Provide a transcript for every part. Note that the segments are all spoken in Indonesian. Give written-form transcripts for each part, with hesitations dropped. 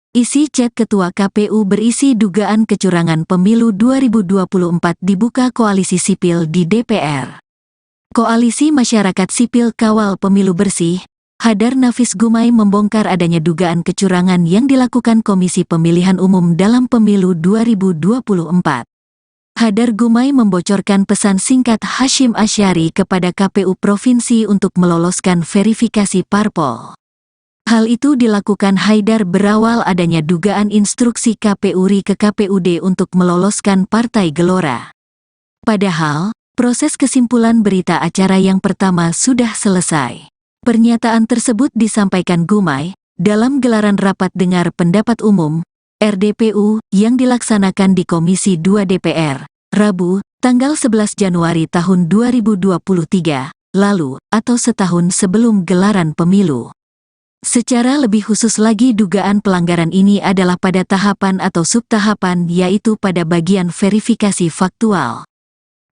Isi chat Ketua KPU berisi dugaan kecurangan pemilu 2024 dibuka Koalisi Sipil di DPR. Koalisi Masyarakat Sipil Kawal Pemilu Bersih, Hadar Nafis Gumai membongkar adanya dugaan kecurangan yang dilakukan Komisi Pemilihan Umum dalam Pemilu 2024. Hadar Gumai membocorkan pesan singkat Hasyim Asyari kepada KPU Provinsi untuk meloloskan verifikasi parpol. Hal itu dilakukan Haidar berawal adanya dugaan instruksi KPU RI ke KPUD untuk meloloskan Partai Gelora. Padahal, proses kesimpulan berita acara yang pertama sudah selesai. Pernyataan tersebut disampaikan Gumai dalam gelaran rapat dengar pendapat umum RDPU yang dilaksanakan di Komisi 2 DPR, Rabu, tanggal 11 Januari tahun 2023, lalu, atau setahun sebelum gelaran pemilu. Secara lebih khusus lagi dugaan pelanggaran ini adalah pada tahapan atau subtahapan yaitu pada bagian verifikasi faktual.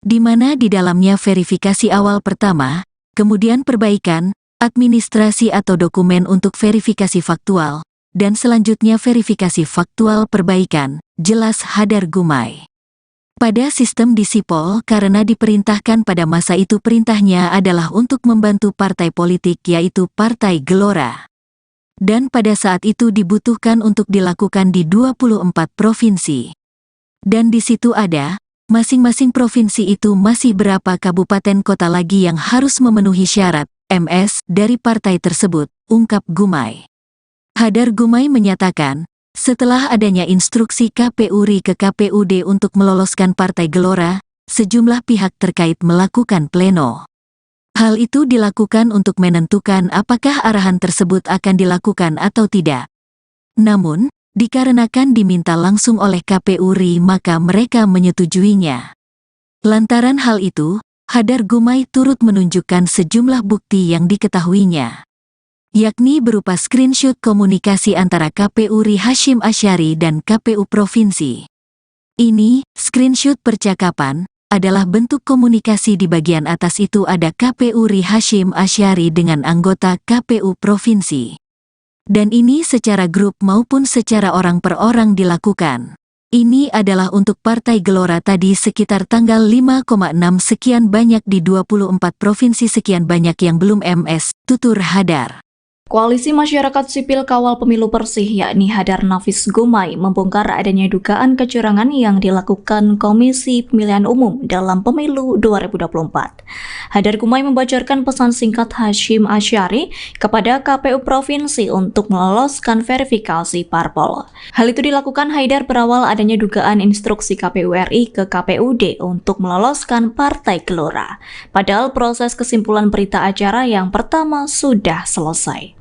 Di mana di dalamnya verifikasi awal pertama, kemudian perbaikan, administrasi atau dokumen untuk verifikasi faktual, dan selanjutnya verifikasi faktual perbaikan, jelas Hadar Gumai. Pada sistem di Sipol karena diperintahkan pada masa itu perintahnya adalah untuk membantu partai politik yaitu Partai Gelora. Dan pada saat itu dibutuhkan untuk dilakukan di 24 provinsi. Dan di situ ada, masing-masing provinsi itu masih berapa kabupaten kota lagi yang harus memenuhi syarat, MS, dari partai tersebut, ungkap Gumai. Hadar Gumai menyatakan, setelah adanya instruksi KPU RI ke KPUD untuk meloloskan Partai Gelora, sejumlah pihak terkait melakukan pleno. Hal itu dilakukan untuk menentukan apakah arahan tersebut akan dilakukan atau tidak. Namun, dikarenakan diminta langsung oleh KPU RI maka mereka menyetujuinya. Lantaran hal itu, Hadar Gumai turut menunjukkan sejumlah bukti yang diketahuinya. Yakni berupa screenshot komunikasi antara KPU RI Hasyim Asyari dan KPU Provinsi. Ini, screenshot percakapan, adalah bentuk komunikasi di bagian atas itu ada KPU RI Hasyim Asyari dengan anggota KPU Provinsi. Dan ini secara grup maupun secara orang per orang dilakukan. Ini adalah untuk Partai Gelora tadi sekitar tanggal 5,6 sekian banyak di 24 provinsi sekian banyak yang belum MS, tutur Hadar. Koalisi Masyarakat Sipil Kawal Pemilu Bersih yakni Hadar Nafis Gumai membongkar adanya dugaan kecurangan yang dilakukan Komisi Pemilihan Umum dalam Pemilu 2024. Hadar Gumai membocorkan pesan singkat Hasyim Asyari kepada KPU Provinsi untuk meloloskan verifikasi parpol. Hal itu dilakukan Haidar berawal adanya dugaan instruksi KPU RI ke KPUD untuk meloloskan Partai Gelora. Padahal proses kesimpulan berita acara yang pertama sudah selesai.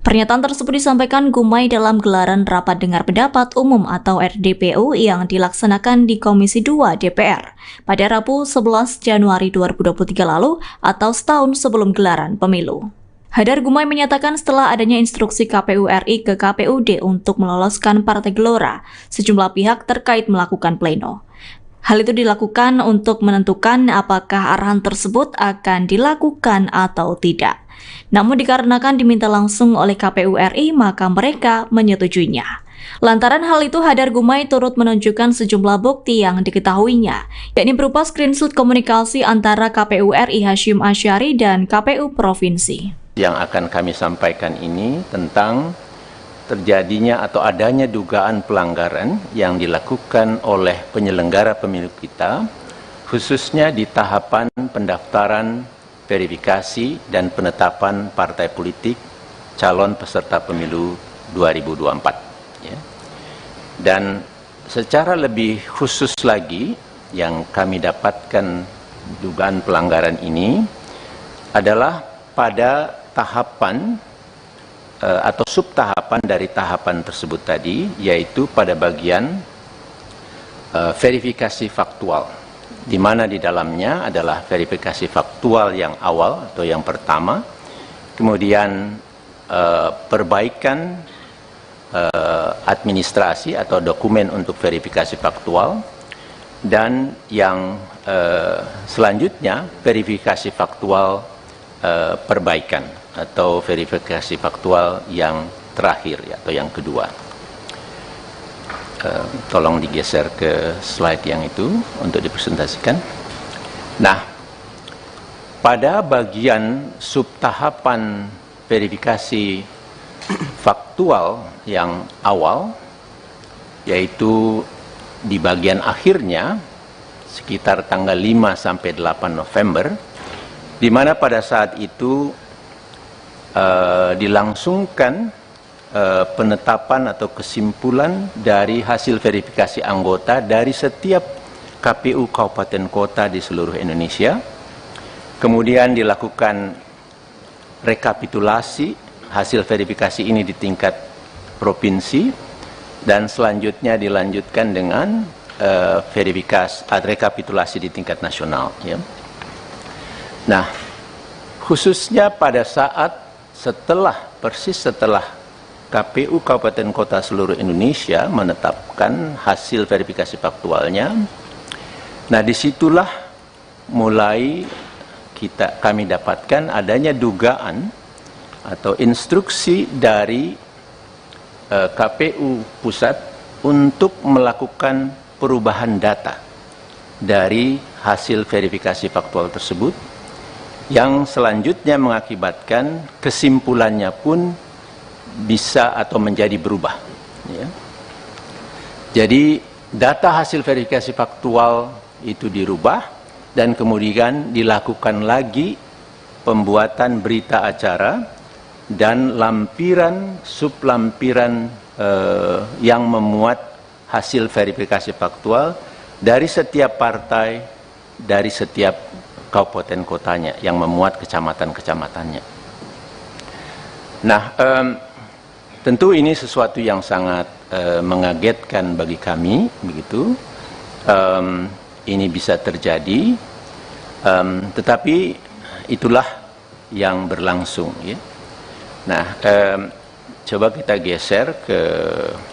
Pernyataan tersebut disampaikan Gumai dalam gelaran Rapat Dengar Pendapat Umum atau RDPU yang dilaksanakan di Komisi 2 DPR pada Rabu 11 Januari 2023 lalu atau setahun sebelum gelaran pemilu. Hadar Gumai menyatakan setelah adanya instruksi KPU RI ke KPUD untuk meloloskan Partai Gelora, sejumlah pihak terkait melakukan pleno. Hal itu dilakukan untuk menentukan apakah arahan tersebut akan dilakukan atau tidak. Namun dikarenakan diminta langsung oleh KPU RI maka mereka menyetujuinya. Lantaran hal itu Hadar Gumai turut menunjukkan sejumlah bukti yang diketahuinya, yakni berupa screenshot komunikasi antara KPU RI Hasyim Asyari dan KPU Provinsi. Yang akan kami sampaikan ini tentang terjadinya atau adanya dugaan pelanggaran yang dilakukan oleh penyelenggara pemilu kita, khususnya di tahapan pendaftaran, verifikasi, dan penetapan partai politik calon peserta pemilu 2024. Ya. Dan secara lebih khusus lagi, yang kami dapatkan dugaan pelanggaran ini adalah pada tahapan atau subtahapan dari tahapan tersebut tadi, yaitu pada bagian verifikasi faktual, di mana di dalamnya adalah verifikasi faktual yang awal atau yang pertama, kemudian perbaikan administrasi atau dokumen untuk verifikasi faktual, dan yang selanjutnya verifikasi faktual perbaikan atau verifikasi faktual yang terakhir atau yang kedua. tolong digeser ke slide yang itu untuk dipresentasikan. Nah, pada bagian subtahapan verifikasi faktual yang awal, yaitu di bagian akhirnya sekitar tanggal 5 sampai 8 November, di mana pada saat itu dilangsungkan penetapan atau kesimpulan dari hasil verifikasi anggota dari setiap KPU kabupaten kota di seluruh Indonesia. Kemudian dilakukan rekapitulasi hasil verifikasi ini di tingkat provinsi, dan selanjutnya dilanjutkan dengan rekapitulasi di tingkat nasional. Ya. Nah, khususnya pada saat persis setelah KPU Kabupaten Kota seluruh Indonesia menetapkan hasil verifikasi faktualnya. Nah, disitulah mulai kami dapatkan adanya dugaan atau instruksi dari KPU Pusat untuk melakukan perubahan data dari hasil verifikasi faktual tersebut, yang selanjutnya mengakibatkan kesimpulannya pun bisa atau menjadi berubah. Ya. Jadi data hasil verifikasi faktual itu dirubah dan kemudian dilakukan lagi pembuatan berita acara dan lampiran sublampiran yang memuat hasil verifikasi faktual dari setiap partai, dari setiap kabupaten kotanya yang memuat kecamatan-kecamatannya. Nah, tentu ini sesuatu yang sangat mengagetkan bagi kami, begitu. Ini bisa terjadi, tetapi itulah yang berlangsung. Ya. Nah, coba kita geser ke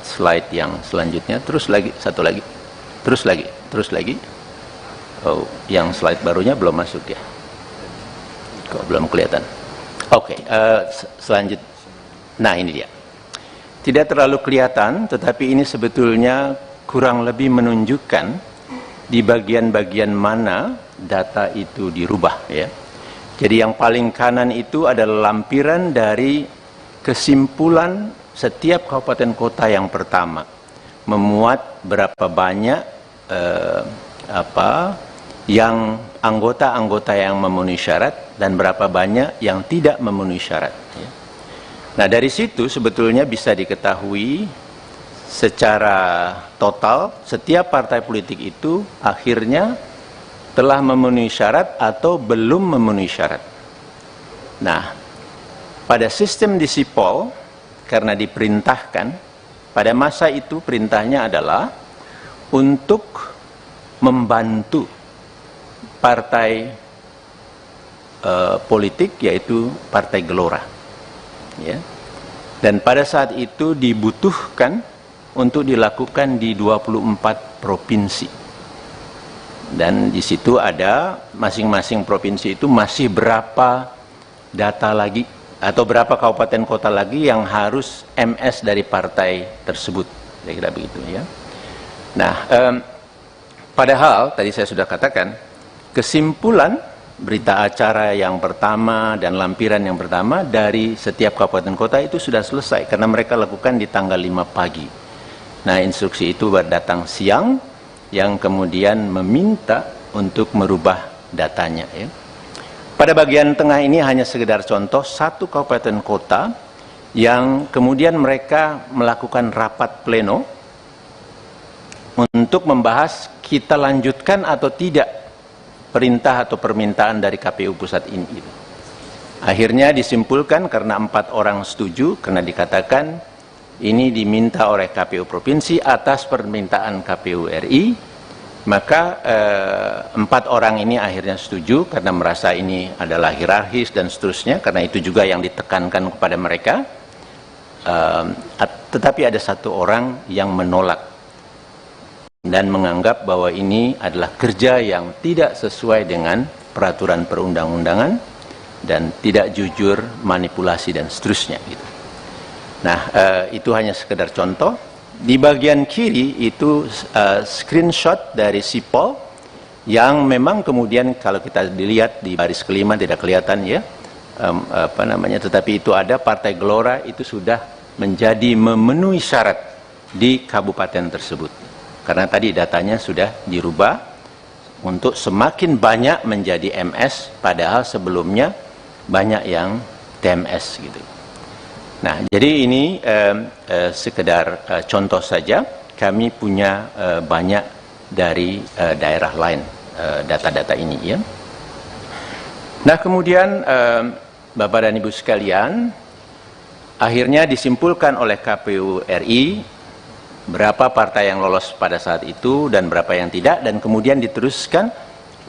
slide yang selanjutnya. Terus lagi, satu lagi, terus lagi. Oh, yang slide barunya belum masuk ya? Kok belum kelihatan? Oke, selanjutnya. Nah, ini dia. Tidak terlalu kelihatan, tetapi ini sebetulnya kurang lebih menunjukkan di bagian-bagian mana data itu dirubah. Ya. Jadi yang paling kanan itu adalah lampiran dari kesimpulan setiap kabupaten kota yang pertama, memuat berapa banyak yang anggota-anggota yang memenuhi syarat dan berapa banyak yang tidak memenuhi syarat. Ya. Nah, dari situ sebetulnya bisa diketahui secara total setiap partai politik itu akhirnya telah memenuhi syarat atau belum memenuhi syarat. Nah, pada sistem di Sipol, karena diperintahkan, pada masa itu perintahnya adalah untuk membantu partai politik, yaitu Partai Gelora. Ya. Dan pada saat itu dibutuhkan untuk dilakukan di 24 provinsi. Dan di situ ada masing-masing provinsi itu masih berapa data lagi atau berapa kabupaten kota lagi yang harus MS dari partai tersebut. Kira-kira begitu ya. Nah, padahal tadi saya sudah katakan kesimpulan berita acara yang pertama dan lampiran yang pertama dari setiap kabupaten kota itu sudah selesai karena mereka lakukan di tanggal 5 pagi. Nah, instruksi itu datang siang yang kemudian meminta untuk merubah datanya. Ya. Pada bagian tengah ini hanya sekedar contoh satu kabupaten kota yang kemudian mereka melakukan rapat pleno untuk membahas kita lanjutkan atau tidak perintah atau permintaan dari KPU Pusat ini. Akhirnya disimpulkan karena 4 orang setuju, karena dikatakan ini diminta oleh KPU Provinsi atas permintaan KPU RI, maka 4 orang ini akhirnya setuju karena merasa ini adalah hierarkis dan seterusnya, karena itu juga yang ditekankan kepada mereka. Tetapi ada 1 orang yang menolak dan menganggap bahwa ini adalah kerja yang tidak sesuai dengan peraturan perundang-undangan dan tidak jujur, manipulasi dan seterusnya. Gitu. Nah, itu hanya sekedar contoh Di bagian kiri itu screenshot dari Sipol yang memang kemudian kalau kita dilihat di baris kelima tidak kelihatan ya, tetapi itu ada Partai Gelora itu sudah menjadi memenuhi syarat di kabupaten tersebut. Karena tadi datanya sudah dirubah untuk semakin banyak menjadi MS, padahal sebelumnya banyak yang TMS gitu. Nah, jadi ini sekedar contoh saja. Kami punya banyak dari daerah lain data-data ini ya. Nah, kemudian Bapak dan Ibu sekalian, akhirnya disimpulkan oleh KPU RI berapa partai yang lolos pada saat itu dan berapa yang tidak, dan kemudian diteruskan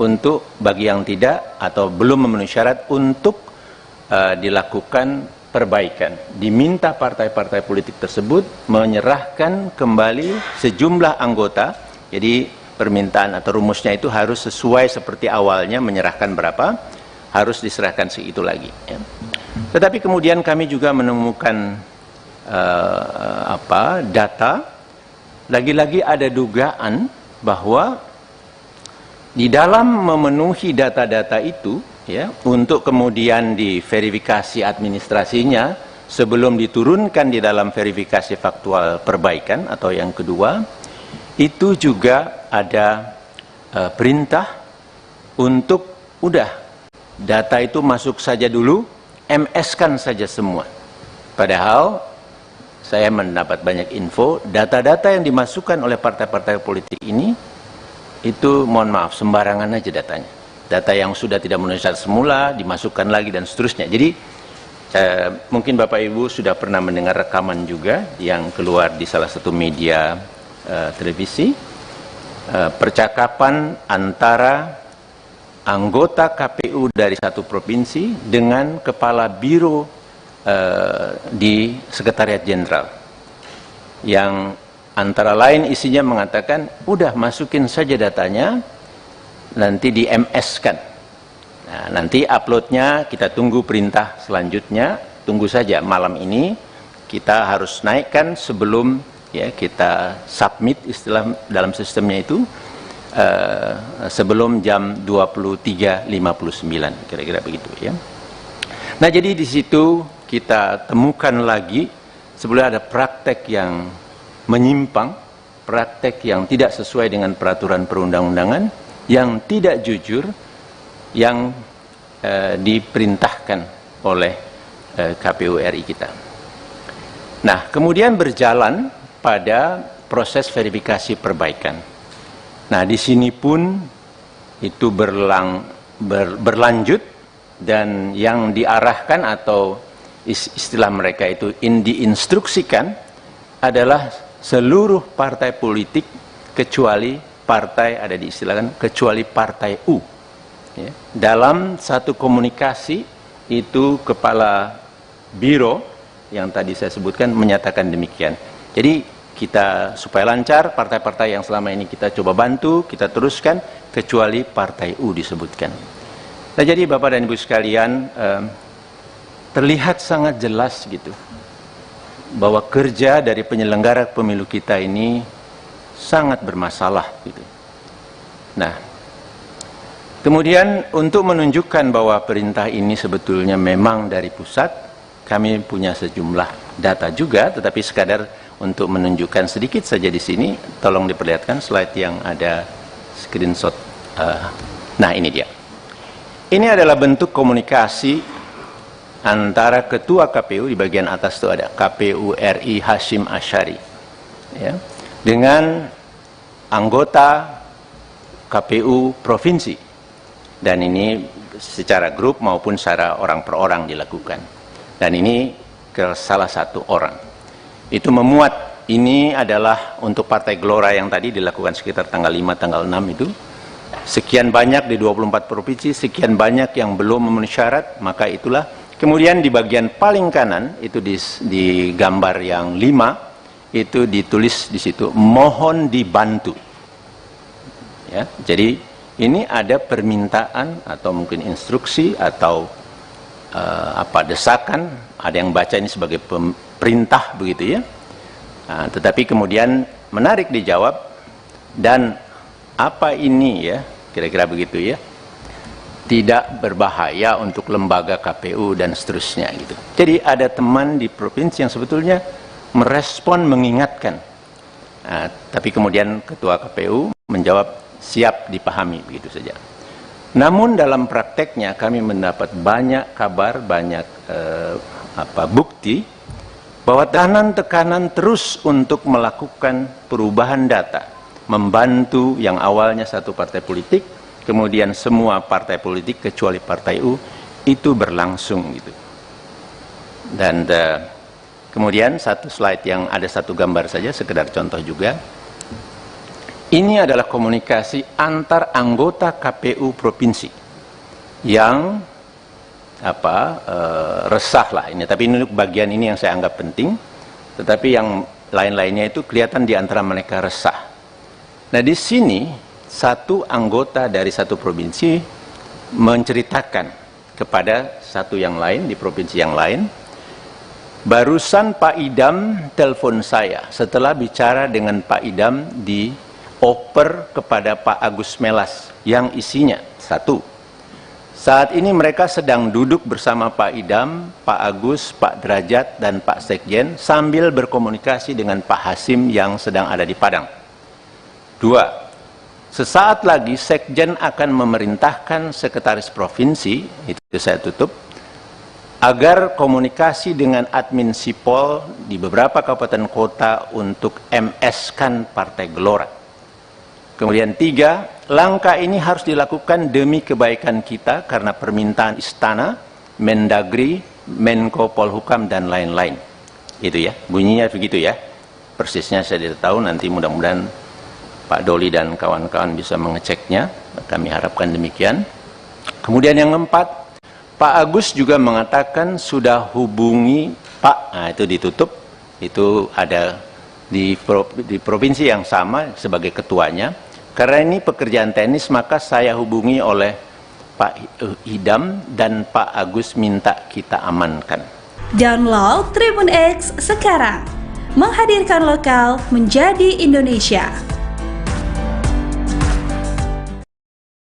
untuk bagi yang tidak atau belum memenuhi syarat untuk dilakukan perbaikan. Diminta partai-partai politik tersebut menyerahkan kembali sejumlah anggota. Jadi permintaan atau rumusnya itu harus sesuai seperti awalnya, menyerahkan berapa, harus diserahkan segitu lagi ya. Tetapi kemudian kami juga menemukan data, lagi-lagi ada dugaan bahwa di dalam memenuhi data-data itu ya, untuk kemudian diverifikasi administrasinya sebelum diturunkan di dalam verifikasi faktual perbaikan atau yang kedua, itu juga ada perintah untuk udah data itu masuk saja dulu, MS-kan saja semua. Padahal saya mendapat banyak info, data-data yang dimasukkan oleh partai-partai politik ini itu mohon maaf sembarangan aja datanya. Data yang sudah tidak memenuhi syarat semula dimasukkan lagi dan seterusnya. Jadi mungkin Bapak Ibu sudah pernah mendengar rekaman juga yang keluar di salah satu media televisi, percakapan antara anggota KPU dari satu provinsi dengan kepala biro di Sekretariat Jenderal, yang antara lain isinya mengatakan udah masukin saja datanya, nanti di MS-kan. Nah, nanti uploadnya kita tunggu perintah selanjutnya, tunggu saja malam ini kita harus naikkan sebelum ya kita submit istilah dalam sistemnya itu sebelum jam 23.59 kira-kira begitu ya. Nah, jadi di situ kita temukan lagi sebenarnya ada praktek yang menyimpang, praktek yang tidak sesuai dengan peraturan perundang-undangan, yang tidak jujur, yang diperintahkan oleh KPU RI kita. Nah, kemudian berjalan pada proses verifikasi perbaikan. Nah, di sini pun itu berlanjut, dan yang diarahkan atau istilah mereka itu diinstruksikan adalah seluruh partai politik kecuali partai, ada diistilahkan kecuali partai U ya. Dalam satu komunikasi itu kepala biro yang tadi saya sebutkan menyatakan demikian. Jadi kita supaya lancar, partai-partai yang selama ini kita coba bantu, kita teruskan kecuali partai U disebutkan. Nah, jadi Bapak dan Ibu sekalian, terlihat sangat jelas gitu bahwa kerja dari penyelenggara pemilu kita ini sangat bermasalah gitu. Nah, kemudian untuk menunjukkan bahwa perintah ini sebetulnya memang dari pusat, kami punya sejumlah data juga, tetapi sekadar untuk menunjukkan sedikit saja di sini, tolong diperlihatkan slide yang ada screenshot. Nah, ini dia. Ini adalah bentuk komunikasi antara Ketua KPU, di bagian atas itu ada KPU RI Hashim Asyari ya, dengan anggota KPU provinsi, dan ini secara grup maupun secara orang per orang dilakukan, dan ini ke salah satu orang. Itu memuat, ini adalah untuk Partai Gelora yang tadi dilakukan sekitar tanggal 5, tanggal 6 itu, sekian banyak di 24 provinsi, sekian banyak yang belum memenuhi syarat, maka itulah. Kemudian di bagian paling kanan itu di gambar yang 5 itu ditulis di situ mohon dibantu. Ya, jadi ini ada permintaan atau mungkin instruksi atau desakan, ada yang baca ini sebagai perintah begitu ya, Tetapi kemudian menarik dijawab, dan apa ini ya, kira-kira begitu ya, tidak berbahaya untuk lembaga KPU dan seterusnya gitu. Jadi ada teman di provinsi yang sebetulnya merespon, mengingatkan, tapi kemudian ketua KPU menjawab siap dipahami, begitu saja. Namun dalam prakteknya kami mendapat banyak kabar, banyak bukti bahwa tekanan terus untuk melakukan perubahan data, membantu yang awalnya satu partai politik, kemudian semua partai politik kecuali partai U, itu berlangsung gitu. Dan kemudian satu slide yang ada satu gambar saja, sekedar contoh juga. Ini adalah komunikasi antar anggota KPU provinsi yang resah lah ini, tapi ini bagian ini yang saya anggap penting, tetapi yang lain-lainnya itu kelihatan di antara mereka resah. Nah, di sini satu anggota dari satu provinsi menceritakan kepada satu yang lain di provinsi yang lain, barusan Pak Idam telepon saya setelah bicara dengan Pak Idam dioper kepada Pak Agus Melas yang isinya satu, saat ini mereka sedang duduk bersama Pak Idam, Pak Agus, Pak Derajat, dan Pak Sekjen sambil berkomunikasi dengan Pak Hasim yang sedang ada di Padang. Dua, sesaat lagi Sekjen akan memerintahkan sekretaris provinsi, itu saya tutup, agar komunikasi dengan admin Sipol di beberapa kabupaten kota untuk MS-kan Partai Gelora. Kemudian tiga, langkah ini harus dilakukan demi kebaikan kita karena permintaan Istana, Mendagri, Menko Polhukam, dan lain-lain. Itu ya, bunyinya begitu ya. Persisnya saya tidak tahu, nanti mudah-mudahan Pak Doli dan kawan-kawan bisa mengeceknya. Kami harapkan demikian. Kemudian yang keempat, Pak Agus juga mengatakan sudah hubungi Pak, nah itu ditutup, itu ada di provinsi yang sama sebagai ketuanya. Karena ini pekerjaan teknis, maka saya hubungi oleh Pak Idam dan Pak Agus minta kita amankan. Download Tribun X sekarang, menghadirkan lokal menjadi Indonesia.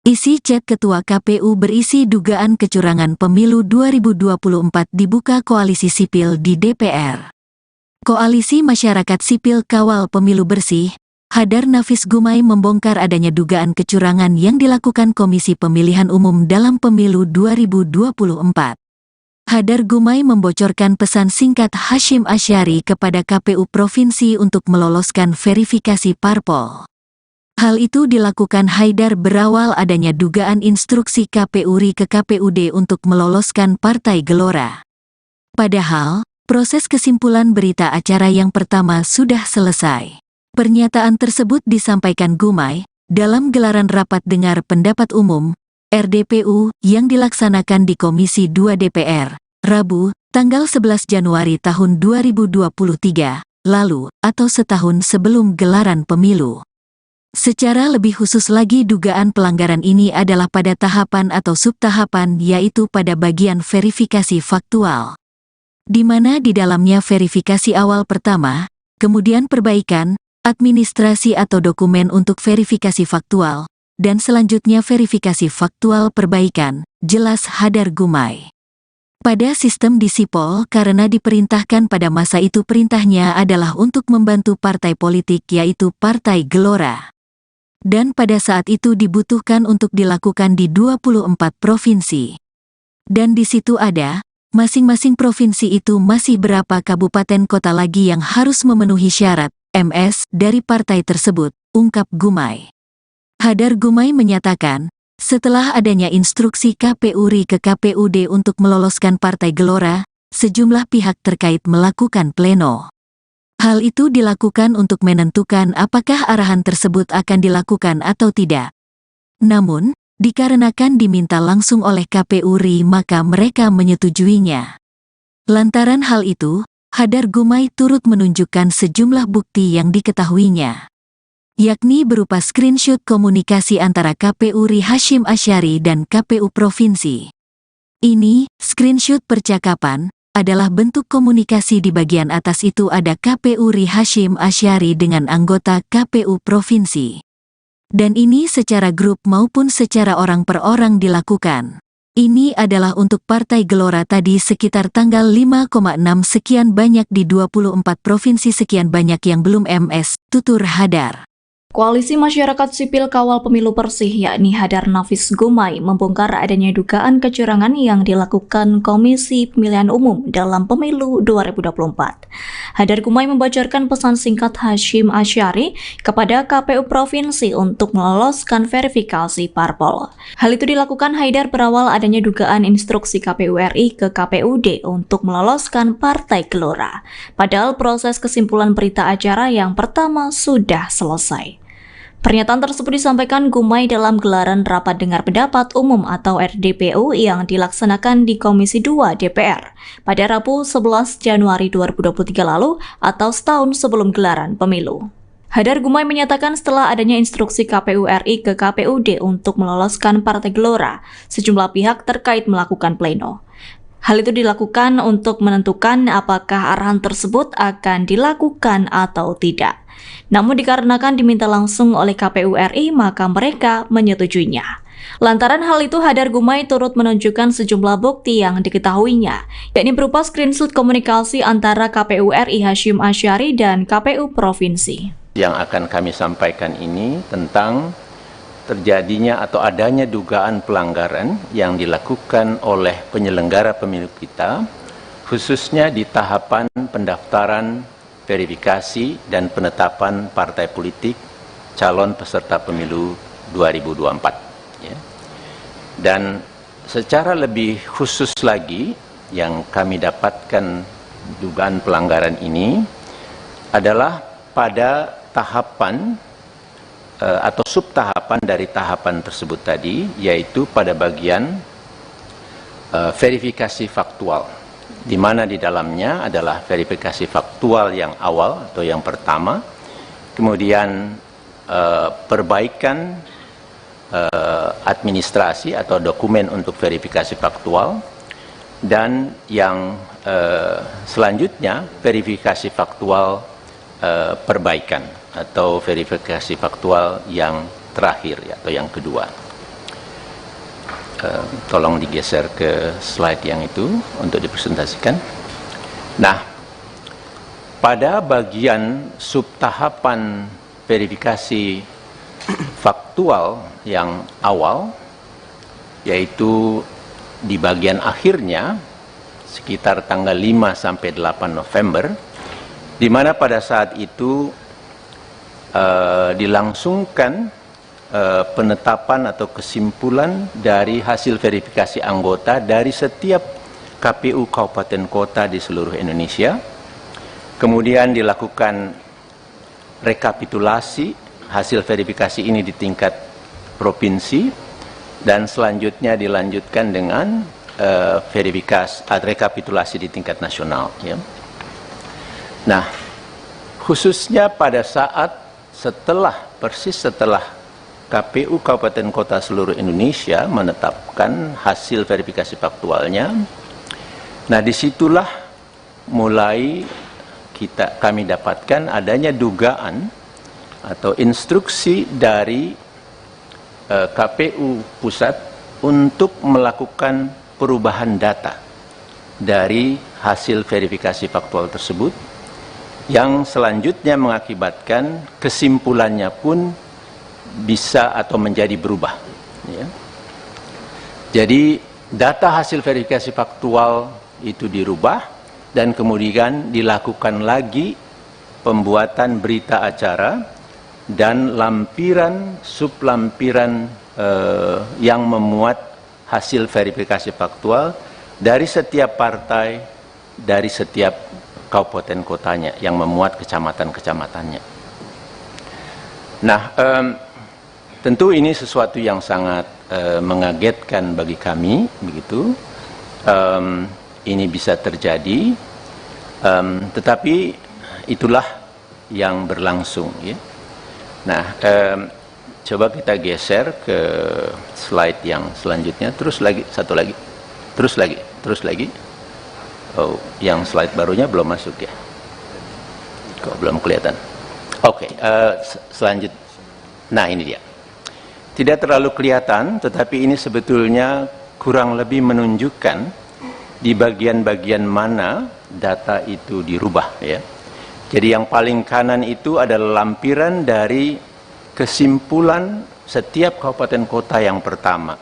Isi chat Ketua KPU berisi dugaan kecurangan pemilu 2024 dibuka Koalisi Sipil di DPR. Koalisi Masyarakat Sipil Kawal Pemilu Bersih, Hadar Nafis Gumai membongkar adanya dugaan kecurangan yang dilakukan Komisi Pemilihan Umum dalam Pemilu 2024. Hadar Gumai membocorkan pesan singkat Hasyim Asyari kepada KPU Provinsi untuk meloloskan verifikasi parpol. Hal itu dilakukan Haidar berawal adanya dugaan instruksi KPU RI ke KPUD untuk meloloskan Partai Gelora. Padahal, proses kesimpulan berita acara yang pertama sudah selesai. Pernyataan tersebut disampaikan Gumai dalam gelaran rapat dengar pendapat umum RDPU yang dilaksanakan di Komisi 2 DPR, Rabu, tanggal 11 Januari tahun 2023, lalu atau setahun sebelum gelaran pemilu. Secara lebih khusus lagi dugaan pelanggaran ini adalah pada tahapan atau subtahapan, yaitu pada bagian verifikasi faktual, di mana di dalamnya verifikasi awal pertama, kemudian perbaikan, administrasi atau dokumen untuk verifikasi faktual, dan selanjutnya verifikasi faktual perbaikan, jelas Hadar Gumai. Pada sistem di Sipol karena diperintahkan pada masa itu perintahnya adalah untuk membantu partai politik yaitu Partai Gelora. Dan pada saat itu dibutuhkan untuk dilakukan di 24 provinsi. Dan di situ ada, masing-masing provinsi itu masih berapa kabupaten kota lagi yang harus memenuhi syarat MS dari partai tersebut, ungkap Gumai. Hadar Gumai menyatakan, setelah adanya instruksi KPU RI ke KPUD untuk meloloskan Partai Gelora, sejumlah pihak terkait melakukan pleno. Hal itu dilakukan untuk menentukan apakah arahan tersebut akan dilakukan atau tidak. Namun, dikarenakan diminta langsung oleh KPU RI maka mereka menyetujuinya. Lantaran hal itu, Hadar Gumai turut menunjukkan sejumlah bukti yang diketahuinya, yakni berupa screenshot komunikasi antara KPU RI Hasyim Asyari dan KPU Provinsi. Ini, screenshot percakapan, adalah bentuk komunikasi di bagian atas itu ada KPU RI Hasyim Asyari dengan anggota KPU Provinsi. Dan ini secara grup maupun secara orang per orang dilakukan. Ini adalah untuk Partai Gelora tadi sekitar tanggal 5,6 sekian banyak di 24 provinsi sekian banyak yang belum MS, tutur Hadar. Koalisi Masyarakat Sipil Kawal Pemilu Bersih yakni Hadar Nafis Gumai membongkar adanya dugaan kecurangan yang dilakukan Komisi Pemilihan Umum dalam Pemilu 2024. Hadar Gumai membocorkan pesan singkat Hasyim Asyari kepada KPU Provinsi untuk meloloskan verifikasi parpol. Hal itu dilakukan Haidar berawal adanya dugaan instruksi KPU RI ke KPUD untuk meloloskan Partai Gelora. Padahal proses kesimpulan berita acara yang pertama sudah selesai. Pernyataan tersebut disampaikan Gumai dalam gelaran Rapat Dengar Pendapat Umum atau RDPU yang dilaksanakan di Komisi 2 DPR pada Rabu 11 Januari 2023 lalu atau setahun sebelum gelaran pemilu. Hadar Gumai menyatakan setelah adanya instruksi KPU RI ke KPUD untuk meloloskan Partai Gelora, sejumlah pihak terkait melakukan pleno. Hal itu dilakukan untuk menentukan apakah arahan tersebut akan dilakukan atau tidak. Namun dikarenakan diminta langsung oleh KPU RI, maka mereka menyetujuinya. Lantaran hal itu, Hadar Gumai turut menunjukkan sejumlah bukti yang diketahuinya, yakni berupa screenshot komunikasi antara KPU RI Hasyim Asyari dan KPU Provinsi. Yang akan kami sampaikan ini tentang terjadinya atau adanya dugaan pelanggaran yang dilakukan oleh penyelenggara pemilu kita, khususnya di tahapan pendaftaran, verifikasi, dan penetapan partai politik calon peserta pemilu 2024. Ya. Dan secara lebih khusus lagi, yang kami dapatkan dugaan pelanggaran ini adalah pada tahapan atau subtahapan dari tahapan tersebut tadi, yaitu pada bagian verifikasi faktual, di mana di dalamnya adalah verifikasi faktual yang awal atau yang pertama, kemudian perbaikan administrasi atau dokumen untuk verifikasi faktual, dan yang selanjutnya verifikasi faktual perbaikan atau verifikasi faktual yang terakhir atau yang kedua. Tolong digeser ke slide yang itu untuk dipresentasikan. Nah, pada bagian subtahapan verifikasi faktual yang awal, yaitu di bagian akhirnya sekitar tanggal 5 sampai 8 November, di mana pada saat itu dilangsungkan penetapan atau kesimpulan dari hasil verifikasi anggota dari setiap KPU kabupaten kota di seluruh Indonesia. Kemudian dilakukan rekapitulasi hasil verifikasi ini di tingkat provinsi, dan selanjutnya dilanjutkan dengan verifikasi rekapitulasi di tingkat nasional. Ya. Nah, khususnya pada saat persis setelah KPU Kabupaten Kota seluruh Indonesia menetapkan hasil verifikasi faktualnya. Nah, disitulah mulai kami dapatkan adanya dugaan atau instruksi dari KPU Pusat untuk melakukan perubahan data dari hasil verifikasi faktual tersebut, yang selanjutnya mengakibatkan kesimpulannya pun bisa atau menjadi berubah. Ya. Jadi data hasil verifikasi faktual itu dirubah, dan kemudian dilakukan lagi pembuatan berita acara dan lampiran sublampiran yang memuat hasil verifikasi faktual dari setiap partai, dari setiap kabupaten kotanya yang memuat kecamatan-kecamatannya. Nah, tentu ini sesuatu yang sangat mengagetkan bagi kami, begitu. Ini bisa terjadi, tetapi itulah yang berlangsung. Ya. Nah, coba kita geser ke slide yang selanjutnya. Terus lagi, satu lagi, terus lagi. Oh, yang slide barunya belum masuk ya? Kok belum kelihatan? Oke, selanjutnya. Nah, ini dia. Tidak terlalu kelihatan, tetapi ini sebetulnya kurang lebih menunjukkan di bagian-bagian mana data itu dirubah, ya. Jadi yang paling kanan itu adalah lampiran dari kesimpulan setiap kabupaten kota yang pertama,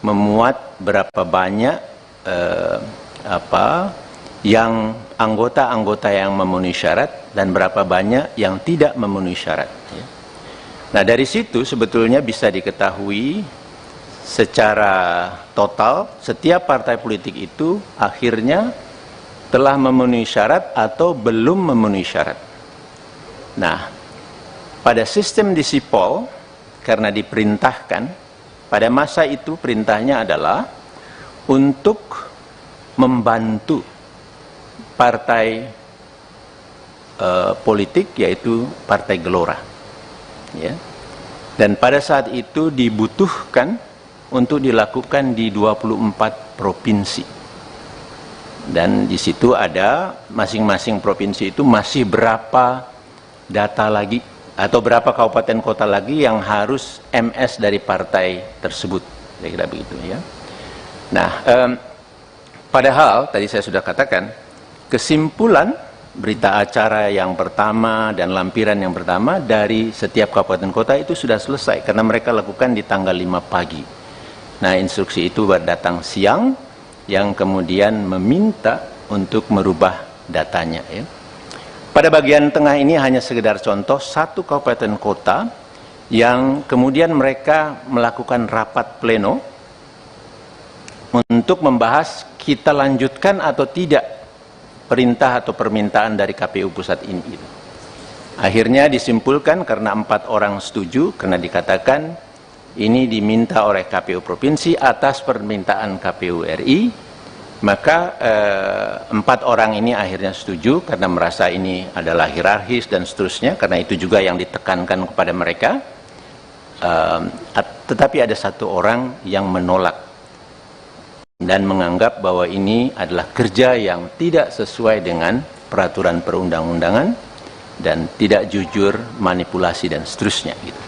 memuat berapa banyak yang anggota-anggota yang memenuhi syarat dan berapa banyak yang tidak memenuhi syarat. Ya. Nah, dari situ sebetulnya bisa diketahui secara total setiap partai politik itu akhirnya telah memenuhi syarat atau belum memenuhi syarat. Nah, pada sistem di Sipol, karena diperintahkan, pada masa itu perintahnya adalah untuk membantu partai politik, yaitu Partai Gelora, ya. Dan pada saat itu dibutuhkan untuk dilakukan di 24 provinsi, dan di situ ada masing-masing provinsi itu masih berapa data lagi atau berapa kabupaten kota lagi yang harus MS dari partai tersebut, kira-kira begitu, ya. Nah, padahal tadi saya sudah katakan, kesimpulan berita acara yang pertama dan lampiran yang pertama dari setiap kabupaten kota itu sudah selesai karena mereka lakukan di tanggal 5 pagi. Nah, instruksi itu datang siang yang kemudian meminta untuk merubah datanya, ya. Pada bagian tengah ini hanya sekedar contoh satu kabupaten kota yang kemudian mereka melakukan rapat pleno untuk membahas kita lanjutkan atau tidak perintah atau permintaan dari KPU pusat ini. Akhirnya disimpulkan karena 4 orang setuju, karena dikatakan ini diminta oleh KPU provinsi atas permintaan KPU RI, maka 4 orang ini akhirnya setuju karena merasa ini adalah hierarkis dan seterusnya, karena itu juga yang ditekankan kepada mereka. Tetapi ada 1 orang yang menolak dan menganggap bahwa ini adalah kerja yang tidak sesuai dengan peraturan perundang-undangan dan tidak jujur, manipulasi dan seterusnya, gitu.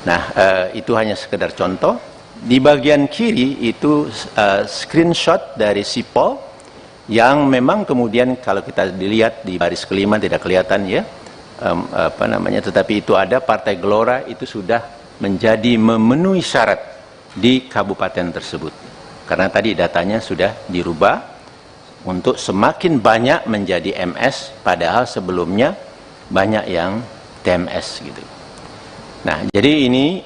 Nah, itu hanya sekedar contoh. Di bagian kiri itu screenshot dari Sipol yang memang kemudian kalau kita dilihat di baris kelima tidak kelihatan, ya, tetapi itu ada Partai Gelora itu sudah menjadi memenuhi syarat di kabupaten tersebut. Karena tadi datanya sudah dirubah untuk semakin banyak menjadi MS, padahal sebelumnya banyak yang TMS, gitu. Nah, jadi ini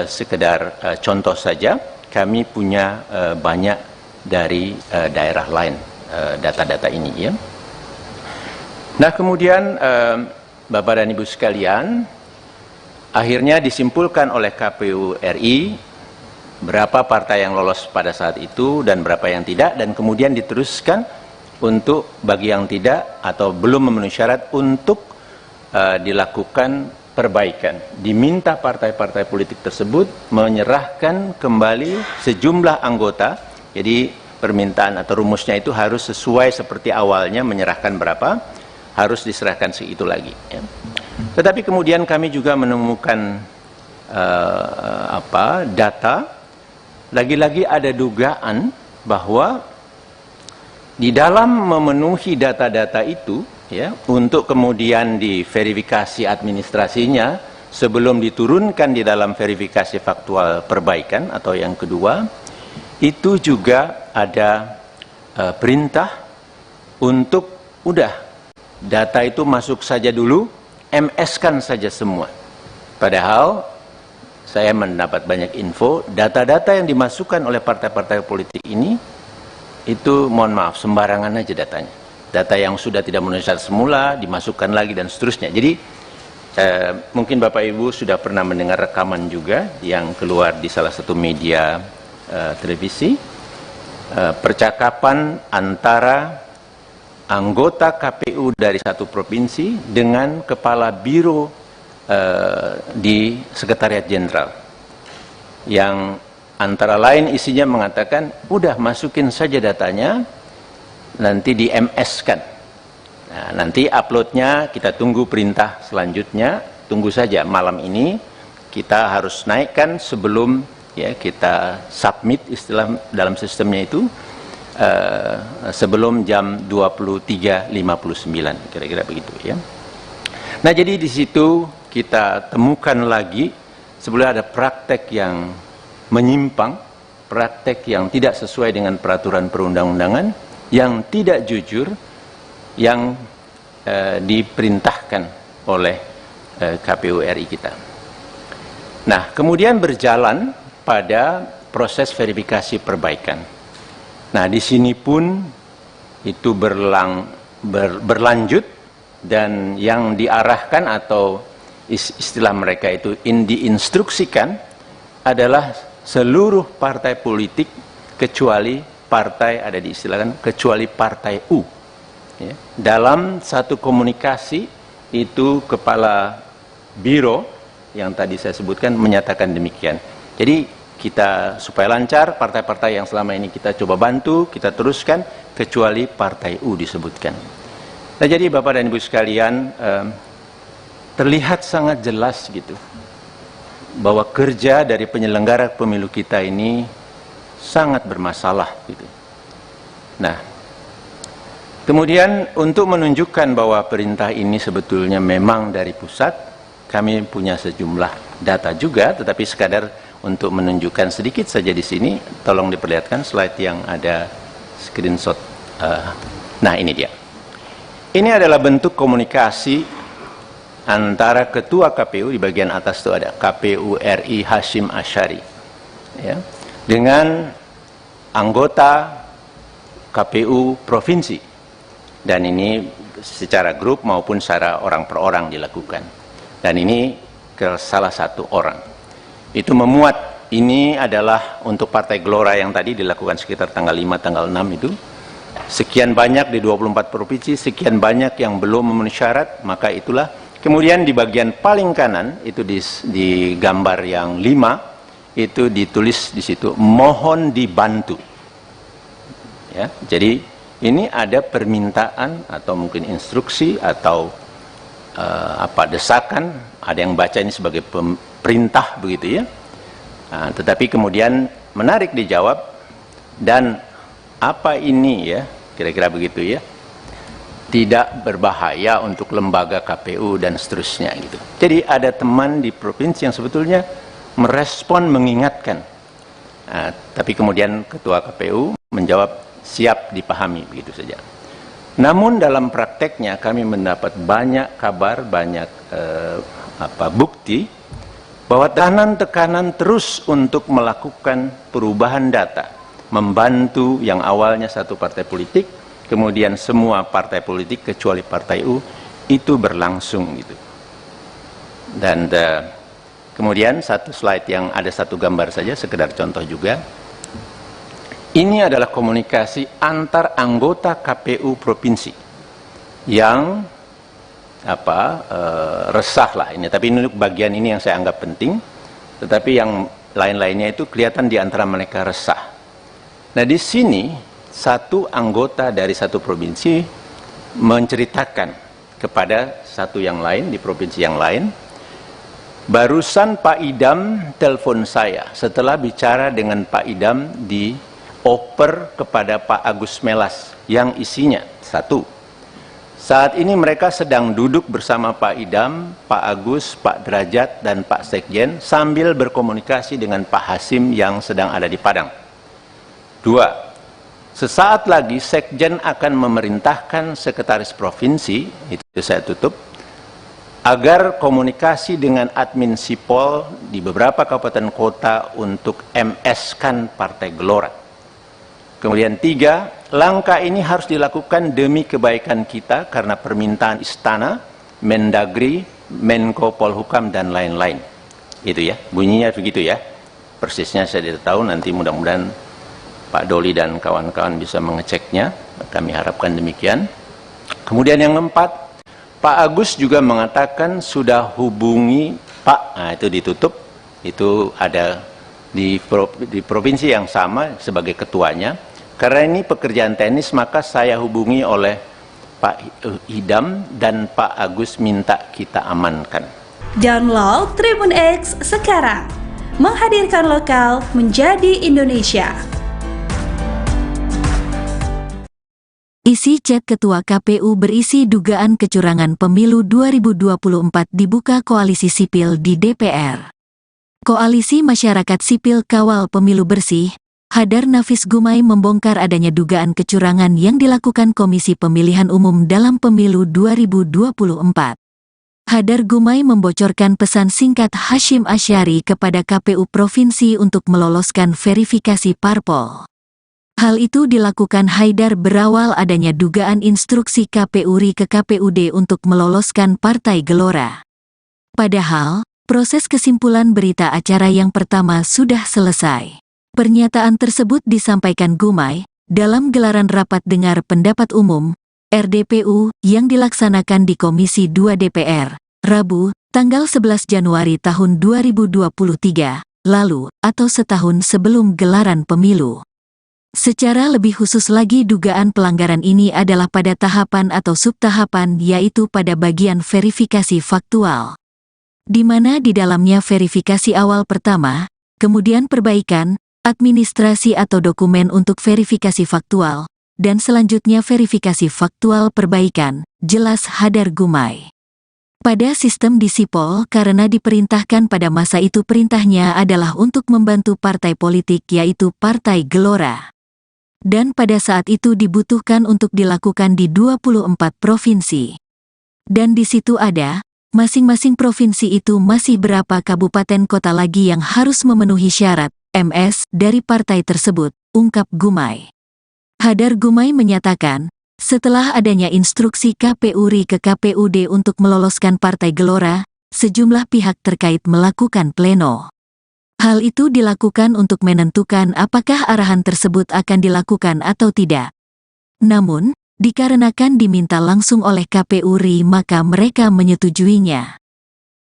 sekedar contoh saja. Kami punya banyak dari daerah lain data-data ini, ya. Nah, kemudian Bapak dan Ibu sekalian, akhirnya disimpulkan oleh KPU RI berapa partai yang lolos pada saat itu dan berapa yang tidak, dan kemudian diteruskan untuk bagi yang tidak atau belum memenuhi syarat untuk dilakukan perbaikan. Diminta partai-partai politik tersebut menyerahkan kembali sejumlah anggota. Jadi permintaan atau rumusnya itu harus sesuai seperti awalnya, menyerahkan berapa, harus diserahkan segitu lagi, ya. Tetapi kemudian kami juga menemukan data. Lagi-lagi ada dugaan bahwa di dalam memenuhi data-data itu, ya, untuk kemudian diverifikasi administrasinya sebelum diturunkan di dalam verifikasi faktual perbaikan atau yang kedua, itu juga ada perintah untuk udah data itu masuk saja dulu, MS-kan saja semua. Padahal saya mendapat banyak info, data-data yang dimasukkan oleh partai-partai politik ini, itu mohon maaf, sembarangan aja datanya. Data yang sudah tidak memenuhi syarat semula, dimasukkan lagi dan seterusnya. Jadi, mungkin Bapak Ibu sudah pernah mendengar rekaman juga, yang keluar di salah satu media televisi, percakapan antara anggota KPU dari satu provinsi dengan kepala biro di Sekretariat Jenderal, yang antara lain isinya mengatakan, udah masukin saja datanya, nanti di MS-kan. Nah, nanti uploadnya kita tunggu perintah selanjutnya, tunggu saja malam ini kita harus naikkan sebelum ya kita submit istilah dalam sistemnya itu sebelum jam 23.59 kira-kira begitu ya. Nah, jadi di situ kita temukan lagi sebenarnya ada praktek yang menyimpang, praktek yang tidak sesuai dengan peraturan perundang-undangan, yang tidak jujur, yang diperintahkan oleh KPU RI kita. Nah, kemudian berjalan pada proses verifikasi perbaikan. Nah, di sini pun itu berlanjut, dan yang diarahkan atau istilah mereka itu diinstruksikan adalah seluruh partai politik kecuali partai, ada diistilahkan kecuali partai U. Ya. Dalam satu komunikasi itu kepala biro yang tadi saya sebutkan menyatakan demikian. Jadi kita supaya lancar, partai-partai yang selama ini kita coba bantu, kita teruskan, kecuali partai U disebutkan. Nah, jadi Bapak dan Ibu sekalian, terlihat sangat jelas gitu bahwa kerja dari penyelenggara pemilu kita ini sangat bermasalah gitu. Nah, kemudian untuk menunjukkan bahwa perintah ini sebetulnya memang dari pusat, kami punya sejumlah data juga, tetapi sekadar untuk menunjukkan sedikit saja di sini, tolong diperlihatkan slide yang ada screenshot. Nah, ini dia. Ini adalah bentuk komunikasi antara Ketua KPU, di bagian atas itu ada KPU RI Hashim Asyari, ya, dengan anggota KPU Provinsi. Dan ini secara grup maupun secara orang per orang dilakukan. Dan ini ke salah satu orang. Itu memuat, ini adalah untuk Partai Gelora yang tadi dilakukan sekitar tanggal 5, tanggal 6 itu. Sekian banyak di 24 provinsi, sekian banyak yang belum memenuhi syarat, maka itulah. Kemudian di bagian paling kanan, itu di gambar yang 5, itu ditulis di situ, mohon dibantu. Ya, jadi ini ada permintaan atau mungkin instruksi atau desakan, ada yang baca ini sebagai perintah begitu ya. Nah, tetapi kemudian menarik dijawab, dan apa ini ya, kira-kira begitu ya, tidak berbahaya untuk lembaga KPU dan seterusnya gitu. Jadi ada teman di provinsi yang sebetulnya merespon, mengingatkan. Nah, tapi kemudian Ketua KPU menjawab siap dipahami begitu saja. Namun dalam prakteknya kami mendapat banyak kabar, banyak bukti bahwa tekanan terus untuk melakukan perubahan data, membantu yang awalnya satu partai politik, kemudian semua partai politik kecuali partai U, itu berlangsung gitu. Dan kemudian satu slide yang ada satu gambar saja, sekedar contoh juga. Ini adalah komunikasi antar anggota KPU provinsi yang resah lah ini. Tapi ini bagian ini yang saya anggap penting. Tetapi yang lain-lainnya itu kelihatan di antara mereka resah. Nah, di sini satu anggota dari satu provinsi menceritakan kepada satu yang lain di provinsi yang lain, barusan Pak Idam telepon saya setelah bicara dengan Pak Idam di oper kepada Pak Agus Melas yang isinya satu, saat ini mereka sedang duduk bersama Pak Idam, Pak Agus, Pak Derajat, dan Pak Sekjen sambil berkomunikasi dengan Pak Hasim yang sedang ada di Padang. Dua, sesaat lagi Sekjen akan memerintahkan Sekretaris Provinsi, itu saya tutup, agar komunikasi dengan admin Sipol di beberapa kabupaten kota untuk MS-kan Partai Gelora. Kemudian tiga, langkah ini harus dilakukan demi kebaikan kita karena permintaan Istana, Mendagri, Menko Polhukam, dan lain-lain. Itu ya, bunyinya begitu ya. Persisnya saya tidak tahu, nanti mudah-mudahan Pak Doli dan kawan-kawan bisa mengeceknya. Kami harapkan demikian. Kemudian yang keempat, Pak Agus juga mengatakan sudah hubungi Pak, nah itu ditutup, itu ada di provinsi yang sama sebagai ketuanya, Karena ini pekerjaan teknis, maka saya hubungi oleh Pak Idam dan Pak Agus minta kita amankan. Download Tribun X sekarang, menghadirkan lokal menjadi Indonesia. Isi chat Ketua KPU berisi dugaan kecurangan pemilu 2024 dibuka Koalisi Sipil di DPR. Koalisi Masyarakat Sipil Kawal Pemilu Bersih, Hadar Nafis Gumai membongkar adanya dugaan kecurangan yang dilakukan Komisi Pemilihan Umum dalam Pemilu 2024. Hadar Gumai membocorkan pesan singkat Hasyim Asyari kepada KPU Provinsi untuk meloloskan verifikasi parpol. Hal itu dilakukan Haidar berawal adanya dugaan instruksi KPU RI ke KPUD untuk meloloskan Partai Gelora. Padahal, proses kesimpulan berita acara yang pertama sudah selesai. Pernyataan tersebut disampaikan Gumai dalam gelaran rapat dengar pendapat umum RDPU yang dilaksanakan di Komisi 2 DPR, Rabu, tanggal 11 Januari tahun 2023, lalu atau setahun sebelum gelaran pemilu. Secara lebih khusus lagi dugaan pelanggaran ini adalah pada tahapan atau subtahapan yaitu pada bagian verifikasi faktual. Di mana di dalamnya verifikasi awal pertama, kemudian perbaikan, administrasi atau dokumen untuk verifikasi faktual, dan selanjutnya verifikasi faktual perbaikan, jelas Hadar Gumai. Pada sistem di Sipol karena diperintahkan pada masa itu perintahnya adalah untuk membantu partai politik yaitu Partai Gelora. Dan pada saat itu dibutuhkan untuk dilakukan di 24 provinsi. Dan di situ ada, masing-masing provinsi itu masih berapa kabupaten kota lagi yang harus memenuhi syarat MS dari partai tersebut, ungkap Gumai. Hadar Gumai menyatakan, setelah adanya instruksi KPU RI ke KPUD untuk meloloskan Partai Gelora, sejumlah pihak terkait melakukan pleno. Hal itu dilakukan untuk menentukan apakah arahan tersebut akan dilakukan atau tidak. Namun, dikarenakan diminta langsung oleh KPU RI maka mereka menyetujuinya.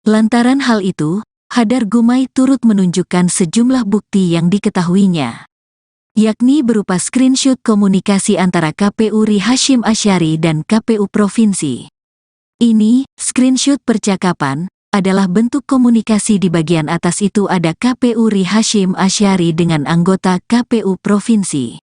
Lantaran hal itu, Hadar Gumai turut menunjukkan sejumlah bukti yang diketahuinya, yakni berupa screenshot komunikasi antara KPU RI Hasyim Asyari dan KPU Provinsi. Ini, screenshot percakapan, adalah bentuk komunikasi di bagian atas itu ada KPU RI Hasyim Asyari dengan anggota KPU Provinsi.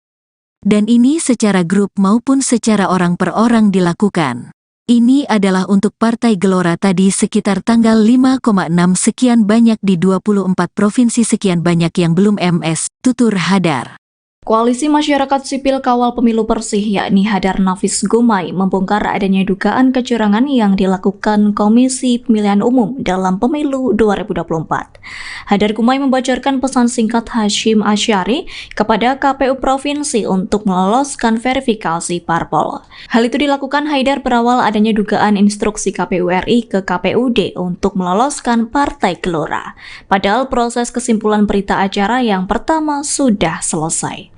Dan ini secara grup maupun secara orang per orang dilakukan. Ini adalah untuk Partai Gelora tadi sekitar tanggal 5,6 sekian banyak di 24 provinsi sekian banyak yang belum MS, tutur Hadar. Koalisi Masyarakat Sipil Kawal Pemilu Bersih yakni Hadar Nafis Gumai membongkar adanya dugaan kecurangan yang dilakukan Komisi Pemilihan Umum dalam Pemilu 2024. Hadar Gumai membocorkan pesan singkat Hasyim Asyari kepada KPU Provinsi untuk meloloskan verifikasi parpol. Hal itu dilakukan Haidar berawal adanya dugaan instruksi KPU RI ke KPUD untuk meloloskan Partai Gelora. Padahal proses kesimpulan berita acara yang pertama sudah selesai.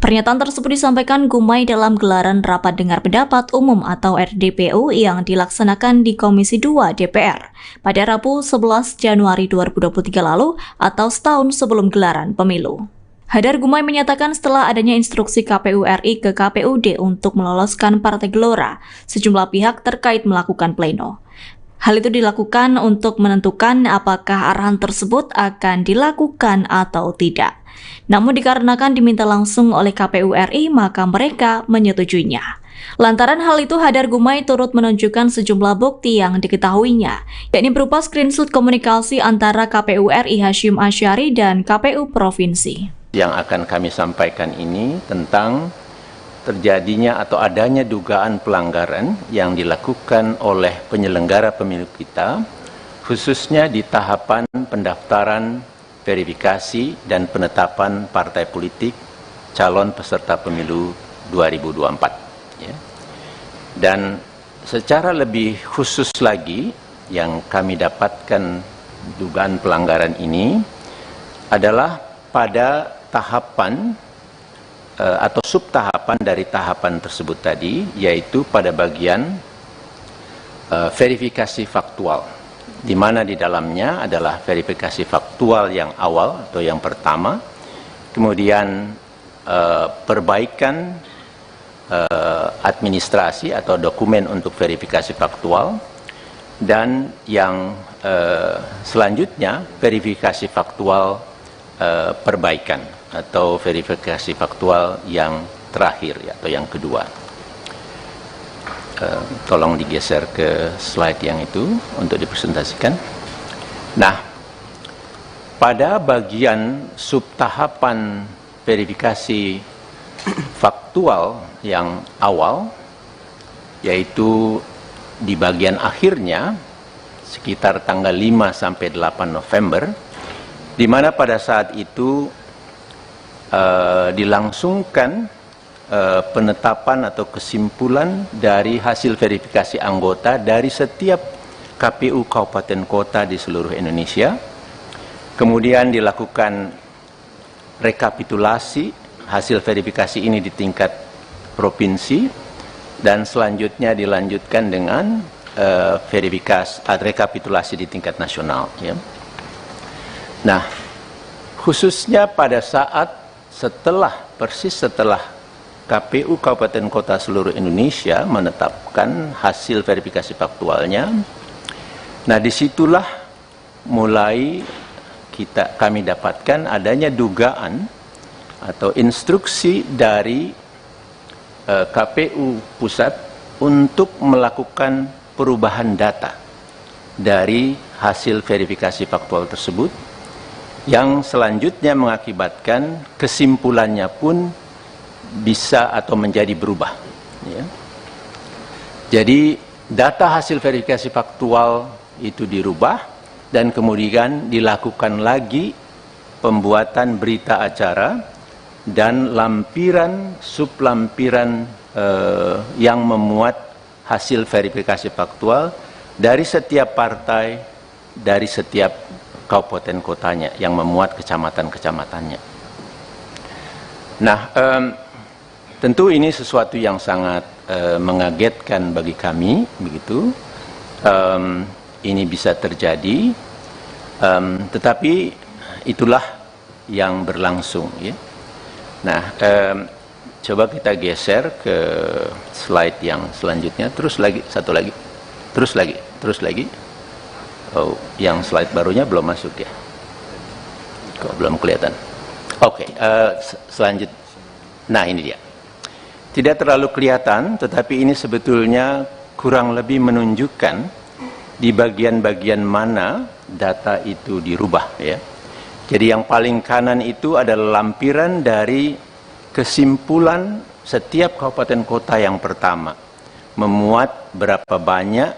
Pernyataan tersebut disampaikan Gumai dalam gelaran Rapat Dengar Pendapat Umum atau RDPU yang dilaksanakan di Komisi 2 DPR pada Rabu 11 Januari 2023 lalu atau setahun sebelum gelaran pemilu. Hadar Gumai menyatakan setelah adanya instruksi KPU RI ke KPUD untuk meloloskan Partai Gelora, sejumlah pihak terkait melakukan pleno. Hal itu dilakukan untuk menentukan apakah arahan tersebut akan dilakukan atau tidak. Namun dikarenakan diminta langsung oleh KPU RI, maka mereka menyetujuinya. Lantaran hal itu, Hadar Gumai turut menunjukkan sejumlah bukti yang diketahuinya, yakni berupa screenshot komunikasi antara KPU RI Hasyim Asyari dan KPU Provinsi. Yang akan kami sampaikan ini tentang terjadinya atau adanya dugaan pelanggaran yang dilakukan oleh penyelenggara pemilu kita, khususnya di tahapan pendaftaran, verifikasi, dan penetapan partai politik calon peserta pemilu 2024. Ya. Dan secara lebih khusus lagi, yang kami dapatkan dugaan pelanggaran ini adalah pada tahapan atau subtahapan dari tahapan tersebut tadi, yaitu pada bagian verifikasi faktual, di mana di dalamnya adalah verifikasi faktual yang awal atau yang pertama, kemudian perbaikan administrasi atau dokumen untuk verifikasi faktual, dan yang selanjutnya verifikasi faktual perbaikan atau verifikasi faktual yang terakhir atau yang kedua. Tolong digeser ke slide yang itu untuk dipresentasikan. Nah, pada bagian subtahapan verifikasi faktual yang awal, yaitu di bagian akhirnya sekitar tanggal 5 sampai 8 November, di mana pada saat itu dilangsungkan penetapan atau kesimpulan dari hasil verifikasi anggota dari setiap KPU kabupaten kota di seluruh Indonesia. Kemudian dilakukan rekapitulasi hasil verifikasi ini di tingkat provinsi, dan selanjutnya dilanjutkan dengan rekapitulasi di tingkat nasional. Ya. Nah, khususnya pada saat persis setelah KPU Kabupaten Kota seluruh Indonesia menetapkan hasil verifikasi faktualnya. Nah, disitulah mulai kami dapatkan adanya dugaan atau instruksi dari KPU Pusat untuk melakukan perubahan data dari hasil verifikasi faktual tersebut, yang selanjutnya mengakibatkan kesimpulannya pun bisa atau menjadi berubah. Ya. Jadi data hasil verifikasi faktual itu dirubah, dan kemudian dilakukan lagi pembuatan berita acara dan lampiran sublampiran yang memuat hasil verifikasi faktual dari setiap partai, dari setiap kabupaten kotanya yang memuat kecamatan-kecamatannya. Nah, tentu ini sesuatu yang sangat mengagetkan bagi kami, begitu. Ini bisa terjadi, tetapi itulah yang berlangsung. Ya. Nah, coba kita geser ke slide yang selanjutnya. Terus lagi, satu lagi, terus lagi. Oh, yang slide barunya belum masuk ya? Kok belum kelihatan? Oke, selanjutnya. Nah, ini dia. Tidak terlalu kelihatan, tetapi ini sebetulnya kurang lebih menunjukkan di bagian-bagian mana data itu dirubah. Ya. Jadi yang paling kanan itu adalah lampiran dari kesimpulan setiap kabupaten kota yang pertama, memuat berapa banyak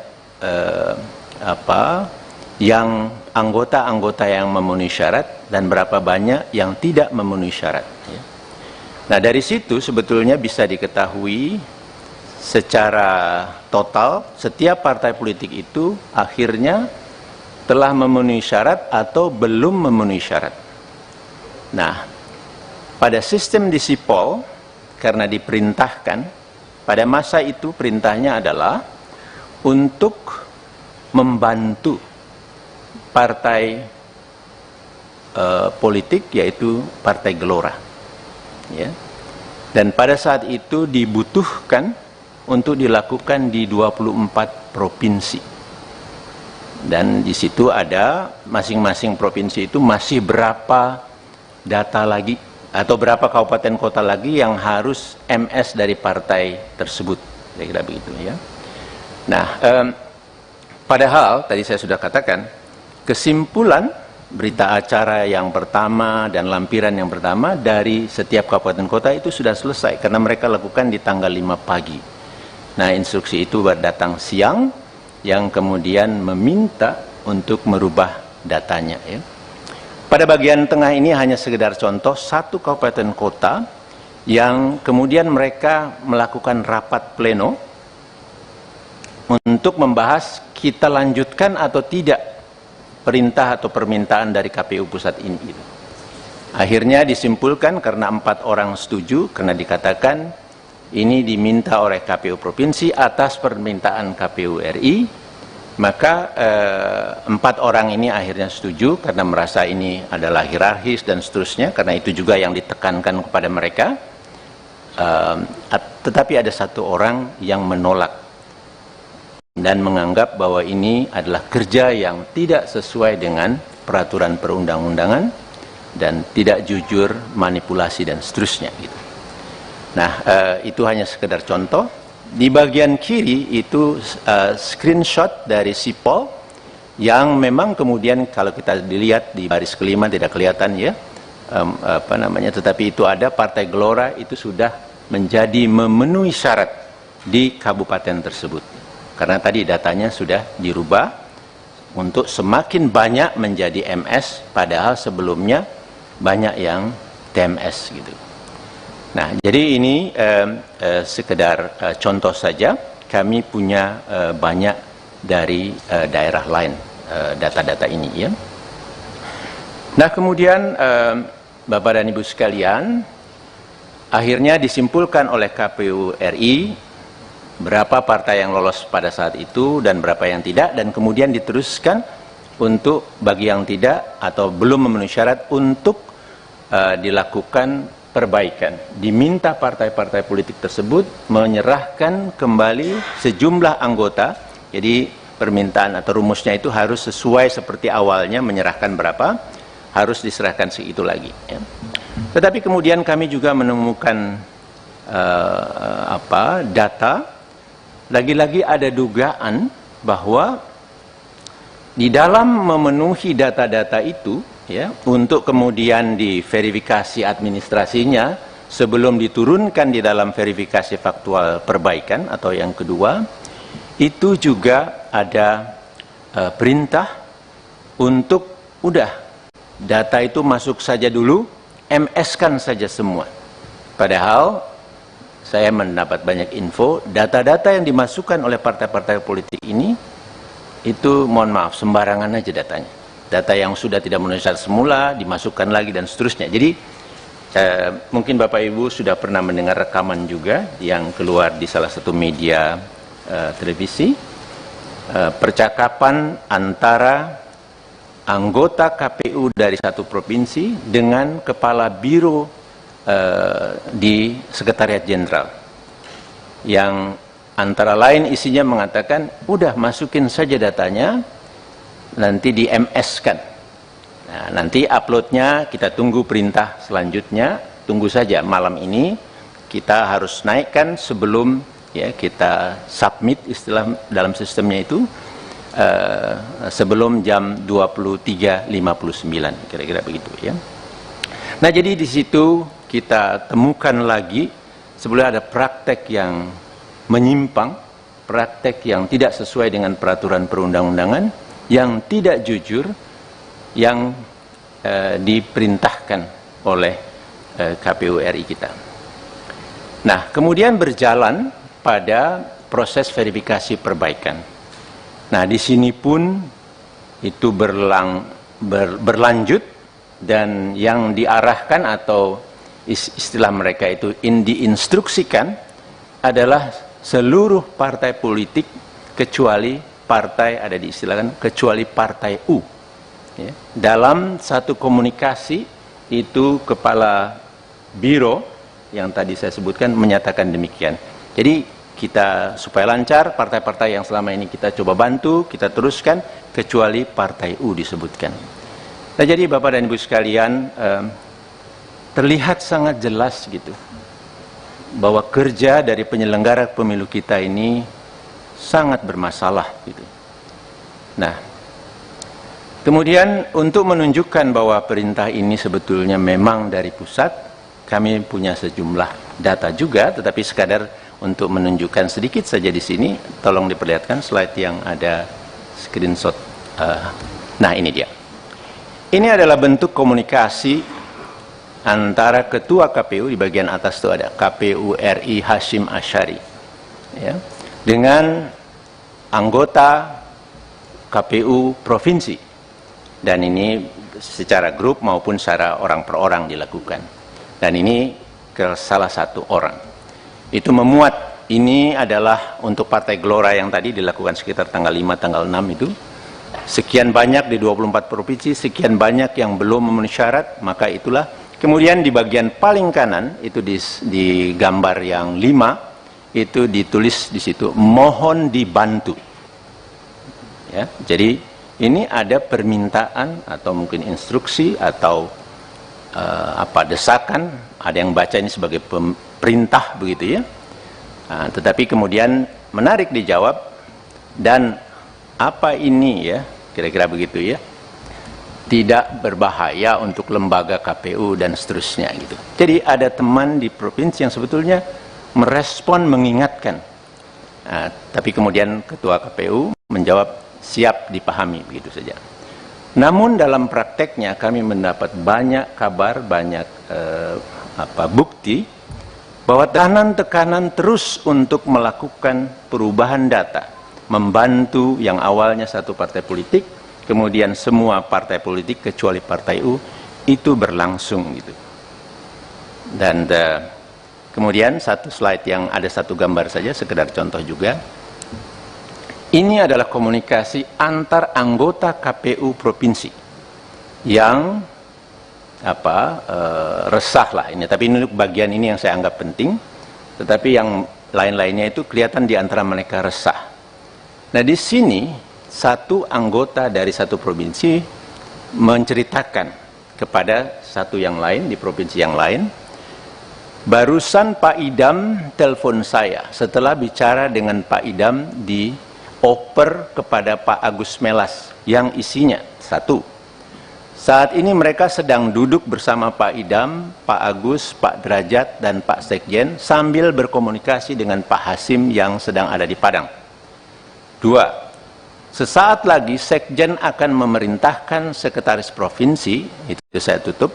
yang anggota-anggota yang memenuhi syarat dan berapa banyak yang tidak memenuhi syarat. Ya. Nah, dari situ sebetulnya bisa diketahui secara total setiap partai politik itu akhirnya telah memenuhi syarat atau belum memenuhi syarat. Nah, pada sistem di Sipol, karena diperintahkan, pada masa itu perintahnya adalah untuk membantu partai politik, yaitu Partai Gelora. Ya. Dan pada saat itu dibutuhkan untuk dilakukan di 24 provinsi. Dan di situ ada masing-masing provinsi itu masih berapa data lagi atau berapa kabupaten kota lagi yang harus MS dari partai tersebut. Kira-kira begitu ya. Nah, padahal tadi saya sudah katakan kesimpulan berita acara yang pertama dan lampiran yang pertama dari setiap kabupaten kota itu sudah selesai karena mereka lakukan di tanggal 5 pagi. Nah, instruksi itu datang siang yang kemudian meminta untuk merubah datanya. Ya. Pada bagian tengah ini hanya sekedar contoh satu kabupaten kota yang kemudian mereka melakukan rapat pleno untuk membahas kita lanjutkan atau tidak perintah atau permintaan dari KPU Pusat ini. Akhirnya disimpulkan karena 4 orang setuju, karena dikatakan ini diminta oleh KPU Provinsi atas permintaan KPU RI, Maka 4 orang ini akhirnya setuju karena merasa ini adalah hierarkis dan seterusnya, karena itu juga yang ditekankan kepada mereka. Tetapi ada 1 orang yang menolak dan menganggap bahwa ini adalah kerja yang tidak sesuai dengan peraturan perundang-undangan dan tidak jujur, manipulasi dan seterusnya gitu. Nah, itu hanya sekedar contoh. Di bagian kiri itu screenshot dari Sipol yang memang kemudian kalau kita dilihat di baris kelima tidak kelihatan ya, tetapi itu ada Partai Gelora itu sudah menjadi memenuhi syarat di kabupaten tersebut. Karena tadi datanya sudah dirubah untuk semakin banyak menjadi MS, padahal sebelumnya banyak yang TMS gitu. Nah, jadi ini sekedar contoh saja. Kami punya banyak dari daerah lain data-data ini ya. Nah, kemudian Bapak dan Ibu sekalian, akhirnya disimpulkan oleh KPU RI berapa partai yang lolos pada saat itu dan berapa yang tidak, dan kemudian diteruskan untuk bagi yang tidak atau belum memenuhi syarat untuk dilakukan perbaikan. Diminta partai-partai politik tersebut menyerahkan kembali sejumlah anggota. Jadi permintaan atau rumusnya itu harus sesuai seperti awalnya, menyerahkan berapa, harus diserahkan segitu lagi ya. Tetapi kemudian kami juga menemukan data, lagi-lagi ada dugaan bahwa di dalam memenuhi data-data itu ya, untuk kemudian diverifikasi administrasinya sebelum diturunkan di dalam verifikasi faktual perbaikan atau yang kedua, itu juga ada perintah untuk udah data itu masuk saja dulu, MS-kan saja semua. Padahal saya mendapat banyak info, data-data yang dimasukkan oleh partai-partai politik ini itu mohon maaf sembarangan aja datanya. Data yang sudah tidak memenuhi syarat semula dimasukkan lagi dan seterusnya. Jadi mungkin Bapak Ibu sudah pernah mendengar rekaman juga yang keluar di salah satu media televisi, percakapan antara anggota KPU dari satu provinsi dengan kepala biro di Sekretariat Jenderal, yang antara lain isinya mengatakan udah masukin saja datanya, nanti di MS-kan. Nah, nanti uploadnya kita tunggu perintah selanjutnya, tunggu saja malam ini kita harus naikkan sebelum ya kita submit istilah dalam sistemnya itu sebelum jam 23.59 kira-kira begitu ya. Nah, jadi di situ kita temukan lagi sebenarnya ada praktek yang menyimpang, praktek yang tidak sesuai dengan peraturan perundang-undangan, yang tidak jujur, yang diperintahkan oleh KPU RI kita. Nah, kemudian berjalan pada proses verifikasi perbaikan. Nah, di sini pun itu berlanjut, dan yang diarahkan atau istilah mereka itu diinstruksikan adalah seluruh partai politik kecuali partai, ada diistilahkan kecuali partai U ya. Dalam satu komunikasi itu kepala biro yang tadi saya sebutkan menyatakan demikian. Jadi kita supaya lancar, partai-partai yang selama ini kita coba bantu, kita teruskan kecuali partai U disebutkan. Nah, jadi Bapak dan Ibu sekalian, terlihat sangat jelas gitu bahwa kerja dari penyelenggara pemilu kita ini sangat bermasalah gitu. Nah, kemudian untuk menunjukkan bahwa perintah ini sebetulnya memang dari pusat, kami punya sejumlah data juga, tetapi sekadar untuk menunjukkan sedikit saja di sini, tolong diperlihatkan slide yang ada screenshot. Nah, ini dia. Ini adalah bentuk komunikasi antara ketua KPU, di bagian atas itu ada KPU RI Hashim Asyari ya, dengan anggota KPU provinsi, dan ini secara grup maupun secara orang per orang dilakukan, dan ini ke salah satu orang itu memuat ini adalah untuk Partai Gelora yang tadi dilakukan sekitar tanggal 5, tanggal 6 itu. Sekian banyak di 24 provinsi, sekian banyak yang belum memenuhi syarat, maka itulah. Kemudian di bagian paling kanan, itu di gambar yang 5, itu ditulis di situ, mohon dibantu. Ya, jadi ini ada permintaan atau mungkin instruksi atau desakan, ada yang baca ini sebagai perintah begitu ya. Tetapi kemudian menarik dijawab, dan apa ini ya, kira-kira begitu ya, tidak berbahaya untuk lembaga KPU dan seterusnya gitu. Jadi ada teman di provinsi yang sebetulnya merespon, mengingatkan, tapi kemudian ketua KPU menjawab siap dipahami begitu saja. Namun dalam prakteknya kami mendapat banyak kabar, banyak bukti bahwa tekanan terus untuk melakukan perubahan data, membantu yang awalnya satu partai politik, kemudian semua partai politik kecuali Partai U, itu berlangsung gitu. Dan kemudian satu slide yang ada satu gambar saja, sekedar contoh juga. Ini adalah komunikasi antar anggota KPU provinsi yang resah lah ini. Tapi ini bagian ini yang saya anggap penting. Tetapi yang lain-lainnya itu kelihatan di antara mereka resah. Nah di sini satu anggota dari satu provinsi menceritakan kepada satu yang lain di provinsi yang lain, barusan Pak Idam telepon saya setelah bicara dengan Pak Idam di oper kepada Pak Agus Melas yang isinya satu, saat ini mereka sedang duduk bersama Pak Idam, Pak Agus, Pak Derajat, dan Pak Sekjen sambil berkomunikasi dengan Pak Hasim yang sedang ada di Padang. Dua, sesaat lagi Sekjen akan memerintahkan sekretaris provinsi, itu saya tutup,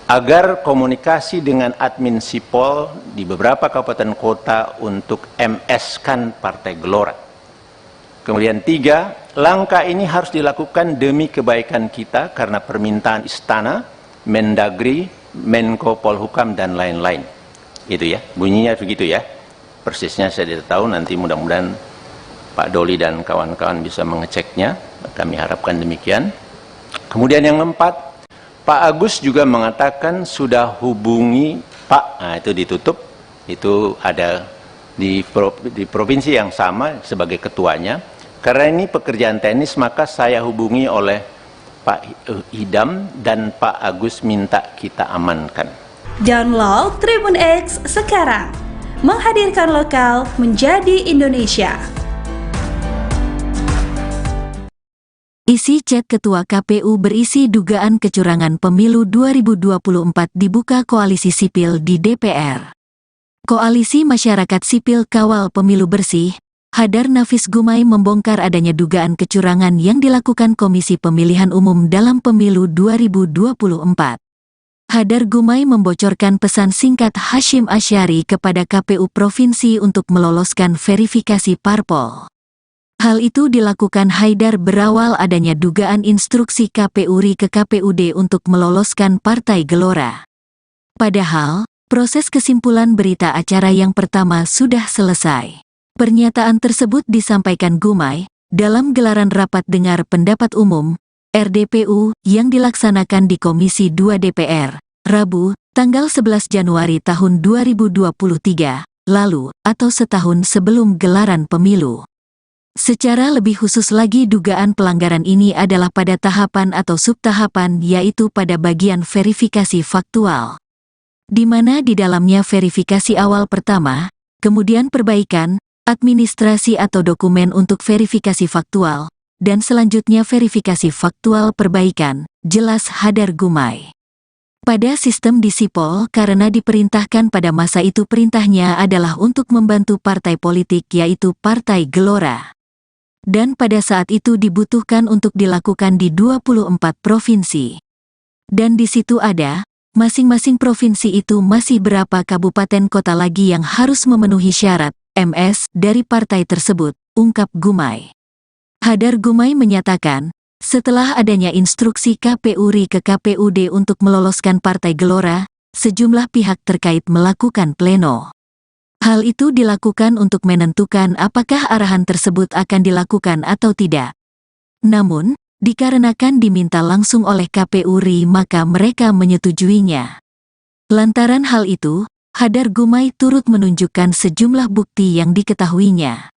agar komunikasi dengan admin Sipol di beberapa kabupaten kota untuk MS-kan Partai Gelora. Kemudian tiga, langkah ini harus dilakukan demi kebaikan kita karena permintaan Istana, Mendagri, Menko Polhukam, dan lain-lain. Itu ya, bunyinya begitu ya. Persisnya saya tidak tahu, nanti mudah-mudahan Pak Doli dan kawan-kawan bisa mengeceknya. Kami harapkan demikian. Kemudian yang keempat, Pak Agus juga mengatakan sudah hubungi Pak, nah itu ditutup, itu ada di provinsi yang sama sebagai ketuanya. Karena ini pekerjaan teknis, maka saya hubungi oleh Pak Idam dan Pak Agus minta kita amankan. Download Tribun X sekarang, menghadirkan lokal menjadi Indonesia. Isi chat Ketua KPU berisi dugaan kecurangan pemilu 2024 dibuka Koalisi Sipil di DPR. Koalisi Masyarakat Sipil Kawal Pemilu Bersih, Hadar Nafis Gumai membongkar adanya dugaan kecurangan yang dilakukan Komisi Pemilihan Umum dalam Pemilu 2024. Hadar Gumai membocorkan pesan singkat Hashim Asyari kepada KPU Provinsi untuk meloloskan verifikasi parpol. Hal itu dilakukan Haidar berawal adanya dugaan instruksi KPU RI ke KPUD untuk meloloskan Partai Gelora. Padahal, proses kesimpulan berita acara yang pertama sudah selesai. Pernyataan tersebut disampaikan Gumai dalam gelaran rapat dengar pendapat umum RDPU yang dilaksanakan di Komisi 2 DPR, Rabu, tanggal 11 Januari tahun 2023, lalu atau setahun sebelum gelaran pemilu. Secara lebih khusus lagi dugaan pelanggaran ini adalah pada tahapan atau subtahapan, yaitu pada bagian verifikasi faktual, di mana di dalamnya verifikasi awal pertama, kemudian perbaikan, administrasi atau dokumen untuk verifikasi faktual, dan selanjutnya verifikasi faktual perbaikan, jelas Hadar Gumai. Pada sistem di Sipol, karena diperintahkan pada masa itu perintahnya adalah untuk membantu partai politik yaitu Partai Gelora. Dan pada saat itu dibutuhkan untuk dilakukan di 24 provinsi. Dan di situ ada, masing-masing provinsi itu masih berapa kabupaten kota lagi yang harus memenuhi syarat MS dari partai tersebut, ungkap Gumai. Hadar Gumai menyatakan, setelah adanya instruksi KPU RI ke KPUD untuk meloloskan Partai Gelora, sejumlah pihak terkait melakukan pleno. Hal itu dilakukan untuk menentukan apakah arahan tersebut akan dilakukan atau tidak. Namun, dikarenakan diminta langsung oleh KPU RI maka mereka menyetujuinya. Lantaran hal itu, Hadar Gumai turut menunjukkan sejumlah bukti yang diketahuinya,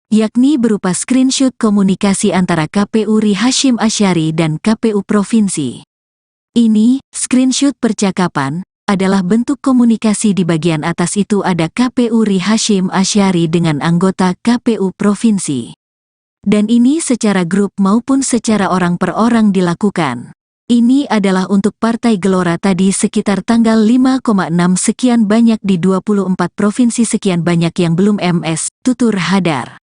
yakni berupa screenshot komunikasi antara KPU RI Hasyim Asyari dan KPU Provinsi. Ini, screenshot percakapan, adalah bentuk komunikasi di bagian atas itu ada KPU RI Hasyim Asyari dengan anggota KPU Provinsi. Dan ini secara grup maupun secara orang per orang dilakukan. Ini adalah untuk Partai Gelora tadi sekitar tanggal 5,6 sekian banyak di 24 provinsi sekian banyak yang belum MS, tutur Hadar.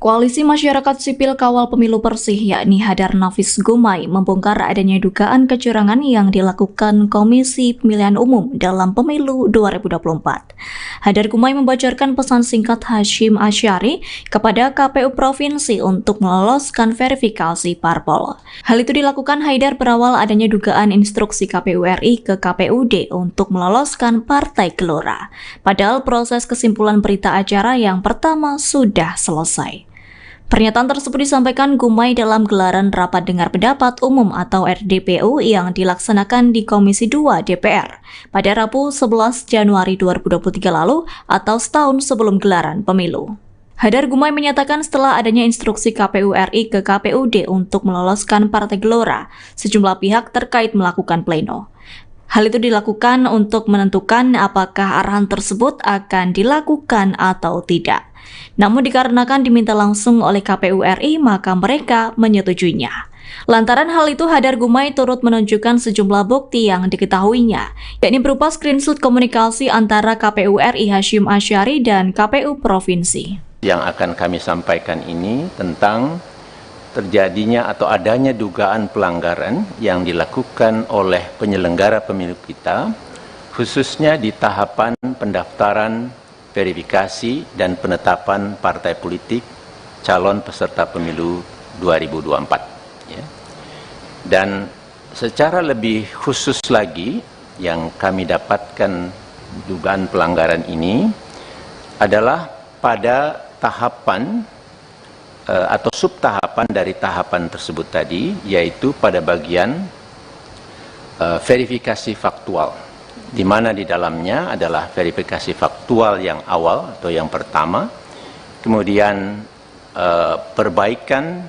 Koalisi Masyarakat Sipil Kawal Pemilu Bersih yakni Hadar Nafis Gumai membongkar adanya dugaan kecurangan yang dilakukan Komisi Pemilihan Umum dalam Pemilu 2024. Hadar Gumai membocorkan pesan singkat Hasyim Asyari kepada KPU Provinsi untuk meloloskan verifikasi parpol. Hal itu dilakukan Haidar berawal adanya dugaan instruksi KPU RI ke KPUD untuk meloloskan Partai Gelora. Padahal proses kesimpulan berita acara yang pertama sudah selesai. Pernyataan tersebut disampaikan Gumai dalam gelaran Rapat Dengar Pendapat Umum atau RDPU yang dilaksanakan di Komisi 2 DPR pada Rabu 11 Januari 2023 lalu atau setahun sebelum gelaran pemilu. Hadar Gumai menyatakan setelah adanya instruksi KPU RI ke KPUD untuk meloloskan Partai Gelora, sejumlah pihak terkait melakukan pleno. Hal itu dilakukan untuk menentukan apakah arahan tersebut akan dilakukan atau tidak. Namun dikarenakan diminta langsung oleh KPU RI, maka mereka menyetujuinya. Lantaran hal itu, Hadar Gumai turut menunjukkan sejumlah bukti yang diketahuinya, yakni berupa screenshot komunikasi antara KPU RI Hasyim Asyari dan KPU Provinsi. Yang akan kami sampaikan ini tentang terjadinya atau adanya dugaan pelanggaran yang dilakukan oleh penyelenggara pemilu kita, khususnya di tahapan pendaftaran, verifikasi, dan penetapan partai politik calon peserta pemilu 2024. Ya. Dan secara lebih khusus lagi, yang kami dapatkan dugaan pelanggaran ini adalah pada tahapan atau subtahapan dari tahapan tersebut tadi, yaitu pada bagian verifikasi faktual, di mana di dalamnya adalah verifikasi faktual yang awal atau yang pertama, kemudian perbaikan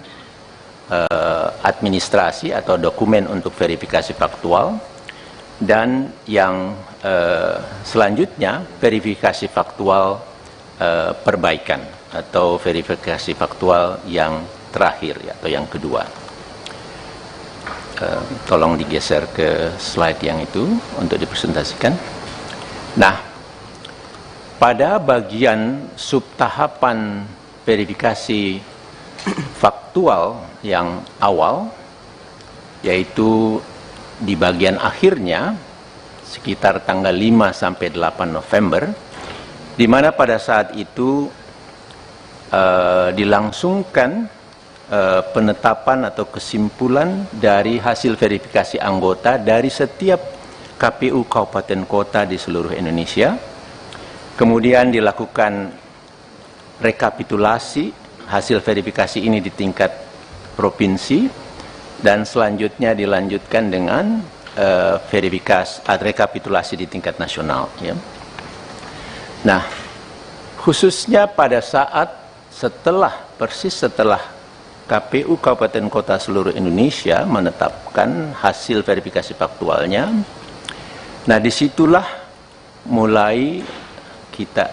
administrasi atau dokumen untuk verifikasi faktual, dan yang selanjutnya verifikasi faktual perbaikan atau verifikasi faktual yang terakhir atau yang kedua. Tolong digeser ke slide yang itu untuk dipresentasikan. Nah, pada bagian subtahapan verifikasi faktual yang awal, yaitu di bagian akhirnya sekitar tanggal 5 sampai 8 November, di mana pada saat itu dilangsungkan penetapan atau kesimpulan dari hasil verifikasi anggota dari setiap KPU kabupaten kota di seluruh Indonesia. Kemudian dilakukan rekapitulasi hasil verifikasi ini di tingkat provinsi, dan selanjutnya dilanjutkan dengan rekapitulasi di tingkat nasional. Ya. Nah, khususnya pada saat persis setelah KPU Kabupaten Kota seluruh Indonesia menetapkan hasil verifikasi faktualnya, nah disitulah mulai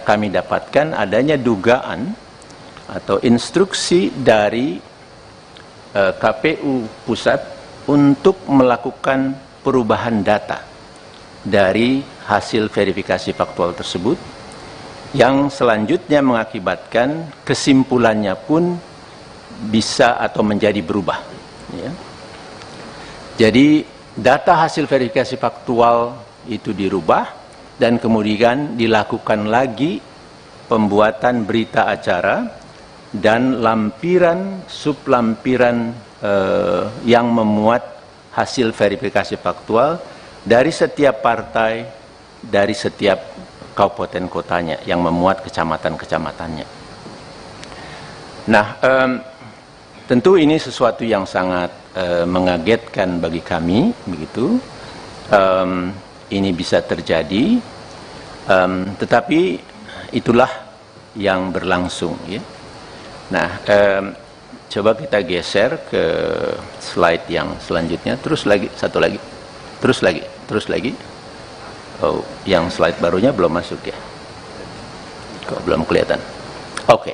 kami dapatkan adanya dugaan atau instruksi dari KPU Pusat untuk melakukan perubahan data dari hasil verifikasi faktual tersebut, yang selanjutnya mengakibatkan kesimpulannya pun bisa atau menjadi berubah. Ya. Jadi data hasil verifikasi faktual itu dirubah, dan kemudian dilakukan lagi pembuatan berita acara dan lampiran sublampiran yang memuat hasil verifikasi faktual dari setiap partai, dari setiap kabupaten kotanya yang memuat kecamatan-kecamatannya. Nah, tentu ini sesuatu yang sangat mengagetkan bagi kami, begitu. Ini bisa terjadi, tetapi itulah yang berlangsung, ya. Nah, coba kita geser ke slide yang selanjutnya. Terus lagi, satu lagi, terus lagi. Oh, yang slide barunya belum masuk ya? Kok belum kelihatan? Oke,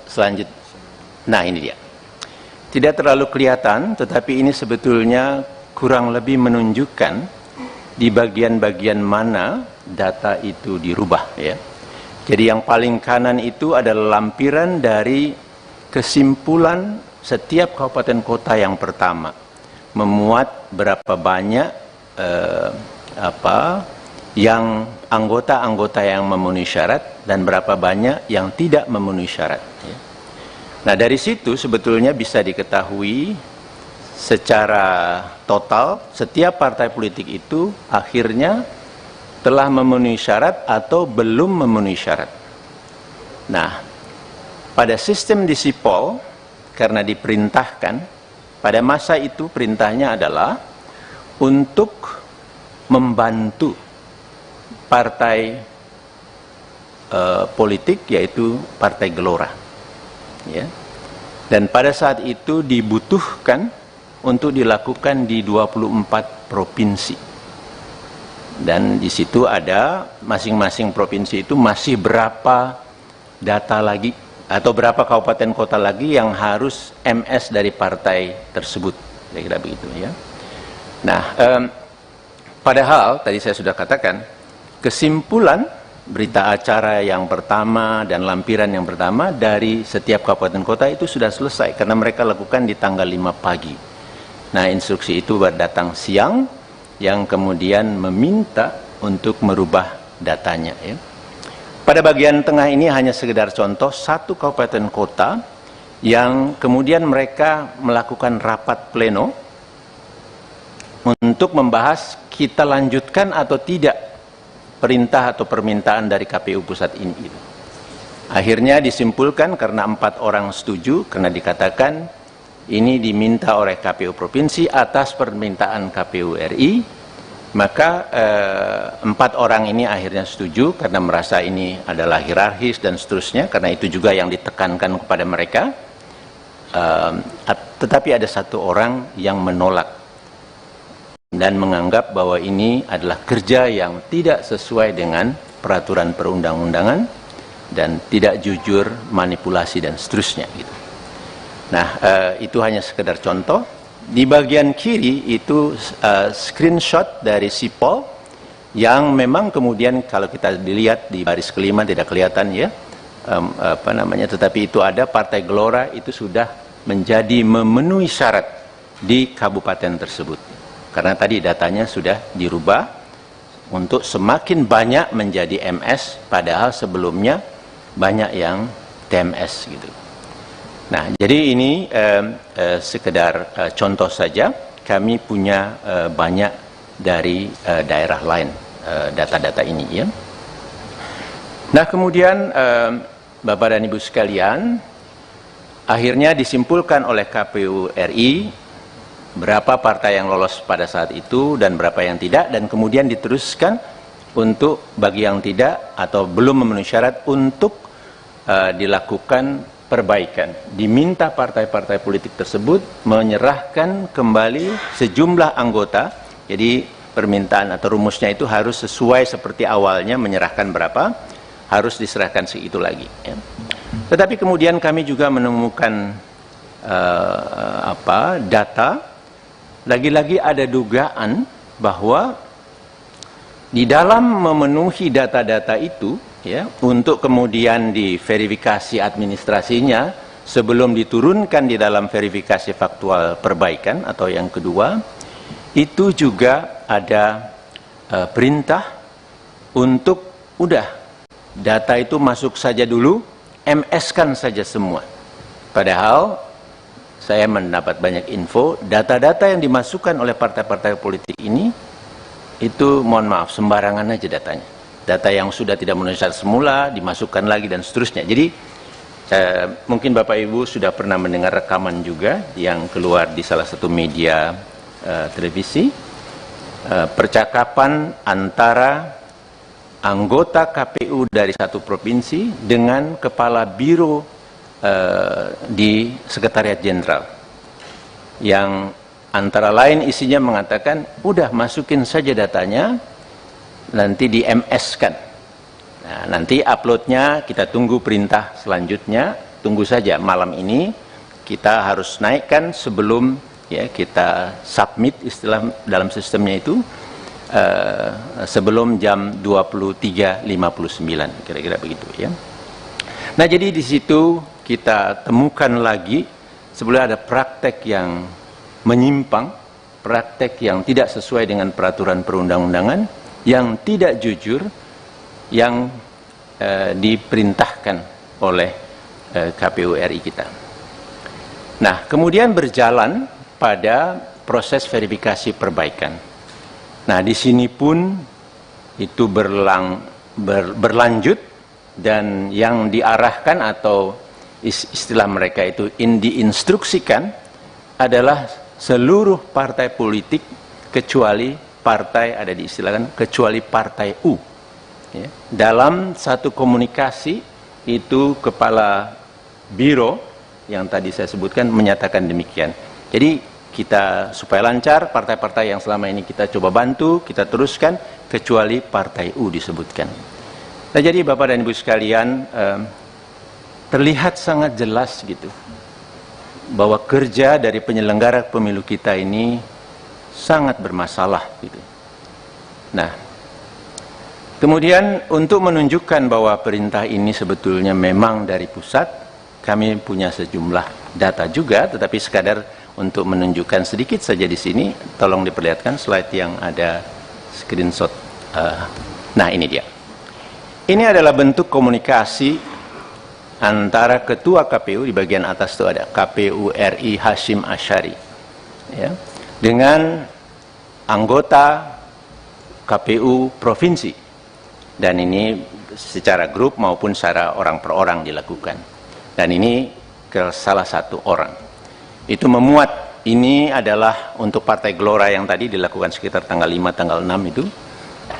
selanjutnya. Nah, ini dia. Tidak terlalu kelihatan, tetapi ini sebetulnya kurang lebih menunjukkan di bagian-bagian mana data itu dirubah, ya. Jadi yang paling kanan itu adalah lampiran dari kesimpulan setiap kabupaten kota yang pertama, memuat berapa banyak yang anggota-anggota yang memenuhi syarat dan berapa banyak yang tidak memenuhi syarat, ya. Nah, dari situ sebetulnya bisa diketahui secara total setiap partai politik itu akhirnya telah memenuhi syarat atau belum memenuhi syarat. Nah, pada sistem di Sipol, karena diperintahkan, pada masa itu perintahnya adalah untuk membantu partai politik, yaitu Partai Gelora, ya. Dan pada saat itu dibutuhkan untuk dilakukan di 24 provinsi. Dan di situ ada masing-masing provinsi itu masih berapa data lagi atau berapa kabupaten kota lagi yang harus MS dari partai tersebut, kira-kira begitu, ya. Nah, padahal tadi saya sudah katakan kesimpulan berita acara yang pertama dan lampiran yang pertama dari setiap kabupaten kota itu sudah selesai karena mereka lakukan di tanggal 5 pagi. Nah, instruksi itu datang siang yang kemudian meminta untuk merubah datanya, ya. Pada bagian tengah ini hanya sekedar contoh satu kabupaten kota yang kemudian mereka melakukan rapat pleno untuk membahas kita lanjutkan atau tidak perintah atau permintaan dari KPU pusat ini. Akhirnya disimpulkan karena 4 orang setuju, karena dikatakan ini diminta oleh KPU provinsi atas permintaan KPU RI, maka 4 orang ini akhirnya setuju karena merasa ini adalah hierarkis dan seterusnya, karena itu juga yang ditekankan kepada mereka. Tetapi ada 1 orang yang menolak dan menganggap bahwa ini adalah kerja yang tidak sesuai dengan peraturan perundang-undangan dan tidak jujur, manipulasi dan seterusnya, gitu. Nah, itu hanya sekedar contoh. Di bagian kiri itu screenshot dari Sipol yang memang kemudian kalau kita dilihat di baris kelima tidak kelihatan, ya, tetapi itu ada Partai Gelora itu sudah menjadi memenuhi syarat di kabupaten tersebut. Karena tadi datanya sudah dirubah untuk semakin banyak menjadi MS, padahal sebelumnya banyak yang TMS, gitu. Nah, jadi ini sekedar contoh saja. Kami punya banyak dari daerah lain data-data ini, ya. Nah, kemudian Bapak dan Ibu sekalian, akhirnya disimpulkan oleh KPU RI berapa partai yang lolos pada saat itu dan berapa yang tidak, dan kemudian diteruskan untuk bagi yang tidak atau belum memenuhi syarat untuk dilakukan perbaikan. Diminta partai-partai politik tersebut menyerahkan kembali sejumlah anggota. Jadi permintaan atau rumusnya itu harus sesuai seperti awalnya, menyerahkan berapa, harus diserahkan segitu lagi, ya. Tetapi kemudian kami juga menemukan data. Lagi-lagi ada dugaan bahwa di dalam memenuhi data-data itu, ya, untuk kemudian diverifikasi administrasinya sebelum diturunkan di dalam verifikasi faktual perbaikan atau yang kedua, itu juga ada perintah untuk udah data itu masuk saja dulu, MS-kan saja semua. Padahal saya mendapat banyak info, data-data yang dimasukkan oleh partai-partai politik ini, itu mohon maaf, sembarangan aja datanya. Data yang sudah tidak memenuhi syarat semula dimasukkan lagi dan seterusnya. Jadi mungkin Bapak Ibu sudah pernah mendengar rekaman juga yang keluar di salah satu media televisi, percakapan antara anggota KPU dari satu provinsi dengan kepala biro di Sekretariat Jenderal, yang antara lain isinya mengatakan, udah masukin saja datanya, nanti di MS-kan. Nah, nanti uploadnya kita tunggu perintah selanjutnya, tunggu saja malam ini kita harus naikkan sebelum ya kita submit, istilah dalam sistemnya itu sebelum jam 23.59, kira-kira begitu ya. Nah, jadi di situ kita temukan lagi sebenarnya ada praktek yang menyimpang, praktek yang tidak sesuai dengan peraturan perundang-undangan, yang tidak jujur, yang diperintahkan oleh KPU RI kita. Nah, kemudian berjalan pada proses verifikasi perbaikan. Nah, di sini pun itu berlanjut, dan yang diarahkan atau istilah mereka itu diinstruksikan adalah seluruh partai politik kecuali partai, ada diistilahkan kecuali partai U. Ya. Dalam satu komunikasi itu kepala biro yang tadi saya sebutkan menyatakan demikian. Jadi kita supaya lancar, partai-partai yang selama ini kita coba bantu, kita teruskan, kecuali partai U disebutkan. Nah, jadi Bapak dan Ibu sekalian, terlihat sangat jelas gitu bahwa kerja dari penyelenggara pemilu kita ini sangat bermasalah gitu. Nah, kemudian untuk menunjukkan bahwa perintah ini sebetulnya memang dari pusat, kami punya sejumlah data juga, tetapi sekadar untuk menunjukkan sedikit saja di sini, tolong diperlihatkan slide yang ada screenshot. Nah, ini dia. Ini adalah bentuk komunikasi antara Ketua KPU, di bagian atas itu ada KPU RI Hashim Asyari, ya, dengan anggota KPU Provinsi. Dan ini secara grup maupun secara orang per orang dilakukan. Dan ini ke salah satu orang. Itu memuat, ini adalah untuk Partai Gelora yang tadi dilakukan sekitar tanggal 5, tanggal 6 itu.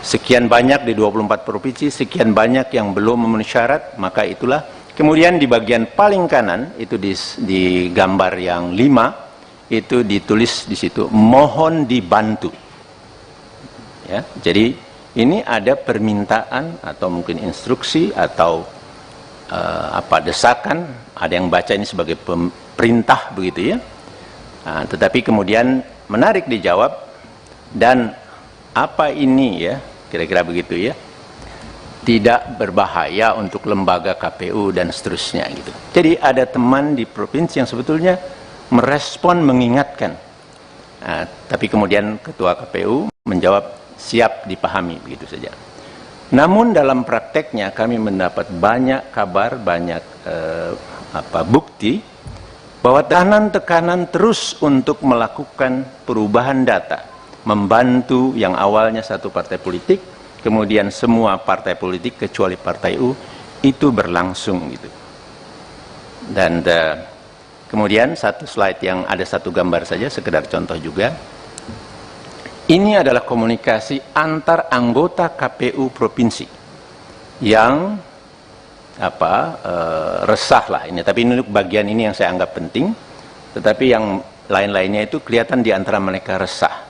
Sekian banyak di 24 provinsi, sekian banyak yang belum memenuhi syarat, maka itulah. Kemudian di bagian paling kanan, itu di gambar yang 5, itu ditulis di situ, mohon dibantu. Ya, jadi ini ada permintaan atau mungkin instruksi atau desakan, ada yang baca ini sebagai perintah begitu ya. Nah, tetapi kemudian menarik dijawab, dan apa ini ya, kira-kira begitu ya, tidak berbahaya untuk lembaga KPU dan seterusnya gitu. Jadi ada teman di provinsi yang sebetulnya merespon, mengingatkan. Nah, tapi kemudian Ketua KPU menjawab siap dipahami, begitu saja. Namun dalam prakteknya kami mendapat banyak kabar, banyak bukti bahwa tekanan terus untuk melakukan perubahan data, membantu yang awalnya satu partai politik, kemudian semua partai politik kecuali partai U, itu berlangsung gitu. Dan kemudian satu slide yang ada satu gambar saja, sekedar contoh juga. Ini adalah komunikasi antar anggota KPU provinsi yang resah lah ini. Tapi ini bagian ini yang saya anggap penting. Tetapi yang lain-lainnya itu kelihatan di antara mereka resah.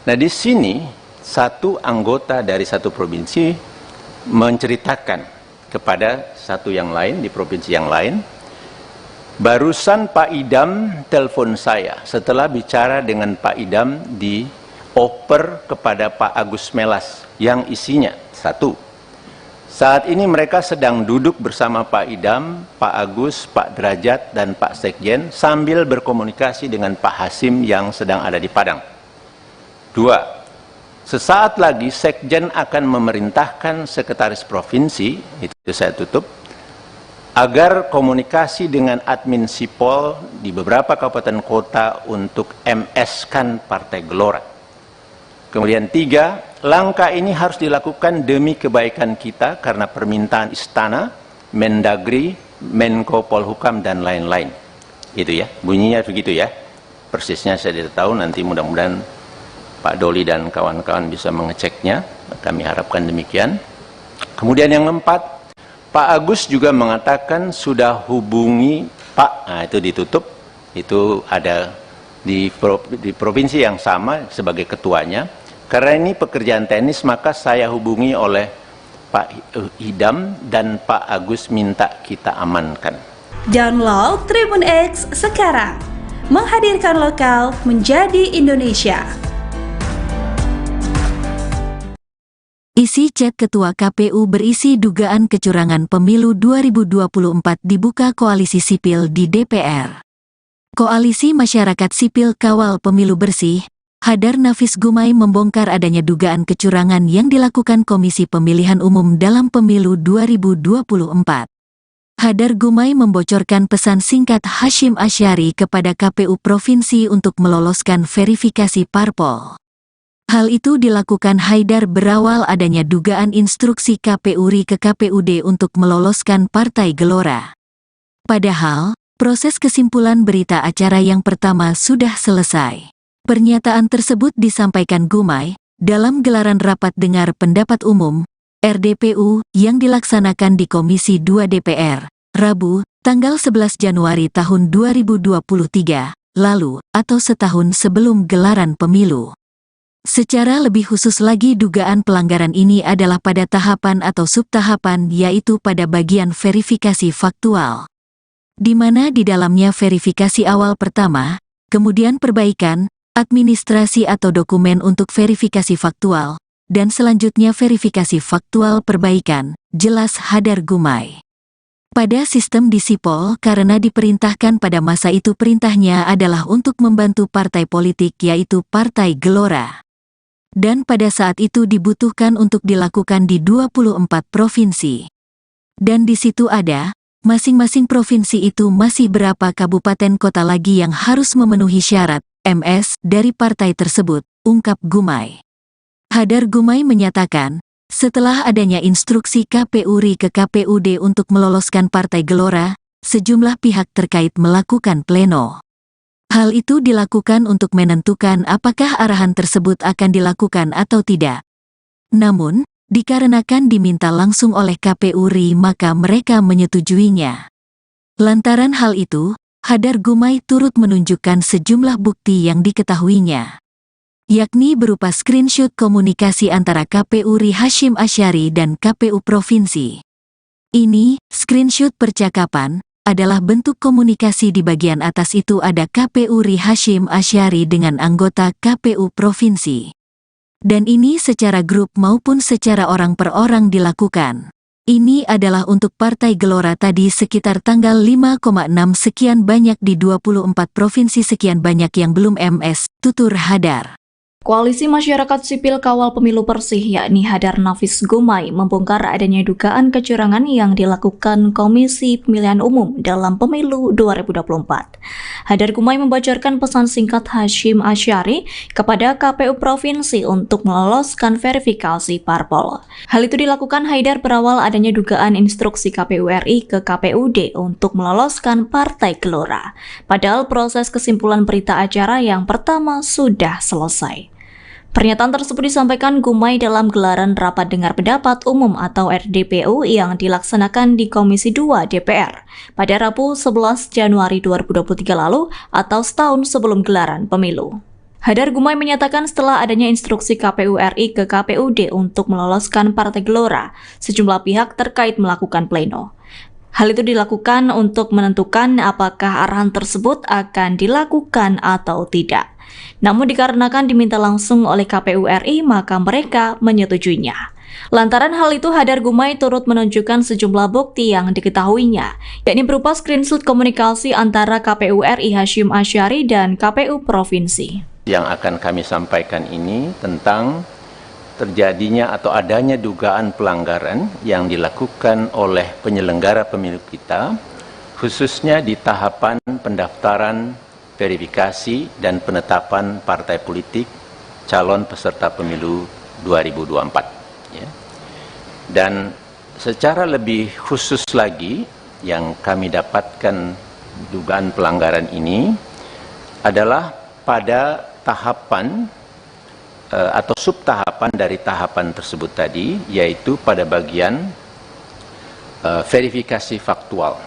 Nah, di sini satu anggota dari satu provinsi menceritakan kepada satu yang lain di provinsi yang lain, barusan Pak Idam telepon saya setelah bicara dengan Pak Idam di oper kepada Pak Agus Melas yang isinya satu, saat ini mereka sedang duduk bersama Pak Idam, Pak Agus, Pak Derajat, dan Pak Sekjen sambil berkomunikasi dengan Pak Hasim yang sedang ada di Padang. Dua, sesaat lagi Sekjen akan memerintahkan Sekretaris Provinsi, itu saya tutup, agar komunikasi dengan admin Sipol di beberapa kabupaten kota untuk MS-kan Partai Gelora. Kemudian tiga, langkah ini harus dilakukan demi kebaikan kita karena permintaan Istana, Mendagri, Menko Polhukam, dan lain-lain. Itu ya, bunyinya begitu ya. Persisnya saya tidak tahu, nanti mudah-mudahan Pak Doli dan kawan-kawan bisa mengeceknya. Kami harapkan demikian. Kemudian yang keempat, Pak Agus juga mengatakan sudah hubungi Pak, nah itu ditutup, itu ada di provinsi yang sama sebagai ketuanya. Karena ini pekerjaan teknis, maka saya hubungi oleh Pak Idam dan Pak Agus minta kita amankan. Download Tribun X sekarang, menghadirkan lokal menjadi Indonesia. Isi chat Ketua KPU berisi dugaan kecurangan pemilu 2024 dibuka Koalisi Sipil di DPR. Koalisi Masyarakat Sipil Kawal Pemilu Bersih, Hadar Nafis Gumai membongkar adanya dugaan kecurangan yang dilakukan Komisi Pemilihan Umum dalam Pemilu 2024. Hadar Gumai membocorkan pesan singkat Hasyim Asyari kepada KPU Provinsi untuk meloloskan verifikasi parpol. Hal itu dilakukan Haidar berawal adanya dugaan instruksi KPU RI ke KPUD untuk meloloskan Partai Gelora. Padahal, proses kesimpulan berita acara yang pertama sudah selesai. Pernyataan tersebut disampaikan Gumai dalam gelaran rapat dengar pendapat umum RDPU yang dilaksanakan di Komisi 2 DPR, Rabu, tanggal 11 Januari tahun 2023, lalu atau setahun sebelum gelaran pemilu. Secara lebih khusus lagi dugaan pelanggaran ini adalah pada tahapan atau subtahapan yaitu pada bagian verifikasi faktual. Di mana di dalamnya verifikasi awal pertama, kemudian perbaikan, administrasi atau dokumen untuk verifikasi faktual, dan selanjutnya verifikasi faktual perbaikan, jelas Hadar Gumai. Pada sistem di Sipol karena diperintahkan pada masa itu perintahnya adalah untuk membantu partai politik yaitu Partai Gelora. Dan pada saat itu dibutuhkan untuk dilakukan di 24 provinsi. Dan di situ ada, masing-masing provinsi itu masih berapa kabupaten kota lagi yang harus memenuhi syarat, MS, dari partai tersebut, ungkap Gumai. Hadar Gumai menyatakan, setelah adanya instruksi KPU RI ke KPUD untuk meloloskan Partai Gelora, sejumlah pihak terkait melakukan pleno. Hal itu dilakukan untuk menentukan apakah arahan tersebut akan dilakukan atau tidak. Namun, dikarenakan diminta langsung oleh KPU RI maka mereka menyetujuinya. Lantaran hal itu, Hadar Gumai turut menunjukkan sejumlah bukti yang diketahuinya. Yakni berupa screenshot komunikasi antara KPU RI Hasyim Asyari dan KPU Provinsi. Ini, screenshot percakapan, adalah bentuk komunikasi di bagian atas itu ada KPU RI Hasyim Asyari dengan anggota KPU Provinsi. Dan ini secara grup maupun secara orang per orang dilakukan. Ini adalah untuk Partai Gelora tadi sekitar tanggal 5,6 sekian banyak di 24 provinsi sekian banyak yang belum MS, tutur Hadar. Koalisi Masyarakat Sipil Kawal Pemilu Bersih yakni Hadar Nafis Gumai membongkar adanya dugaan kecurangan yang dilakukan Komisi Pemilihan Umum dalam Pemilu 2024. Hadar Gumai membocorkan pesan singkat Hasyim Asyari kepada KPU Provinsi untuk meloloskan verifikasi parpol. Hal itu dilakukan Haidar berawal adanya dugaan instruksi KPU RI ke KPUD untuk meloloskan Partai Gelora. Padahal proses kesimpulan berita acara yang pertama sudah selesai. Pernyataan tersebut disampaikan Gumai dalam gelaran Rapat Dengar Pendapat Umum atau RDPU yang dilaksanakan di Komisi 2 DPR pada Rabu 11 Januari 2023 lalu atau setahun sebelum gelaran pemilu. Hadar Gumai menyatakan setelah adanya instruksi KPU RI ke KPUD untuk meloloskan Partai Gelora, sejumlah pihak terkait melakukan pleno. Hal itu dilakukan untuk menentukan apakah arahan tersebut akan dilakukan atau tidak. Namun dikarenakan diminta langsung oleh KPU RI, maka mereka menyetujuinya. Lantaran hal itu, Hadar Gumai turut menunjukkan sejumlah bukti yang diketahuinya, yakni berupa screenshot komunikasi antara KPU RI Hasyim Asyari dan KPU Provinsi. Yang akan kami sampaikan ini tentang terjadinya atau adanya dugaan pelanggaran yang dilakukan oleh penyelenggara pemilu kita, khususnya di tahapan pendaftaran, verifikasi, dan penetapan partai politik calon peserta pemilu 2024. Ya. Dan secara lebih khusus lagi, yang kami dapatkan dugaan pelanggaran ini adalah pada tahapan atau subtahapan dari tahapan tersebut tadi, yaitu pada bagian verifikasi faktual,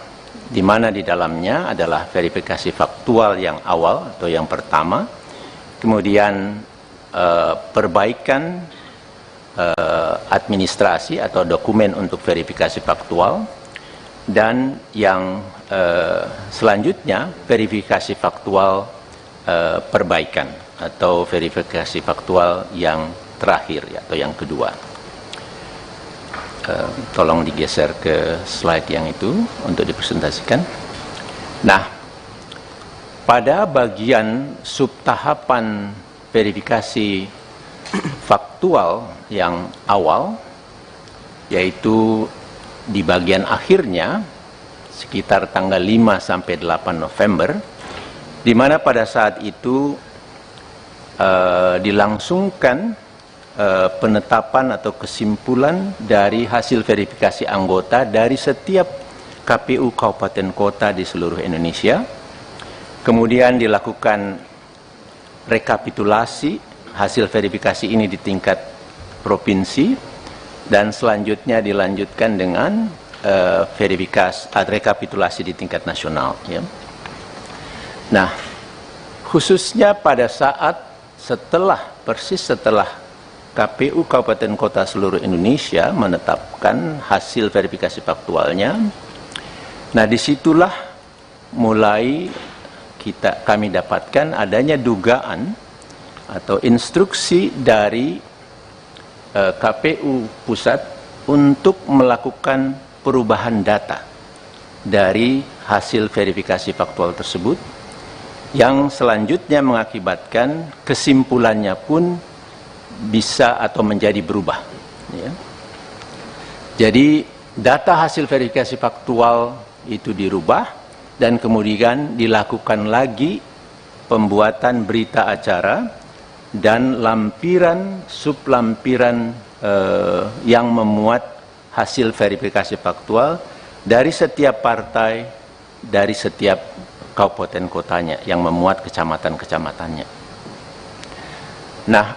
di mana di dalamnya adalah verifikasi faktual yang awal atau yang pertama, kemudian perbaikan administrasi atau dokumen untuk verifikasi faktual, dan yang selanjutnya verifikasi faktual perbaikan atau verifikasi faktual yang terakhir atau yang kedua. Tolong digeser ke slide yang itu untuk dipresentasikan. Nah, pada bagian subtahapan verifikasi faktual yang awal, yaitu di bagian akhirnya sekitar tanggal 5 sampai 8 November, di mana pada saat itu dilangsungkan penetapan atau kesimpulan dari hasil verifikasi anggota dari setiap KPU kabupaten kota di seluruh Indonesia. Kemudian dilakukan rekapitulasi hasil verifikasi ini di tingkat provinsi, dan selanjutnya dilanjutkan dengan rekapitulasi di tingkat nasional. Ya. Nah, khususnya pada saat persis setelah KPU Kabupaten Kota seluruh Indonesia menetapkan hasil verifikasi faktualnya. Nah, disitulah mulai kami dapatkan adanya dugaan atau instruksi dari KPU Pusat untuk melakukan perubahan data dari hasil verifikasi faktual tersebut, yang selanjutnya mengakibatkan kesimpulannya pun bisa atau menjadi berubah. Ya. Jadi data hasil verifikasi faktual itu dirubah, dan kemudian dilakukan lagi pembuatan berita acara dan lampiran sublampiran yang memuat hasil verifikasi faktual dari setiap partai, dari setiap kabupaten kotanya yang memuat kecamatan-kecamatannya. Nah,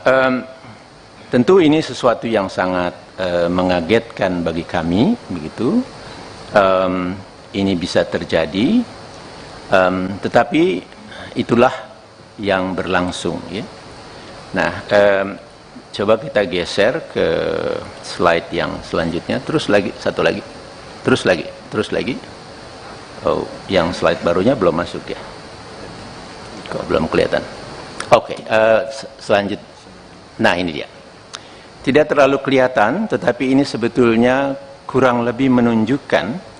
tentu ini sesuatu yang sangat mengagetkan bagi kami, begitu. Ini bisa terjadi, tetapi itulah yang berlangsung. Ya. Nah, coba kita geser ke slide yang selanjutnya. Terus lagi, satu lagi, terus lagi. Oh, yang slide barunya belum masuk ya? Kok belum kelihatan? Oke, selanjutnya. Nah, ini dia. Tidak terlalu kelihatan, tetapi ini sebetulnya kurang lebih menunjukkan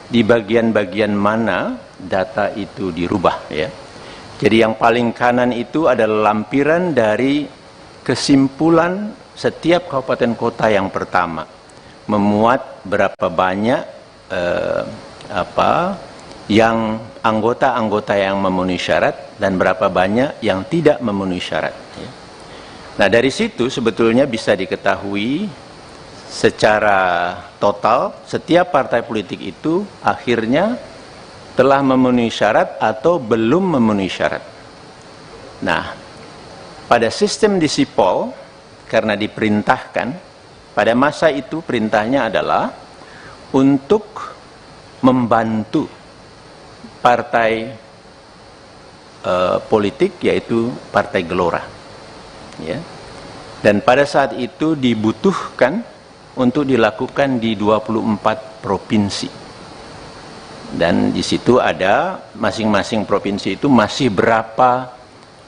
di bagian-bagian mana data itu dirubah. Ya. Jadi yang paling kanan itu adalah lampiran dari kesimpulan setiap kabupaten kota yang pertama, memuat berapa banyak yang anggota-anggota yang memenuhi syarat dan berapa banyak yang tidak memenuhi syarat. Ya. Nah, dari situ sebetulnya bisa diketahui secara total setiap partai politik itu akhirnya telah memenuhi syarat atau belum memenuhi syarat. Nah, pada sistem di Sipol, karena diperintahkan, pada masa itu perintahnya adalah untuk membantu partai politik, yaitu Partai Gelora. Ya. Dan pada saat itu dibutuhkan untuk dilakukan di 24 provinsi. Dan di situ ada masing-masing provinsi itu masih berapa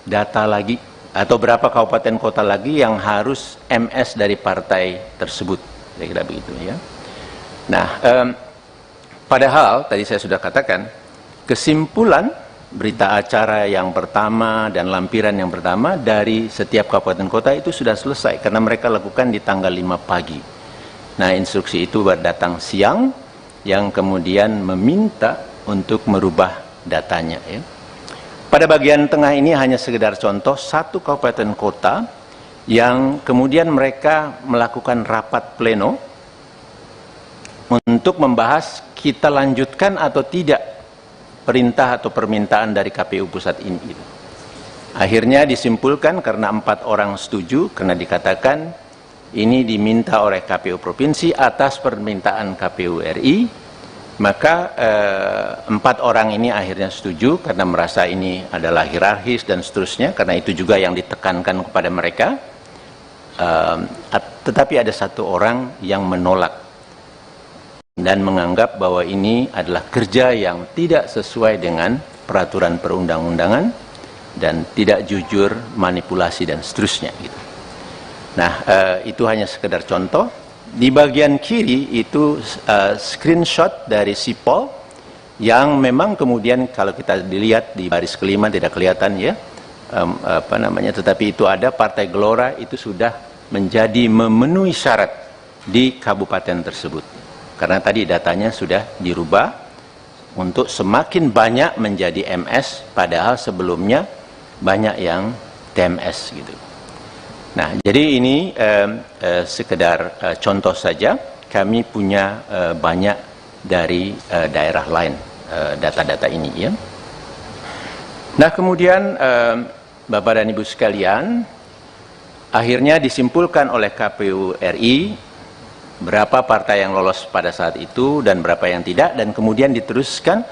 data lagi atau berapa kabupaten kota lagi yang harus MS dari partai tersebut. Kira-kira begitu ya. Nah, padahal tadi saya sudah katakan kesimpulan berita acara yang pertama dan lampiran yang pertama dari setiap kabupaten kota itu sudah selesai karena mereka lakukan di tanggal 5 pagi. Nah, instruksi itu datang siang yang kemudian meminta untuk merubah datanya. Ya. Pada bagian tengah ini hanya sekedar contoh satu kabupaten kota yang kemudian mereka melakukan rapat pleno untuk membahas kita lanjutkan atau tidak perintah atau permintaan dari KPU pusat ini. Akhirnya disimpulkan karena 4 orang setuju, karena dikatakan ini diminta oleh KPU Provinsi atas permintaan KPU RI, maka 4 orang ini akhirnya setuju karena merasa ini adalah hierarkis dan seterusnya, karena itu juga yang ditekankan kepada mereka. Tetapi ada 1 orang yang menolak dan menganggap bahwa ini adalah kerja yang tidak sesuai dengan peraturan perundang-undangan dan tidak jujur, manipulasi dan seterusnya gitu. Nah, itu hanya sekedar contoh. Di bagian kiri itu screenshot dari sipol yang memang kemudian kalau kita dilihat di baris kelima tidak kelihatan ya, tetapi itu ada Partai Gelora itu sudah menjadi memenuhi syarat di kabupaten tersebut. Karena tadi datanya sudah dirubah untuk semakin banyak menjadi MS, padahal sebelumnya banyak yang TMS gitu. Nah, jadi ini sekedar contoh saja. Kami punya banyak dari daerah lain data-data ini ya. Nah, kemudian Bapak dan Ibu sekalian, akhirnya disimpulkan oleh KPU RI berapa partai yang lolos pada saat itu dan berapa yang tidak, dan kemudian diteruskan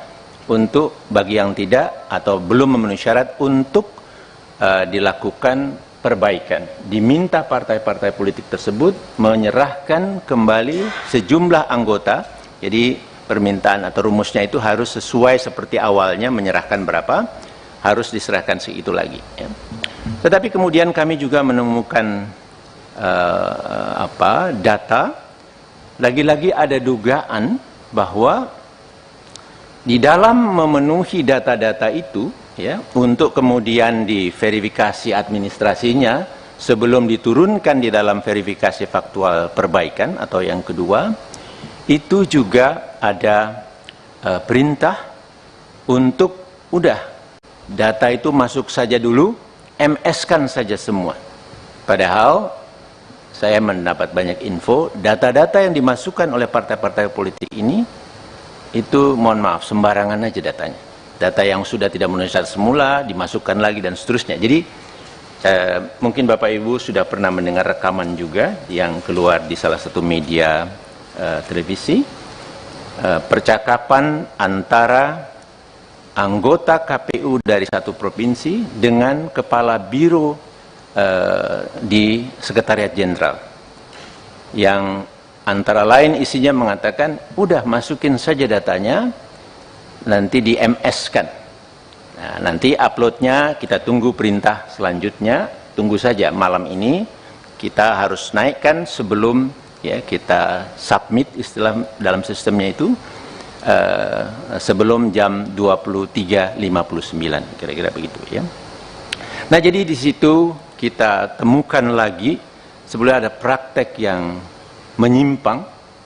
untuk bagi yang tidak atau belum memenuhi syarat untuk dilakukan perbaikan. Diminta partai-partai politik tersebut menyerahkan kembali sejumlah anggota. Jadi permintaan atau rumusnya itu harus sesuai seperti awalnya, menyerahkan berapa, harus diserahkan segitu lagi ya. Tetapi kemudian kami juga menemukan data, lagi-lagi ada dugaan bahwa di dalam memenuhi data-data itu ya, untuk kemudian diverifikasi administrasinya sebelum diturunkan di dalam verifikasi faktual perbaikan atau yang kedua, itu juga ada perintah untuk udah data itu masuk saja dulu, MS-kan saja semua. Padahal saya mendapat banyak info, data-data yang dimasukkan oleh partai-partai politik ini itu mohon maaf sembarangan aja datanya. Data yang sudah tidak memenuhi syarat semula dimasukkan lagi dan seterusnya. Jadi mungkin Bapak Ibu sudah pernah mendengar rekaman juga yang keluar di salah satu media televisi, percakapan antara anggota KPU dari satu provinsi dengan kepala biro di Sekretariat Jenderal, yang antara lain isinya mengatakan udah masukin saja datanya, nanti di MS-kan. Nah, nanti uploadnya kita tunggu perintah selanjutnya, tunggu saja malam ini kita harus naikkan sebelum ya kita submit istilah dalam sistemnya itu sebelum jam 23.59 kira-kira begitu ya. Nah, jadi di situ kita temukan lagi sebenarnya ada praktek yang menyimpang,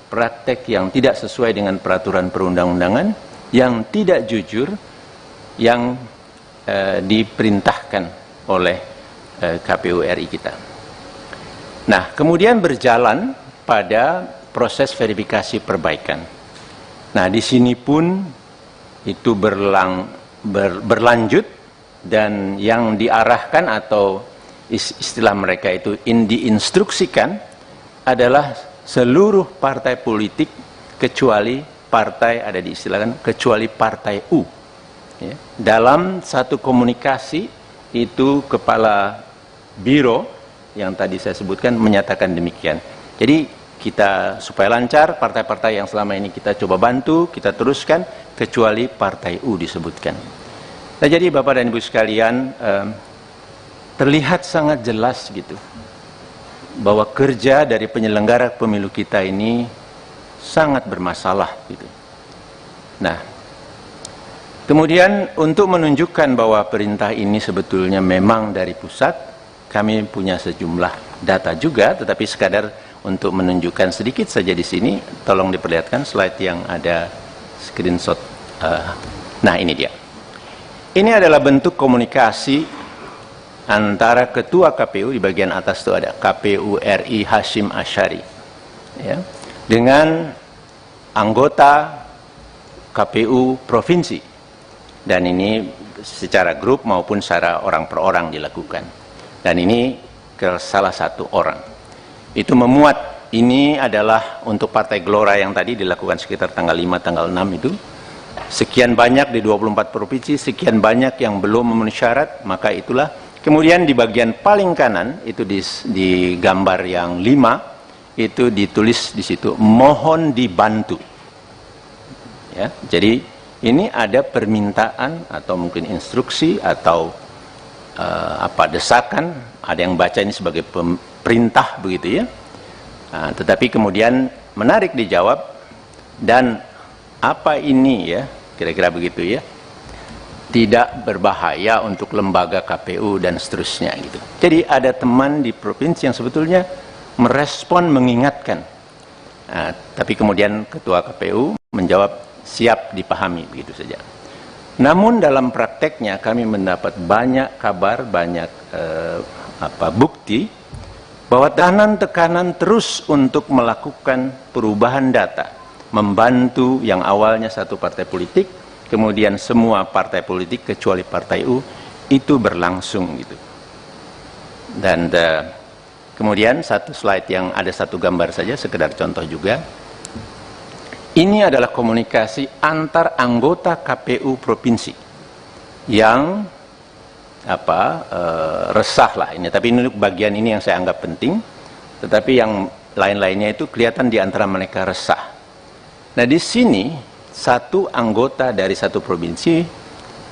praktek yang tidak sesuai dengan peraturan perundang-undangan, yang tidak jujur, yang diperintahkan oleh KPU RI kita. Nah, kemudian berjalan pada proses verifikasi perbaikan. Nah, di sini pun itu berlanjut, dan yang diarahkan atau istilah mereka itu diinstruksikan adalah seluruh partai politik kecuali partai, ada diistilahkan kecuali partai U ya. Dalam satu komunikasi itu kepala biro yang tadi saya sebutkan menyatakan demikian. Jadi kita supaya lancar, partai-partai yang selama ini kita coba bantu, kita teruskan kecuali partai U disebutkan. Nah, jadi Bapak dan Ibu sekalian, terlihat sangat jelas gitu bahwa kerja dari penyelenggara pemilu kita ini sangat bermasalah gitu. Nah, kemudian untuk menunjukkan bahwa perintah ini sebetulnya memang dari pusat, kami punya sejumlah data juga, tetapi sekadar untuk menunjukkan sedikit saja di sini, tolong diperlihatkan slide yang ada screenshot. Nah, ini dia. Ini adalah bentuk komunikasi antara ketua KPU, di bagian atas itu ada KPU RI Hashim Asyari, ya, dengan anggota KPU provinsi, dan ini secara grup maupun secara orang per orang dilakukan, dan ini ke salah satu orang. Itu memuat, ini adalah untuk Partai Gelora yang tadi dilakukan sekitar tanggal 5, tanggal 6 itu, sekian banyak di 24 provinsi, sekian banyak yang belum memenuhi syarat, maka itulah. Kemudian di bagian paling kanan, itu di gambar yang 5, itu ditulis di situ, mohon dibantu. Ya, jadi ini ada permintaan atau mungkin instruksi atau desakan, ada yang baca ini sebagai perintah begitu ya. Nah, tetapi kemudian menarik dijawab, dan apa ini ya, kira-kira begitu ya, tidak berbahaya untuk lembaga KPU dan seterusnya gitu. Jadi ada teman di provinsi yang sebetulnya merespon, mengingatkan. Nah, tapi kemudian ketua KPU menjawab siap dipahami, begitu saja. Namun dalam prakteknya kami mendapat banyak kabar, banyak bukti bahwa tekanan terus untuk melakukan perubahan data, membantu yang awalnya satu partai politik, kemudian semua partai politik kecuali Partai U, itu berlangsung gitu. Dan kemudian satu slide yang ada satu gambar saja, sekedar contoh juga. Ini adalah komunikasi antar anggota KPU provinsi yang resah lah ini. Tapi ini bagian ini yang saya anggap penting. Tetapi yang lain-lainnya itu kelihatan di antara mereka resah. Nah di sini satu anggota dari satu provinsi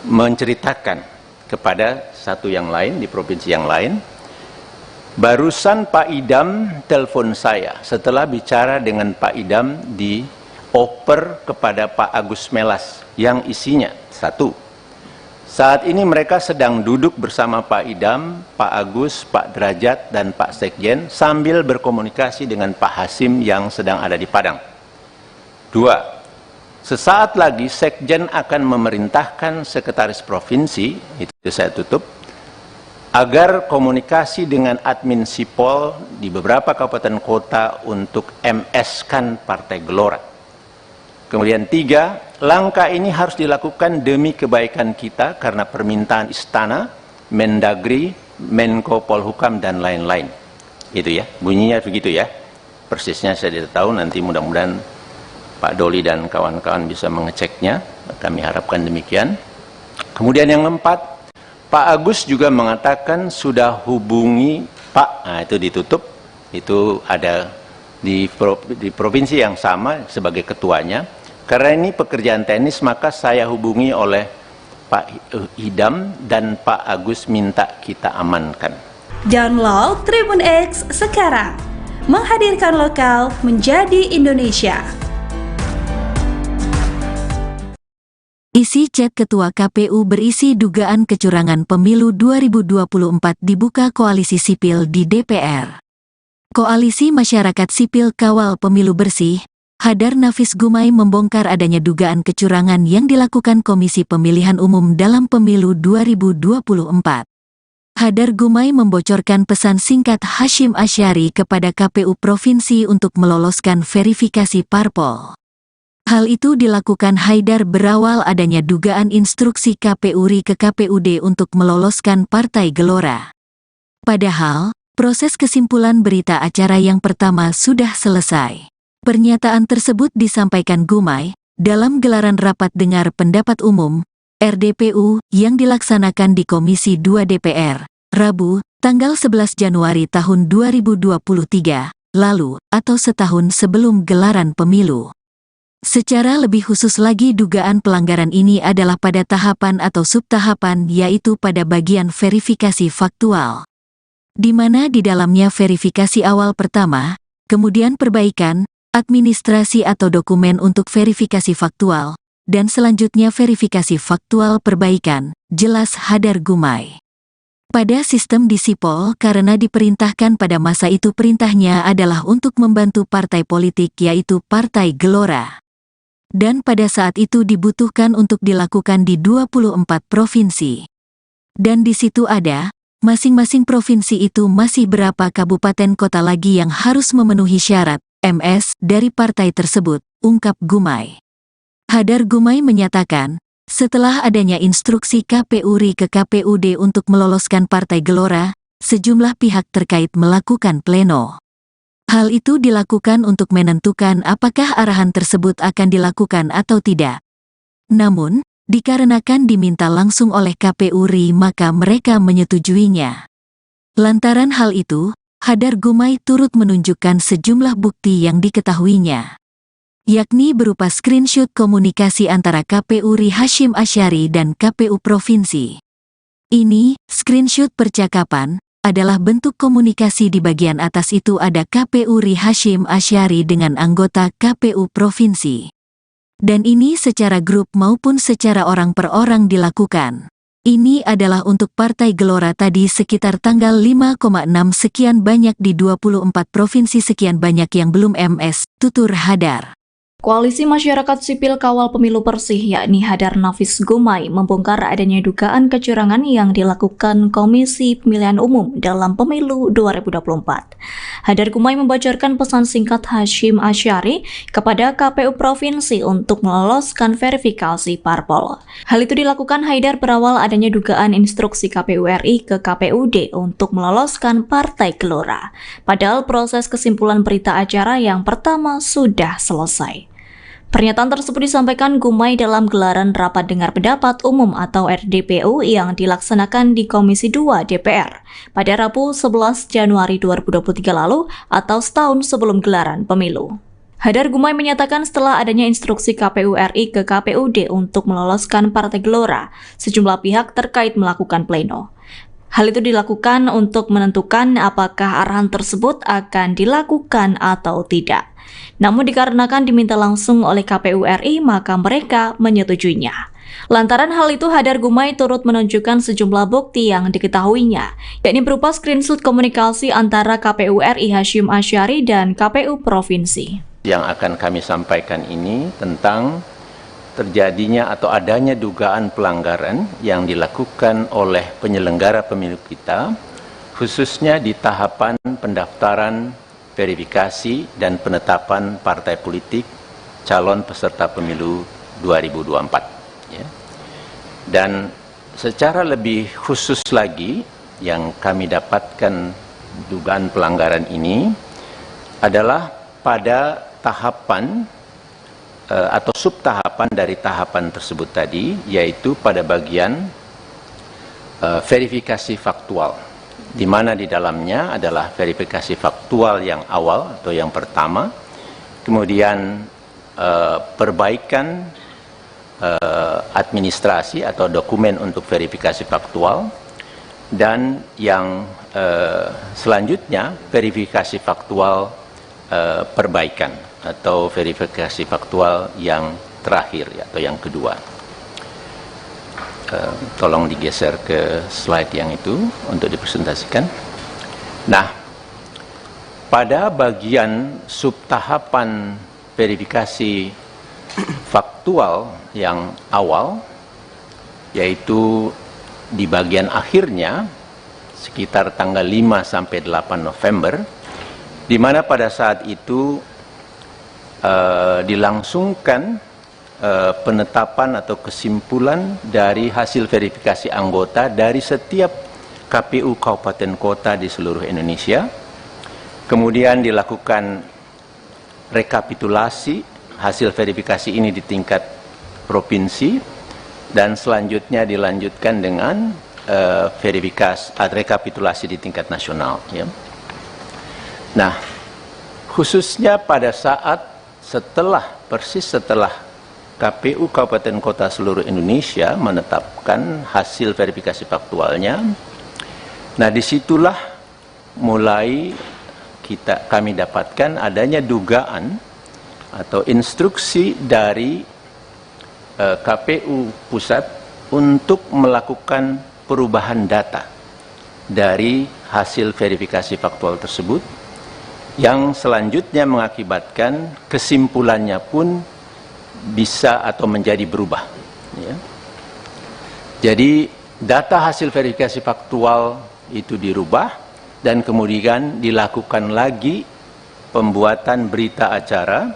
menceritakan kepada satu yang lain di provinsi yang lain, barusan Pak Idam telepon saya setelah bicara dengan Pak Idam dioper kepada Pak Agus Melas yang isinya satu, saat ini mereka sedang duduk bersama Pak Idam, Pak Agus, Pak Derajat, dan Pak Sekjen sambil berkomunikasi dengan Pak Hasim yang sedang ada di Padang. Dua, sesaat lagi Sekjen akan memerintahkan sekretaris provinsi, itu saya tutup, agar komunikasi dengan admin Sipol di beberapa kabupaten kota untuk MS-kan Partai Gelora. Kemudian tiga, langkah ini harus dilakukan demi kebaikan kita karena permintaan Istana, Mendagri, Menko Polhukam, dan lain-lain. Itu ya, bunyinya begitu ya. Persisnya saya tidak tahu, nanti mudah-mudahan Pak Doli dan kawan-kawan bisa mengeceknya, kami harapkan demikian. Kemudian yang keempat, Pak Agus juga mengatakan sudah hubungi Pak, nah itu ditutup, itu ada di provinsi yang sama sebagai ketuanya. Karena ini pekerjaan teknis, maka saya hubungi oleh Pak Idam dan Pak Agus minta kita amankan. Download Tribun X sekarang, menghadirkan lokal menjadi Indonesia. Isi chat Ketua KPU berisi dugaan kecurangan pemilu 2024 dibuka Koalisi Sipil di DPR. Koalisi Masyarakat Sipil Kawal Pemilu Bersih, Hadar Nafis Gumai membongkar adanya dugaan kecurangan yang dilakukan Komisi Pemilihan Umum dalam Pemilu 2024. Hadar Gumai membocorkan pesan singkat Hashim Asyari kepada KPU Provinsi untuk meloloskan verifikasi parpol. Hal itu dilakukan Haidar berawal adanya dugaan instruksi KPU RI ke KPUD untuk meloloskan Partai Gelora. Padahal, proses kesimpulan berita acara yang pertama sudah selesai. Pernyataan tersebut disampaikan Gumai dalam gelaran rapat dengar pendapat umum RDPU yang dilaksanakan di Komisi 2 DPR, Rabu, tanggal 11 Januari tahun 2023, lalu atau setahun sebelum gelaran pemilu. Secara lebih khusus lagi dugaan pelanggaran ini adalah pada tahapan atau subtahapan, yaitu pada bagian verifikasi faktual, di mana di dalamnya verifikasi awal pertama, kemudian perbaikan, administrasi atau dokumen untuk verifikasi faktual, dan selanjutnya verifikasi faktual perbaikan, jelas Hadar Gumai. Pada sistem di Sipol karena diperintahkan pada masa itu perintahnya adalah untuk membantu partai politik yaitu Partai Gelora. Dan pada saat itu dibutuhkan untuk dilakukan di 24 provinsi. Dan di situ ada Masing-masing provinsi itu masih berapa kabupaten kota lagi yang harus memenuhi syarat MS dari partai tersebut, ungkap Gumai. Hadar Gumai menyatakan, setelah adanya instruksi KPU RI ke KPUD untuk meloloskan Partai Gelora, sejumlah pihak terkait melakukan pleno. Hal itu dilakukan untuk menentukan apakah arahan tersebut akan dilakukan atau tidak. Namun, dikarenakan diminta langsung oleh KPU RI maka mereka menyetujuinya. Lantaran hal itu, Hadar Gumai turut menunjukkan sejumlah bukti yang diketahuinya, yakni berupa screenshot komunikasi antara KPU RI Hasyim Asyari dan KPU Provinsi. Ini, screenshot percakapan, adalah bentuk komunikasi di bagian atas itu ada KPU RI Hasyim Asyari dengan anggota KPU Provinsi. Dan ini secara grup maupun secara orang per orang dilakukan. Ini adalah untuk Partai Gelora tadi sekitar tanggal 5,6 sekian banyak di 24 provinsi sekian banyak yang belum MS, tutur Hadar. Koalisi Masyarakat Sipil Kawal Pemilu Bersih yakni Hadar Nafis Gumai membongkar adanya dugaan kecurangan yang dilakukan Komisi Pemilihan Umum dalam Pemilu 2024. Hadar Gumai membocorkan pesan singkat Hasyim Asyari kepada KPU Provinsi untuk meloloskan verifikasi parpol. Hal itu dilakukan Haidar berawal adanya dugaan instruksi KPU RI ke KPUD untuk meloloskan Partai Gelora. Padahal proses kesimpulan berita acara yang pertama sudah selesai. Pernyataan tersebut disampaikan Gumai dalam gelaran Rapat Dengar Pendapat Umum atau RDPU yang dilaksanakan di Komisi 2 DPR pada Rabu 11 Januari 2023 lalu atau setahun sebelum gelaran pemilu. Hadar Gumai menyatakan setelah adanya instruksi KPU RI ke KPUD untuk meloloskan Partai Gelora, sejumlah pihak terkait melakukan pleno. Hal itu dilakukan untuk menentukan apakah arahan tersebut akan dilakukan atau tidak. Namun dikarenakan diminta langsung oleh KPU RI, maka mereka menyetujuinya. Lantaran hal itu, Hadar Gumai turut menunjukkan sejumlah bukti yang diketahuinya, yakni berupa screenshot komunikasi antara KPU RI Hasyim Asyari dan KPU Provinsi. Yang akan kami sampaikan ini tentang terjadinya atau adanya dugaan pelanggaran yang dilakukan oleh penyelenggara pemilu kita, khususnya di tahapan pendaftaran, verifikasi, dan penetapan partai politik calon peserta pemilu 2024. Ya. Dan secara lebih khusus lagi, yang kami dapatkan dugaan pelanggaran ini adalah pada tahapan atau subtahapan dari tahapan tersebut tadi, yaitu pada bagian verifikasi faktual, di mana di dalamnya adalah verifikasi faktual yang awal atau yang pertama, kemudian perbaikan administrasi atau dokumen untuk verifikasi faktual, dan yang selanjutnya verifikasi faktual perbaikan atau verifikasi faktual yang terakhir atau yang kedua. Tolong digeser ke slide yang itu untuk dipresentasikan. Nah, pada bagian subtahapan verifikasi faktual yang awal, yaitu di bagian akhirnya sekitar tanggal 5 sampai 8 November, di mana pada saat itu dilangsungkan penetapan atau kesimpulan dari hasil verifikasi anggota dari setiap KPU kabupaten kota di seluruh Indonesia. Kemudian dilakukan rekapitulasi hasil verifikasi ini di tingkat provinsi, dan selanjutnya dilanjutkan dengan verifikasi rekapitulasi di tingkat nasional. Ya. Nah, khususnya pada saat persis setelah KPU Kabupaten Kota seluruh Indonesia menetapkan hasil verifikasi faktualnya. Nah, disitulah mulai kami dapatkan adanya dugaan atau instruksi dari KPU Pusat untuk melakukan perubahan data dari hasil verifikasi faktual tersebut, yang selanjutnya mengakibatkan kesimpulannya pun bisa atau menjadi berubah. Ya. Jadi data hasil verifikasi faktual itu dirubah dan kemudian dilakukan lagi pembuatan berita acara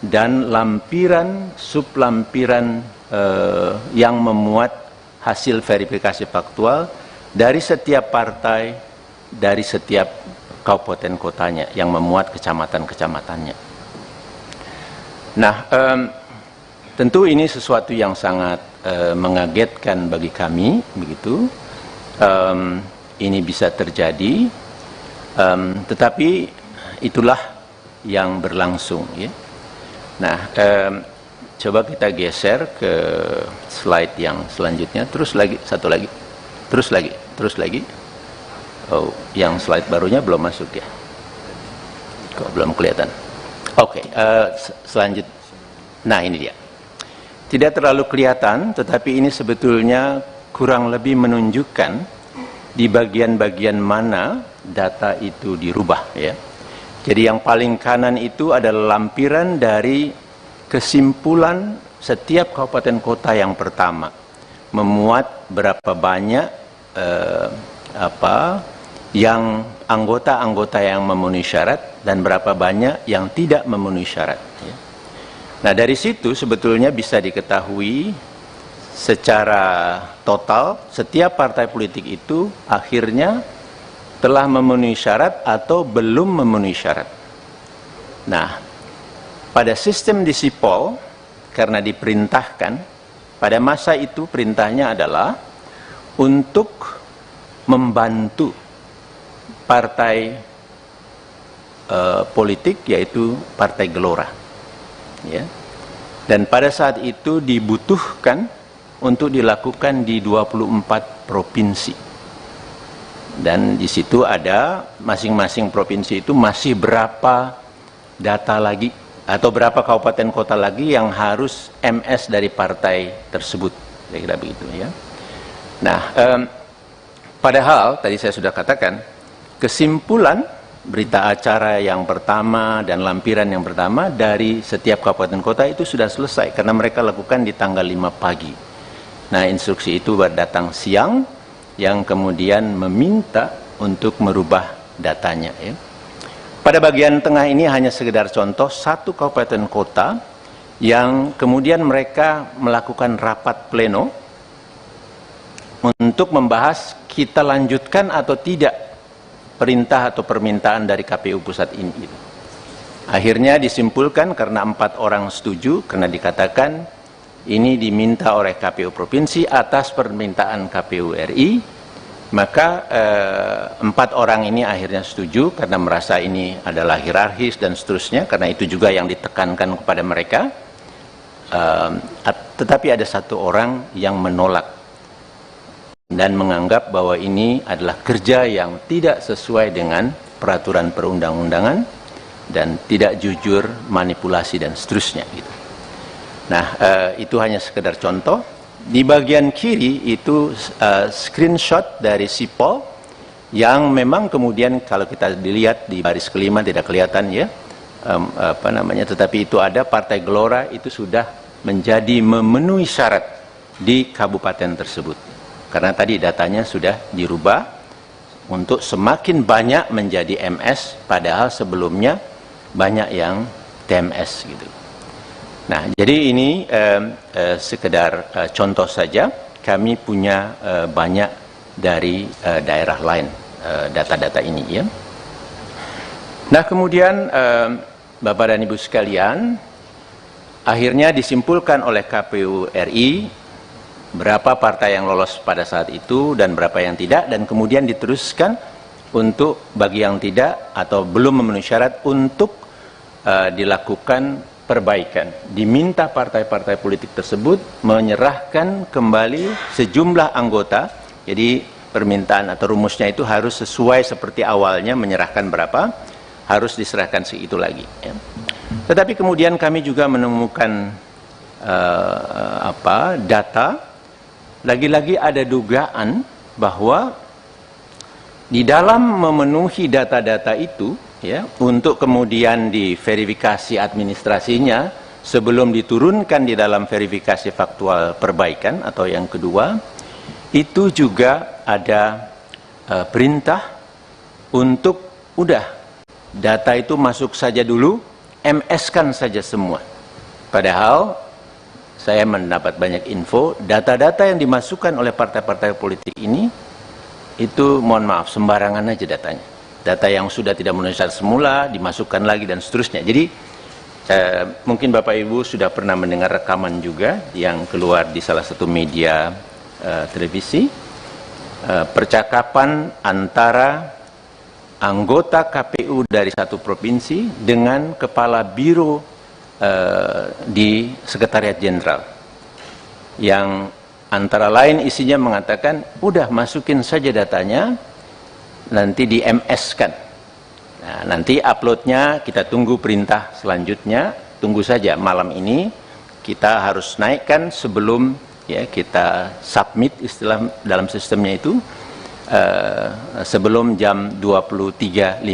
dan lampiran sublampiran yang memuat hasil verifikasi faktual dari setiap partai, dari setiap kabupaten kotanya yang memuat kecamatan-kecamatannya. Nah, tentu ini sesuatu yang sangat mengagetkan bagi kami, begitu. Ini bisa terjadi, tetapi itulah yang berlangsung, ya. Nah, coba kita geser ke slide yang selanjutnya. Terus lagi, satu lagi, terus lagi. Oh, yang slide barunya belum masuk ya? Kok belum kelihatan? Oke, selanjutnya. Nah, ini dia. Tidak terlalu kelihatan, tetapi ini sebetulnya kurang lebih menunjukkan di bagian-bagian mana data itu dirubah, ya. Jadi yang paling kanan itu adalah lampiran dari kesimpulan setiap kabupaten kota yang pertama, memuat berapa banyak yang anggota-anggota yang memenuhi syarat dan berapa banyak yang tidak memenuhi syarat, ya. Nah, dari situ sebetulnya bisa diketahui secara total setiap partai politik itu akhirnya telah memenuhi syarat atau belum memenuhi syarat. Nah, pada sistem di Sipol, karena diperintahkan, pada masa itu perintahnya adalah untuk membantu partai politik, yaitu Partai Gelora, ya. Dan pada saat itu dibutuhkan untuk dilakukan di 24 provinsi. Dan di situ ada masing-masing provinsi itu masih berapa data lagi atau berapa kabupaten kota lagi yang harus MS dari partai tersebut, kira-kira begitu, ya. Nah, padahal tadi saya sudah katakan kesimpulan berita acara yang pertama dan lampiran yang pertama dari setiap kabupaten kota itu sudah selesai karena mereka lakukan di tanggal 5 pagi. Nah, instruksi itu datang siang yang kemudian meminta untuk merubah datanya, ya. Pada bagian tengah ini hanya sekedar contoh satu kabupaten kota yang kemudian mereka melakukan rapat pleno untuk membahas kita lanjutkan atau tidak perintah atau permintaan dari KPU pusat ini. Akhirnya disimpulkan karena 4 orang setuju, karena dikatakan ini diminta oleh KPU provinsi atas permintaan KPU RI, maka 4 orang ini akhirnya setuju karena merasa ini adalah hierarkis dan seterusnya, karena itu juga yang ditekankan kepada mereka. Tetapi ada 1 orang yang menolak dan menganggap bahwa ini adalah kerja yang tidak sesuai dengan peraturan perundang-undangan dan tidak jujur, manipulasi dan seterusnya, gitu. Nah, itu hanya sekedar contoh. Di bagian kiri itu screenshot dari Sipol yang memang kemudian kalau kita dilihat di baris kelima tidak kelihatan, ya, tetapi itu ada Partai Gelora itu sudah menjadi memenuhi syarat di kabupaten tersebut. Karena tadi datanya sudah dirubah untuk semakin banyak menjadi MS, padahal sebelumnya banyak yang TMS, gitu. Nah, jadi ini sekedar contoh saja. Kami punya banyak dari daerah lain data-data ini, ya. Nah, kemudian Bapak dan Ibu sekalian, akhirnya disimpulkan oleh KPU RI berapa partai yang lolos pada saat itu dan berapa yang tidak, dan kemudian diteruskan untuk bagi yang tidak atau belum memenuhi syarat untuk dilakukan perbaikan. Diminta partai-partai politik tersebut menyerahkan kembali sejumlah anggota. Jadi permintaan atau rumusnya itu harus sesuai seperti awalnya, menyerahkan berapa, harus diserahkan segitu lagi, ya. Tetapi kemudian kami juga menemukan data. Lagi-lagi ada dugaan bahwa di dalam memenuhi data-data itu, ya, untuk kemudian diverifikasi administrasinya sebelum diturunkan di dalam verifikasi faktual perbaikan atau yang kedua, itu juga ada perintah untuk udah data itu masuk saja dulu, MS-kan saja semua. Padahal saya mendapat banyak info, data-data yang dimasukkan oleh partai-partai politik ini itu mohon maaf sembarangan aja datanya. Data yang sudah tidak memenuhi syarat semula dimasukkan lagi dan seterusnya. Jadi mungkin Bapak Ibu sudah pernah mendengar rekaman juga yang keluar di salah satu media televisi, percakapan antara anggota KPU dari satu provinsi dengan kepala biro di Sekretariat Jenderal, yang antara lain isinya mengatakan, udah masukin saja datanya, nanti di MS-kan. Nah, nanti uploadnya kita tunggu perintah selanjutnya, tunggu saja malam ini kita harus naikkan sebelum ya kita submit istilah dalam sistemnya itu sebelum jam 23.59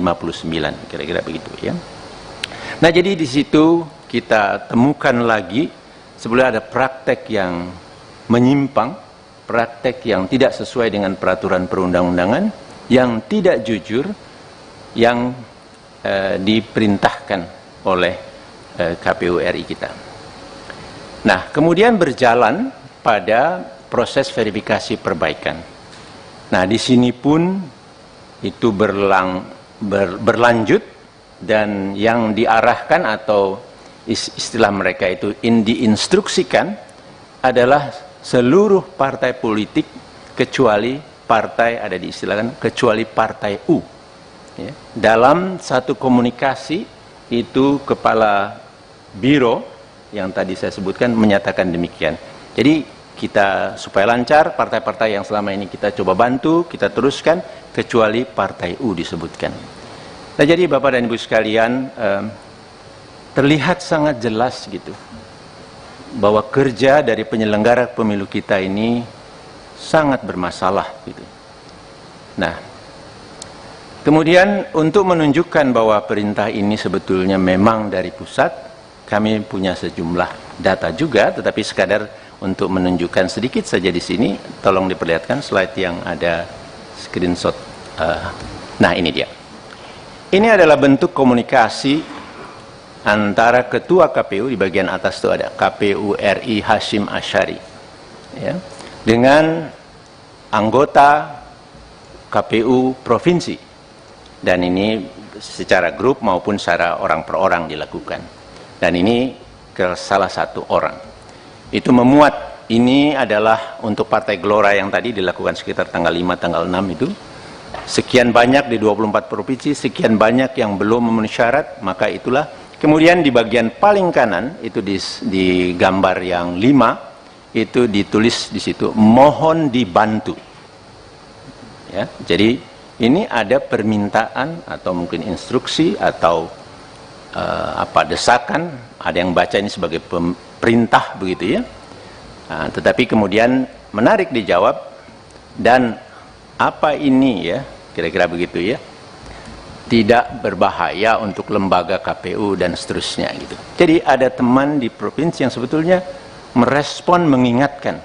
kira-kira begitu ya. Nah, jadi di situ kita temukan lagi sebenarnya ada praktek yang menyimpang, praktek yang tidak sesuai dengan peraturan perundang-undangan, yang tidak jujur, yang diperintahkan oleh KPU RI kita. Nah, kemudian berjalan pada proses verifikasi perbaikan. Nah, di sini pun itu berlanjut, dan yang diarahkan atau istilah mereka itu diinstruksikan adalah seluruh partai politik kecuali partai, ada diistilahkan kecuali partai U. Ya. Dalam satu komunikasi itu kepala biro yang tadi saya sebutkan menyatakan demikian. Jadi kita supaya lancar, partai-partai yang selama ini kita coba bantu, kita teruskan, kecuali partai U disebutkan. Nah, jadi Bapak dan Ibu sekalian, terlihat sangat jelas gitu bahwa kerja dari penyelenggara pemilu kita ini sangat bermasalah gitu. Nah, kemudian untuk menunjukkan bahwa perintah ini sebetulnya memang dari pusat, kami punya sejumlah data juga, tetapi sekadar untuk menunjukkan sedikit saja di sini, tolong diperlihatkan slide yang ada screenshot. Nah, ini dia. Ini adalah bentuk komunikasi antara Ketua KPU, di bagian atas itu ada KPU RI Hashim Asyari, ya, dengan anggota KPU Provinsi. Dan ini secara grup maupun secara orang per orang dilakukan. Dan ini ke salah satu orang. Itu memuat, ini adalah untuk Partai Gelora yang tadi dilakukan sekitar tanggal 5, tanggal 6 itu. Sekian banyak di 24 provinsi, sekian banyak yang belum memenuhi syarat, maka itulah. Kemudian di bagian paling kanan, itu di gambar yang 5, itu ditulis di situ, mohon dibantu. Ya, jadi ini ada permintaan atau mungkin instruksi atau desakan, ada yang baca ini sebagai perintah begitu ya. Nah, tetapi kemudian menarik dijawab, dan apa ini ya, kira-kira begitu ya, tidak berbahaya untuk lembaga KPU dan seterusnya gitu. Jadi ada teman di provinsi yang sebetulnya merespon, mengingatkan.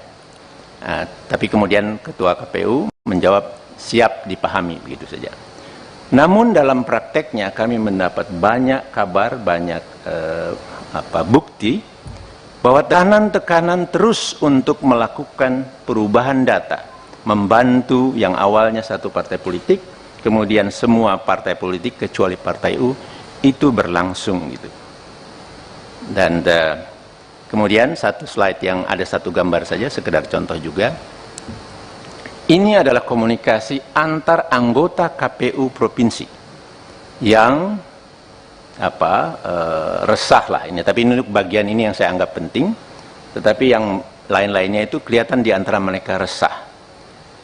Nah, tapi kemudian Ketua KPU menjawab siap dipahami begitu saja. Namun dalam prakteknya kami mendapat banyak kabar, banyak bukti bahwa tekanan terus untuk melakukan perubahan data, membantu yang awalnya satu partai politik, kemudian semua partai politik kecuali partai U, itu berlangsung gitu. Dan kemudian satu slide yang ada satu gambar saja, sekedar contoh juga. Ini adalah komunikasi antar anggota KPU provinsi yang resah lah ini. Tapi ini bagian ini yang saya anggap penting. Tetapi yang lain-lainnya itu kelihatan di antara mereka resah.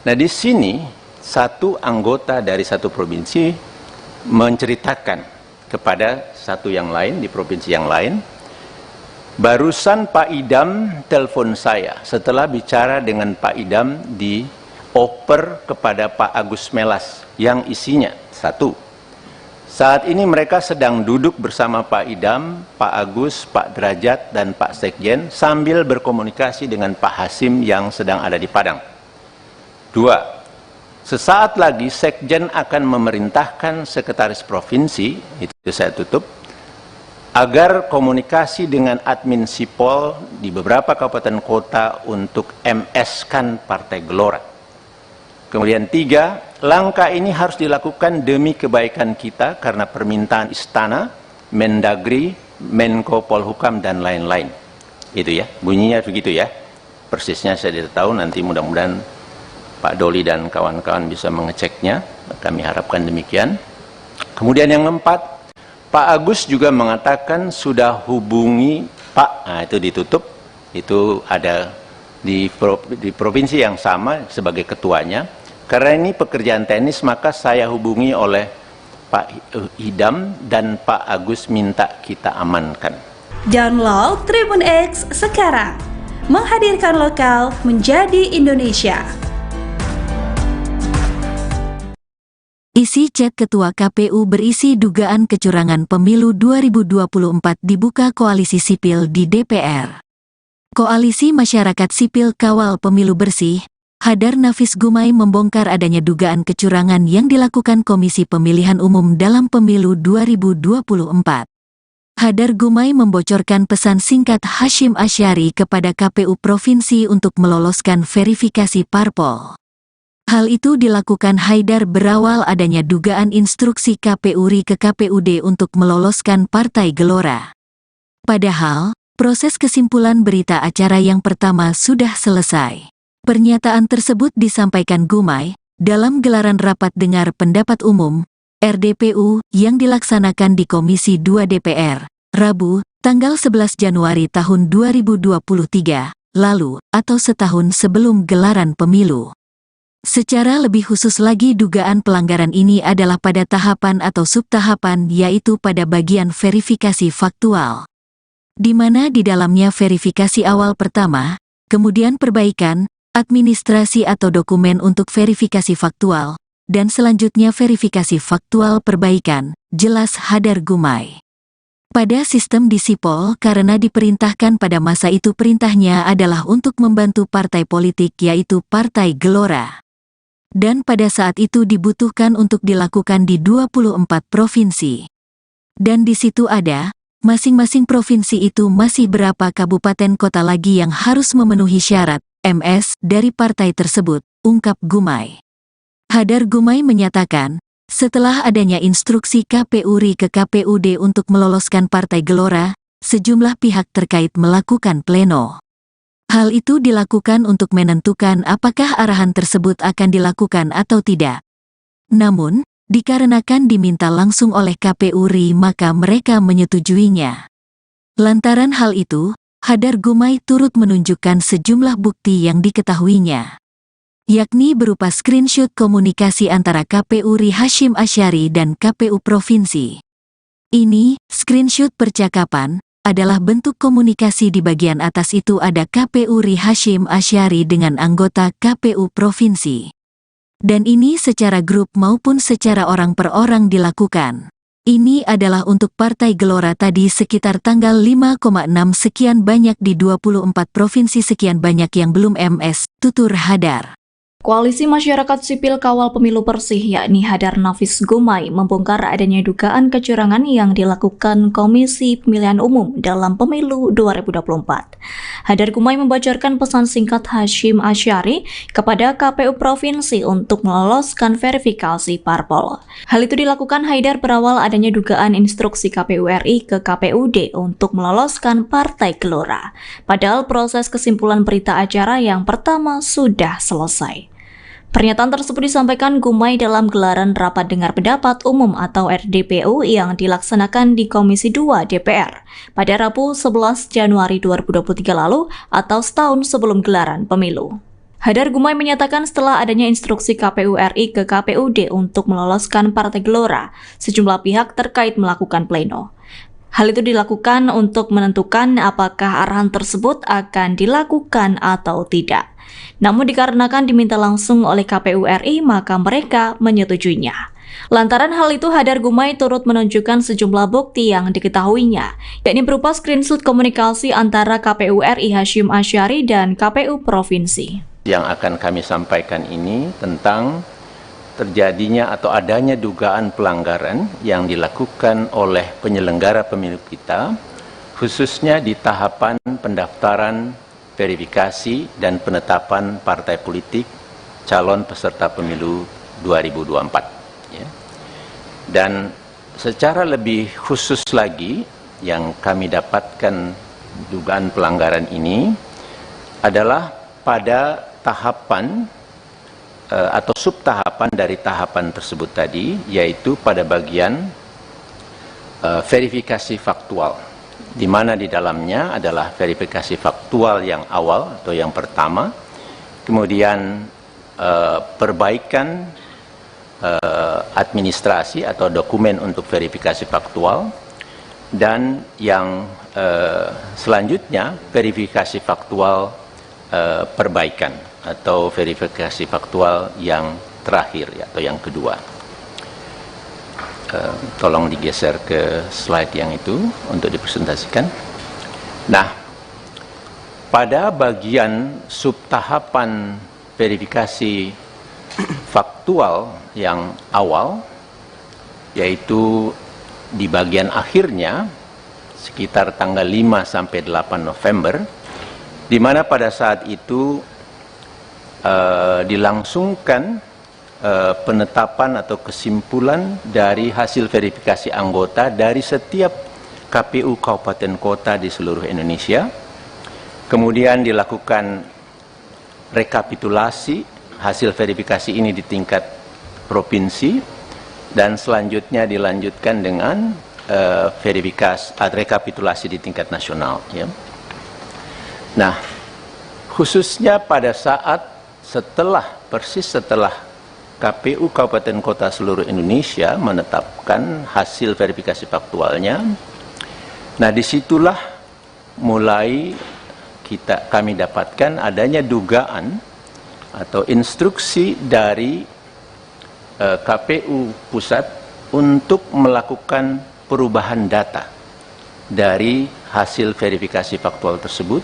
Nah, di sini satu anggota dari satu provinsi menceritakan kepada satu yang lain di provinsi yang lain, barusan Pak Idam telepon saya setelah bicara dengan Pak Idam di oper kepada Pak Agus Melas yang isinya satu, saat ini mereka sedang duduk bersama Pak Idam, Pak Agus, Pak Derajat, dan Pak Sekjen sambil berkomunikasi dengan Pak Hasim yang sedang ada di Padang. Dua, Sesaat lagi Sekjen akan memerintahkan Sekretaris Provinsi, itu saya tutup, agar komunikasi dengan admin Sipol di beberapa kabupaten kota untuk MS-kan Partai Gelora. Kemudian 3, langkah ini harus dilakukan demi kebaikan kita karena permintaan Istana, Mendagri, Menko Polhukam, dan lain-lain. Itu ya, bunyinya begitu ya. Persisnya saya tidak tahu, nanti mudah-mudahan Pak Doli dan kawan-kawan bisa mengeceknya, kami harapkan demikian. Kemudian yang 4, Pak Agus juga mengatakan sudah hubungi Pak, nah itu ditutup, itu ada di provinsi yang sama sebagai ketuanya. Karena ini pekerjaan teknis, maka saya hubungi oleh Pak Idam dan Pak Agus minta kita amankan. Download Tribun X sekarang, menghadirkan lokal menjadi Indonesia. Isi chat Ketua KPU berisi dugaan kecurangan pemilu 2024 dibuka Koalisi Sipil di DPR. Koalisi Masyarakat Sipil Kawal Pemilu Bersih, Hadar Nafis Gumai membongkar adanya dugaan kecurangan yang dilakukan Komisi Pemilihan Umum dalam pemilu 2024. Hadar Gumai membocorkan pesan singkat Hasyim Asyari kepada KPU Provinsi untuk meloloskan verifikasi parpol. Hal itu dilakukan Haidar berawal adanya dugaan instruksi KPU RI ke KPUD untuk meloloskan Partai Gelora. Padahal, proses kesimpulan berita acara yang pertama sudah selesai. Pernyataan tersebut disampaikan Gumai dalam gelaran rapat dengar pendapat umum RDPU yang dilaksanakan di Komisi 2 DPR, Rabu, tanggal 11 Januari tahun 2023, lalu atau setahun sebelum gelaran pemilu. Secara lebih khusus lagi dugaan pelanggaran ini adalah pada tahapan atau subtahapan yaitu pada bagian verifikasi faktual. Di mana di dalamnya verifikasi awal pertama, kemudian perbaikan, administrasi atau dokumen untuk verifikasi faktual, dan selanjutnya verifikasi faktual perbaikan, jelas Hadar Gumai. Pada sistem di Sipol karena diperintahkan pada masa itu perintahnya adalah untuk membantu partai politik yaitu Partai Gelora. Dan pada saat itu dibutuhkan untuk dilakukan di 24 provinsi. Dan di situ ada, masing-masing provinsi itu masih berapa kabupaten kota lagi yang harus memenuhi syarat, MS, dari partai tersebut, ungkap Gumai. Hadar Gumai menyatakan, setelah adanya instruksi KPU RI ke KPUD untuk meloloskan Partai Gelora, sejumlah pihak terkait melakukan pleno. Hal itu dilakukan untuk menentukan apakah arahan tersebut akan dilakukan atau tidak. Namun, dikarenakan diminta langsung oleh KPU RI maka mereka menyetujuinya. Lantaran hal itu, Hadar Gumai turut menunjukkan sejumlah bukti yang diketahuinya. Yakni berupa screenshot komunikasi antara KPU RI Hasyim Asyari dan KPU Provinsi. Ini, screenshot percakapan, adalah bentuk komunikasi di bagian atas itu ada KPU RI Hasyim Asyari dengan anggota KPU Provinsi. Dan ini secara grup maupun secara orang per orang dilakukan. Ini adalah untuk Partai Gelora tadi sekitar tanggal 5,6 sekian banyak di 24 provinsi sekian banyak yang belum MS, tutur Hadar. Koalisi Masyarakat Sipil Kawal Pemilu Bersih yakni Hadar Nafis Gumai membongkar adanya dugaan kecurangan yang dilakukan Komisi Pemilihan Umum dalam Pemilu 2024. Hadar Gumai membocorkan pesan singkat Hasyim Asyari kepada KPU Provinsi untuk meloloskan verifikasi parpol. Hal itu dilakukan Haidar berawal adanya dugaan instruksi KPU RI ke KPUD untuk meloloskan Partai Gelora. Padahal proses kesimpulan berita acara yang pertama sudah selesai. Pernyataan tersebut disampaikan Gumai dalam gelaran Rapat Dengar Pendapat Umum atau RDPU yang dilaksanakan di Komisi 2 DPR pada Rabu 11 Januari 2023 lalu atau setahun sebelum gelaran pemilu. Hadar Gumai menyatakan setelah adanya instruksi KPU RI ke KPUD untuk meloloskan Partai Gelora, sejumlah pihak terkait melakukan pleno. Hal itu dilakukan untuk menentukan apakah arahan tersebut akan dilakukan atau tidak. Namun dikarenakan diminta langsung oleh KPU RI, maka mereka menyetujuinya. Lantaran hal itu, Hadar Gumai turut menunjukkan sejumlah bukti yang diketahuinya, yakni berupa screenshot komunikasi antara KPU RI Hasyim Asyari dan KPU Provinsi. Yang akan kami sampaikan ini tentang terjadinya atau adanya dugaan pelanggaran yang dilakukan oleh penyelenggara pemilu kita, khususnya di tahapan pendaftaran, verifikasi, dan penetapan partai politik calon peserta pemilu 2024. Ya. Dan secara lebih khusus lagi, yang kami dapatkan dugaan pelanggaran ini adalah pada tahapan atau subtahapan dari tahapan tersebut tadi, yaitu pada bagian verifikasi faktual, di mana di dalamnya adalah verifikasi faktual yang awal atau yang pertama, kemudian perbaikan administrasi atau dokumen untuk verifikasi faktual, dan yang selanjutnya verifikasi faktual perbaikan atau verifikasi faktual yang terakhir atau yang kedua. Tolong digeser ke slide yang itu untuk dipresentasikan. Nah, pada bagian subtahapan verifikasi faktual yang awal, yaitu di bagian akhirnya sekitar tanggal 5 sampai 8 November, di mana pada saat itu dilangsungkan penetapan atau kesimpulan dari hasil verifikasi anggota dari setiap KPU kabupaten kota di seluruh Indonesia. Kemudian dilakukan rekapitulasi hasil verifikasi ini di tingkat provinsi, dan selanjutnya dilanjutkan dengan verifikasi rekapitulasi di tingkat nasional. Ya. Nah, khususnya pada saat persis setelah KPU Kabupaten Kota seluruh Indonesia menetapkan hasil verifikasi faktualnya, nah disitulah mulai kami dapatkan adanya dugaan atau instruksi dari KPU Pusat untuk melakukan perubahan data dari hasil verifikasi faktual tersebut,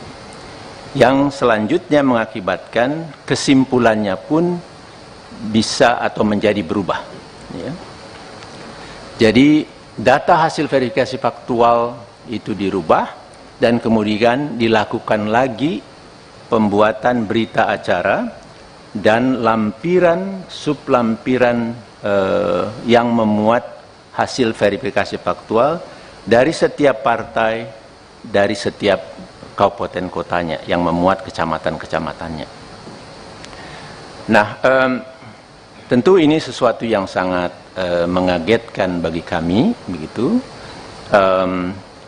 yang selanjutnya mengakibatkan kesimpulannya pun bisa atau menjadi berubah. Ya. Jadi data hasil verifikasi faktual itu dirubah, dan kemudian dilakukan lagi pembuatan berita acara dan lampiran sublampiran yang memuat hasil verifikasi faktual dari setiap partai, dari setiap kabupaten kotanya, yang memuat kecamatan-kecamatannya. Nah, tentu ini sesuatu yang sangat mengagetkan bagi kami, begitu.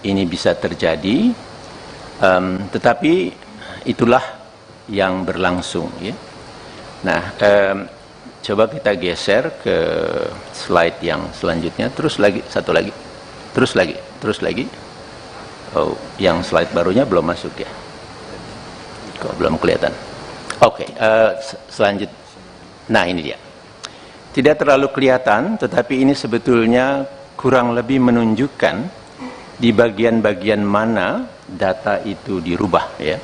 Ini bisa terjadi, tetapi itulah yang berlangsung. Ya. Nah, coba kita geser ke slide yang selanjutnya. Terus lagi, satu lagi, terus lagi. Oh, yang slide barunya belum masuk ya? Kok belum kelihatan? Oke, selanjutnya. Nah, ini dia. Tidak terlalu kelihatan, tetapi ini sebetulnya kurang lebih menunjukkan di bagian-bagian mana data itu dirubah. Ya.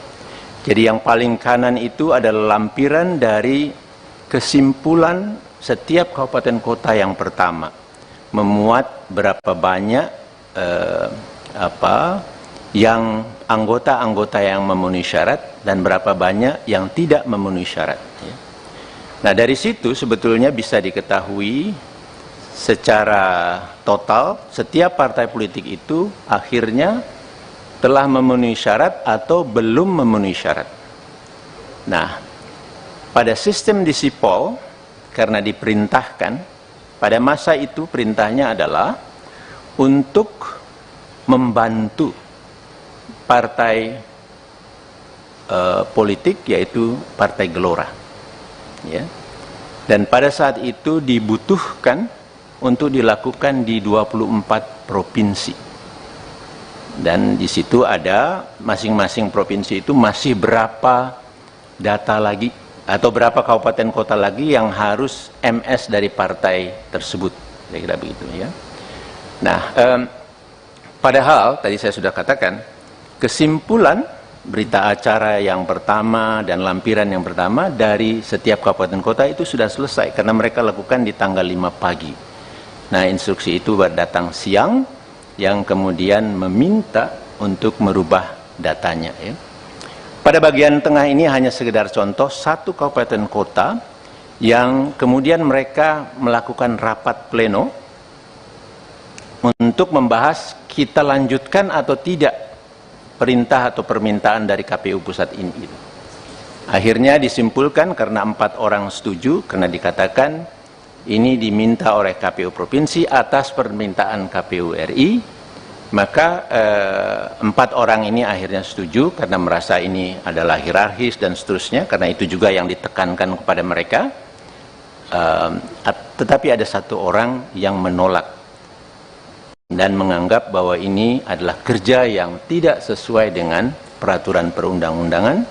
Jadi yang paling kanan itu adalah lampiran dari kesimpulan setiap kabupaten kota yang pertama, memuat berapa banyak yang anggota-anggota yang memenuhi syarat dan berapa banyak yang tidak memenuhi syarat. Ya. Nah, dari situ sebetulnya bisa diketahui secara total setiap partai politik itu akhirnya telah memenuhi syarat atau belum memenuhi syarat. Nah, pada sistem di Sipol, karena diperintahkan, pada masa itu perintahnya adalah untuk membantu partai politik, yaitu Partai Gelora. Ya. Dan pada saat itu dibutuhkan untuk dilakukan di 24 provinsi. Dan di situ ada masing-masing provinsi itu masih berapa data lagi atau berapa kabupaten kota lagi yang harus MS dari partai tersebut. Kira-kira begitu ya. Nah, padahal tadi saya sudah katakan kesimpulan berita acara yang pertama dan lampiran yang pertama dari setiap kabupaten kota itu sudah selesai karena mereka lakukan di tanggal 5 pagi. Nah, instruksi itu datang siang yang kemudian meminta untuk merubah datanya. Ya. Pada bagian tengah ini hanya sekedar contoh satu kabupaten kota yang kemudian mereka melakukan rapat pleno untuk membahas kita lanjutkan atau tidak perintah atau permintaan dari KPU pusat ini. Akhirnya disimpulkan karena 4 orang setuju, karena dikatakan ini diminta oleh KPU provinsi atas permintaan KPU RI, maka 4 orang ini akhirnya setuju karena merasa ini adalah hierarkis dan seterusnya, karena itu juga yang ditekankan kepada mereka. Tetapi ada 1 orang yang menolak dan menganggap bahwa ini adalah kerja yang tidak sesuai dengan peraturan perundang-undangan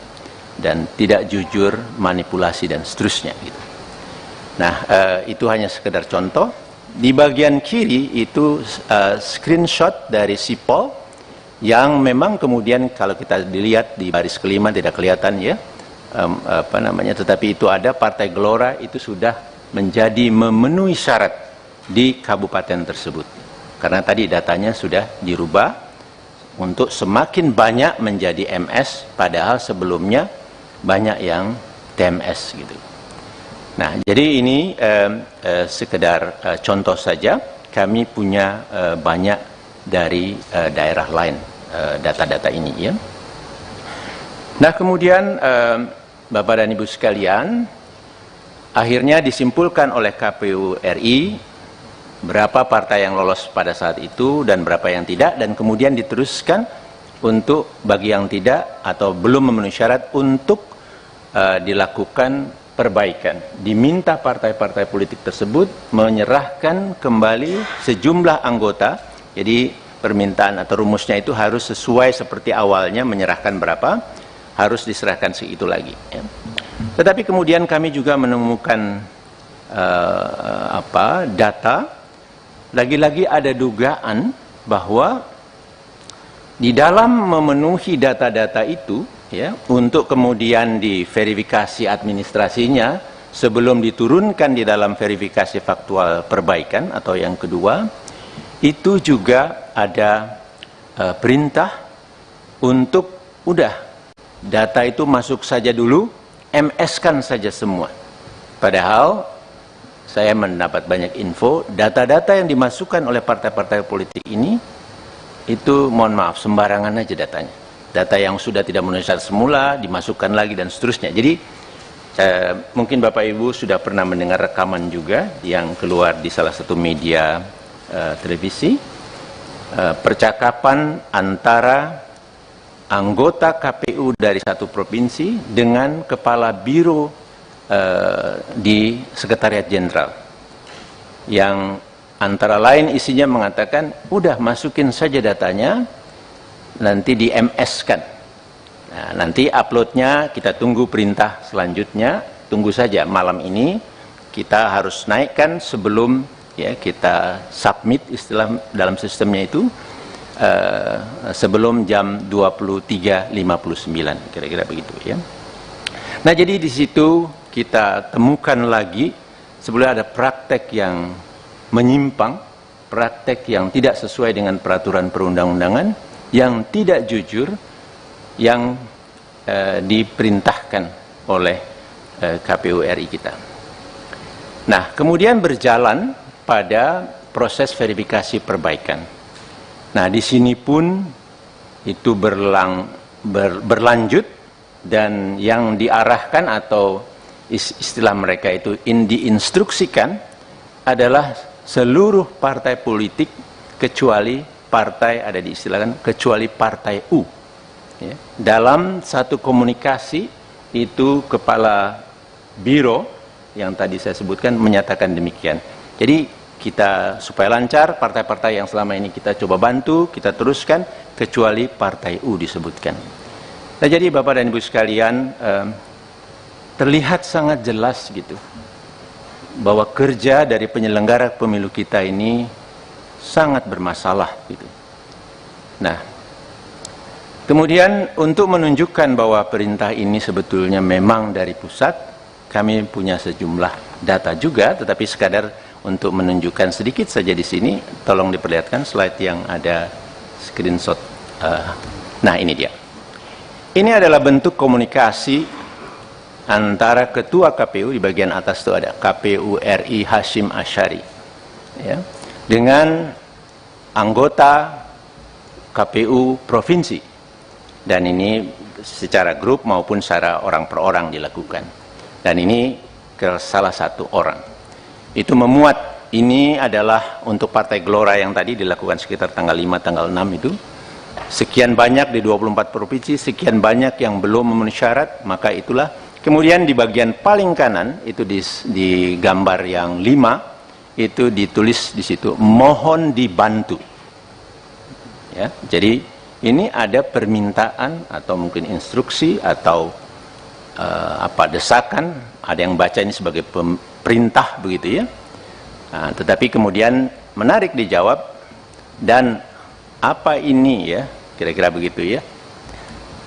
dan tidak jujur, manipulasi dan seterusnya. Gitu. Nah, itu hanya sekedar contoh. Di bagian kiri itu screenshot dari Sipol yang memang kemudian kalau kita dilihat di baris kelima tidak kelihatan ya, tetapi itu ada Partai Gelora itu sudah menjadi memenuhi syarat di kabupaten tersebut. Karena tadi datanya sudah dirubah untuk semakin banyak menjadi MS, padahal sebelumnya banyak yang TMS gitu. Nah, jadi ini sekedar contoh saja. Kami punya banyak dari daerah lain data-data ini ya. Nah, kemudian Bapak dan Ibu sekalian, akhirnya disimpulkan oleh KPU RI berapa partai yang lolos pada saat itu dan berapa yang tidak, dan kemudian diteruskan untuk bagi yang tidak atau belum memenuhi syarat untuk dilakukan perbaikan. Diminta partai-partai politik tersebut menyerahkan kembali sejumlah anggota. Jadi permintaan atau rumusnya itu harus sesuai seperti awalnya, menyerahkan berapa, harus diserahkan segitu lagi. Ya. Tetapi kemudian kami juga menemukan data. Lagi-lagi ada dugaan bahwa di dalam memenuhi data-data itu, ya, untuk kemudian diverifikasi administrasinya sebelum diturunkan di dalam verifikasi faktual perbaikan atau yang kedua, itu juga ada perintah untuk udah data itu masuk saja dulu, MS-kan saja semua. Padahal saya mendapat banyak info, data-data yang dimasukkan oleh partai-partai politik ini, itu mohon maaf, sembarangan aja datanya. Data yang sudah tidak memenuhi syarat semula, dimasukkan lagi dan seterusnya. Jadi, mungkin Bapak Ibu sudah pernah mendengar rekaman juga, yang keluar di salah satu media televisi, percakapan antara anggota KPU dari satu provinsi dengan kepala biro di Sekretariat Jenderal yang antara lain isinya mengatakan udah masukin saja datanya nanti di MS-kan. Nah, nanti uploadnya kita tunggu perintah selanjutnya, tunggu saja malam ini kita harus naikkan sebelum ya kita submit istilah dalam sistemnya itu sebelum jam 23.59 kira-kira begitu ya. Nah, jadi di situ kita temukan lagi sebenarnya ada praktek yang menyimpang, praktek yang tidak sesuai dengan peraturan perundang-undangan, yang tidak jujur, yang diperintahkan oleh KPU RI kita. Nah, kemudian berjalan pada proses verifikasi perbaikan. Nah, di sini pun itu berlanjut dan yang diarahkan atau istilah mereka itu diinstruksikan adalah seluruh partai politik kecuali partai ada diistilahkan kecuali partai U. Ya. Dalam satu komunikasi itu kepala biro yang tadi saya sebutkan menyatakan demikian. Jadi kita supaya lancar partai-partai yang selama ini kita coba bantu kita teruskan kecuali partai U disebutkan. Nah, jadi Bapak dan Ibu sekalian, terlihat sangat jelas gitu bahwa kerja dari penyelenggara pemilu kita ini sangat bermasalah gitu. Nah, Kemudian untuk menunjukkan bahwa perintah ini sebetulnya memang dari pusat, kami punya sejumlah data juga, tetapi sekadar untuk menunjukkan sedikit saja di sini, tolong diperlihatkan slide yang ada screenshot. Nah, ini dia. Ini adalah bentuk komunikasi antara Ketua KPU, di bagian atas itu ada KPU RI Hashim Asyari, ya, dengan anggota KPU Provinsi. Dan ini secara grup maupun secara orang per orang dilakukan. Dan ini ke salah satu orang. Itu memuat, ini adalah untuk Partai Gelora yang tadi dilakukan sekitar tanggal 5, tanggal 6 itu. Sekian banyak di 24 provinsi, sekian banyak yang belum memenuhi syarat, maka itulah. Kemudian di bagian paling kanan, itu di gambar yang 5, itu ditulis di situ, mohon dibantu. Ya, jadi ini ada permintaan atau mungkin instruksi atau desakan, ada yang baca ini sebagai perintah begitu ya. Nah, tetapi kemudian menarik dijawab, dan apa ini ya, kira-kira begitu ya,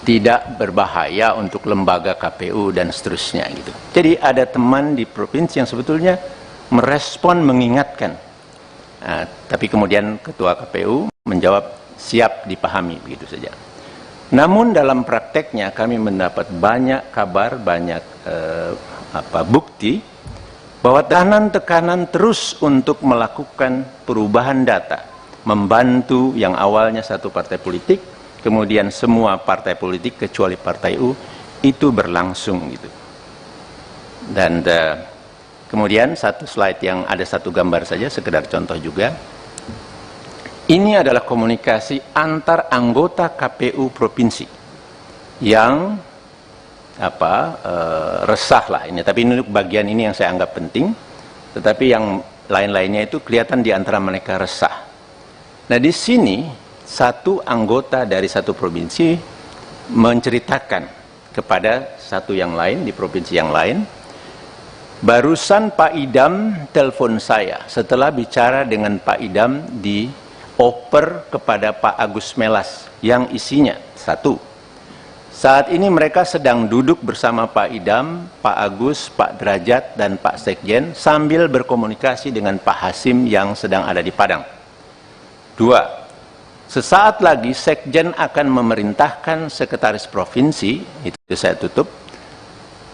tidak berbahaya untuk lembaga KPU dan seterusnya gitu. Jadi ada teman di provinsi yang sebetulnya merespon, mengingatkan. Nah, tapi kemudian Ketua KPU menjawab siap dipahami, begitu saja. Namun dalam prakteknya kami mendapat banyak kabar, banyak bukti bahwa tekanan terus untuk melakukan perubahan data, membantu yang awalnya satu partai politik, kemudian semua partai politik kecuali Partai U, itu berlangsung gitu. Dan kemudian satu slide yang ada satu gambar saja, sekedar contoh juga. Ini adalah komunikasi antar anggota KPU provinsi yang resah lah ini. Tapi ini bagian ini yang saya anggap penting. Tetapi yang lain-lainnya itu kelihatan di antara mereka resah. Nah, di sini satu anggota dari satu provinsi menceritakan kepada satu yang lain di provinsi yang lain, barusan Pak Idam telepon saya setelah bicara dengan Pak Idam di oper kepada Pak Agus Melas yang isinya satu, saat ini mereka sedang duduk bersama Pak Idam, Pak Agus, Pak Derajat, dan Pak Sekjen sambil berkomunikasi dengan Pak Hasim yang sedang ada di Padang. Dua, sesaat lagi Sekjen akan memerintahkan Sekretaris Provinsi, itu saya tutup,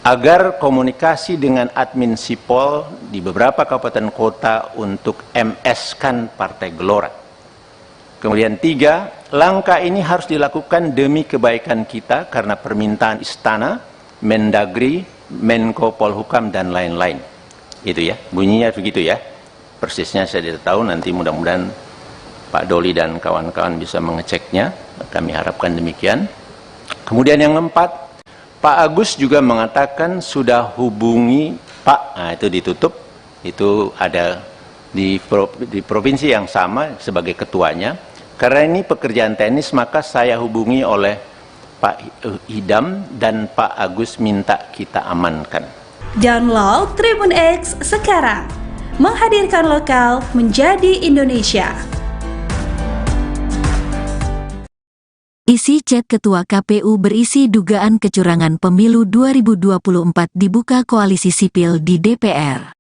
agar komunikasi dengan admin Sipol di beberapa kabupaten kota untuk MS-kan Partai Gelora. Kemudian tiga, langkah ini harus dilakukan demi kebaikan kita karena permintaan Istana, Mendagri, Menko Polhukam, dan lain-lain. Itu ya, bunyinya begitu ya. Persisnya saya tidak tahu, nanti mudah-mudahan Pak Doli dan kawan-kawan bisa mengeceknya. Kami harapkan demikian. Kemudian yang keempat, Pak Agus juga mengatakan sudah hubungi Pak, nah itu ditutup, itu ada di provinsi yang sama sebagai ketuanya. Karena ini pekerjaan teknis, maka saya hubungi oleh Pak Idam dan Pak Agus minta kita amankan. Download Tribun X sekarang, menghadirkan lokal menjadi Indonesia. Isi chat Ketua KPU berisi dugaan kecurangan pemilu 2024 dibuka Koalisi Sipil di DPR.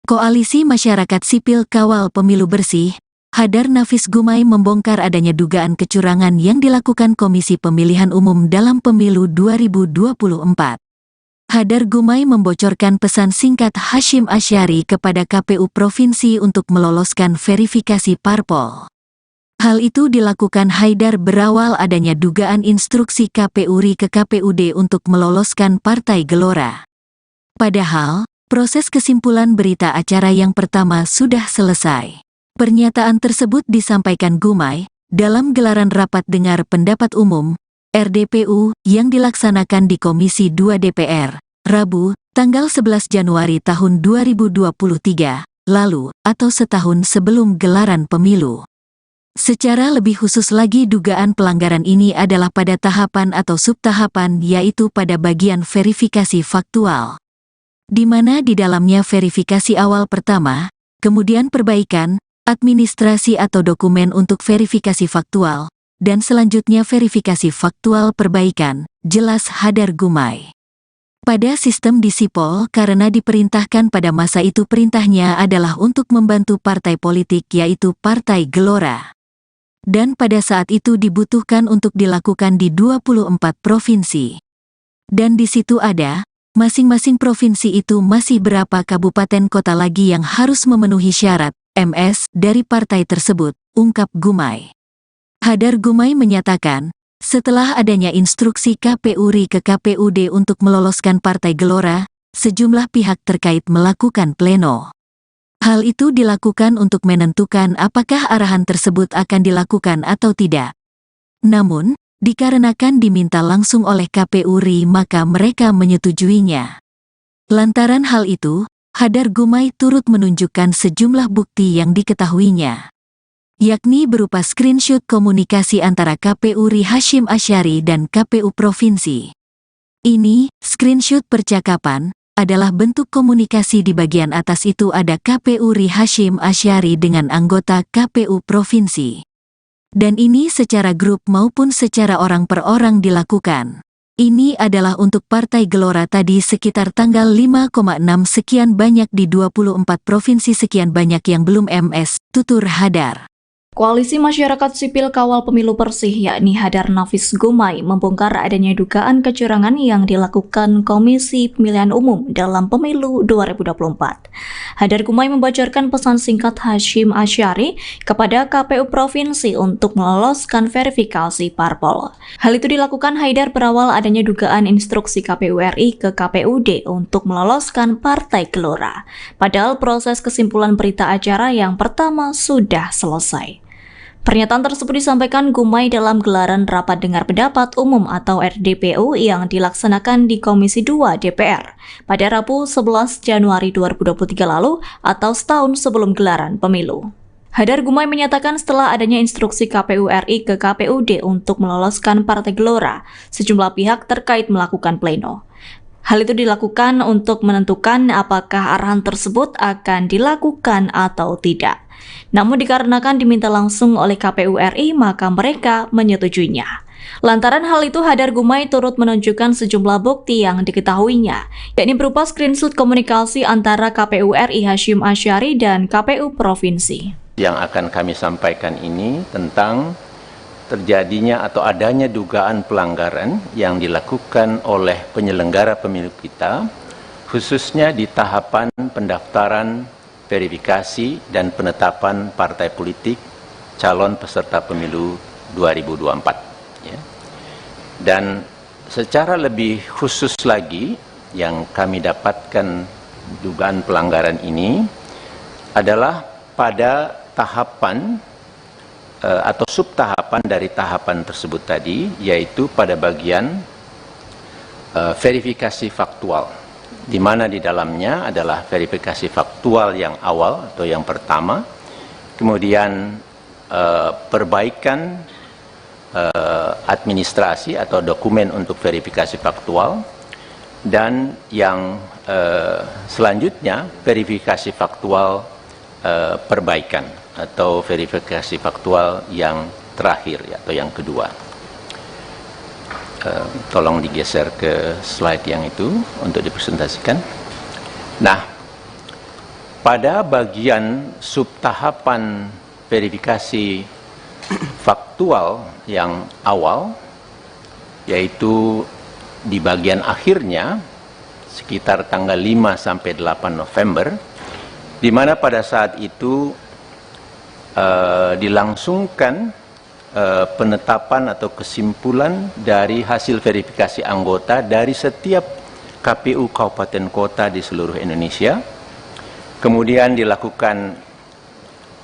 Koalisi Masyarakat Sipil Kawal Pemilu Bersih, Hadar Nafis Gumai membongkar adanya dugaan kecurangan yang dilakukan Komisi Pemilihan Umum dalam Pemilu 2024. Hadar Gumai membocorkan pesan singkat Hashim Asyari kepada KPU Provinsi untuk meloloskan verifikasi parpol. Hal itu dilakukan Haidar berawal adanya dugaan instruksi KPU RI ke KPUD untuk meloloskan Partai Gelora. Padahal, proses kesimpulan berita acara yang pertama sudah selesai. Pernyataan tersebut disampaikan Gumai dalam gelaran rapat dengar pendapat umum RDPU yang dilaksanakan di Komisi 2 DPR, Rabu, tanggal 11 Januari tahun 2023, lalu atau setahun sebelum gelaran pemilu. Secara lebih khusus lagi dugaan pelanggaran ini adalah pada tahapan atau subtahapan, yaitu pada bagian verifikasi faktual, di mana di dalamnya verifikasi awal pertama, kemudian perbaikan, administrasi atau dokumen untuk verifikasi faktual, dan selanjutnya verifikasi faktual perbaikan, jelas Hadar Gumai. Pada sistem di Sipol karena diperintahkan pada masa itu perintahnya adalah untuk membantu partai politik yaitu Partai Gelora. Dan pada saat itu dibutuhkan untuk dilakukan di 24 provinsi. Dan di situ ada, masing-masing provinsi itu masih berapa kabupaten kota lagi yang harus memenuhi syarat, MS, dari partai tersebut, ungkap Gumai. Hadar Gumai menyatakan, setelah adanya instruksi KPU RI ke KPUD untuk meloloskan Partai Gelora, sejumlah pihak terkait melakukan pleno. Hal itu dilakukan untuk menentukan apakah arahan tersebut akan dilakukan atau tidak. Namun, dikarenakan diminta langsung oleh KPU RI maka mereka menyetujuinya. Lantaran hal itu, Hadar Gumai turut menunjukkan sejumlah bukti yang diketahuinya, yakni berupa screenshot komunikasi antara KPU RI Hasyim Asyari dan KPU Provinsi. Ini, screenshot percakapan, adalah bentuk komunikasi di bagian atas itu ada KPU RI Hasyim Asyari dengan anggota KPU Provinsi. Dan ini secara grup maupun secara orang per orang dilakukan. Ini adalah untuk Partai Gelora tadi sekitar tanggal 5,6 sekian banyak di 24 provinsi sekian banyak yang belum MS, tutur Hadar. Koalisi Masyarakat Sipil Kawal Pemilu Bersih yakni Hadar Nafis Gumai membongkar adanya dugaan kecurangan yang dilakukan Komisi Pemilihan Umum dalam Pemilu 2024. Hadar Gumai membocorkan pesan singkat Hasyim Asyari kepada KPU Provinsi untuk meloloskan verifikasi parpol. Hal itu dilakukan Haidar berawal adanya dugaan instruksi KPU RI ke KPUD untuk meloloskan Partai Gelora. Padahal proses kesimpulan berita acara yang pertama sudah selesai. Pernyataan tersebut disampaikan Gumai dalam gelaran Rapat Dengar Pendapat Umum atau RDPU yang dilaksanakan di Komisi 2 DPR pada Rabu 11 Januari 2023 lalu atau setahun sebelum gelaran pemilu. Hadar Gumai menyatakan setelah adanya instruksi KPU RI ke KPUD untuk meloloskan Partai Gelora, sejumlah pihak terkait melakukan pleno. Hal itu dilakukan untuk menentukan apakah arahan tersebut akan dilakukan atau tidak. Namun dikarenakan diminta langsung oleh KPU RI, maka mereka menyetujuinya. Lantaran hal itu, Hadar Gumai turut menunjukkan sejumlah bukti yang diketahuinya, yakni berupa screenshot komunikasi antara KPU RI Hasyim Asyari dan KPU Provinsi. Yang akan kami sampaikan ini tentang terjadinya atau adanya dugaan pelanggaran yang dilakukan oleh penyelenggara pemilu kita, khususnya di tahapan pendaftaran, verifikasi, dan penetapan partai politik calon peserta pemilu 2024. Ya. Dan secara lebih khusus lagi, yang kami dapatkan dugaan pelanggaran ini adalah pada tahapan atau subtahapan dari tahapan tersebut tadi, yaitu pada bagian verifikasi faktual, di mana di dalamnya adalah verifikasi faktual yang awal atau yang pertama, kemudian perbaikan administrasi atau dokumen untuk verifikasi faktual, dan yang selanjutnya verifikasi faktual perbaikan atau verifikasi faktual yang terakhir atau yang kedua. Tolong digeser ke slide yang itu untuk dipresentasikan. Nah, pada bagian subtahapan verifikasi faktual yang awal, yaitu di bagian akhirnya sekitar tanggal 5 sampai 8 November, di mana pada saat itu dilangsungkan penetapan atau kesimpulan dari hasil verifikasi anggota dari setiap KPU kabupaten kota di seluruh Indonesia. Kemudian dilakukan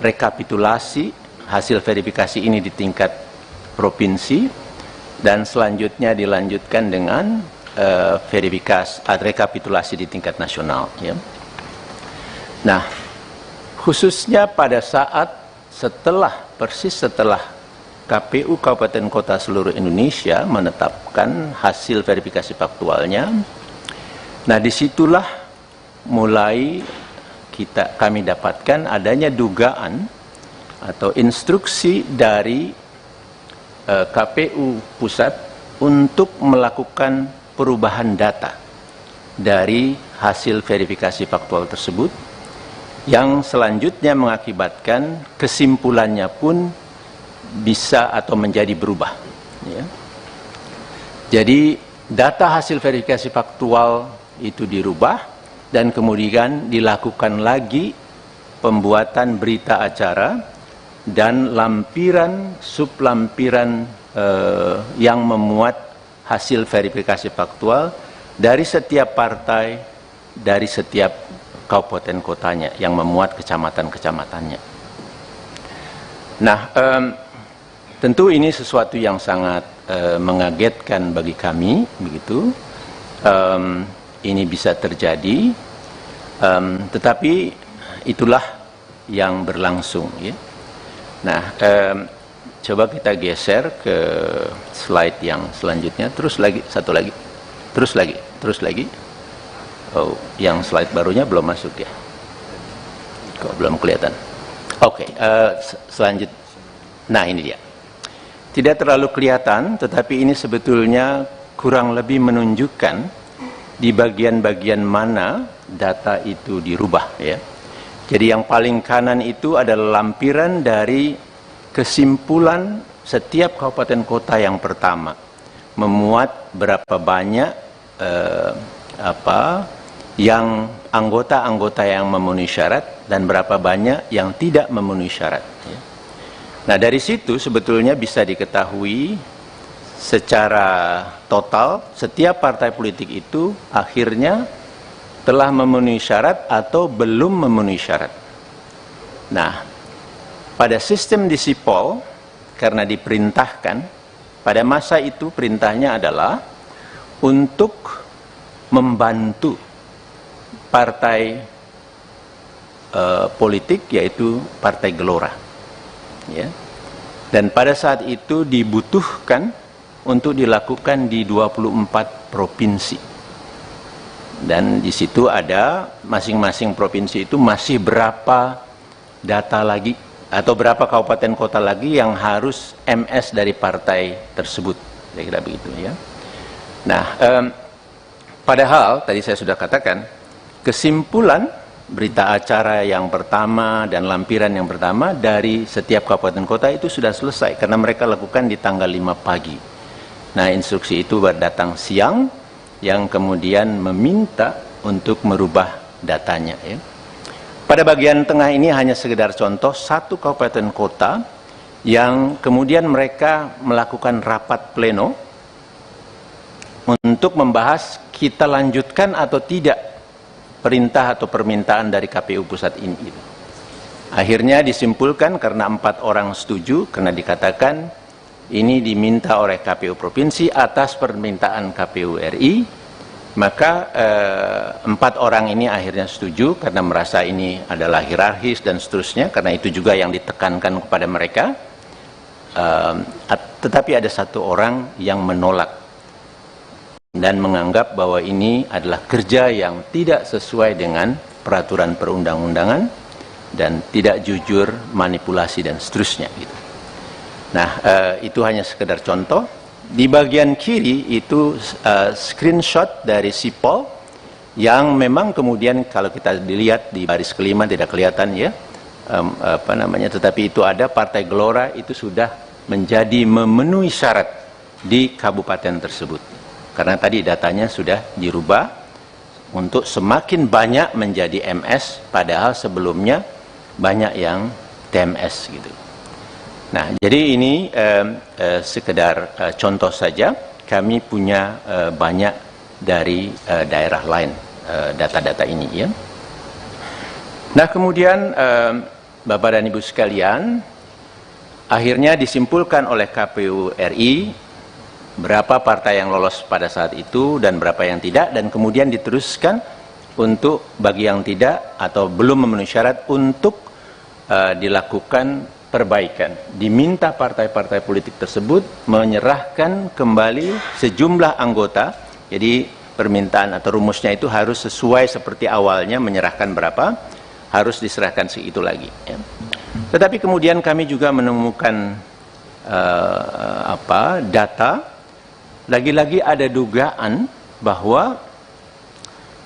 rekapitulasi hasil verifikasi ini di tingkat provinsi, dan selanjutnya dilanjutkan dengan rekapitulasi di tingkat nasional. Ya. Nah, khususnya pada saat persis setelah KPU Kabupaten Kota seluruh Indonesia menetapkan hasil verifikasi faktualnya, nah disitulah mulai kami dapatkan adanya dugaan atau instruksi dari KPU pusat untuk melakukan perubahan data dari hasil verifikasi faktual tersebut, yang selanjutnya mengakibatkan kesimpulannya pun bisa atau menjadi berubah. Ya. Jadi data hasil verifikasi faktual itu dirubah dan kemudian dilakukan lagi pembuatan berita acara dan lampiran sublampiran yang memuat hasil verifikasi faktual dari setiap partai, dari setiap kabupaten kotanya yang memuat kecamatan-kecamatannya. Nah, tentu ini sesuatu yang sangat mengagetkan bagi kami, begitu. Ini bisa terjadi, tetapi itulah yang berlangsung. Ya. Nah, coba kita geser ke slide yang selanjutnya. Terus lagi, satu lagi, terus lagi. Oh, yang slide barunya belum masuk ya? Kok belum kelihatan? Oke, selanjutnya. Nah, ini dia. Tidak terlalu kelihatan, tetapi ini sebetulnya kurang lebih menunjukkan di bagian-bagian mana data itu dirubah. Ya. Jadi yang paling kanan itu adalah lampiran dari kesimpulan setiap kabupaten kota yang pertama. Memuat berapa banyak yang anggota-anggota yang memenuhi syarat dan berapa banyak yang tidak memenuhi syarat. Ya. Nah, dari situ sebetulnya bisa diketahui secara total setiap partai politik itu akhirnya telah memenuhi syarat atau belum memenuhi syarat. Nah, pada sistem di Sipol, karena diperintahkan, pada masa itu perintahnya adalah untuk membantu partai politik, yaitu Partai Gelora. Ya. Dan pada saat itu dibutuhkan untuk dilakukan di 24 provinsi. Dan di situ ada masing-masing provinsi itu masih berapa data lagi atau berapa kabupaten kota lagi yang harus MS dari partai tersebut. Kira-kira begitu ya. Nah, padahal tadi saya sudah katakan kesimpulan berita acara yang pertama dan lampiran yang pertama dari setiap kabupaten kota itu sudah selesai karena mereka lakukan di tanggal 5 pagi. Nah, instruksi itu datang siang yang kemudian meminta untuk merubah datanya. Ya. Pada bagian tengah ini hanya sekedar contoh satu kabupaten kota yang kemudian mereka melakukan rapat pleno untuk membahas kita lanjutkan atau tidak perintah atau permintaan dari KPU pusat ini. Akhirnya disimpulkan karena 4 orang setuju, karena dikatakan ini diminta oleh KPU provinsi atas permintaan KPU RI, maka 4 orang ini akhirnya setuju karena merasa ini adalah hierarkis dan seterusnya, karena itu juga yang ditekankan kepada mereka. Tetapi ada 1 orang yang menolak dan menganggap bahwa ini adalah kerja yang tidak sesuai dengan peraturan perundang-undangan dan tidak jujur, manipulasi dan seterusnya. Gitu. Nah, itu hanya sekedar contoh. Di bagian kiri itu screenshot dari Sipol yang memang kemudian kalau kita dilihat di baris kelima tidak kelihatan ya, tetapi itu ada Partai Gelora itu sudah menjadi memenuhi syarat di kabupaten tersebut. Karena tadi datanya sudah dirubah untuk semakin banyak menjadi MS, padahal sebelumnya banyak yang TMS gitu. Nah, jadi ini sekedar contoh saja. Kami punya banyak dari daerah lain data-data ini ya. Nah, kemudian Bapak dan Ibu sekalian, akhirnya disimpulkan oleh KPU RI berapa partai yang lolos pada saat itu dan berapa yang tidak, dan kemudian diteruskan untuk bagi yang tidak atau belum memenuhi syarat untuk dilakukan perbaikan. Diminta partai-partai politik tersebut menyerahkan kembali sejumlah anggota. Jadi permintaan atau rumusnya itu harus sesuai seperti awalnya, menyerahkan berapa, harus diserahkan segitu lagi. Ya. Tetapi kemudian kami juga menemukan data, lagi-lagi ada dugaan bahwa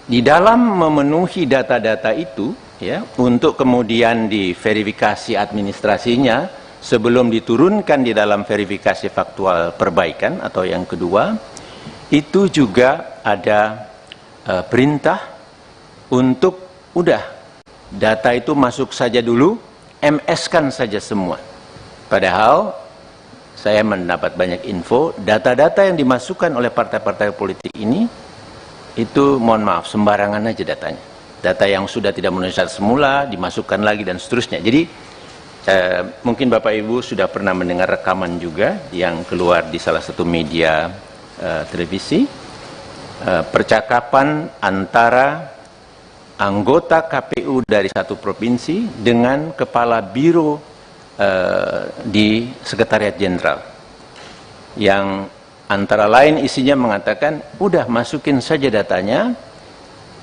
di dalam memenuhi data-data itu, ya, untuk kemudian diverifikasi administrasinya sebelum diturunkan di dalam verifikasi faktual perbaikan atau yang kedua, itu juga ada perintah untuk udah data itu masuk saja dulu, MS-kan saja semua. Padahal saya mendapat banyak info, data-data yang dimasukkan oleh partai-partai politik ini, itu mohon maaf, sembarangan aja datanya. Data yang sudah tidak memenuhi syarat semula, dimasukkan lagi dan seterusnya. Jadi, mungkin Bapak Ibu sudah pernah mendengar rekaman juga yang keluar di salah satu media televisi, percakapan antara anggota KPU dari satu provinsi dengan kepala biro di Sekretariat Jenderal, yang antara lain isinya mengatakan, udah masukin saja datanya,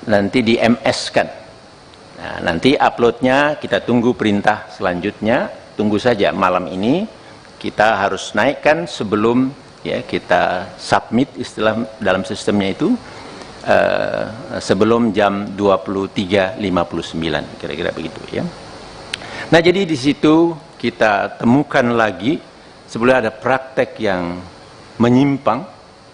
nanti di MS-kan. Nah, nanti uploadnya kita tunggu perintah selanjutnya, tunggu saja malam ini kita harus naikkan sebelum ya kita submit istilah dalam sistemnya itu sebelum jam 23.59, kira-kira begitu ya. Nah, jadi di situ kita temukan lagi sebenarnya ada praktek yang menyimpang,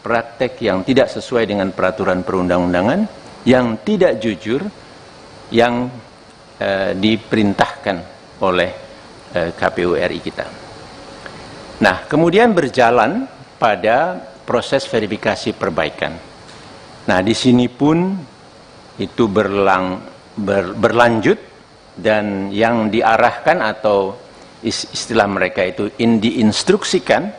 praktek yang tidak sesuai dengan peraturan perundang-undangan, yang tidak jujur, yang diperintahkan oleh KPU RI kita. Nah, kemudian berjalan pada proses verifikasi perbaikan. Nah, di sini pun itu berlanjut, dan yang diarahkan atau istilah mereka itu diinstruksikan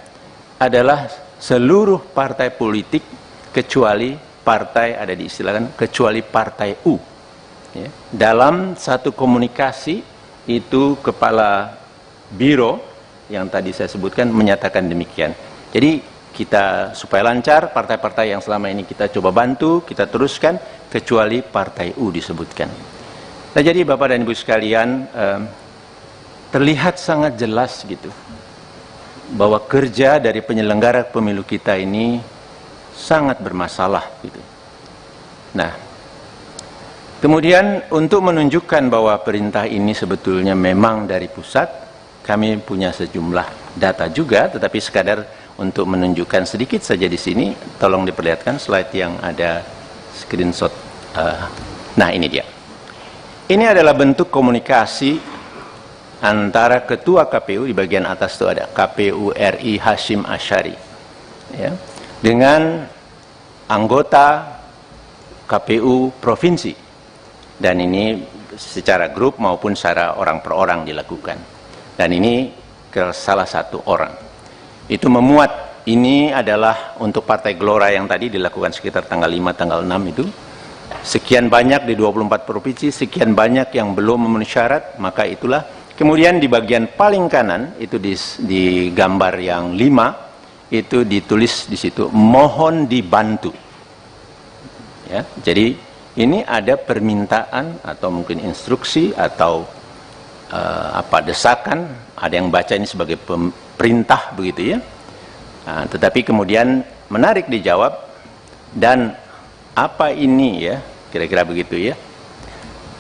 adalah seluruh partai politik kecuali partai, ada diistilahkan kecuali partai U. Ya. Dalam satu komunikasi itu kepala biro yang tadi saya sebutkan menyatakan demikian. Jadi kita supaya lancar, partai-partai yang selama ini kita coba bantu, kita teruskan, kecuali partai U disebutkan. Nah, jadi Bapak dan Ibu sekalian, terlihat sangat jelas gitu bahwa kerja dari penyelenggara pemilu kita ini sangat bermasalah gitu. Nah, kemudian untuk menunjukkan bahwa perintah ini sebetulnya memang dari pusat, kami punya sejumlah data juga, tetapi sekadar untuk menunjukkan sedikit saja di sini, tolong diperlihatkan slide yang ada screenshot. Nah, ini dia. Ini adalah bentuk komunikasi antara Ketua KPU, di bagian atas itu ada KPU RI Hashim Asyari, ya, dengan anggota KPU Provinsi. Dan ini secara grup maupun secara orang per orang dilakukan. Dan ini ke salah satu orang. Itu memuat, ini adalah untuk Partai Gelora yang tadi dilakukan sekitar tanggal 5, tanggal 6 itu. Sekian banyak di 24 provinsi, sekian banyak yang belum memenuhi syarat, maka itulah. Kemudian di bagian paling kanan, itu di gambar yang 5, itu ditulis di situ, mohon dibantu. Ya, jadi ini ada permintaan atau mungkin instruksi atau desakan, ada yang baca ini sebagai perintah begitu ya. Nah, tetapi kemudian menarik dijawab, dan apa ini ya, kira-kira begitu ya,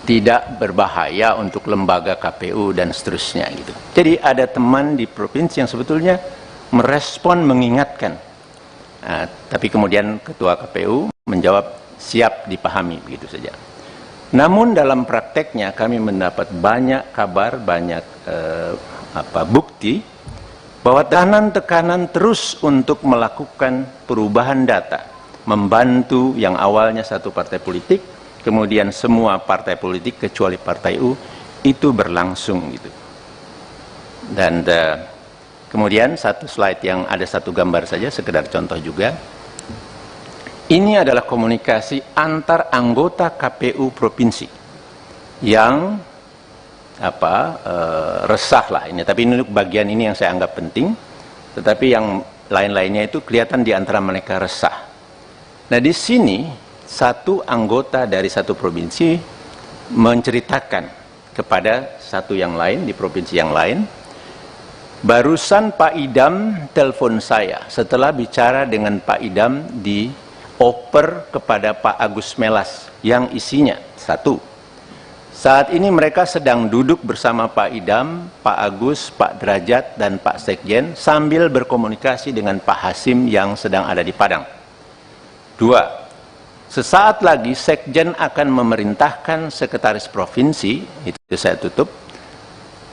tidak berbahaya untuk lembaga KPU dan seterusnya gitu. Jadi ada teman di provinsi yang sebetulnya merespon, mengingatkan. Nah, tapi kemudian Ketua KPU menjawab siap dipahami, begitu saja. Namun dalam prakteknya kami mendapat banyak kabar, banyak bukti bahwa tekanan terus untuk melakukan perubahan data, membantu yang awalnya satu partai politik, kemudian semua partai politik kecuali partai U, itu berlangsung gitu. Dan kemudian satu slide yang ada satu gambar saja, sekedar contoh juga. Ini adalah komunikasi antar anggota KPU provinsi yang resah lah ini. Tapi ini bagian ini yang saya anggap penting. Tetapi yang lain-lainnya itu kelihatan di antara mereka resah. Nah, di sini satu anggota dari satu provinsi menceritakan kepada satu yang lain di provinsi yang lain Barusan Pak Idam telepon saya setelah bicara dengan Pak Idam dioper kepada Pak Agus Melas yang isinya satu. Saat ini mereka sedang duduk bersama Pak Idam, Pak Agus, Pak Derajat, dan Pak Sekjen sambil berkomunikasi dengan Pak Hasim yang sedang ada di Padang. Dua, sesaat lagi Sekjen akan memerintahkan Sekretaris Provinsi, itu saya tutup,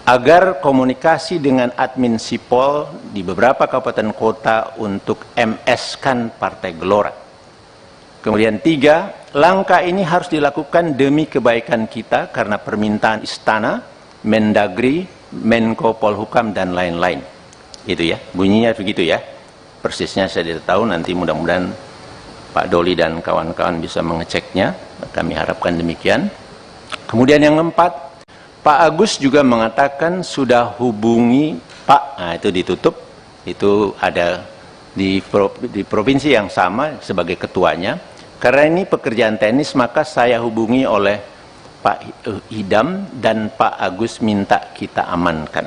agar komunikasi dengan admin Sipol di beberapa kabupaten kota untuk MS-kan Partai Gelora. Kemudian tiga, langkah ini harus dilakukan demi kebaikan kita karena permintaan Istana, Mendagri, Menko Polhukam, dan lain-lain. Itu ya, bunyinya begitu ya. Persisnya saya tidak tahu, nanti mudah-mudahan Pak Doli dan kawan-kawan bisa mengeceknya. Kami harapkan demikian. Kemudian yang keempat, Pak Agus juga mengatakan sudah hubungi Pak, nah itu ditutup, itu ada di provinsi yang sama sebagai ketuanya. Karena ini pekerjaan teknis, maka saya hubungi oleh Pak Idam dan Pak Agus minta kita amankan.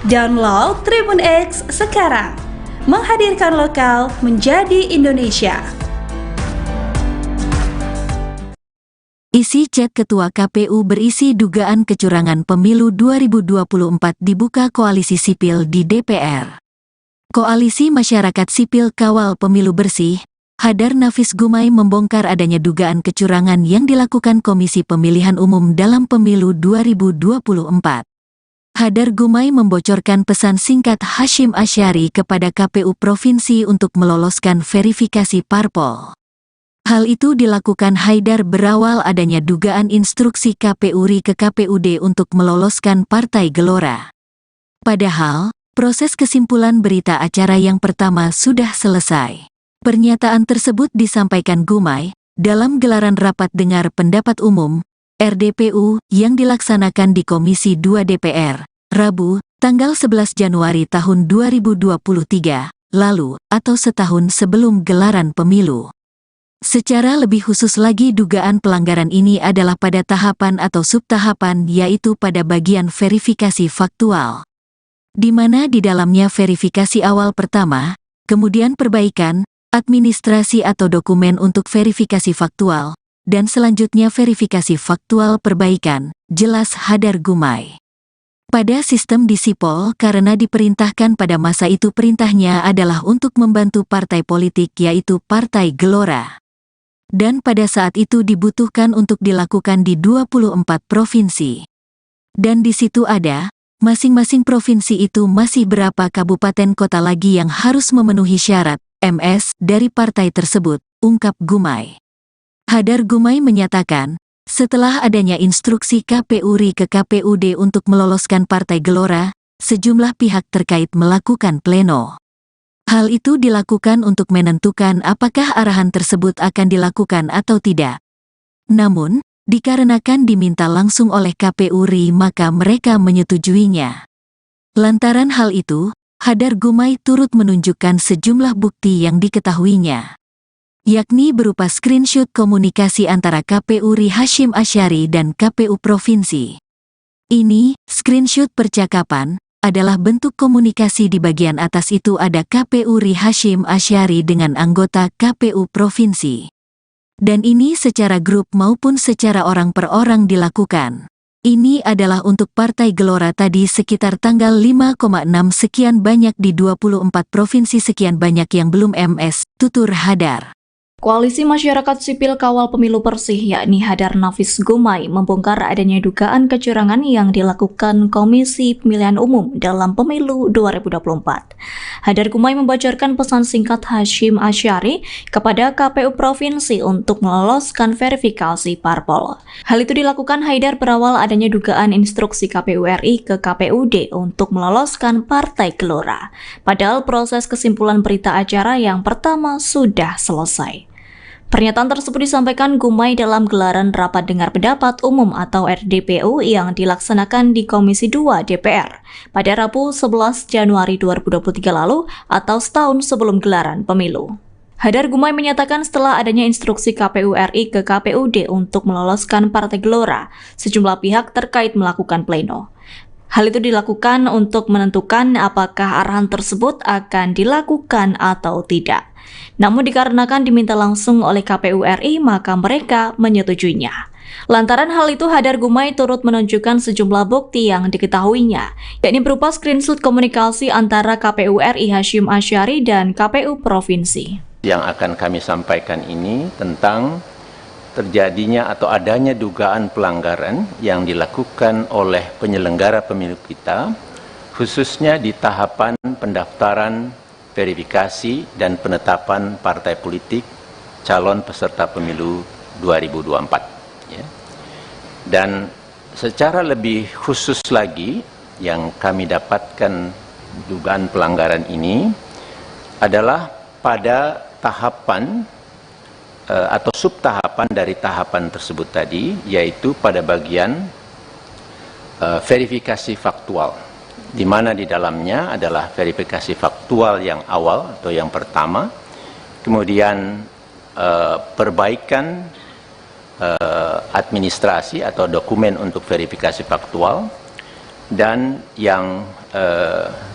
Download Tribun X sekarang, menghadirkan lokal menjadi Indonesia. Isi chat Ketua KPU berisi dugaan kecurangan pemilu 2024 dibuka Koalisi Sipil di DPR. Koalisi Masyarakat Sipil Kawal Pemilu Bersih, Hadar Nafis Gumai membongkar adanya dugaan kecurangan yang dilakukan Komisi Pemilihan Umum dalam Pemilu 2024. Hadar Gumai membocorkan pesan singkat Hasyim Asyari kepada KPU Provinsi untuk meloloskan verifikasi parpol. Hal itu dilakukan Haidar berawal adanya dugaan instruksi KPU RI ke KPUD untuk meloloskan Partai Gelora. Padahal, proses kesimpulan berita acara yang pertama sudah selesai. Pernyataan tersebut disampaikan Gumai dalam gelaran rapat dengar pendapat umum RDPU yang dilaksanakan di Komisi 2 DPR, Rabu, tanggal 11 Januari tahun 2023, lalu atau setahun sebelum gelaran pemilu. Secara lebih khusus lagi dugaan pelanggaran ini adalah pada tahapan atau subtahapan yaitu pada bagian verifikasi faktual. Di mana di dalamnya verifikasi awal pertama, kemudian perbaikan, administrasi atau dokumen untuk verifikasi faktual, dan selanjutnya verifikasi faktual perbaikan, jelas Hadar Gumai. Pada sistem di Sipol karena diperintahkan pada masa itu perintahnya adalah untuk membantu partai politik yaitu Partai Gelora. Dan pada saat itu dibutuhkan untuk dilakukan di 24 provinsi. Dan di situ ada, masing-masing provinsi itu masih berapa kabupaten kota lagi yang harus memenuhi syarat MS dari partai tersebut, ungkap Gumai. Hadar Gumai menyatakan, setelah adanya instruksi KPU RI ke KPUD untuk meloloskan Partai Gelora, sejumlah pihak terkait melakukan pleno. Hal itu dilakukan untuk menentukan apakah arahan tersebut akan dilakukan atau tidak. Namun, dikarenakan diminta langsung oleh KPU RI maka mereka menyetujuinya. Lantaran hal itu, Hadar Gumai turut menunjukkan sejumlah bukti yang diketahuinya, yakni berupa screenshot komunikasi antara KPU RI Hasyim Asyari dan KPU Provinsi. Ini, screenshot percakapan, adalah bentuk komunikasi di bagian atas itu ada KPU RI Hasyim Asyari dengan anggota KPU Provinsi. Dan ini secara grup maupun secara orang per orang dilakukan. Ini adalah untuk Partai Gelora tadi sekitar tanggal 5,6 sekian banyak di 24 provinsi sekian banyak yang belum MS, tutur Hadar. Koalisi Masyarakat Sipil Kawal Pemilu Bersih yakni Hadar Nafis Gumai membongkar adanya dugaan kecurangan yang dilakukan Komisi Pemilihan Umum dalam Pemilu 2024. Hadar Gumai membocorkan pesan singkat Hasyim Asyari kepada KPU Provinsi untuk meloloskan verifikasi parpol. Hal itu dilakukan Haidar berawal adanya dugaan instruksi KPU RI ke KPUD untuk meloloskan Partai Gelora. Padahal proses kesimpulan berita acara yang pertama sudah selesai. Pernyataan tersebut disampaikan Gumai dalam gelaran Rapat Dengar Pendapat Umum atau RDPU yang dilaksanakan di Komisi 2 DPR pada Rabu 11 Januari 2023 lalu atau setahun sebelum gelaran pemilu. Hadar Gumai menyatakan setelah adanya instruksi KPU RI ke KPUD untuk meloloskan Partai Gelora, sejumlah pihak terkait melakukan pleno. Hal itu dilakukan untuk menentukan apakah arahan tersebut akan dilakukan atau tidak. Namun dikarenakan diminta langsung oleh KPU RI, maka mereka menyetujuinya. Lantaran hal itu, Hadar Gumai turut menunjukkan sejumlah bukti yang diketahuinya, yakni berupa screenshot komunikasi antara KPU RI Hasyim Asyari dan KPU Provinsi. Yang akan kami sampaikan ini tentang terjadinya atau adanya dugaan pelanggaran yang dilakukan oleh penyelenggara pemilu kita, khususnya di tahapan pendaftaran, verifikasi, dan penetapan partai politik calon peserta pemilu 2024. Ya. Dan secara lebih khusus lagi, yang kami dapatkan dugaan pelanggaran ini adalah pada tahapan atau subtahapan dari tahapan tersebut tadi, yaitu pada bagian verifikasi faktual, di mana di dalamnya adalah verifikasi faktual yang awal atau yang pertama, kemudian perbaikan administrasi atau dokumen untuk verifikasi faktual, dan yang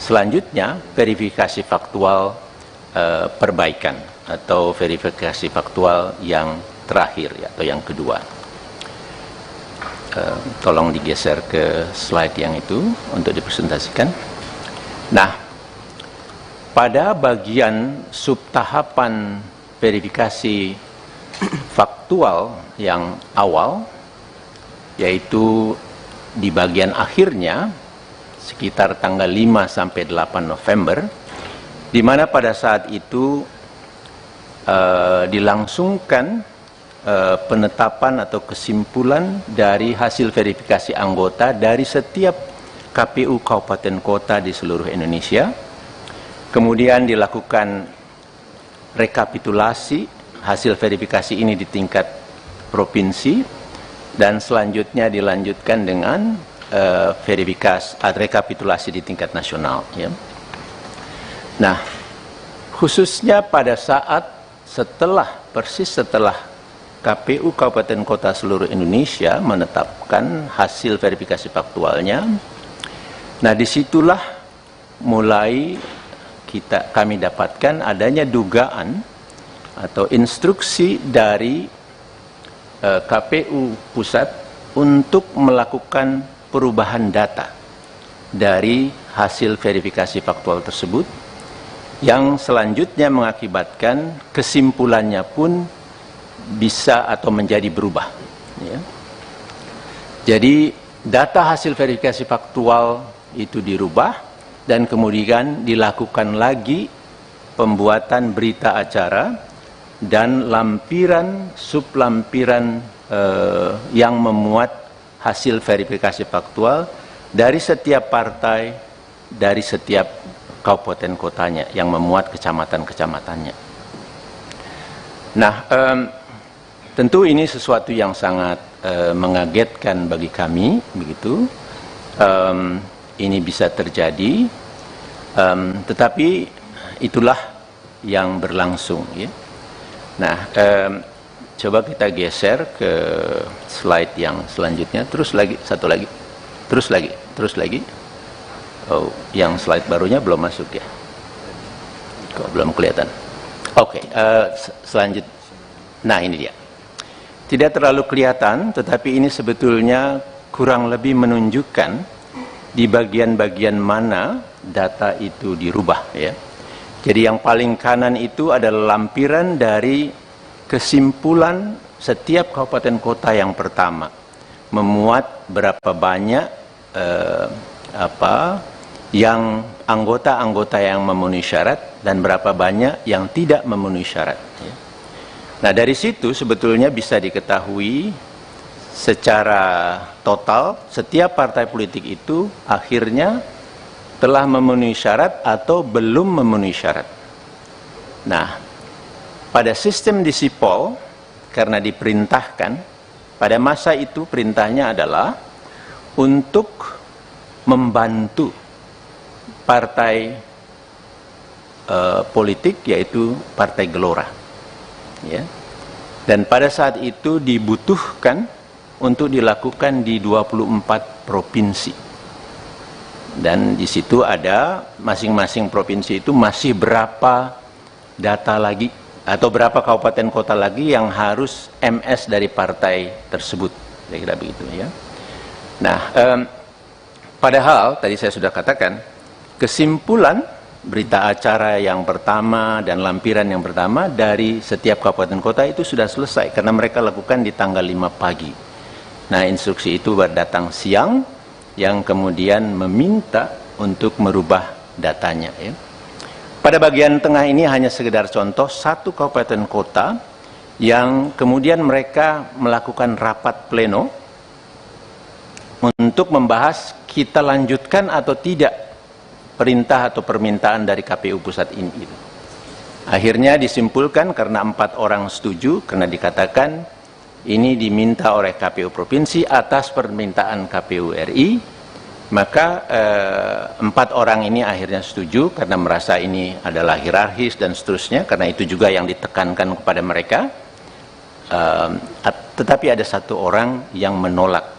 selanjutnya verifikasi faktual perbaikan atau verifikasi faktual yang terakhir atau yang kedua. Tolong digeser ke slide yang itu untuk dipresentasikan. Nah, pada bagian subtahapan verifikasi faktual yang awal, yaitu di bagian akhirnya sekitar tanggal 5 sampai 8 November, di mana pada saat itu dilangsungkan penetapan atau kesimpulan dari hasil verifikasi anggota dari setiap KPU kabupaten kota di seluruh Indonesia. Kemudian dilakukan rekapitulasi hasil verifikasi ini di tingkat provinsi, dan selanjutnya dilanjutkan dengan rekapitulasi di tingkat nasional. Ya. Nah, khususnya pada saat persis setelah KPU Kabupaten Kota seluruh Indonesia menetapkan hasil verifikasi faktualnya, nah disitulah mulai kami dapatkan adanya dugaan atau instruksi dari KPU Pusat untuk melakukan perubahan data dari hasil verifikasi faktual tersebut, yang selanjutnya mengakibatkan kesimpulannya pun bisa atau menjadi berubah. Ya. Jadi data hasil verifikasi faktual itu dirubah, dan kemudian dilakukan lagi pembuatan berita acara dan lampiran sublampiran yang memuat hasil verifikasi faktual dari setiap partai, dari setiap kabupaten kotanya, yang memuat kecamatan-kecamatannya. Nah, tentu ini sesuatu yang sangat mengagetkan bagi kami, begitu. Ini bisa terjadi, tetapi itulah yang berlangsung. Ya. Nah, coba kita geser ke slide yang selanjutnya. Terus lagi, satu lagi, terus lagi. Oh, yang slide barunya belum masuk ya? Kok belum kelihatan? Oke, selanjutnya. Nah, ini dia. Tidak terlalu kelihatan, tetapi ini sebetulnya kurang lebih menunjukkan di bagian-bagian mana data itu dirubah. Ya. Jadi yang paling kanan itu adalah lampiran dari kesimpulan setiap kabupaten kota yang pertama, memuat berapa banyak yang anggota-anggota yang memenuhi syarat dan berapa banyak yang tidak memenuhi syarat. Ya. Nah, dari situ sebetulnya bisa diketahui secara total setiap partai politik itu akhirnya telah memenuhi syarat atau belum memenuhi syarat. Nah, pada sistem di Sipol, karena diperintahkan, pada masa itu perintahnya adalah untuk membantu partai politik, yaitu Partai Gelora. Ya. Dan pada saat itu dibutuhkan untuk dilakukan di 24 provinsi. Dan di situ ada masing-masing provinsi itu masih berapa data lagi atau berapa kabupaten kota lagi yang harus MS dari partai tersebut, kira-kira begitu ya. Nah, padahal tadi saya sudah katakan kesimpulan berita acara yang pertama dan lampiran yang pertama dari setiap kabupaten kota itu sudah selesai karena mereka lakukan di tanggal 5 pagi. Nah, instruksi itu datang siang yang kemudian meminta untuk merubah datanya ya. Pada bagian tengah ini hanya sekedar contoh satu kabupaten kota yang kemudian mereka melakukan rapat pleno untuk membahas kita lanjutkan atau tidak perintah atau permintaan dari KPU pusat ini. Akhirnya disimpulkan karena 4 orang setuju, karena dikatakan ini diminta oleh KPU provinsi atas permintaan KPU RI, maka 4 orang ini akhirnya setuju karena merasa ini adalah hierarkis dan seterusnya, karena itu juga yang ditekankan kepada mereka. Tetapi ada 1 orang yang menolak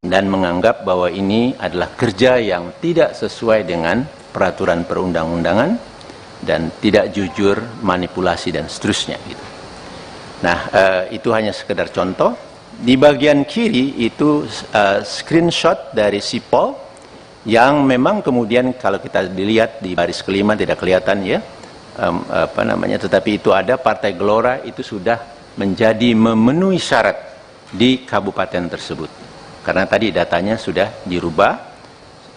dan menganggap bahwa ini adalah kerja yang tidak sesuai dengan peraturan perundang-undangan dan tidak jujur, manipulasi dan seterusnya gitu. Nah, itu hanya sekedar contoh. Di bagian kiri itu screenshot dari Sipol yang memang kemudian kalau kita dilihat di baris kelima tidak kelihatan ya, tetapi itu ada Partai Gelora itu sudah menjadi memenuhi syarat di kabupaten tersebut. Karena tadi datanya sudah dirubah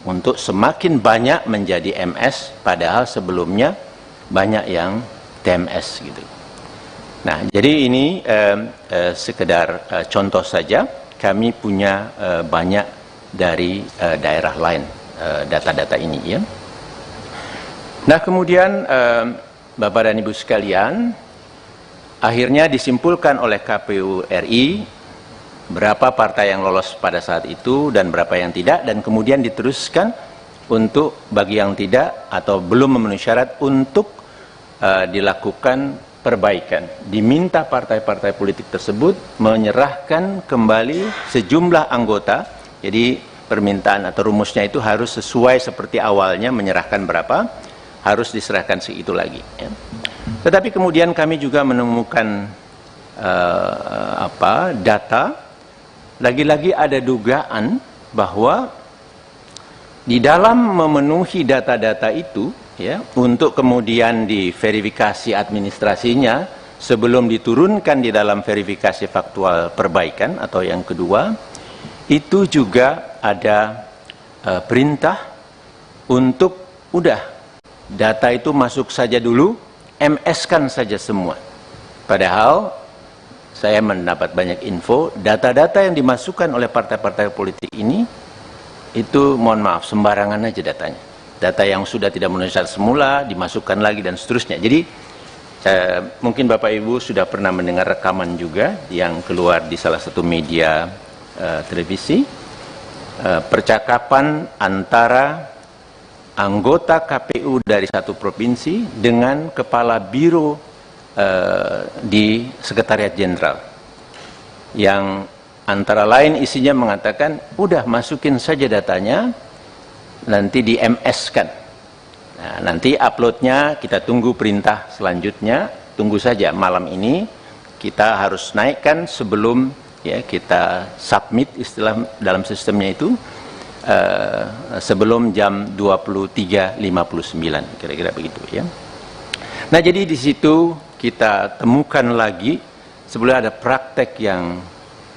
untuk semakin banyak menjadi MS, padahal sebelumnya banyak yang TMS gitu. Nah, jadi ini sekedar contoh saja. Kami punya banyak dari daerah lain data-data ini ya. Nah, kemudian Bapak dan Ibu sekalian, akhirnya disimpulkan oleh KPU RI berapa partai yang lolos pada saat itu dan berapa yang tidak, dan kemudian diteruskan untuk bagi yang tidak atau belum memenuhi syarat untuk dilakukan perbaikan. Diminta partai-partai politik tersebut menyerahkan kembali sejumlah anggota. Jadi permintaan atau rumusnya itu harus sesuai seperti awalnya, menyerahkan berapa, harus diserahkan segitu lagi ya. Tetapi kemudian kami juga menemukan data, lagi-lagi ada dugaan bahwa di dalam memenuhi data-data itu ya, untuk kemudian diverifikasi administrasinya sebelum diturunkan di dalam verifikasi faktual perbaikan atau yang kedua, itu juga ada perintah untuk udah data itu masuk saja dulu, MS-kan saja semua. Padahal saya mendapat banyak info, data-data yang dimasukkan oleh partai-partai politik ini itu mohon maaf sembarangan aja datanya. Data yang sudah tidak memenuhi syarat semula dimasukkan lagi dan seterusnya. Jadi mungkin Bapak Ibu sudah pernah mendengar rekaman juga yang keluar di salah satu media televisi, percakapan antara anggota KPU dari satu provinsi dengan kepala biro di Sekretariat Jenderal, yang antara lain isinya mengatakan udah masukin saja datanya, nanti di MS-kan. Nah, nanti uploadnya kita tunggu perintah selanjutnya, tunggu saja malam ini kita harus naikkan sebelum ya kita submit istilah dalam sistemnya itu sebelum jam 23.59 kira-kira begitu ya. Nah, jadi di situ kita temukan lagi sebenarnya ada praktek yang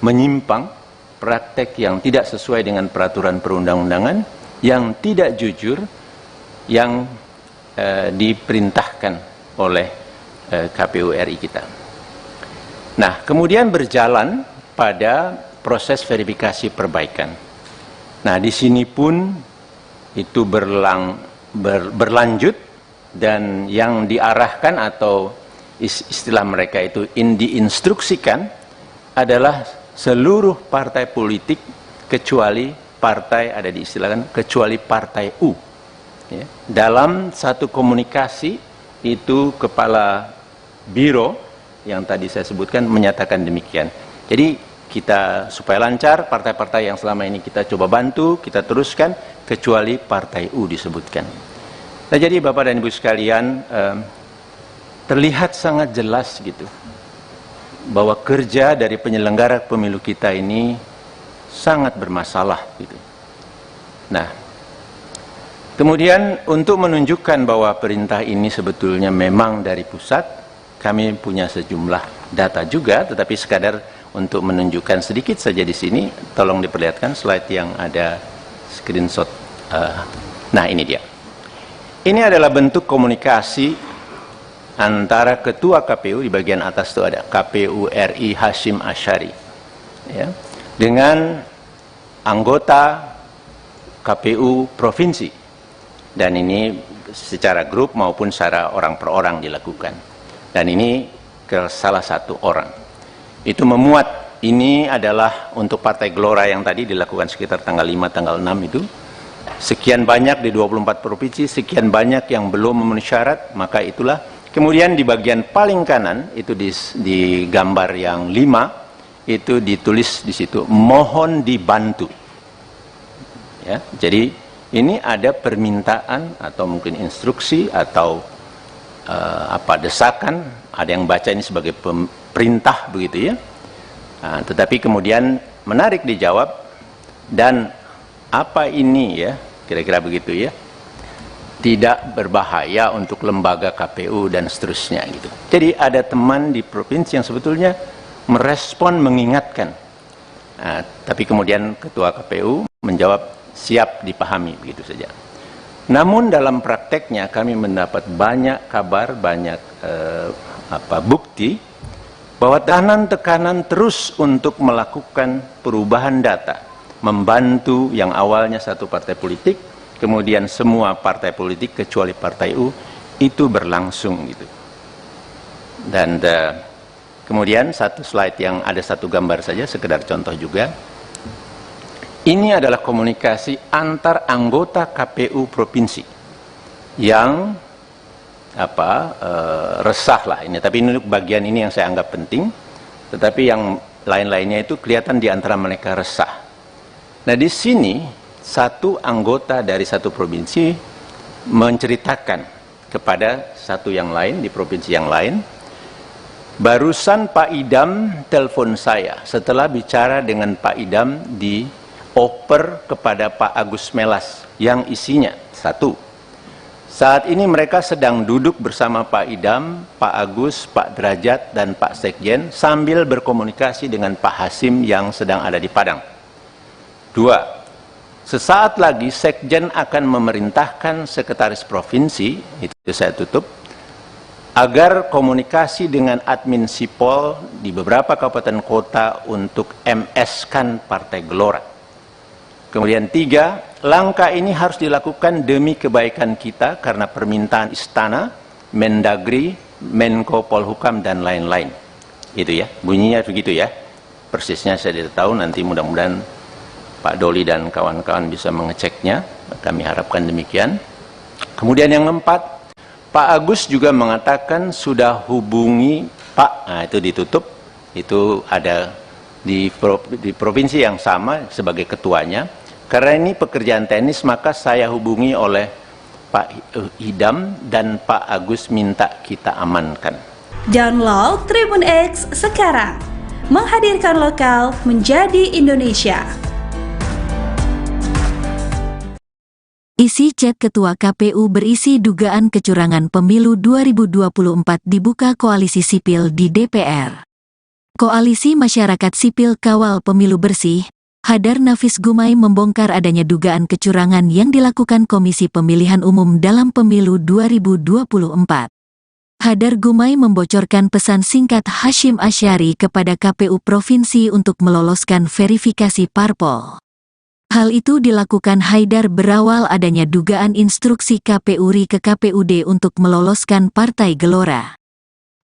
menyimpang, praktek yang tidak sesuai dengan peraturan perundang-undangan, yang tidak jujur, yang diperintahkan oleh KPU RI kita. Nah, kemudian berjalan pada proses verifikasi perbaikan. Nah, di sini pun itu berlanjut, dan yang diarahkan atau istilah mereka itu diinstruksikan adalah seluruh partai politik kecuali partai, ada diistilahkan kecuali partai U ya. Dalam satu komunikasi itu kepala biro yang tadi saya sebutkan menyatakan demikian. Jadi kita supaya lancar, partai-partai yang selama ini kita coba bantu, kita teruskan, kecuali Partai U disebutkan. Nah, jadi Bapak dan Ibu sekalian, terlihat sangat jelas gitu, bahwa kerja dari penyelenggara pemilu kita ini sangat bermasalah gitu. Nah, kemudian untuk menunjukkan bahwa perintah ini sebetulnya memang dari pusat, kami punya sejumlah data juga, tetapi sekadar untuk menunjukkan sedikit saja di sini, tolong diperlihatkan slide yang ada screenshot. Nah, ini dia. Ini adalah bentuk komunikasi antara Ketua KPU, di bagian atas itu ada KPU RI Hashim Asyari, ya, dengan anggota KPU Provinsi. Dan ini secara grup maupun secara orang per orang dilakukan. Dan ini ke salah satu orang. Itu memuat, ini adalah untuk Partai Gelora yang tadi dilakukan sekitar tanggal 5, tanggal 6 itu. Sekian banyak di 24 provinsi, sekian banyak yang belum memenuhi syarat, maka itulah. Kemudian di bagian paling kanan, itu di gambar yang 5, itu ditulis di situ, mohon dibantu. Ya, jadi ini ada permintaan atau mungkin instruksi atau desakan, ada yang baca ini sebagai perintah begitu ya. Nah, tetapi kemudian menarik dijawab, dan apa ini ya, kira-kira begitu ya, tidak berbahaya untuk lembaga KPU dan seterusnya gitu. Jadi ada teman di provinsi yang sebetulnya merespon, mengingatkan. Nah, tapi kemudian Ketua KPU menjawab siap dipahami begitu saja. Namun dalam prakteknya kami mendapat banyak kabar, banyak bukti bahwa tekanan terus untuk melakukan perubahan data, membantu yang awalnya satu partai politik, kemudian semua partai politik kecuali Partai U, itu berlangsung gitu. Dan kemudian satu slide yang ada satu gambar saja, sekedar contoh juga. Ini adalah komunikasi antar anggota KPU provinsi yang resah lah ini. Tapi ini bagian ini yang saya anggap penting. Tetapi yang lain-lainnya itu kelihatan di antara mereka resah. Nah, di sini satu anggota dari satu provinsi menceritakan kepada satu yang lain di provinsi yang lain, barusan Pak Idam telepon saya setelah bicara dengan Pak Idam di oper kepada Pak Agus Melas yang isinya satu, saat ini mereka sedang duduk bersama Pak Idam, Pak Agus, Pak Derajat, dan Pak Sekjen sambil berkomunikasi dengan Pak Hasim yang sedang ada di Padang. Dua, sesaat lagi Sekjen akan memerintahkan Sekretaris Provinsi, itu saya tutup, agar komunikasi dengan admin Sipol di beberapa kabupaten kota untuk MS-kan Partai Gelora. Kemudian tiga, langkah ini harus dilakukan demi kebaikan kita karena permintaan Istana, Mendagri, Menko Polhukam, dan lain-lain. Itu ya, bunyinya begitu ya. Persisnya saya tidak tahu, nanti mudah-mudahan Pak Doli dan kawan-kawan bisa mengeceknya. Kami harapkan demikian. Kemudian yang keempat, Pak Agus juga mengatakan sudah hubungi Pak, nah itu ditutup, itu ada di provinsi yang sama sebagai ketuanya. Karena ini pekerjaan teknis, maka saya hubungi oleh Pak Idam dan Pak Agus minta kita amankan. Download Tribun X sekarang, menghadirkan lokal menjadi Indonesia. Isi chat Ketua KPU berisi dugaan kecurangan pemilu 2024 dibuka Koalisi Sipil di DPR. Koalisi Masyarakat Sipil Kawal Pemilu Bersih, Hadar Nafis Gumai membongkar adanya dugaan kecurangan yang dilakukan Komisi Pemilihan Umum dalam Pemilu 2024. Hadar Gumai membocorkan pesan singkat Hashim Asyari kepada KPU Provinsi untuk meloloskan verifikasi parpol. Hal itu dilakukan Haidar berawal adanya dugaan instruksi KPU RI ke KPUD untuk meloloskan Partai Gelora.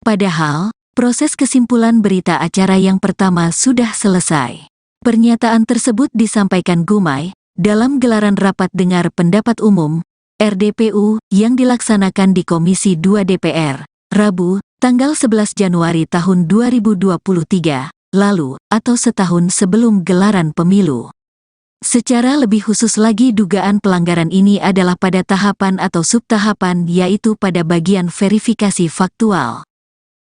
Padahal, proses kesimpulan berita acara yang pertama sudah selesai. Pernyataan tersebut disampaikan Gumai dalam gelaran rapat dengar pendapat umum RDPU yang dilaksanakan di Komisi 2 DPR, Rabu, tanggal 11 Januari tahun 2023, lalu, atau setahun sebelum gelaran pemilu. Secara lebih khusus lagi dugaan pelanggaran ini adalah pada tahapan atau subtahapan yaitu pada bagian verifikasi faktual.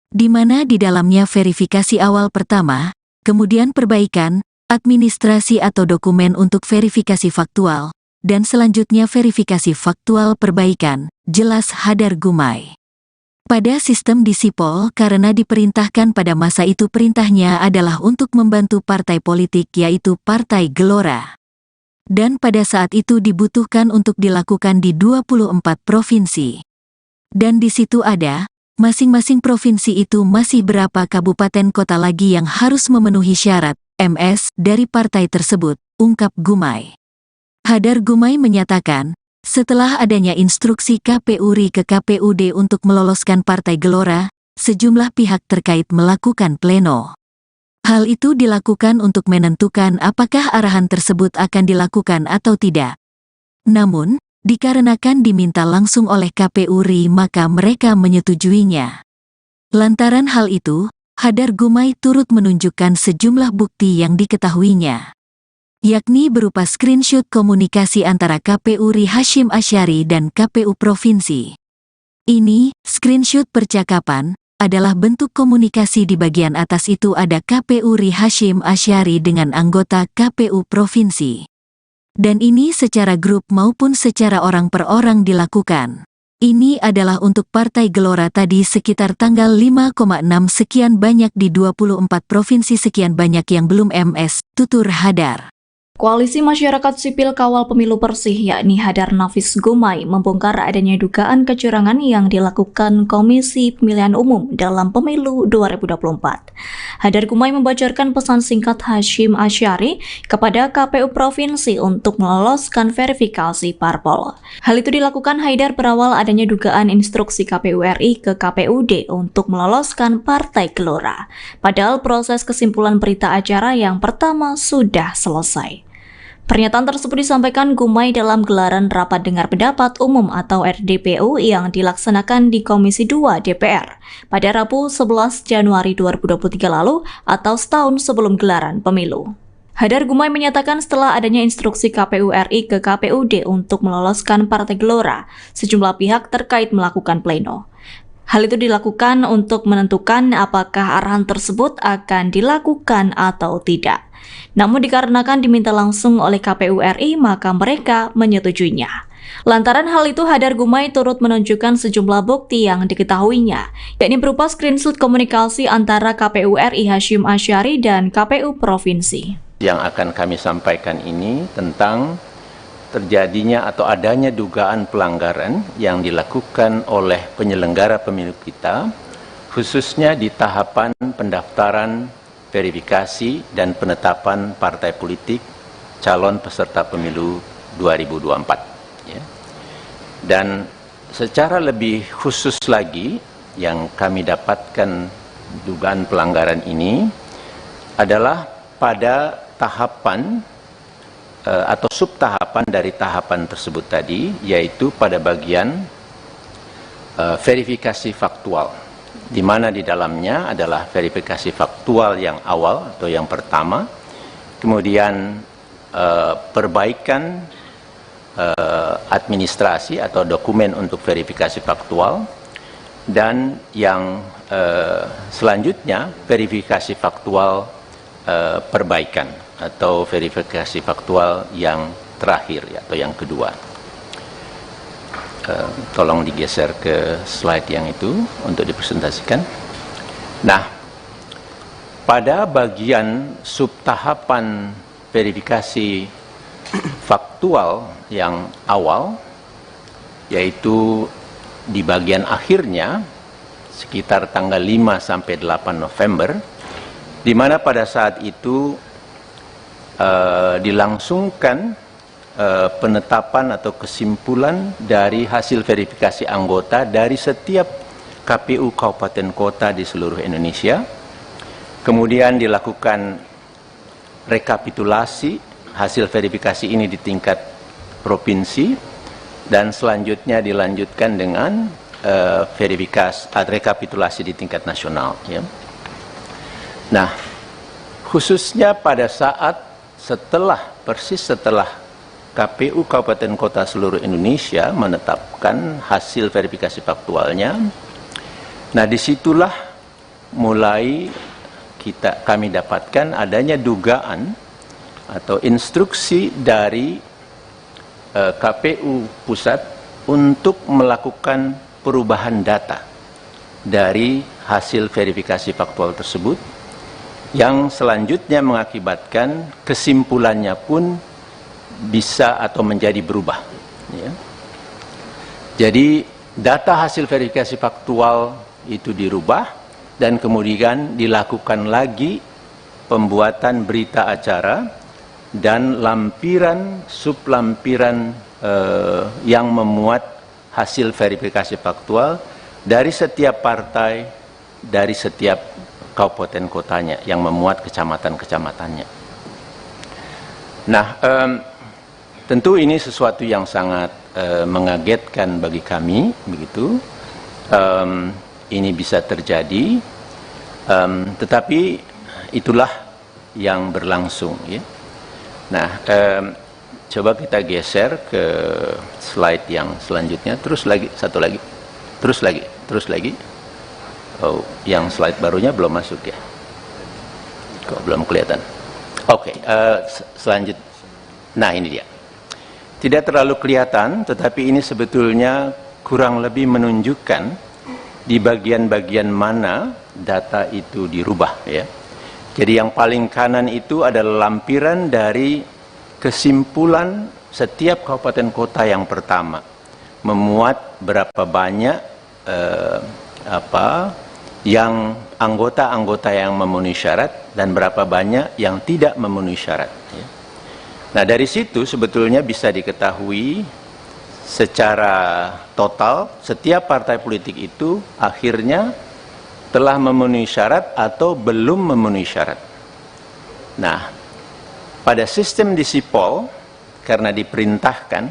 Di mana di dalamnya verifikasi awal pertama, kemudian perbaikan, administrasi atau dokumen untuk verifikasi faktual, dan selanjutnya verifikasi faktual perbaikan, jelas Hadar Gumai. Pada sistem di Sipol karena diperintahkan pada masa itu perintahnya adalah untuk membantu partai politik yaitu Partai Gelora. Dan pada saat itu dibutuhkan untuk dilakukan di 24 provinsi. Dan di situ ada, masing-masing provinsi itu masih berapa kabupaten kota lagi yang harus memenuhi syarat, MS, dari partai tersebut, ungkap Gumai. Hadar Gumai menyatakan, setelah adanya instruksi KPU RI ke KPUD untuk meloloskan Partai Gelora, sejumlah pihak terkait melakukan pleno. Hal itu dilakukan untuk menentukan apakah arahan tersebut akan dilakukan atau tidak. Namun, dikarenakan diminta langsung oleh KPU RI maka mereka menyetujuinya. Lantaran hal itu, Hadar Gumai turut menunjukkan sejumlah bukti yang diketahuinya. Yakni berupa screenshot komunikasi antara KPU RI Hasyim Asyari dan KPU Provinsi. Ini, screenshot percakapan, adalah bentuk komunikasi di bagian atas itu ada KPU RI Hasyim Asyari dengan anggota KPU Provinsi. Dan ini secara grup maupun secara orang per orang dilakukan. Ini adalah untuk Partai Gelora tadi sekitar tanggal 5,6 sekian banyak di 24 provinsi sekian banyak yang belum MS, tutur Hadar. Koalisi Masyarakat Sipil Kawal Pemilu Bersih yakni Hadar Nafis Gumai membongkar adanya dugaan kecurangan yang dilakukan Komisi Pemilihan Umum dalam Pemilu 2024. Hadar Gumai membocorkan pesan singkat Hasyim Asyari kepada KPU Provinsi untuk meloloskan verifikasi parpol. Hal itu dilakukan Haidar berawal adanya dugaan instruksi KPU RI ke KPUD untuk meloloskan Partai Gelora. Padahal proses kesimpulan berita acara yang pertama sudah selesai. Pernyataan tersebut disampaikan Gumai dalam gelaran Rapat Dengar Pendapat Umum atau RDPU yang dilaksanakan di Komisi 2 DPR pada Rabu 11 Januari 2023 lalu atau setahun sebelum gelaran pemilu. Hadar Gumai menyatakan setelah adanya instruksi KPU RI ke KPUD untuk meloloskan Partai Gelora, sejumlah pihak terkait melakukan pleno. Hal itu dilakukan untuk menentukan apakah arahan tersebut akan dilakukan atau tidak. Namun dikarenakan diminta langsung oleh KPU RI, maka mereka menyetujuinya. Lantaran hal itu, Hadar Gumai turut menunjukkan sejumlah bukti yang diketahuinya, yakni berupa screenshot komunikasi antara KPU RI Hasyim Asyari dan KPU Provinsi. Yang akan kami sampaikan ini tentang terjadinya atau adanya dugaan pelanggaran yang dilakukan oleh penyelenggara pemilu kita, khususnya di tahapan pendaftaran, verifikasi, dan penetapan partai politik calon peserta pemilu 2024. Ya. Dan secara lebih khusus lagi, yang kami dapatkan dugaan pelanggaran ini adalah pada tahapan atau subtahapan dari tahapan tersebut tadi, yaitu pada bagian verifikasi faktual, di mana di dalamnya adalah verifikasi faktual yang awal atau yang pertama, kemudian perbaikan administrasi atau dokumen untuk verifikasi faktual, dan yang selanjutnya verifikasi faktual perbaikan atau verifikasi faktual yang terakhir atau yang kedua. Tolong digeser ke slide yang itu untuk dipresentasikan. Nah, pada bagian subtahapan verifikasi faktual yang awal, yaitu di bagian akhirnya sekitar tanggal 5 sampai 8 November, di mana pada saat itu dilangsungkan penetapan atau kesimpulan dari hasil verifikasi anggota dari setiap KPU kabupaten kota di seluruh Indonesia. Kemudian dilakukan rekapitulasi hasil verifikasi ini di tingkat provinsi, dan selanjutnya dilanjutkan dengan verifikasi rekapitulasi di tingkat nasional. Ya. Nah, khususnya pada saat persis setelah KPU Kabupaten Kota seluruh Indonesia menetapkan hasil verifikasi faktualnya. Nah, disitulah mulai kami dapatkan adanya dugaan atau instruksi dari KPU Pusat untuk melakukan perubahan data dari hasil verifikasi faktual tersebut, yang selanjutnya mengakibatkan kesimpulannya pun bisa atau menjadi berubah. Ya. Jadi data hasil verifikasi faktual itu dirubah dan kemudian dilakukan lagi pembuatan berita acara dan lampiran sublampiran yang memuat hasil verifikasi faktual dari setiap partai, dari setiap kabupaten kotanya yang memuat kecamatan-kecamatannya. Nah, tentu ini sesuatu yang sangat mengagetkan bagi kami, begitu. Ini bisa terjadi, tetapi itulah yang berlangsung. Ya. Nah, coba kita geser ke slide yang selanjutnya. Terus lagi, satu lagi, terus lagi. Oh, yang slide barunya belum masuk ya? Kok belum kelihatan? Oke, selanjutnya. Nah, ini dia. Tidak terlalu kelihatan, tetapi ini sebetulnya kurang lebih menunjukkan di bagian-bagian mana data itu dirubah. Ya. Jadi yang paling kanan itu adalah lampiran dari kesimpulan setiap kabupaten kota yang pertama. Memuat berapa banyak yang anggota-anggota yang memenuhi syarat dan berapa banyak yang tidak memenuhi syarat. Ya. Nah, dari situ sebetulnya bisa diketahui secara total setiap partai politik itu akhirnya telah memenuhi syarat atau belum memenuhi syarat. Nah, pada sistem di Sipol, karena diperintahkan,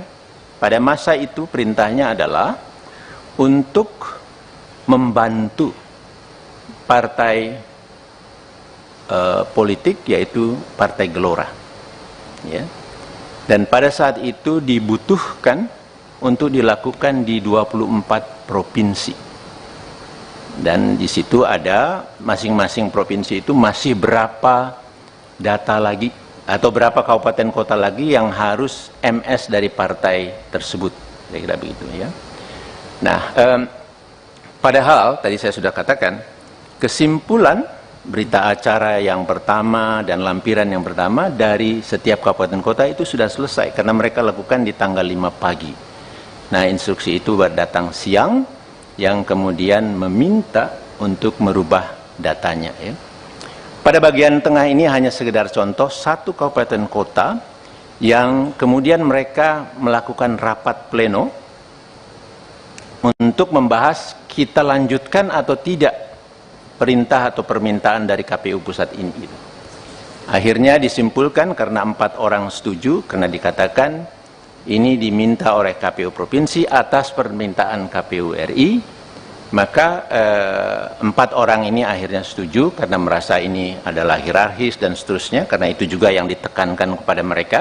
pada masa itu perintahnya adalah untuk membantu partai politik, yaitu Partai Gelora. Ya. Dan pada saat itu dibutuhkan untuk dilakukan di 24 provinsi. Dan di situ ada masing-masing provinsi itu masih berapa data lagi atau berapa kabupaten kota lagi yang harus MS dari partai tersebut. Kira-kira begitu ya. Nah, padahal tadi saya sudah katakan kesimpulan berita acara yang pertama dan lampiran yang pertama dari setiap kabupaten kota itu sudah selesai karena mereka lakukan di tanggal 5 pagi. Nah, instruksi itu datang siang yang kemudian meminta untuk merubah datanya. Ya. Pada bagian tengah ini hanya sekedar contoh satu kabupaten kota yang kemudian mereka melakukan rapat pleno untuk membahas kita lanjutkan atau tidak perintah atau permintaan dari KPU Pusat ini. Akhirnya disimpulkan karena 4 orang setuju, karena dikatakan ini diminta oleh KPU Provinsi atas permintaan KPU RI, maka 4 orang ini akhirnya setuju karena merasa ini adalah hierarkis dan seterusnya, karena itu juga yang ditekankan kepada mereka.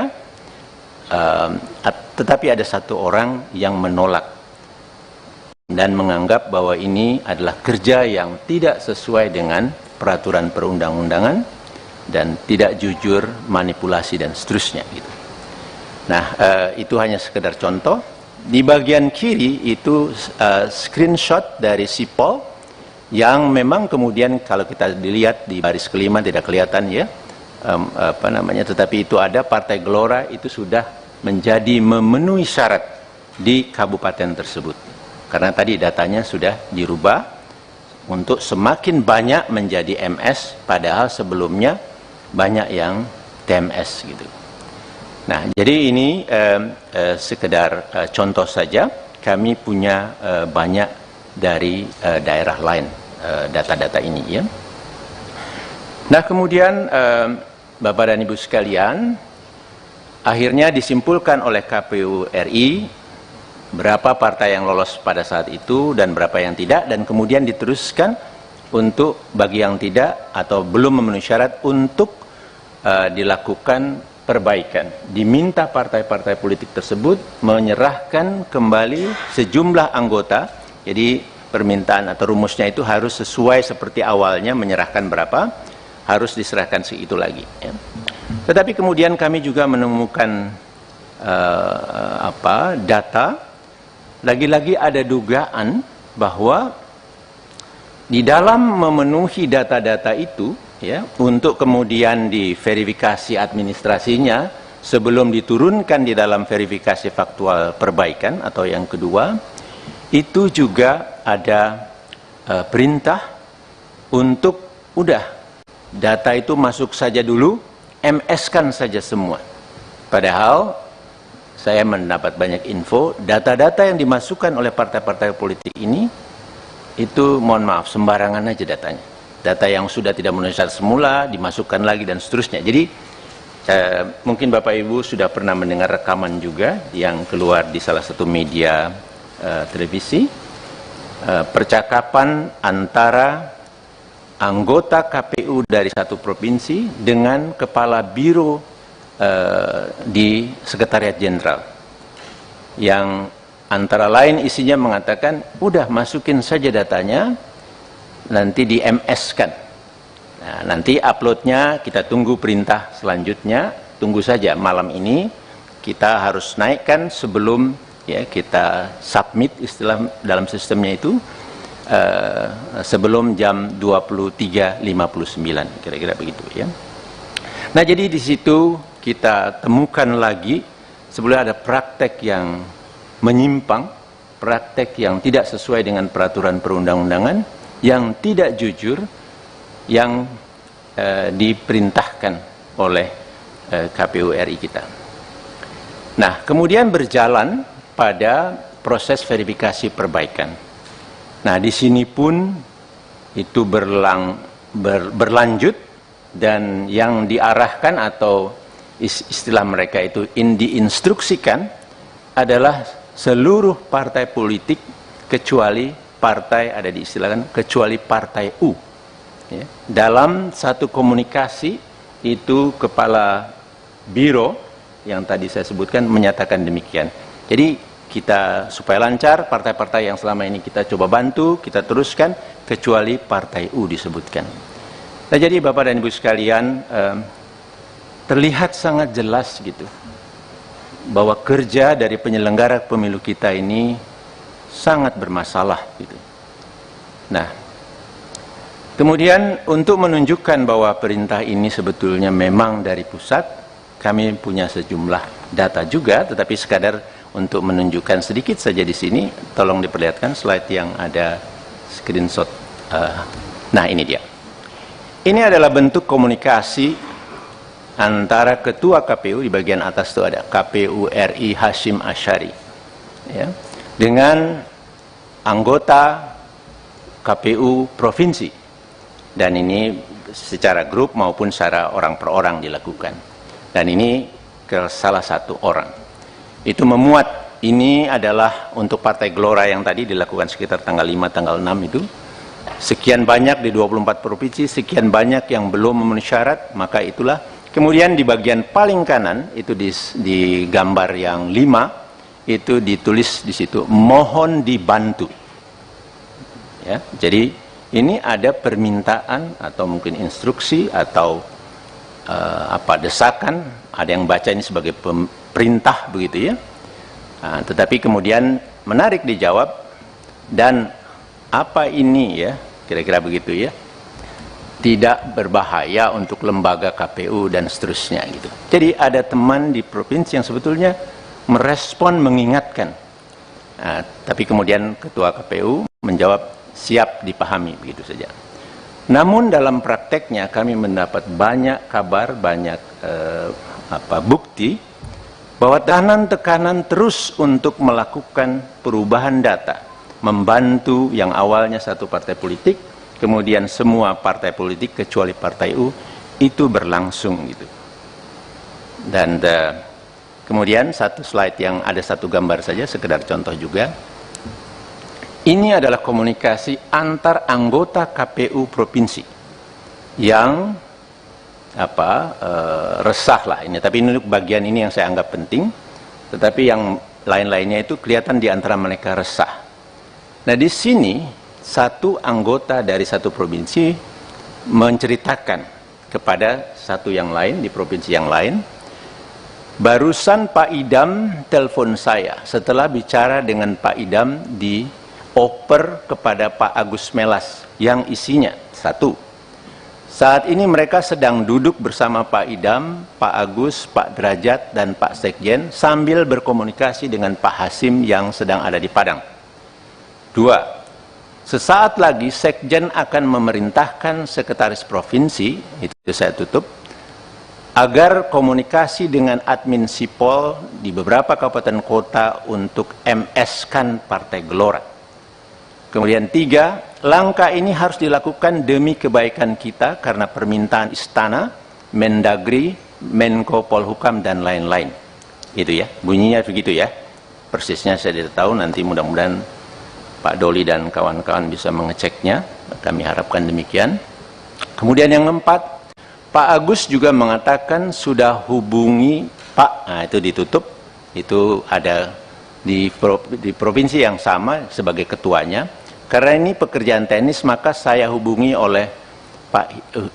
Tetapi ada 1 orang yang menolak dan menganggap bahwa ini adalah kerja yang tidak sesuai dengan peraturan perundang-undangan dan tidak jujur, manipulasi dan seterusnya. Gitu. Nah, itu hanya sekedar contoh. Di bagian kiri itu screenshot dari Sipol yang memang kemudian kalau kita dilihat di baris kelima tidak kelihatan ya, tetapi itu ada Partai Gelora itu sudah menjadi memenuhi syarat di kabupaten tersebut. Karena tadi datanya sudah dirubah untuk semakin banyak menjadi MS, padahal sebelumnya banyak yang TMS gitu. Nah, jadi ini sekedar contoh saja. Kami punya banyak dari daerah lain data-data ini ya. Nah, kemudian Bapak dan Ibu sekalian, akhirnya disimpulkan oleh KPU RI berapa partai yang lolos pada saat itu dan berapa yang tidak, dan kemudian diteruskan untuk bagi yang tidak atau belum memenuhi syarat untuk dilakukan perbaikan. Diminta partai-partai politik tersebut menyerahkan kembali sejumlah anggota. Jadi permintaan atau rumusnya itu harus sesuai seperti awalnya, menyerahkan berapa, harus diserahkan segitu lagi. Ya. Tetapi kemudian kami juga menemukan data, lagi-lagi ada dugaan bahwa di dalam memenuhi data-data itu, ya, untuk kemudian diverifikasi administrasinya sebelum diturunkan di dalam verifikasi faktual perbaikan atau yang kedua, itu juga ada perintah untuk udah data itu masuk saja dulu, MS-kan saja semua. Padahal saya mendapat banyak info, data-data yang dimasukkan oleh partai-partai politik ini itu mohon maaf sembarangan aja datanya. Data yang sudah tidak memenuhi syarat semula dimasukkan lagi dan seterusnya. Jadi mungkin Bapak Ibu sudah pernah mendengar rekaman juga yang keluar di salah satu media televisi, percakapan antara anggota KPU dari satu provinsi dengan kepala biro di Sekretariat Jenderal, yang antara lain isinya mengatakan, udah masukin saja datanya, nanti di MS-kan. Nah, nanti uploadnya kita tunggu perintah selanjutnya, tunggu saja malam ini kita harus naikkan sebelum ya kita submit istilah dalam sistemnya itu sebelum jam 23.59 kira-kira begitu ya. Nah, jadi di situ kita temukan lagi sebenarnya ada praktek yang menyimpang, praktek yang tidak sesuai dengan peraturan perundang-undangan, yang tidak jujur, yang diperintahkan oleh KPU RI kita. Nah, kemudian berjalan pada proses verifikasi perbaikan. Nah, di sini pun itu berlanjut, dan yang diarahkan atau istilah mereka itu diinstruksikan adalah seluruh partai politik kecuali partai, ada diistilahkan kecuali partai U. Ya. Dalam satu komunikasi itu kepala biro yang tadi saya sebutkan menyatakan demikian. Jadi kita supaya lancar, partai-partai yang selama ini kita coba bantu, kita teruskan, kecuali partai U disebutkan. Nah, jadi Bapak dan Ibu sekalian, terlihat sangat jelas gitu bahwa kerja dari penyelenggara pemilu kita ini sangat bermasalah gitu. Nah, kemudian untuk menunjukkan bahwa perintah ini sebetulnya memang dari pusat, kami punya sejumlah data juga, tetapi sekadar untuk menunjukkan sedikit saja di sini, tolong diperlihatkan slide yang ada screenshot. Nah, ini dia. Ini adalah bentuk komunikasi antara ketua KPU, di bagian atas itu ada KPU RI Hashim Asyari, ya, dengan anggota KPU provinsi, dan ini secara grup maupun secara orang per orang dilakukan, dan ini ke salah satu orang. Itu memuat, ini adalah untuk Partai Gelora yang tadi dilakukan sekitar tanggal 5, tanggal 6 itu, sekian banyak di 24 provinsi, sekian banyak yang belum memenuhi syarat, maka itulah. Kemudian di bagian paling kanan itu di gambar yang 5 itu ditulis di situ mohon dibantu. Ya, jadi ini ada permintaan atau mungkin instruksi atau desakan, ada yang baca ini sebagai perintah begitu ya. Nah, tetapi kemudian menarik dijawab, dan apa ini ya, kira-kira begitu ya, tidak berbahaya untuk lembaga KPU dan seterusnya gitu. Jadi ada teman di provinsi yang sebetulnya merespon, mengingatkan. Nah, tapi kemudian ketua KPU menjawab siap dipahami, begitu saja. Namun dalam prakteknya kami mendapat banyak kabar, banyak bukti bahwa tekanan terus untuk melakukan perubahan data, membantu yang awalnya satu partai politik, kemudian semua partai politik kecuali partai U, itu berlangsung gitu. Dan kemudian satu slide yang ada satu gambar saja, sekedar contoh juga. Ini adalah komunikasi antar anggota KPU provinsi yang resah lah ini. Tapi ini bagian ini yang saya anggap penting. Tetapi yang lain-lainnya itu kelihatan di antara mereka resah. Nah, di sini satu anggota dari satu provinsi menceritakan kepada satu yang lain di provinsi yang lain, barusan Pak Idam telepon saya. Setelah bicara dengan Pak Idam, dioper kepada Pak Agus Melas yang isinya satu. Saat ini mereka sedang duduk bersama Pak Idam, Pak Agus, Pak Derajat, dan Pak Sekjen sambil berkomunikasi dengan Pak Hasim yang sedang ada di Padang. 2. Sesaat lagi Sekjen akan memerintahkan Sekretaris Provinsi, itu saya tutup, agar komunikasi dengan admin Sipol di beberapa kabupaten kota untuk MS-kan Partai Gelora. Kemudian 3, langkah ini harus dilakukan demi kebaikan kita karena permintaan Istana, Mendagri, Menko Polhukam, dan lain-lain. Itu ya, bunyinya begitu ya. Persisnya saya tidak tahu, nanti mudah-mudahan Pak Doli dan kawan-kawan bisa mengeceknya. Kami harapkan demikian. Kemudian yang keempat, Pak Agus juga mengatakan sudah hubungi Pak, nah itu ditutup, itu ada di provinsi yang sama sebagai ketuanya. Karena ini pekerjaan teknis, maka saya hubungi oleh Pak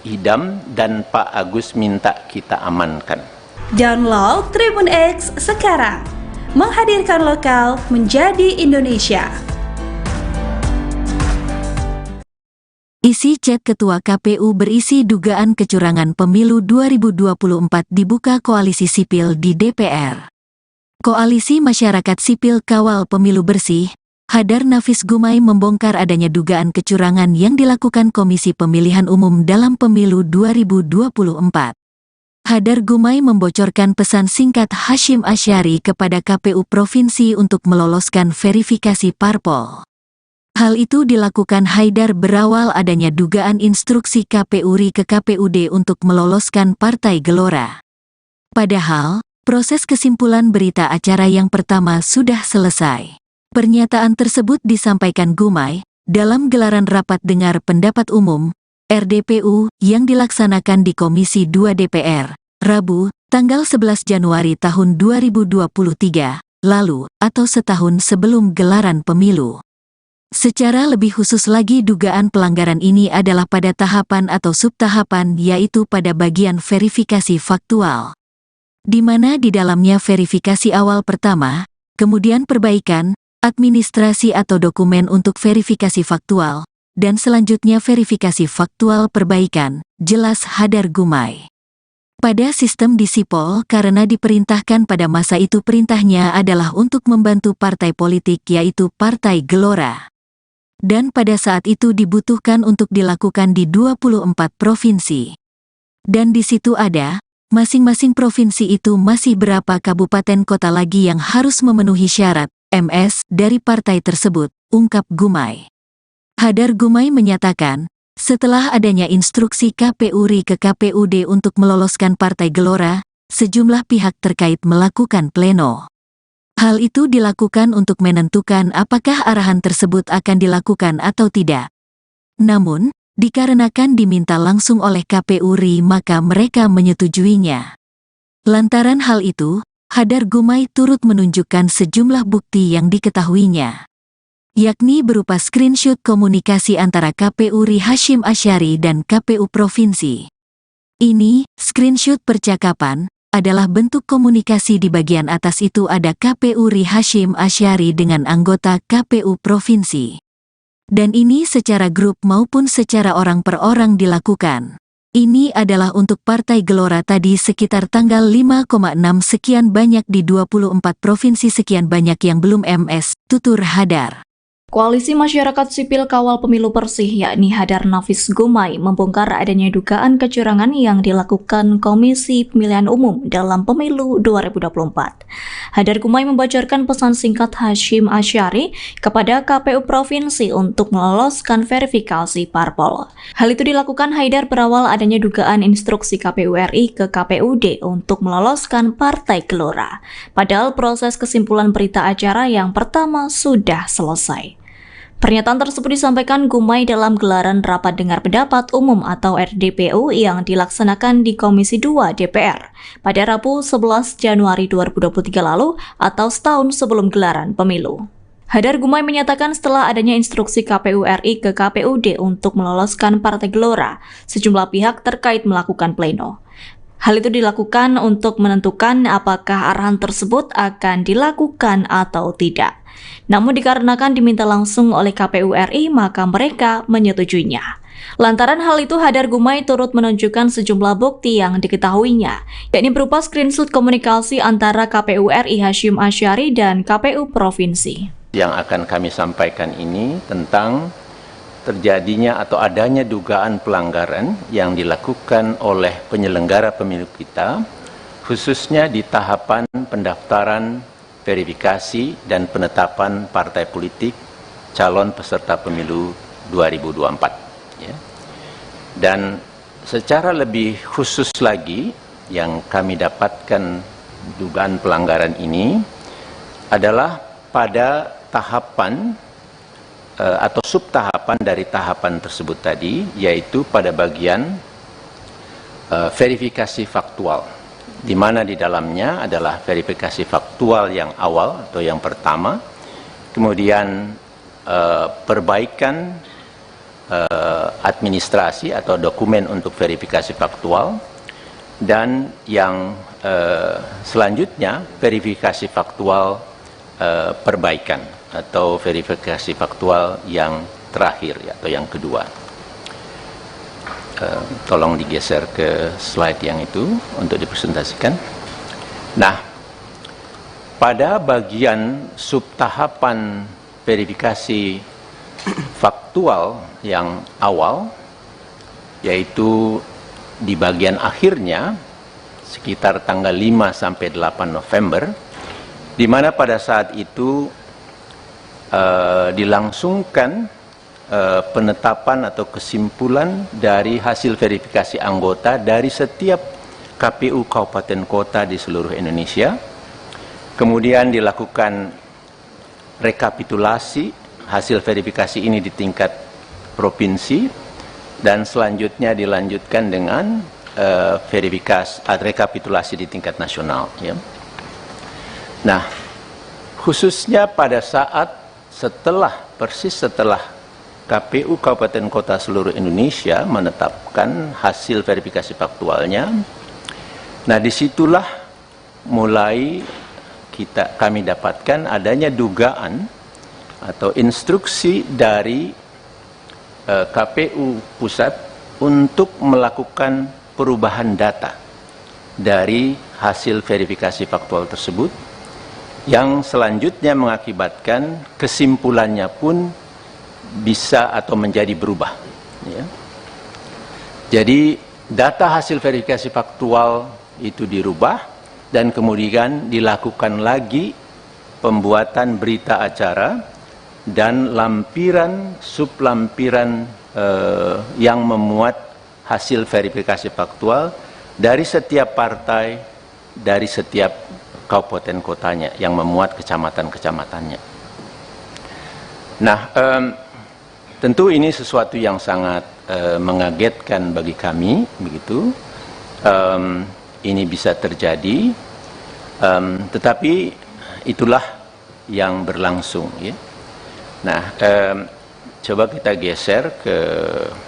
Idam dan Pak Agus minta kita amankan. Download Tribun X sekarang, menghadirkan lokal menjadi Indonesia. Isi chat Ketua KPU berisi dugaan kecurangan pemilu 2024 dibuka Koalisi Sipil di DPR. Koalisi Masyarakat Sipil Kawal Pemilu Bersih, Hadar Nafis Gumai membongkar adanya dugaan kecurangan yang dilakukan Komisi Pemilihan Umum dalam Pemilu 2024. Hadar Gumai membocorkan pesan singkat Hasyim Asyari kepada KPU Provinsi untuk meloloskan verifikasi parpol. Hal itu dilakukan Haidar berawal adanya dugaan instruksi KPU RI ke KPUD untuk meloloskan Partai Gelora. Padahal, proses kesimpulan berita acara yang pertama sudah selesai. Pernyataan tersebut disampaikan Gumai dalam gelaran rapat dengar pendapat umum RDPU yang dilaksanakan di Komisi 2 DPR, Rabu, tanggal 11 Januari tahun 2023, lalu, atau setahun sebelum gelaran pemilu. Secara lebih khusus lagi dugaan pelanggaran ini adalah pada tahapan atau subtahapan, yaitu pada bagian verifikasi faktual, di mana di dalamnya verifikasi awal pertama, kemudian perbaikan, administrasi atau dokumen untuk verifikasi faktual, dan selanjutnya verifikasi faktual perbaikan, jelas Hadar Gumai. Pada sistem di Sipol karena diperintahkan pada masa itu perintahnya adalah untuk membantu partai politik yaitu Partai Gelora. Dan pada saat itu dibutuhkan untuk dilakukan di 24 provinsi. Dan di situ ada, masing-masing provinsi itu masih berapa kabupaten kota lagi yang harus memenuhi syarat MS dari partai tersebut, ungkap Gumai. Hadar Gumai menyatakan, setelah adanya instruksi KPU RI ke KPUD untuk meloloskan Partai Gelora, sejumlah pihak terkait melakukan pleno. Hal itu dilakukan untuk menentukan apakah arahan tersebut akan dilakukan atau tidak. Namun, dikarenakan diminta langsung oleh KPU RI maka mereka menyetujuinya. Lantaran hal itu, Hadar Gumai turut menunjukkan sejumlah bukti yang diketahuinya, yakni berupa screenshot komunikasi antara KPU RI Hasyim Asyari dan KPU Provinsi. Ini, screenshot percakapan, adalah bentuk komunikasi di bagian atas itu ada KPU RI Hasyim Asyari dengan anggota KPU Provinsi. Dan ini secara grup maupun secara orang per orang dilakukan. Ini adalah untuk Partai Gelora tadi sekitar tanggal 5,6 sekian banyak di 24 provinsi sekian banyak yang belum MS, tutur Hadar. Koalisi Masyarakat Sipil Kawal Pemilu Bersih yakni Hadar Nafis Gumai membongkar adanya dugaan kecurangan yang dilakukan Komisi Pemilihan Umum dalam Pemilu 2024. Hadar Gumai membocorkan pesan singkat Hasyim Asyari kepada KPU Provinsi untuk meloloskan verifikasi parpol. Hal itu dilakukan Haidar berawal adanya dugaan instruksi KPU RI ke KPUD untuk meloloskan Partai Gelora. Padahal proses kesimpulan berita acara yang pertama sudah selesai. Pernyataan tersebut disampaikan Gumai dalam gelaran Rapat Dengar Pendapat Umum atau RDPU yang dilaksanakan di Komisi 2 DPR pada Rabu 11 Januari 2023 lalu atau setahun sebelum gelaran pemilu. Hadar Gumai menyatakan setelah adanya instruksi KPU RI ke KPUD untuk meloloskan Partai Gelora, sejumlah pihak terkait melakukan pleno. Hal itu dilakukan untuk menentukan apakah arahan tersebut akan dilakukan atau tidak. Namun dikarenakan diminta langsung oleh KPU RI, maka mereka menyetujuinya. Lantaran hal itu, Hadar Gumai turut menunjukkan sejumlah bukti yang diketahuinya, yakni berupa screenshot komunikasi antara KPU RI Hasyim Asyari dan KPU Provinsi. Yang akan kami sampaikan ini tentang terjadinya atau adanya dugaan pelanggaran yang dilakukan oleh penyelenggara pemilu kita, khususnya di tahapan pendaftaran, verifikasi, dan penetapan partai politik calon peserta pemilu 2024. Ya. Dan secara lebih khusus lagi, yang kami dapatkan dugaan pelanggaran ini adalah pada tahapan atau subtahapan dari tahapan tersebut tadi, yaitu pada bagian verifikasi faktual, di mana di dalamnya adalah verifikasi faktual yang awal atau yang pertama, kemudian perbaikan administrasi atau dokumen untuk verifikasi faktual, dan yang selanjutnya verifikasi faktual perbaikan atau verifikasi faktual yang terakhir atau yang kedua. Tolong digeser ke slide yang itu untuk dipresentasikan. Nah, pada bagian subtahapan verifikasi faktual yang awal, yaitu di bagian akhirnya sekitar tanggal 5 sampai 8 November, di mana pada saat itu dilangsungkan penetapan atau kesimpulan dari hasil verifikasi anggota dari setiap KPU kabupaten kota di seluruh Indonesia. Kemudian dilakukan rekapitulasi hasil verifikasi ini di tingkat provinsi, dan selanjutnya dilanjutkan dengan rekapitulasi di tingkat nasional. Ya. Nah, khususnya pada saat persis setelah KPU Kabupaten Kota seluruh Indonesia menetapkan hasil verifikasi faktualnya, nah disitulah mulai kami dapatkan adanya dugaan atau instruksi dari KPU Pusat untuk melakukan perubahan data dari hasil verifikasi faktual tersebut, yang selanjutnya mengakibatkan kesimpulannya pun bisa atau menjadi berubah. Ya. Jadi data hasil verifikasi faktual itu dirubah, dan kemudian dilakukan lagi pembuatan berita acara dan lampiran sublampiran yang memuat hasil verifikasi faktual dari setiap partai, dari setiap kabupaten kotanya, yang memuat kecamatan-kecamatannya. Nah, tentu ini sesuatu yang sangat mengagetkan bagi kami, begitu. Ini bisa terjadi, tetapi itulah yang berlangsung. Ya. Nah, coba kita geser ke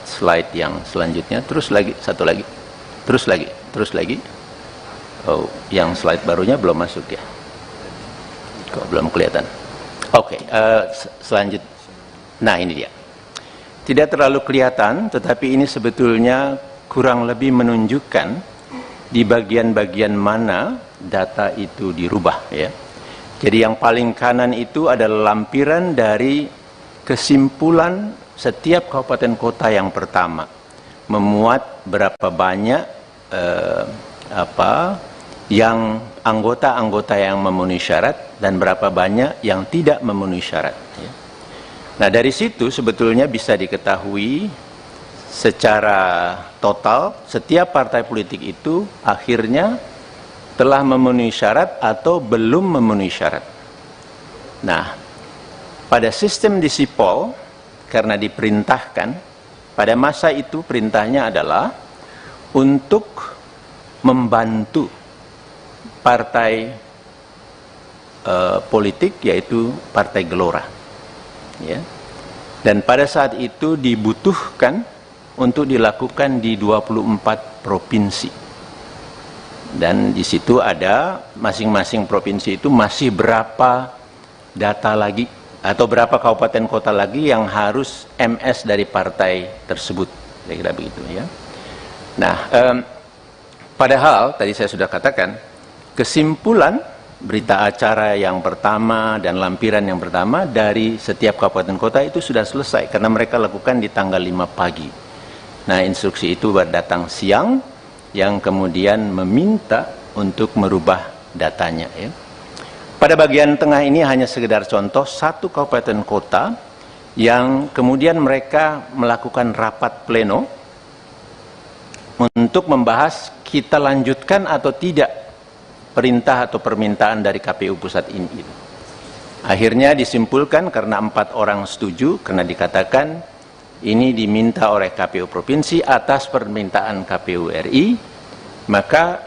slide yang selanjutnya. Terus lagi, satu lagi, terus lagi. Oh, yang slide barunya belum masuk ya? Kok belum kelihatan? Oke, selanjutnya. Nah, ini dia. Tidak terlalu kelihatan, tetapi ini sebetulnya kurang lebih menunjukkan di bagian-bagian mana data itu dirubah. Ya. Jadi yang paling kanan itu adalah lampiran dari kesimpulan setiap kabupaten kota yang pertama, memuat berapa banyak yang anggota-anggota yang memenuhi syarat dan berapa banyak yang tidak memenuhi syarat. Ya. Nah, dari situ sebetulnya bisa diketahui secara total setiap partai politik itu akhirnya telah memenuhi syarat atau belum memenuhi syarat. Nah, pada sistem di Sipol karena diperintahkan. Pada masa itu perintahnya adalah untuk membantu partai politik, yaitu Partai Gelora. Ya. Dan pada saat itu dibutuhkan untuk dilakukan di 24 provinsi. Dan di situ ada masing-masing provinsi itu masih berapa data lagi atau berapa kabupaten kota lagi yang harus MS dari partai tersebut, kira-kira begitu ya. Nah, padahal tadi saya sudah katakan kesimpulan berita acara yang pertama dan lampiran yang pertama dari setiap kabupaten kota itu sudah selesai karena mereka lakukan di tanggal 5 pagi. Nah, instruksi itu datang siang yang kemudian meminta untuk merubah datanya ya. Pada bagian tengah ini hanya sekedar contoh satu kabupaten kota yang kemudian mereka melakukan rapat pleno untuk membahas kita lanjutkan atau tidak perintah atau permintaan dari KPU pusat ini. Akhirnya disimpulkan karena 4 orang setuju, karena dikatakan ini diminta oleh KPU provinsi atas permintaan KPU RI, maka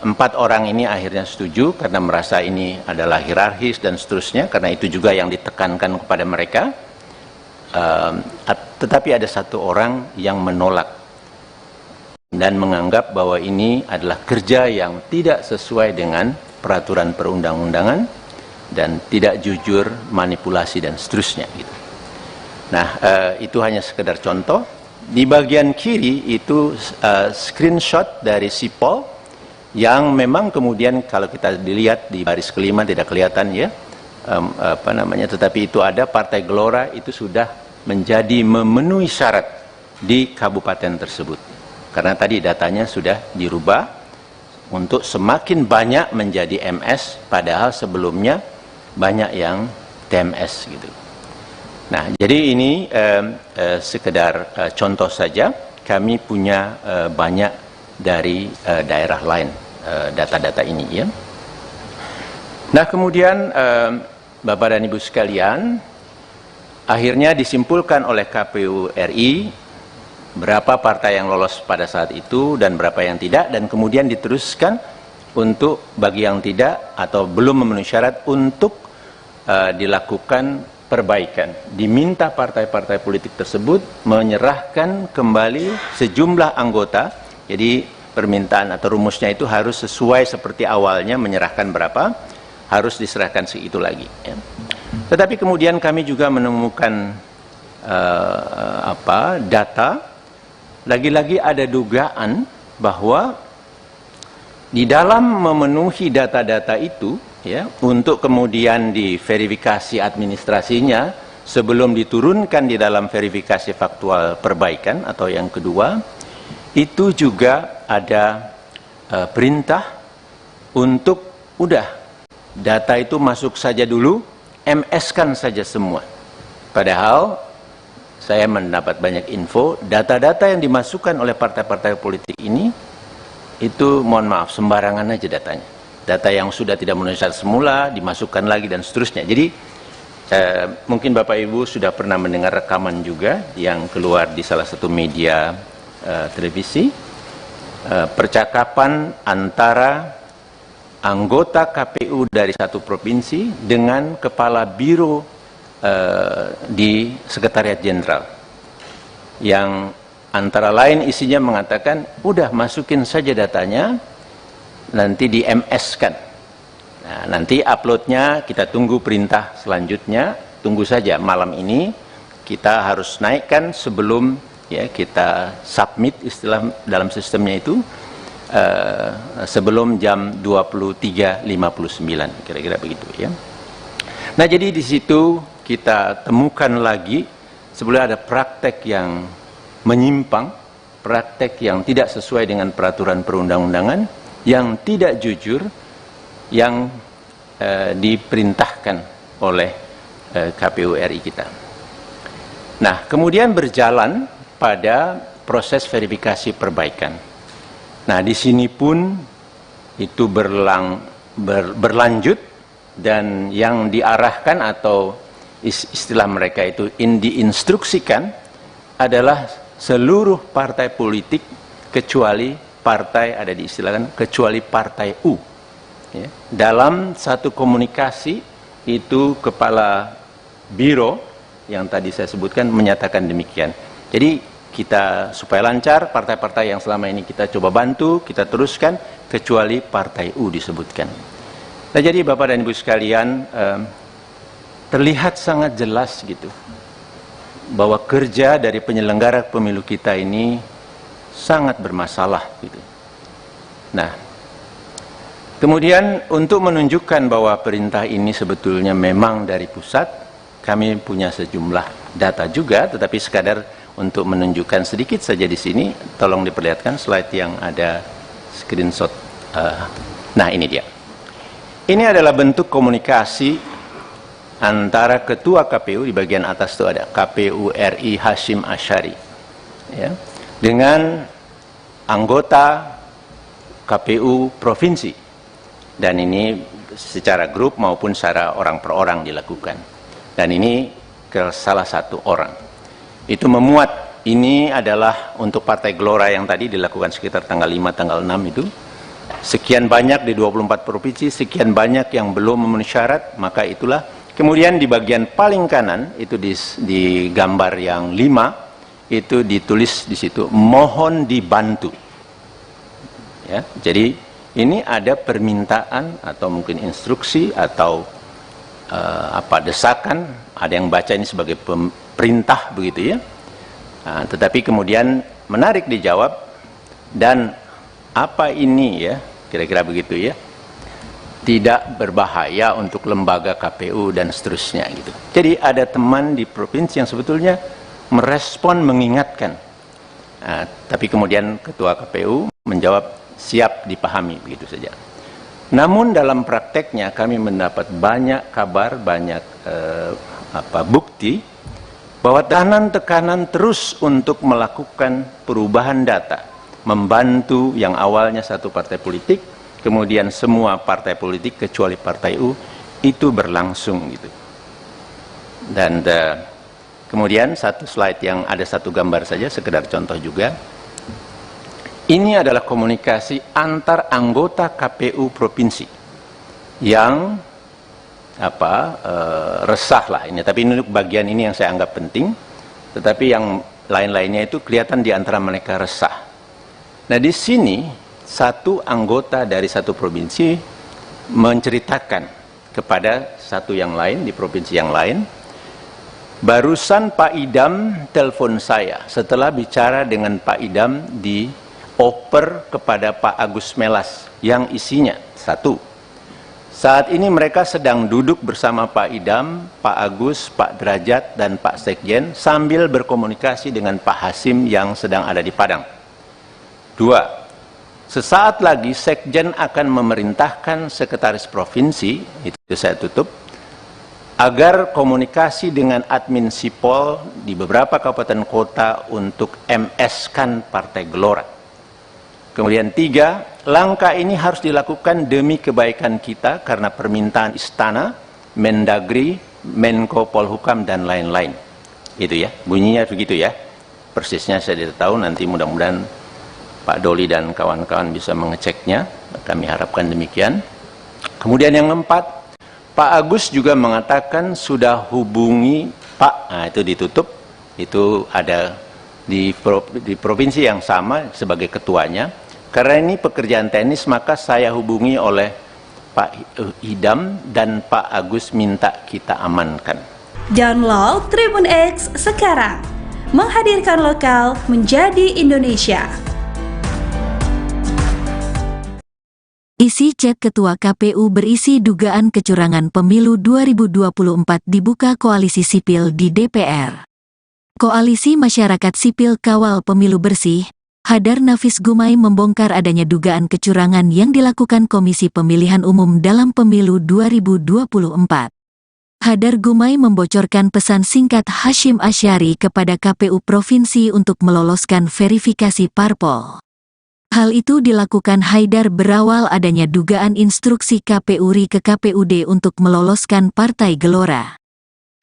4 orang ini akhirnya setuju karena merasa ini adalah hierarkis dan seterusnya, karena itu juga yang ditekankan kepada mereka. Tetapi ada 1 orang yang menolak dan menganggap bahwa ini adalah kerja yang tidak sesuai dengan peraturan perundang-undangan dan tidak jujur, manipulasi dan seterusnya gitu. Nah, itu hanya sekedar contoh. Di bagian kiri itu screenshot dari Sipol yang memang kemudian kalau kita dilihat di baris kelima tidak kelihatan ya, tetapi itu ada Partai Gelora itu sudah menjadi memenuhi syarat di kabupaten tersebut. Karena tadi datanya sudah dirubah untuk semakin banyak menjadi MS, padahal sebelumnya banyak yang TMS gitu. Nah, jadi ini sekedar contoh saja. Kami punya banyak dari daerah lain data-data ini ya. Nah, kemudian Bapak dan Ibu sekalian, akhirnya disimpulkan oleh KPU RI berapa partai yang lolos pada saat itu dan berapa yang tidak, dan kemudian diteruskan untuk bagi yang tidak atau belum memenuhi syarat untuk dilakukan perbaikan. Diminta partai-partai politik tersebut menyerahkan kembali sejumlah anggota. Jadi permintaan atau rumusnya itu harus sesuai seperti awalnya, menyerahkan berapa, harus diserahkan segitu lagi ya. Tetapi kemudian kami juga menemukan data, lagi-lagi ada dugaan bahwa di dalam memenuhi data-data itu ya, untuk kemudian diverifikasi administrasinya sebelum diturunkan di dalam verifikasi faktual perbaikan atau yang kedua, itu juga ada perintah untuk udah data itu masuk saja dulu, MS-kan saja semua. Padahal saya mendapat banyak info, data-data yang dimasukkan oleh partai-partai politik ini itu mohon maaf sembarangan aja datanya. Data yang sudah tidak memenuhi syarat semula dimasukkan lagi dan seterusnya. Jadi mungkin Bapak Ibu sudah pernah mendengar rekaman juga yang keluar di salah satu media televisi, percakapan antara anggota KPU dari satu provinsi dengan kepala biro di Sekretariat Jenderal, yang antara lain isinya mengatakan udah masukin saja datanya, nanti di MS-kan. Nah, nanti uploadnya kita tunggu perintah selanjutnya, tunggu saja malam ini kita harus naikkan sebelum ya kita submit istilah dalam sistemnya itu sebelum jam 23.59 kira-kira begitu ya. Nah, jadi di situ kita temukan lagi sebenarnya ada praktek yang menyimpang, praktek yang tidak sesuai dengan peraturan perundang-undangan, yang tidak jujur, yang diperintahkan oleh KPU RI kita. Nah, kemudian berjalan pada proses verifikasi perbaikan. Nah, di sini pun itu berlanjut, dan yang diarahkan atau istilah mereka itu diinstruksikan adalah seluruh partai politik kecuali partai, ada diistilahkan, kecuali partai U. Ya. Dalam satu komunikasi itu kepala biro yang tadi saya sebutkan menyatakan demikian. Jadi kita supaya lancar, partai-partai yang selama ini kita coba bantu, kita teruskan, kecuali partai U disebutkan. Nah, jadi Bapak dan Ibu sekalian, terlihat sangat jelas gitu bahwa kerja dari penyelenggara pemilu kita ini sangat bermasalah gitu. Nah, kemudian untuk menunjukkan bahwa perintah ini sebetulnya memang dari pusat, kami punya sejumlah data juga, tetapi sekadar untuk menunjukkan sedikit saja di sini, tolong diperlihatkan slide yang ada screenshot. Nah, ini dia. Ini adalah bentuk komunikasi antara Ketua KPU, di bagian atas itu ada KPU RI Hashim Asyari, ya, dengan anggota KPU Provinsi. Dan ini secara grup maupun secara orang per orang dilakukan. Dan ini ke salah satu orang. Itu memuat, ini adalah untuk Partai Gelora yang tadi dilakukan sekitar tanggal 5, tanggal 6 itu. Sekian banyak di 24 provinsi, sekian banyak yang belum memenuhi syarat, maka itulah. Kemudian di bagian paling kanan, itu di gambar yang 5, itu ditulis di situ, mohon dibantu. Ya, jadi ini ada permintaan atau mungkin instruksi atau desakan, ada yang baca ini sebagai perintah begitu ya. Nah, tetapi kemudian menarik dijawab, dan apa ini ya, kira-kira begitu ya, tidak berbahaya untuk lembaga KPU dan seterusnya gitu. Jadi ada teman di provinsi yang sebetulnya merespon, mengingatkan. Nah, tapi kemudian Ketua KPU menjawab siap dipahami, begitu saja. Namun dalam prakteknya kami mendapat banyak kabar, banyak bukti bahwa tekanan terus untuk melakukan perubahan data, membantu yang awalnya satu partai politik, kemudian semua partai politik kecuali partai U, itu berlangsung gitu. Dan kemudian satu slide yang ada satu gambar saja, sekedar contoh juga. Ini adalah komunikasi antar anggota KPU provinsi yang resah lah ini. Tapi ini bagian ini yang saya anggap penting. Tetapi yang lain-lainnya itu kelihatan di antara mereka resah. Nah, di sini satu anggota dari satu provinsi menceritakan kepada satu yang lain di provinsi yang lain, barusan Pak Idam telepon saya setelah bicara dengan Pak Idam di oper kepada Pak Agus Melas yang isinya satu, saat ini mereka sedang duduk bersama Pak Idam, Pak Agus, Pak Derajat, dan Pak Sekjen sambil berkomunikasi dengan Pak Hasim yang sedang ada di Padang. Dua, sesaat lagi Sekjen akan memerintahkan Sekretaris Provinsi, itu saya tutup, agar komunikasi dengan admin Sipol di beberapa kabupaten kota untuk MS-kan Partai Gelora. Kemudian tiga, langkah ini harus dilakukan demi kebaikan kita karena permintaan Istana, Mendagri, Menko Polhukam, dan lain-lain. Itu ya, bunyinya begitu ya. Persisnya saya tidak tahu, nanti mudah-mudahan Pak Doli dan kawan-kawan bisa mengeceknya. Kami harapkan demikian. Kemudian yang keempat, Pak Agus juga mengatakan sudah hubungi Pak, nah itu ditutup, itu ada di provinsi yang sama sebagai ketuanya. Karena ini pekerjaan teknis, maka saya hubungi oleh Pak Idam dan Pak Agus minta kita amankan. Download Tribun X sekarang, menghadirkan lokal menjadi Indonesia. Isi chat Ketua KPU berisi dugaan kecurangan pemilu 2024 dibuka Koalisi Sipil di DPR. Koalisi Masyarakat Sipil Kawal Pemilu Bersih, Hadar Nafis Gumai membongkar adanya dugaan kecurangan yang dilakukan Komisi Pemilihan Umum dalam Pemilu 2024. Hadar Gumai membocorkan pesan singkat Hashim Asyari kepada KPU Provinsi untuk meloloskan verifikasi parpol. Hal itu dilakukan Haidar berawal adanya dugaan instruksi KPU RI ke KPUD untuk meloloskan Partai Gelora.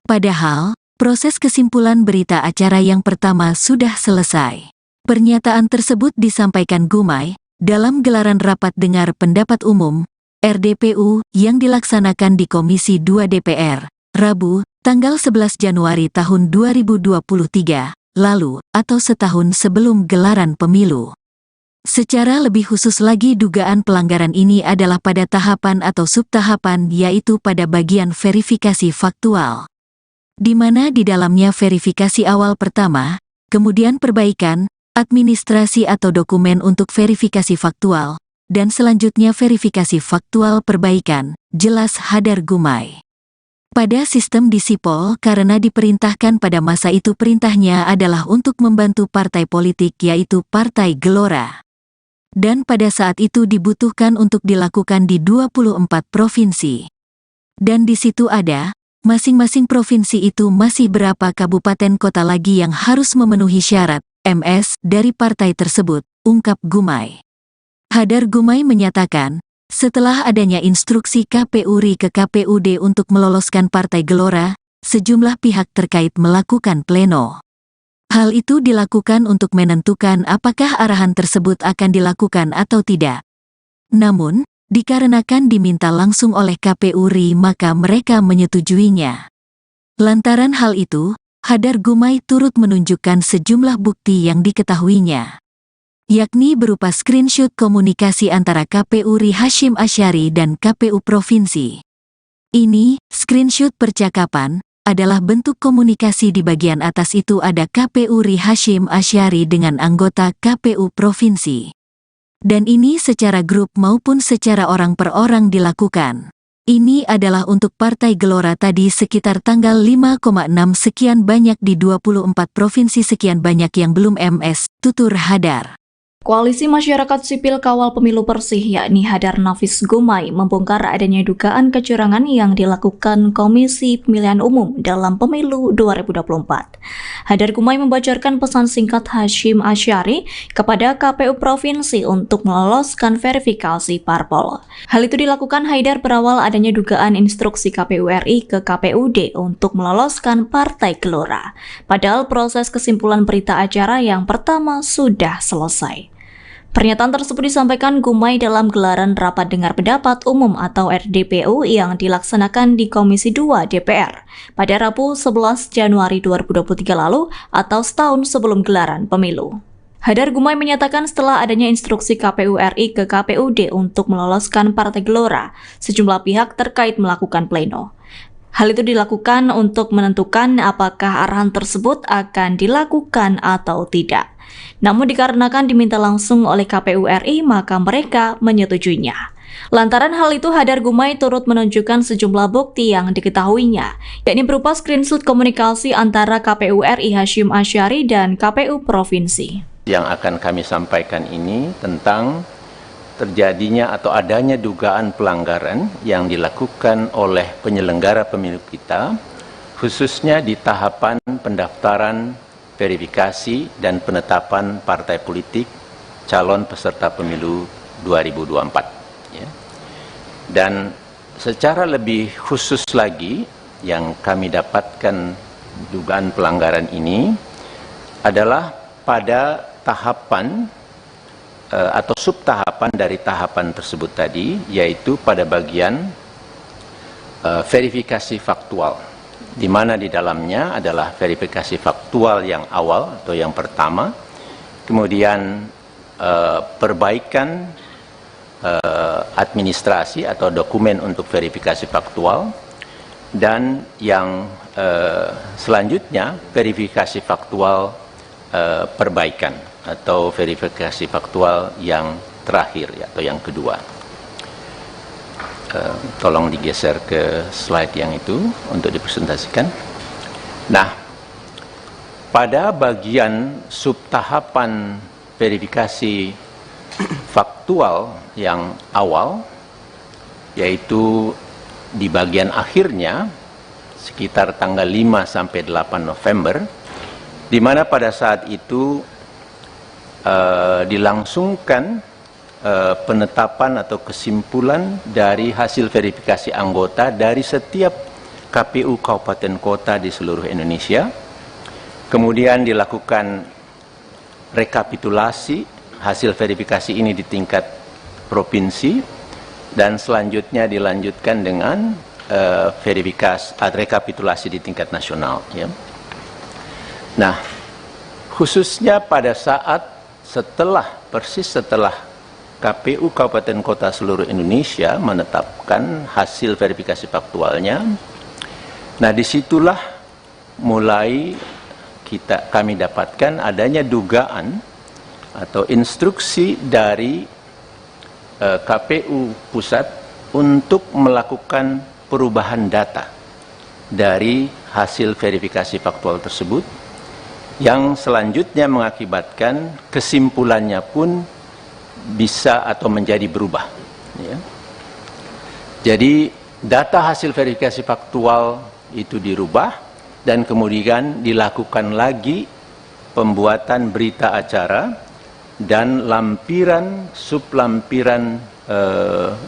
Padahal, proses kesimpulan berita acara yang pertama sudah selesai. Pernyataan tersebut disampaikan Gumai dalam gelaran rapat dengar pendapat umum RDPU yang dilaksanakan di Komisi 2 DPR, Rabu, tanggal 11 Januari tahun 2023, lalu, atau setahun sebelum gelaran pemilu. Secara lebih khusus lagi dugaan pelanggaran ini adalah pada tahapan atau subtahapan yaitu pada bagian verifikasi faktual. Di mana di dalamnya verifikasi awal pertama, kemudian perbaikan, administrasi atau dokumen untuk verifikasi faktual, dan selanjutnya verifikasi faktual perbaikan, jelas Hadar Gumai. Pada sistem di Sipol karena diperintahkan pada masa itu perintahnya adalah untuk membantu partai politik yaitu Partai Gelora. Dan pada saat itu dibutuhkan untuk dilakukan di 24 provinsi. Dan di situ ada, masing-masing provinsi itu masih berapa kabupaten kota lagi yang harus memenuhi syarat, MS, dari partai tersebut, ungkap Gumai. Hadar Gumai menyatakan, setelah adanya instruksi KPU RI ke KPUD untuk meloloskan Partai Gelora, sejumlah pihak terkait melakukan pleno. Hal itu dilakukan untuk menentukan apakah arahan tersebut akan dilakukan atau tidak. Namun, dikarenakan diminta langsung oleh KPU RI maka mereka menyetujuinya. Lantaran hal itu, Hadar Gumai turut menunjukkan sejumlah bukti yang diketahuinya. Yakni berupa screenshot komunikasi antara KPU RI Hasyim Asyari dan KPU Provinsi. Ini, screenshot percakapan, adalah bentuk komunikasi di bagian atas itu ada KPU RI Hasyim Asyari dengan anggota KPU Provinsi. Dan ini secara grup maupun secara orang per orang dilakukan. Ini adalah untuk Partai Gelora tadi sekitar tanggal 5,6 sekian banyak di 24 provinsi sekian banyak yang belum MS, tutur Hadar. Koalisi Masyarakat Sipil Kawal Pemilu Bersih yakni Hadar Nafis Gumai membongkar adanya dugaan kecurangan yang dilakukan Komisi Pemilihan Umum dalam Pemilu 2024. Hadar Gumai membocorkan pesan singkat Hasyim Asyari kepada KPU Provinsi untuk meloloskan verifikasi parpol. Hal itu dilakukan Haidar berawal adanya dugaan instruksi KPU RI ke KPUD untuk meloloskan Partai Gelora. Padahal proses kesimpulan berita acara yang pertama sudah selesai. Pernyataan tersebut disampaikan Gumai dalam gelaran Rapat Dengar Pendapat Umum atau RDPU yang dilaksanakan di Komisi 2 DPR pada Rabu 11 Januari 2023 lalu atau setahun sebelum gelaran pemilu. Hadar Gumai menyatakan setelah adanya instruksi KPU RI ke KPUD untuk meloloskan Partai Gelora, sejumlah pihak terkait melakukan pleno. Hal itu dilakukan untuk menentukan apakah arahan tersebut akan dilakukan atau tidak. Namun dikarenakan diminta langsung oleh KPU RI, maka mereka menyetujuinya. Lantaran hal itu, Hadar Gumai turut menunjukkan sejumlah bukti yang diketahuinya, yakni berupa screenshot komunikasi antara KPU RI Hasyim Asyari dan KPU Provinsi. Yang akan kami sampaikan ini tentang terjadinya atau adanya dugaan pelanggaran yang dilakukan oleh penyelenggara pemilu kita, khususnya di tahapan pendaftaran, verifikasi, dan penetapan partai politik calon peserta pemilu 2024. Ya. Dan secara lebih khusus lagi, yang kami dapatkan dugaan pelanggaran ini adalah pada tahapan atau subtahapan dari tahapan tersebut tadi, yaitu pada bagian verifikasi faktual, di mana di dalamnya adalah verifikasi faktual yang awal atau yang pertama, kemudian perbaikan administrasi atau dokumen untuk verifikasi faktual, dan yang selanjutnya verifikasi faktual perbaikan atau verifikasi faktual yang terakhir atau yang kedua. Tolong digeser ke slide yang itu untuk dipresentasikan. Nah, pada bagian subtahapan verifikasi faktual yang awal, yaitu di bagian akhirnya sekitar tanggal 5 sampai 8 November, di mana pada saat itu dilangsungkan penetapan atau kesimpulan dari hasil verifikasi anggota dari setiap KPU kabupaten kota di seluruh Indonesia. Kemudian dilakukan rekapitulasi hasil verifikasi ini di tingkat provinsi, dan selanjutnya dilanjutkan dengan rekapitulasi di tingkat nasional. Ya. Nah, khususnya pada saat persis setelah KPU Kabupaten Kota seluruh Indonesia menetapkan hasil verifikasi faktualnya, nah disitulah mulai kami dapatkan adanya dugaan atau instruksi dari KPU pusat untuk melakukan perubahan data dari hasil verifikasi faktual tersebut, yang selanjutnya mengakibatkan kesimpulannya pun bisa atau menjadi berubah. Ya. Jadi data hasil verifikasi faktual itu dirubah, dan kemudian dilakukan lagi pembuatan berita acara dan lampiran sublampiran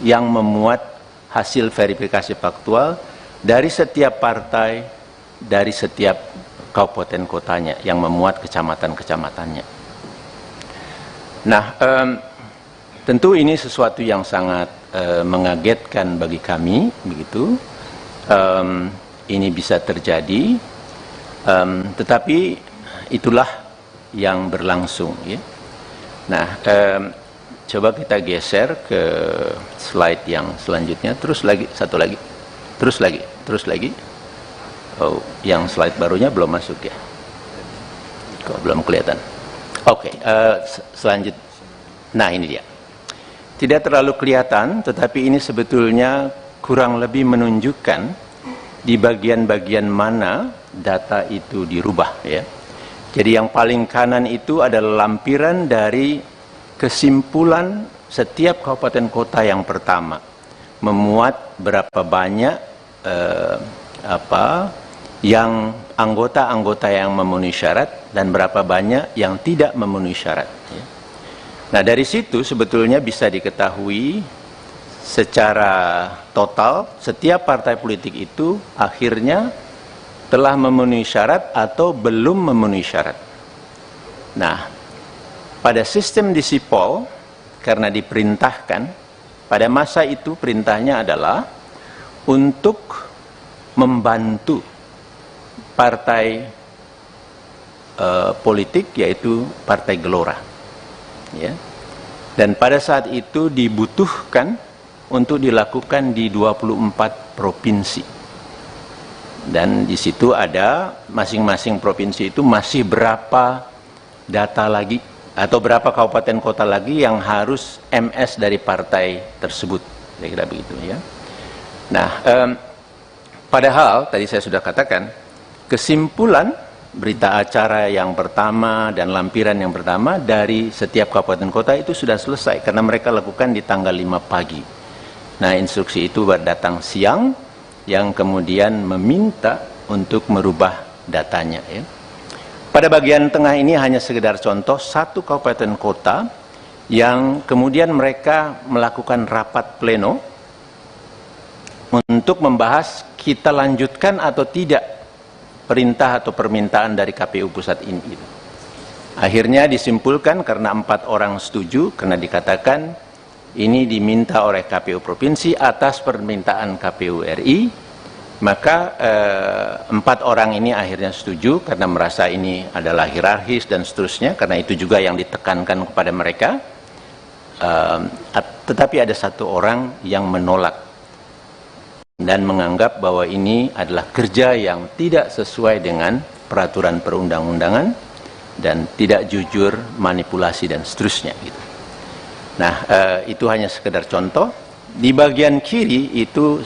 yang memuat hasil verifikasi faktual dari setiap partai, dari setiap kabupaten kotanya yang memuat kecamatan-kecamatannya. Nah, tentu ini sesuatu yang sangat mengagetkan bagi kami, begitu. Ini bisa terjadi, tetapi itulah yang berlangsung. Ya. Nah, coba kita geser ke slide yang selanjutnya. Terus lagi, satu lagi, terus lagi. Oh, yang slide barunya belum masuk ya? Kok belum kelihatan? Oke, selanjutnya. Nah, ini dia. Tidak terlalu kelihatan, tetapi ini sebetulnya kurang lebih menunjukkan di bagian-bagian mana data itu dirubah. Ya. Jadi yang paling kanan itu adalah lampiran dari kesimpulan setiap kabupaten kota yang pertama, memuat berapa banyak yang anggota-anggota yang memenuhi syarat dan berapa banyak yang tidak memenuhi syarat. Ya. Nah, dari situ sebetulnya bisa diketahui secara total setiap partai politik itu akhirnya telah memenuhi syarat atau belum memenuhi syarat. Nah, pada sistem di Sipol, karena diperintahkan, pada masa itu perintahnya adalah untuk membantu partai politik, yaitu Partai Gelora. Ya. Dan pada saat itu dibutuhkan untuk dilakukan di 24 provinsi. Dan di situ ada masing-masing provinsi itu masih berapa data lagi atau berapa kabupaten kota lagi yang harus MS dari partai tersebut. Kira-kira begitu ya. Nah, padahal tadi saya sudah katakan kesimpulan berita acara yang pertama dan lampiran yang pertama dari setiap kabupaten kota itu sudah selesai karena mereka lakukan di tanggal 5 pagi. Nah, instruksi itu datang siang yang kemudian meminta untuk merubah datanya. Ya. Pada bagian tengah ini hanya sekedar contoh satu kabupaten kota yang kemudian mereka melakukan rapat pleno untuk membahas kita lanjutkan atau tidak perintah atau permintaan dari KPU pusat ini. Akhirnya disimpulkan karena 4 orang setuju, karena dikatakan ini diminta oleh KPU provinsi atas permintaan KPU RI, maka 4 orang ini akhirnya setuju karena merasa ini adalah hierarkis dan seterusnya, karena itu juga yang ditekankan kepada mereka. Tetapi ada 1 orang yang menolak dan menganggap bahwa ini adalah kerja yang tidak sesuai dengan peraturan perundang-undangan dan tidak jujur, manipulasi dan seterusnya. Gitu. Nah, itu hanya sekedar contoh. Di bagian kiri itu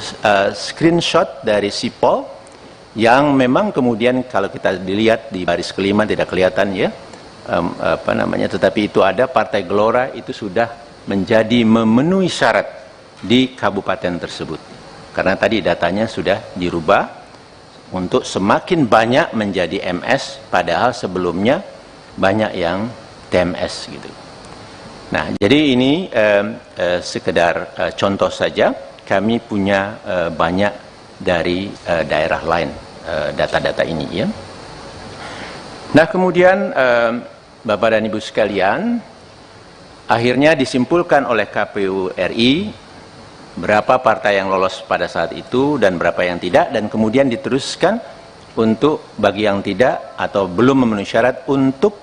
screenshot dari Sipol yang memang kemudian kalau kita dilihat di baris kelima tidak kelihatan ya, tetapi itu ada Partai Gelora itu sudah menjadi memenuhi syarat di kabupaten tersebut. Karena tadi datanya sudah dirubah untuk semakin banyak menjadi MS, padahal sebelumnya banyak yang TMS gitu. Nah, jadi ini sekedar contoh saja. Kami punya banyak dari daerah lain data-data ini, ya. Nah, kemudian Bapak dan Ibu sekalian, akhirnya disimpulkan oleh KPU RI berapa partai yang lolos pada saat itu dan berapa yang tidak, dan kemudian diteruskan untuk bagi yang tidak atau belum memenuhi syarat untuk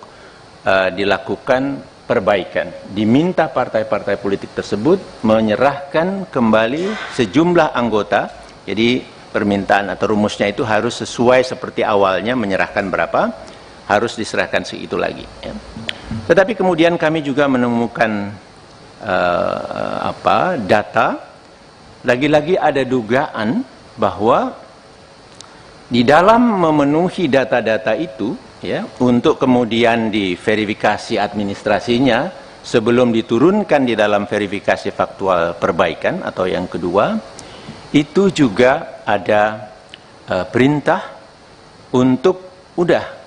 dilakukan perbaikan. Diminta partai-partai politik tersebut menyerahkan kembali sejumlah anggota. Jadi permintaan atau rumusnya itu harus sesuai seperti awalnya, menyerahkan berapa, harus diserahkan segitu lagi, ya. Tetapi kemudian kami juga menemukan data, lagi-lagi ada dugaan bahwa di dalam memenuhi data-data itu, ya, untuk kemudian diverifikasi administrasinya sebelum diturunkan di dalam verifikasi faktual perbaikan atau yang kedua, itu juga ada perintah untuk udah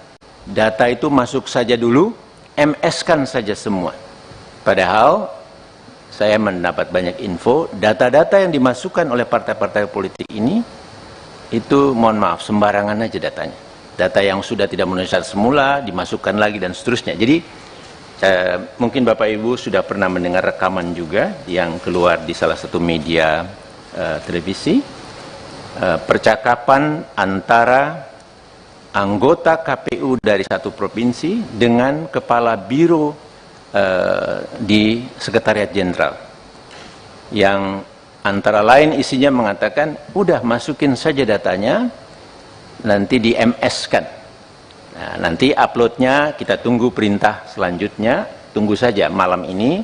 data itu masuk saja dulu, MS-kan saja semua. Padahal saya mendapat banyak info, data-data yang dimasukkan oleh partai-partai politik ini itu mohon maaf sembarangan aja datanya. Data yang sudah tidak memenuhi syarat semula dimasukkan lagi dan seterusnya. Jadi mungkin Bapak Ibu sudah pernah mendengar rekaman juga yang keluar di salah satu media televisi, percakapan antara anggota KPU dari satu provinsi dengan kepala biro di Sekretariat Jenderal, yang antara lain isinya mengatakan, udah masukin saja datanya, nanti di MS-kan. Nah, nanti uploadnya kita tunggu perintah selanjutnya, tunggu saja malam ini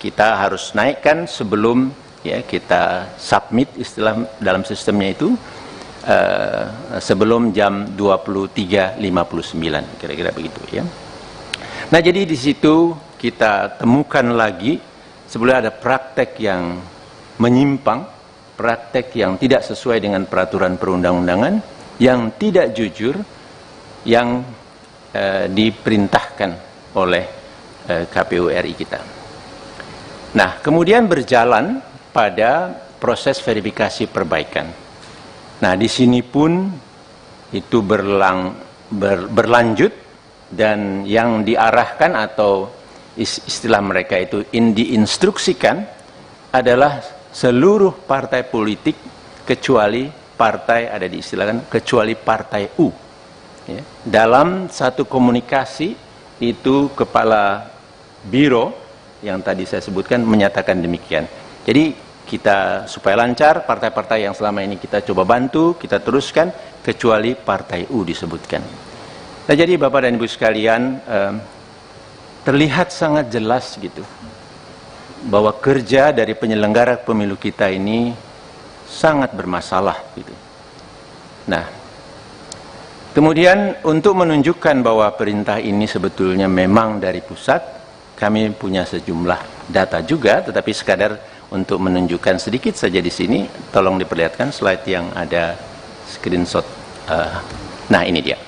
kita harus naikkan sebelum, ya, kita submit istilah dalam sistemnya itu sebelum jam 23.59, kira-kira begitu, ya. Nah, jadi di situ kita temukan lagi sebenarnya ada praktek yang menyimpang, praktek yang tidak sesuai dengan peraturan perundang-undangan, yang tidak jujur, yang diperintahkan oleh KPU RI kita. Nah, kemudian berjalan pada proses verifikasi perbaikan. Nah, di sini pun itu berlanjut, dan yang diarahkan atau istilah mereka itu diinstruksikan adalah seluruh partai politik kecuali partai, ada diistilahkan kecuali partai U, ya. Dalam satu komunikasi itu kepala biro yang tadi saya sebutkan menyatakan demikian. Jadi kita supaya lancar, partai-partai yang selama ini kita coba bantu, kita teruskan kecuali partai U disebutkan. Nah, jadi Bapak dan Ibu sekalian, terlihat sangat jelas gitu bahwa kerja dari penyelenggara pemilu kita ini sangat bermasalah gitu. Nah, kemudian untuk menunjukkan bahwa perintah ini sebetulnya memang dari pusat, kami punya sejumlah data juga, tetapi sekadar untuk menunjukkan sedikit saja di sini, tolong diperlihatkan slide yang ada screenshot. Nah, ini dia.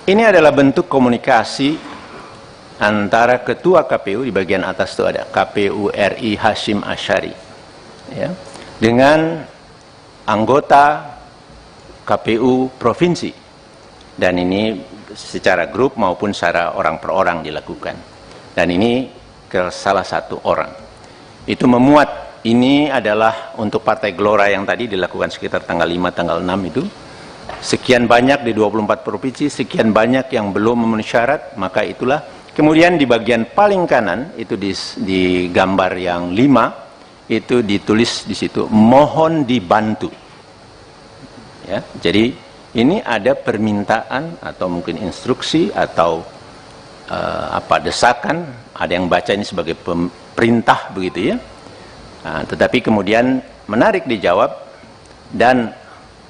Ini adalah bentuk komunikasi antara Ketua KPU, di bagian atas itu ada KPU RI Hashim Asyari, ya, dengan anggota KPU Provinsi. Dan ini secara grup maupun secara orang per orang dilakukan. Dan ini ke salah satu orang. Itu memuat, ini adalah untuk Partai Gelora yang tadi dilakukan sekitar tanggal 5, tanggal 6 itu. Sekian banyak di 24 provinsi, sekian banyak yang belum memenuhi syarat, maka itulah. Kemudian di bagian paling kanan, itu di gambar yang 5, itu ditulis di situ, mohon dibantu. Ya, jadi ini ada permintaan atau mungkin instruksi atau desakan, ada yang baca ini sebagai perintah begitu, ya. Nah, tetapi kemudian menarik dijawab, dan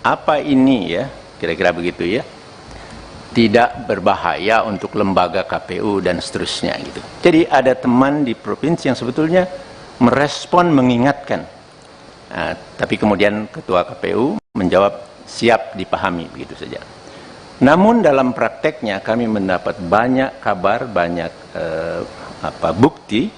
apa ini, ya, kira-kira begitu, ya, tidak berbahaya untuk lembaga KPU dan seterusnya gitu. Jadi ada teman di provinsi yang sebetulnya merespon, mengingatkan. Nah, tapi kemudian Ketua KPU menjawab siap dipahami, begitu saja. Namun dalam prakteknya kami mendapat banyak kabar, banyak bukti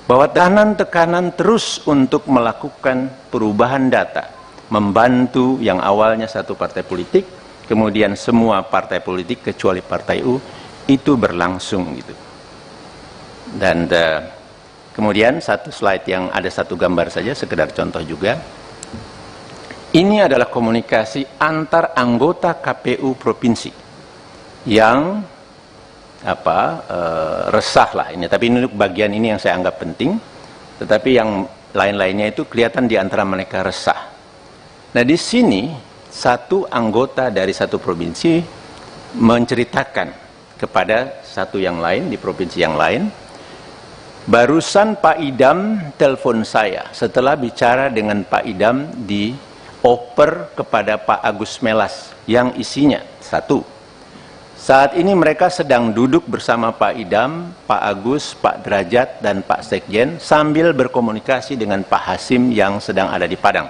bahwa tekanan terus untuk melakukan perubahan data membantu yang awalnya satu partai politik, kemudian semua partai politik kecuali Partai U itu berlangsung gitu. Dan kemudian satu slide yang ada satu gambar saja, sekedar contoh juga. Ini adalah komunikasi antar anggota KPU provinsi yang resah lah ini. Tapi ini bagian ini yang saya anggap penting. Tetapi yang lain-lainnya itu kelihatan di antara mereka resah. Nah di sini satu anggota dari satu provinsi menceritakan kepada satu yang lain di provinsi yang lain, barusan Pak Idam telepon saya setelah bicara dengan Pak Idam dioper kepada Pak Agus Melas yang isinya satu. Saat ini mereka sedang duduk bersama Pak Idam, Pak Agus, Pak Derajat, dan Pak Sekjen sambil berkomunikasi dengan Pak Hasim yang sedang ada di Padang.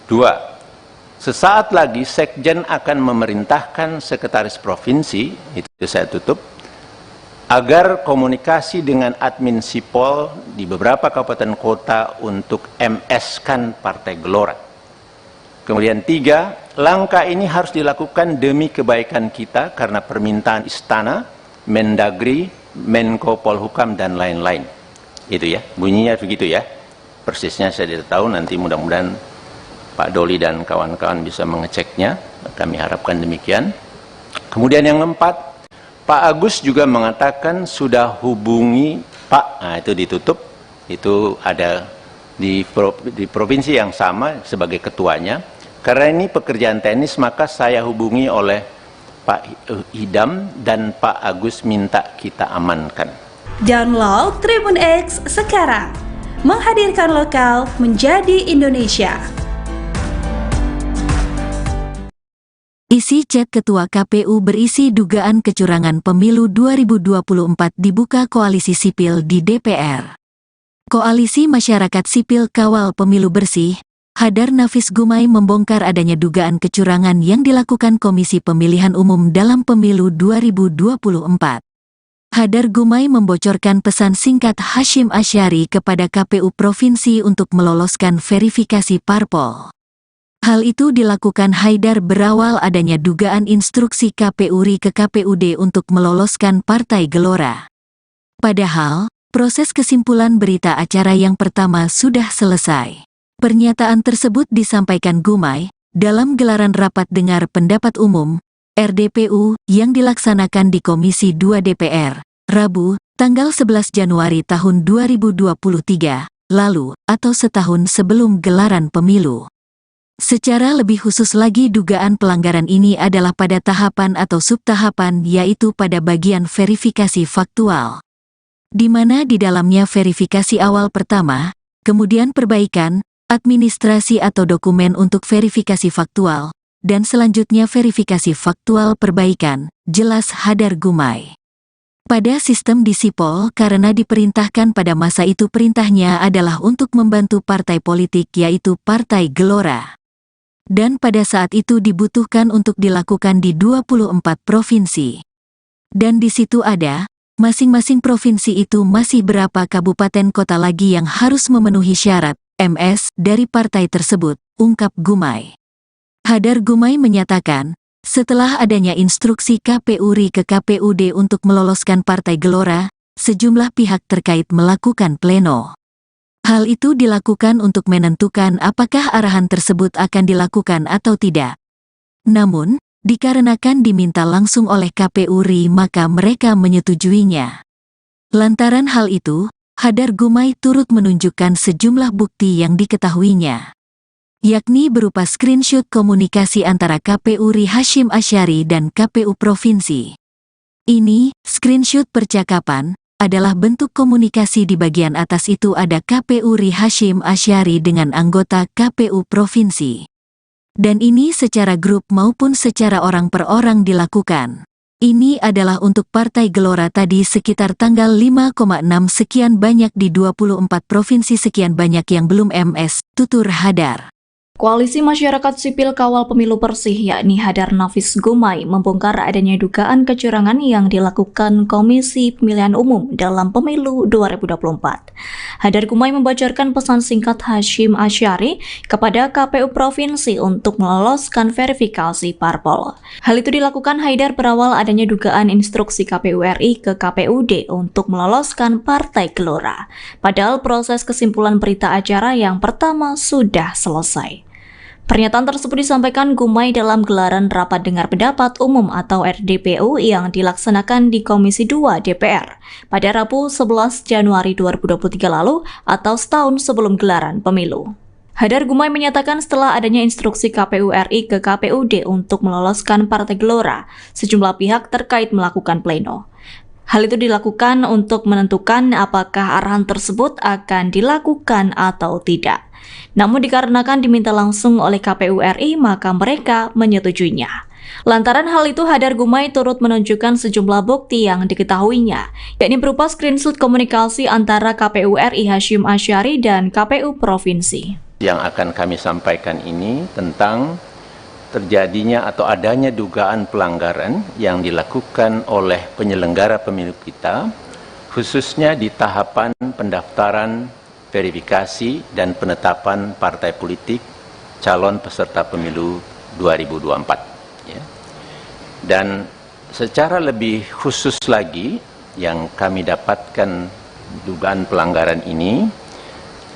Dua, sesaat lagi Sekjen akan memerintahkan Sekretaris Provinsi, itu saya tutup, agar komunikasi dengan admin Sipol di beberapa kabupaten kota untuk MS-kan Partai Gelora. Kemudian tiga, langkah ini harus dilakukan demi kebaikan kita karena permintaan Istana, Mendagri, Menko Polhukam, dan lain-lain. Itu ya, bunyinya begitu ya. Persisnya saya tidak tahu, nanti mudah-mudahan Pak Doli dan kawan-kawan bisa mengeceknya. Kami harapkan demikian. Kemudian yang keempat, Pak Agus juga mengatakan sudah hubungi Pak, nah itu ditutup, itu ada di provinsi yang sama sebagai ketuanya. Karena ini pekerjaan teknis, maka saya hubungi oleh Pak Idam dan Pak Agus minta kita amankan. Download Tribun X sekarang, menghadirkan lokal menjadi Indonesia. Isi chat Ketua KPU berisi dugaan kecurangan pemilu 2024 dibuka Koalisi Sipil di DPR. Koalisi Masyarakat Sipil Kawal Pemilu Bersih, Hadar Nafis Gumai membongkar adanya dugaan kecurangan yang dilakukan Komisi Pemilihan Umum dalam Pemilu 2024. Hadar Gumai membocorkan pesan singkat Hasyim Asyari kepada KPU Provinsi untuk meloloskan verifikasi parpol. Hal itu dilakukan Haidar berawal adanya dugaan instruksi KPU RI ke KPUD untuk meloloskan Partai Gelora. Padahal, proses kesimpulan berita acara yang pertama sudah selesai. Pernyataan tersebut disampaikan Gumai dalam gelaran rapat dengar pendapat umum RDPU yang dilaksanakan di Komisi 2 DPR, Rabu, tanggal 11 Januari tahun 2023, lalu atau setahun sebelum gelaran pemilu. Secara lebih khusus lagi dugaan pelanggaran ini adalah pada tahapan atau subtahapan, yaitu pada bagian verifikasi faktual, di mana di dalamnya verifikasi awal pertama, kemudian perbaikan, administrasi atau dokumen untuk verifikasi faktual, dan selanjutnya verifikasi faktual perbaikan, jelas Hadar Gumai. Pada sistem di Sipol karena diperintahkan pada masa itu perintahnya adalah untuk membantu partai politik yaitu Partai Gelora. Dan pada saat itu dibutuhkan untuk dilakukan di 24 provinsi. Dan di situ ada, masing-masing provinsi itu masih berapa kabupaten kota lagi yang harus memenuhi syarat MS dari partai tersebut, ungkap Gumai. Hadar Gumai menyatakan, setelah adanya instruksi KPU RI ke KPUD untuk meloloskan Partai Gelora, sejumlah pihak terkait melakukan pleno. Hal itu dilakukan untuk menentukan apakah arahan tersebut akan dilakukan atau tidak. Namun, dikarenakan diminta langsung oleh KPU RI maka mereka menyetujuinya. Lantaran hal itu, Hadar Gumai turut menunjukkan sejumlah bukti yang diketahuinya, yakni berupa screenshot komunikasi antara KPU RI Hasyim Asyari dan KPU Provinsi. Ini, screenshot percakapan, adalah bentuk komunikasi di bagian atas itu ada KPU RI Hasyim Asyari dengan anggota KPU Provinsi. Dan ini secara grup maupun secara orang per orang dilakukan. Ini adalah untuk Partai Gelora tadi sekitar tanggal 5,6 sekian banyak di 24 provinsi sekian banyak yang belum MS, tutur Hadar. Koalisi Masyarakat Sipil Kawal Pemilu Bersih yakni Hadar Nafis Gumai membongkar adanya dugaan kecurangan yang dilakukan Komisi Pemilihan Umum dalam Pemilu 2024. Hadar Gumai membocorkan pesan singkat Hasyim Asyari kepada KPU Provinsi untuk meloloskan verifikasi parpol. Hal itu dilakukan Haidar berawal adanya dugaan instruksi KPU RI ke KPUD untuk meloloskan Partai Gelora. Padahal proses kesimpulan berita acara yang pertama sudah selesai. Pernyataan tersebut disampaikan Gumai dalam gelaran Rapat Dengar Pendapat Umum atau RDPU yang dilaksanakan di Komisi 2 DPR pada Rabu 11 Januari 2023 lalu atau setahun sebelum gelaran pemilu. Hadar Gumai menyatakan setelah adanya instruksi KPU RI ke KPUD untuk meloloskan Partai Gelora, sejumlah pihak terkait melakukan pleno. Hal itu dilakukan untuk menentukan apakah arahan tersebut akan dilakukan atau tidak. Namun dikarenakan diminta langsung oleh KPU RI, maka mereka menyetujuinya. Lantaran hal itu, Hadar Gumai turut menunjukkan sejumlah bukti yang diketahuinya, yakni berupa screenshot komunikasi antara KPU RI Hasyim Asyari dan KPU Provinsi. Yang akan kami sampaikan ini tentang terjadinya atau adanya dugaan pelanggaran yang dilakukan oleh penyelenggara pemilu kita, khususnya di tahapan pendaftaran, verifikasi, dan penetapan partai politik calon peserta pemilu 2024. Ya. Dan secara lebih khusus lagi, yang kami dapatkan dugaan pelanggaran ini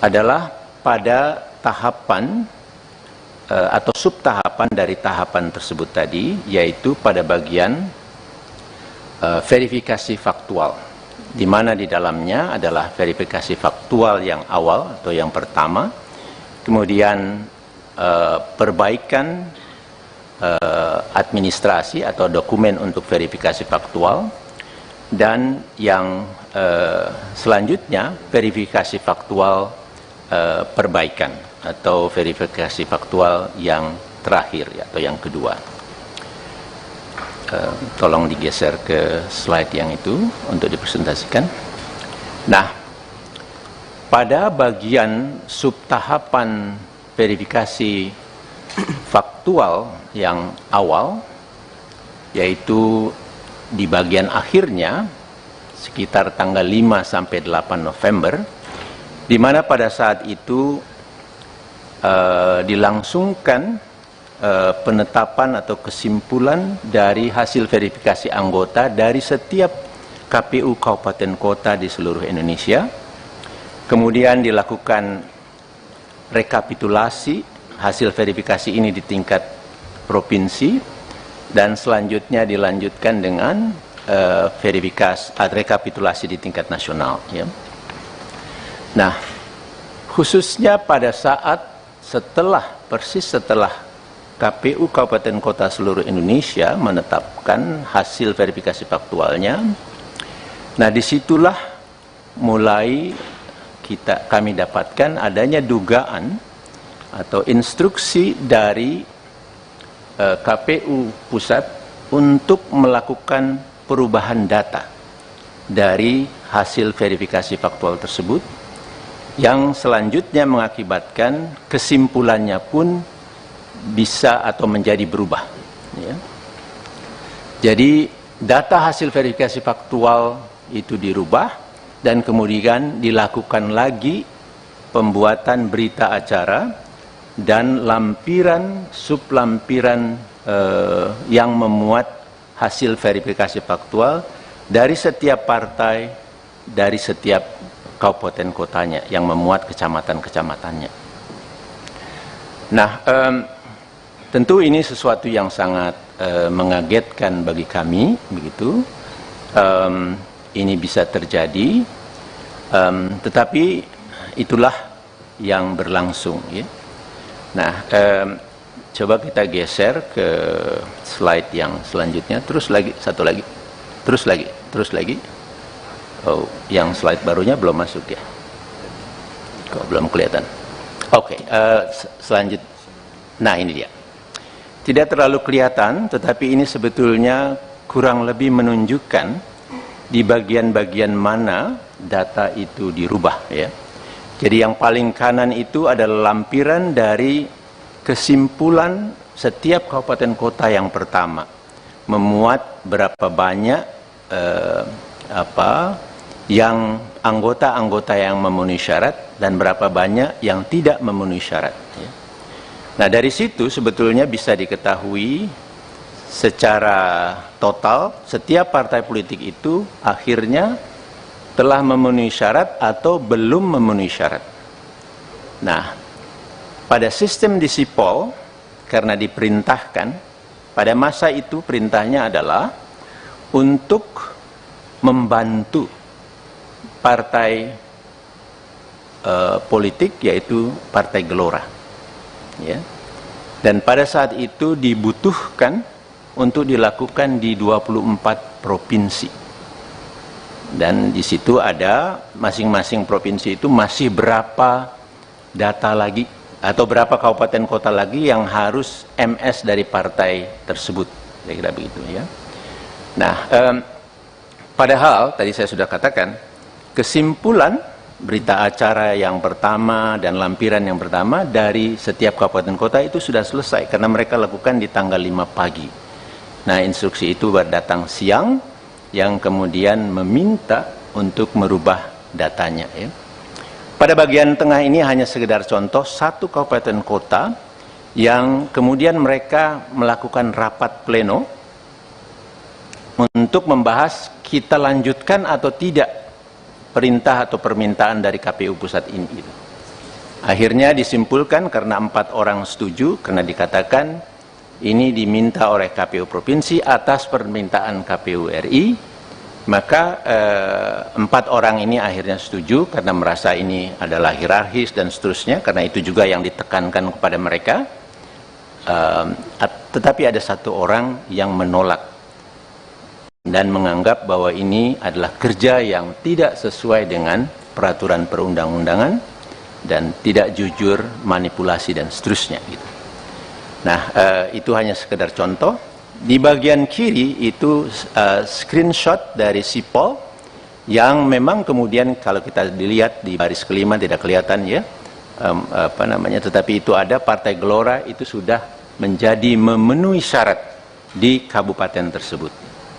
adalah pada tahapan atau subtahapan dari tahapan tersebut tadi, yaitu pada bagian verifikasi faktual, di mana di dalamnya adalah verifikasi faktual yang awal atau yang pertama, kemudian perbaikan administrasi atau dokumen untuk verifikasi faktual, dan yang selanjutnya verifikasi faktual perbaikan atau verifikasi faktual yang terakhir atau yang kedua. Tolong digeser ke slide yang itu untuk dipresentasikan. Nah, pada bagian subtahapan verifikasi faktual yang awal, yaitu di bagian akhirnya sekitar tanggal 5 sampai 8 November, di mana pada saat itu dilangsungkan penetapan atau kesimpulan dari hasil verifikasi anggota dari setiap KPU kabupaten kota di seluruh Indonesia. Kemudian dilakukan rekapitulasi hasil verifikasi ini di tingkat provinsi, dan selanjutnya dilanjutkan dengan rekapitulasi di tingkat nasional. Ya. Nah, khususnya pada saat persis setelah KPU Kabupaten Kota seluruh Indonesia menetapkan hasil verifikasi faktualnya. Nah, disitulah mulai kami dapatkan adanya dugaan atau instruksi dari KPU Pusat untuk melakukan perubahan data dari hasil verifikasi faktual tersebut, yang selanjutnya mengakibatkan kesimpulannya pun bisa atau menjadi berubah. Ya. Jadi data hasil verifikasi faktual itu dirubah, dan kemudian dilakukan lagi pembuatan berita acara dan lampiran sublampiran yang memuat hasil verifikasi faktual dari setiap partai, dari setiap kabupaten kotanya yang memuat kecamatan-kecamatannya. Nah, tentu ini sesuatu yang sangat mengagetkan bagi kami, begitu. Ini bisa terjadi, tetapi itulah yang berlangsung. Ya. Nah, coba kita geser ke slide yang selanjutnya. Terus lagi, satu lagi, terus lagi. Oh, yang slide barunya belum masuk ya? Kok belum kelihatan? Oke, selanjutnya. Nah, ini dia. Tidak terlalu kelihatan, tetapi ini sebetulnya kurang lebih menunjukkan di bagian-bagian mana data itu dirubah. Ya. Jadi yang paling kanan itu adalah lampiran dari kesimpulan setiap kabupaten kota yang pertama memuat berapa banyak yang anggota-anggota yang memenuhi syarat dan berapa banyak yang tidak memenuhi syarat. Ya. Nah, dari situ sebetulnya bisa diketahui secara total setiap partai politik itu akhirnya telah memenuhi syarat atau belum memenuhi syarat. Nah, pada sistem di Sipol, karena diperintahkan, pada masa itu perintahnya adalah untuk membantu partai politik, yaitu Partai Gelora. Ya. Dan pada saat itu dibutuhkan untuk dilakukan di 24 provinsi. Dan di situ ada masing-masing provinsi itu masih berapa data lagi atau berapa kabupaten kota lagi yang harus MS dari partai tersebut, kira-kira begitu ya. Nah, padahal tadi saya sudah katakan kesimpulan berita acara yang pertama dan lampiran yang pertama dari setiap kabupaten kota itu sudah selesai karena mereka lakukan di tanggal 5 pagi. Nah, instruksi itu datang siang yang kemudian meminta untuk merubah datanya ya. Pada bagian tengah ini hanya sekedar contoh satu kabupaten kota yang kemudian mereka melakukan rapat pleno untuk membahas kita lanjutkan atau tidak perintah atau permintaan dari KPU pusat ini. Akhirnya disimpulkan karena 4 orang setuju, karena dikatakan ini diminta oleh KPU provinsi atas permintaan KPU RI. Maka 4 orang ini akhirnya setuju karena merasa ini adalah hierarkis dan seterusnya, karena itu juga yang ditekankan kepada mereka. Tetapi ada 1 orang yang menolak dan menganggap bahwa ini adalah kerja yang tidak sesuai dengan peraturan perundang-undangan dan tidak jujur, manipulasi dan seterusnya. Gitu. Nah, itu hanya sekedar contoh. Di bagian kiri itu screenshot dari Sipol yang memang kemudian kalau kita dilihat di baris kelima tidak kelihatan ya, tetapi itu ada Partai Gelora itu sudah menjadi memenuhi syarat di kabupaten tersebut.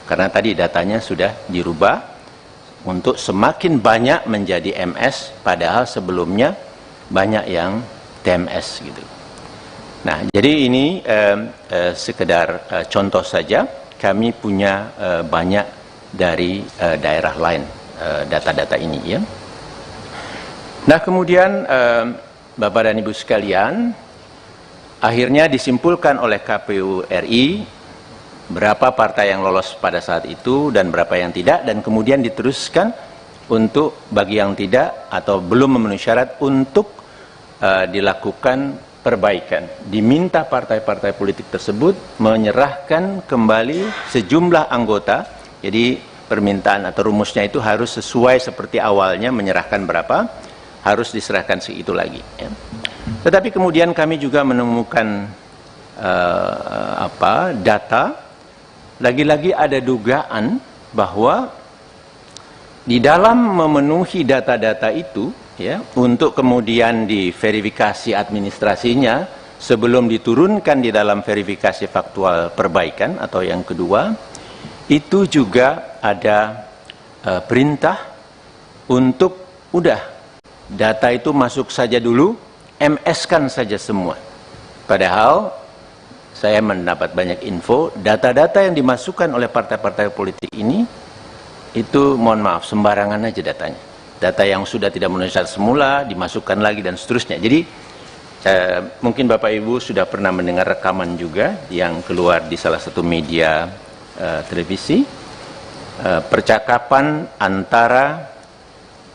Karena tadi datanya sudah dirubah untuk semakin banyak menjadi MS, padahal sebelumnya banyak yang TMS gitu. Nah, jadi ini sekedar contoh saja. Kami punya banyak dari daerah lain data-data ini ya. Nah, kemudian Bapak dan Ibu sekalian, akhirnya disimpulkan oleh KPU RI berapa partai yang lolos pada saat itu dan berapa yang tidak, dan kemudian diteruskan untuk bagi yang tidak atau belum memenuhi syarat untuk dilakukan perbaikan. Diminta partai-partai politik tersebut menyerahkan kembali sejumlah anggota. Jadi permintaan atau rumusnya itu harus sesuai seperti awalnya, menyerahkan berapa, harus diserahkan segitu lagi ya. Tetapi kemudian kami juga menemukan data, lagi-lagi ada dugaan bahwa di dalam memenuhi data-data itu ya, untuk kemudian diverifikasi administrasinya sebelum diturunkan di dalam verifikasi faktual perbaikan atau yang kedua, itu juga ada perintah untuk udah data itu masuk saja dulu, MS-kan saja semua. Padahal saya mendapat banyak info, data-data yang dimasukkan oleh partai-partai politik ini itu mohon maaf sembarangan aja datanya. Data yang sudah tidak memenuhi syarat semula dimasukkan lagi dan seterusnya. Jadi mungkin Bapak Ibu sudah pernah mendengar rekaman juga yang keluar di salah satu media televisi, percakapan antara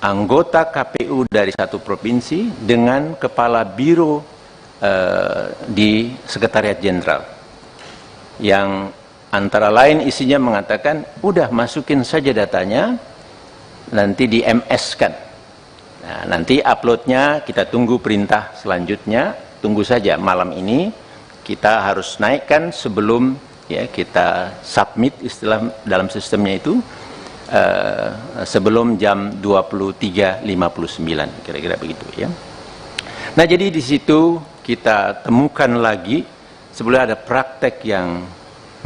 anggota KPU dari satu provinsi dengan kepala biro di Sekretariat Jenderal, yang antara lain isinya mengatakan udah masukin saja datanya, nanti di MS-kan. Nah, nanti uploadnya kita tunggu perintah selanjutnya, tunggu saja malam ini kita harus naikkan sebelum ya kita submit istilah dalam sistemnya itu sebelum jam 23.59 kira-kira begitu ya. Nah, jadi di situ kita temukan lagi sebetulnya ada praktek yang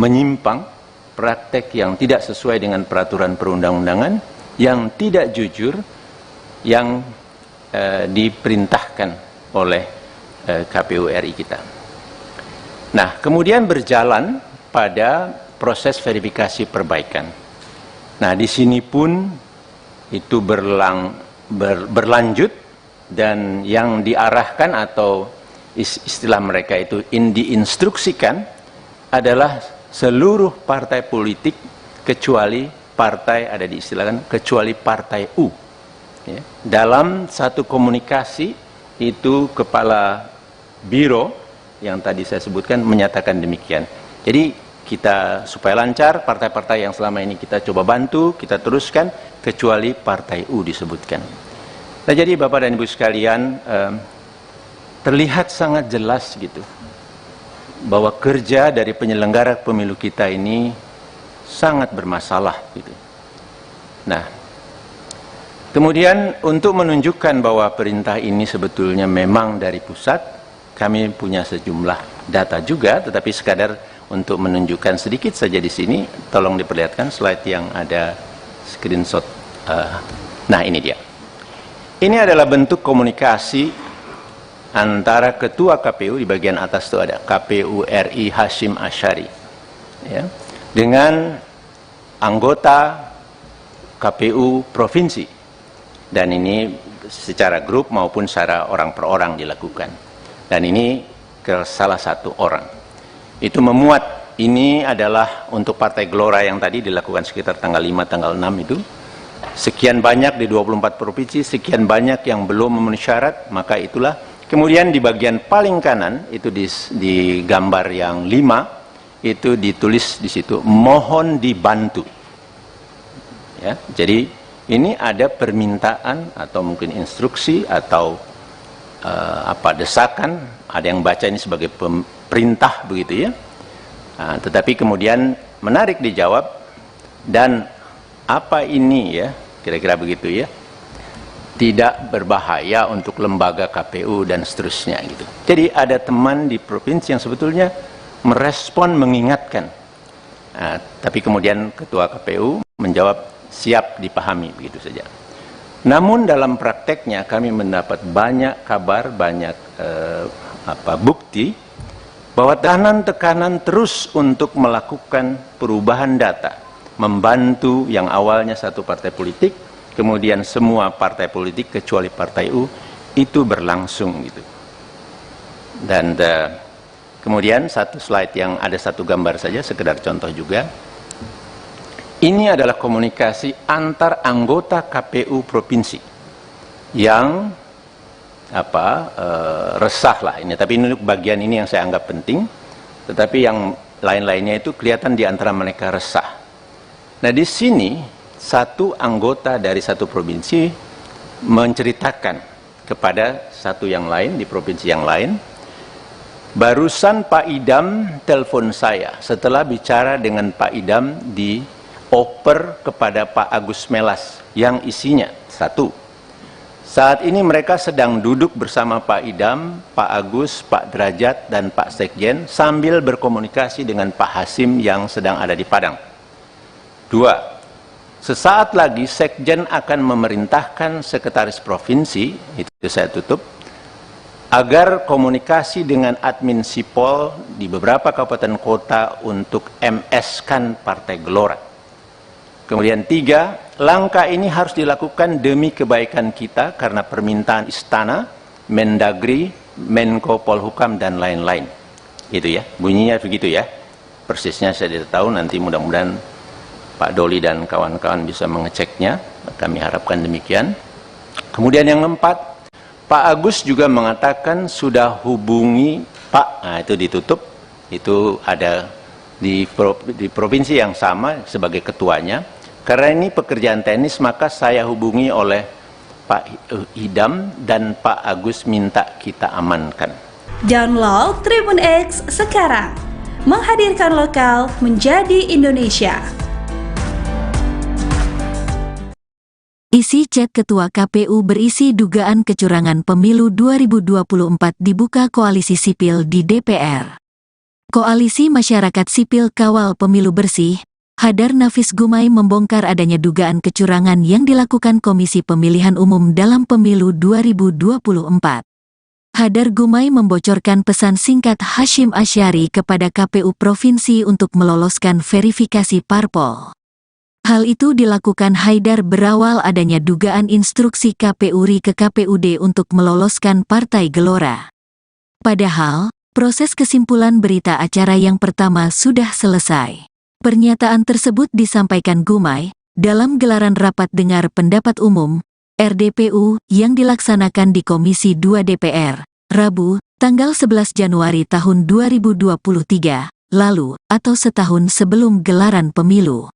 menyimpang, praktek yang tidak sesuai dengan peraturan perundang-undangan, yang tidak jujur, yang diperintahkan oleh KPU RI kita. Nah, kemudian berjalan pada proses verifikasi perbaikan. Nah, di sini pun itu berlanjut, dan yang diarahkan atau istilah mereka itu diinstruksikan adalah seluruh partai politik kecuali partai, ada diistilahkan kecuali partai U. Ya. Dalam satu komunikasi itu kepala biro yang tadi saya sebutkan menyatakan demikian. Jadi kita supaya lancar, partai-partai yang selama ini kita coba bantu, kita teruskan, kecuali partai U disebutkan. Nah, jadi Bapak dan Ibu sekalian, terlihat sangat jelas gitu bahwa kerja dari penyelenggara pemilu kita ini sangat bermasalah gitu. Nah, kemudian untuk menunjukkan bahwa perintah ini sebetulnya memang dari pusat, kami punya sejumlah data juga, tetapi sekadar untuk menunjukkan sedikit saja di sini, tolong diperlihatkan slide yang ada screenshot. Nah, ini dia. Ini adalah bentuk komunikasi antara Ketua KPU, di bagian atas itu ada KPU RI Hashim Asyari, ya, dengan anggota KPU Provinsi. Dan ini secara grup maupun secara orang per orang dilakukan. Dan ini ke salah satu orang. Itu memuat, ini adalah untuk Partai Gelora yang tadi dilakukan sekitar tanggal 5, tanggal 6 itu. Sekian banyak di 24 provinsi, sekian banyak yang belum memenuhi syarat, maka itulah. Kemudian di bagian paling kanan, itu di gambar yang 5, itu ditulis di situ, mohon dibantu. Ya, jadi ini ada permintaan atau mungkin instruksi atau desakan, ada yang baca ini sebagai perintah begitu ya. Nah, tetapi kemudian menarik dijawab, dan apa ini ya, kira-kira begitu ya, tidak berbahaya untuk lembaga KPU dan seterusnya gitu. Jadi ada teman di provinsi yang sebetulnya merespon, mengingatkan. Nah, tapi kemudian Ketua KPU menjawab siap dipahami, begitu saja. Namun dalam prakteknya kami mendapat banyak kabar, banyak bukti bahwa tekanan terus untuk melakukan perubahan data, membantu yang awalnya satu partai politik, kemudian semua partai politik kecuali partai U, itu berlangsung gitu. Dan kemudian satu slide yang ada satu gambar saja, sekedar contoh juga. Ini adalah komunikasi antar anggota KPU provinsi yang resah lah ini. Tapi ini bagian ini yang saya anggap penting. Tetapi yang lain-lainnya itu kelihatan di antara mereka resah. Nah, di sini satu anggota dari satu provinsi menceritakan kepada satu yang lain di provinsi yang lain, barusan Pak Idam telepon saya setelah bicara dengan Pak Idam dioper kepada Pak Agus Melas yang isinya satu, saat ini mereka sedang duduk bersama Pak Idam, Pak Agus, Pak Derajat, dan Pak Sekjen sambil berkomunikasi dengan Pak Hasim yang sedang ada di Padang. 2. Sesaat lagi Sekjen akan memerintahkan Sekretaris Provinsi, itu saya tutup, agar komunikasi dengan admin Sipol di beberapa kabupaten kota untuk MS-kan Partai Gelora. Kemudian 3, langkah ini harus dilakukan demi kebaikan kita karena permintaan Istana, Mendagri, Menko Polhukam, dan lain-lain. Itu ya, bunyinya begitu ya. Persisnya saya tidak tahu, nanti mudah-mudahan Pak Doli dan kawan-kawan bisa mengeceknya, kami harapkan demikian. Kemudian yang 4, Pak Agus juga mengatakan sudah hubungi Pak, nah itu ditutup, itu ada di provinsi yang sama sebagai ketuanya. Karena ini pekerjaan teknis, maka saya hubungi oleh Pak Idam dan Pak Agus minta kita amankan. Download Tribun X sekarang, menghadirkan lokal menjadi Indonesia. Isi chat Ketua KPU berisi dugaan kecurangan pemilu 2024 dibuka koalisi sipil di DPR. Koalisi Masyarakat Sipil Kawal Pemilu Bersih, Hadar Nafis Gumai membongkar adanya dugaan kecurangan yang dilakukan Komisi Pemilihan Umum dalam pemilu 2024. Hadar Gumai membocorkan pesan singkat Hasyim Asyari kepada KPU Provinsi untuk meloloskan verifikasi parpol. Hal itu dilakukan Haidar berawal adanya dugaan instruksi KPU RI ke KPUD untuk meloloskan Partai Gelora. Padahal, proses kesimpulan berita acara yang pertama sudah selesai. Pernyataan tersebut disampaikan Gumai dalam gelaran rapat dengar pendapat umum RDPU yang dilaksanakan di Komisi 2 DPR, Rabu, tanggal 11 Januari tahun 2023, lalu atau setahun sebelum gelaran pemilu.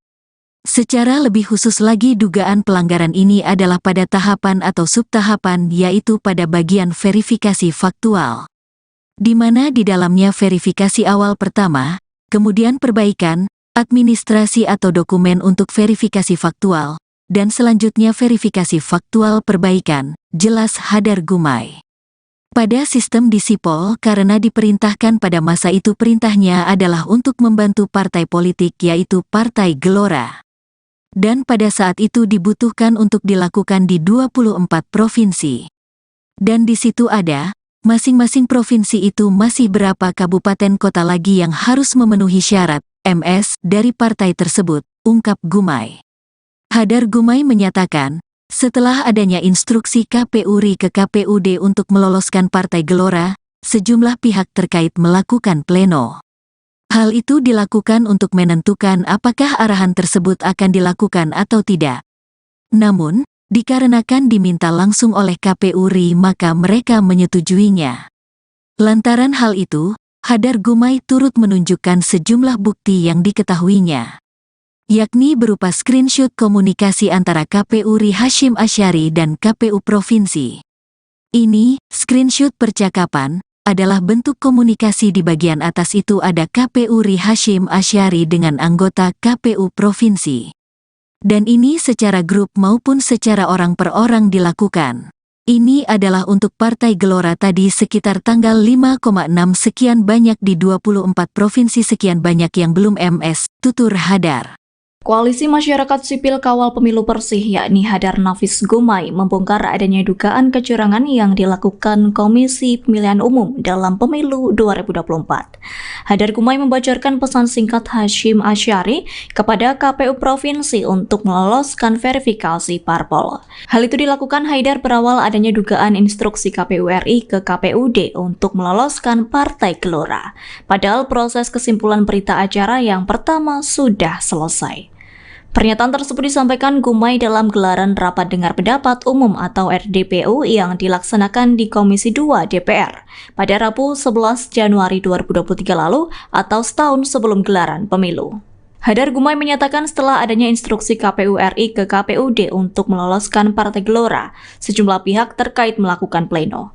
Secara lebih khusus lagi dugaan pelanggaran ini adalah pada tahapan atau subtahapan yaitu pada bagian verifikasi faktual. Di mana di dalamnya verifikasi awal pertama, kemudian perbaikan, administrasi atau dokumen untuk verifikasi faktual, dan selanjutnya verifikasi faktual perbaikan, jelas Hadar Gumai. Pada sistem di Sipol karena diperintahkan pada masa itu perintahnya adalah untuk membantu partai politik yaitu Partai Gelora. Dan pada saat itu dibutuhkan untuk dilakukan di 24 provinsi. Dan di situ ada, masing-masing provinsi itu masih berapa kabupaten kota lagi yang harus memenuhi syarat, MS, dari partai tersebut, ungkap Gumai. Hadar Gumai menyatakan, setelah adanya instruksi KPU RI ke KPUD untuk meloloskan Partai Gelora, sejumlah pihak terkait melakukan pleno. Hal itu dilakukan untuk menentukan apakah arahan tersebut akan dilakukan atau tidak. Namun, dikarenakan diminta langsung oleh KPU RI maka mereka menyetujuinya. Lantaran hal itu, Hadar Gumai turut menunjukkan sejumlah bukti yang diketahuinya. Yakni berupa screenshot komunikasi antara KPU RI Hasyim Asyari dan KPU Provinsi. Ini, screenshot percakapan, adalah bentuk komunikasi di bagian atas itu ada KPU RI Hasyim Asyari dengan anggota KPU Provinsi. Dan ini secara grup maupun secara orang per orang dilakukan. Ini adalah untuk Partai Gelora tadi sekitar tanggal 5,6 sekian banyak di 24 provinsi sekian banyak yang belum MS, tutur Hadar. Koalisi Masyarakat Sipil Kawal Pemilu Bersih yakni Hadar Nafis Gumai membongkar adanya dugaan kecurangan yang dilakukan Komisi Pemilihan Umum dalam Pemilu 2024. Hadar Gumai membocorkan pesan singkat Hasyim Asyari kepada KPU Provinsi untuk meloloskan verifikasi parpol. Hal itu dilakukan Haidar berawal adanya dugaan instruksi KPU RI ke KPUD untuk meloloskan Partai Gelora. Padahal proses kesimpulan berita acara yang pertama sudah selesai. Pernyataan tersebut disampaikan Gumai dalam gelaran Rapat Dengar Pendapat Umum atau RDPU yang dilaksanakan di Komisi 2 DPR pada Rabu 11 Januari 2023 lalu atau setahun sebelum gelaran pemilu. Hadar Gumai menyatakan setelah adanya instruksi KPU RI ke KPUD untuk meloloskan Partai Gelora, sejumlah pihak terkait melakukan pleno.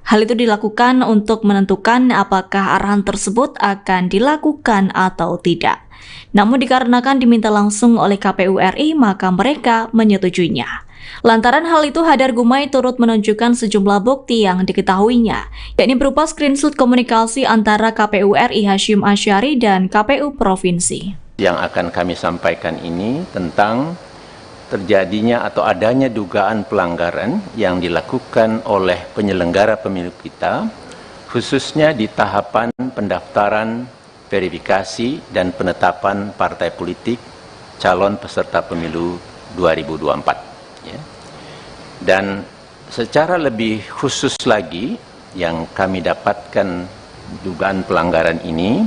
Hal itu dilakukan untuk menentukan apakah arahan tersebut akan dilakukan atau tidak. Namun dikarenakan diminta langsung oleh KPU RI, maka mereka menyetujuinya. Lantaran hal itu, Hadar Gumai turut menunjukkan sejumlah bukti yang diketahuinya, yakni berupa screenshot komunikasi antara KPU RI Hasyim Asyari dan KPU Provinsi. Yang akan kami sampaikan ini tentang terjadinya atau adanya dugaan pelanggaran yang dilakukan oleh penyelenggara pemilu kita, khususnya di tahapan pendaftaran, verifikasi, dan penetapan partai politik calon peserta pemilu 2024. Ya. Dan secara lebih khusus lagi, yang kami dapatkan dugaan pelanggaran ini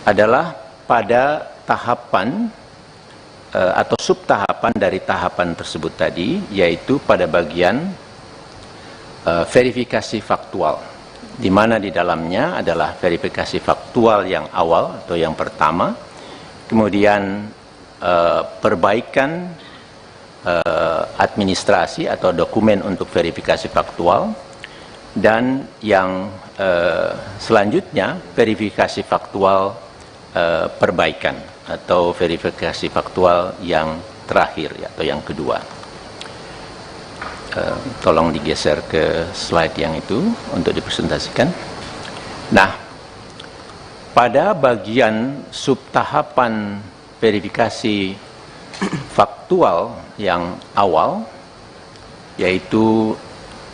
adalah pada tahapan atau subtahapan dari tahapan tersebut tadi, yaitu pada bagian verifikasi faktual, di mana di dalamnya adalah verifikasi faktual yang awal atau yang pertama, kemudian perbaikan administrasi atau dokumen untuk verifikasi faktual, dan yang selanjutnya verifikasi faktual perbaikan atau verifikasi faktual yang terakhir atau yang kedua. tolong digeser ke slide yang itu untuk dipresentasikan. Nah, pada bagian subtahapan verifikasi faktual yang awal, yaitu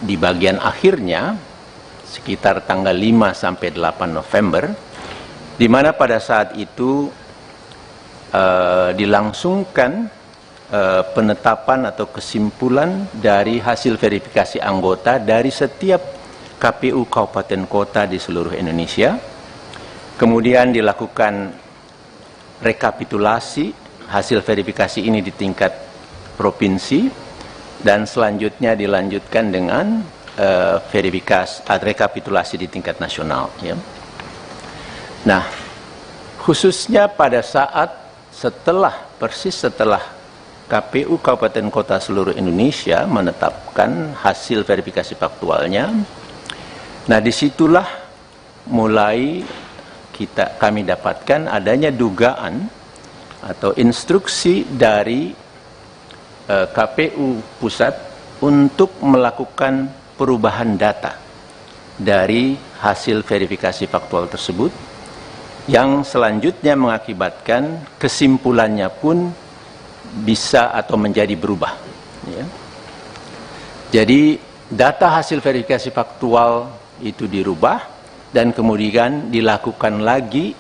di bagian akhirnya sekitar tanggal 5 sampai 8 November, di mana pada saat itu dilangsungkan penetapan atau kesimpulan dari hasil verifikasi anggota dari setiap KPU kabupaten kota di seluruh Indonesia. Kemudian dilakukan rekapitulasi hasil verifikasi ini di tingkat provinsi, dan selanjutnya dilanjutkan dengan rekapitulasi di tingkat nasional. Ya. Nah, khususnya pada saat persis setelah KPU Kabupaten Kota seluruh Indonesia menetapkan hasil verifikasi faktualnya. Nah, disitulah mulai kami dapatkan adanya dugaan atau instruksi dari KPU Pusat untuk melakukan perubahan data dari hasil verifikasi faktual tersebut, yang selanjutnya mengakibatkan kesimpulannya pun bisa atau menjadi berubah. Ya. Jadi data hasil verifikasi faktual itu dirubah dan kemudian dilakukan lagi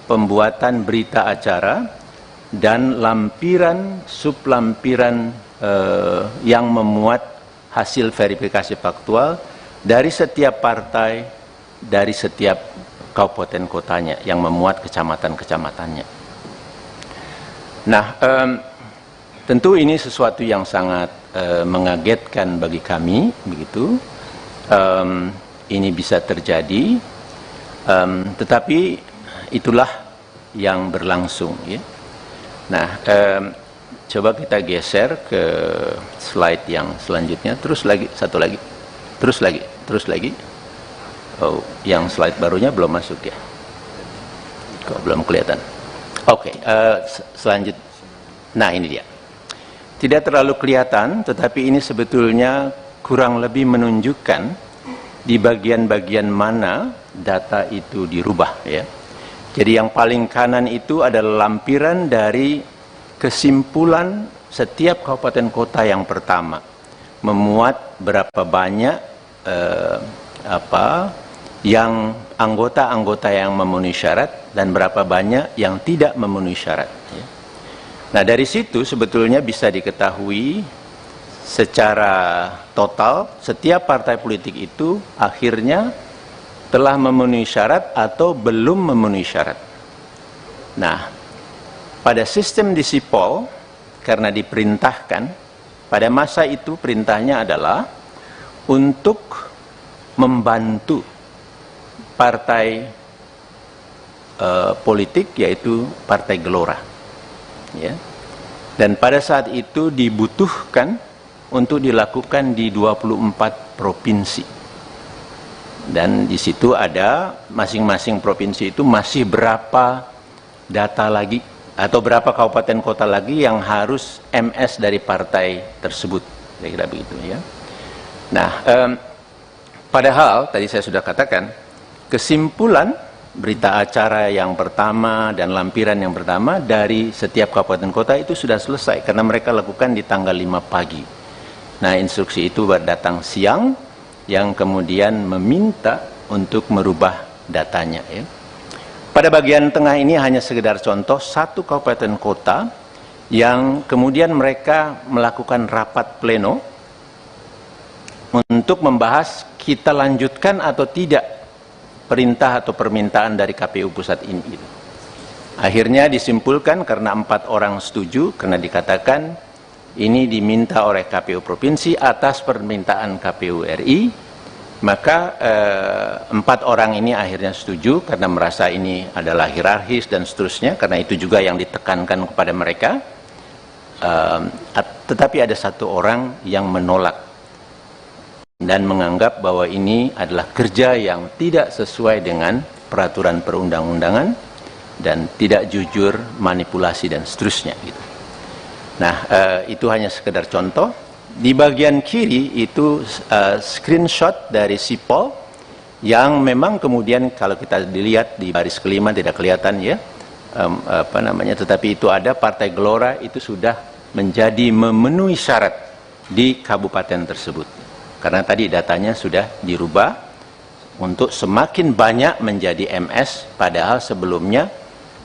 pembuatan berita acara dan lampiran sublampiran yang memuat hasil verifikasi faktual dari setiap partai, dari setiap kabupaten kotanya yang memuat kecamatan-kecamatannya. Nah, tentu ini sesuatu yang sangat mengagetkan bagi kami, begitu. Ini bisa terjadi, tetapi itulah yang berlangsung. Ya. Nah, coba kita geser ke slide yang selanjutnya. Terus lagi, satu lagi, terus lagi. Oh, yang slide barunya belum masuk ya? Kok belum kelihatan? Oke, selanjutnya. Nah, ini dia. Tidak terlalu kelihatan, tetapi ini sebetulnya kurang lebih menunjukkan di bagian-bagian mana data itu dirubah. Ya. Jadi yang paling kanan itu adalah lampiran dari kesimpulan setiap kabupaten kota yang pertama, memuat berapa banyak yang anggota-anggota yang memenuhi syarat dan berapa banyak yang tidak memenuhi syarat. Ya. Nah, dari situ sebetulnya bisa diketahui secara total setiap partai politik itu akhirnya telah memenuhi syarat atau belum memenuhi syarat. Nah, pada sistem di Sipol, karena diperintahkan, pada masa itu perintahnya adalah untuk membantu partai politik, yaitu Partai Gelora. Ya. Dan pada saat itu dibutuhkan untuk dilakukan di 24 provinsi. Dan di situ ada masing-masing provinsi itu masih berapa data lagi atau berapa kabupaten kota lagi yang harus MS dari partai tersebut. Kira-kira begitu ya. Nah, padahal tadi saya sudah katakan kesimpulan berita acara yang pertama dan lampiran yang pertama dari setiap kabupaten kota itu sudah selesai karena mereka lakukan di tanggal 5 pagi. Nah, instruksi itu datang siang yang kemudian meminta untuk merubah datanya. Ya. Pada bagian tengah ini hanya sekedar contoh satu kabupaten kota yang kemudian mereka melakukan rapat pleno untuk membahas kita lanjutkan atau tidak perintah atau permintaan dari KPU Pusat ini. Akhirnya disimpulkan karena 4 orang setuju, karena dikatakan ini diminta oleh KPU Provinsi atas permintaan KPU RI, maka 4 orang ini akhirnya setuju karena merasa ini adalah hierarkis dan seterusnya, karena itu juga yang ditekankan kepada mereka. Tetapi ada 1 orang yang menolak dan menganggap bahwa ini adalah kerja yang tidak sesuai dengan peraturan perundang-undangan dan tidak jujur, manipulasi dan seterusnya. Gitu. Nah, itu hanya sekedar contoh. Di bagian kiri itu screenshot dari Sipol yang memang kemudian kalau kita dilihat di baris kelima tidak kelihatan ya, tetapi itu ada Partai Gelora itu sudah menjadi memenuhi syarat di kabupaten tersebut. Karena tadi datanya sudah dirubah untuk semakin banyak menjadi MS, padahal sebelumnya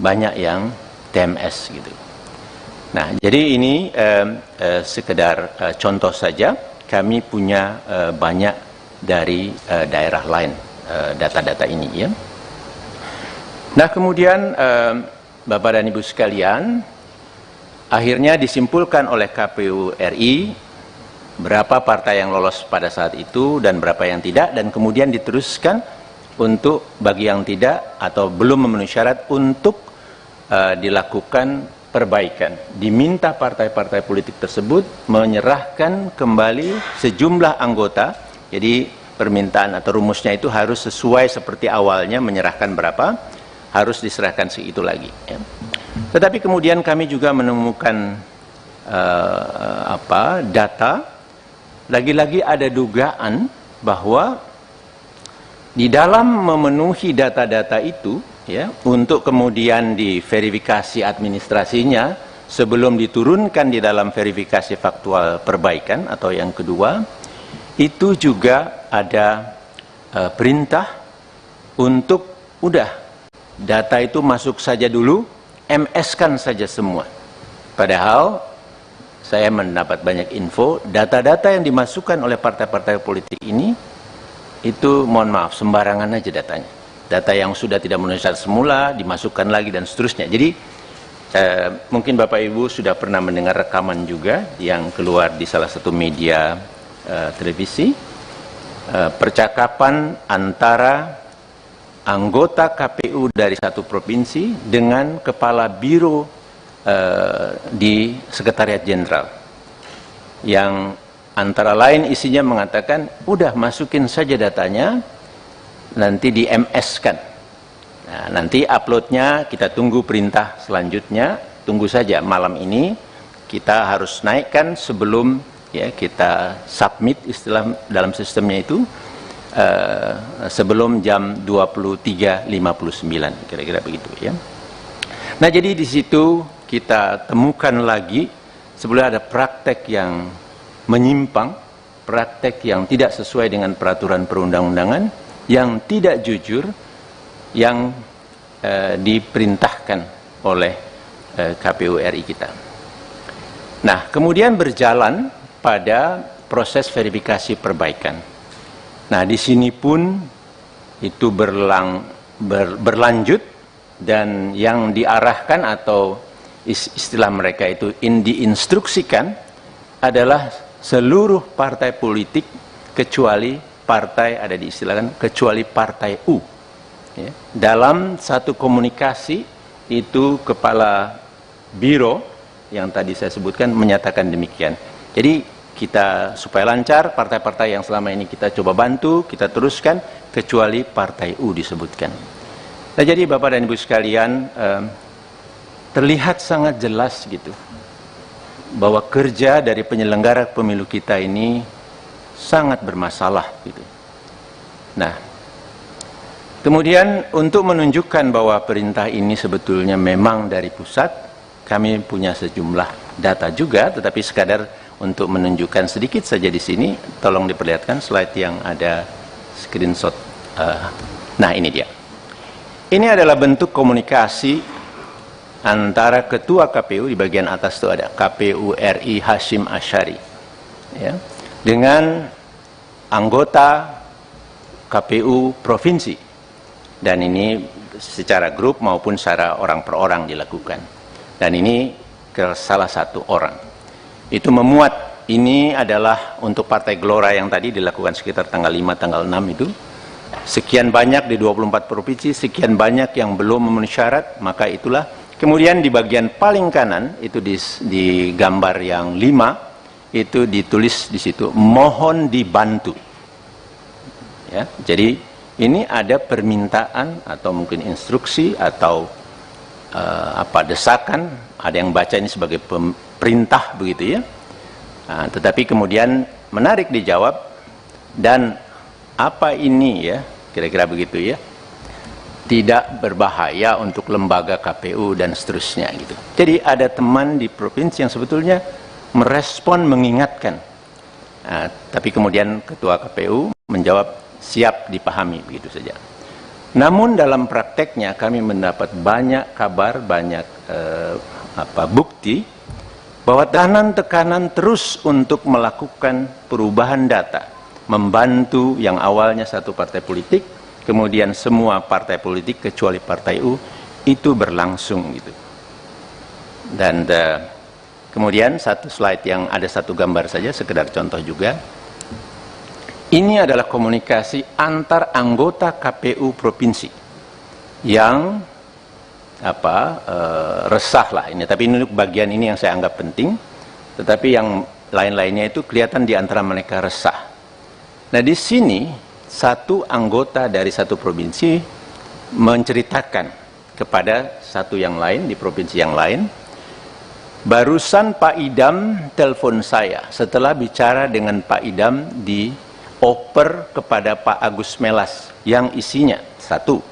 banyak yang TMS gitu. Nah, jadi ini sekedar contoh saja. Kami punya banyak dari daerah lain data-data ini ya. Nah, kemudian Bapak dan Ibu sekalian, akhirnya disimpulkan oleh KPU RI berapa partai yang lolos pada saat itu dan berapa yang tidak, dan kemudian diteruskan untuk bagi yang tidak atau belum memenuhi syarat untuk dilakukan perbaikan. Diminta partai-partai politik tersebut menyerahkan kembali sejumlah anggota. Jadi permintaan atau rumusnya itu harus sesuai seperti awalnya, menyerahkan berapa, harus diserahkan segitu lagi ya. Tetapi kemudian kami juga menemukan data, lagi-lagi ada dugaan bahwa di dalam memenuhi data-data itu ya, untuk kemudian diverifikasi administrasinya sebelum diturunkan di dalam verifikasi faktual perbaikan atau yang kedua, itu juga ada perintah untuk udah data itu masuk saja dulu, MS-kan saja semua. Padahal saya mendapat banyak info, data-data yang dimasukkan oleh partai-partai politik ini itu mohon maaf sembarangan aja datanya. Data yang sudah tidak memenuhi syarat semula dimasukkan lagi dan seterusnya. Jadi mungkin Bapak Ibu sudah pernah mendengar rekaman juga yang keluar di salah satu media televisi, percakapan antara anggota KPU dari satu provinsi dengan kepala biro di Sekretariat Jenderal, yang antara lain isinya mengatakan udah masukin saja datanya, nanti di MS-kan. Nah, nanti uploadnya kita tunggu perintah selanjutnya, tunggu saja malam ini kita harus naikkan sebelum ya kita submit istilah dalam sistemnya itu sebelum jam 23.59 kira-kira begitu ya. Nah, jadi di situ kita temukan lagi sebenarnya ada praktek yang menyimpang, praktek yang tidak sesuai dengan peraturan perundang-undangan, yang tidak jujur, yang diperintahkan oleh KPU RI kita. Nah, kemudian berjalan pada proses verifikasi perbaikan. Nah, di sini pun itu berlanjut, dan yang diarahkan atau istilah mereka itu diinstruksikan adalah seluruh partai politik kecuali partai, ada diistilahkan kecuali partai U ya. Dalam satu komunikasi itu kepala biro yang tadi saya sebutkan menyatakan demikian. Jadi kita supaya lancar, partai-partai yang selama ini kita coba bantu, kita teruskan kecuali partai U disebutkan. Nah, jadi Bapak dan Ibu sekalian, terlihat sangat jelas gitu bahwa kerja dari penyelenggara pemilu kita ini sangat bermasalah gitu. Nah, kemudian untuk menunjukkan bahwa perintah ini sebetulnya memang dari pusat, kami punya sejumlah data juga, tetapi sekadar untuk menunjukkan sedikit saja di sini, tolong diperlihatkan slide yang ada screenshot. Nah, ini dia. Ini adalah bentuk komunikasi antara Ketua KPU, di bagian atas itu ada KPU RI Hashim Asyari ya, dengan anggota KPU provinsi, dan ini secara grup maupun secara orang per orang dilakukan, dan ini ke salah satu orang. Itu memuat, ini adalah untuk Partai Gelora yang tadi dilakukan sekitar tanggal 5, tanggal 6 itu, sekian banyak di 24 provinsi, sekian banyak yang belum memenuhi syarat, maka itulah. Kemudian di bagian paling kanan itu di gambar yang 5 itu ditulis di situ mohon dibantu. Ya, jadi ini ada permintaan atau mungkin instruksi atau desakan, ada yang baca ini sebagai perintah begitu ya, Tetapi kemudian menarik dijawab, dan apa ini ya, kira-kira begitu ya, tidak berbahaya untuk lembaga KPU dan seterusnya gitu. Jadi ada teman di provinsi yang sebetulnya merespon, mengingatkan, tapi kemudian ketua KPU menjawab siap dipahami, begitu saja. Namun dalam prakteknya kami mendapat banyak kabar, banyak bukti bahwa tekanan terus untuk melakukan perubahan data, membantu yang awalnya satu partai politik, kemudian semua partai politik kecuali partai U, itu berlangsung gitu. Dan kemudian satu slide yang ada satu gambar saja, sekedar contoh juga. Ini adalah komunikasi antar anggota KPU provinsi yang resah lah ini, tapi ini bagian ini yang saya anggap penting, tetapi yang lain-lainnya itu kelihatan di antara mereka resah. Nah, di sini satu anggota dari satu provinsi menceritakan kepada satu yang lain di provinsi yang lain, barusan Pak Idam telepon saya setelah bicara dengan Pak Idam dioper kepada Pak Agus Melas yang isinya satu,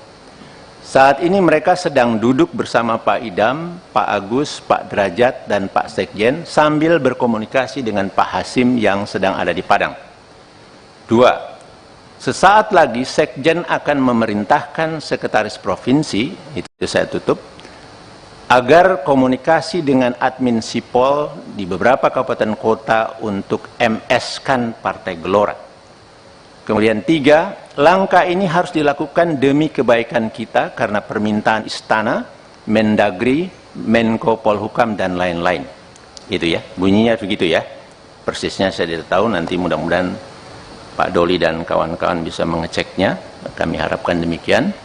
saat ini mereka sedang duduk bersama Pak Idam, Pak Agus, Pak Derajat, dan Pak Sekjen sambil berkomunikasi dengan Pak Hasim yang sedang ada di Padang. Dua, sesaat lagi Sekjen akan memerintahkan Sekretaris Provinsi, itu saya tutup, agar komunikasi dengan admin Sipol di beberapa kabupaten kota untuk MS-kan Partai Gelora. Kemudian tiga, langkah ini harus dilakukan demi kebaikan kita karena permintaan Istana, Mendagri, Menko Polhukam, dan lain-lain. Itu ya, bunyinya begitu ya. Persisnya saya tidak tahu, nanti mudah-mudahan Pak Doli dan kawan-kawan bisa mengeceknya. Kami harapkan demikian.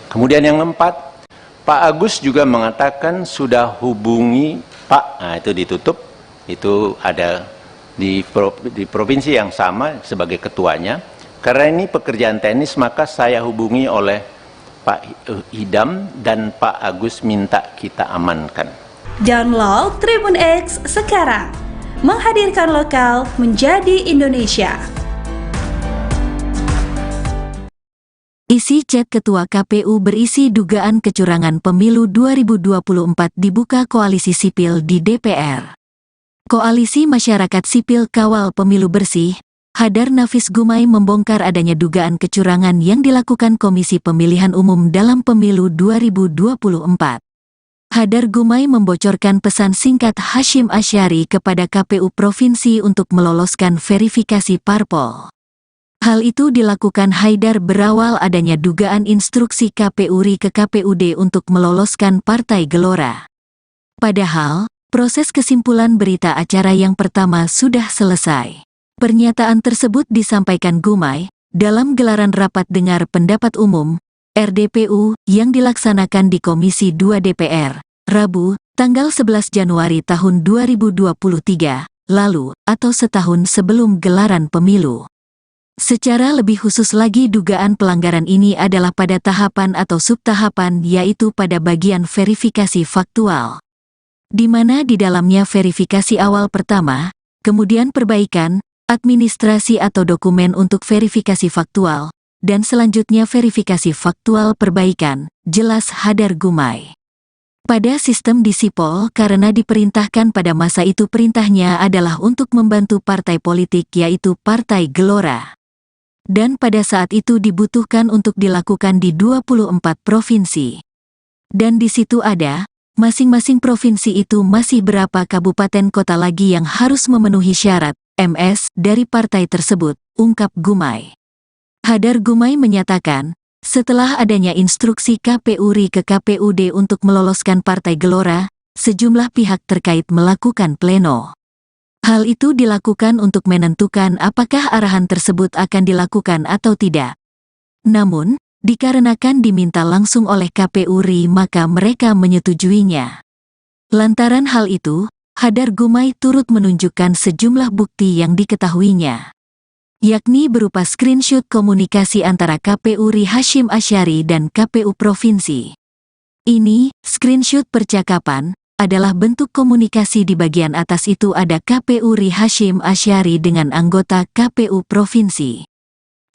Kemudian yang keempat, Pak Agus juga mengatakan sudah hubungi Pak, nah itu ditutup, itu ada di provinsi yang sama sebagai ketuanya. Karena ini pekerjaan teknis, maka saya hubungi oleh Pak Idam dan Pak Agus minta kita amankan. Download Tribun X sekarang. Menghadirkan lokal menjadi Indonesia. Isi chat Ketua KPU berisi dugaan kecurangan pemilu 2024 dibuka Koalisi Sipil di DPR. Koalisi Masyarakat Sipil Kawal Pemilu Bersih, Hadar Nafis Gumai membongkar adanya dugaan kecurangan yang dilakukan Komisi Pemilihan Umum dalam Pemilu 2024. Hadar Gumai membocorkan pesan singkat Hasyim Asyari kepada KPU Provinsi untuk meloloskan verifikasi parpol. Hal itu dilakukan Haidar berawal adanya dugaan instruksi KPU RI ke KPUD untuk meloloskan Partai Gelora. Padahal, proses kesimpulan berita acara yang pertama sudah selesai. Pernyataan tersebut disampaikan Gumai dalam gelaran rapat dengar pendapat umum RDPU yang dilaksanakan di Komisi 2 DPR, Rabu, tanggal 11 Januari tahun 2023, lalu atau setahun sebelum gelaran pemilu. Secara lebih khusus lagi dugaan pelanggaran ini adalah pada tahapan atau subtahapan, yaitu pada bagian verifikasi faktual, di mana di dalamnya verifikasi awal pertama, kemudian perbaikan, administrasi atau dokumen untuk verifikasi faktual, dan selanjutnya verifikasi faktual perbaikan, jelas Hadar Gumai. Pada sistem di Sipol karena diperintahkan pada masa itu perintahnya adalah untuk membantu partai politik yaitu Partai Gelora. Dan pada saat itu dibutuhkan untuk dilakukan di 24 provinsi. Dan di situ ada, masing-masing provinsi itu masih berapa kabupaten kota lagi yang harus memenuhi syarat MS dari partai tersebut, ungkap Gumai. Hadar Gumai menyatakan, setelah adanya instruksi KPU RI ke KPUD untuk meloloskan Partai Gelora, sejumlah pihak terkait melakukan pleno. Hal itu dilakukan untuk menentukan apakah arahan tersebut akan dilakukan atau tidak. Namun, dikarenakan diminta langsung oleh KPU RI maka mereka menyetujuinya. Lantaran hal itu, Hadar Gumai turut menunjukkan sejumlah bukti yang diketahuinya, yakni berupa screenshot komunikasi antara KPU RI Hasyim Asyari dan KPU Provinsi. Ini, screenshot percakapan, adalah bentuk komunikasi di bagian atas itu ada KPU RI Hasyim Asy'ari dengan anggota KPU Provinsi.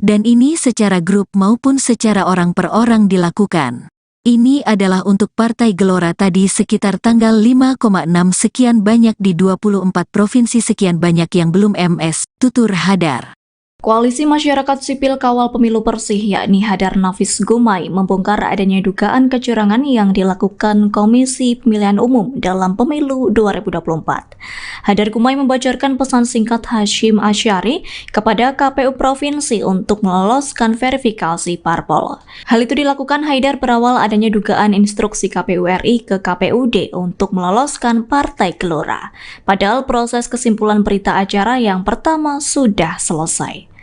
Dan ini secara grup maupun secara orang per orang dilakukan. Ini adalah untuk Partai Gelora tadi sekitar tanggal 5,6 sekian banyak di 24 provinsi sekian banyak yang belum MS, tutur Hadar. Koalisi Masyarakat Sipil Kawal Pemilu Bersih yakni Hadar Nafis Gumai membongkar adanya dugaan kecurangan yang dilakukan Komisi Pemilihan Umum dalam Pemilu 2024. Hadar Gumai membocorkan pesan singkat Hasyim Asy'ari kepada KPU Provinsi untuk meloloskan verifikasi parpol. Hal itu dilakukan Haidar berawal adanya dugaan instruksi KPU RI ke KPUD untuk meloloskan Partai Gelora. Padahal proses kesimpulan berita acara yang pertama sudah selesai.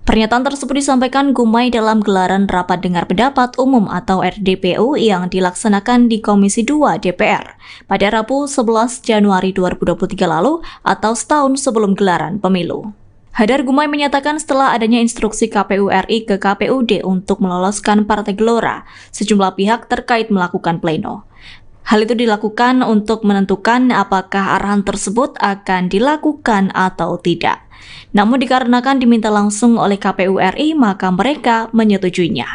Pernyataan tersebut disampaikan Gumai dalam gelaran Rapat Dengar Pendapat Umum atau RDPU yang dilaksanakan di Komisi 2 DPR pada Rabu 11 Januari 2023 lalu atau setahun sebelum gelaran pemilu. Hadar Gumai menyatakan setelah adanya instruksi KPU RI ke KPUD untuk meloloskan Partai Gelora, sejumlah pihak terkait melakukan pleno. Hal itu dilakukan untuk menentukan apakah arahan tersebut akan dilakukan atau tidak. Namun dikarenakan diminta langsung oleh KPU RI, maka mereka menyetujuinya.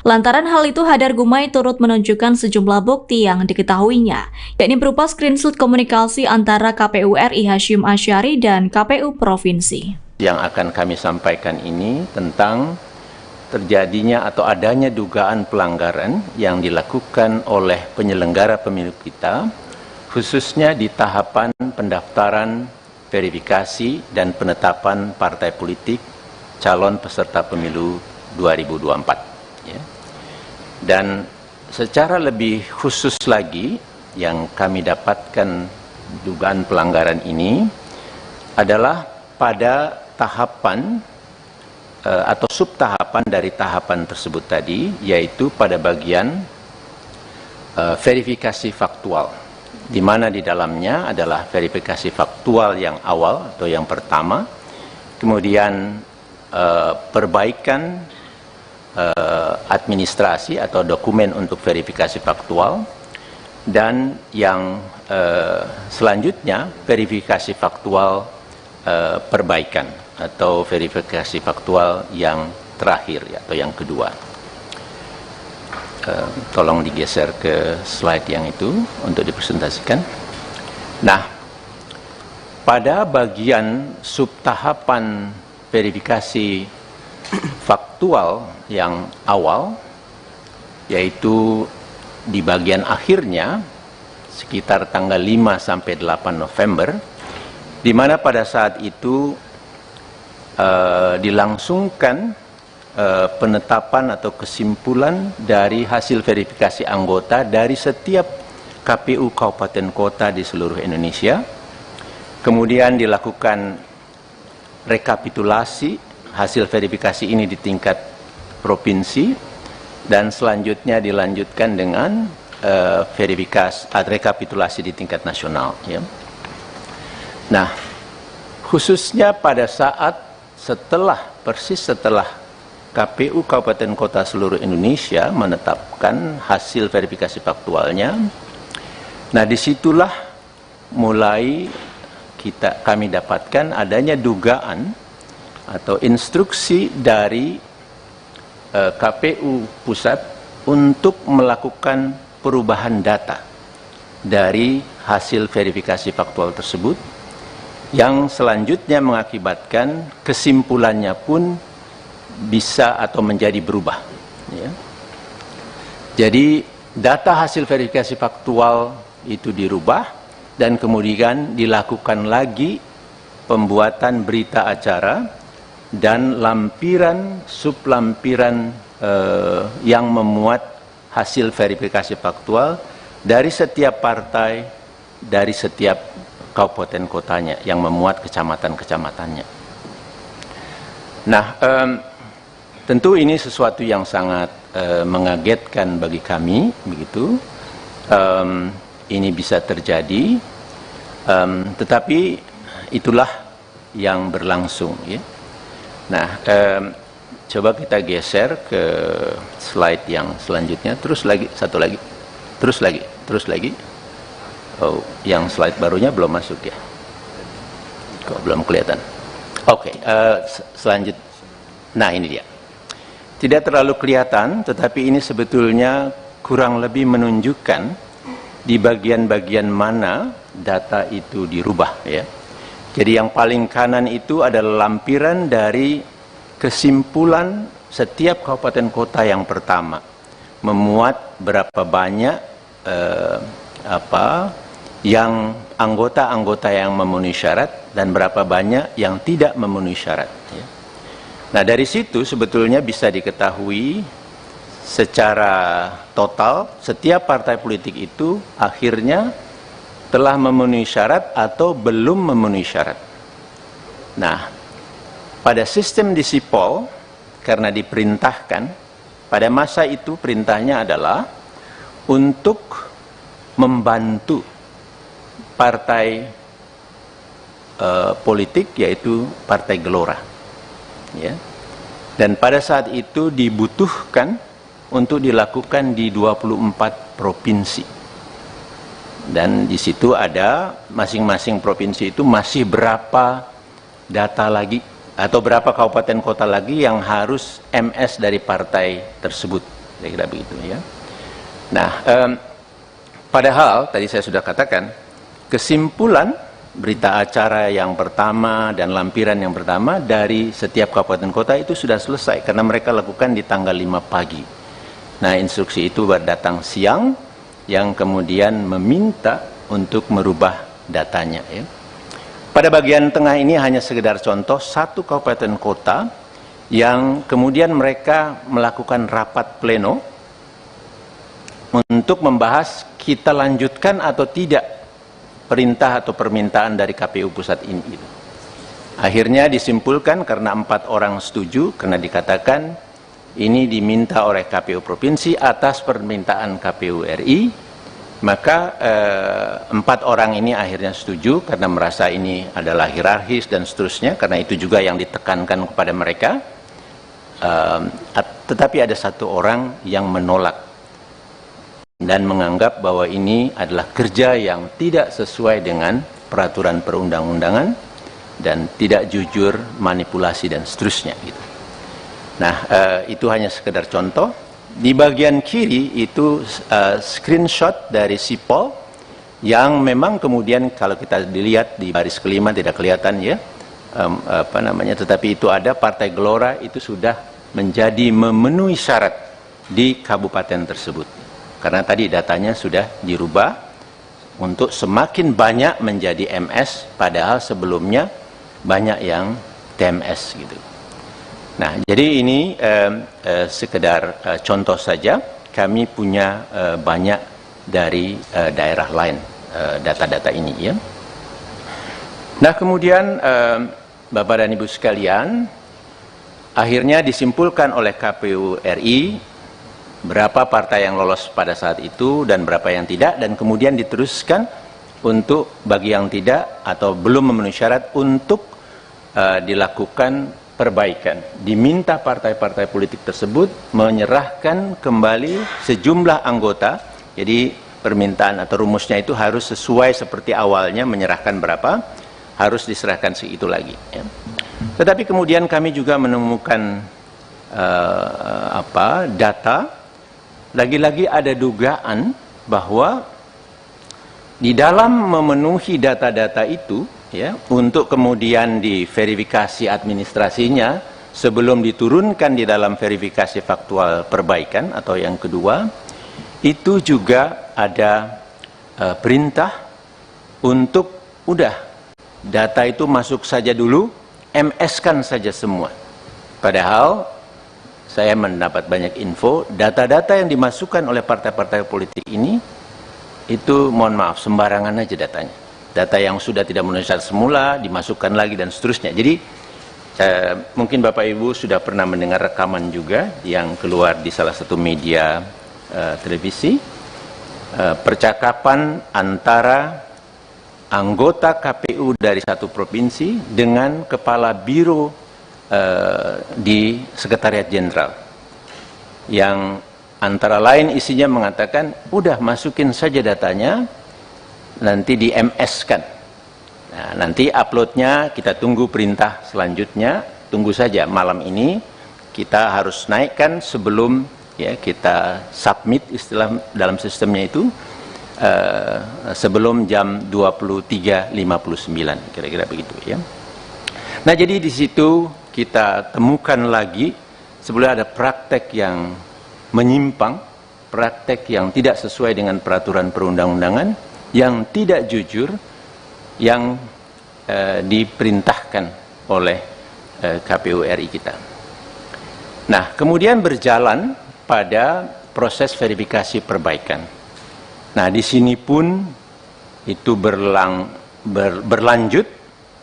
Lantaran hal itu, Hadar Gumai turut menunjukkan sejumlah bukti yang diketahuinya, yakni berupa screenshot komunikasi antara KPU RI Hasyim Asy'ari dan KPU Provinsi. Yang akan kami sampaikan ini tentang terjadinya atau adanya dugaan pelanggaran yang dilakukan oleh penyelenggara pemilu kita, khususnya di tahapan pendaftaran, verifikasi, dan penetapan partai politik calon peserta pemilu 2024. Ya. Dan secara lebih khusus lagi, yang kami dapatkan dugaan pelanggaran ini adalah pada tahapan atau subtahapan dari tahapan tersebut tadi, yaitu pada bagian verifikasi faktual, di mana di dalamnya adalah verifikasi faktual yang awal atau yang pertama, kemudian perbaikan administrasi atau dokumen untuk verifikasi faktual, dan yang selanjutnya verifikasi faktual perbaikan atau verifikasi faktual yang terakhir atau yang kedua. Tolong digeser ke slide yang itu untuk dipresentasikan. Nah, pada bagian subtahapan verifikasi faktual yang awal, yaitu di bagian akhirnya sekitar tanggal 5 sampai 8 November, di mana pada saat itu dilangsungkan penetapan atau kesimpulan dari hasil verifikasi anggota dari setiap KPU kabupaten kota di seluruh Indonesia. Kemudian dilakukan rekapitulasi hasil verifikasi ini di tingkat provinsi, dan selanjutnya dilanjutkan dengan verifikasi rekapitulasi di tingkat nasional. Ya. Nah, khususnya pada saat persis setelah KPU Kabupaten Kota seluruh Indonesia menetapkan hasil verifikasi faktualnya, nah disitulah mulai kami dapatkan adanya dugaan atau instruksi dari KPU Pusat untuk melakukan perubahan data dari hasil verifikasi faktual tersebut, yang selanjutnya mengakibatkan kesimpulannya pun bisa atau menjadi berubah. Ya. Jadi data hasil verifikasi faktual itu dirubah, dan kemudian dilakukan lagi pembuatan berita acara dan lampiran sublampiran yang memuat hasil verifikasi faktual dari setiap partai, dari setiap kabupaten kotanya, yang memuat kecamatan-kecamatannya. Nah, tentu ini sesuatu yang sangat mengagetkan bagi kami, begitu. Ini bisa terjadi, tetapi itulah yang berlangsung. Ya. Nah, coba kita geser ke slide yang selanjutnya. Terus lagi, satu lagi, terus lagi. Oh, yang slide barunya belum masuk ya? Kok belum kelihatan? Oke, selanjutnya. Nah, ini dia. Tidak terlalu kelihatan, tetapi ini sebetulnya kurang lebih menunjukkan di bagian-bagian mana data itu dirubah, ya. Jadi yang paling kanan itu adalah lampiran dari kesimpulan setiap kabupaten kota yang pertama, memuat berapa banyak yang anggota-anggota yang memenuhi syarat dan berapa banyak yang tidak memenuhi syarat, ya. Nah, dari situ sebetulnya bisa diketahui secara total setiap partai politik itu akhirnya telah memenuhi syarat atau belum memenuhi syarat. Nah, pada sistem di Sipol, karena diperintahkan, pada masa itu perintahnya adalah untuk membantu partai politik, yaitu Partai Gelora, ya. Dan pada saat itu dibutuhkan untuk dilakukan di 24 provinsi. Dan di situ ada masing-masing provinsi itu masih berapa data lagi atau berapa kabupaten kota lagi yang harus MS dari partai tersebut, kira-kira begitu, ya. Nah, padahal tadi saya sudah katakan kesimpulan berita acara yang pertama dan lampiran yang pertama dari setiap kabupaten kota itu sudah selesai karena mereka lakukan di tanggal 5 pagi. Nah, instruksi itu datang siang yang kemudian meminta untuk merubah datanya, ya. Pada bagian tengah ini hanya sekedar contoh satu kabupaten kota yang kemudian mereka melakukan rapat pleno untuk membahas kita lanjutkan atau tidak perintah atau permintaan dari KPU pusat ini. Akhirnya disimpulkan karena 4 orang setuju, karena dikatakan ini diminta oleh KPU provinsi atas permintaan KPU RI, maka 4 orang ini akhirnya setuju karena merasa ini adalah hierarkis dan seterusnya, karena itu juga yang ditekankan kepada mereka. Tetapi ada 1 orang yang menolak dan menganggap bahwa ini adalah kerja yang tidak sesuai dengan peraturan perundang-undangan dan tidak jujur, manipulasi dan seterusnya, gitu. Nah, itu hanya sekedar contoh. Di bagian kiri itu screenshot dari Sipol yang memang kemudian kalau kita dilihat di baris kelima tidak kelihatan, ya, tetapi itu ada Partai Gelora itu sudah menjadi memenuhi syarat di kabupaten tersebut. Karena tadi datanya sudah dirubah untuk semakin banyak menjadi MS, padahal sebelumnya banyak yang TMS, gitu. Nah, jadi ini sekedar contoh saja. Kami punya banyak dari daerah lain data-data ini, ya. Nah, kemudian Bapak dan Ibu sekalian, akhirnya disimpulkan oleh KPU RI berapa partai yang lolos pada saat itu dan berapa yang tidak, dan kemudian diteruskan untuk bagi yang tidak atau belum memenuhi syarat untuk dilakukan perbaikan. Diminta partai-partai politik tersebut menyerahkan kembali sejumlah anggota. Jadi permintaan atau rumusnya itu harus sesuai seperti awalnya, menyerahkan berapa, harus diserahkan segitu lagi, ya. Tetapi kemudian kami juga menemukan data. Lagi-lagi ada dugaan bahwa di dalam memenuhi data-data itu, ya, untuk kemudian diverifikasi administrasinya sebelum diturunkan di dalam verifikasi faktual perbaikan atau yang kedua, itu juga ada perintah untuk udah data itu masuk saja dulu, MS-kan saja semua. Padahal saya mendapat banyak info, data-data yang dimasukkan oleh partai-partai politik ini, itu mohon maaf, sembarangan aja datanya. Data yang sudah tidak memenuhi syarat semula, dimasukkan lagi dan seterusnya. Jadi, mungkin Bapak Ibu sudah pernah mendengar rekaman juga, yang keluar di salah satu media televisi, percakapan antara anggota KPU dari satu provinsi dengan kepala biro di Sekretariat Jenderal, yang antara lain isinya mengatakan, udah masukin saja datanya, nanti di MS-kan. Nah, nanti uploadnya kita tunggu perintah selanjutnya, tunggu saja malam ini kita harus naikkan sebelum ya kita submit istilah dalam sistemnya itu sebelum jam 23.59 kira-kira begitu ya. Nah, jadi di situ kita temukan lagi sebenarnya ada praktek yang menyimpang, praktek yang tidak sesuai dengan peraturan perundang-undangan, yang tidak jujur, yang diperintahkan oleh KPU RI kita. Nah, kemudian berjalan pada proses verifikasi perbaikan. Nah, di sini pun itu berlanjut,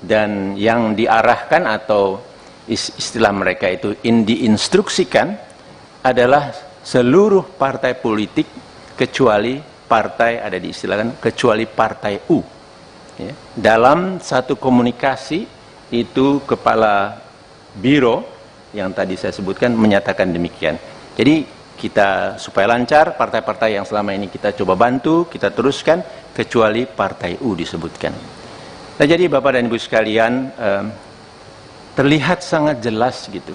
dan yang diarahkan atau istilah mereka itu diinstruksikan adalah seluruh partai politik kecuali partai, ada diistilahkan kecuali partai U. Ya. Dalam satu komunikasi itu kepala biro yang tadi saya sebutkan menyatakan demikian. Jadi kita supaya lancar, partai-partai yang selama ini kita coba bantu, kita teruskan, kecuali partai U disebutkan. Nah, jadi Bapak dan Ibu sekalian, terlihat sangat jelas gitu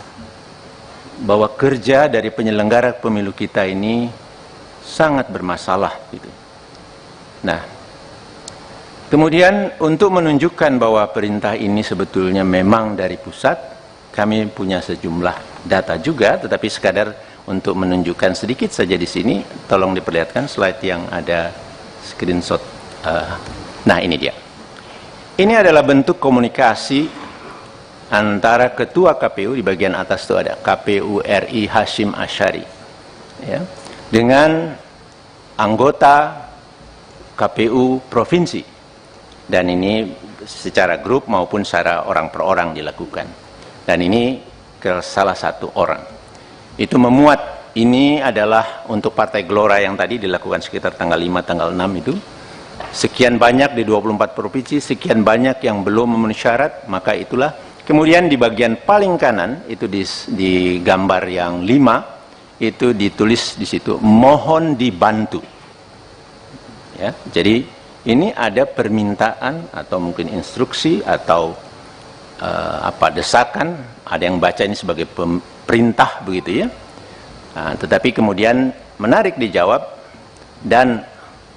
bahwa kerja dari penyelenggara pemilu kita ini sangat bermasalah gitu. Nah, kemudian untuk menunjukkan bahwa perintah ini sebetulnya memang dari pusat, kami punya sejumlah data juga, tetapi sekadar untuk menunjukkan sedikit saja di sini, tolong diperlihatkan slide yang ada screenshot. Nah, ini dia. Ini adalah bentuk komunikasi antara Ketua KPU, di bagian atas itu ada KPU RI Hashim Asyari, ya, dengan anggota KPU Provinsi. Dan ini secara grup maupun secara orang per orang dilakukan. Dan ini ke salah satu orang. Itu memuat, ini adalah untuk Partai Gelora yang tadi dilakukan sekitar tanggal 5, tanggal 6 itu. Sekian banyak di 24 provinsi, sekian banyak yang belum memenuhi syarat, maka itulah. Kemudian di bagian paling kanan, itu di gambar yang 5, itu ditulis di situ, mohon dibantu. Ya, jadi ini ada permintaan atau mungkin instruksi atau desakan, ada yang baca ini sebagai perintah begitu ya. Nah, tetapi kemudian menarik dijawab, dan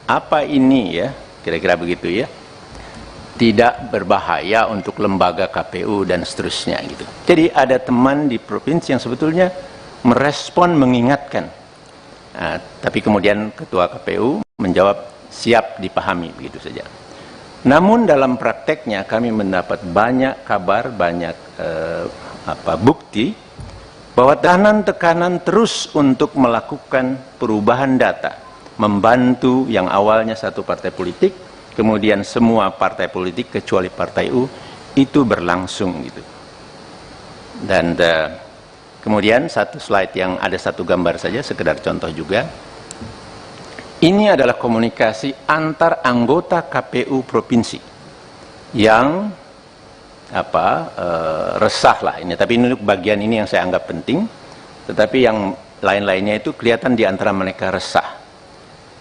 apa ini ya, kira-kira begitu ya, tidak berbahaya untuk lembaga KPU dan seterusnya gitu. Jadi ada teman di provinsi yang sebetulnya merespon, mengingatkan. Nah, tapi kemudian Ketua KPU menjawab siap dipahami, begitu saja. Namun dalam prakteknya kami mendapat banyak kabar, banyak bukti bahwa tekanan terus untuk melakukan perubahan data, membantu yang awalnya satu partai politik, kemudian semua partai politik kecuali partai U, itu berlangsung gitu. Dan kemudian satu slide yang ada satu gambar saja, sekedar contoh juga. Ini adalah komunikasi antar anggota KPU provinsi yang resah lah ini. Tapi ini bagian ini yang saya anggap penting. Tetapi yang lain-lainnya itu kelihatan di antara mereka resah.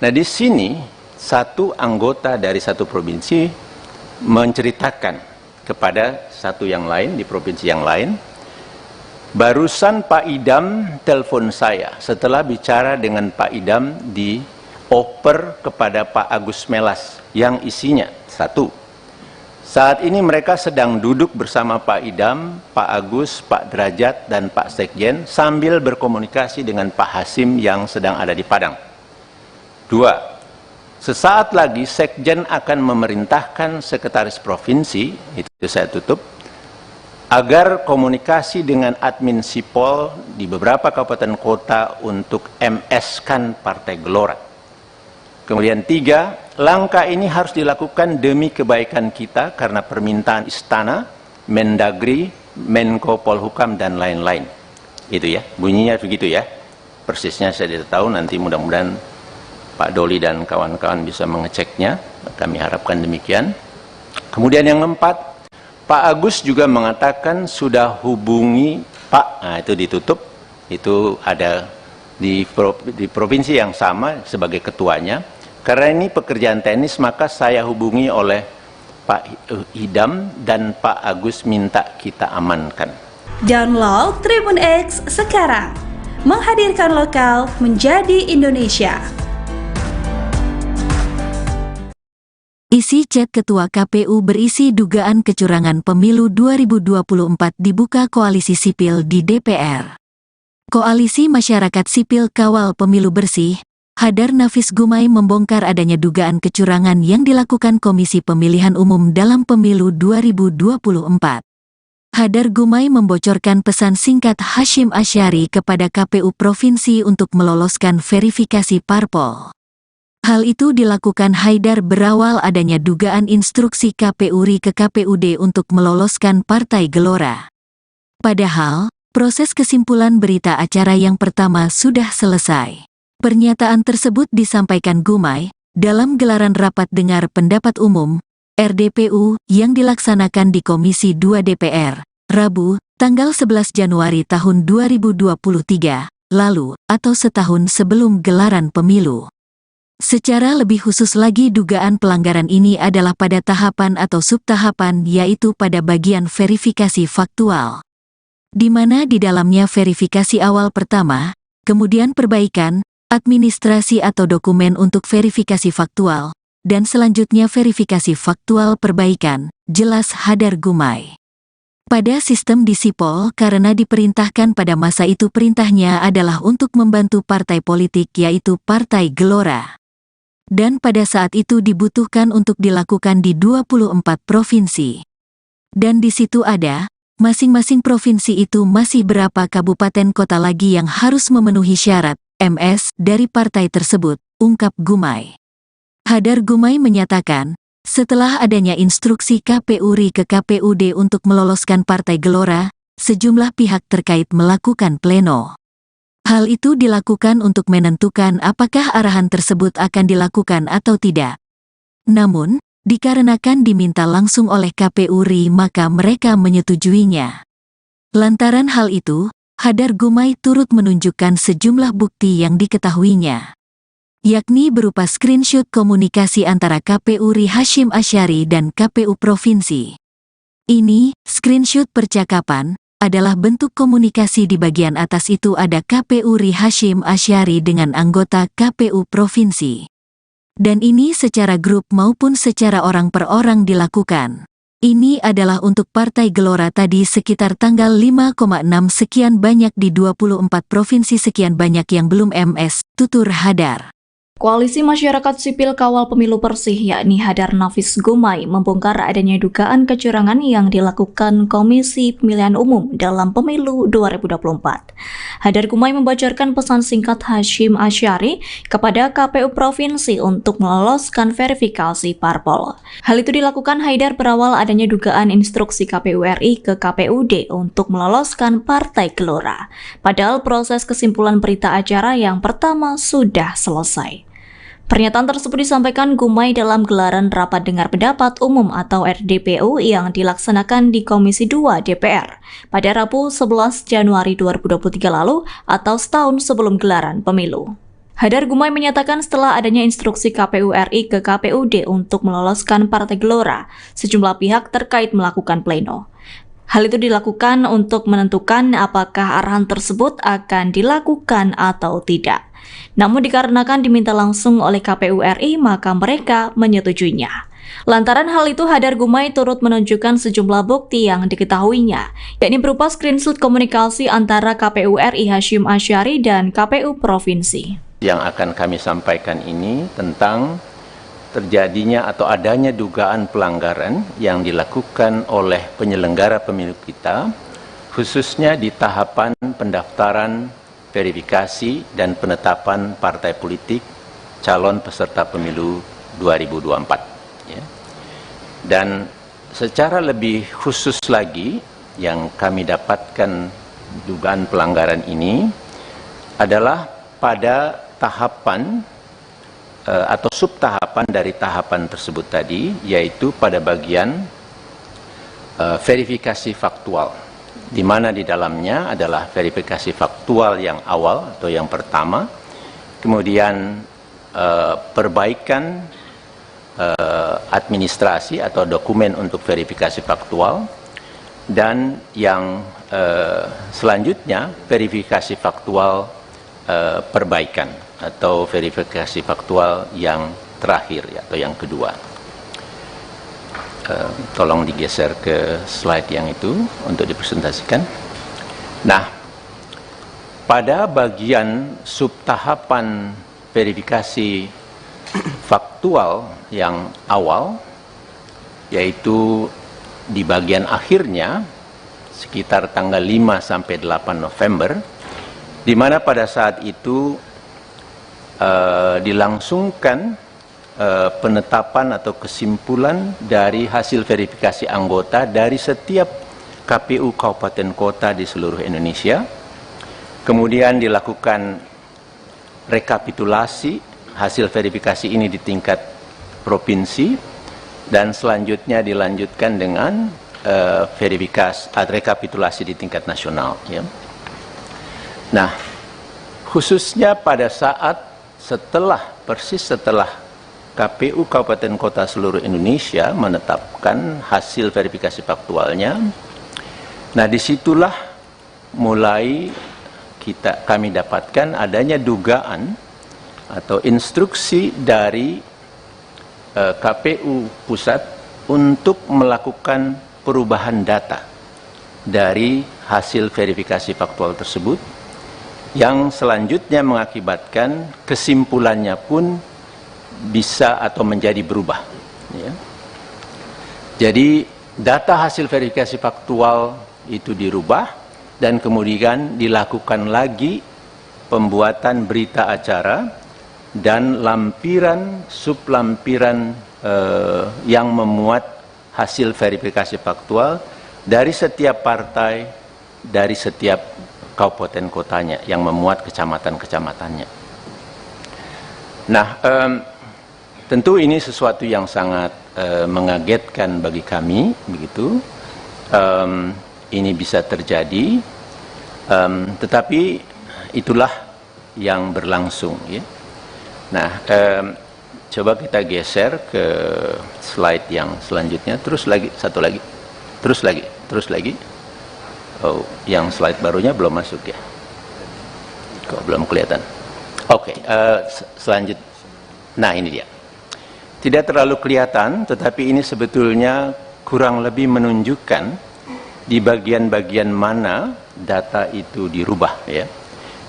Nah, di sini satu anggota dari satu provinsi menceritakan kepada satu yang lain di provinsi yang lain, barusan Pak Idam telepon saya setelah bicara dengan Pak Idam di oper kepada Pak Agus Melas yang isinya satu, saat ini mereka sedang duduk bersama Pak Idam, Pak Agus, Pak Derajat, dan Pak Sekjen sambil berkomunikasi dengan Pak Hasim yang sedang ada di Padang. 2. Sesaat lagi Sekjen akan memerintahkan Sekretaris Provinsi, itu saya tutup, agar komunikasi dengan admin Sipol di beberapa kabupaten kota untuk MS-kan Partai Gelora. Kemudian 3, langkah ini harus dilakukan demi kebaikan kita karena permintaan Istana, Mendagri, Menko Polhukam, dan lain-lain. Itu ya, bunyinya begitu ya. Persisnya saya tidak tahu, nanti mudah-mudahan Pak Doli dan kawan-kawan bisa mengeceknya. Kami harapkan demikian. Kemudian yang keempat, Pak Agus juga mengatakan sudah hubungi Pak, nah itu ditutup, itu ada di provinsi yang sama sebagai ketuanya, Karena ini pekerjaan teknis, maka saya hubungi oleh Pak Idam dan Pak Agus minta kita amankan. Download Tribun X sekarang, menghadirkan lokal menjadi Indonesia. Isi chat Ketua KPU berisi dugaan kecurangan pemilu 2024 dibuka Koalisi Sipil di DPR. Koalisi Masyarakat Sipil Kawal Pemilu Bersih, Hadar Nafis Gumai membongkar adanya dugaan kecurangan yang dilakukan Komisi Pemilihan Umum dalam Pemilu 2024. Hadar Gumai membocorkan pesan singkat Hasyim Asyari kepada KPU Provinsi untuk meloloskan verifikasi parpol. Hal itu dilakukan Haidar berawal adanya dugaan instruksi KPU RI ke KPUD untuk meloloskan Partai Gelora. Padahal, proses kesimpulan berita acara yang pertama sudah selesai. Pernyataan tersebut disampaikan Gumai dalam gelaran rapat dengar pendapat umum RDPU yang dilaksanakan di Komisi 2 DPR, Rabu, tanggal 11 Januari tahun 2023, lalu, atau setahun sebelum gelaran pemilu. Secara lebih khusus lagi dugaan pelanggaran ini adalah pada tahapan atau subtahapan yaitu pada bagian verifikasi faktual. Di mana di dalamnya verifikasi awal pertama, kemudian perbaikan, administrasi atau dokumen untuk verifikasi faktual, dan selanjutnya verifikasi faktual perbaikan, jelas Hadar Gumai. Pada sistem di Sipol karena diperintahkan pada masa itu perintahnya adalah untuk membantu partai politik yaitu Partai Gelora. Dan pada saat itu dibutuhkan untuk dilakukan di 24 provinsi. Dan di situ ada, masing-masing provinsi itu masih berapa kabupaten kota lagi yang harus memenuhi syarat, MS, dari partai tersebut, ungkap Gumai. Hadar Gumai menyatakan, setelah adanya instruksi KPU RI ke KPUD untuk meloloskan Partai Gelora, sejumlah pihak terkait melakukan pleno. Hal itu dilakukan untuk menentukan apakah arahan tersebut akan dilakukan atau tidak. Namun, dikarenakan diminta langsung oleh KPU RI maka mereka menyetujuinya. Lantaran hal itu, Hadar Gumai turut menunjukkan sejumlah bukti yang diketahuinya. Yakni berupa screenshot komunikasi antara KPU RI Hasyim Asyari dan KPU Provinsi. Ini, screenshot percakapan, adalah bentuk komunikasi di bagian atas itu ada KPU RI Hasyim Asyari dengan anggota KPU Provinsi. Dan ini secara grup maupun secara orang per orang dilakukan. Ini adalah untuk Partai Gelora tadi sekitar tanggal 5,6 sekian banyak di 24 provinsi sekian banyak yang belum MS, tutur Hadar. Koalisi Masyarakat Sipil Kawal Pemilu Bersih yakni Hadar Nafis Gumai membongkar adanya dugaan kecurangan yang dilakukan Komisi Pemilihan Umum dalam Pemilu 2024. Hadar Gumai membocorkan pesan singkat Hasyim Asyari kepada KPU Provinsi untuk meloloskan verifikasi parpol. Hal itu dilakukan Haidar berawal adanya dugaan instruksi KPU RI ke KPUD untuk meloloskan Partai Gelora. Padahal proses kesimpulan berita acara yang pertama sudah selesai. Pernyataan tersebut disampaikan Gumai dalam gelaran rapat dengar pendapat umum atau RDPU yang dilaksanakan di Komisi 2 DPR pada Rabu 11 Januari 2023 lalu atau setahun sebelum gelaran pemilu. Hadar Gumai menyatakan setelah adanya instruksi KPU RI ke KPUD untuk meloloskan Partai Gelora, sejumlah pihak terkait melakukan pleno. Hal itu dilakukan untuk menentukan apakah arahan tersebut akan dilakukan atau tidak. Namun dikarenakan diminta langsung oleh KPU RI maka mereka menyetujuinya. Lantaran hal itu Hadar Gumai turut menunjukkan sejumlah bukti yang diketahuinya, yakni berupa screenshot komunikasi antara KPU RI Hasyim Asyari dan KPU Provinsi. Yang akan kami sampaikan ini tentang terjadinya atau adanya dugaan pelanggaran yang dilakukan oleh penyelenggara pemilu kita, khususnya di tahapan pendaftaran, verifikasi, dan penetapan partai politik calon peserta pemilu 2024. Ya. Dan secara lebih khusus lagi, yang kami dapatkan dugaan pelanggaran ini adalah pada tahapan atau subtahapan dari tahapan tersebut tadi, yaitu pada bagian verifikasi faktual, di mana di dalamnya adalah verifikasi faktual yang awal atau yang pertama, kemudian perbaikan administrasi atau dokumen untuk verifikasi faktual, dan yang selanjutnya verifikasi faktual perbaikan atau verifikasi faktual yang terakhir atau yang kedua. Tolong digeser ke slide yang itu untuk dipresentasikan. Nah, pada bagian subtahapan verifikasi faktual yang awal, yaitu di bagian akhirnya sekitar tanggal 5 sampai 8 November, di mana pada saat itu dilangsungkan penetapan atau kesimpulan dari hasil verifikasi anggota dari setiap KPU kabupaten kota di seluruh Indonesia. Kemudian dilakukan rekapitulasi hasil verifikasi ini di tingkat provinsi, dan selanjutnya dilanjutkan dengan verifikasi atau rekapitulasi di tingkat nasional. Ya. Nah, khususnya pada saat persis setelah KPU Kabupaten Kota seluruh Indonesia menetapkan hasil verifikasi faktualnya, nah disitulah mulai kami dapatkan adanya dugaan atau instruksi dari KPU Pusat untuk melakukan perubahan data dari hasil verifikasi faktual tersebut, yang selanjutnya mengakibatkan kesimpulannya pun bisa atau menjadi berubah. Ya. Jadi data hasil verifikasi faktual itu dirubah, dan kemudian dilakukan lagi pembuatan berita acara dan lampiran sublampiran yang memuat hasil verifikasi faktual dari setiap partai, dari setiap kabupaten kotanya yang memuat kecamatan-kecamatannya. Nah, tentu ini sesuatu yang sangat mengagetkan bagi kami, begitu. Ini bisa terjadi, tetapi itulah yang berlangsung. Ya. Nah, coba kita geser ke slide yang selanjutnya. Terus lagi, satu lagi, terus lagi. Oh, yang slide barunya belum masuk ya? Kok belum kelihatan? Oke, selanjutnya. Nah, ini dia. Tidak terlalu kelihatan, tetapi ini sebetulnya kurang lebih menunjukkan di bagian-bagian mana data itu dirubah. Ya.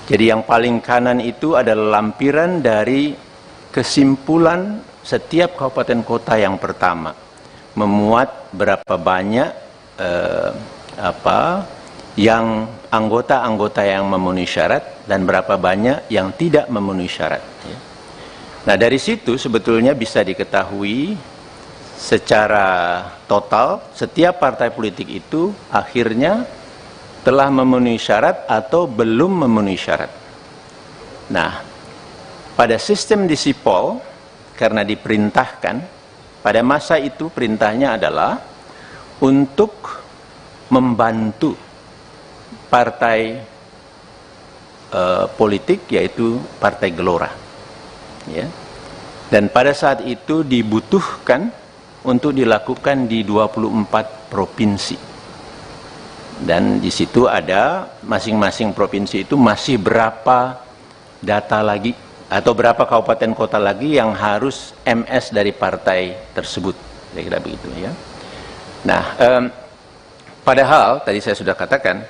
Jadi yang paling kanan itu adalah lampiran dari kesimpulan setiap kabupaten kota yang pertama, memuat berapa banyak yang anggota-anggota yang memenuhi syarat dan berapa banyak yang tidak memenuhi syarat. Ya. Nah, dari situ sebetulnya bisa diketahui secara total setiap partai politik itu akhirnya telah memenuhi syarat atau belum memenuhi syarat. Nah, pada sistem di Sipol, karena diperintahkan, pada masa itu perintahnya adalah untuk membantu partai politik, yaitu Partai Gelora. Ya. Dan pada saat itu dibutuhkan untuk dilakukan di 24 provinsi. Dan di situ ada masing-masing provinsi itu masih berapa data lagi atau berapa kabupaten kota lagi yang harus MS dari partai tersebut. Kira-kira begitu ya. Nah, padahal tadi saya sudah katakan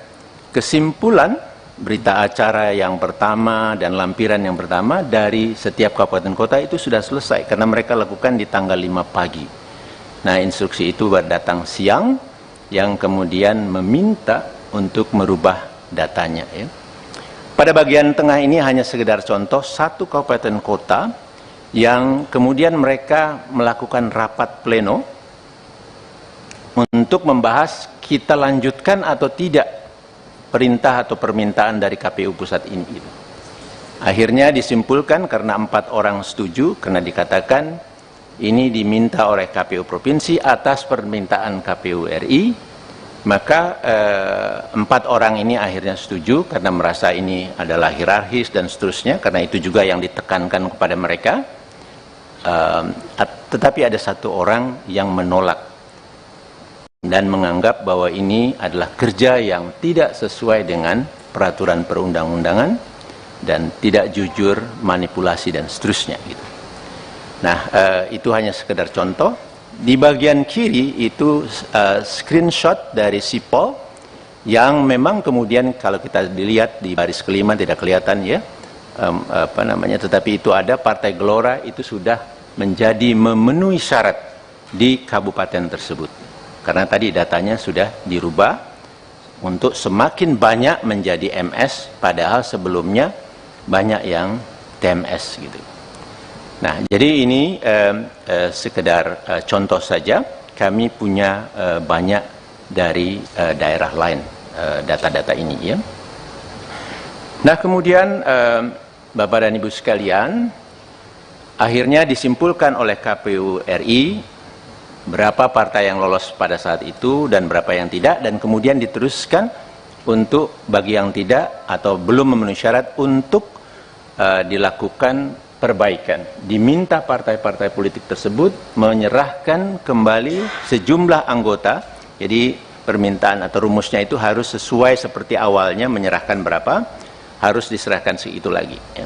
kesimpulan berita acara yang pertama dan lampiran yang pertama dari setiap kabupaten kota itu sudah selesai karena mereka lakukan di tanggal 5 pagi. Nah, instruksi itu datang siang yang kemudian meminta untuk merubah datanya. Ya. Pada bagian tengah ini hanya sekedar contoh satu kabupaten kota yang kemudian mereka melakukan rapat pleno untuk membahas kita lanjutkan atau tidak perintah atau permintaan dari KPU Pusat ini. Akhirnya disimpulkan karena 4 orang setuju, karena dikatakan ini diminta oleh KPU Provinsi atas permintaan KPU RI, Maka 4 orang ini akhirnya setuju karena merasa ini adalah hierarkis dan seterusnya, karena itu juga yang ditekankan kepada mereka. Tetapi ada 1 orang yang menolak dan menganggap bahwa ini adalah kerja yang tidak sesuai dengan peraturan perundang-undangan dan tidak jujur, manipulasi dan seterusnya gitu. Nah, itu hanya sekedar contoh. Di bagian kiri itu screenshot dari Sipol yang memang kemudian kalau kita dilihat di baris kelima tidak kelihatan ya, tetapi itu ada Partai Gelora itu sudah menjadi memenuhi syarat di kabupaten tersebut. Karena tadi datanya sudah dirubah untuk semakin banyak menjadi MS, padahal sebelumnya banyak yang TMS gitu. Nah, jadi ini sekedar contoh saja. Kami punya banyak dari daerah lain data-data ini ya. Nah, kemudian Bapak dan Ibu sekalian, akhirnya disimpulkan oleh KPU RI berapa partai yang lolos pada saat itu dan berapa yang tidak, dan kemudian diteruskan untuk bagi yang tidak atau belum memenuhi syarat untuk dilakukan perbaikan. Diminta partai-partai politik tersebut menyerahkan kembali sejumlah anggota. Jadi permintaan atau rumusnya itu harus sesuai seperti awalnya, menyerahkan berapa, harus diserahkan segitu lagi ya.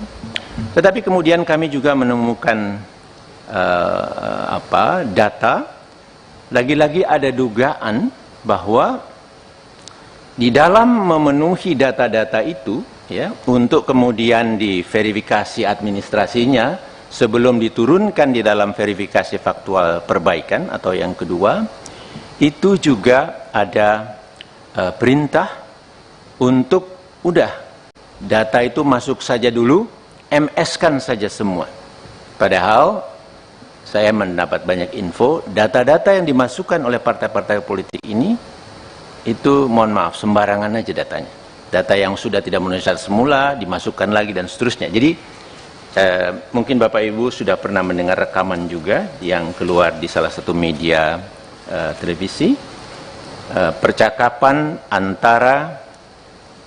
Tetapi kemudian kami juga menemukan data, lagi-lagi ada dugaan bahwa di dalam memenuhi data-data itu ya, untuk kemudian diverifikasi administrasinya sebelum diturunkan di dalam verifikasi faktual perbaikan atau yang kedua, itu juga ada perintah untuk udah data itu masuk saja dulu, MS-kan saja semua. Padahal saya mendapat banyak info, data-data yang dimasukkan oleh partai-partai politik ini itu mohon maaf sembarangan aja datanya. Data yang sudah tidak memenuhi syarat semula dimasukkan lagi dan seterusnya. Jadi mungkin Bapak Ibu sudah pernah mendengar rekaman juga yang keluar di salah satu media televisi, percakapan antara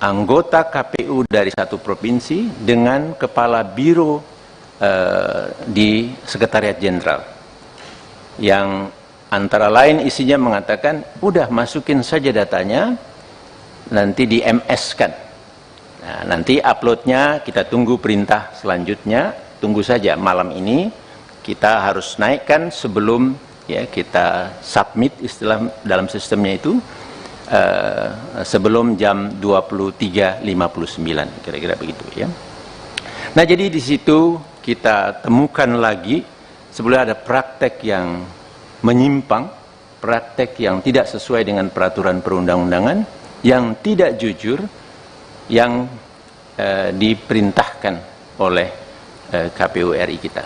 anggota KPU dari satu provinsi dengan kepala biro di Sekretariat Jenderal, yang antara lain isinya mengatakan udah masukin saja datanya, nanti di MS-kan. Nah, nanti uploadnya kita tunggu perintah selanjutnya, tunggu saja malam ini kita harus naikkan sebelum ya kita submit istilah dalam sistemnya itu sebelum jam 23.59 kira-kira begitu ya. Nah, jadi di situ kita temukan lagi sebenarnya ada praktek yang menyimpang, praktek yang tidak sesuai dengan peraturan perundang-undangan, yang tidak jujur, yang diperintahkan oleh KPU RI kita.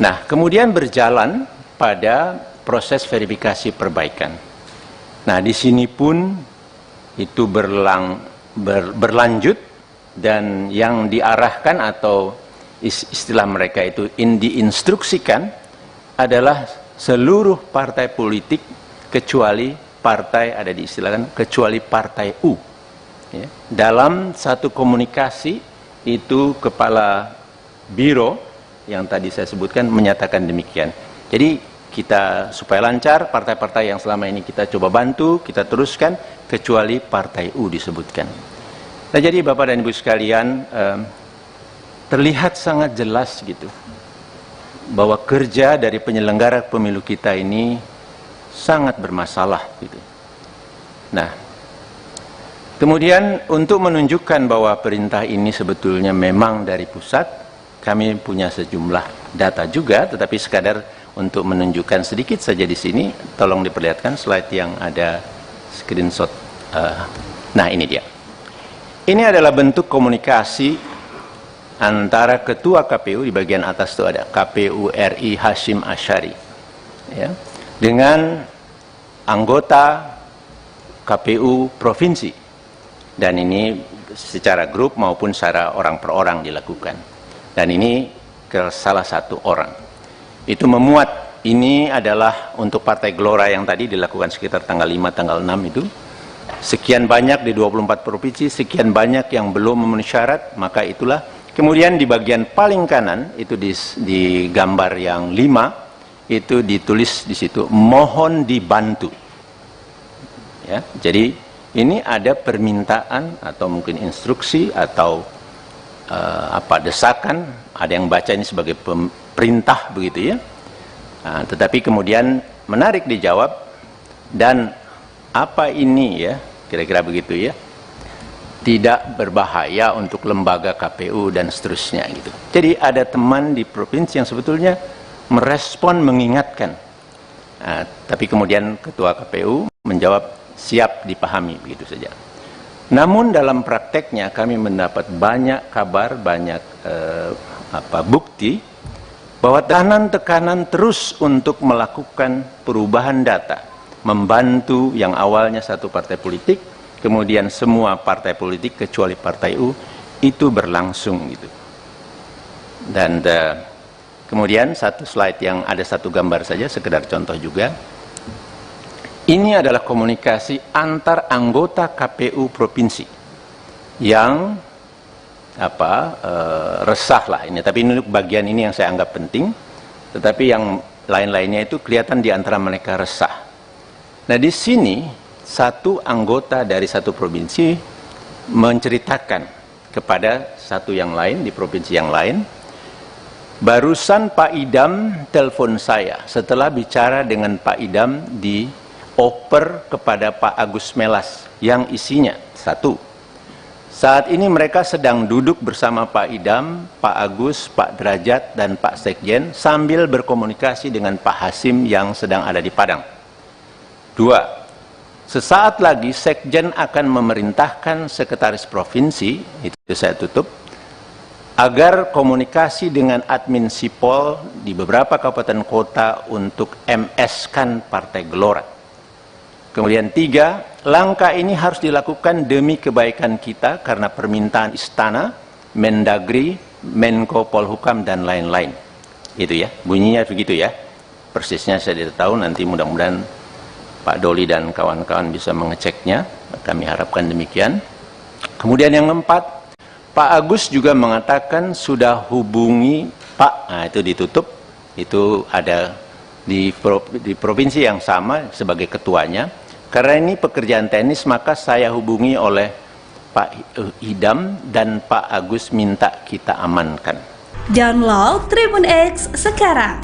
Nah, kemudian berjalan pada proses verifikasi perbaikan. Nah, di sini pun itu berlanjut, dan yang diarahkan atau istilah mereka itu diinstruksikan adalah seluruh partai politik kecuali partai, ada diistilahkan kecuali partai U ya. Dalam satu komunikasi itu kepala biro yang tadi saya sebutkan menyatakan demikian. Jadi kita supaya lancar, partai-partai yang selama ini kita coba bantu, kita teruskan kecuali partai U disebutkan. Nah, jadi Bapak dan Ibu sekalian, terlihat sangat jelas gitu bahwa kerja dari penyelenggara pemilu kita ini sangat bermasalah gitu. Nah, kemudian untuk menunjukkan bahwa perintah ini sebetulnya memang dari pusat, kami punya sejumlah data juga, tetapi sekadar untuk menunjukkan sedikit saja di sini, tolong diperlihatkan slide yang ada screenshot. Nah, ini dia. Ini adalah bentuk komunikasi antara Ketua KPU, di bagian atas itu ada KPU RI Hashim Asyari ya, dengan anggota KPU Provinsi, dan ini secara grup maupun secara orang per orang dilakukan, dan ini ke salah satu orang itu memuat ini adalah untuk Partai Gelora yang tadi dilakukan sekitar tanggal 5, tanggal 6 itu. Sekian banyak di 24 provinsi, sekian banyak yang belum memenuhi syarat, maka itulah. Kemudian di bagian paling kanan, itu di gambar yang 5, itu ditulis di situ, mohon dibantu. Ya, jadi ini ada permintaan atau mungkin instruksi atau desakan, ada yang baca ini sebagai perintah begitu ya. Tetapi kemudian menarik dijawab, dan apa ini ya, kira-kira begitu ya, tidak berbahaya untuk lembaga KPU dan seterusnya gitu. Jadi ada teman di provinsi yang sebetulnya merespon, mengingatkan, tapi kemudian ketua KPU menjawab siap dipahami begitu saja. Namun dalam prakteknya kami mendapat banyak kabar, banyak bukti bahwa tekanan terus untuk melakukan perubahan data, membantu yang awalnya satu partai politik, kemudian semua partai politik kecuali Partai U, itu berlangsung gitu. Dan kemudian satu slide yang ada satu gambar saja, sekedar contoh juga. Ini adalah komunikasi antar anggota KPU provinsi yang resah lah ini. Tapi ini bagian ini yang saya anggap penting. Tetapi yang lain-lainnya itu kelihatan di antara mereka resah. Nah di sini satu anggota dari satu provinsi menceritakan kepada satu yang lain di provinsi yang lain, barusan Pak Idam telepon saya setelah bicara dengan Pak Idam dioper kepada Pak Agus Melas yang isinya satu. Saat ini mereka sedang duduk bersama Pak Idam, Pak Agus, Pak Derajat, dan Pak Sekjen sambil berkomunikasi dengan Pak Hasim yang sedang ada di Padang. 2. Sesaat lagi Sekjen akan memerintahkan Sekretaris Provinsi, itu saya tutup, agar komunikasi dengan admin Sipol di beberapa kabupaten kota untuk MS-kan Partai Gelora. Kemudian 3, langkah ini harus dilakukan demi kebaikan kita karena permintaan Istana, Mendagri, Menko Polhukam, dan lain-lain. Itu ya, bunyinya begitu ya. Persisnya saya tidak tahu, nanti mudah-mudahan Pak Doli dan kawan-kawan bisa mengeceknya. Kami harapkan demikian. Kemudian yang keempat, Pak Agus juga mengatakan sudah hubungi Pak, nah itu ditutup, itu ada di provinsi yang sama sebagai ketuanya. Karena ini pekerjaan teknis, maka saya hubungi oleh Pak Idam dan Pak Agus minta kita amankan. Download Tribun X sekarang,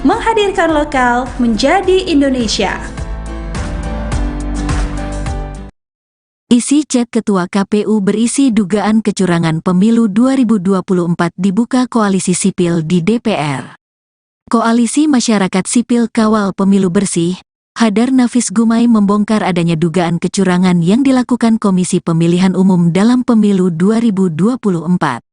menghadirkan lokal menjadi Indonesia. Isi chat Ketua KPU berisi dugaan kecurangan pemilu 2024 dibuka Koalisi Sipil di DPR. Koalisi Masyarakat Sipil Kawal Pemilu Bersih, Hadar Nafis Gumai membongkar adanya dugaan kecurangan yang dilakukan Komisi Pemilihan Umum dalam Pemilu 2024.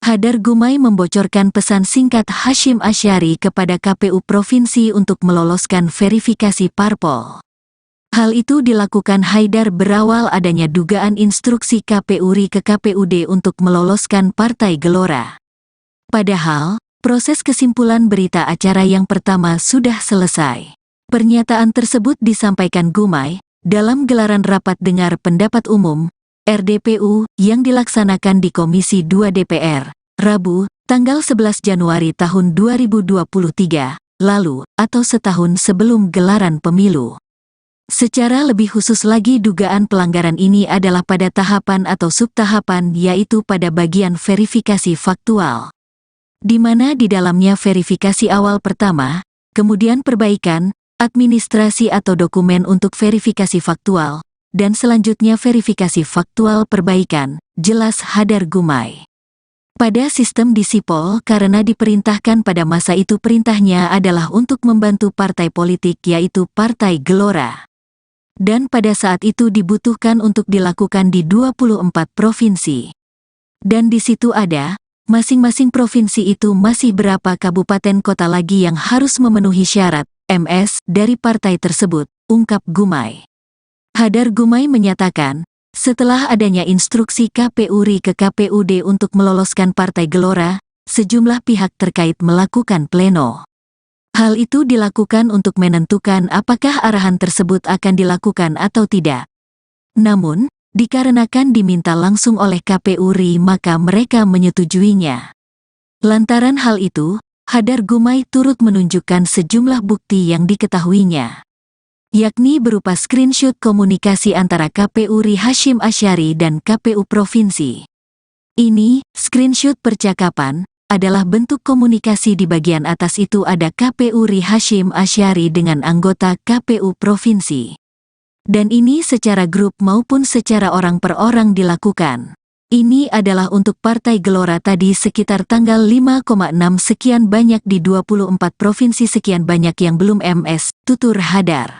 Hadar Gumai membocorkan pesan singkat Hashim Asyari kepada KPU Provinsi untuk meloloskan verifikasi parpol. Hal itu dilakukan Haidar berawal adanya dugaan instruksi KPU RI ke KPUD untuk meloloskan Partai Gelora. Padahal, proses kesimpulan berita acara yang pertama sudah selesai. Pernyataan tersebut disampaikan Gumai dalam gelaran rapat dengar pendapat umum RDPU yang dilaksanakan di Komisi 2 DPR, Rabu, tanggal 11 Januari tahun 2023, lalu atau setahun sebelum gelaran pemilu. Secara lebih khusus lagi dugaan pelanggaran ini adalah pada tahapan atau subtahapan, yaitu pada bagian verifikasi faktual, di mana di dalamnya verifikasi awal pertama, kemudian perbaikan, administrasi atau dokumen untuk verifikasi faktual, dan selanjutnya verifikasi faktual perbaikan, jelas Hadar Gumai. Pada sistem di Sipol, karena diperintahkan pada masa itu perintahnya adalah untuk membantu partai politik yaitu Partai Gelora. Dan pada saat itu dibutuhkan untuk dilakukan di 24 provinsi. Dan di situ ada, masing-masing provinsi itu masih berapa kabupaten kota lagi yang harus memenuhi syarat MS dari partai tersebut, ungkap Gumai. Hadar Gumai menyatakan, setelah adanya instruksi KPU RI ke KPUD untuk meloloskan Partai Gelora, sejumlah pihak terkait melakukan pleno. Hal itu dilakukan untuk menentukan apakah arahan tersebut akan dilakukan atau tidak. Namun, dikarenakan diminta langsung oleh KPU RI maka mereka menyetujuinya. Lantaran hal itu, Hadar Gumai turut menunjukkan sejumlah bukti yang diketahuinya, yakni berupa screenshot komunikasi antara KPU RI Hasyim Asyari dan KPU Provinsi. Ini, screenshot percakapan, adalah bentuk komunikasi di bagian atas itu ada KPU RI Hasyim Asyari dengan anggota KPU Provinsi. Dan ini secara grup maupun secara orang per orang dilakukan. Ini adalah untuk Partai Gelora tadi sekitar tanggal 5,6 sekian banyak di 24 provinsi sekian banyak yang belum MS, tutur Hadar.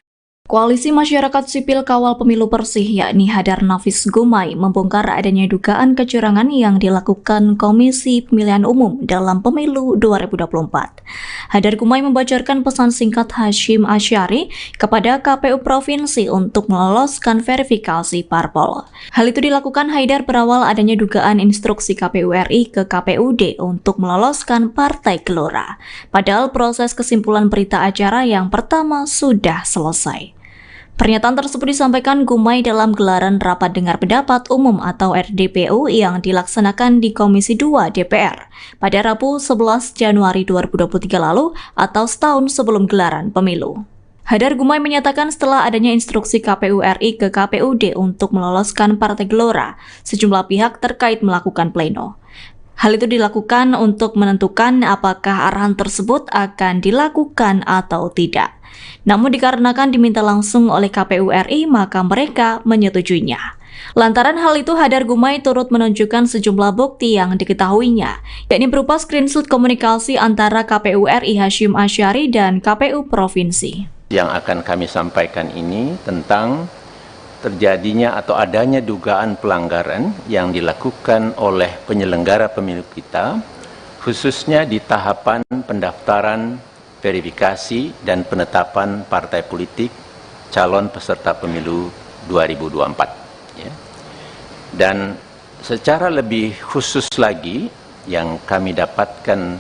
Koalisi Masyarakat Sipil Kawal Pemilu Bersih yakni Hadar Nafis Gumai membongkar adanya dugaan kecurangan yang dilakukan Komisi Pemilihan Umum dalam Pemilu 2024. Hadar Gumai membocorkan pesan singkat Hasyim Asyari kepada KPU Provinsi untuk meloloskan verifikasi parpol. Hal itu dilakukan Haidar berawal adanya dugaan instruksi KPU RI ke KPUD untuk meloloskan Partai Gelora. Padahal proses kesimpulan berita acara yang pertama sudah selesai. Pernyataan tersebut disampaikan Gumai dalam gelaran Rapat Dengar Pendapat Umum atau RDPU yang dilaksanakan di Komisi 2 DPR pada Rabu 11 Januari 2023 lalu atau setahun sebelum gelaran pemilu. Hadar Gumai menyatakan setelah adanya instruksi KPU RI ke KPUD untuk meloloskan Partai Gelora, sejumlah pihak terkait melakukan pleno. Hal itu dilakukan untuk menentukan apakah arahan tersebut akan dilakukan atau tidak. Namun dikarenakan diminta langsung oleh KPU RI, maka mereka menyetujuinya. Lantaran hal itu, Hadar Gumai turut menunjukkan sejumlah bukti yang diketahuinya, yakni berupa screenshot komunikasi antara KPU RI Hasyim Asyari dan KPU Provinsi. Yang akan kami sampaikan ini tentang terjadinya atau adanya dugaan pelanggaran yang dilakukan oleh penyelenggara pemilu kita, khususnya di tahapan pendaftaran, verifikasi, dan penetapan partai politik calon peserta pemilu 2024. Ya. Dan secara lebih khusus lagi, yang kami dapatkan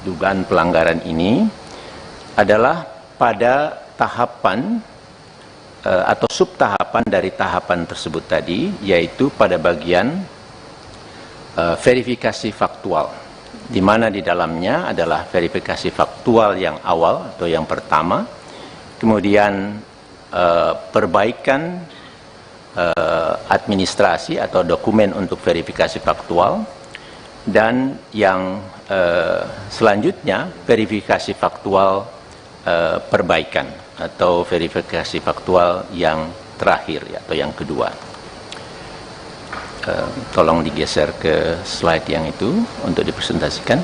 dugaan pelanggaran ini adalah pada tahapan atau subtahapan dari tahapan tersebut tadi, yaitu pada bagian verifikasi faktual, di mana di dalamnya adalah verifikasi faktual yang awal atau yang pertama, kemudian perbaikan administrasi atau dokumen untuk verifikasi faktual, dan yang selanjutnya verifikasi faktual perbaikan atau verifikasi faktual yang terakhir atau yang kedua. Tolong digeser ke slide yang itu untuk dipresentasikan.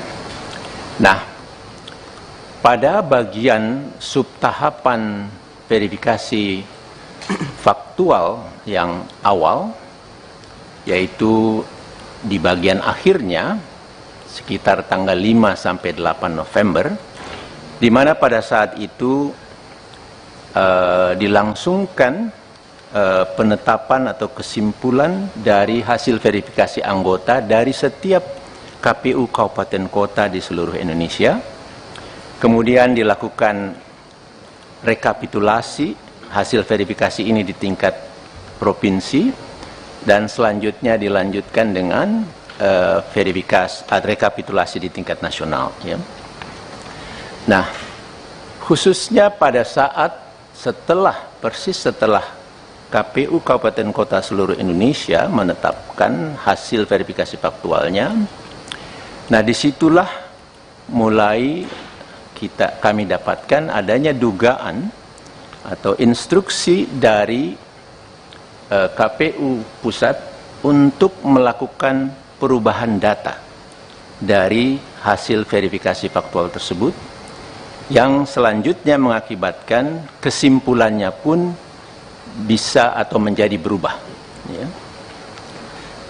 Nah, pada bagian subtahapan verifikasi faktual yang awal, yaitu di bagian akhirnya sekitar tanggal 5 sampai 8 November, di mana pada saat itu dilangsungkan penetapan atau kesimpulan dari hasil verifikasi anggota dari setiap KPU kabupaten kota di seluruh Indonesia. Kemudian dilakukan rekapitulasi hasil verifikasi ini di tingkat provinsi, dan selanjutnya dilanjutkan dengan rekapitulasi di tingkat nasional. Ya. Nah, khususnya pada saat persis setelah KPU Kabupaten Kota seluruh Indonesia menetapkan hasil verifikasi faktualnya, nah disitulah mulai kami dapatkan adanya dugaan atau instruksi dari KPU Pusat untuk melakukan perubahan data dari hasil verifikasi faktual tersebut, yang selanjutnya mengakibatkan kesimpulannya pun bisa atau menjadi berubah. Ya.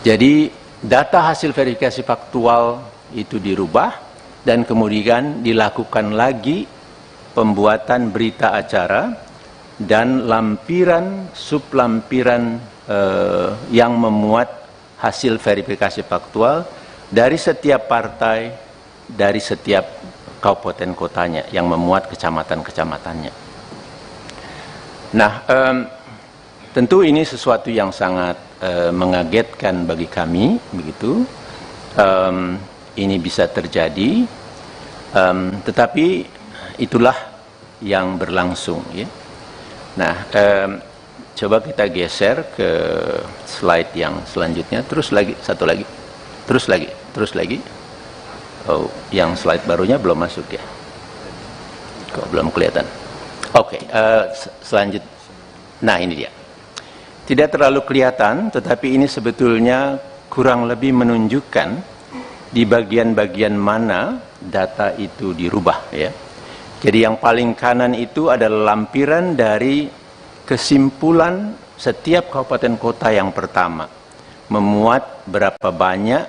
Jadi data hasil verifikasi faktual itu dirubah, dan kemudian dilakukan lagi pembuatan berita acara dan lampiran sublampiran yang memuat hasil verifikasi faktual dari setiap partai dari setiap kabupaten kotanya yang memuat kecamatan-kecamatannya. Nah, tentu ini sesuatu yang sangat mengagetkan bagi kami, begitu. Ini bisa terjadi, tetapi itulah yang berlangsung, ya. Nah, coba kita geser ke slide yang selanjutnya. Terus lagi, satu lagi, terus lagi. Oh, yang slide barunya belum masuk ya? Kok belum kelihatan? Oke, selanjutnya. Nah, ini dia. Tidak terlalu kelihatan, tetapi ini sebetulnya kurang lebih menunjukkan di bagian-bagian mana data itu dirubah, ya. Jadi yang paling kanan itu adalah lampiran dari kesimpulan setiap kabupaten kota yang pertama, memuat berapa banyak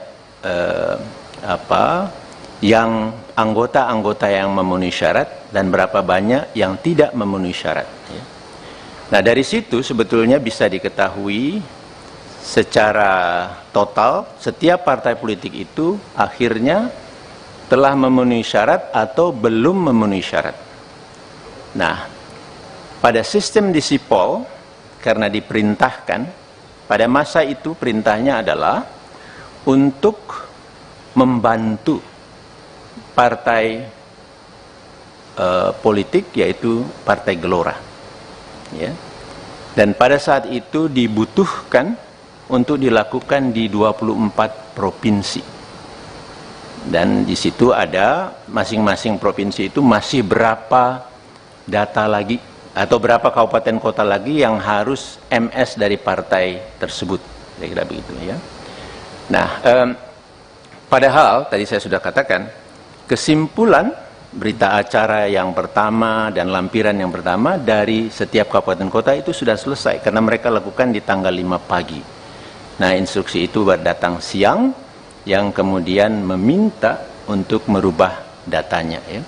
yang anggota-anggota yang memenuhi syarat dan berapa banyak yang tidak memenuhi syarat, ya. Nah, dari situ sebetulnya bisa diketahui secara total setiap partai politik itu akhirnya telah memenuhi syarat atau belum memenuhi syarat. Nah, pada sistem di Sipol, karena diperintahkan, pada masa itu perintahnya adalah untuk membantu partai politik, yaitu Partai Gelora, ya. Dan pada saat itu dibutuhkan untuk dilakukan di 24 provinsi. Dan di situ ada masing-masing provinsi itu masih berapa data lagi atau berapa kabupaten kota lagi yang harus MS dari partai tersebut, kira-kira begitu, ya. Nah, padahal tadi saya sudah katakan kesimpulan berita acara yang pertama dan lampiran yang pertama dari setiap kabupaten kota itu sudah selesai karena mereka lakukan di tanggal 5 pagi. Nah, instruksi itu datang siang, yang kemudian meminta untuk merubah datanya, ya.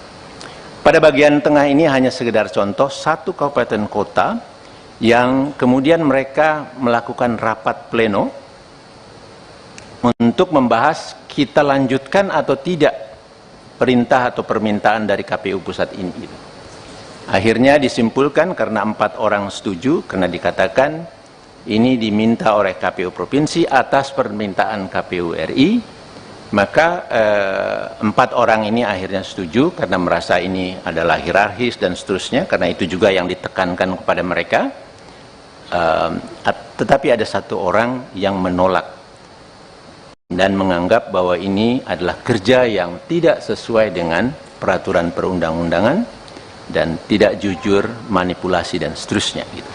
Pada bagian tengah ini hanya sekedar contoh satu kabupaten kota yang kemudian mereka melakukan rapat pleno untuk membahas kita lanjutkan atau tidak perintah atau permintaan dari KPU pusat ini. Akhirnya disimpulkan karena 4 orang setuju, karena dikatakan ini diminta oleh KPU Provinsi atas permintaan KPU RI, maka 4 orang ini akhirnya setuju karena merasa ini adalah hierarkis dan seterusnya, karena itu juga yang ditekankan kepada mereka. Tetapi ada 1 orang yang menolak dan menganggap bahwa ini adalah kerja yang tidak sesuai dengan peraturan perundang-undangan dan tidak jujur, manipulasi dan seterusnya, gitu.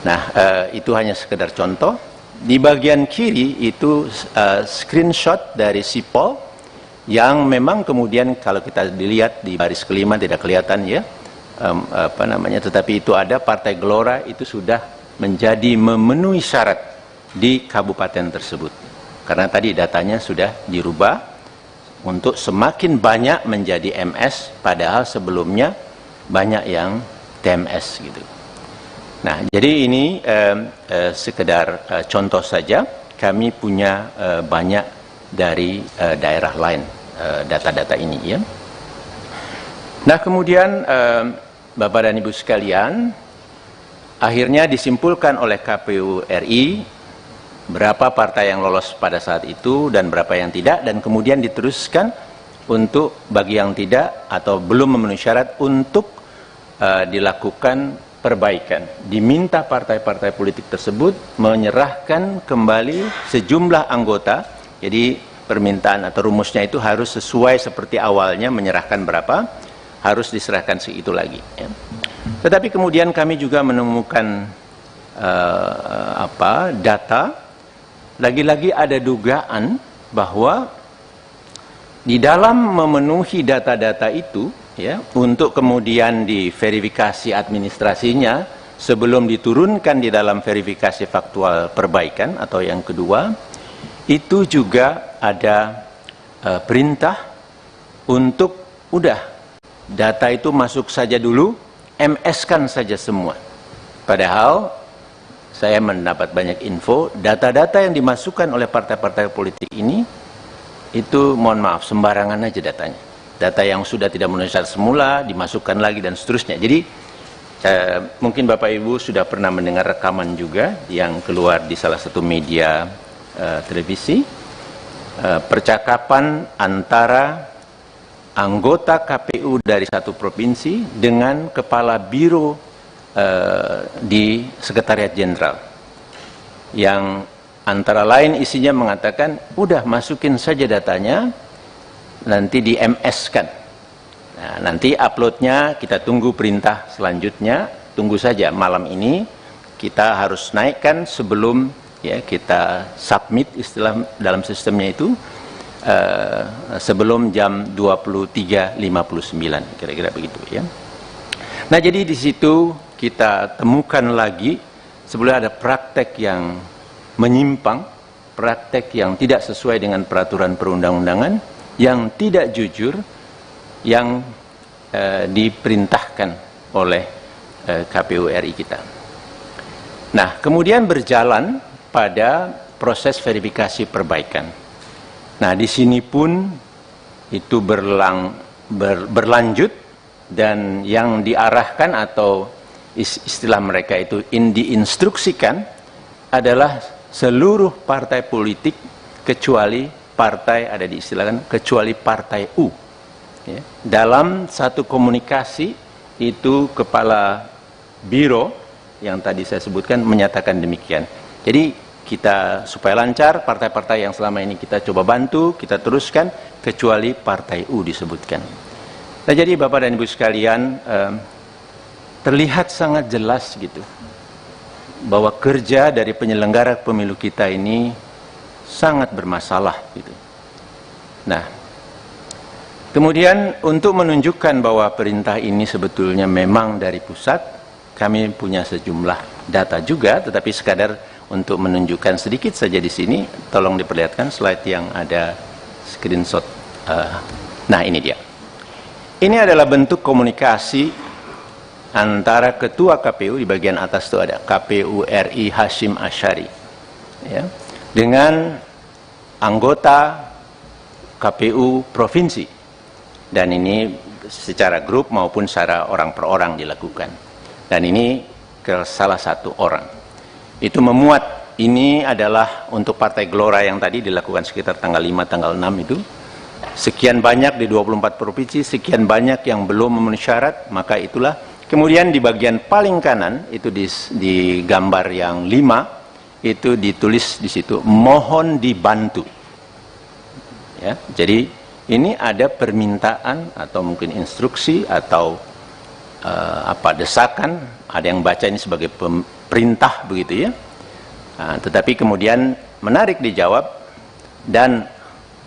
Nah, itu hanya sekedar contoh. Di bagian kiri itu screenshot dari Sipol yang memang kemudian kalau kita dilihat di baris kelima tidak kelihatan, ya, tetapi itu ada Partai Gelora itu sudah menjadi memenuhi syarat di kabupaten tersebut. Karena tadi datanya sudah dirubah untuk semakin banyak menjadi MS, padahal sebelumnya banyak yang TMS, gitu. Nah, jadi ini sekedar contoh saja. Kami punya banyak dari daerah lain data-data ini, ya. Nah, kemudian Bapak dan Ibu sekalian, akhirnya disimpulkan oleh KPU RI berapa partai yang lolos pada saat itu dan berapa yang tidak, dan kemudian diteruskan untuk bagi yang tidak atau belum memenuhi syarat untuk dilakukan perbaikan. Diminta partai-partai politik tersebut menyerahkan kembali sejumlah anggota. Jadi permintaan atau rumusnya itu harus sesuai seperti awalnya, menyerahkan berapa, harus diserahkan segitu lagi, ya. Tetapi kemudian kami juga menemukan data, lagi-lagi ada dugaan bahwa di dalam memenuhi data-data itu, ya, untuk kemudian diverifikasi administrasinya sebelum diturunkan di dalam verifikasi faktual perbaikan atau yang kedua, itu juga ada perintah untuk udah data itu masuk saja dulu, MS-kan saja semua. Padahal saya mendapat banyak info, data-data yang dimasukkan oleh partai-partai politik ini itu mohon maaf sembarangan aja datanya. Data yang sudah tidak memenuhi syarat semula dimasukkan lagi dan seterusnya. Jadi mungkin Bapak Ibu sudah pernah mendengar rekaman juga yang keluar di salah satu media televisi, percakapan antara anggota KPU dari satu provinsi dengan kepala biro di Sekretariat Jenderal, yang antara lain isinya mengatakan, udah masukin saja datanya, nanti di MS-kan. Nah, nanti uploadnya kita tunggu perintah selanjutnya, tunggu saja malam ini kita harus naikkan sebelum ya kita submit istilah dalam sistemnya itu sebelum jam 23.59 kira-kira begitu ya. Nah, jadi di situ kita temukan lagi sebenarnya ada praktek yang menyimpang, praktek yang tidak sesuai dengan peraturan perundang-undangan, yang tidak jujur, yang diperintahkan oleh KPU RI kita. Nah, kemudian berjalan pada proses verifikasi perbaikan. Nah, di sini pun itu berlanjut, dan yang diarahkan atau istilah mereka itu diinstruksikan adalah seluruh partai politik kecuali partai, ada diistilahkan kecuali partai U. Ya. Dalam satu komunikasi itu kepala biro yang tadi saya sebutkan menyatakan demikian. Jadi kita supaya lancar, partai-partai yang selama ini kita coba bantu, kita teruskan kecuali partai U disebutkan. Nah, jadi Bapak dan Ibu sekalian, terlihat sangat jelas gitu bahwa kerja dari penyelenggara pemilu kita ini sangat bermasalah gitu. Nah, kemudian untuk menunjukkan bahwa perintah ini sebetulnya memang dari pusat, kami punya sejumlah data juga, tetapi sekadar untuk menunjukkan sedikit saja di sini, tolong diperlihatkan slide yang ada screenshot. Nah, ini dia. Ini adalah bentuk komunikasi antara ketua KPU, di bagian atas itu ada KPU RI Hashim Asyari ya, dengan anggota KPU provinsi, dan ini secara grup maupun secara orang per orang dilakukan, dan ini ke salah satu orang. Itu memuat, ini adalah untuk Partai Gelora yang tadi dilakukan sekitar tanggal 5, tanggal 6 itu, sekian banyak di 24 provinsi, sekian banyak yang belum memenuhi syarat, maka itulah. Kemudian di bagian paling kanan itu di gambar yang 5 itu ditulis di situ mohon dibantu. Ya, jadi ini ada permintaan atau mungkin instruksi atau desakan, ada yang baca ini sebagai perintah begitu ya. Nah, tetapi kemudian menarik dijawab, dan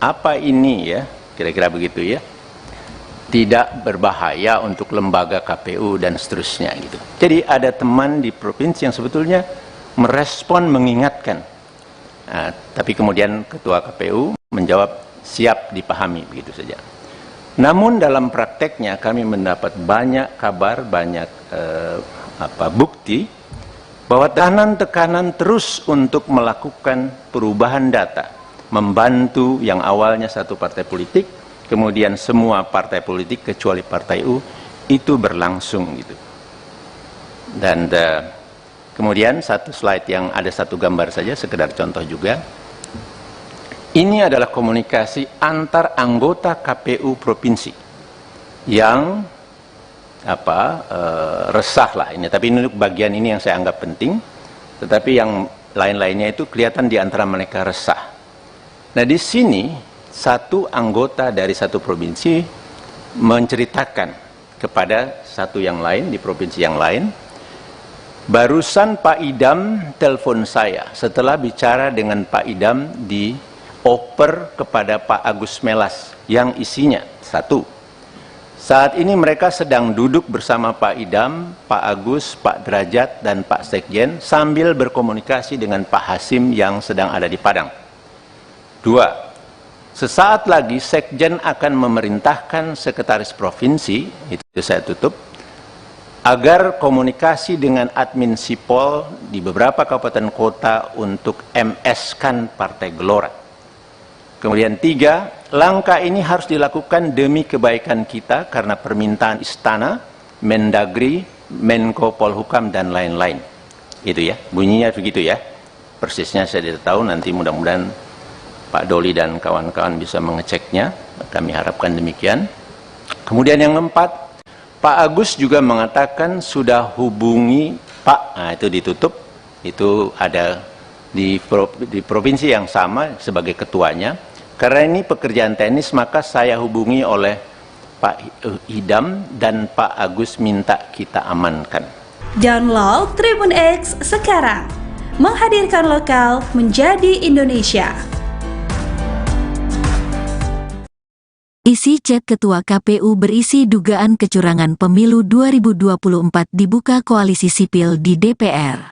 apa ini ya, kira-kira begitu ya, tidak berbahaya untuk lembaga KPU dan seterusnya gitu. Jadi ada teman di provinsi yang sebetulnya merespon, mengingatkan. Nah, tapi kemudian ketua KPU menjawab siap dipahami begitu saja. Namun dalam prakteknya kami mendapat banyak kabar, banyak bukti bahwa tekanan terus untuk melakukan perubahan data, membantu yang awalnya satu partai politik, kemudian semua partai politik kecuali partai U, itu berlangsung gitu. Dan kemudian satu slide yang ada satu gambar saja, sekedar contoh juga. Ini adalah komunikasi antar anggota KPU provinsi yang resah lah ini. Tapi ini bagian ini yang saya anggap penting. Tetapi yang lain-lainnya itu kelihatan di antara mereka resah. Nah, di sini satu anggota dari satu provinsi menceritakan kepada satu yang lain di provinsi yang lain, barusan Pak Idam telepon saya setelah bicara dengan Pak Idam dioper kepada Pak Agus Melas yang isinya satu, saat ini mereka sedang duduk bersama Pak Idam, Pak Agus, Pak Derajat, dan Pak Sekjen sambil berkomunikasi dengan Pak Hasim yang sedang ada di Padang. Dua, sesaat lagi Sekjen akan memerintahkan Sekretaris Provinsi, itu saya tutup, agar komunikasi dengan admin Sipol di beberapa kabupaten kota untuk MS-kan Partai Gelora. Kemudian 3, langkah ini harus dilakukan demi kebaikan kita karena permintaan Istana, Mendagri, Menko Polhukam, dan lain-lain. Itu ya, bunyinya begitu ya. Persisnya saya tidak tahu, nanti mudah-mudahan Pak Doli dan kawan-kawan bisa mengeceknya. Kami harapkan demikian. Kemudian yang keempat, Pak Agus juga mengatakan sudah hubungi Pak, nah itu ditutup, itu ada di provinsi yang sama sebagai ketuanya. Karena ini pekerjaan teknis, maka saya hubungi oleh Pak Idam dan Pak Agus minta kita amankan. Download Tribun X sekarang, menghadirkan lokal menjadi Indonesia. Isi chat Ketua KPU berisi dugaan kecurangan pemilu 2024 dibuka koalisi sipil di DPR.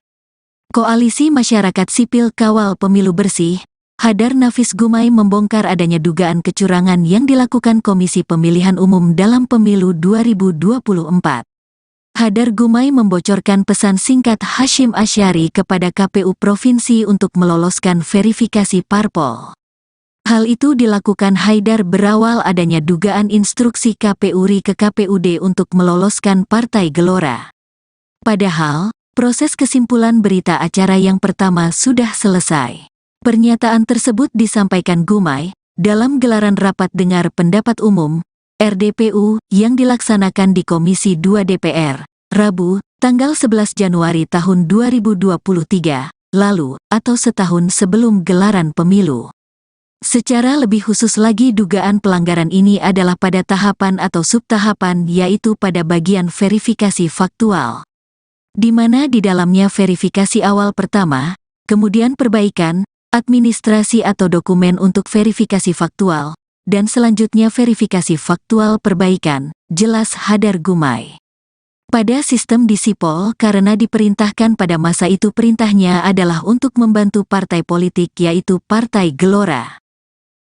Koalisi Masyarakat Sipil Kawal Pemilu Bersih, Hadar Nafis Gumai membongkar adanya dugaan kecurangan yang dilakukan Komisi Pemilihan Umum dalam Pemilu 2024. Hadar Gumai membocorkan pesan singkat Hasyim Asyari kepada KPU Provinsi untuk meloloskan verifikasi parpol. Hal itu dilakukan Haidar berawal adanya dugaan instruksi KPU RI ke KPUD untuk meloloskan Partai Gelora. Padahal, proses kesimpulan berita acara yang pertama sudah selesai. Pernyataan tersebut disampaikan Gumai dalam gelaran rapat dengar pendapat umum RDPU yang dilaksanakan di Komisi 2 DPR, Rabu, tanggal 11 Januari tahun 2023, lalu atau setahun sebelum gelaran pemilu. Secara lebih khusus lagi dugaan pelanggaran ini adalah pada tahapan atau subtahapan, yaitu pada bagian verifikasi faktual, di mana di dalamnya verifikasi awal pertama, kemudian perbaikan, administrasi atau dokumen untuk verifikasi faktual, dan selanjutnya verifikasi faktual perbaikan, jelas Hadar Gumai. Pada sistem di Sipol karena diperintahkan pada masa itu perintahnya adalah untuk membantu partai politik yaitu Partai Gelora.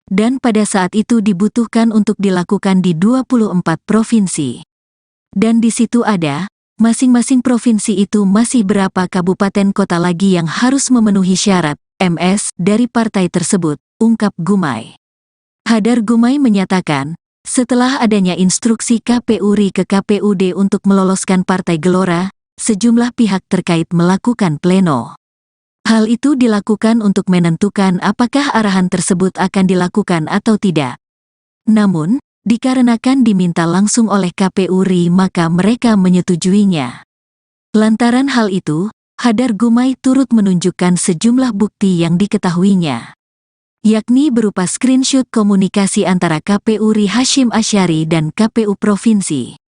Dan pada saat itu dibutuhkan untuk dilakukan di 24 provinsi. Dan di situ ada, masing-masing provinsi itu masih berapa kabupaten kota lagi yang harus memenuhi syarat, MS, dari partai tersebut, ungkap Gumai. Hadar Gumai menyatakan, setelah adanya instruksi KPU RI ke KPUD untuk meloloskan Partai Gelora, sejumlah pihak terkait melakukan pleno. Hal itu dilakukan untuk menentukan apakah arahan tersebut akan dilakukan atau tidak. Namun, dikarenakan diminta langsung oleh KPU RI maka mereka menyetujuinya. Lantaran hal itu, Hadar Gumai turut menunjukkan sejumlah bukti yang diketahuinya, yakni berupa screenshot komunikasi antara KPU RI Hasyim Asyari dan KPU Provinsi.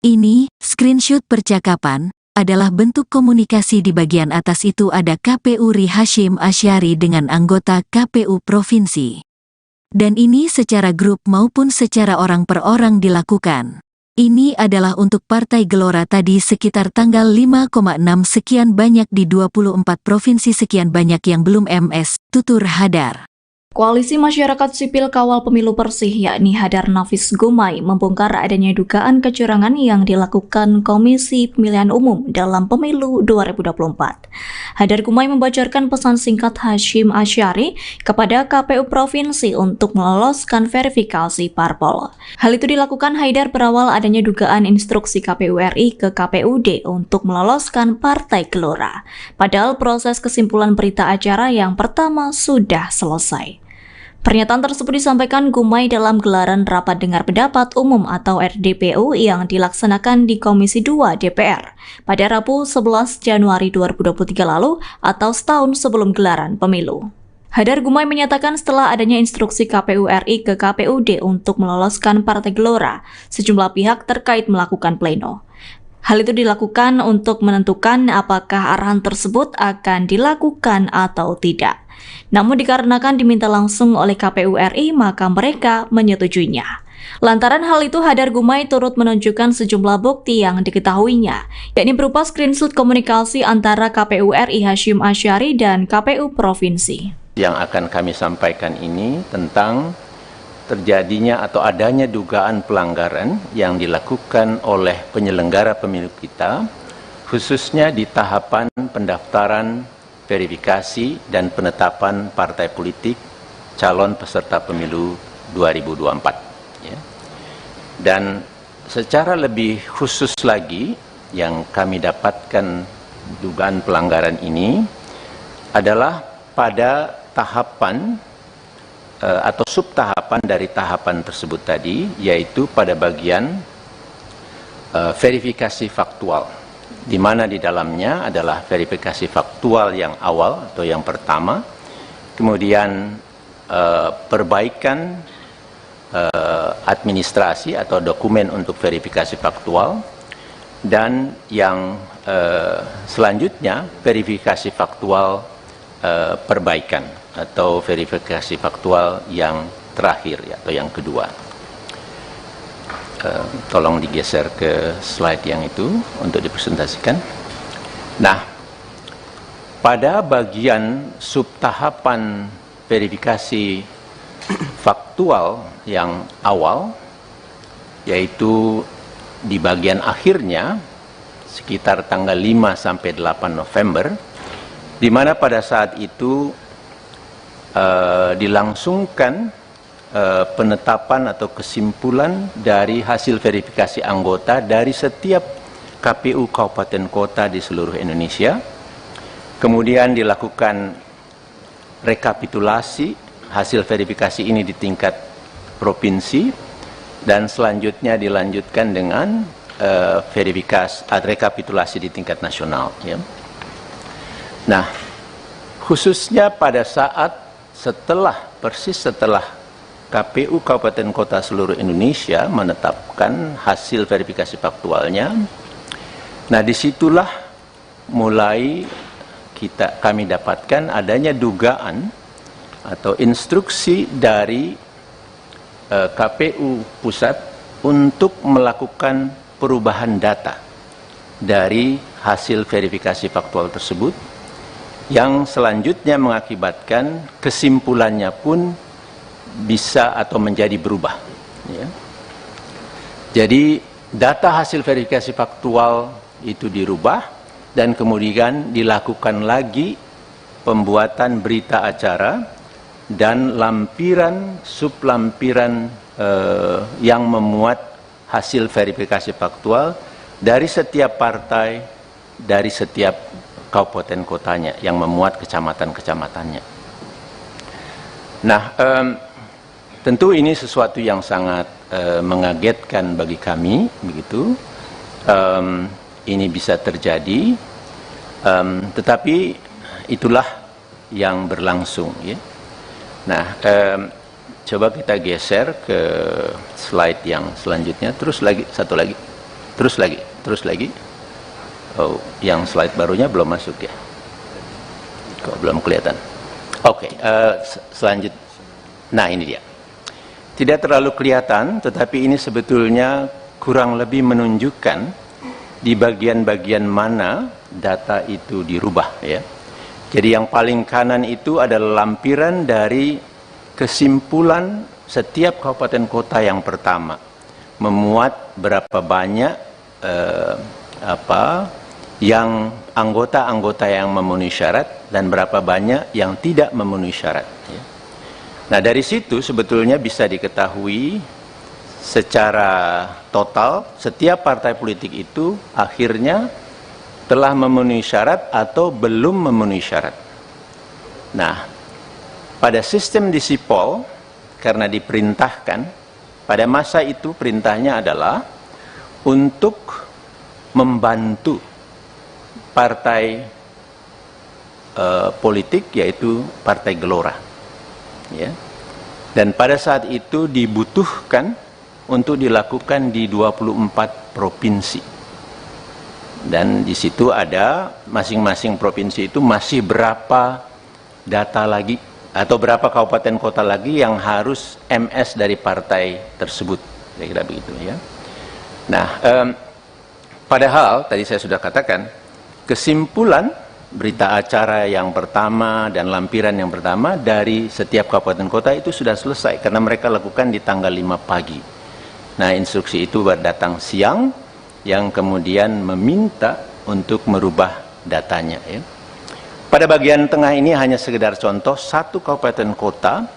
Ini, screenshot percakapan, adalah bentuk komunikasi di bagian atas itu ada KPU RI Hasyim Asyari dengan anggota KPU Provinsi. Dan ini secara grup maupun secara orang per orang dilakukan. Ini adalah untuk Partai Gelora tadi sekitar tanggal 5,6 sekian banyak di 24 provinsi sekian banyak yang belum MS, tutur Hadar. Koalisi Masyarakat Sipil Kawal Pemilu Bersih yakni Hadar Nafis Gumai membongkar adanya dugaan kecurangan yang dilakukan Komisi Pemilihan Umum dalam Pemilu 2024. Hadar Gumai membocorkan pesan singkat Hasyim Asyari kepada KPU Provinsi untuk meloloskan verifikasi parpol. Hal itu dilakukan Haidar berawal adanya dugaan instruksi KPU RI ke KPUD untuk meloloskan Partai Gelora. Padahal proses kesimpulan berita acara yang pertama sudah selesai. Pernyataan tersebut disampaikan Gumai dalam gelaran rapat dengar pendapat umum atau RDPU yang dilaksanakan di Komisi 2 DPR pada Rabu 11 Januari 2023 lalu atau setahun sebelum gelaran pemilu. Hadar Gumai menyatakan setelah adanya instruksi KPU RI ke KPUD untuk meloloskan Partai Gelora, sejumlah pihak terkait melakukan pleno. Hal itu dilakukan untuk menentukan apakah arahan tersebut akan dilakukan atau tidak. Namun dikarenakan diminta langsung oleh KPU RI, maka mereka menyetujuinya. Lantaran hal itu, Hadar Gumai turut menunjukkan sejumlah bukti yang diketahuinya, yakni berupa screenshot komunikasi antara KPU RI Hasyim Asyari dan KPU Provinsi. Yang akan kami sampaikan ini tentang terjadinya atau adanya dugaan pelanggaran yang dilakukan oleh penyelenggara pemilu kita, khususnya di tahapan pendaftaran, verifikasi, dan penetapan partai politik calon peserta pemilu 2024. Ya. Dan secara lebih khusus lagi, yang kami dapatkan dugaan pelanggaran ini adalah pada tahapan atau subtahapan dari tahapan tersebut tadi, yaitu pada bagian verifikasi faktual, di mana di dalamnya adalah verifikasi faktual yang awal atau yang pertama, kemudian perbaikan administrasi atau dokumen untuk verifikasi faktual, dan yang selanjutnya verifikasi faktual perbaikan atau verifikasi faktual yang terakhir atau yang kedua. Tolong digeser ke slide yang itu untuk dipresentasikan. Nah, pada bagian subtahapan verifikasi faktual yang awal, yaitu di bagian akhirnya sekitar tanggal 5 sampai 8 November, di mana pada saat itu dilangsungkan penetapan atau kesimpulan dari hasil verifikasi anggota dari setiap KPU kabupaten kota di seluruh Indonesia. Kemudian dilakukan rekapitulasi hasil verifikasi ini di tingkat provinsi, dan selanjutnya dilanjutkan dengan rekapitulasi di tingkat nasional. Ya. Nah, khususnya pada saat persis setelah KPU Kabupaten Kota seluruh Indonesia menetapkan hasil verifikasi faktualnya, nah disitulah mulai kami dapatkan adanya dugaan atau instruksi dari KPU Pusat untuk melakukan perubahan data dari hasil verifikasi faktual tersebut, yang selanjutnya mengakibatkan kesimpulannya pun bisa atau menjadi berubah. Ya. Jadi data hasil verifikasi faktual itu dirubah, dan kemudian dilakukan lagi pembuatan berita acara dan lampiran sublampiran yang memuat hasil verifikasi faktual dari setiap partai, dari setiap kabupaten kotanya yang memuat kecamatan-kecamatannya. Nah, tentu ini sesuatu yang sangat mengagetkan bagi kami, begitu. Ini bisa terjadi, tetapi itulah yang berlangsung. Ya. Nah, coba kita geser ke slide yang selanjutnya. Terus lagi, satu lagi, terus lagi. Oh, yang slide barunya belum masuk ya? Kok belum kelihatan? Oke, selanjutnya. Nah, ini dia. Tidak terlalu kelihatan, tetapi ini sebetulnya kurang lebih menunjukkan di bagian-bagian mana data itu dirubah. Ya. Jadi yang paling kanan itu adalah lampiran dari kesimpulan setiap kabupaten kota yang pertama, memuat berapa banyak yang anggota-anggota yang memenuhi syarat dan berapa banyak yang tidak memenuhi syarat. Ya. Nah, dari situ sebetulnya bisa diketahui secara total setiap partai politik itu akhirnya telah memenuhi syarat atau belum memenuhi syarat. Nah, pada sistem di Sipol, karena diperintahkan, pada masa itu perintahnya adalah untuk membantu partai politik, yaitu Partai Gelora. Ya. Dan pada saat itu dibutuhkan untuk dilakukan di 24 provinsi. Dan di situ ada masing-masing provinsi itu masih berapa data lagi atau berapa kabupaten kota lagi yang harus MS dari partai tersebut, kira-kira begitu ya. Nah, padahal tadi saya sudah katakan kesimpulan berita acara yang pertama dan lampiran yang pertama dari setiap kabupaten kota itu sudah selesai karena mereka lakukan di tanggal 5 pagi. Nah, instruksi itu datang siang yang kemudian meminta untuk merubah datanya. Ya. Pada bagian tengah ini hanya sekedar contoh satu kabupaten kota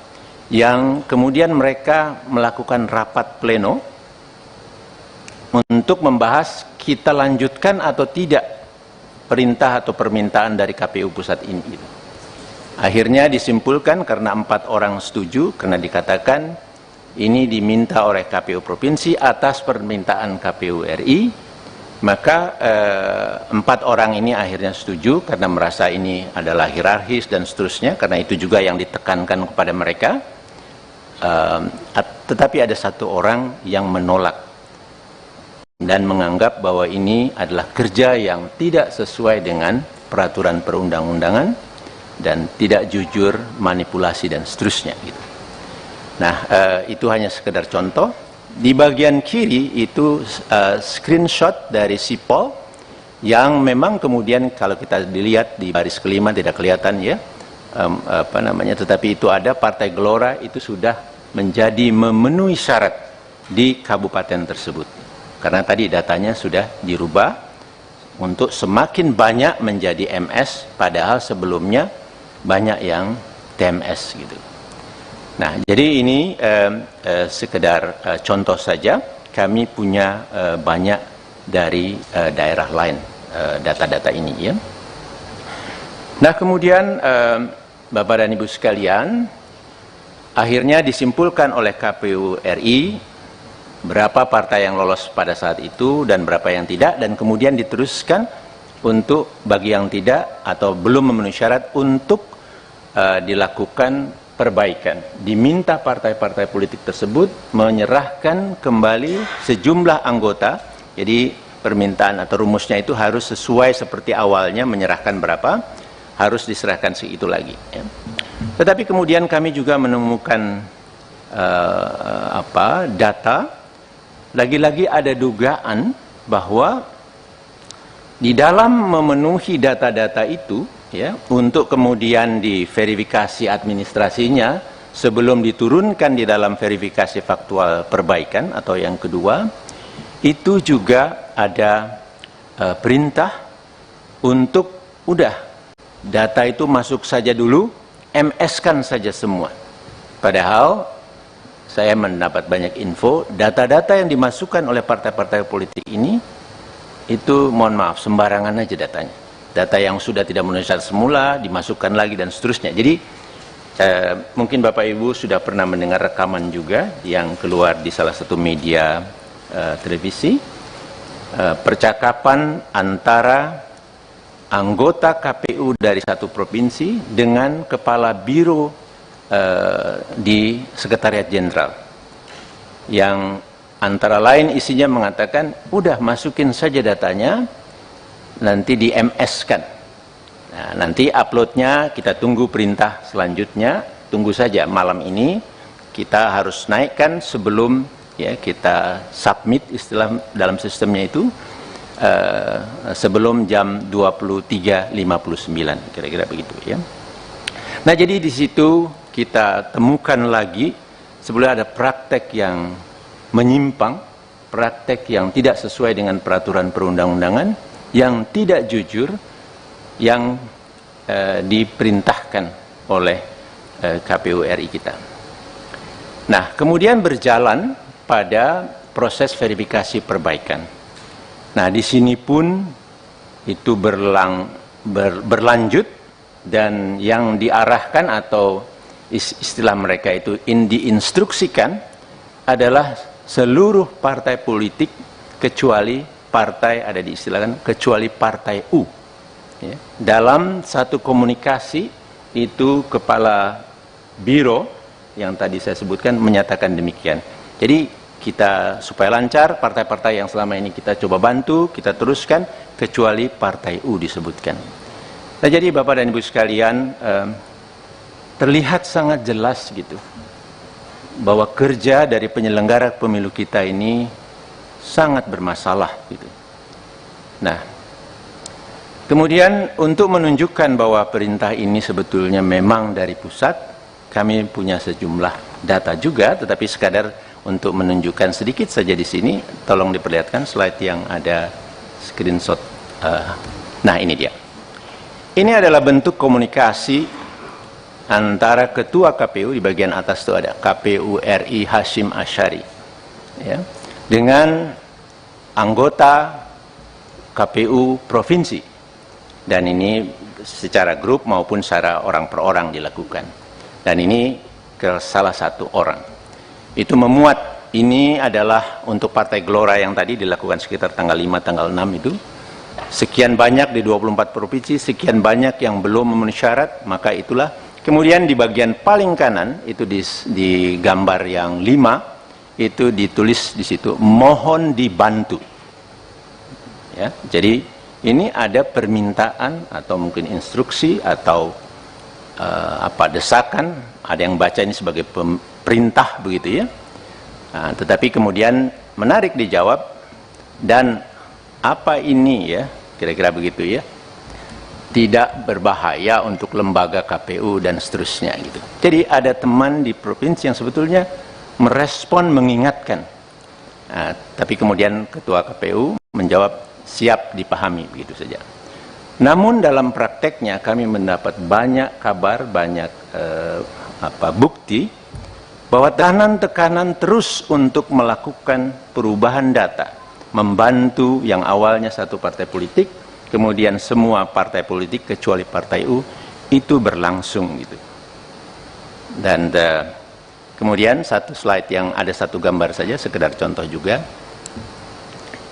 yang kemudian mereka melakukan rapat pleno untuk membahas kita lanjutkan atau tidak perintah atau permintaan dari KPU pusat ini. Akhirnya disimpulkan karena 4 orang setuju, karena dikatakan ini diminta oleh KPU Provinsi atas permintaan KPU RI, maka 4 orang ini akhirnya setuju karena merasa ini adalah hierarkis dan seterusnya, karena itu juga yang ditekankan kepada mereka. Tetapi ada 1 orang yang menolak dan menganggap bahwa ini adalah kerja yang tidak sesuai dengan peraturan perundang-undangan dan tidak jujur, manipulasi dan seterusnya gitu. Nah, itu hanya sekedar contoh. Di bagian kiri itu screenshot dari sipol yang memang kemudian kalau kita dilihat di baris kelima tidak kelihatan ya, tetapi itu ada Partai Gelora itu sudah menjadi memenuhi syarat di kabupaten tersebut. Karena tadi datanya sudah dirubah untuk semakin banyak menjadi MS, padahal sebelumnya banyak yang TMS gitu. Nah, jadi ini sekedar contoh saja. Kami punya banyak dari daerah lain data-data ini ya. Nah, kemudian Bapak dan Ibu sekalian, akhirnya disimpulkan oleh KPU RI berapa partai yang lolos pada saat itu dan berapa yang tidak, dan kemudian diteruskan untuk bagi yang tidak atau belum memenuhi syarat untuk dilakukan perbaikan. Diminta partai-partai politik tersebut menyerahkan kembali sejumlah anggota. Jadi permintaan atau rumusnya itu harus sesuai seperti awalnya, menyerahkan berapa, harus diserahkan segitu lagi ya. Tetapi kemudian kami juga menemukan data. Lagi-lagi ada dugaan bahwa di dalam memenuhi data-data itu ya, untuk kemudian diverifikasi administrasinya sebelum diturunkan di dalam verifikasi faktual perbaikan atau yang kedua, itu juga ada perintah untuk udah data itu masuk saja dulu, MS-kan saja semua. Padahal saya mendapat banyak info, data-data yang dimasukkan oleh partai-partai politik ini, itu mohon maaf, sembarangan aja datanya. Data yang sudah tidak memenuhi syarat semula, dimasukkan lagi dan seterusnya. Jadi, mungkin Bapak Ibu sudah pernah mendengar rekaman juga, yang keluar di salah satu media televisi, percakapan antara anggota KPU dari satu provinsi dengan kepala biro di Sekretariat Jenderal, yang antara lain isinya mengatakan udah masukin saja datanya, nanti di MS-kan. Nah, nanti uploadnya kita tunggu perintah selanjutnya, tunggu saja malam ini kita harus naikkan sebelum ya kita submit istilah dalam sistemnya itu sebelum jam 23.59 kira-kira begitu ya. Nah, jadi di situ kita temukan lagi sebenarnya ada praktek yang menyimpang, praktek yang tidak sesuai dengan peraturan perundang-undangan, yang tidak jujur, yang diperintahkan oleh KPU RI kita. Nah, kemudian berjalan pada proses verifikasi perbaikan. Nah, di sini pun itu berlanjut, dan yang diarahkan atau istilah mereka itu diinstruksikan adalah seluruh partai politik kecuali partai, ada diistilahkan kecuali partai U ya. Dalam satu komunikasi itu kepala biro yang tadi saya sebutkan menyatakan demikian. Jadi kita supaya lancar, partai-partai yang selama ini kita coba bantu, kita teruskan kecuali partai U disebutkan. Nah, jadi Bapak dan Ibu sekalian, terlihat sangat jelas gitu bahwa kerja dari penyelenggara pemilu kita ini sangat bermasalah gitu. Nah, kemudian untuk menunjukkan bahwa perintah ini sebetulnya memang dari pusat, kami punya sejumlah data juga, tetapi sekadar untuk menunjukkan sedikit saja di sini, tolong diperlihatkan slide yang ada screenshot. Nah, ini dia. Ini adalah bentuk komunikasi antara ketua KPU, di bagian atas itu ada KPU RI Hashim Asyari, ya, dengan anggota KPU provinsi, dan ini secara grup maupun secara orang per orang dilakukan, dan ini ke salah satu orang. Itu memuat, ini adalah untuk Partai Gelora yang tadi dilakukan sekitar tanggal 5, tanggal 6 itu, sekian banyak di 24 provinsi, sekian banyak yang belum memenuhi syarat, maka itulah. Kemudian di bagian paling kanan, itu di gambar yang 5, itu ditulis di situ, mohon dibantu. Ya, jadi ini ada permintaan atau mungkin instruksi atau desakan, ada yang baca ini sebagai perintah begitu ya. Nah, tetapi kemudian menarik dijawab, dan apa ini ya, kira-kira begitu ya, tidak berbahaya untuk lembaga KPU dan seterusnya gitu. Jadi ada teman di provinsi yang sebetulnya merespon, mengingatkan. Nah, tapi kemudian ketua KPU menjawab siap dipahami, begitu saja. Namun dalam prakteknya kami mendapat banyak kabar, banyak bukti bahwa tekanan terus untuk melakukan perubahan data, membantu yang awalnya satu partai politik, kemudian semua partai politik kecuali Partai U, itu berlangsung gitu. Dan kemudian satu slide yang ada satu gambar saja, sekedar contoh juga.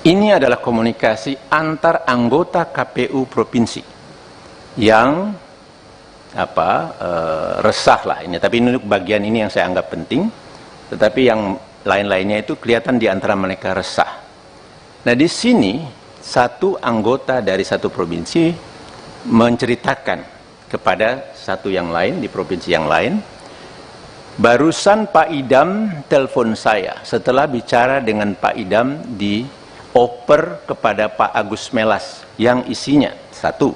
Ini adalah komunikasi antar anggota KPU provinsi yang resah lah ini. Tapi ini bagian ini yang saya anggap penting. Tetapi yang lain-lainnya itu kelihatan di antara mereka resah. Nah di sini satu anggota dari satu provinsi menceritakan kepada satu yang lain di provinsi yang lain, barusan Pak Idam telepon saya setelah bicara dengan Pak Idam dioper kepada Pak Agus Melas yang isinya satu.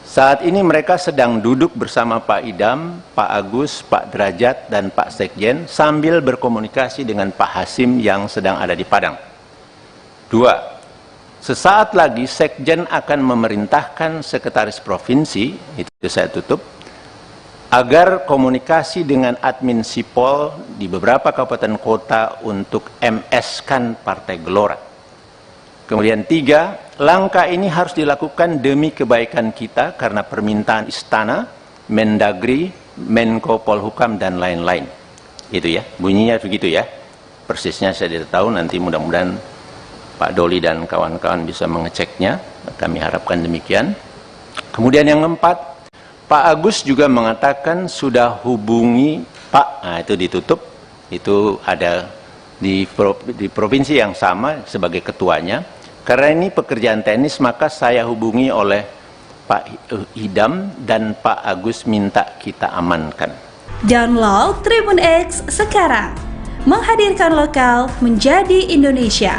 Saat ini mereka sedang duduk bersama Pak Idam, Pak Agus, Pak Derajat, dan Pak Sekjen sambil berkomunikasi dengan Pak Hasim yang sedang ada di Padang. Dua, sesaat lagi Sekjen akan memerintahkan sekretaris provinsi, itu saya tutup, agar komunikasi dengan admin Sipol di beberapa kabupaten kota untuk MS-kan Partai Gelora. Kemudian tiga, langkah ini harus dilakukan demi kebaikan kita karena permintaan Istana, Mendagri, Menko Polhukam, dan lain-lain. Itu ya, bunyinya begitu ya. Persisnya saya tidak tahu, nanti mudah-mudahan Pak Doli dan kawan-kawan bisa mengeceknya, kami harapkan demikian. Kemudian yang keempat, Pak Agus juga mengatakan sudah hubungi Pak, nah itu ditutup, itu ada di provinsi yang sama sebagai ketuanya. Karena ini pekerjaan teknis, maka saya hubungi oleh Pak Idam dan Pak Agus minta kita amankan. Download Tribun X sekarang, menghadirkan lokal menjadi Indonesia.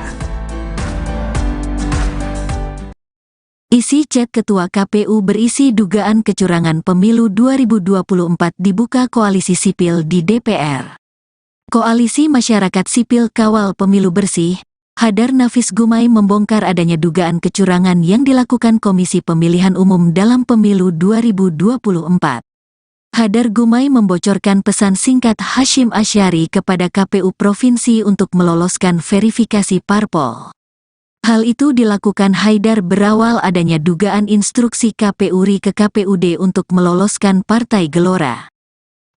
Isi chat Ketua KPU berisi dugaan kecurangan pemilu 2024 dibuka Koalisi Sipil di DPR. Koalisi Masyarakat Sipil Kawal Pemilu Bersih, Hadar Nafis Gumai membongkar adanya dugaan kecurangan yang dilakukan Komisi Pemilihan Umum dalam Pemilu 2024. Hadar Gumai membocorkan pesan singkat Hashim Asyari kepada KPU Provinsi untuk meloloskan verifikasi parpol. Hal itu dilakukan Haidar berawal adanya dugaan instruksi KPU RI ke KPUD untuk meloloskan Partai Gelora.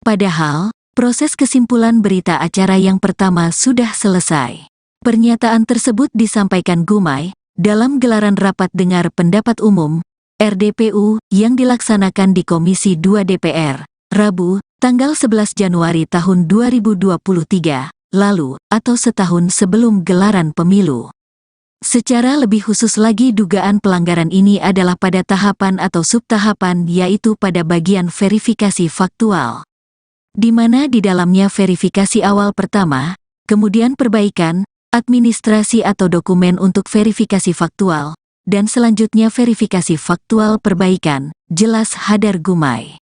Padahal, proses kesimpulan berita acara yang pertama sudah selesai. Pernyataan tersebut disampaikan Gumai dalam gelaran rapat dengar pendapat umum RDPU yang dilaksanakan di Komisi 2 DPR, Rabu, tanggal 11 Januari tahun 2023, lalu atau setahun sebelum gelaran pemilu. Secara lebih khusus lagi dugaan pelanggaran ini adalah pada tahapan atau subtahapan, yaitu pada bagian verifikasi faktual, di mana di dalamnya verifikasi awal pertama, kemudian perbaikan, administrasi atau dokumen untuk verifikasi faktual, dan selanjutnya verifikasi faktual perbaikan, jelas Hadar Gumai.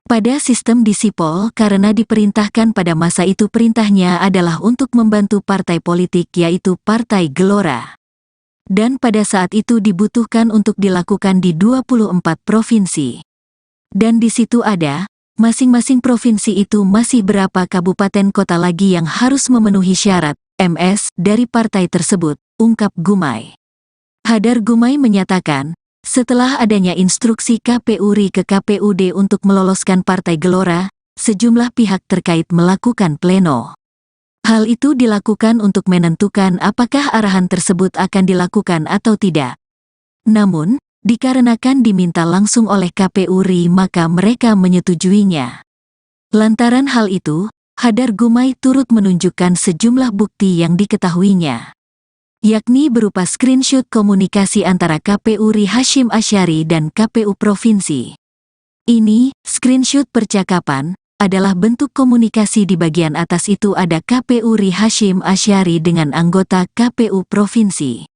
Pada sistem di Sipol karena diperintahkan pada masa itu perintahnya adalah untuk membantu partai politik yaitu Partai Gelora. Dan pada saat itu dibutuhkan untuk dilakukan di 24 provinsi. Dan di situ ada Masing-masing provinsi itu masih berapa kabupaten kota lagi yang harus memenuhi syarat MS dari partai tersebut, ungkap Gumai. Hadar Gumai menyatakan, setelah adanya instruksi KPU RI ke KPUD untuk meloloskan Partai Gelora, sejumlah pihak terkait melakukan pleno. Hal itu dilakukan untuk menentukan apakah arahan tersebut akan dilakukan atau tidak. Namun, dikarenakan diminta langsung oleh KPU RI maka mereka menyetujuinya. Lantaran hal itu, Hadar Gumai turut menunjukkan sejumlah bukti yang diketahuinya, yakni berupa screenshot komunikasi antara KPU RI Hasyim Asyari dan KPU Provinsi. Ini, screenshot percakapan, adalah bentuk komunikasi di bagian atas itu ada KPU RI Hasyim Asyari dengan anggota KPU Provinsi.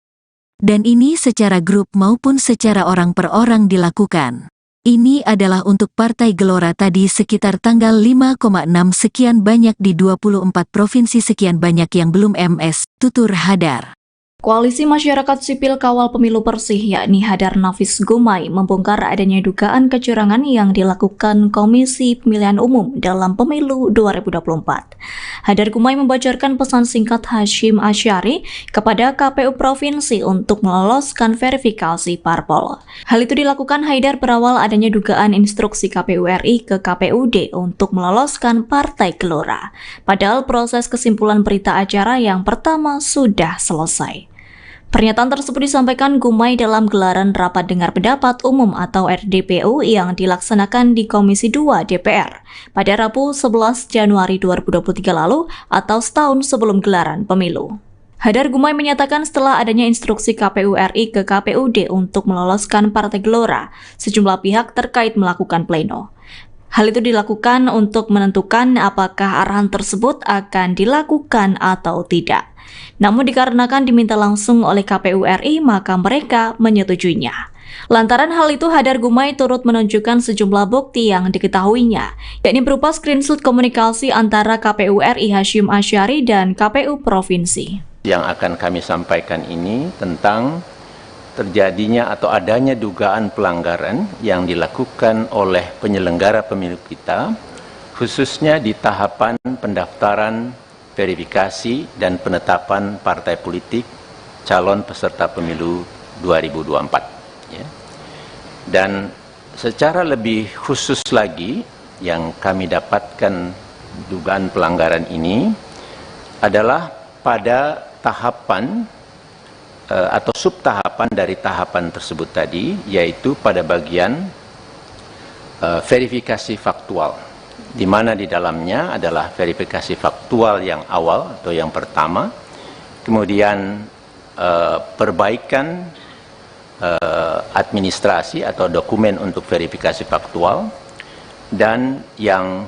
Dan ini secara grup maupun secara orang per orang dilakukan. Ini adalah untuk Partai Gelora tadi sekitar tanggal 5,6 sekian banyak di 24 provinsi sekian banyak yang belum MS, tutur Hadar. Koalisi Masyarakat Sipil Kawal Pemilu Bersih yakni Hadar Nafis Gumai membongkar adanya dugaan kecurangan yang dilakukan Komisi Pemilihan Umum dalam Pemilu 2024. Hadar Gumai membocorkan pesan singkat Hasyim Asyari kepada KPU Provinsi untuk meloloskan verifikasi parpol. Hal itu dilakukan Haidar berawal adanya dugaan instruksi KPU RI ke KPUD untuk meloloskan Partai Gelora. Padahal proses kesimpulan berita acara yang pertama sudah selesai. Pernyataan tersebut disampaikan Gumai dalam gelaran Rapat Dengar Pendapat Umum atau RDPU yang dilaksanakan di Komisi 2 DPR pada Rabu 11 Januari 2023 lalu atau setahun sebelum gelaran pemilu. Hadar Gumai menyatakan setelah adanya instruksi KPU RI ke KPUD untuk meloloskan Partai Gelora, sejumlah pihak terkait melakukan pleno. Hal itu dilakukan untuk menentukan apakah arahan tersebut akan dilakukan atau tidak. Namun dikarenakan diminta langsung oleh KPU RI, maka mereka menyetujuinya. Lantaran hal itu, Hadar Gumai turut menunjukkan sejumlah bukti yang diketahuinya, yakni berupa screenshot komunikasi antara KPU RI Hasyim Asyari dan KPU Provinsi. Yang akan kami sampaikan ini tentang terjadinya atau adanya dugaan pelanggaran yang dilakukan oleh penyelenggara pemilu kita, khususnya di tahapan pendaftaran, verifikasi, dan penetapan partai politik calon peserta pemilu 2024. Ya. Dan secara lebih khusus lagi, yang kami dapatkan dugaan pelanggaran ini adalah pada tahapan atau subtahapan dari tahapan tersebut tadi, yaitu pada bagian verifikasi faktual, di mana di dalamnya adalah verifikasi faktual yang awal atau yang pertama, kemudian perbaikan administrasi atau dokumen untuk verifikasi faktual, dan yang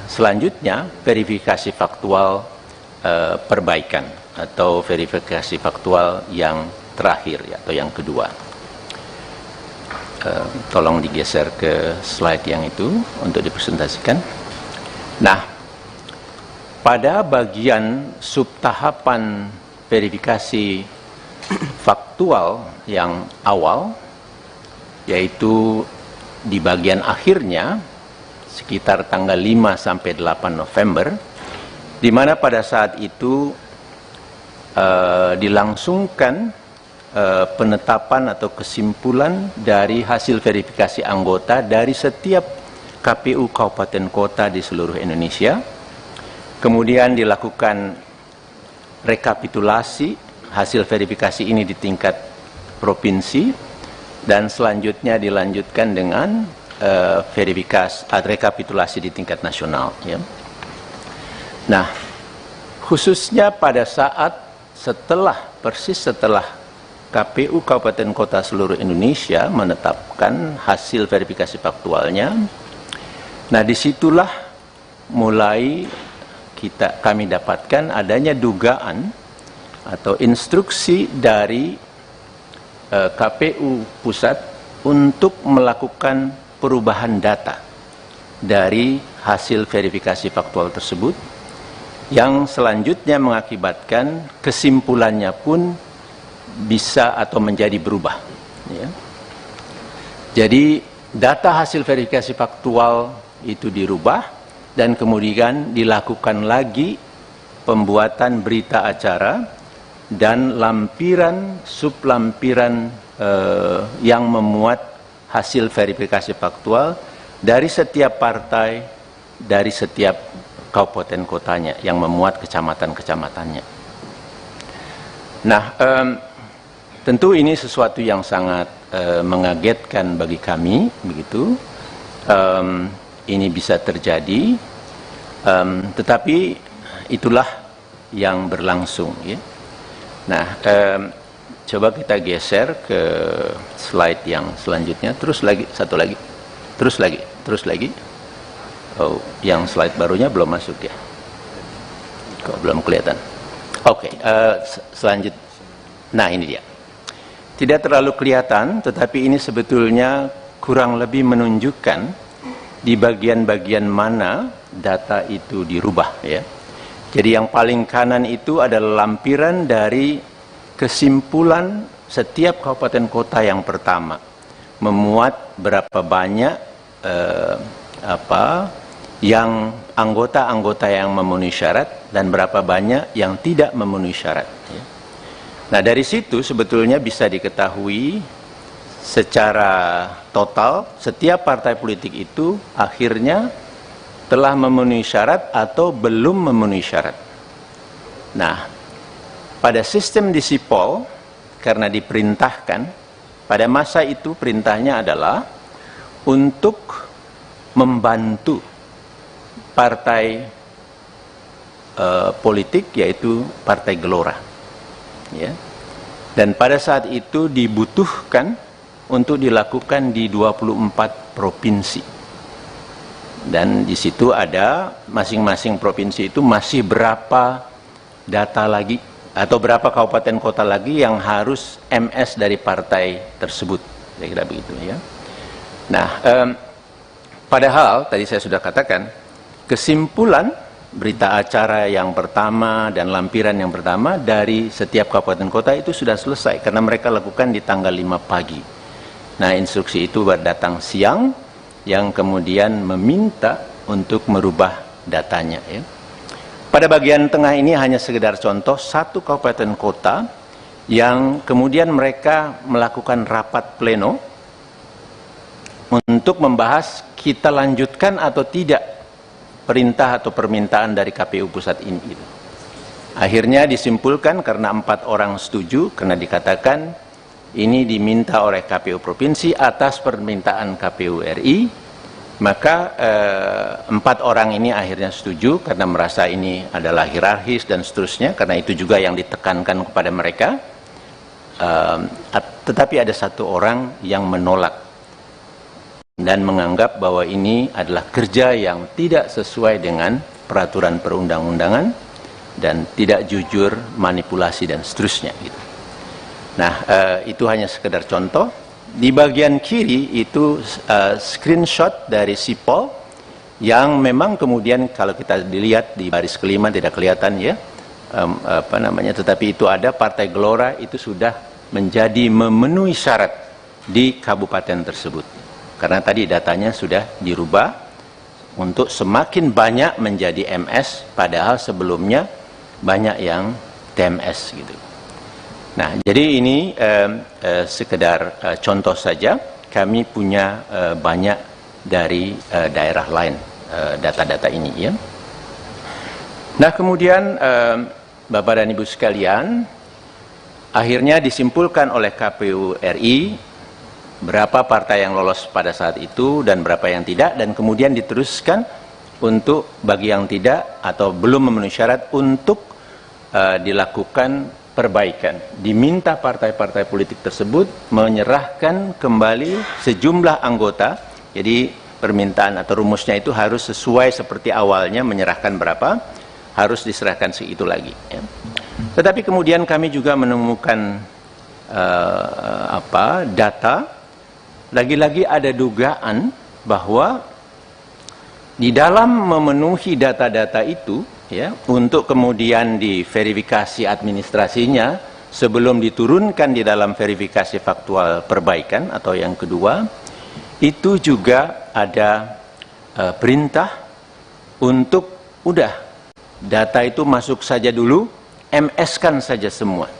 selanjutnya verifikasi faktual perbaikan atau verifikasi faktual yang terakhir atau yang kedua. Tolong digeser ke slide yang itu untuk dipresentasikan. Nah, pada bagian subtahapan verifikasi faktual yang awal, yaitu di bagian akhirnya sekitar tanggal 5 sampai 8 November, di mana pada saat itu dilangsungkan penetapan atau kesimpulan dari hasil verifikasi anggota dari setiap KPU kabupaten kota di seluruh Indonesia. Kemudian dilakukan rekapitulasi hasil verifikasi ini di tingkat provinsi, dan selanjutnya dilanjutkan dengan rekapitulasi di tingkat nasional. Ya. Nah, khususnya pada saat persis setelah KPU Kabupaten Kota seluruh Indonesia menetapkan hasil verifikasi faktualnya, nah disitulah mulai kami dapatkan adanya dugaan atau instruksi dari KPU Pusat untuk melakukan perubahan data dari hasil verifikasi faktual tersebut, yang selanjutnya mengakibatkan kesimpulannya pun bisa atau menjadi berubah. Ya. Jadi data hasil verifikasi faktual itu dirubah dan kemudian dilakukan lagi pembuatan berita acara dan lampiran sublampiran yang memuat hasil verifikasi faktual dari setiap partai, dari setiap kabupaten kotanya yang memuat kecamatan-kecamatannya. Nah, tentu ini sesuatu yang sangat mengagetkan bagi kami, begitu. Ini bisa terjadi, tetapi itulah yang berlangsung, ya. Nah, coba kita geser ke slide yang selanjutnya. Terus lagi, satu lagi, terus lagi. Oh, yang slide barunya belum masuk ya? Kok belum kelihatan? Oke, selanjutnya. Nah, ini dia. Tidak terlalu kelihatan, tetapi ini sebetulnya kurang lebih menunjukkan di bagian-bagian mana data itu dirubah, ya. Jadi yang paling kanan itu adalah lampiran dari kesimpulan setiap kabupaten kota yang pertama, memuat berapa banyak yang anggota-anggota yang memenuhi syarat dan berapa banyak yang tidak memenuhi syarat, ya. Nah, dari situ sebetulnya bisa diketahui secara total setiap partai politik itu akhirnya telah memenuhi syarat atau belum memenuhi syarat. Nah, pada sistem di Sipol, karena diperintahkan, pada masa itu perintahnya adalah untuk membantu partai politik, yaitu Partai Gelora, ya. Dan pada saat itu dibutuhkan untuk dilakukan di 24 provinsi. Dan di situ ada masing-masing provinsi itu masih berapa data lagi atau berapa kabupaten kota lagi yang harus MS dari partai tersebut, kira-kira begitu, ya. Nah, padahal tadi saya sudah katakan kesimpulan berita acara yang pertama dan lampiran yang pertama dari setiap kabupaten kota itu sudah selesai karena mereka lakukan di tanggal 5 pagi. Nah, instruksi itu datang siang yang kemudian meminta untuk merubah datanya, ya. Pada bagian tengah ini hanya sekedar contoh satu kabupaten kota yang kemudian mereka melakukan rapat pleno untuk membahas kita lanjutkan atau tidak perintah atau permintaan dari KPU pusat ini, gitu. Akhirnya disimpulkan karena 4 orang setuju, karena dikatakan ini diminta oleh KPU Provinsi atas permintaan KPU RI, maka 4 orang ini akhirnya setuju karena merasa ini adalah hierarkis dan seterusnya, karena itu juga yang ditekankan kepada mereka. Tetapi ada 1 orang yang menolak dan menganggap bahwa ini adalah kerja yang tidak sesuai dengan peraturan perundang-undangan dan tidak jujur, manipulasi dan seterusnya, gitu. Nah, itu hanya sekedar contoh. Di bagian kiri itu screenshot dari Sipol yang memang kemudian kalau kita dilihat di baris kelima tidak kelihatan, ya, tetapi itu ada Partai Gelora itu sudah menjadi memenuhi syarat di kabupaten tersebut. Karena tadi datanya sudah dirubah untuk semakin banyak menjadi MS, padahal sebelumnya banyak yang TMS, gitu. Nah, jadi ini sekedar contoh saja. Kami punya banyak dari daerah lain data-data ini, ya. Nah, kemudian Bapak dan Ibu sekalian, akhirnya disimpulkan oleh KPU RI berapa partai yang lolos pada saat itu dan berapa yang tidak, dan kemudian diteruskan untuk bagi yang tidak atau belum memenuhi syarat untuk dilakukan perbaikan. Diminta partai-partai politik tersebut menyerahkan kembali sejumlah anggota. Jadi permintaan atau rumusnya itu harus sesuai seperti awalnya, menyerahkan berapa, harus diserahkan segitu lagi, ya. Tetapi kemudian kami juga menemukan data, lagi-lagi ada dugaan bahwa di dalam memenuhi data-data itu, ya, untuk kemudian diverifikasi administrasinya sebelum diturunkan di dalam verifikasi faktual perbaikan atau yang kedua, itu juga ada perintah untuk udah data itu masuk saja dulu, MS-kan saja semua.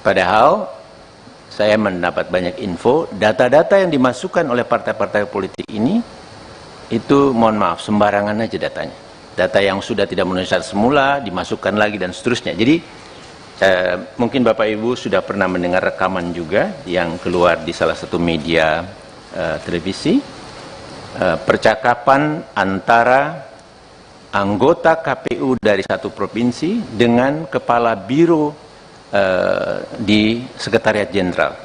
Padahal saya mendapat banyak info, data-data yang dimasukkan oleh partai-partai politik ini, itu mohon maaf, sembarangan aja datanya. Data yang sudah tidak memenuhi syarat semula, dimasukkan lagi dan seterusnya. Jadi, mungkin Bapak Ibu sudah pernah mendengar rekaman juga yang keluar di salah satu media televisi, percakapan antara anggota KPU dari satu provinsi dengan kepala biro di Sekretariat Jenderal,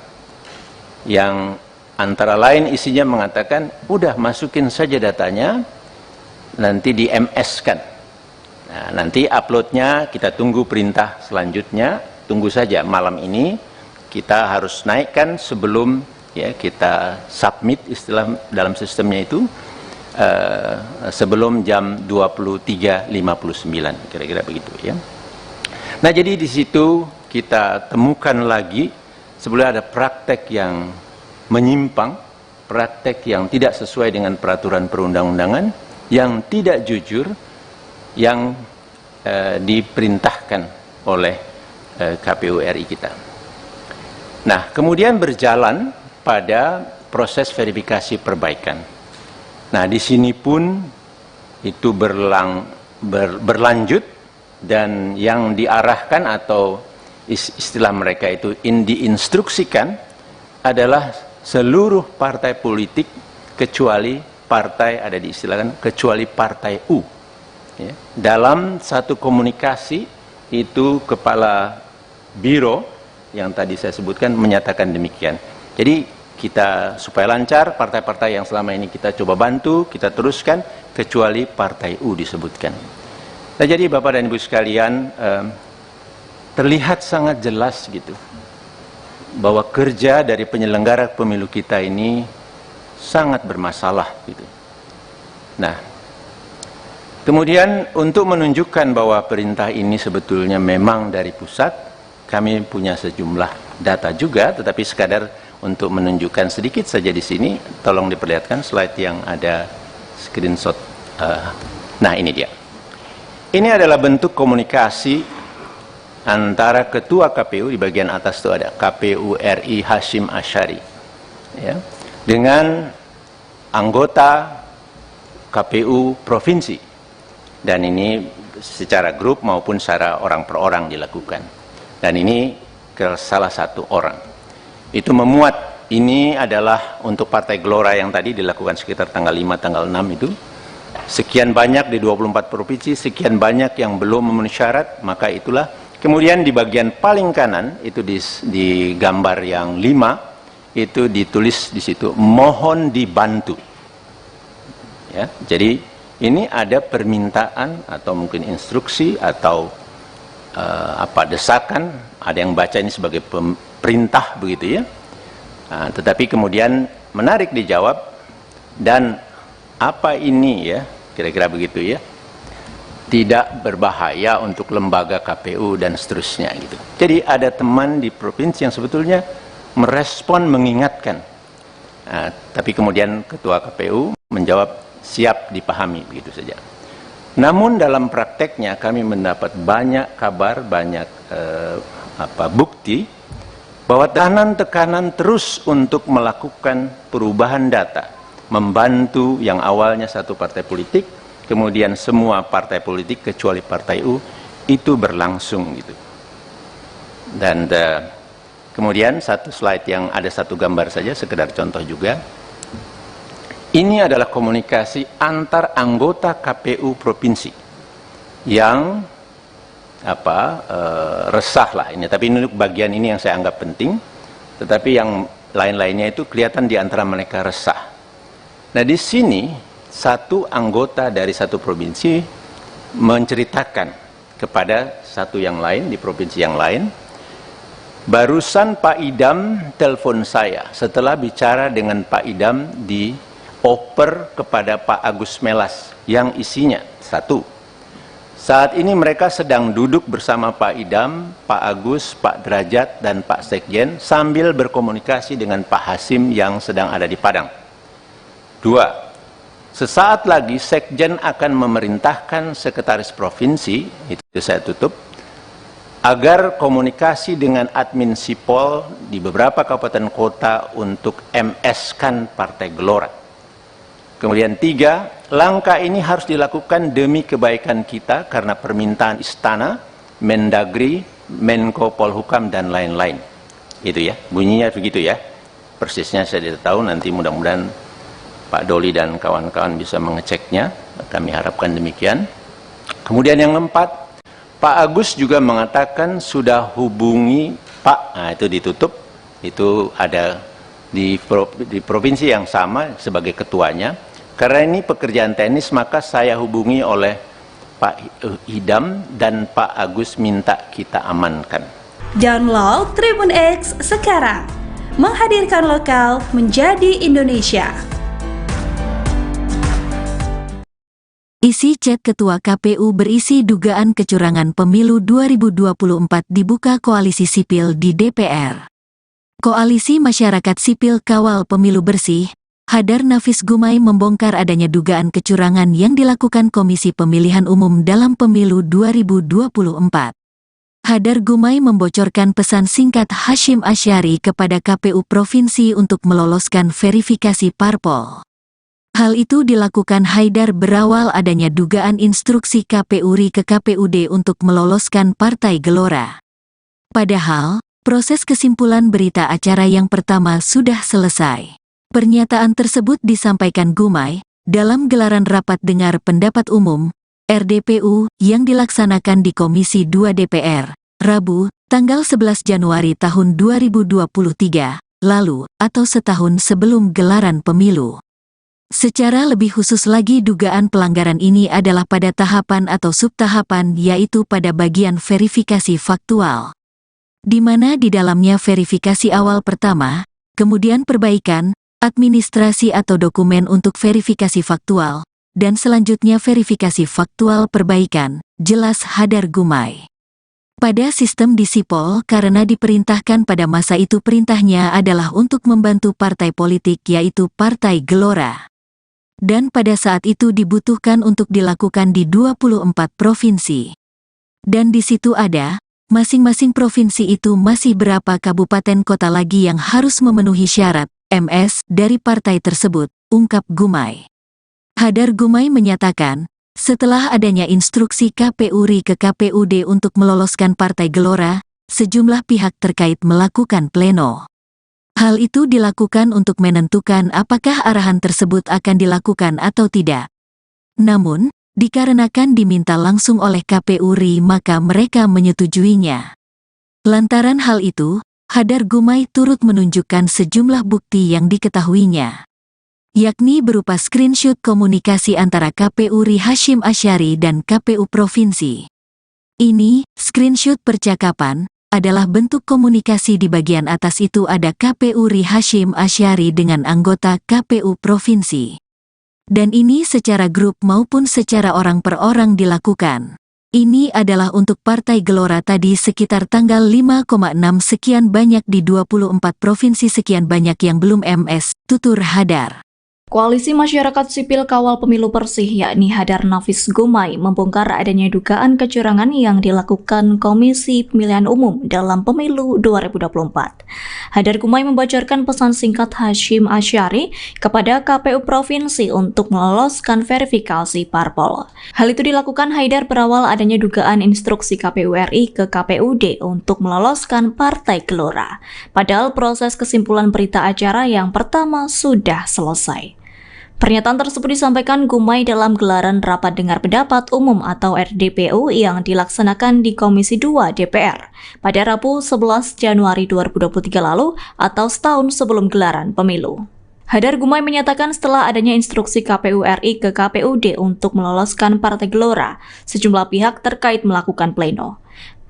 yang antara lain isinya mengatakan, udah masukin saja datanya, nanti di MS-kan. Nah, nanti uploadnya kita tunggu perintah selanjutnya, tunggu saja malam ini kita harus naikkan sebelum ya kita submit istilah dalam sistemnya itu sebelum jam 23.59, kira-kira begitu ya. Nah, jadi di situ kita temukan lagi sebenarnya ada praktek yang menyimpang, praktek yang tidak sesuai dengan peraturan perundang-undangan, yang tidak jujur, yang diperintahkan oleh KPU RI kita. Nah, kemudian berjalan pada proses verifikasi perbaikan. Nah, di sini pun itu berlanjut, dan yang diarahkan atau istilah mereka itu diinstruksikan adalah seluruh partai politik kecuali partai, ada diistilahkan kecuali partai U. Ya. Dalam satu komunikasi itu kepala biro yang tadi saya sebutkan menyatakan demikian. Jadi kita supaya lancar, partai-partai yang selama ini kita coba bantu, kita teruskan, kecuali partai U disebutkan. Nah, jadi Bapak dan Ibu sekalian, terlihat sangat jelas gitu bahwa kerja dari penyelenggara pemilu kita ini sangat bermasalah gitu. Nah, kemudian untuk menunjukkan bahwa perintah ini sebetulnya memang dari pusat, kami punya sejumlah data juga, tetapi sekadar untuk menunjukkan sedikit saja di sini, tolong diperlihatkan slide yang ada screenshot. Nah, ini dia. Ini adalah bentuk komunikasi antara Ketua KPU, di bagian atas itu ada KPU RI Hashim Asyari, ya, dengan anggota KPU Provinsi. Dan ini secara grup maupun secara orang per orang dilakukan. Dan ini ke salah satu orang. Itu memuat, ini adalah untuk Partai Gelora yang tadi dilakukan sekitar tanggal 5, tanggal 6 itu. Sekian banyak di 24 provinsi, sekian banyak yang belum memenuhi syarat, maka itulah. Kemudian di bagian paling kanan, itu di gambar yang 5, itu ditulis di situ, mohon dibantu. Ya, jadi ini ada permintaan atau mungkin instruksi atau desakan, ada yang baca ini sebagai perintah begitu ya. Nah, tetapi kemudian menarik dijawab, dan apa ini ya, kira-kira begitu ya, tidak berbahaya untuk lembaga KPU dan seterusnya gitu. Jadi ada teman di provinsi yang sebetulnya merespon, mengingatkan. Nah, tapi kemudian Ketua KPU menjawab siap dipahami, begitu saja. Namun dalam prakteknya kami mendapat banyak kabar, banyak bukti bahwa tekanan terus untuk melakukan perubahan data, membantu yang awalnya satu partai politik, kemudian semua partai politik kecuali partai U, itu berlangsung gitu. Dan kemudian satu slide yang ada satu gambar saja, sekedar contoh juga. Ini adalah komunikasi antar anggota KPU provinsi yang resah lah ini. Tapi ini bagian ini yang saya anggap penting. Tetapi yang lain-lainnya itu kelihatan di antara mereka resah. Nah, di sini satu anggota dari satu provinsi menceritakan kepada satu yang lain di provinsi yang lain, barusan Pak Idam telepon saya setelah bicara dengan Pak Idam di oper kepada Pak Agus Melas yang isinya satu, saat ini mereka sedang duduk bersama Pak Idam, Pak Agus, Pak Derajat, dan Pak Sekjen sambil berkomunikasi dengan Pak Hasim yang sedang ada di Padang. Dua, Sesaat lagi Sekjen akan memerintahkan Sekretaris Provinsi, itu saya tutup, agar komunikasi dengan admin Sipol di beberapa kabupaten kota untuk MS-kan Partai Gelora. Kemudian 3, langkah ini harus dilakukan demi kebaikan kita karena permintaan Istana, Mendagri, Menko Polhukam, dan lain-lain. Itu ya, bunyinya begitu ya. Persisnya saya tidak tahu, nanti mudah-mudahan Pak Doli dan kawan-kawan bisa mengeceknya. Kami harapkan demikian. Kemudian yang keempat, Pak Agus juga mengatakan sudah hubungi Pak, nah itu ditutup, itu ada di provinsi yang sama sebagai ketuanya. Karena ini pekerjaan teknis, maka saya hubungi oleh Pak Idam dan Pak Agus minta kita amankan. Download Tribun X sekarang, menghadirkan lokal menjadi Indonesia. Isi chat Ketua KPU berisi dugaan kecurangan pemilu 2024 dibuka Koalisi Sipil di DPR. Koalisi Masyarakat Sipil Kawal Pemilu Bersih, Hadar Nafis Gumai membongkar adanya dugaan kecurangan yang dilakukan Komisi Pemilihan Umum dalam Pemilu 2024. Hadar Gumai membocorkan pesan singkat Hasyim Asyari kepada KPU Provinsi untuk meloloskan verifikasi parpol. Hal itu dilakukan Haidar berawal adanya dugaan instruksi KPU RI ke KPUD untuk meloloskan Partai Gelora. Padahal, proses kesimpulan berita acara yang pertama sudah selesai. Pernyataan tersebut disampaikan Gumai dalam gelaran rapat dengar pendapat umum RDPU yang dilaksanakan di Komisi 2 DPR, Rabu, tanggal 11 Januari tahun 2023, lalu atau setahun sebelum gelaran pemilu. Secara lebih khusus lagi dugaan pelanggaran ini adalah pada tahapan atau subtahapan yaitu pada bagian verifikasi faktual. Di mana di dalamnya verifikasi awal pertama, kemudian perbaikan, administrasi atau dokumen untuk verifikasi faktual, dan selanjutnya verifikasi faktual perbaikan, jelas Hadar Gumai. Pada sistem di Sipol karena diperintahkan pada masa itu perintahnya adalah untuk membantu partai politik yaitu Partai Gelora. Dan pada saat itu dibutuhkan untuk dilakukan di 24 provinsi. Dan di situ ada, masing-masing provinsi itu masih berapa kabupaten kota lagi yang harus memenuhi syarat, MS, dari partai tersebut, ungkap Gumai. Hadar Gumai menyatakan, setelah adanya instruksi KPU RI ke KPUD untuk meloloskan Partai Gelora, sejumlah pihak terkait melakukan pleno. Hal itu dilakukan untuk menentukan apakah arahan tersebut akan dilakukan atau tidak. Namun, dikarenakan diminta langsung oleh KPU RI maka mereka menyetujuinya. Lantaran hal itu, Hadar Gumai turut menunjukkan sejumlah bukti yang diketahuinya. Yakni berupa screenshot komunikasi antara KPU RI Hasyim Asyari dan KPU Provinsi. Ini, screenshot percakapan, adalah bentuk komunikasi di bagian atas itu ada KPU RI Hasyim Asyari dengan anggota KPU Provinsi. Dan ini secara grup maupun secara orang per orang dilakukan. Ini adalah untuk Partai Gelora tadi sekitar tanggal 5,6 sekian banyak di 24 provinsi sekian banyak yang belum MS, tutur Hadar. Koalisi Masyarakat Sipil Kawal Pemilu Bersih yakni Hadar Nafis Gumai membongkar adanya dugaan kecurangan yang dilakukan Komisi Pemilihan Umum dalam Pemilu 2024. Hadar Gumai membocorkan pesan singkat Hasyim Asyari kepada KPU Provinsi untuk meloloskan verifikasi parpol. Hal itu dilakukan Haidar berawal adanya dugaan instruksi KPU RI ke KPUD untuk meloloskan Partai Gelora. Padahal proses kesimpulan berita acara yang pertama sudah selesai. Pernyataan tersebut disampaikan Gumai dalam gelaran Rapat Dengar Pendapat Umum atau RDPU yang dilaksanakan di Komisi 2 DPR pada Rabu 11 Januari 2023 lalu atau setahun sebelum gelaran pemilu. Hadar Gumai menyatakan setelah adanya instruksi KPU RI ke KPUD untuk meloloskan Partai Gelora, sejumlah pihak terkait melakukan pleno.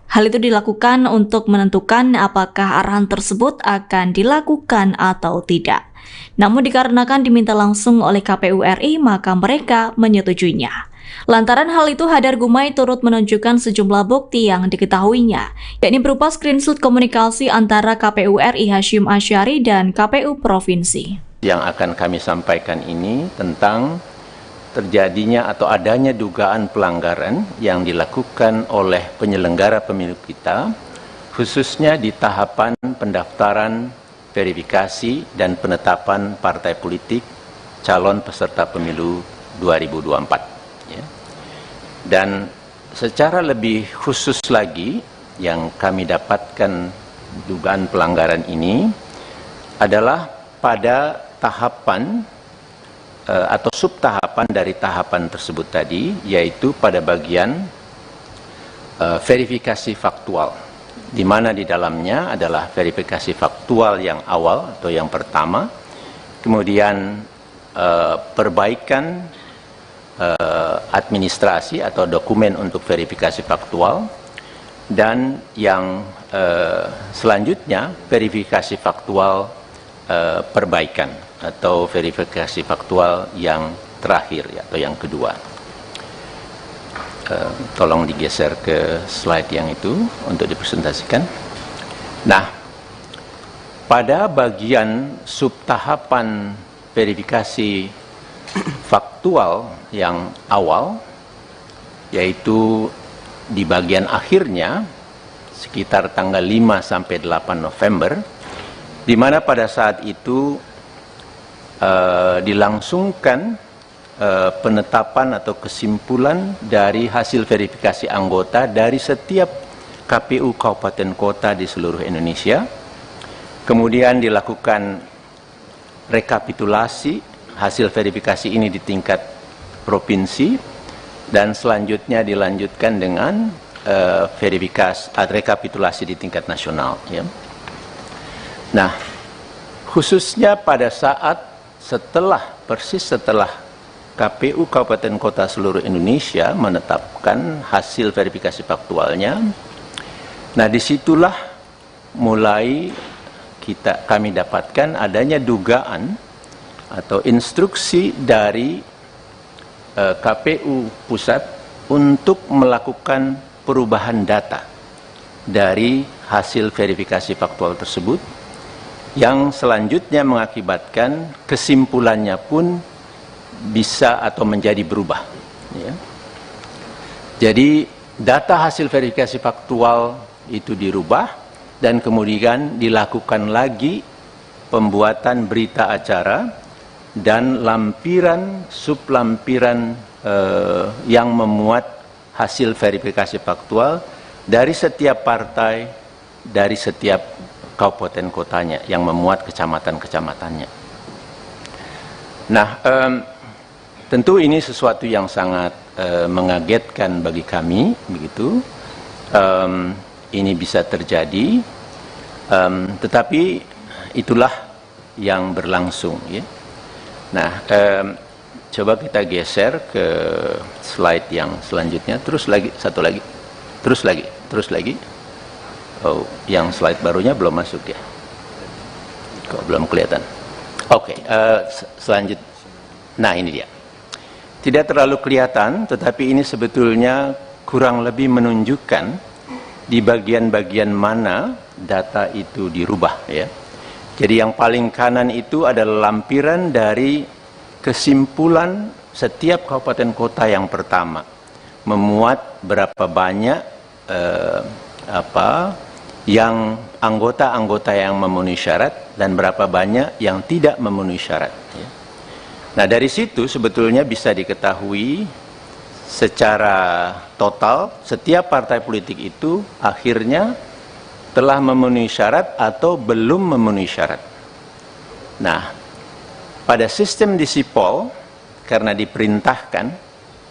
Hal itu dilakukan untuk menentukan apakah arahan tersebut akan dilakukan atau tidak. Namun dikarenakan diminta langsung oleh KPU RI, maka mereka menyetujuinya. Lantaran hal itu, Hadar Gumai turut menunjukkan sejumlah bukti yang diketahuinya, yakni berupa screenshot komunikasi antara KPU RI Hasyim Asyari dan KPU Provinsi. Yang akan kami sampaikan ini tentang terjadinya atau adanya dugaan pelanggaran yang dilakukan oleh penyelenggara pemilu kita, khususnya di tahapan pendaftaran, verifikasi, dan penetapan partai politik calon peserta pemilu 2024. Ya. Dan secara lebih khusus lagi, yang kami dapatkan dugaan pelanggaran ini adalah pada tahapan atau subtahapan dari tahapan tersebut tadi, yaitu pada bagian verifikasi faktual, di mana di dalamnya adalah verifikasi faktual yang awal atau yang pertama, kemudian perbaikan administrasi atau dokumen untuk verifikasi faktual, dan yang selanjutnya verifikasi faktual perbaikan atau verifikasi faktual yang terakhir atau yang kedua. Tolong digeser ke slide yang itu untuk dipresentasikan. Nah, pada bagian subtahapan verifikasi faktual yang awal, yaitu di bagian akhirnya sekitar tanggal 5 sampai 8 November, di mana pada saat itu dilangsungkan penetapan atau kesimpulan dari hasil verifikasi anggota dari setiap KPU kabupaten kota di seluruh Indonesia. Kemudian dilakukan rekapitulasi hasil verifikasi ini di tingkat provinsi, dan selanjutnya dilanjutkan dengan rekapitulasi di tingkat nasional. Ya. Nah, khususnya pada saat persis setelah KPU Kabupaten Kota seluruh Indonesia menetapkan hasil verifikasi faktualnya, nah disitulah mulai kami dapatkan adanya dugaan atau instruksi dari KPU Pusat untuk melakukan perubahan data dari hasil verifikasi faktual tersebut, yang selanjutnya mengakibatkan kesimpulannya pun bisa atau menjadi berubah. Ya. Jadi data hasil verifikasi faktual itu dirubah, dan kemudian dilakukan lagi pembuatan berita acara dan lampiran sublampiran yang memuat hasil verifikasi faktual dari setiap partai, dari setiap kabupaten kotanya, yang memuat kecamatan-kecamatannya. Nah, tentu ini sesuatu yang sangat mengagetkan bagi kami, begitu. Ini bisa terjadi, tetapi itulah yang berlangsung. Ya. Nah, coba kita geser ke slide yang selanjutnya. Terus lagi, satu lagi, terus lagi. Oh, yang slide barunya belum masuk ya? Kok belum kelihatan? Oke, selanjutnya. Nah, ini dia. Tidak terlalu kelihatan, tetapi ini sebetulnya kurang lebih menunjukkan di bagian-bagian mana data itu dirubah. Ya. Jadi yang paling kanan itu adalah lampiran dari kesimpulan setiap kabupaten kota yang pertama, memuat berapa banyak yang anggota-anggota yang memenuhi syarat dan berapa banyak yang tidak memenuhi syarat. Ya. Nah, dari situ sebetulnya bisa diketahui secara total setiap partai politik itu akhirnya telah memenuhi syarat atau belum memenuhi syarat. Nah, pada sistem di Sipol, karena diperintahkan,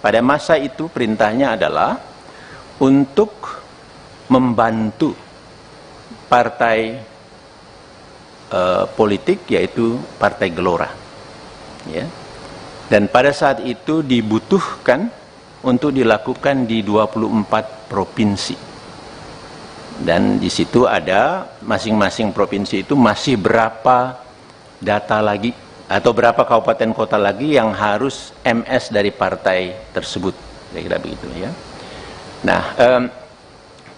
pada masa itu perintahnya adalah untuk membantu partai politik, yaitu Partai Gelora. Ya. Dan pada saat itu dibutuhkan untuk dilakukan di 24 provinsi. Dan di situ ada masing-masing provinsi itu masih berapa data lagi atau berapa kabupaten kota lagi yang harus MS dari partai tersebut. Kira-kira begitu ya. Nah,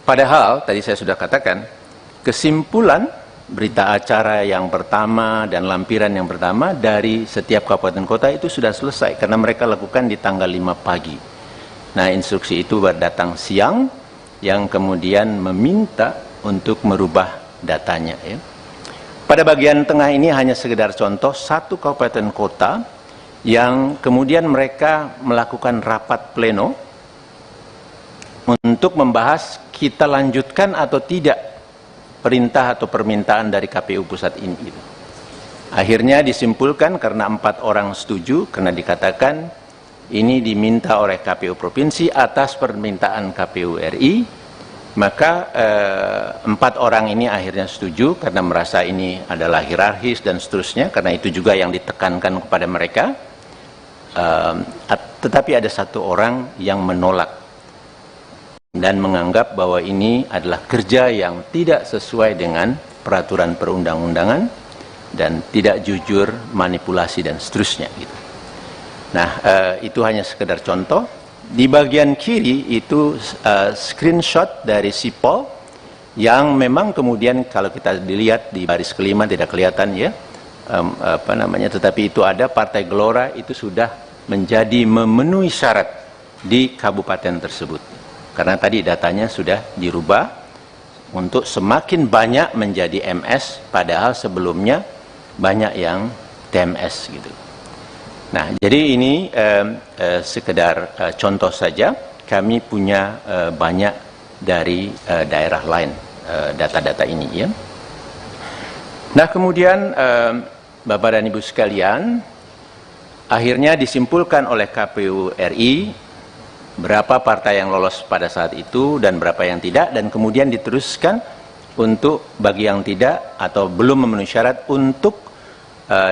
padahal tadi saya sudah katakan kesimpulan berita acara yang pertama dan lampiran yang pertama dari setiap kabupaten kota itu sudah selesai karena mereka lakukan di tanggal 5 pagi. Nah, instruksi itu datang siang yang kemudian meminta untuk merubah datanya, ya. Pada bagian tengah ini hanya sekedar contoh satu kabupaten kota yang kemudian mereka melakukan rapat pleno untuk membahas kita lanjutkan atau tidak perintah atau permintaan dari KPU pusat ini. Akhirnya disimpulkan karena 4 orang setuju, karena dikatakan ini diminta oleh KPU provinsi atas permintaan KPU RI, maka 4 orang ini akhirnya setuju karena merasa ini adalah hierarkis dan seterusnya, karena itu juga yang ditekankan kepada mereka. Tetapi ada 1 orang yang menolak dan menganggap bahwa ini adalah kerja yang tidak sesuai dengan peraturan perundang-undangan dan tidak jujur, manipulasi dan seterusnya gitu. Nah, itu hanya sekedar contoh. Di bagian kiri itu screenshot dari Sipol yang memang kemudian kalau kita dilihat di baris kelima tidak kelihatan, ya, tetapi itu ada Partai Gelora itu sudah menjadi memenuhi syarat di kabupaten tersebut. Karena tadi datanya sudah dirubah untuk semakin banyak menjadi MS, padahal sebelumnya banyak yang TMS gitu. Nah, jadi ini sekedar contoh saja. Kami punya banyak dari daerah lain data-data ini, ya. Nah, kemudian Bapak dan Ibu sekalian, akhirnya disimpulkan oleh KPU RI berapa partai yang lolos pada saat itu dan berapa yang tidak, dan kemudian diteruskan untuk bagi yang tidak atau belum memenuhi syarat untuk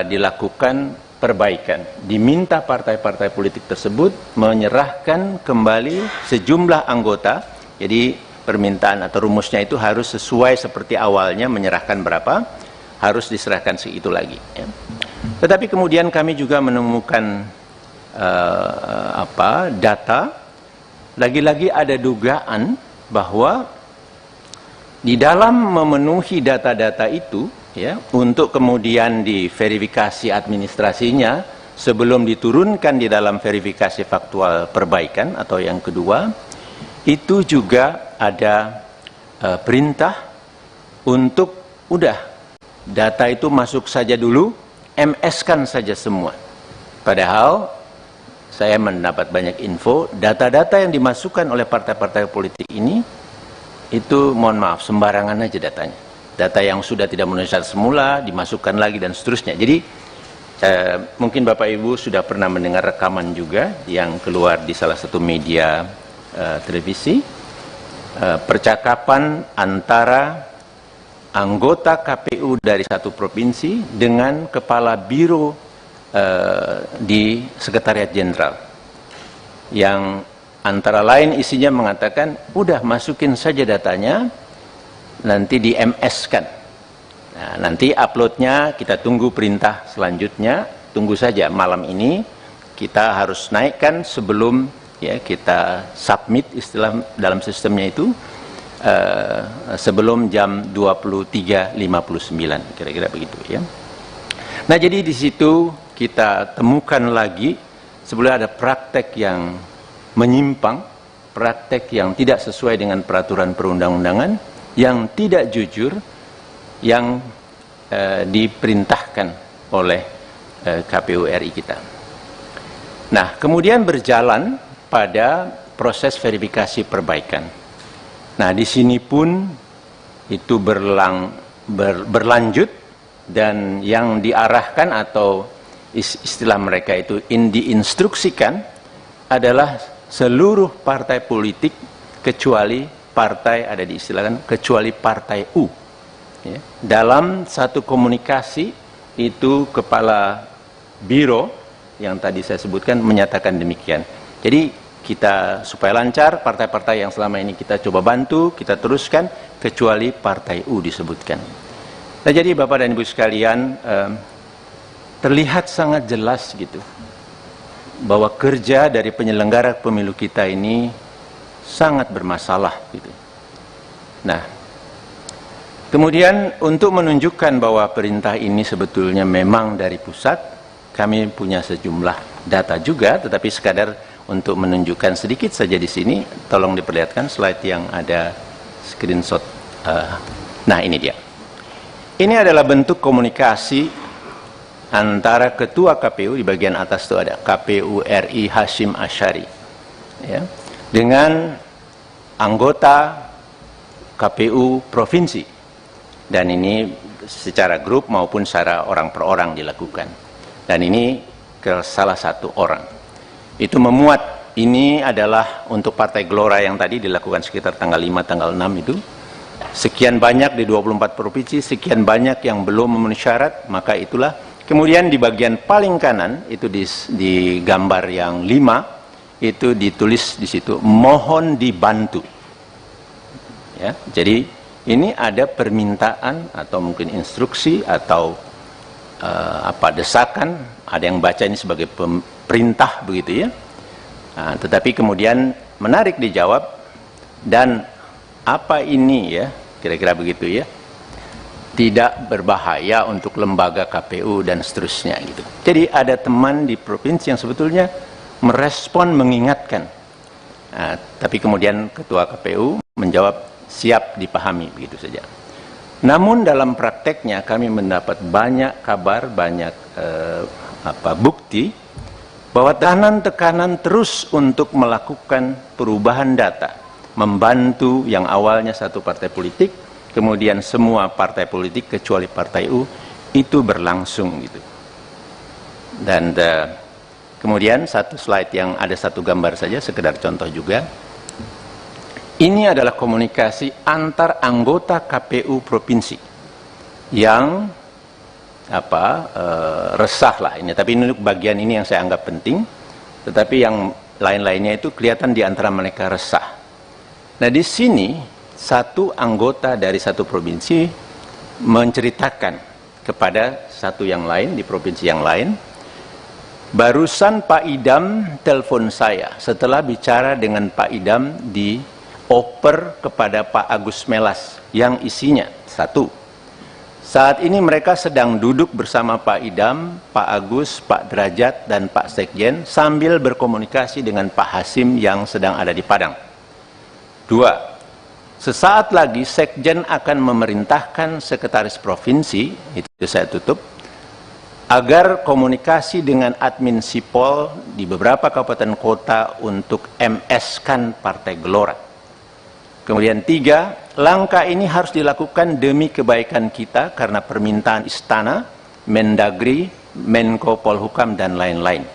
dilakukan perbaikan. Diminta partai-partai politik tersebut menyerahkan kembali sejumlah anggota. Jadi permintaan atau rumusnya itu harus sesuai seperti awalnya, menyerahkan berapa, harus diserahkan segitu lagi, ya. Tetapi kemudian kami juga menemukan data, lagi-lagi ada dugaan bahwa di dalam memenuhi data-data itu, ya, untuk kemudian diverifikasi administrasinya sebelum diturunkan di dalam verifikasi faktual perbaikan atau yang kedua, itu juga ada perintah untuk udah data itu masuk saja dulu, MS-kan saja semua. Padahal saya mendapat banyak info, data-data yang dimasukkan oleh partai-partai politik ini itu mohon maaf sembarangan aja datanya. Data yang sudah tidak memenuhi syarat semula dimasukkan lagi dan seterusnya. Jadi mungkin Bapak Ibu sudah pernah mendengar rekaman juga yang keluar di salah satu media televisi, percakapan antara anggota KPU dari satu provinsi dengan kepala biro di Sekretariat Jenderal, yang antara lain isinya mengatakan udah masukin saja datanya, nanti di MS-kan. Nah, nanti uploadnya kita tunggu perintah selanjutnya, tunggu saja malam ini kita harus naikkan sebelum, ya, kita submit istilah dalam sistemnya itu sebelum jam 23.59, kira-kira begitu, ya. Nah, jadi di situ kita temukan lagi sebenarnya ada praktek yang menyimpang, praktek yang tidak sesuai dengan peraturan perundang-undangan, yang tidak jujur, yang diperintahkan oleh KPU RI kita. Nah, kemudian berjalan pada proses verifikasi perbaikan. Nah, di sini pun itu berlanjut, dan yang diarahkan atau istilah mereka itu diinstruksikan adalah seluruh partai politik kecuali partai, ada diistilahkan kecuali partai U, ya. Dalam satu komunikasi itu kepala biro yang tadi saya sebutkan menyatakan demikian. Jadi kita supaya lancar, partai-partai yang selama ini kita coba bantu, kita teruskan kecuali partai U disebutkan. Nah, jadi Bapak dan Ibu sekalian, terlihat sangat jelas gitu bahwa kerja dari penyelenggara pemilu kita ini sangat bermasalah gitu. Nah, Kemudian untuk menunjukkan bahwa perintah ini sebetulnya memang dari pusat, kami punya sejumlah data juga, tetapi sekadar untuk menunjukkan sedikit saja di sini, tolong diperlihatkan slide yang ada screenshot. Nah, ini dia. Ini adalah bentuk komunikasi antara Ketua KPU, di bagian atas itu ada KPU RI Hashim Asyari, ya, dengan anggota KPU Provinsi. Dan ini secara grup maupun secara orang per orang dilakukan. Dan ini ke salah satu orang. Itu memuat, ini adalah untuk Partai Gelora yang tadi dilakukan sekitar tanggal 5, tanggal 6 itu. Sekian banyak di 24 provinsi, sekian banyak yang belum memenuhi syarat, maka itulah. Kemudian di bagian paling kanan, itu di gambar yang 5, itu ditulis di situ, mohon dibantu. Ya, jadi ini ada permintaan atau mungkin instruksi atau desakan, ada yang baca ini sebagai perintah begitu ya. Nah, tetapi kemudian menarik dijawab, dan apa ini ya, kira-kira begitu ya, tidak berbahaya untuk lembaga KPU dan seterusnya gitu. Jadi ada teman di provinsi yang sebetulnya merespon, mengingatkan. Nah, tapi kemudian Ketua KPU menjawab siap dipahami, begitu saja. Namun dalam prakteknya kami mendapat banyak kabar, banyak bukti bahwa tekanan terus untuk melakukan perubahan data, membantu yang awalnya satu partai politik, kemudian semua partai politik kecuali Partai U, itu berlangsung gitu. Dan kemudian satu slide yang ada satu gambar saja, sekedar contoh juga. Ini adalah komunikasi antar anggota KPU provinsi yang resah lah ini. Tapi ini bagian ini yang saya anggap penting. Tetapi yang lain-lainnya itu kelihatan di antara mereka resah. Nah, di sini satu anggota dari satu provinsi menceritakan kepada satu yang lain di provinsi yang lain, barusan Pak Idam telepon saya setelah bicara dengan Pak Idam di oper kepada Pak Agus Melas yang isinya satu, saat ini mereka sedang duduk bersama Pak Idam, Pak Agus, Pak Derajat, dan Pak Sekjen sambil berkomunikasi dengan Pak Hasim yang sedang ada di Padang. Dua, sesaat lagi Sekjen akan memerintahkan Sekretaris Provinsi, itu saya tutup, agar komunikasi dengan admin Sipol di beberapa kabupaten kota untuk MS-kan Partai Gelora. Kemudian tiga, langkah ini harus dilakukan demi kebaikan kita karena permintaan Istana, Mendagri, Menko Polhukam, dan lain-lain.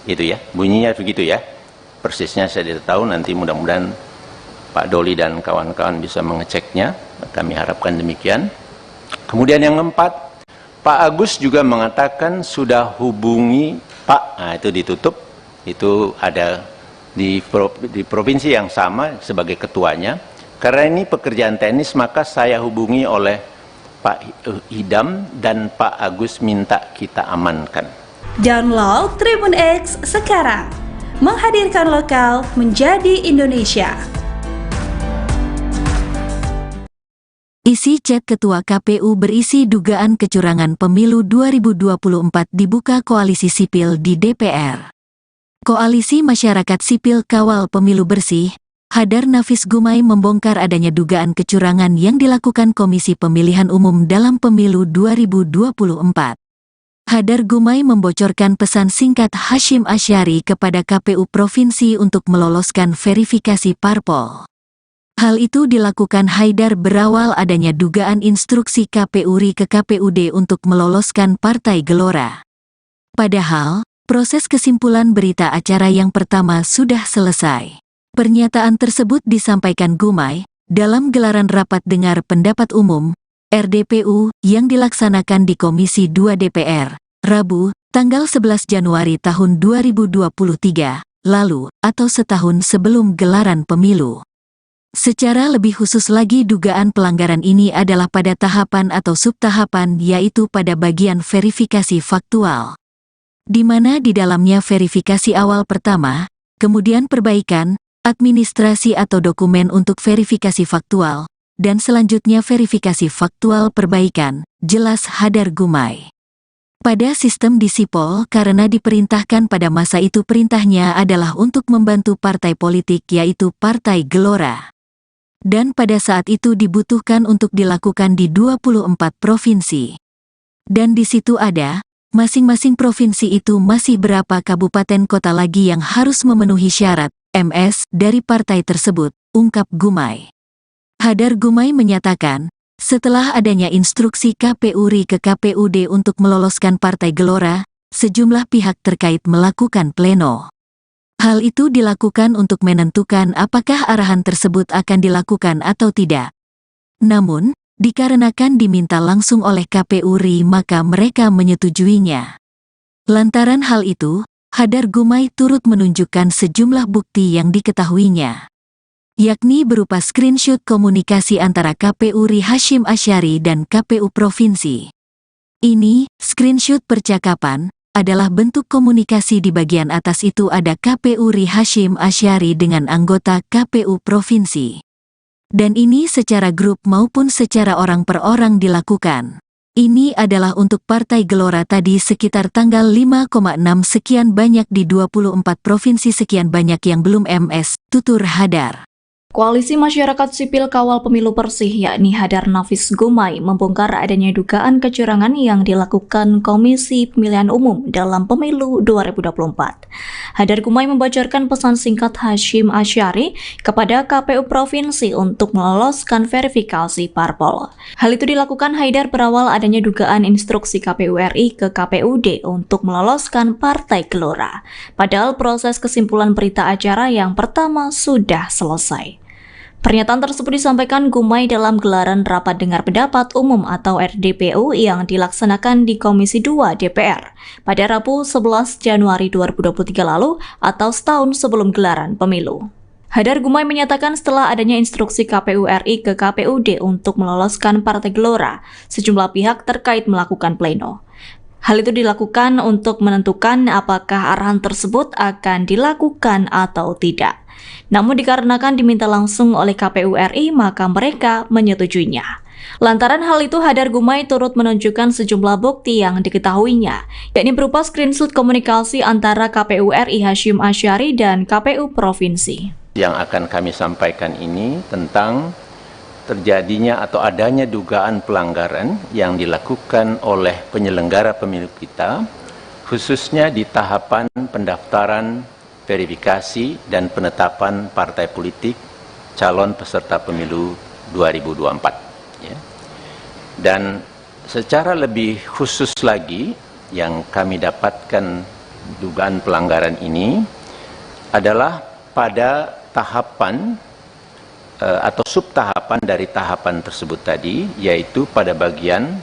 Itu ya, bunyinya begitu ya. Persisnya saya tidak tahu, nanti mudah-mudahan Pak Doli dan kawan-kawan bisa mengeceknya. Kami harapkan demikian. Kemudian yang keempat, Pak Agus juga mengatakan sudah hubungi Pak, nah itu ditutup, itu ada di provinsi yang sama sebagai ketuanya. Karena ini pekerjaan teknis, maka saya hubungi oleh Pak Idam dan Pak Agus minta kita amankan. Download Tribun X sekarang, menghadirkan lokal menjadi Indonesia. Isi chat Ketua KPU berisi dugaan kecurangan pemilu 2024 dibuka Koalisi Sipil di DPR. Koalisi Masyarakat Sipil Kawal Pemilu Bersih, Hadar Nafis Gumai membongkar adanya dugaan kecurangan yang dilakukan Komisi Pemilihan Umum dalam Pemilu 2024. Hadar Gumai membocorkan pesan singkat Hashim Asyari kepada KPU Provinsi untuk meloloskan verifikasi parpol. Hal itu dilakukan Haidar berawal adanya dugaan instruksi KPU RI ke KPUD untuk meloloskan Partai Gelora. Padahal, proses kesimpulan berita acara yang pertama sudah selesai. Pernyataan tersebut disampaikan Gumai dalam gelaran rapat dengar pendapat umum RDPU yang dilaksanakan di Komisi 2 DPR, Rabu, tanggal 11 Januari tahun 2023, lalu atau setahun sebelum gelaran pemilu. Secara lebih khusus lagi dugaan pelanggaran ini adalah pada tahapan atau subtahapan, yaitu pada bagian verifikasi faktual, di mana di dalamnya verifikasi awal pertama, kemudian perbaikan, administrasi atau dokumen untuk verifikasi faktual, dan selanjutnya verifikasi faktual perbaikan, jelas Hadar Gumai. Pada sistem di Sipol karena diperintahkan pada masa itu perintahnya adalah untuk membantu partai politik yaitu Partai Gelora. Dan pada saat itu dibutuhkan untuk dilakukan di 24 provinsi. Dan di situ ada, masing-masing provinsi itu masih berapa kabupaten kota lagi yang harus memenuhi syarat, MS, dari partai tersebut, ungkap Gumai. Hadar Gumai menyatakan, setelah adanya instruksi KPU RI ke KPUD untuk meloloskan Partai Gelora, sejumlah pihak terkait melakukan pleno. Hal itu dilakukan untuk menentukan apakah arahan tersebut akan dilakukan atau tidak. Namun, dikarenakan diminta langsung oleh KPU RI maka mereka menyetujuinya. Lantaran hal itu, Hadar Gumai turut menunjukkan sejumlah bukti yang diketahuinya. Yakni berupa screenshot komunikasi antara KPU RI Hasyim Asyari dan KPU Provinsi. Ini, screenshot percakapan, adalah bentuk komunikasi di bagian atas itu ada KPU RI Hasyim Asyari dengan anggota KPU Provinsi. Dan ini secara grup maupun secara orang per orang dilakukan. Ini adalah untuk Partai Gelora tadi sekitar tanggal 5,6 sekian banyak di 24 provinsi sekian banyak yang belum MS, tutur Hadar. Koalisi Masyarakat Sipil Kawal Pemilu Bersih yakni Hadar Nafis Gumai membongkar adanya dugaan kecurangan yang dilakukan Komisi Pemilihan Umum dalam Pemilu 2024. Hadar Gumai membocorkan pesan singkat Hasyim Asyari kepada KPU Provinsi untuk meloloskan verifikasi parpol. Hal itu dilakukan Haidar berawal adanya dugaan instruksi KPU RI ke KPUD untuk meloloskan Partai Gelora. Padahal proses kesimpulan berita acara yang pertama sudah selesai. Pernyataan tersebut disampaikan Gumai dalam gelaran Rapat Dengar Pendapat Umum atau RDPU yang dilaksanakan di Komisi 2 DPR pada Rabu 11 Januari 2023 lalu atau setahun sebelum gelaran pemilu. Hadar Gumai menyatakan setelah adanya instruksi KPU RI ke KPUD untuk meloloskan Partai Gelora, sejumlah pihak terkait melakukan pleno. Hal itu dilakukan untuk menentukan apakah arahan tersebut akan dilakukan atau tidak. Namun dikarenakan diminta langsung oleh KPU RI, maka mereka menyetujuinya. Lantaran hal itu, Hadar Gumai turut menunjukkan sejumlah bukti yang diketahuinya, yakni berupa screenshot komunikasi antara KPU RI Hasyim Asyari dan KPU Provinsi. Yang akan kami sampaikan ini tentang terjadinya atau adanya dugaan pelanggaran yang dilakukan oleh penyelenggara pemilu kita, khususnya di tahapan pendaftaran, verifikasi, dan penetapan partai politik calon peserta pemilu 2024. Ya. Dan secara lebih khusus lagi, yang kami dapatkan dugaan pelanggaran ini adalah pada tahapan atau subtahapan dari tahapan tersebut tadi, yaitu pada bagian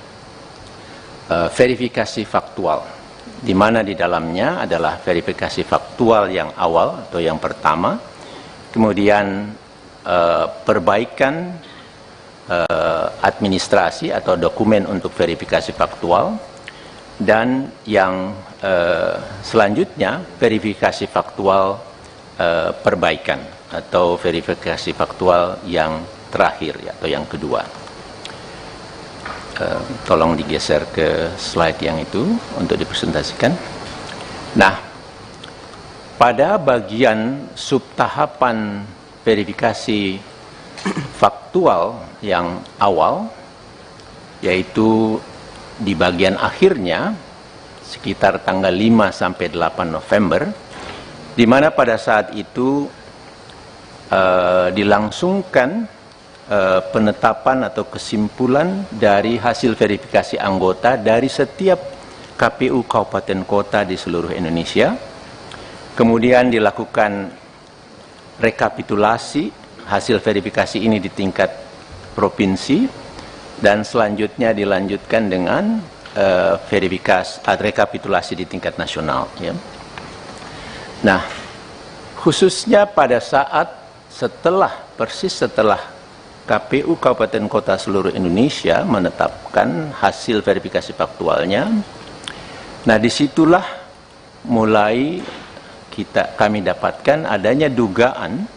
verifikasi faktual, di mana di dalamnya adalah verifikasi faktual yang awal atau yang pertama, kemudian perbaikan administrasi atau dokumen untuk verifikasi faktual, dan yang selanjutnya verifikasi faktual perbaikan atau verifikasi faktual yang terakhir atau yang kedua. Tolong digeser ke slide yang itu untuk dipresentasikan. Nah, pada bagian subtahapan verifikasi faktual yang awal, yaitu di bagian akhirnya sekitar tanggal 5 sampai 8 November, di mana pada saat itu dilangsungkan penetapan atau kesimpulan dari hasil verifikasi anggota dari setiap KPU kabupaten kota di seluruh Indonesia. Kemudian dilakukan rekapitulasi hasil verifikasi ini di tingkat provinsi, dan selanjutnya dilanjutkan dengan verifikasi rekapitulasi di tingkat nasional. Ya. Nah, khususnya pada saat persis setelah KPU Kabupaten Kota seluruh Indonesia menetapkan hasil verifikasi faktualnya. Nah, disitulah mulai kami dapatkan adanya dugaan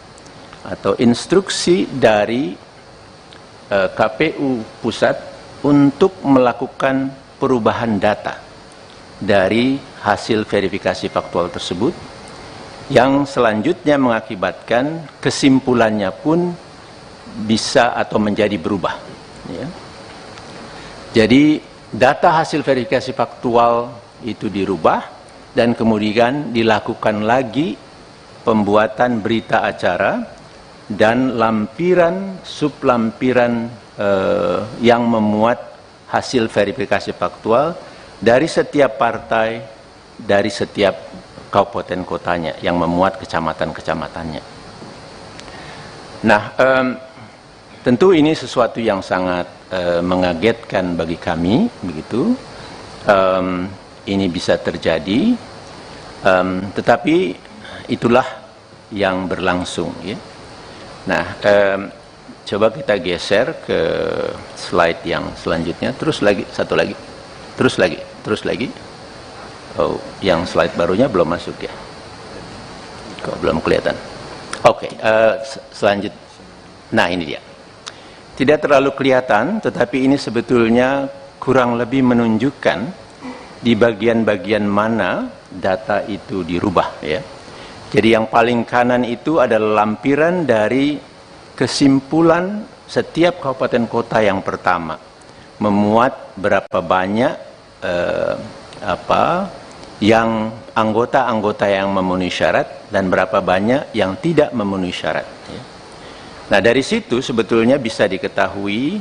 atau instruksi dari KPU pusat untuk melakukan perubahan data dari hasil verifikasi faktual tersebut, yang selanjutnya mengakibatkan kesimpulannya pun bisa atau menjadi berubah. Ya. Jadi data hasil verifikasi faktual itu dirubah dan kemudian dilakukan lagi pembuatan berita acara dan lampiran sublampiran yang memuat hasil verifikasi faktual dari setiap partai, dari setiap kabupaten kotanya yang memuat kecamatan-kecamatannya. Nah, tentu ini sesuatu yang sangat mengagetkan bagi kami, begitu. Ini bisa terjadi, tetapi itulah yang berlangsung. Ya. Nah, coba kita geser ke slide yang selanjutnya. Terus lagi, satu lagi, terus lagi. Oh, yang slide barunya belum masuk ya? Kok belum kelihatan? Oke, selanjutnya. Nah, ini dia. Tidak terlalu kelihatan, tetapi ini sebetulnya kurang lebih menunjukkan di bagian-bagian mana data itu dirubah. Ya. Jadi yang paling kanan itu adalah lampiran dari kesimpulan setiap kabupaten kota yang pertama. Memuat berapa banyak yang anggota-anggota yang memenuhi syarat dan berapa banyak yang tidak memenuhi syarat. Ya. Nah, dari situ sebetulnya bisa diketahui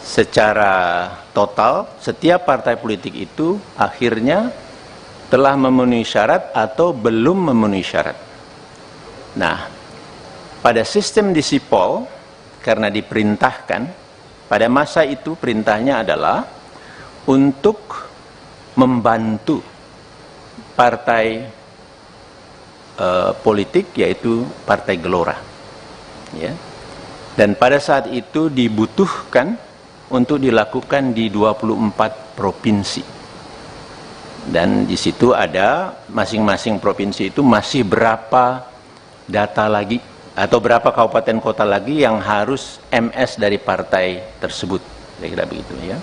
secara total setiap partai politik itu akhirnya telah memenuhi syarat atau belum memenuhi syarat. Nah, pada sistem di Sipol, karena diperintahkan, pada masa itu perintahnya adalah untuk membantu partai politik, yaitu Partai Gelora. Ya. Dan pada saat itu dibutuhkan untuk dilakukan di 24 provinsi. Dan di situ ada masing-masing provinsi itu masih berapa data lagi atau berapa kabupaten kota lagi yang harus MS dari partai tersebut. Kira-kira begitu ya.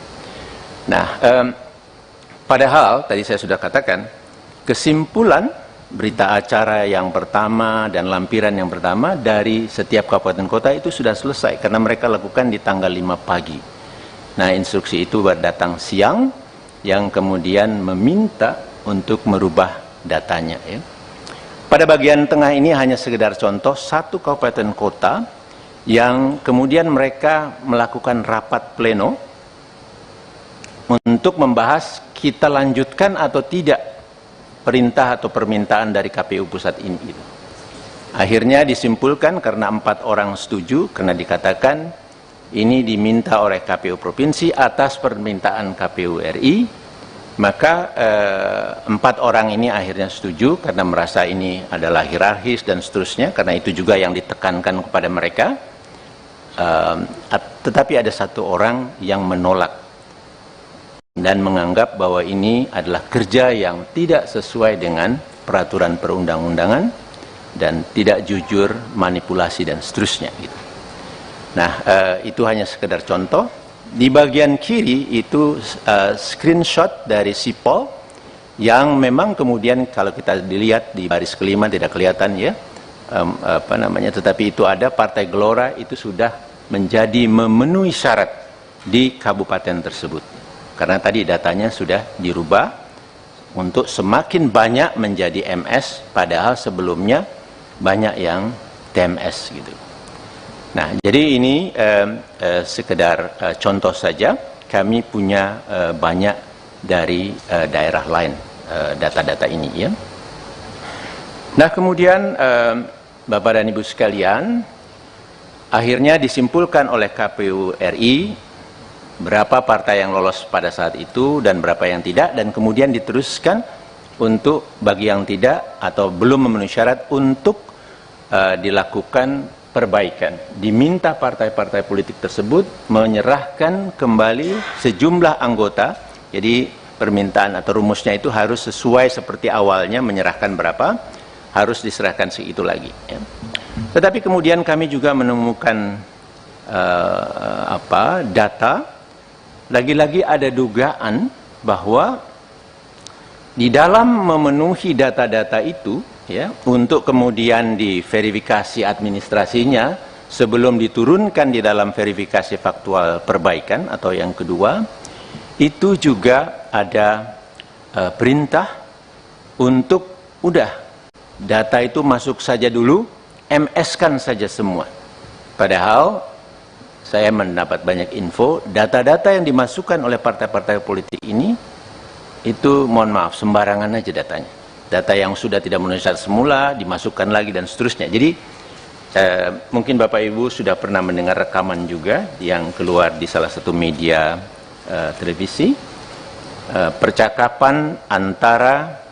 Nah, padahal tadi saya sudah katakan kesimpulan berita acara yang pertama dan lampiran yang pertama dari setiap kabupaten kota itu sudah selesai karena mereka lakukan di tanggal 5 pagi. Nah, instruksi itu datang siang yang kemudian meminta untuk merubah datanya. Ya. Pada bagian tengah ini hanya sekedar contoh satu kabupaten kota yang kemudian mereka melakukan rapat pleno untuk membahas kita lanjutkan atau tidak perintah atau permintaan dari KPU pusat ini. Akhirnya disimpulkan karena 4 orang setuju, karena dikatakan ini diminta oleh KPU provinsi atas permintaan KPU RI, maka 4 orang ini akhirnya setuju karena merasa ini adalah hierarkis dan seterusnya, karena itu juga yang ditekankan kepada mereka. Tetapi ada 1 orang yang menolak dan menganggap bahwa ini adalah kerja yang tidak sesuai dengan peraturan perundang-undangan dan tidak jujur, manipulasi dan seterusnya. Gitu. Nah, itu hanya sekedar contoh. Di bagian kiri itu screenshot dari Sipol yang memang kemudian kalau kita dilihat di baris kelima tidak kelihatan ya, tetapi itu ada Partai Gelora itu sudah menjadi memenuhi syarat di kabupaten tersebut. Karena tadi datanya sudah dirubah untuk semakin banyak menjadi MS, padahal sebelumnya banyak yang TMS gitu. Nah, jadi ini sekedar contoh saja. Kami punya banyak dari daerah lain data-data ini ya. Nah, kemudian Bapak dan Ibu sekalian, akhirnya disimpulkan oleh KPU RI berapa partai yang lolos pada saat itu dan berapa yang tidak, dan kemudian diteruskan untuk bagi yang tidak atau belum memenuhi syarat untuk dilakukan perbaikan. Diminta partai-partai politik tersebut menyerahkan kembali sejumlah anggota. Jadi permintaan atau rumusnya itu harus sesuai seperti awalnya, menyerahkan berapa, harus diserahkan segitu lagi. Ya. Tetapi kemudian kami juga menemukan data, lagi-lagi ada dugaan bahwa di dalam memenuhi data-data itu, ya, untuk kemudian diverifikasi administrasinya sebelum diturunkan di dalam verifikasi faktual perbaikan atau yang kedua, itu juga ada perintah untuk udah data itu masuk saja dulu, MS-kan saja semua. Padahal saya mendapat banyak info, data-data yang dimasukkan oleh partai-partai politik ini, itu mohon maaf, sembarangan aja datanya. Data yang sudah tidak memenuhi syarat semula, dimasukkan lagi dan seterusnya. Jadi, mungkin Bapak Ibu sudah pernah mendengar rekaman juga yang keluar di salah satu media televisi, percakapan antara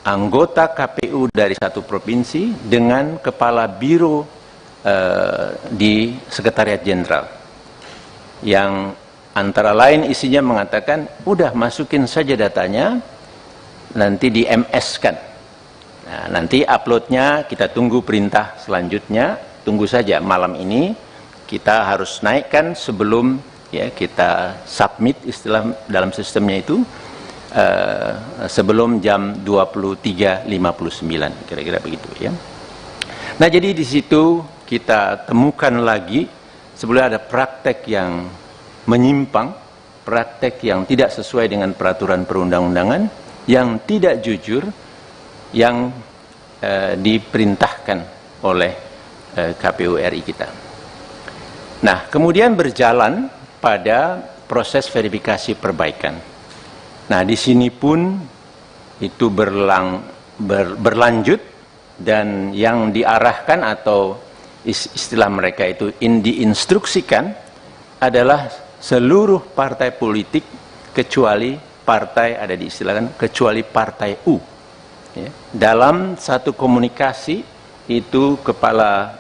anggota KPU dari satu provinsi dengan kepala biro di Sekretariat Jenderal, yang antara lain isinya mengatakan, udah masukin saja datanya, nanti di MS-kan. Nah, nanti uploadnya kita tunggu perintah selanjutnya, tunggu saja malam ini kita harus naikkan sebelum ya kita submit istilah dalam sistemnya itu sebelum jam 23.59, kira-kira begitu ya. Nah, jadi di situ kita temukan lagi sebenarnya ada praktek yang menyimpang, praktek yang tidak sesuai dengan peraturan perundang-undangan, yang tidak jujur, yang diperintahkan oleh KPU RI kita. Nah, kemudian berjalan pada proses verifikasi perbaikan. Nah, di sini pun itu berlanjut, dan yang diarahkan atau istilah mereka itu diinstruksikan adalah seluruh partai politik kecuali partai, ada diistilahkan kecuali partai U. Ya. Dalam satu komunikasi itu kepala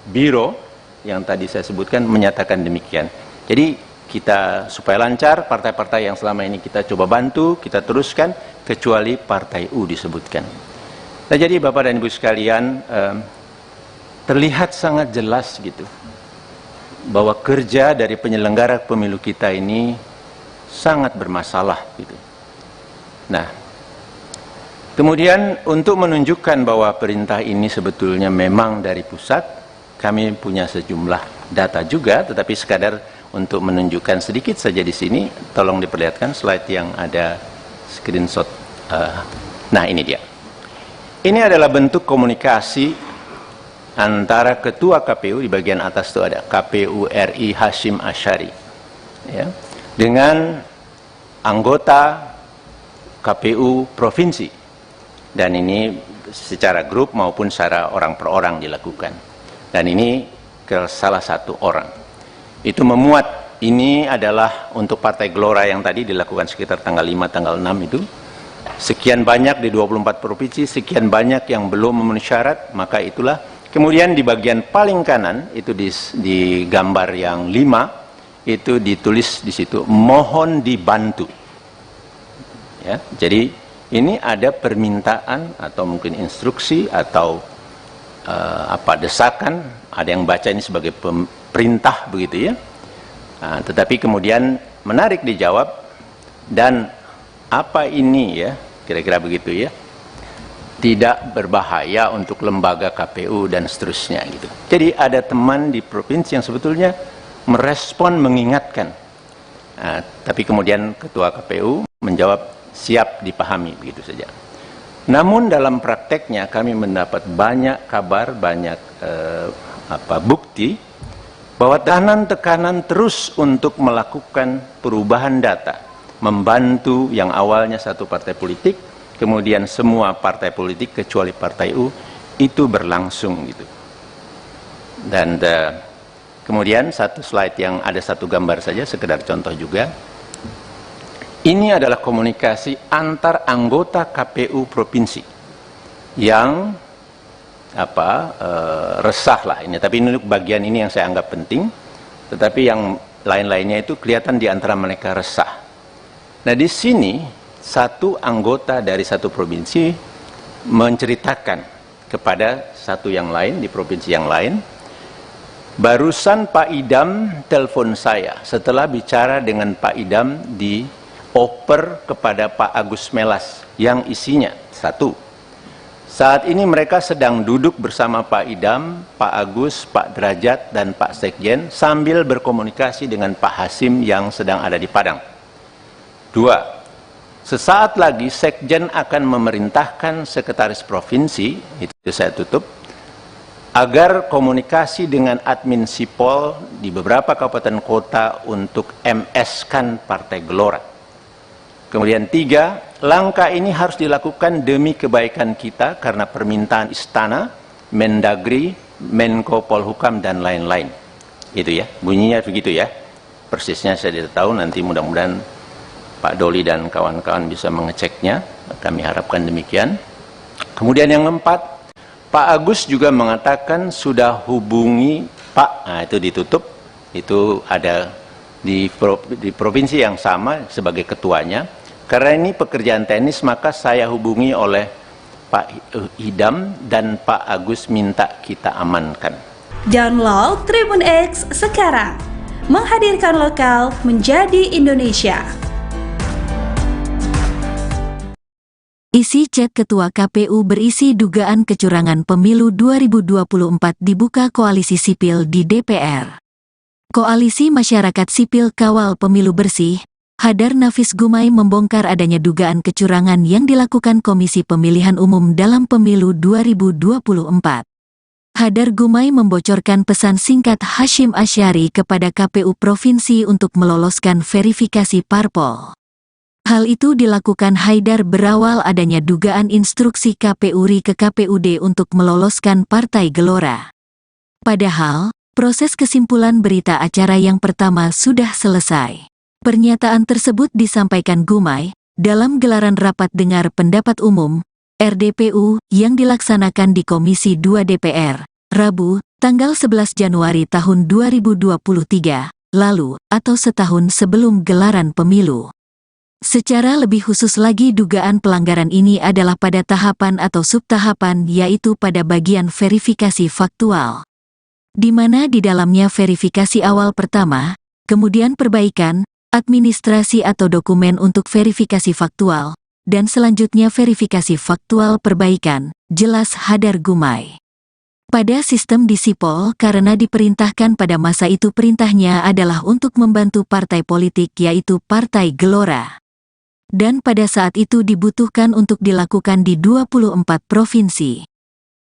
biro yang tadi saya sebutkan menyatakan demikian. Jadi kita supaya lancar, partai-partai yang selama ini kita coba bantu, kita teruskan, kecuali partai U disebutkan. Nah, jadi Bapak dan Ibu sekalian, terlihat sangat jelas gitu bahwa kerja dari penyelenggara pemilu kita ini sangat bermasalah gitu. Nah, kemudian untuk menunjukkan bahwa perintah ini sebetulnya memang dari pusat, kami punya sejumlah data juga, tetapi sekadar untuk menunjukkan sedikit saja di sini, tolong diperlihatkan slide yang ada screenshot. Nah, ini dia. Ini adalah bentuk komunikasi antara Ketua KPU, di bagian atas itu ada KPU RI Hashim Asyari, ya, dengan anggota KPU Provinsi. Dan ini secara grup maupun secara orang per orang dilakukan. Dan ini ke salah satu orang. Itu memuat, ini adalah untuk Partai Gelora yang tadi dilakukan sekitar tanggal 5, tanggal 6 itu. Sekian banyak di 24 provinsi, sekian banyak yang belum memenuhi syarat, maka itulah. Kemudian di bagian paling kanan, itu di gambar yang 5, itu ditulis di situ, mohon dibantu. Ya, jadi ini ada permintaan atau mungkin instruksi atau desakan, ada yang baca ini sebagai perintah begitu ya. Nah, tetapi kemudian menarik dijawab, dan apa ini ya, kira-kira begitu ya, tidak berbahaya untuk lembaga KPU dan seterusnya gitu. Jadi ada teman di provinsi yang sebetulnya merespon, mengingatkan. Nah, tapi kemudian Ketua KPU menjawab siap dipahami begitu saja. Namun dalam prakteknya kami mendapat banyak kabar, banyak bukti bahwa tekanan terus untuk melakukan perubahan data, membantu yang awalnya satu partai politik, kemudian semua partai politik kecuali partai U, itu berlangsung gitu. Dan kemudian satu slide yang ada satu gambar saja, sekedar contoh juga. Ini adalah komunikasi antar anggota KPU provinsi yang resah lah ini. Tapi ini bagian ini yang saya anggap penting. Tetapi yang lain-lainnya itu kelihatan di antara mereka resah. Nah, di sini satu anggota dari satu provinsi menceritakan kepada satu yang lain di provinsi yang lain Barusan Pak Idam telepon saya setelah bicara dengan Pak Idam dioper kepada Pak Agus Melas yang isinya satu. Saat ini mereka sedang duduk bersama Pak Idam, Pak Agus, Pak Derajat, dan Pak Sekjen sambil berkomunikasi dengan Pak Hasim yang sedang ada di Padang. Dua, sesaat lagi Sekjen akan memerintahkan Sekretaris Provinsi, itu saya tutup, agar komunikasi dengan admin Sipol di beberapa kabupaten kota untuk MS-kan Partai Gelora. Kemudian tiga, langkah ini harus dilakukan demi kebaikan kita karena permintaan Istana, Mendagri, Menko Polhukam, dan lain-lain. Itu ya, bunyinya begitu ya. Persisnya saya tidak tahu, nanti mudah-mudahan Pak Doli dan kawan-kawan bisa mengeceknya. Kami harapkan demikian. Kemudian yang keempat, Pak Agus juga mengatakan sudah hubungi Pak, nah itu ditutup, itu ada di provinsi yang sama sebagai ketuanya. Karena ini pekerjaan teknis, maka saya hubungi oleh Pak Idam dan Pak Agus minta kita amankan. Download Tribun X sekarang, menghadirkan lokal menjadi Indonesia. Isi chat Ketua KPU berisi dugaan kecurangan pemilu 2024 dibuka Koalisi Sipil di DPR. Koalisi Masyarakat Sipil Kawal Pemilu Bersih, Hadar Nafis Gumai membongkar adanya dugaan kecurangan yang dilakukan Komisi Pemilihan Umum dalam Pemilu 2024. Hadar Gumai membocorkan pesan singkat Hasyim Asyari kepada KPU Provinsi untuk meloloskan verifikasi parpol. Hal itu dilakukan Haidar berawal adanya dugaan instruksi KPU RI ke KPUD untuk meloloskan Partai Gelora. Padahal, proses kesimpulan berita acara yang pertama sudah selesai. Pernyataan tersebut disampaikan Gumai dalam gelaran rapat dengar pendapat umum RDPU yang dilaksanakan di Komisi 2 DPR, Rabu, tanggal 11 Januari tahun 2023, lalu atau setahun sebelum gelaran pemilu. Secara lebih khusus lagi dugaan pelanggaran ini adalah pada tahapan atau subtahapan yaitu pada bagian verifikasi faktual. Di mana di dalamnya verifikasi awal pertama, kemudian perbaikan, administrasi atau dokumen untuk verifikasi faktual, dan selanjutnya verifikasi faktual perbaikan, jelas Hadar Gumai. Pada sistem di Sipol karena diperintahkan pada masa itu perintahnya adalah untuk membantu partai politik yaitu Partai Gelora. Dan pada saat itu dibutuhkan untuk dilakukan di 24 provinsi.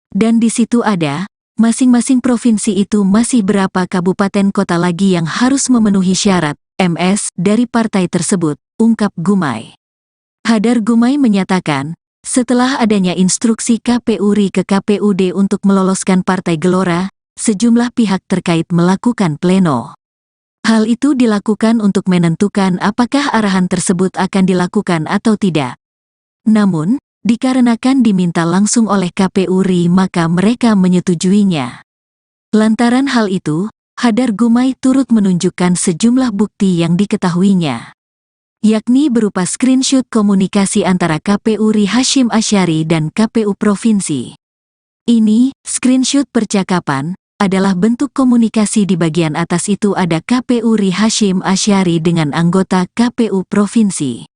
Dan di situ ada, masing-masing provinsi itu masih berapa kabupaten kota lagi yang harus memenuhi syarat MS dari partai tersebut, ungkap Gumai. Hadar Gumai menyatakan, setelah adanya instruksi KPU RI ke KPUD untuk meloloskan Partai Gelora, sejumlah pihak terkait melakukan pleno. Hal itu dilakukan untuk menentukan apakah arahan tersebut akan dilakukan atau tidak. Namun, dikarenakan diminta langsung oleh KPU RI maka mereka menyetujuinya. Lantaran hal itu, Hadar Gumai turut menunjukkan sejumlah bukti yang diketahuinya, yakni berupa screenshot komunikasi antara KPU RI Hasyim Asyari dan KPU Provinsi. Ini, screenshot percakapan, adalah bentuk komunikasi di bagian atas itu ada KPU RI Hasyim Asyari dengan anggota KPU Provinsi.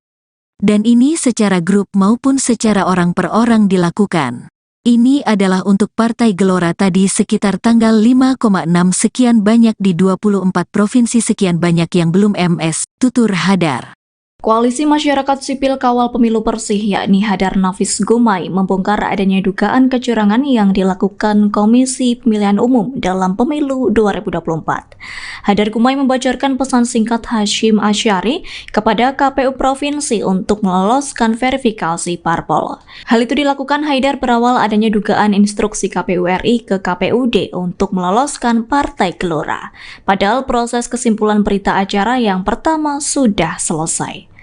Dan ini secara grup maupun secara orang per orang dilakukan. Ini adalah untuk Partai Gelora tadi sekitar tanggal 5,6 sekian banyak di 24 provinsi sekian banyak yang belum MS, tutur Hadar. Koalisi Masyarakat Sipil Kawal Pemilu Bersih yakni Hadar Nafis Gumai membongkar adanya dugaan kecurangan yang dilakukan Komisi Pemilihan Umum dalam Pemilu 2024. Hadar Gumai membocorkan pesan singkat Hasyim Asyari kepada KPU Provinsi untuk meloloskan verifikasi parpol. Hal itu dilakukan Haidar berawal adanya dugaan instruksi KPU RI ke KPUD untuk meloloskan Partai Gelora. Padahal proses kesimpulan berita acara yang pertama sudah selesai.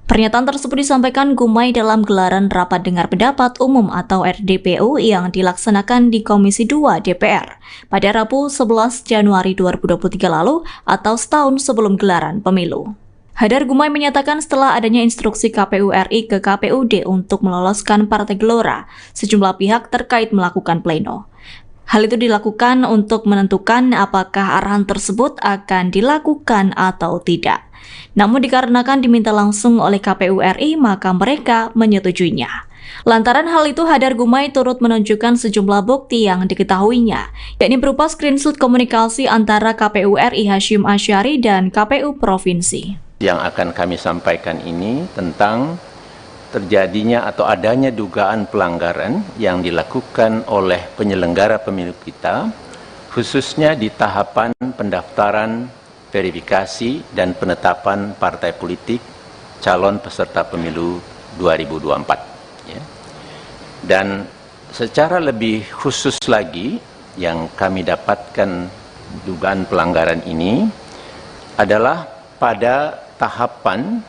Pernyataan tersebut disampaikan Gumai dalam gelaran Rapat Dengar Pendapat Umum atau RDPU yang dilaksanakan di Komisi 2 DPR pada Rabu 11 Januari 2023 lalu atau setahun sebelum gelaran pemilu. Hadar Gumai menyatakan setelah adanya instruksi KPU RI ke KPUD untuk meloloskan Partai Gelora, sejumlah pihak terkait melakukan pleno. Hal itu dilakukan untuk menentukan apakah arahan tersebut akan dilakukan atau tidak. Namun dikarenakan diminta langsung oleh KPU RI, maka mereka menyetujuinya. Lantaran hal itu, Hadar Gumai turut menunjukkan sejumlah bukti yang diketahuinya, yakni berupa screenshot komunikasi antara KPU RI Hasyim Asyari dan KPU Provinsi. Yang akan kami sampaikan ini tentang terjadinya atau adanya dugaan pelanggaran yang dilakukan oleh penyelenggara pemilu kita, khususnya di tahapan pendaftaran, verifikasi, dan penetapan partai politik calon peserta pemilu 2024. Ya. Dan secara lebih khusus lagi, yang kami dapatkan dugaan pelanggaran ini adalah pada tahapan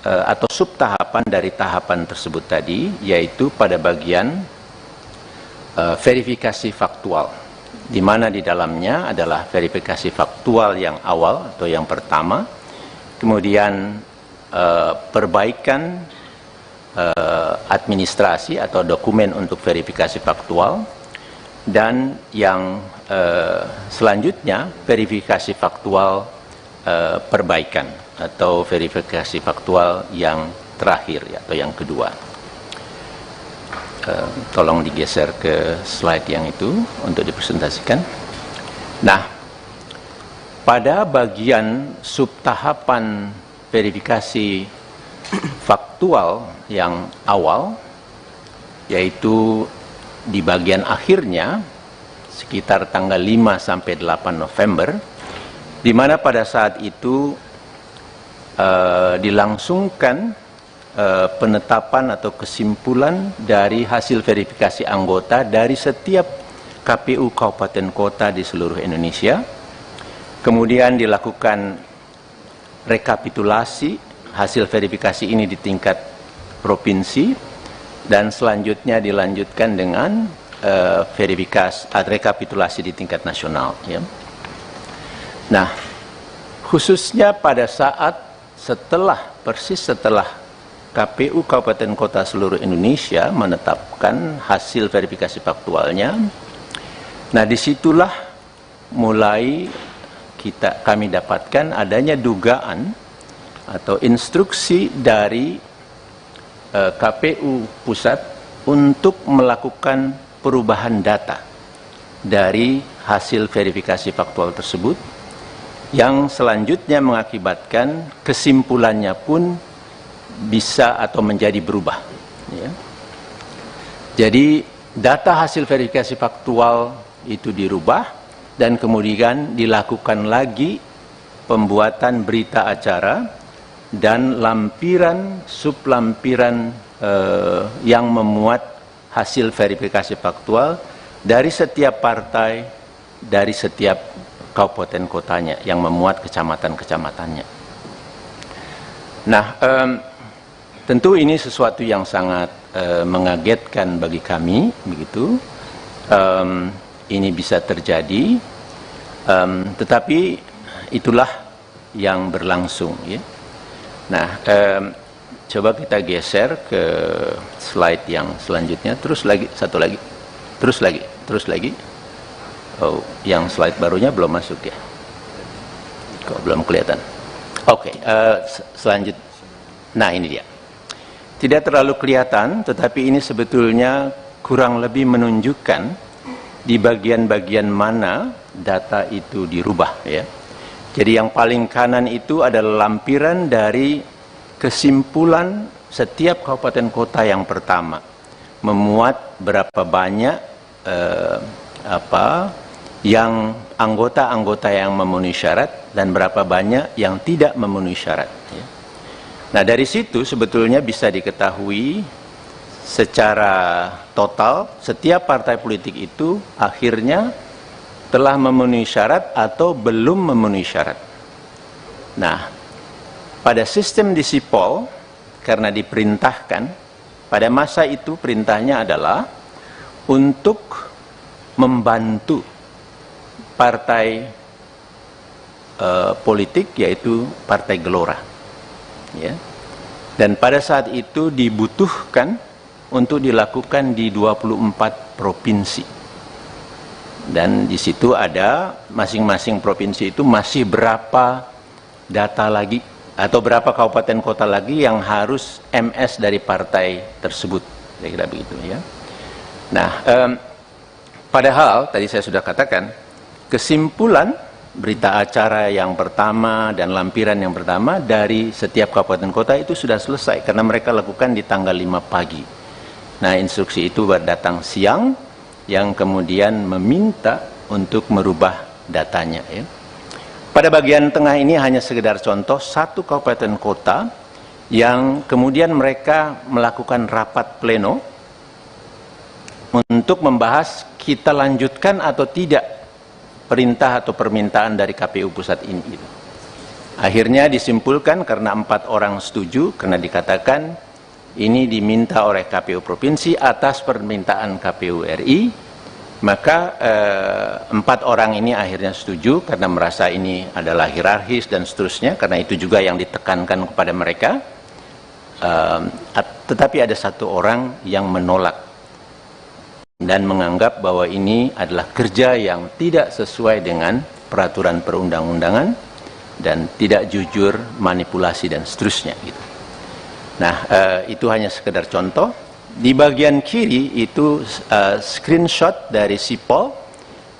atau subtahapan dari tahapan tersebut tadi, yaitu pada bagian verifikasi faktual, di mana di dalamnya adalah verifikasi faktual yang awal atau yang pertama, kemudian perbaikan administrasi atau dokumen untuk verifikasi faktual, dan yang selanjutnya verifikasi faktual perbaikan atau verifikasi faktual yang terakhir atau yang kedua. Tolong digeser ke slide yang itu untuk dipresentasikan. Nah, pada bagian subtahapan verifikasi faktual yang awal, yaitu di bagian akhirnya sekitar tanggal 5 sampai 8 November, di mana pada saat itu dilangsungkan penetapan atau kesimpulan dari hasil verifikasi anggota dari setiap KPU kabupaten kota di seluruh Indonesia. Kemudian dilakukan rekapitulasi hasil verifikasi ini di tingkat provinsi, dan selanjutnya dilanjutkan dengan verifikasi rekapitulasi di tingkat nasional. Ya. Nah, khususnya pada saat persis setelah KPU Kabupaten Kota seluruh Indonesia menetapkan hasil verifikasi faktualnya, nah disitulah mulai kami dapatkan adanya dugaan atau instruksi dari KPU Pusat untuk melakukan perubahan data dari hasil verifikasi faktual tersebut, yang selanjutnya mengakibatkan kesimpulannya pun bisa atau menjadi berubah. Ya. Jadi data hasil verifikasi faktual itu dirubah, dan kemudian dilakukan lagi pembuatan berita acara dan lampiran sublampiran yang memuat hasil verifikasi faktual dari setiap partai, dari setiap kabupaten kotanya, yang memuat kecamatan-kecamatannya. Nah, tentu ini sesuatu yang sangat mengagetkan bagi kami, begitu. Ini bisa terjadi, tetapi itulah yang berlangsung. Ya. Nah, coba kita geser ke slide yang selanjutnya. Terus lagi, satu lagi, terus lagi. Oh, yang slide barunya belum masuk ya? Kok belum kelihatan? Oke, selanjutnya. Nah, ini dia. Tidak terlalu kelihatan, tetapi ini sebetulnya kurang lebih menunjukkan di bagian-bagian mana data itu dirubah. Ya. Jadi yang paling kanan itu adalah lampiran dari kesimpulan setiap kabupaten kota yang pertama, memuat berapa banyak yang anggota-anggota yang memenuhi syarat dan berapa banyak yang tidak memenuhi syarat. Ya. Nah, dari situ sebetulnya bisa diketahui secara total setiap partai politik itu akhirnya telah memenuhi syarat atau belum memenuhi syarat. Nah, pada sistem di Sipol, karena diperintahkan, pada masa itu perintahnya adalah untuk membantu partai politik, yaitu Partai Gelora. Ya. Dan pada saat itu dibutuhkan untuk dilakukan di 24 provinsi. Dan di situ ada masing-masing provinsi itu masih berapa data lagi atau berapa kabupaten kota lagi yang harus MS dari partai tersebut, kira-kira begitu ya. Nah, padahal tadi saya sudah katakan kesimpulan berita acara yang pertama dan lampiran yang pertama dari setiap kabupaten kota itu sudah selesai karena mereka lakukan di tanggal 5 pagi. Nah, instruksi itu datang siang yang kemudian meminta untuk merubah datanya ya. Pada bagian tengah ini hanya sekedar contoh satu kabupaten kota yang kemudian mereka melakukan rapat pleno untuk membahas kita lanjutkan atau tidak perintah atau permintaan dari KPU pusat ini gitu. Akhirnya disimpulkan karena 4 orang setuju karena dikatakan ini diminta oleh KPU Provinsi atas permintaan KPU RI, maka 4 orang ini akhirnya setuju karena merasa ini adalah hierarkis dan seterusnya, karena itu juga yang ditekankan kepada mereka. Tetapi ada 1 orang yang menolak dan menganggap bahwa ini adalah kerja yang tidak sesuai dengan peraturan perundang-undangan dan tidak jujur, manipulasi dan seterusnya gitu. Nah, itu hanya sekedar contoh. Di bagian kiri itu screenshot dari Sipol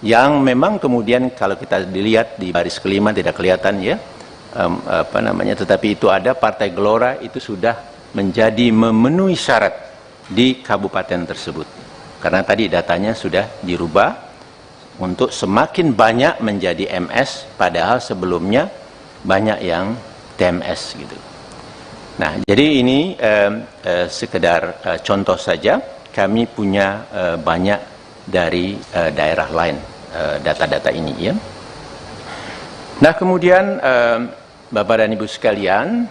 yang memang kemudian kalau kita dilihat di baris kelima tidak kelihatan ya, tetapi itu ada Partai Gelora itu sudah menjadi memenuhi syarat di kabupaten tersebut. Karena tadi datanya sudah dirubah untuk semakin banyak menjadi MS, padahal sebelumnya banyak yang TMS gitu. Nah, jadi ini sekedar contoh saja. Kami punya banyak dari daerah lain data-data ini ya. Nah, kemudian Bapak dan Ibu sekalian,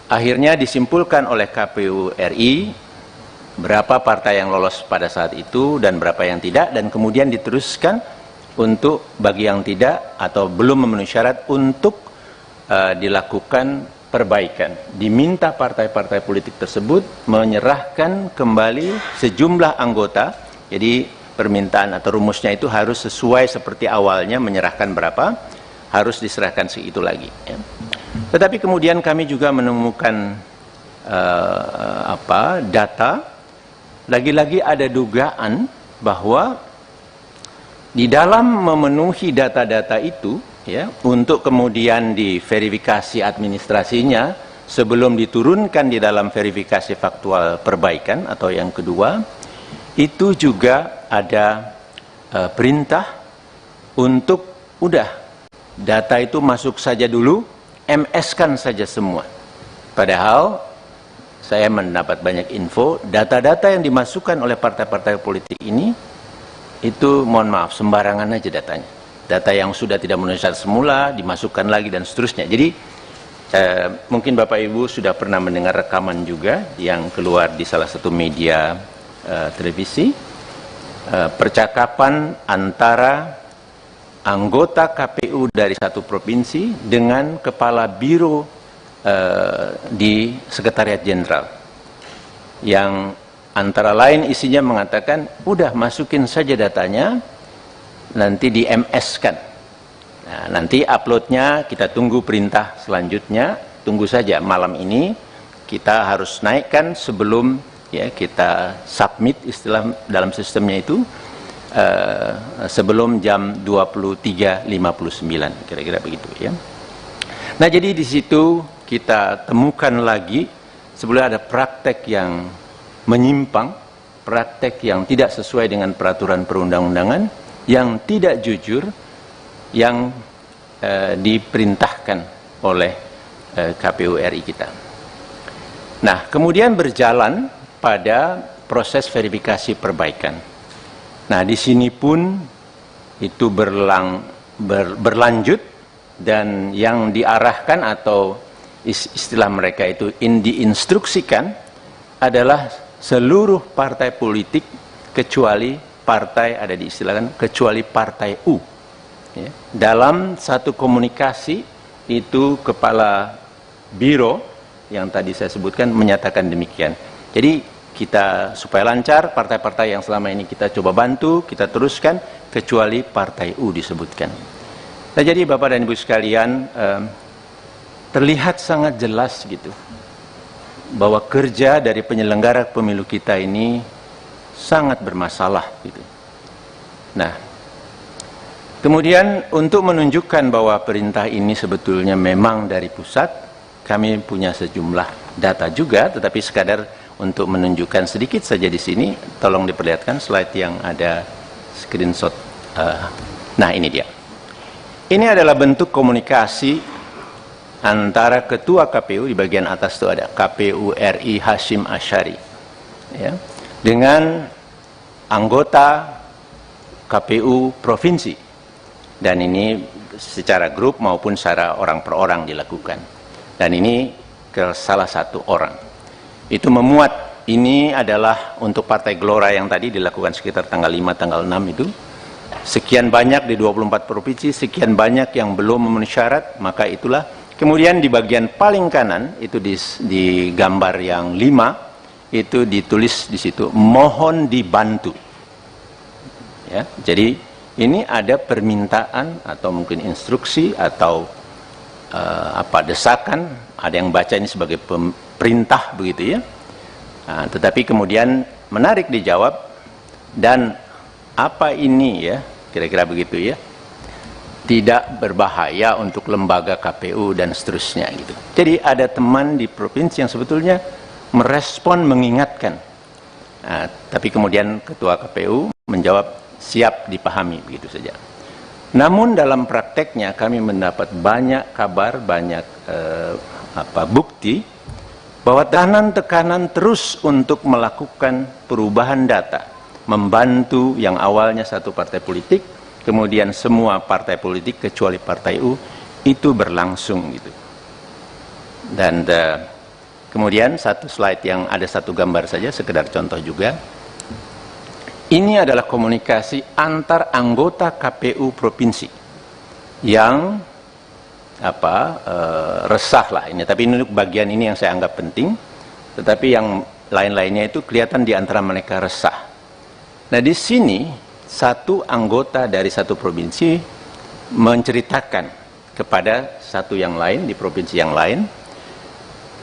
akhirnya disimpulkan oleh KPU RI berapa partai yang lolos pada saat itu dan berapa yang tidak, dan kemudian diteruskan untuk bagi yang tidak atau belum memenuhi syarat untuk dilakukan perbaikan. Diminta partai-partai politik tersebut menyerahkan kembali sejumlah anggota. Jadi permintaan atau rumusnya itu harus sesuai seperti awalnya, menyerahkan berapa, harus diserahkan segitu lagi ya. Tetapi kemudian kami juga menemukan data, lagi-lagi ada dugaan bahwa di dalam memenuhi data-data itu ya, untuk kemudian diverifikasi administrasinya sebelum diturunkan di dalam verifikasi faktual perbaikan atau yang kedua, itu juga ada perintah untuk udah data itu masuk saja dulu, MS-kan saja semua. Padahal saya mendapat banyak info, data-data yang dimasukkan oleh partai-partai politik ini itu mohon maaf sembarangan aja datanya. Data yang sudah tidak memenuhi syarat semula dimasukkan lagi dan seterusnya. Jadi mungkin Bapak Ibu sudah pernah mendengar rekaman juga yang keluar di salah satu media televisi, percakapan antara anggota KPU dari satu provinsi dengan kepala biro di Sekretariat Jenderal, yang antara lain isinya mengatakan udah masukin saja datanya, nanti di MS-kan. Nah, nanti uploadnya kita tunggu perintah selanjutnya, tunggu saja malam ini kita harus naikkan sebelum ya kita submit istilah dalam sistemnya itu sebelum jam 23.59 kira-kira begitu ya. Nah, jadi di situ kita temukan lagi sebenarnya ada praktek yang menyimpang, praktek yang tidak sesuai dengan peraturan perundang-undangan, yang tidak jujur, yang diperintahkan oleh KPU RI kita. Nah, kemudian berjalan pada proses verifikasi perbaikan. Nah, di sini pun itu berlanjut, dan yang diarahkan atau istilah mereka itu diinstruksikan adalah seluruh partai politik kecuali partai, ada diistilahkan kecuali partai U ya. Dalam satu komunikasi itu kepala biro yang tadi saya sebutkan menyatakan demikian. Jadi kita supaya lancar, partai-partai yang selama ini kita coba bantu, kita teruskan, kecuali Partai U disebutkan. Nah, jadi Bapak dan Ibu sekalian, terlihat sangat jelas gitu, bahwa kerja dari penyelenggara pemilu kita ini sangat bermasalah gitu. Nah, kemudian untuk menunjukkan bahwa perintah ini sebetulnya memang dari pusat, kami punya sejumlah data juga, tetapi sekadar untuk menunjukkan sedikit saja di sini, tolong diperlihatkan slide yang ada screenshot. Nah, ini dia. Ini adalah bentuk komunikasi antara Ketua KPU, di bagian atas itu ada KPU RI Hashim Asyari, ya, dengan anggota KPU Provinsi. Dan ini secara grup maupun secara orang per orang dilakukan. Dan ini ke salah satu orang. Itu memuat, ini adalah untuk Partai Gelora yang tadi dilakukan sekitar tanggal 5, tanggal 6 itu. Sekian banyak di 24 provinsi, sekian banyak yang belum memenuhi syarat, maka itulah. Kemudian di bagian paling kanan, itu di gambar yang 5, itu ditulis di situ, mohon dibantu. Ya, jadi ini ada permintaan atau mungkin instruksi atau desakan, ada yang baca ini sebagai perintah begitu ya. Nah, tetapi kemudian menarik dijawab, dan apa ini ya, kira-kira begitu ya, tidak berbahaya untuk lembaga KPU dan seterusnya gitu. Jadi ada teman di provinsi yang sebetulnya merespon, mengingatkan. Nah, tapi kemudian Ketua KPU menjawab siap dipahami begitu saja. Namun dalam prakteknya kami mendapat banyak kabar, banyak bukti bahwa tekanan terus untuk melakukan perubahan data, membantu yang awalnya satu partai politik, kemudian semua partai politik kecuali Partai U, itu berlangsung gitu. Dan kemudian satu slide yang ada satu gambar saja, sekedar contoh juga. Ini adalah komunikasi antar anggota KPU provinsi yang resah lah ini. Tapi ini bagian ini yang saya anggap penting. Tetapi yang lain-lainnya itu kelihatan di antara mereka resah. Nah, di sini satu anggota dari satu provinsi menceritakan kepada satu yang lain di provinsi yang lain,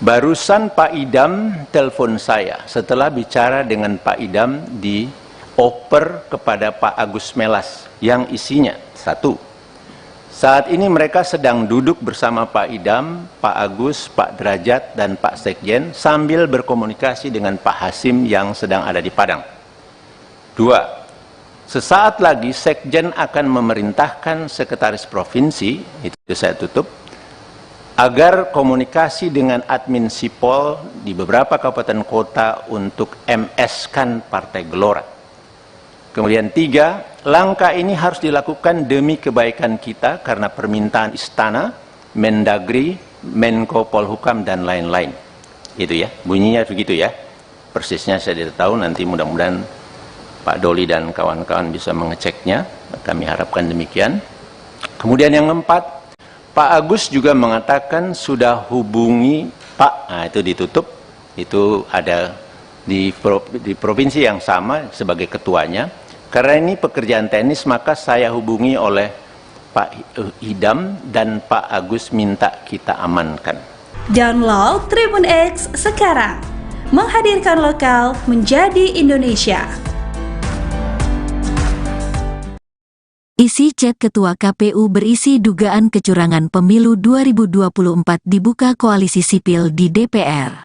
barusan Pak Idam telepon saya setelah bicara dengan Pak Idam di oper kepada Pak Agus Melas yang isinya satu, saat ini mereka sedang duduk bersama Pak Idam, Pak Agus, Pak Derajat, dan Pak Sekjen sambil berkomunikasi dengan Pak Hasim yang sedang ada di Padang. Dua, sesaat lagi Sekjen akan memerintahkan Sekretaris Provinsi, itu saya tutup, agar komunikasi dengan admin Sipol di beberapa kabupaten kota untuk MS-kan Partai Gelora. Kemudian tiga, langkah ini harus dilakukan demi kebaikan kita karena permintaan Istana, Mendagri, Menko Polhukam, dan lain-lain. Itu ya, bunyinya begitu ya. Persisnya saya tidak tahu, nanti mudah-mudahan Pak Doli dan kawan-kawan bisa mengeceknya. Kami harapkan demikian. Kemudian yang keempat, Pak Agus juga mengatakan sudah hubungi Pak, nah itu ditutup, itu ada di provinsi yang sama sebagai ketuanya. Karena ini pekerjaan teknis, maka saya hubungi oleh Pak Idam dan Pak Agus minta kita amankan. Download Tribun X sekarang, menghadirkan lokal menjadi Indonesia. Isi chat Ketua KPU berisi dugaan kecurangan pemilu 2024 dibuka Koalisi Sipil di DPR.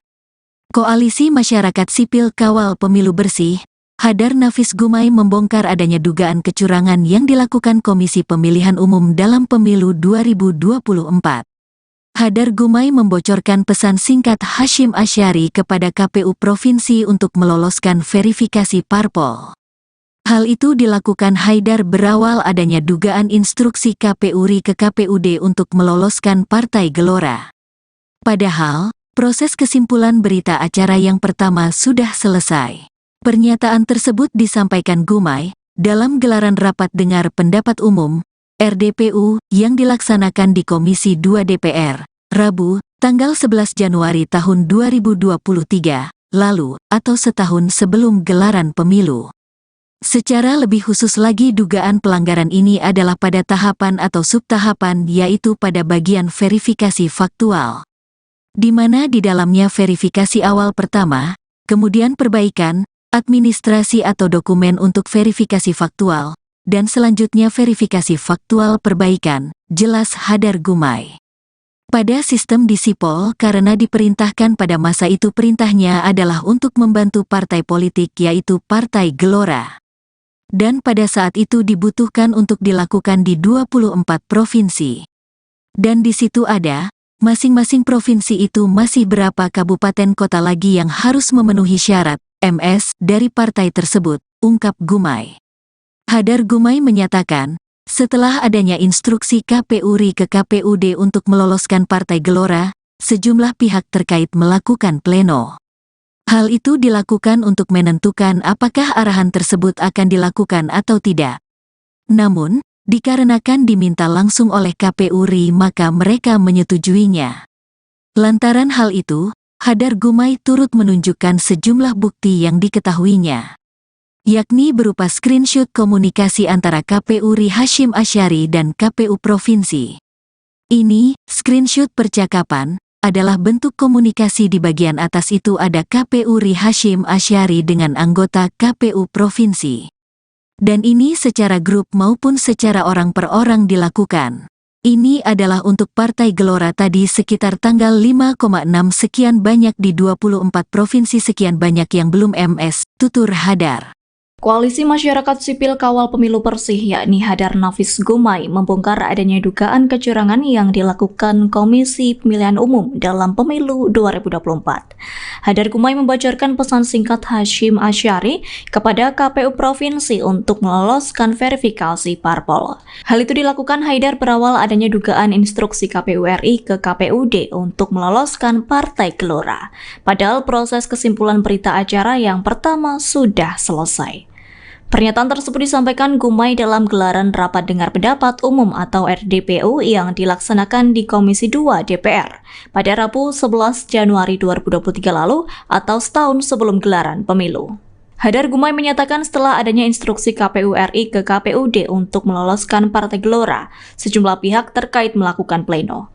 Koalisi Masyarakat Sipil Kawal Pemilu Bersih, Hadar Nafis Gumai membongkar adanya dugaan kecurangan yang dilakukan Komisi Pemilihan Umum dalam Pemilu 2024. Hadar Gumai membocorkan pesan singkat Hashim Asyari kepada KPU Provinsi untuk meloloskan verifikasi parpol. Hal itu dilakukan Haidar berawal adanya dugaan instruksi KPU RI ke KPUD untuk meloloskan Partai Gelora. Padahal, proses kesimpulan berita acara yang pertama sudah selesai. Pernyataan tersebut disampaikan Gumai dalam gelaran rapat dengar pendapat umum RDPU yang dilaksanakan di Komisi 2 DPR, Rabu, tanggal 11 Januari tahun 2023, lalu, atau setahun sebelum gelaran pemilu. Secara lebih khusus lagi dugaan pelanggaran ini adalah pada tahapan atau subtahapan yaitu pada bagian verifikasi faktual. Di mana di dalamnya verifikasi awal pertama, kemudian perbaikan, administrasi atau dokumen untuk verifikasi faktual, dan selanjutnya verifikasi faktual perbaikan, jelas Hadar Gumai. Pada sistem di Sipol karena diperintahkan pada masa itu perintahnya adalah untuk membantu partai politik yaitu Partai Gelora. Dan pada saat itu dibutuhkan untuk dilakukan di 24 provinsi. Dan di situ ada, masing-masing provinsi itu masih berapa kabupaten kota lagi yang harus memenuhi syarat, MS, dari partai tersebut, ungkap Gumai. Hadar Gumai menyatakan, setelah adanya instruksi KPU RI ke KPUD untuk meloloskan Partai Gelora, sejumlah pihak terkait melakukan pleno. Hal itu dilakukan untuk menentukan apakah arahan tersebut akan dilakukan atau tidak. Namun, dikarenakan diminta langsung oleh KPU RI maka mereka menyetujuinya. Lantaran hal itu, Hadar Gumai turut menunjukkan sejumlah bukti yang diketahuinya. Yakni berupa screenshot komunikasi antara KPU RI Hasyim Asyari dan KPU Provinsi. Ini, screenshot percakapan, adalah bentuk komunikasi di bagian atas itu ada KPU RI Hasyim Asyari dengan anggota KPU Provinsi. Dan ini secara grup maupun secara orang per orang dilakukan. Ini adalah untuk Partai Gelora tadi sekitar tanggal 5,6 sekian banyak di 24 provinsi sekian banyak yang belum MS, tutur Hadar. Koalisi Masyarakat Sipil Kawal Pemilu Bersih yakni Hadar Nafis Gumai membongkar adanya dugaan kecurangan yang dilakukan Komisi Pemilihan Umum dalam Pemilu 2024. Hadar Gumai membocorkan pesan singkat Hasyim Asyari kepada KPU Provinsi untuk meloloskan verifikasi parpol. Hal itu dilakukan Haidar berawal adanya dugaan instruksi KPU RI ke KPUD untuk meloloskan Partai Gelora. Padahal proses kesimpulan berita acara yang pertama sudah selesai. Pernyataan tersebut disampaikan Gumai dalam gelaran Rapat Dengar Pendapat Umum atau RDPU yang dilaksanakan di Komisi 2 DPR pada Rabu 11 Januari 2023 lalu atau setahun sebelum gelaran pemilu. Hadar Gumai menyatakan setelah adanya instruksi KPU RI ke KPUD untuk meloloskan Partai Gelora, sejumlah pihak terkait melakukan pleno.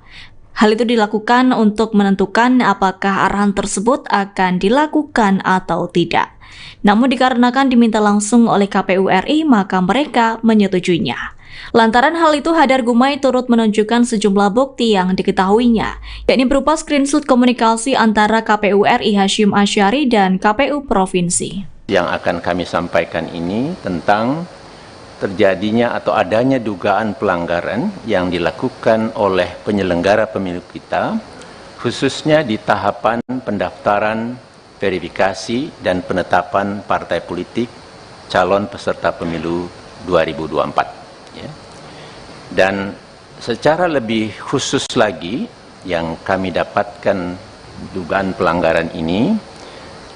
Hal itu dilakukan untuk menentukan apakah arahan tersebut akan dilakukan atau tidak. Namun dikarenakan diminta langsung oleh KPU RI, maka mereka menyetujuinya. Lantaran hal itu, Hadar Gumai turut menunjukkan sejumlah bukti yang diketahuinya, yakni berupa screenshot komunikasi antara KPU RI Hasyim Asyari dan KPU Provinsi. Yang akan kami sampaikan ini tentang terjadinya atau adanya dugaan pelanggaran yang dilakukan oleh penyelenggara pemilu kita, khususnya di tahapan pendaftaran, verifikasi, dan penetapan partai politik calon peserta pemilu 2024. Ya. Dan secara lebih khusus lagi, yang kami dapatkan dugaan pelanggaran ini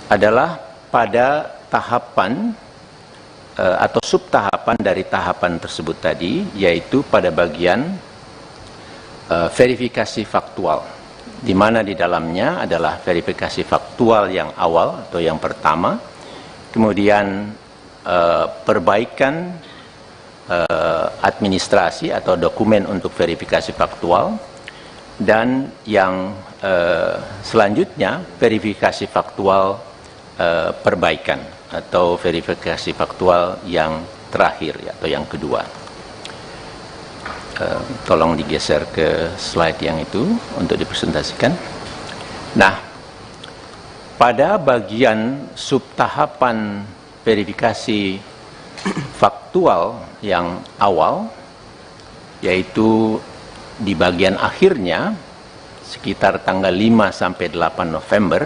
adalah pada tahapan atau subtahapan dari tahapan tersebut tadi, yaitu pada bagian verifikasi faktual, di mana di dalamnya adalah verifikasi faktual yang awal atau yang pertama, kemudian perbaikan administrasi atau dokumen untuk verifikasi faktual, dan yang selanjutnya verifikasi faktual perbaikan atau verifikasi faktual yang terakhir atau yang kedua. Tolong digeser ke slide yang itu untuk dipresentasikan. Nah, pada bagian subtahapan verifikasi faktual yang awal, yaitu di bagian akhirnya sekitar tanggal 5 sampai 8 November,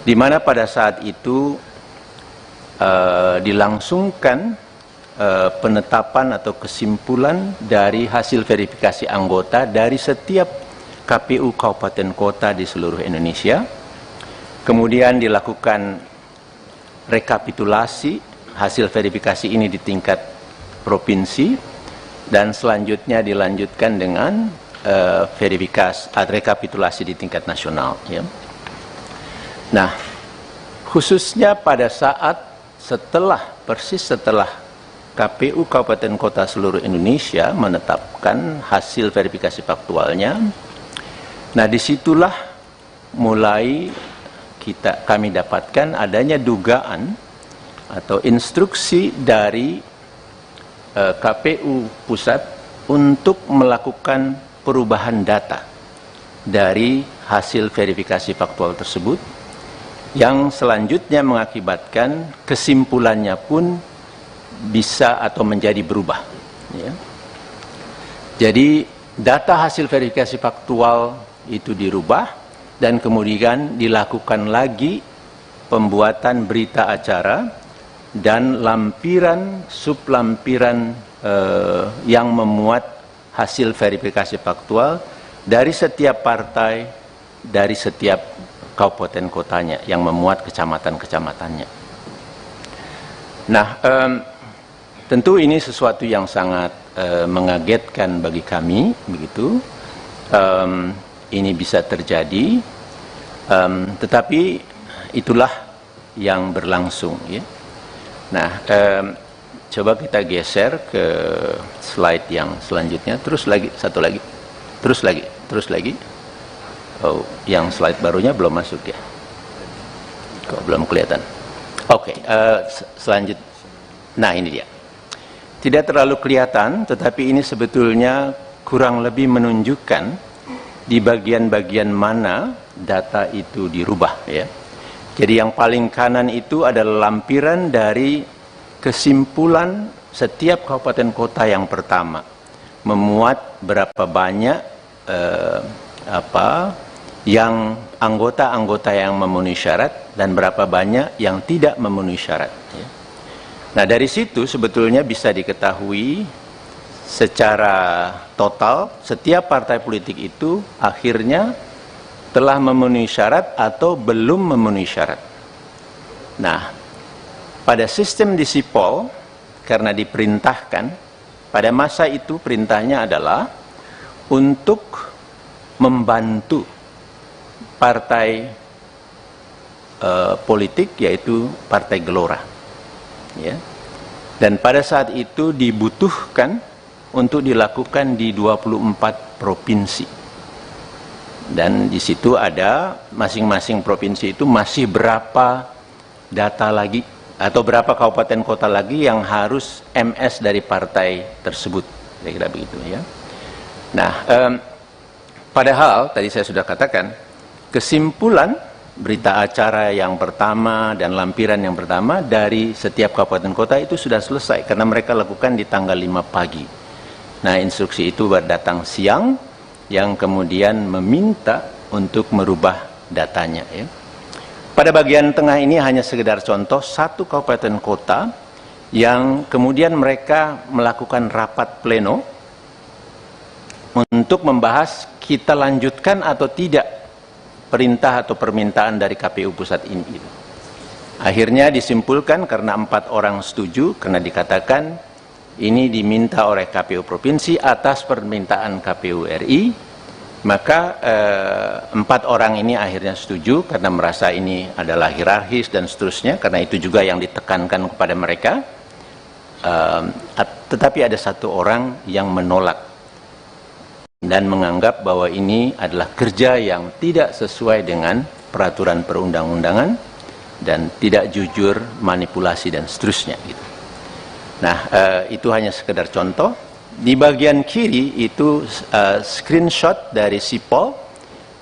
di mana pada saat itu dilangsungkan penetapan atau kesimpulan dari hasil verifikasi anggota dari setiap KPU kabupaten kota di seluruh Indonesia. Kemudian dilakukan rekapitulasi hasil verifikasi ini di tingkat provinsi, dan selanjutnya dilanjutkan dengan rekapitulasi di tingkat nasional. Ya. Nah, khususnya pada saat persis setelah KPU Kabupaten Kota seluruh Indonesia menetapkan hasil verifikasi faktualnya. Nah, disitulah mulai kami dapatkan adanya dugaan atau instruksi dari KPU Pusat untuk melakukan perubahan data dari hasil verifikasi faktual tersebut, yang selanjutnya mengakibatkan kesimpulannya pun bisa atau menjadi berubah. Ya. Jadi data hasil verifikasi faktual itu dirubah dan kemudian dilakukan lagi pembuatan berita acara dan lampiran sublampiran yang memuat hasil verifikasi faktual dari setiap partai, dari setiap kabupaten kotanya yang memuat kecamatan-kecamatannya. Nah, tentu ini sesuatu yang sangat mengagetkan bagi kami, begitu. Ini bisa terjadi, tetapi itulah yang berlangsung. Ya. Nah, coba kita geser ke slide yang selanjutnya. Terus lagi, satu lagi, terus lagi. Oh, yang slide barunya belum masuk ya? Kok belum kelihatan? Oke, selanjutnya. Nah, ini dia. Tidak terlalu kelihatan, tetapi ini sebetulnya kurang lebih menunjukkan di bagian-bagian mana data itu dirubah. Ya. Jadi yang paling kanan itu adalah lampiran dari kesimpulan setiap kabupaten kota yang pertama. Memuat berapa banyak yang anggota-anggota yang memenuhi syarat dan berapa banyak yang tidak memenuhi syarat. Ya. Nah, dari situ sebetulnya bisa diketahui secara total setiap partai politik itu akhirnya telah memenuhi syarat atau belum memenuhi syarat. Nah, pada sistem di Sipol, karena diperintahkan, pada masa itu perintahnya adalah untuk membantu partai politik, yaitu Partai Gelora. Ya. Dan pada saat itu dibutuhkan untuk dilakukan di 24 provinsi. Dan di situ ada masing-masing provinsi itu masih berapa data lagi atau berapa kabupaten kota lagi yang harus MS dari partai tersebut. Kira-kira begitu ya. Nah, padahal tadi saya sudah katakan kesimpulan berita acara yang pertama dan lampiran yang pertama dari setiap kabupaten kota itu sudah selesai karena mereka lakukan di tanggal 5 pagi. Nah, instruksi itu datang siang yang kemudian meminta untuk merubah datanya. Ya. Pada bagian tengah ini hanya sekedar contoh satu kabupaten kota yang kemudian mereka melakukan rapat pleno untuk membahas kita lanjutkan atau tidak perintah atau permintaan dari KPU Pusat ini. Akhirnya disimpulkan karena 4 orang setuju, karena dikatakan ini diminta oleh KPU Provinsi atas permintaan KPU RI, maka 4 orang ini akhirnya setuju karena merasa ini adalah hierarkis dan seterusnya, karena itu juga yang ditekankan kepada mereka. Tetapi ada 1 orang yang menolak dan menganggap bahwa ini adalah kerja yang tidak sesuai dengan peraturan perundang-undangan dan tidak jujur, manipulasi dan seterusnya. Gitu. Nah, itu hanya sekedar contoh. Di bagian kiri itu screenshot dari Sipol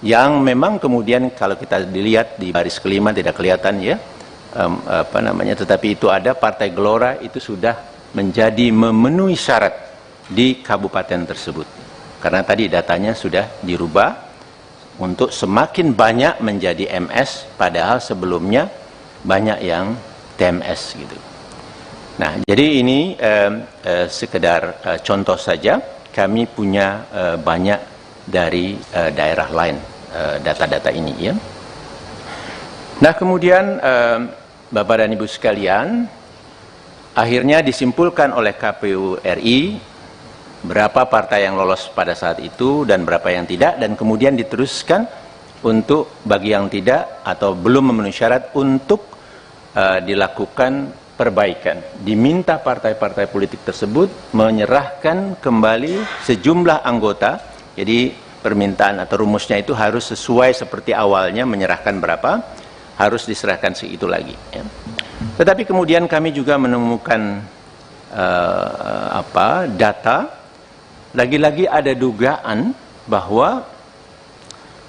yang memang kemudian kalau kita dilihat di baris kelima tidak kelihatan ya, tetapi itu ada Partai Gelora itu sudah menjadi memenuhi syarat di kabupaten tersebut. Karena tadi datanya sudah dirubah untuk semakin banyak menjadi MS, padahal sebelumnya banyak yang TMS gitu. Nah, jadi ini sekedar contoh saja. Kami punya banyak dari daerah lain data-data ini ya. Nah, kemudian Bapak dan Ibu sekalian, akhirnya disimpulkan oleh KPU RI berapa partai yang lolos pada saat itu dan berapa yang tidak, dan kemudian diteruskan untuk bagi yang tidak atau belum memenuhi syarat untuk dilakukan perbaikan. Diminta partai-partai politik tersebut menyerahkan kembali sejumlah anggota. Jadi permintaan atau rumusnya itu harus sesuai seperti awalnya, menyerahkan berapa, harus diserahkan segitu lagi. Ya. Tetapi kemudian kami juga menemukan data, lagi-lagi ada dugaan bahwa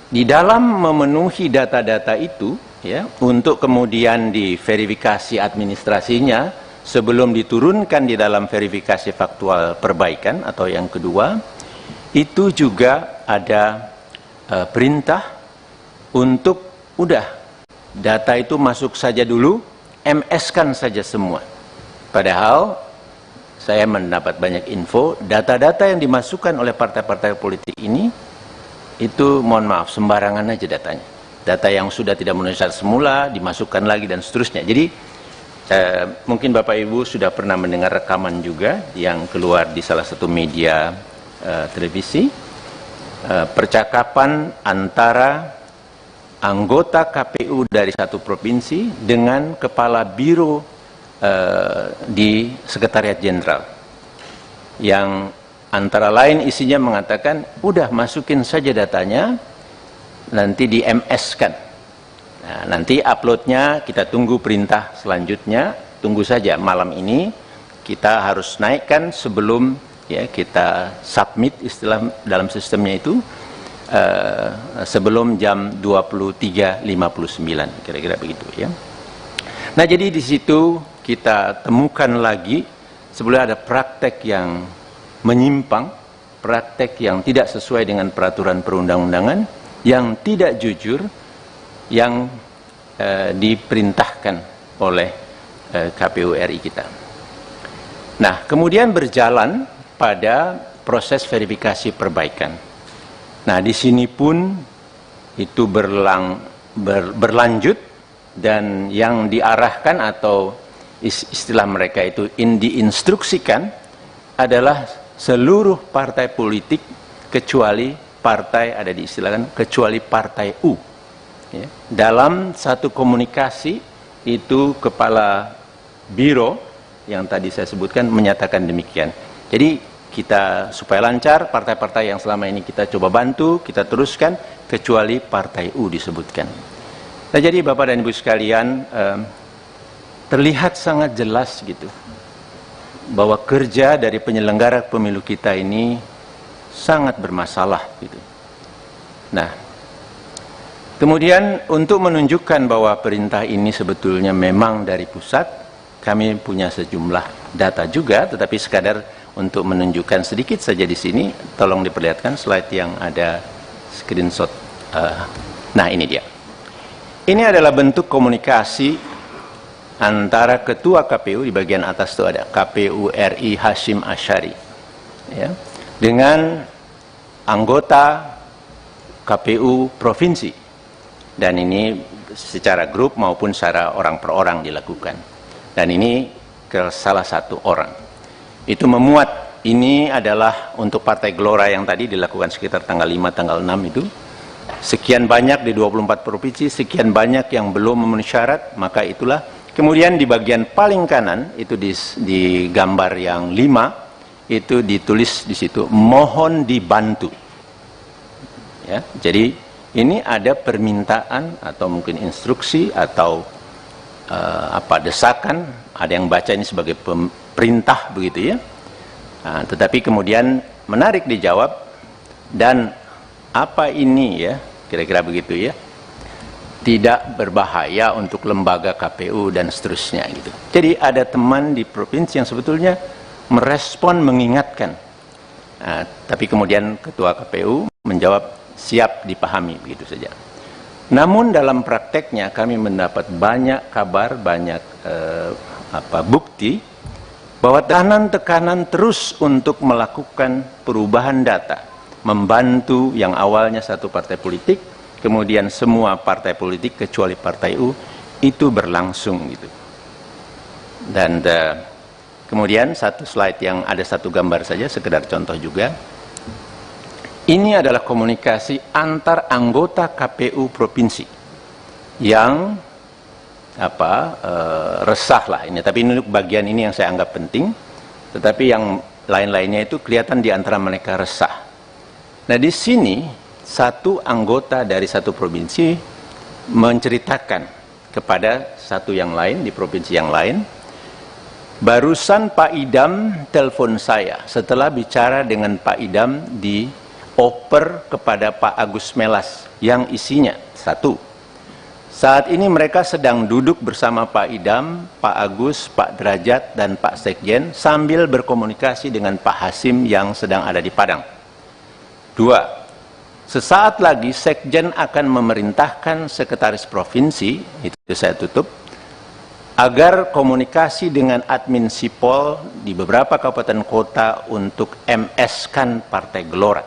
di dalam memenuhi data-data itu, ya, untuk kemudian diverifikasi administrasinya sebelum diturunkan di dalam verifikasi faktual perbaikan atau yang kedua, itu juga ada perintah untuk udah data itu masuk saja dulu, MS-kan saja semua. Padahal saya mendapat banyak info, data-data yang dimasukkan oleh partai-partai politik ini itu mohon maaf sembarangan aja datanya. Data yang sudah tidak memenuhi syarat semula dimasukkan lagi dan seterusnya. Jadi mungkin Bapak Ibu sudah pernah mendengar rekaman juga yang keluar di salah satu media televisi, percakapan antara anggota KPU dari satu provinsi dengan kepala biro di Sekretariat Jenderal, yang antara lain isinya mengatakan, udah masukin saja datanya, nanti di MS-kan. Nah, nanti uploadnya kita tunggu perintah selanjutnya, tunggu saja malam ini kita harus naikkan sebelum ya kita submit istilah dalam sistemnya itu sebelum jam 23.59 kira-kira begitu ya. Nah, jadi di situ kita temukan lagi sebenarnya ada praktek yang menyimpang, praktek yang tidak sesuai dengan peraturan perundang-undangan, yang tidak jujur, yang diperintahkan oleh KPU RI kita. Nah, kemudian berjalan pada proses verifikasi perbaikan. Nah, di sini pun itu berlanjut, dan yang diarahkan atau istilah mereka itu diinstruksikan adalah seluruh partai politik kecuali partai, ada diistilahkan kecuali partai U. Ya. Dalam satu komunikasi itu kepala biro yang tadi saya sebutkan menyatakan demikian. Jadi kita supaya lancar, partai-partai yang selama ini kita coba bantu, kita teruskan kecuali partai U disebutkan. Nah, jadi Bapak dan Ibu sekalian, terlihat sangat jelas gitu bahwa kerja dari penyelenggara pemilu kita ini sangat bermasalah gitu. Nah, kemudian untuk menunjukkan bahwa perintah ini sebetulnya memang dari pusat, kami punya sejumlah data juga, tetapi sekadar untuk menunjukkan sedikit saja di sini, tolong diperlihatkan slide yang ada screenshot. Nah, ini dia. Ini adalah bentuk komunikasi antara Ketua KPU, di bagian atas itu ada KPU RI Hashim Asyari, ya, dengan anggota KPU Provinsi. Dan ini secara grup maupun secara orang per orang dilakukan. Dan ini ke salah satu orang. Itu memuat, ini adalah untuk Partai Gelora yang tadi dilakukan sekitar tanggal 5, tanggal 6 itu. Sekian banyak di 24 provinsi, sekian banyak yang belum memenuhi syarat, maka itulah. Kemudian di bagian paling kanan, itu di gambar yang 5, itu ditulis di situ, mohon dibantu. Ya, jadi ini ada permintaan atau mungkin instruksi atau desakan, ada yang baca ini sebagai perintah begitu ya. Nah, tetapi kemudian menarik dijawab, dan apa ini ya, kira-kira begitu ya, tidak berbahaya untuk lembaga KPU dan seterusnya gitu. Jadi ada teman di provinsi yang sebetulnya merespon, mengingatkan. Nah, tapi kemudian Ketua KPU menjawab siap dipahami begitu saja. Namun dalam prakteknya kami mendapat banyak kabar, banyak bukti bahwa tekanan terus untuk melakukan perubahan data, membantu yang awalnya satu partai politik, kemudian semua partai politik kecuali partai U, itu berlangsung gitu. Dan kemudian satu slide yang ada satu gambar saja, sekedar contoh juga. Ini adalah komunikasi antar anggota KPU provinsi yang resah lah ini. Tapi ini bagian ini yang saya anggap penting. Tetapi yang lain-lainnya itu kelihatan di antara mereka resah. Nah, di sini satu anggota dari satu provinsi menceritakan kepada satu yang lain di provinsi yang lain, barusan Pak Idam telepon saya setelah bicara dengan Pak Idam dioper kepada Pak Agus Melas yang isinya satu. Saat ini mereka sedang duduk bersama Pak Idam, Pak Agus, Pak Derajat, dan Pak Sekjen sambil berkomunikasi dengan Pak Hasim yang sedang ada di Padang. Dua, sesaat lagi Sekjen akan memerintahkan Sekretaris Provinsi, itu saya tutup, agar komunikasi dengan admin Sipol di beberapa kabupaten kota untuk MS-kan Partai Gelora.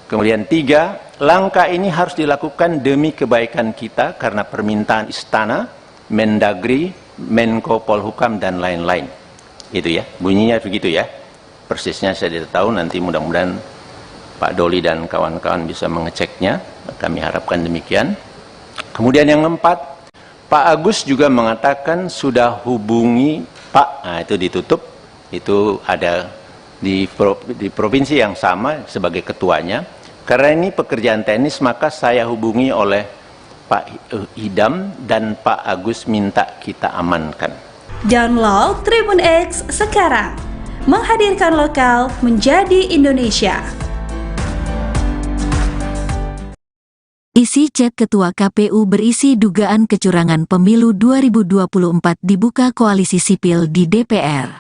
Kemudian tiga, langkah ini harus dilakukan demi kebaikan kita karena permintaan Istana, Mendagri, Menko Polhukam, dan lain-lain. Itu ya, bunyinya begitu ya. Persisnya saya tidak tahu, nanti mudah-mudahan Pak Doli dan kawan-kawan bisa mengeceknya. Kami harapkan demikian. Kemudian yang keempat, Pak Agus juga mengatakan sudah hubungi Pak, nah itu ditutup, itu ada di provinsi yang sama sebagai ketuanya. Karena ini pekerjaan teknis, maka saya hubungi oleh Pak Idam dan Pak Agus minta kita amankan. Download Tribun X sekarang, menghadirkan lokal menjadi Indonesia. Isi chat Ketua KPU berisi dugaan kecurangan pemilu 2024 dibuka Koalisi Sipil di DPR.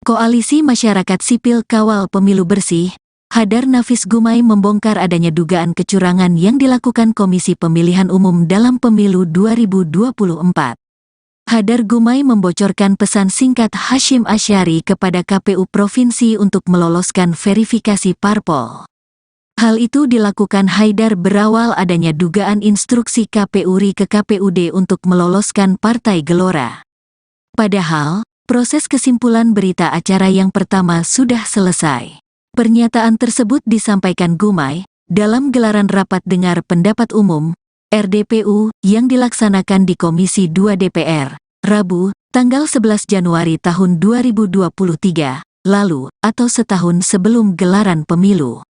Koalisi Masyarakat Sipil Kawal Pemilu Bersih, Hadar Nafis Gumai membongkar adanya dugaan kecurangan yang dilakukan Komisi Pemilihan Umum dalam Pemilu 2024. Hadar Gumai membocorkan pesan singkat Hasyim Asyari kepada KPU Provinsi untuk meloloskan verifikasi parpol. Hal itu dilakukan Haidar berawal adanya dugaan instruksi KPU RI ke KPUD untuk meloloskan Partai Gelora. Padahal, proses kesimpulan berita acara yang pertama sudah selesai. Pernyataan tersebut disampaikan Gumai dalam gelaran rapat dengar pendapat umum RDPU yang dilaksanakan di Komisi 2 DPR, Rabu, tanggal 11 Januari tahun 2023, lalu atau setahun sebelum gelaran pemilu.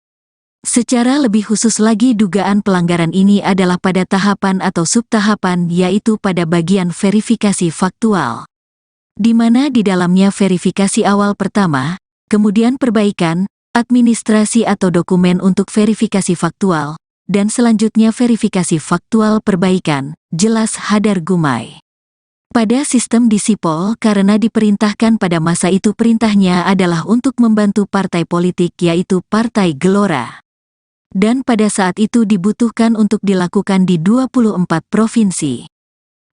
Secara lebih khusus lagi dugaan pelanggaran ini adalah pada tahapan atau subtahapan yaitu pada bagian verifikasi faktual. Di mana di dalamnya verifikasi awal pertama, kemudian perbaikan, administrasi atau dokumen untuk verifikasi faktual, dan selanjutnya verifikasi faktual perbaikan, jelas Hadar Gumai. Pada sistem di Sipol karena diperintahkan pada masa itu perintahnya adalah untuk membantu partai politik yaitu Partai Gelora. Dan pada saat itu dibutuhkan untuk dilakukan di 24 provinsi.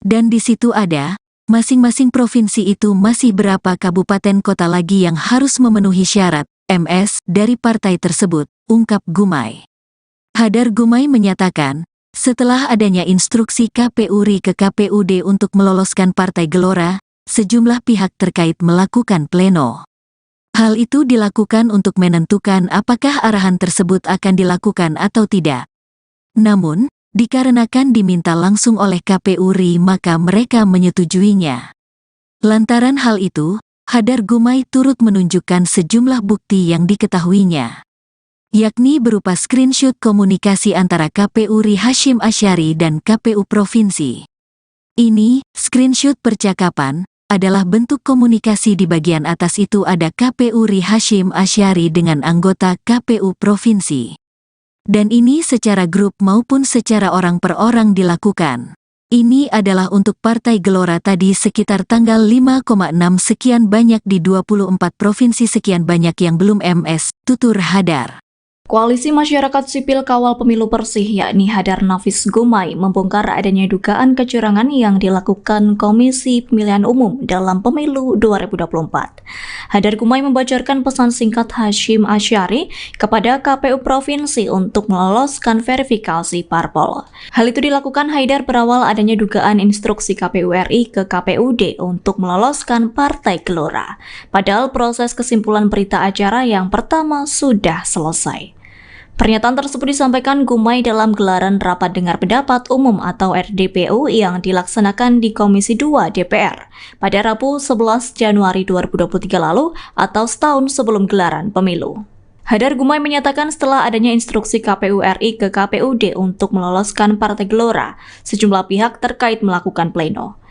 Dan di situ ada, masing-masing provinsi itu masih berapa kabupaten kota lagi yang harus memenuhi syarat MS dari partai tersebut, ungkap Gumai. Hadar Gumai menyatakan, setelah adanya instruksi KPU RI ke KPUD untuk meloloskan Partai Gelora, sejumlah pihak terkait melakukan pleno. Hal itu dilakukan untuk menentukan apakah arahan tersebut akan dilakukan atau tidak. Namun, dikarenakan diminta langsung oleh KPU RI maka mereka menyetujuinya. Lantaran hal itu, Hadar Gumai turut menunjukkan sejumlah bukti yang diketahuinya, yakni berupa screenshot komunikasi antara KPU RI Hasyim Asyari dan KPU Provinsi. Ini, screenshot percakapan, adalah bentuk komunikasi di bagian atas itu ada KPU RI Hasyim Asyari dengan anggota KPU Provinsi. Dan ini secara grup maupun secara orang per orang dilakukan. Ini adalah untuk Partai Gelora tadi sekitar tanggal 5,6 sekian banyak di 24 provinsi sekian banyak yang belum MS, tutur Hadar. Koalisi Masyarakat Sipil Kawal Pemilu Bersih yakni Hadar Nafis Gumai membongkar adanya dugaan kecurangan yang dilakukan Komisi Pemilihan Umum dalam Pemilu 2024. Hadar Gumai membocorkan pesan singkat Hasyim Asyari kepada KPU Provinsi untuk meloloskan verifikasi parpol. Hal itu dilakukan Haidar berawal adanya dugaan instruksi KPU RI ke KPUD untuk meloloskan Partai Gelora. Padahal proses kesimpulan berita acara yang pertama sudah selesai. Pernyataan tersebut disampaikan Gumai dalam gelaran Rapat Dengar Pendapat Umum atau RDPU yang dilaksanakan di Komisi 2 DPR pada Rabu 11 Januari 2023 lalu atau setahun sebelum gelaran pemilu. Hadar Gumai menyatakan setelah adanya instruksi KPU RI ke KPUD untuk meloloskan Partai Gelora, sejumlah pihak terkait melakukan pleno.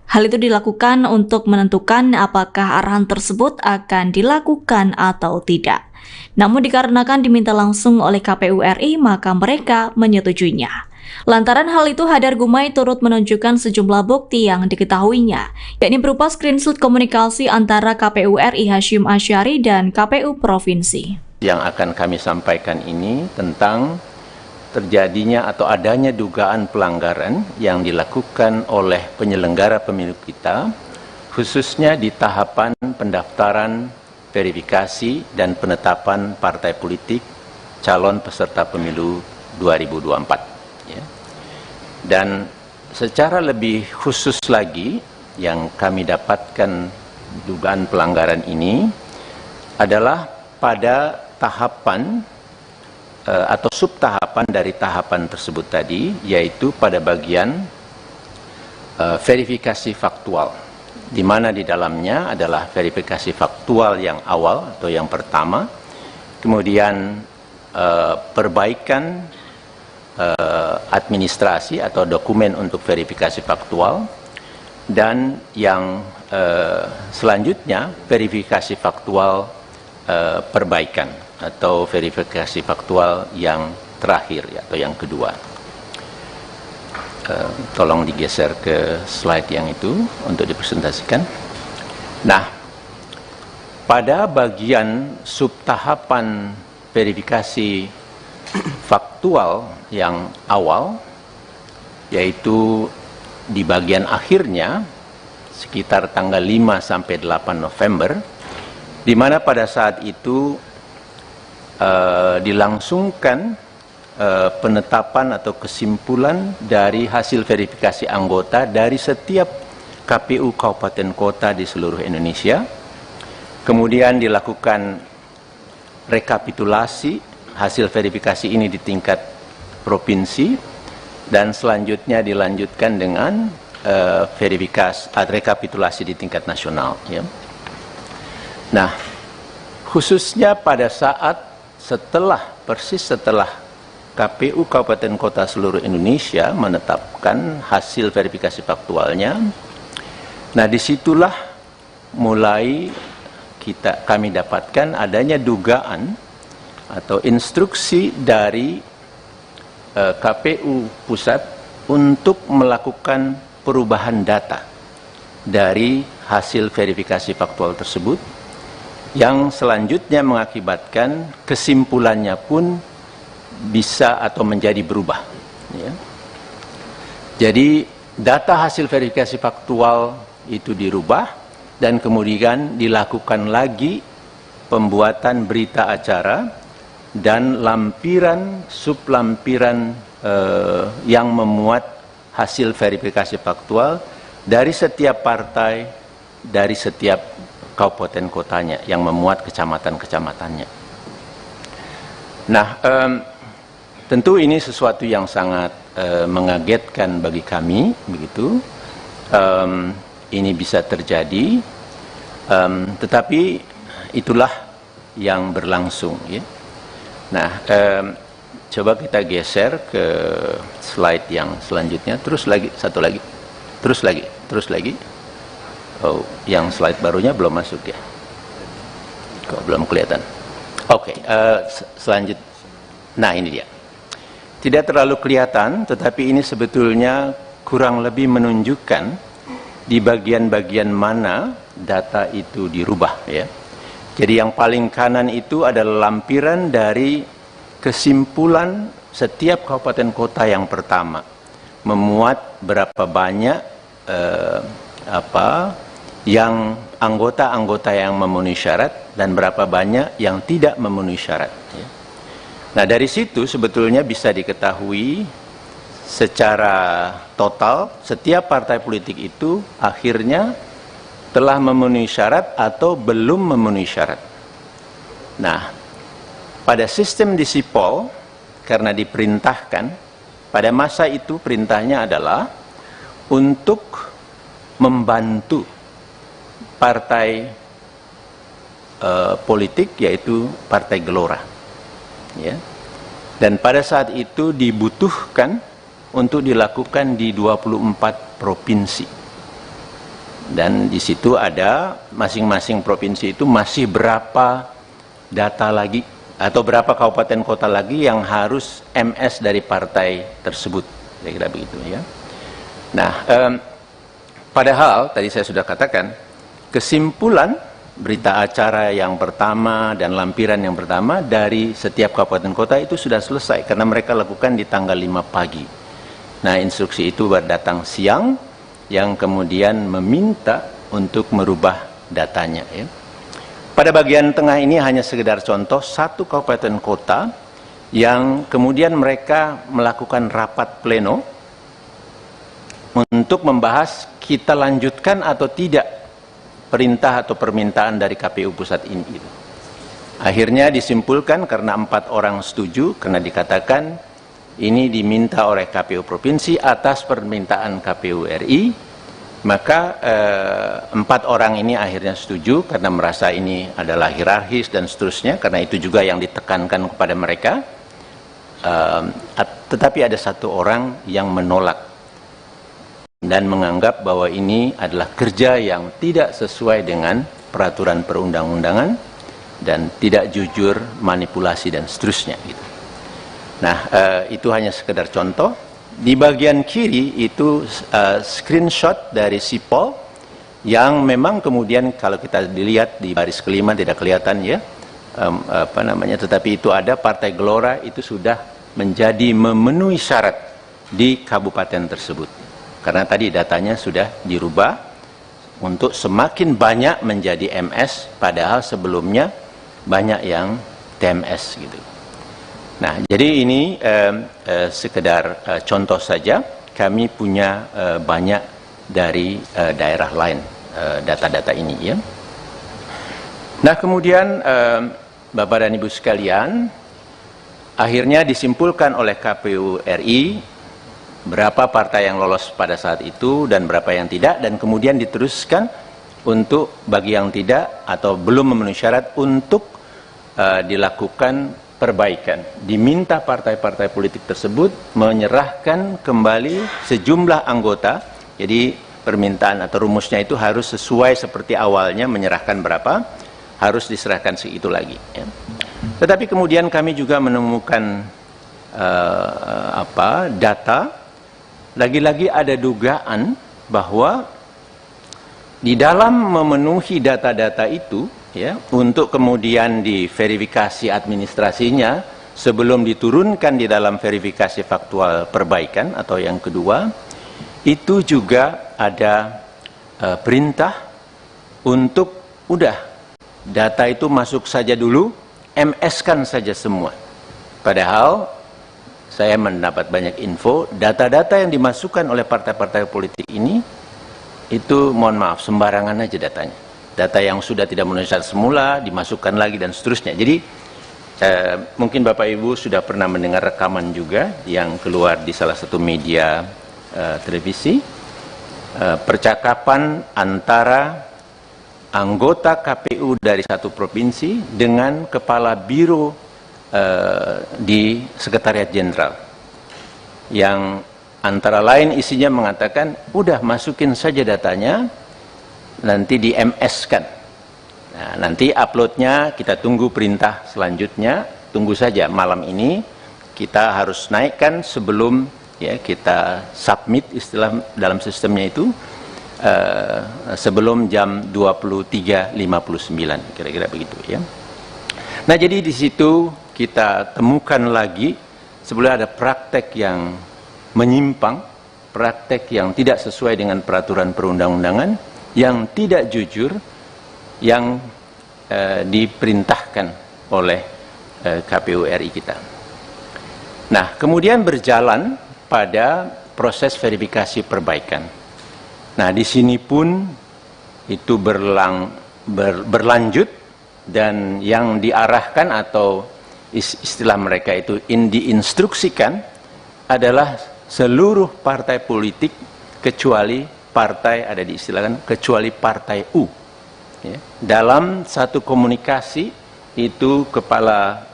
Hal itu dilakukan untuk menentukan apakah arahan tersebut akan dilakukan atau tidak. Namun dikarenakan diminta langsung oleh KPU RI, maka mereka menyetujuinya. Lantaran hal itu, Hadar Gumai turut menunjukkan sejumlah bukti yang diketahuinya, yakni berupa screenshot komunikasi antara KPU RI Hasyim Asyari dan KPU Provinsi. Yang akan kami sampaikan ini tentang terjadinya atau adanya dugaan pelanggaran yang dilakukan oleh penyelenggara pemilu kita, khususnya di tahapan pendaftaran, verifikasi, dan penetapan partai politik calon peserta pemilu 2024. Ya. Dan secara lebih khusus lagi, yang kami dapatkan dugaan pelanggaran ini adalah pada tahapan atau subtahapan dari tahapan tersebut tadi, yaitu pada bagian verifikasi faktual, di mana di dalamnya adalah verifikasi faktual yang awal atau yang pertama, kemudian perbaikan administrasi atau dokumen untuk verifikasi faktual, dan yang selanjutnya verifikasi faktual perbaikan atau verifikasi faktual yang terakhir atau yang kedua. Tolong digeser ke slide yang itu untuk dipresentasikan. Nah, pada bagian subtahapan verifikasi faktual yang awal, yaitu di bagian akhirnya sekitar tanggal 5 sampai 8 November, di mana pada saat itu dilangsungkan penetapan atau kesimpulan dari hasil verifikasi anggota dari setiap KPU kabupaten kota di seluruh Indonesia. Kemudian dilakukan rekapitulasi hasil verifikasi ini di tingkat provinsi, dan selanjutnya dilanjutkan dengan rekapitulasi di tingkat nasional. Ya. Nah, khususnya pada saat persis setelah KPU Kabupaten Kota seluruh Indonesia menetapkan hasil verifikasi faktualnya, nah disitulah mulai kami dapatkan adanya dugaan atau instruksi dari KPU Pusat untuk melakukan perubahan data dari hasil verifikasi faktual tersebut, yang selanjutnya mengakibatkan kesimpulannya pun bisa atau menjadi berubah. Ya. Jadi data hasil verifikasi faktual itu dirubah, dan kemudian dilakukan lagi pembuatan berita acara dan lampiran sublampiran yang memuat hasil verifikasi faktual dari setiap partai, dari setiap kabupaten kotanya, yang memuat kecamatan-kecamatannya. Nah, tentu ini sesuatu yang sangat mengagetkan bagi kami, begitu. Ini bisa terjadi, tetapi itulah yang berlangsung. Ya. Nah, coba kita geser ke slide yang selanjutnya. Terus lagi, satu lagi, terus lagi. Oh, yang slide barunya belum masuk ya? Kok belum kelihatan? Oke, selanjutnya. Nah, ini dia. Tidak terlalu kelihatan, tetapi ini sebetulnya kurang lebih menunjukkan di bagian-bagian mana data itu dirubah. Ya. Jadi yang paling kanan itu adalah lampiran dari kesimpulan setiap kabupaten kota yang pertama, memuat berapa banyak yang anggota-anggota yang memenuhi syarat dan berapa banyak yang tidak memenuhi syarat. Ya. Nah, dari situ sebetulnya bisa diketahui secara total setiap partai politik itu akhirnya telah memenuhi syarat atau belum memenuhi syarat. Nah, pada sistem di Sipol karena diperintahkan. Pada masa itu perintahnya adalah untuk membantu partai politik, yaitu Partai Gelora. Ya. Dan pada saat itu dibutuhkan untuk dilakukan di 24 provinsi. Dan di situ ada masing-masing provinsi itu masih berapa data lagi atau berapa kabupaten kota lagi yang harus MS dari partai tersebut. Kira-kira begitu ya. Nah, padahal tadi saya sudah katakan kesimpulan berita acara yang pertama dan lampiran yang pertama dari setiap kabupaten kota itu sudah selesai karena mereka lakukan di tanggal 5 pagi. Nah, instruksi itu datang siang yang kemudian meminta untuk merubah datanya. Ya. Pada bagian tengah ini hanya sekedar contoh satu kabupaten kota yang kemudian mereka melakukan rapat pleno untuk membahas kita lanjutkan atau tidak perintah atau permintaan dari KPU pusat ini. Akhirnya disimpulkan karena 4 orang setuju, karena dikatakan ini diminta oleh KPU Provinsi atas permintaan KPU RI, maka 4 orang ini akhirnya setuju karena merasa ini adalah hierarkis dan seterusnya, karena itu juga yang ditekankan kepada mereka. Tetapi ada 1 orang yang menolak dan menganggap bahwa ini adalah kerja yang tidak sesuai dengan peraturan perundang-undangan dan tidak jujur, manipulasi dan seterusnya gitu. Nah, itu hanya sekedar contoh. Di bagian kiri itu screenshot dari Sipol yang memang kemudian kalau kita dilihat di baris kelima tidak kelihatan ya, tetapi itu ada Partai Gelora itu sudah menjadi memenuhi syarat di kabupaten tersebut. Karena tadi datanya sudah dirubah untuk semakin banyak menjadi MS, padahal sebelumnya banyak yang TMS gitu. Nah, jadi ini sekedar contoh saja. Kami punya banyak dari daerah lain data-data ini ya. Nah, kemudian Bapak dan Ibu sekalian, akhirnya disimpulkan oleh KPU RI berapa partai yang lolos pada saat itu dan berapa yang tidak, dan kemudian diteruskan untuk bagi yang tidak atau belum memenuhi syarat untuk dilakukan perbaikan. Diminta partai-partai politik tersebut menyerahkan kembali sejumlah anggota. Jadi permintaan atau rumusnya itu harus sesuai seperti awalnya, menyerahkan berapa, harus diserahkan segitu lagi. Ya. Tetapi kemudian kami juga menemukan data, lagi-lagi ada dugaan bahwa di dalam memenuhi data-data itu, ya, untuk kemudian diverifikasi administrasinya sebelum diturunkan di dalam verifikasi faktual perbaikan atau yang kedua, itu juga ada perintah untuk udah data itu masuk saja dulu, MS-kan saja semua. Padahal saya mendapat banyak info, data-data yang dimasukkan oleh partai-partai politik ini itu mohon maaf sembarangan aja datanya. Data yang sudah tidak memenuhi syarat semula dimasukkan lagi dan seterusnya. Jadi mungkin Bapak Ibu sudah pernah mendengar rekaman juga yang keluar di salah satu media televisi, percakapan antara anggota KPU dari satu provinsi dengan kepala biro di Sekretariat Jenderal, yang antara lain isinya mengatakan udah masukin saja datanya, nanti di MS-kan. Nah, nanti uploadnya kita tunggu perintah selanjutnya, tunggu saja malam ini kita harus naikkan sebelum ya kita submit istilah dalam sistemnya itu sebelum jam 23.59 kira-kira begitu ya. Nah, jadi di situ kita temukan lagi sebenarnya ada praktek yang menyimpang, praktek yang tidak sesuai dengan peraturan perundang-undangan, yang tidak jujur, yang diperintahkan oleh KPU RI kita. Nah, kemudian berjalan pada proses verifikasi perbaikan. Nah, di sini pun itu berlanjut, dan yang diarahkan atau istilah mereka itu diinstruksikan adalah seluruh partai politik kecuali partai, ada diistilahkan, kecuali partai U. Ya. Dalam satu komunikasi itu kepala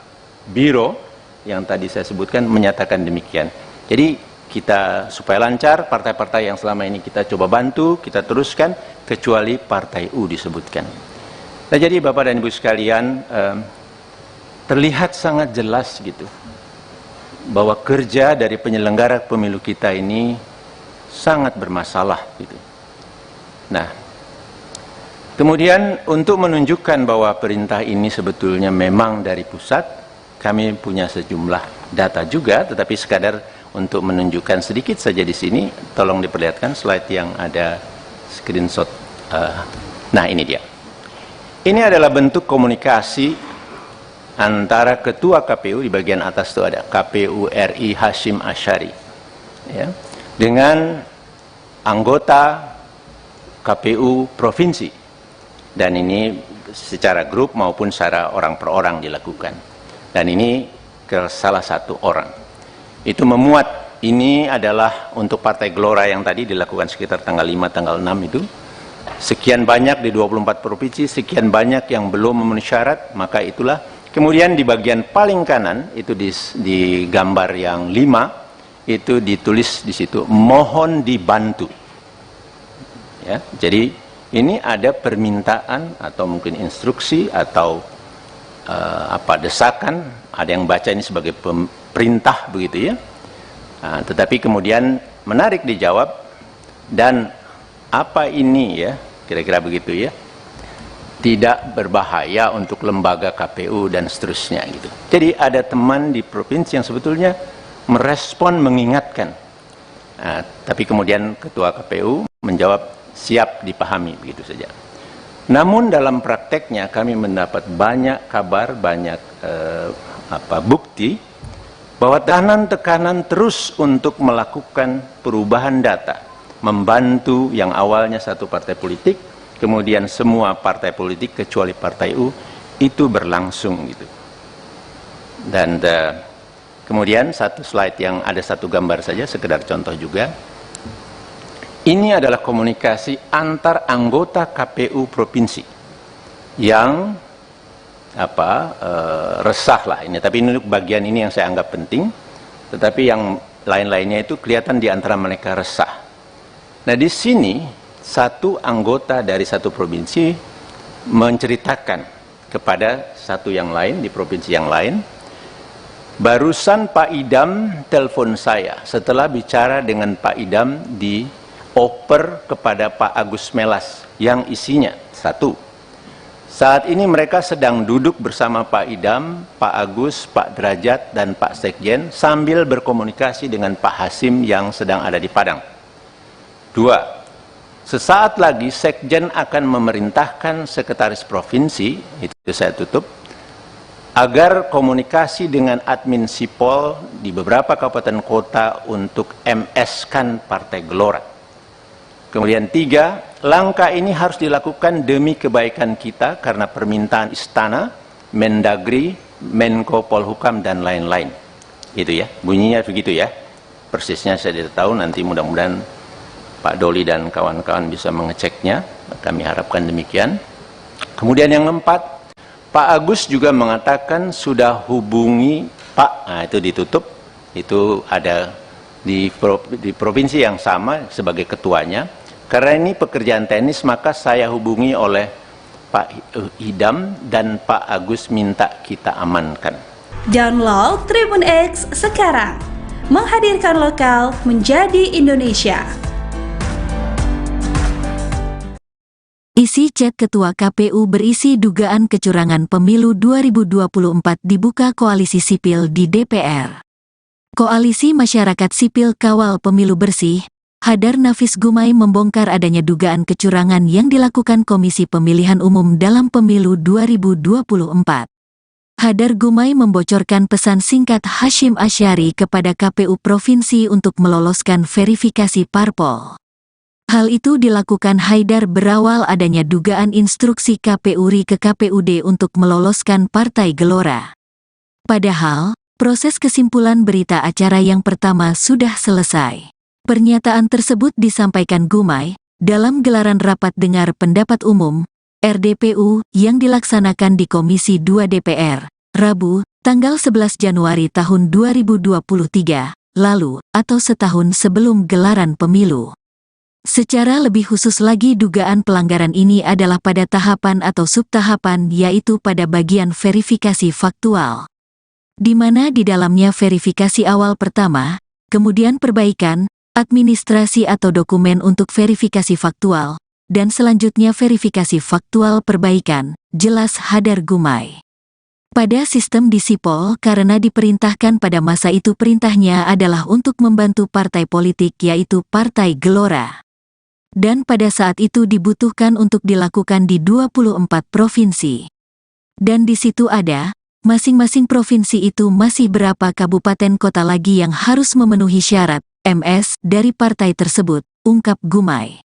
biro yang tadi saya sebutkan menyatakan demikian. Jadi kita supaya lancar, partai-partai yang selama ini kita coba bantu, kita teruskan, kecuali partai U disebutkan. Nah, jadi Bapak dan Ibu sekalian, terlihat sangat jelas gitu bahwa kerja dari penyelenggara pemilu kita ini sangat bermasalah gitu. Nah, kemudian untuk menunjukkan bahwa perintah ini sebetulnya memang dari pusat, kami punya sejumlah data juga, tetapi sekadar untuk menunjukkan sedikit saja di sini, tolong diperlihatkan slide yang ada screenshot. Nah, ini dia. Ini adalah bentuk komunikasi antara ketua KPU, di bagian atas itu ada KPU RI Hashim Asyari, ya, dengan anggota KPU provinsi, dan ini secara grup maupun secara orang per orang dilakukan, dan ini ke salah satu orang. Itu memuat, ini adalah untuk Partai Gelora yang tadi dilakukan sekitar tanggal 5, tanggal 6 itu, sekian banyak di 24 provinsi, sekian banyak yang belum memenuhi syarat, maka itulah. Kemudian di bagian paling kanan itu di gambar yang 5 itu ditulis di situ mohon dibantu. Ya, jadi ini ada permintaan atau mungkin instruksi atau desakan. Ada yang baca ini sebagai perintah begitu ya. Nah, tetapi kemudian menarik dijawab, dan apa ini ya, kira-kira begitu ya, tidak berbahaya untuk lembaga KPU dan seterusnya gitu. Jadi ada teman di provinsi yang sebetulnya merespon, mengingatkan. Nah, tapi kemudian ketua KPU menjawab siap dipahami, begitu saja. Namun dalam prakteknya kami mendapat banyak kabar, banyak bukti bahwa tekanan terus untuk melakukan perubahan data, membantu yang awalnya satu partai politik, kemudian semua partai politik kecuali partai U, itu berlangsung gitu. Dan kemudian satu slide yang ada satu gambar saja, sekedar contoh juga. Ini adalah komunikasi antar anggota KPU provinsi yang resah lah ini. Tapi ini bagian ini yang saya anggap penting. Tetapi yang lain-lainnya itu kelihatan di antara mereka resah. Nah, di sini satu anggota dari satu provinsi menceritakan kepada satu yang lain di provinsi yang lain, barusan Pak Idam telepon saya, setelah bicara dengan Pak Idam dioper kepada Pak Agus Melas, yang isinya satu, saat ini mereka sedang duduk bersama Pak Idam, Pak Agus, Pak Derajat, dan Pak Sekjen sambil berkomunikasi dengan Pak Hasim yang sedang ada di Padang. Dua, sesaat lagi Sekjen akan memerintahkan Sekretaris Provinsi, itu saya tutup, agar komunikasi dengan admin Sipol di beberapa kabupaten kota untuk MS-kan Partai Gelora. Kemudian tiga, langkah ini harus dilakukan demi kebaikan kita karena permintaan Istana, Mendagri, Menko Polhukam, dan lain-lain. Itu ya, bunyinya begitu ya. Persisnya saya tidak tahu, nanti mudah-mudahan Pak Doli dan kawan-kawan bisa mengeceknya, kami harapkan demikian. Kemudian yang keempat, Pak Agus juga mengatakan sudah hubungi Pak, nah itu ditutup, itu ada di provinsi yang sama sebagai ketuanya. Karena ini pekerjaan teknis, maka saya hubungi oleh Pak Idam dan Pak Agus minta kita amankan. Download Tribun X sekarang, menghadirkan lokal menjadi Indonesia. Isi chat Ketua KPU berisi dugaan kecurangan pemilu 2024 dibuka Koalisi Sipil di DPR. Koalisi Masyarakat Sipil Kawal Pemilu Bersih, Hadar Nafis Gumai membongkar adanya dugaan kecurangan yang dilakukan Komisi Pemilihan Umum dalam Pemilu 2024. Hadar Gumai membocorkan pesan singkat Hashim Asyari kepada KPU Provinsi untuk meloloskan verifikasi parpol. Hal itu dilakukan Haidar berawal adanya dugaan instruksi KPU RI ke KPUD untuk meloloskan Partai Gelora. Padahal, proses kesimpulan berita acara yang pertama sudah selesai. Pernyataan tersebut disampaikan Gumai dalam gelaran rapat dengar pendapat umum RDPU yang dilaksanakan di Komisi 2 DPR, Rabu, tanggal 11 Januari tahun 2023, lalu atau setahun sebelum gelaran pemilu. Secara lebih khusus lagi dugaan pelanggaran ini adalah pada tahapan atau subtahapan yaitu pada bagian verifikasi faktual. Di mana di dalamnya verifikasi awal pertama, kemudian perbaikan, administrasi atau dokumen untuk verifikasi faktual, dan selanjutnya verifikasi faktual perbaikan, jelas Hadar Gumai. Pada sistem di Sipol karena diperintahkan pada masa itu perintahnya adalah untuk membantu partai politik yaitu Partai Gelora. Dan pada saat itu dibutuhkan untuk dilakukan di 24 provinsi. Dan di situ ada, masing-masing provinsi itu masih berapa kabupaten kota lagi yang harus memenuhi syarat, MS, dari partai tersebut, ungkap Gumai.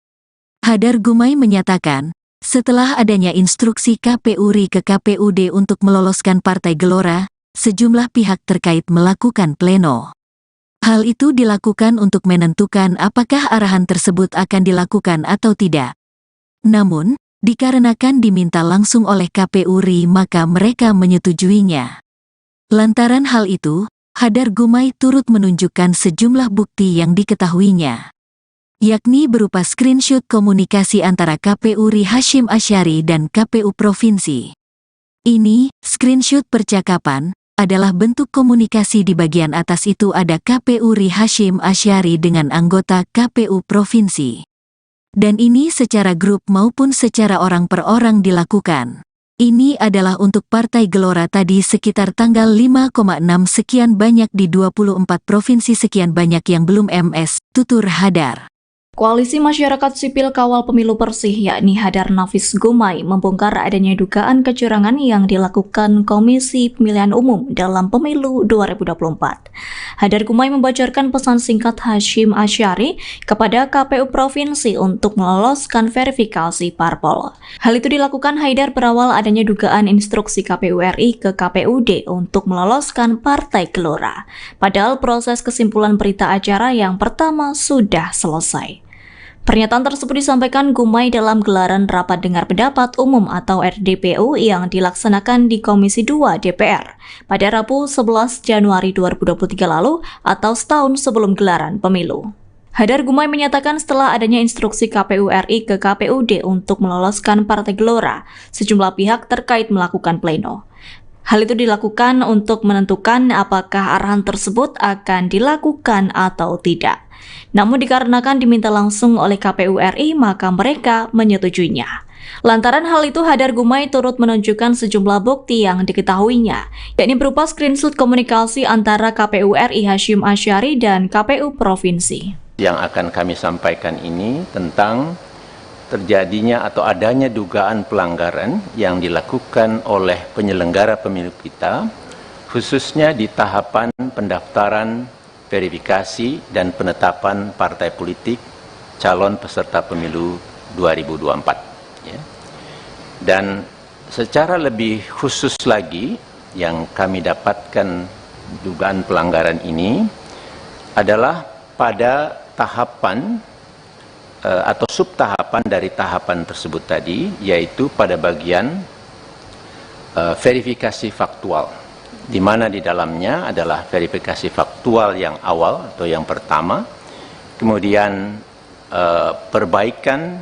Hadar Gumai menyatakan, setelah adanya instruksi KPU RI ke KPUD untuk meloloskan Partai Gelora, sejumlah pihak terkait melakukan pleno. Hal itu dilakukan untuk menentukan apakah arahan tersebut akan dilakukan atau tidak. Namun, dikarenakan diminta langsung oleh KPU RI maka mereka menyetujuinya. Lantaran hal itu, Hadar Gumai turut menunjukkan sejumlah bukti yang diketahuinya. Yakni berupa screenshot komunikasi antara KPU RI Hasyim Asyari dan KPU Provinsi. Ini, screenshot percakapan, adalah bentuk komunikasi di bagian atas itu ada KPU RI Hasyim Asyari dengan anggota KPU Provinsi. Dan ini secara grup maupun secara orang per orang dilakukan. Ini adalah untuk Partai Gelora tadi sekitar tanggal 5,6 sekian banyak di 24 provinsi sekian banyak yang belum MS, tutur Hadar. Koalisi Masyarakat Sipil Kawal Pemilu Bersih yakni Hadar Nafis Gumai membongkar adanya dugaan kecurangan yang dilakukan Komisi Pemilihan Umum dalam Pemilu 2024. Hadar Gumai membocorkan pesan singkat Hasyim Asyari kepada KPU Provinsi untuk meloloskan verifikasi parpol. Hal itu dilakukan Haidar berawal adanya dugaan instruksi KPU RI ke KPUD untuk meloloskan Partai Gelora. Padahal proses kesimpulan berita acara yang pertama sudah selesai. Pernyataan tersebut disampaikan Gumai dalam gelaran Rapat Dengar Pendapat Umum atau RDPU yang dilaksanakan di Komisi 2 DPR pada Rabu 11 Januari 2023 lalu atau setahun sebelum gelaran pemilu. Hadar Gumai menyatakan setelah adanya instruksi KPU RI ke KPUD untuk meloloskan Partai Gelora, sejumlah pihak terkait melakukan pleno. Hal itu dilakukan untuk menentukan apakah arahan tersebut akan dilakukan atau tidak. Namun dikarenakan diminta langsung oleh KPU RI, maka mereka menyetujuinya. Lantaran hal itu, Hadar Gumai turut menunjukkan sejumlah bukti yang diketahuinya, yakni berupa screenshot komunikasi antara KPU RI Hasyim Asyari dan KPU Provinsi. Yang akan kami sampaikan ini tentang terjadinya atau adanya dugaan pelanggaran yang dilakukan oleh penyelenggara pemilu kita, khususnya di tahapan pendaftaran, verifikasi, dan penetapan partai politik calon peserta pemilu 2024. Ya. Dan secara lebih khusus lagi, yang kami dapatkan dugaan pelanggaran ini adalah pada tahapan atau subtahapan dari tahapan tersebut tadi, yaitu pada bagian verifikasi faktual, di mana di dalamnya adalah verifikasi faktual yang awal atau yang pertama, kemudian perbaikan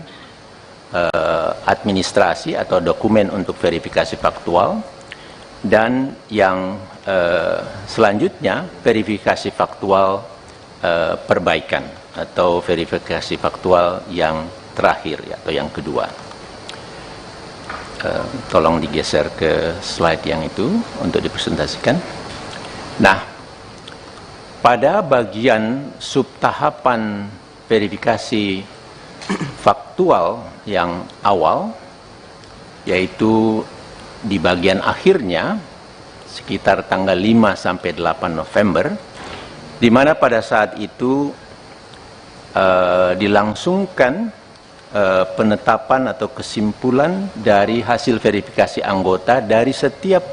administrasi atau dokumen untuk verifikasi faktual, dan yang selanjutnya verifikasi faktual perbaikan atau verifikasi faktual yang terakhir atau yang kedua. Tolong digeser ke slide yang itu untuk dipresentasikan. Nah, pada bagian subtahapan verifikasi faktual yang awal, yaitu di bagian akhirnya sekitar tanggal 5 sampai 8 November, di mana pada saat itu dilangsungkan penetapan atau kesimpulan dari hasil verifikasi anggota dari setiap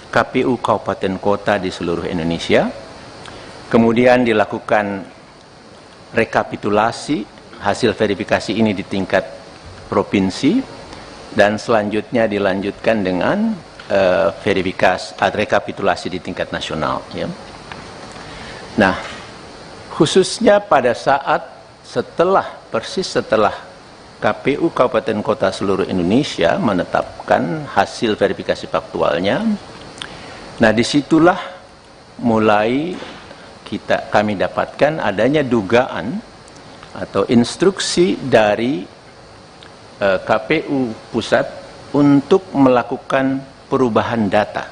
KPU kabupaten kota di seluruh Indonesia. Kemudian dilakukan rekapitulasi hasil verifikasi ini di tingkat provinsi, dan selanjutnya dilanjutkan dengan rekapitulasi di tingkat nasional. Ya. Nah, khususnya pada saat persis setelah KPU Kabupaten Kota seluruh Indonesia menetapkan hasil verifikasi faktualnya, nah disitulah mulai kami dapatkan adanya dugaan atau instruksi dari KPU Pusat untuk melakukan perubahan data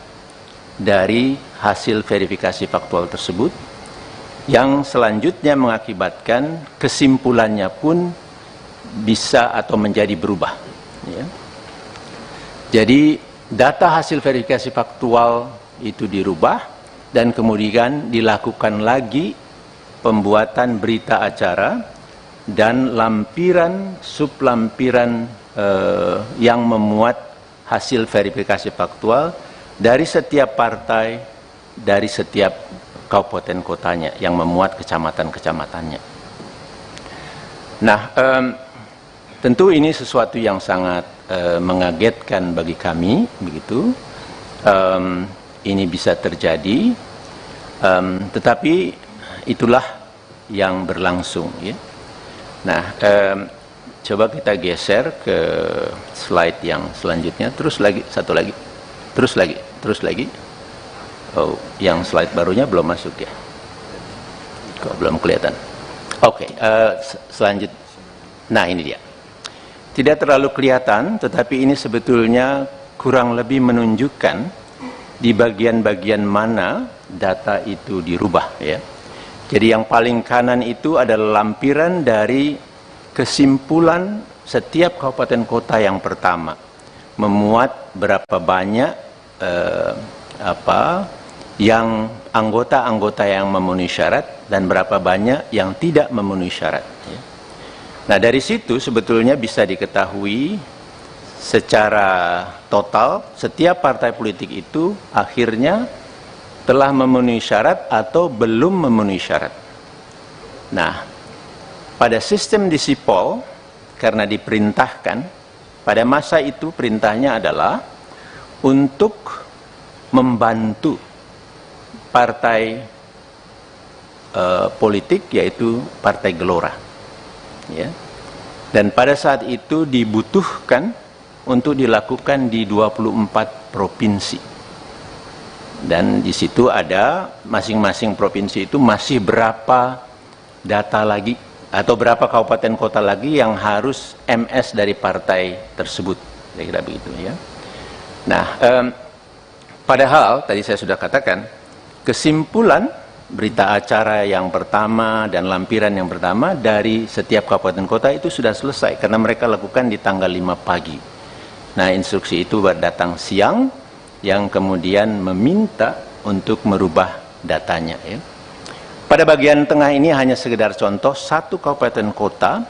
dari hasil verifikasi faktual tersebut, yang selanjutnya mengakibatkan kesimpulannya pun bisa atau menjadi berubah. Ya. Jadi data hasil verifikasi faktual itu dirubah, dan kemudian dilakukan lagi pembuatan berita acara dan lampiran sublampiran yang memuat hasil verifikasi faktual dari setiap partai, dari setiap kabupaten kotanya yang memuat kecamatan-kecamatannya. Nah, tentu ini sesuatu yang sangat mengagetkan bagi kami, begitu. Ini bisa terjadi, tetapi itulah yang berlangsung. Ya. Nah, coba kita geser ke slide yang selanjutnya. Terus lagi, satu lagi. Terus lagi. Oh, yang slide barunya belum masuk ya? Kok belum kelihatan? Oke, selanjutnya. Nah, ini dia. Tidak terlalu kelihatan, tetapi ini sebetulnya kurang lebih menunjukkan di bagian-bagian mana data itu dirubah. Ya. Jadi yang paling kanan itu adalah lampiran dari kesimpulan setiap kabupaten kota yang pertama, memuat berapa banyak yang anggota-anggota yang memenuhi syarat dan berapa banyak yang tidak memenuhi syarat. Ya. Nah, dari situ sebetulnya bisa diketahui secara total setiap partai politik itu akhirnya telah memenuhi syarat atau belum memenuhi syarat. Nah, pada sistem di Sipol, karena diperintahkan, pada masa itu perintahnya adalah untuk membantu partai politik, yaitu Partai Gelora. Ya. Dan pada saat itu dibutuhkan untuk dilakukan di 24 provinsi. Dan di situ ada masing-masing provinsi itu masih berapa data lagi atau berapa kabupaten kota lagi yang harus MS dari partai tersebut, kira-kira begitu ya. Nah, padahal tadi saya sudah katakan kesimpulan berita acara yang pertama dan lampiran yang pertama dari setiap kabupaten kota itu sudah selesai karena mereka lakukan di tanggal 5 pagi. Nah, instruksi itu datang siang yang kemudian meminta untuk merubah datanya ya. Pada bagian tengah ini hanya sekedar contoh satu kabupaten kota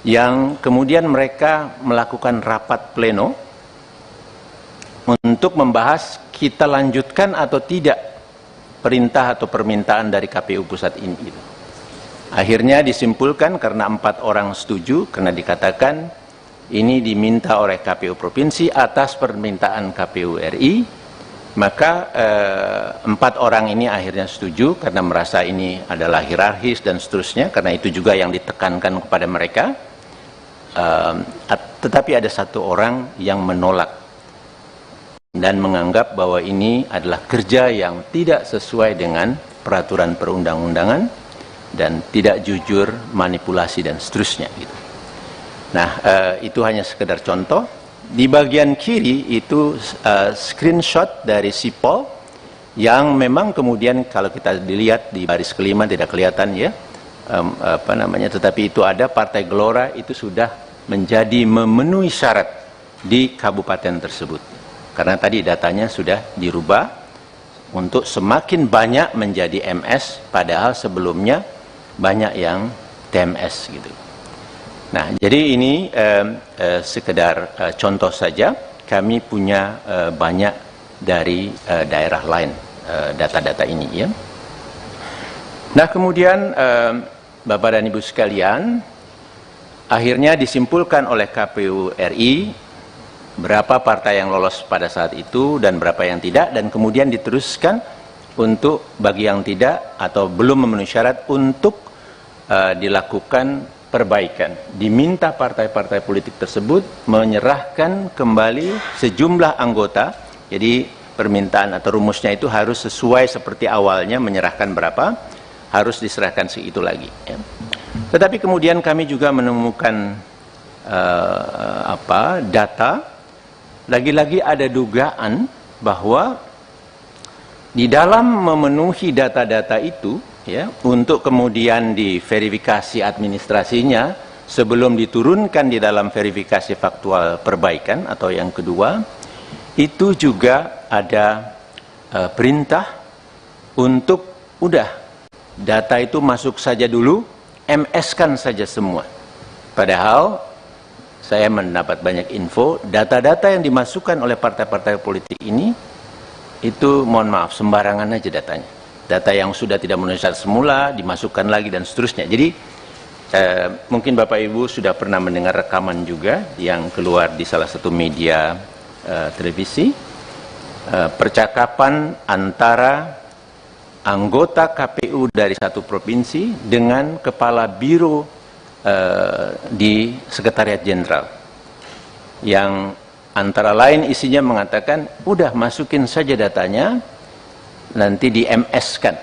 yang kemudian mereka melakukan rapat pleno untuk membahas kita lanjutkan atau tidak perintah atau permintaan dari KPU Pusat ini. Akhirnya disimpulkan karena 4 orang setuju, karena dikatakan ini diminta oleh KPU Provinsi atas permintaan KPU RI, maka 4 orang ini akhirnya setuju karena merasa ini adalah hierarkis dan seterusnya, karena itu juga yang ditekankan kepada mereka. Tetapi ada 1 orang yang menolak dan menganggap bahwa ini adalah kerja yang tidak sesuai dengan peraturan perundang-undangan dan tidak jujur, manipulasi dan seterusnya gitu. Nah, itu hanya sekedar contoh. Di bagian kiri itu screenshot dari Sipol yang memang kemudian kalau kita dilihat di baris kelima tidak kelihatan ya, tetapi itu ada Partai Gelora itu sudah menjadi memenuhi syarat di kabupaten tersebut. Karena tadi datanya sudah dirubah untuk semakin banyak menjadi MS, padahal sebelumnya banyak yang TMS gitu. Nah, jadi ini sekedar contoh saja. Kami punya banyak dari daerah lain data-data ini, ya. Nah, kemudian Bapak dan Ibu sekalian, akhirnya disimpulkan oleh KPU RI berapa partai yang lolos pada saat itu dan berapa yang tidak, dan kemudian diteruskan untuk bagi yang tidak atau belum memenuhi syarat untuk dilakukan perbaikan. Diminta partai-partai politik tersebut menyerahkan kembali sejumlah anggota. Jadi permintaan atau rumusnya itu harus sesuai seperti awalnya, menyerahkan berapa, harus diserahkan segitu lagi, ya. Tetapi kemudian kami juga menemukan data, lagi-lagi ada dugaan bahwa di dalam memenuhi data-data itu, ya, untuk kemudian diverifikasi administrasinya sebelum diturunkan di dalam verifikasi faktual perbaikan atau yang kedua, itu juga ada perintah untuk udah data itu masuk saja dulu, MS-kan saja semua. Padahal saya mendapat banyak info, data-data yang dimasukkan oleh partai-partai politik ini itu, mohon maaf, sembarangan aja datanya. Data yang sudah tidak memenuhi syarat semula dimasukkan lagi dan seterusnya. Jadi mungkin Bapak Ibu sudah pernah mendengar rekaman juga yang keluar di salah satu media televisi, percakapan antara anggota KPU dari satu provinsi dengan kepala biro di Sekretariat Jenderal, yang antara lain isinya mengatakan, udah masukin saja datanya, nanti di MS-kan.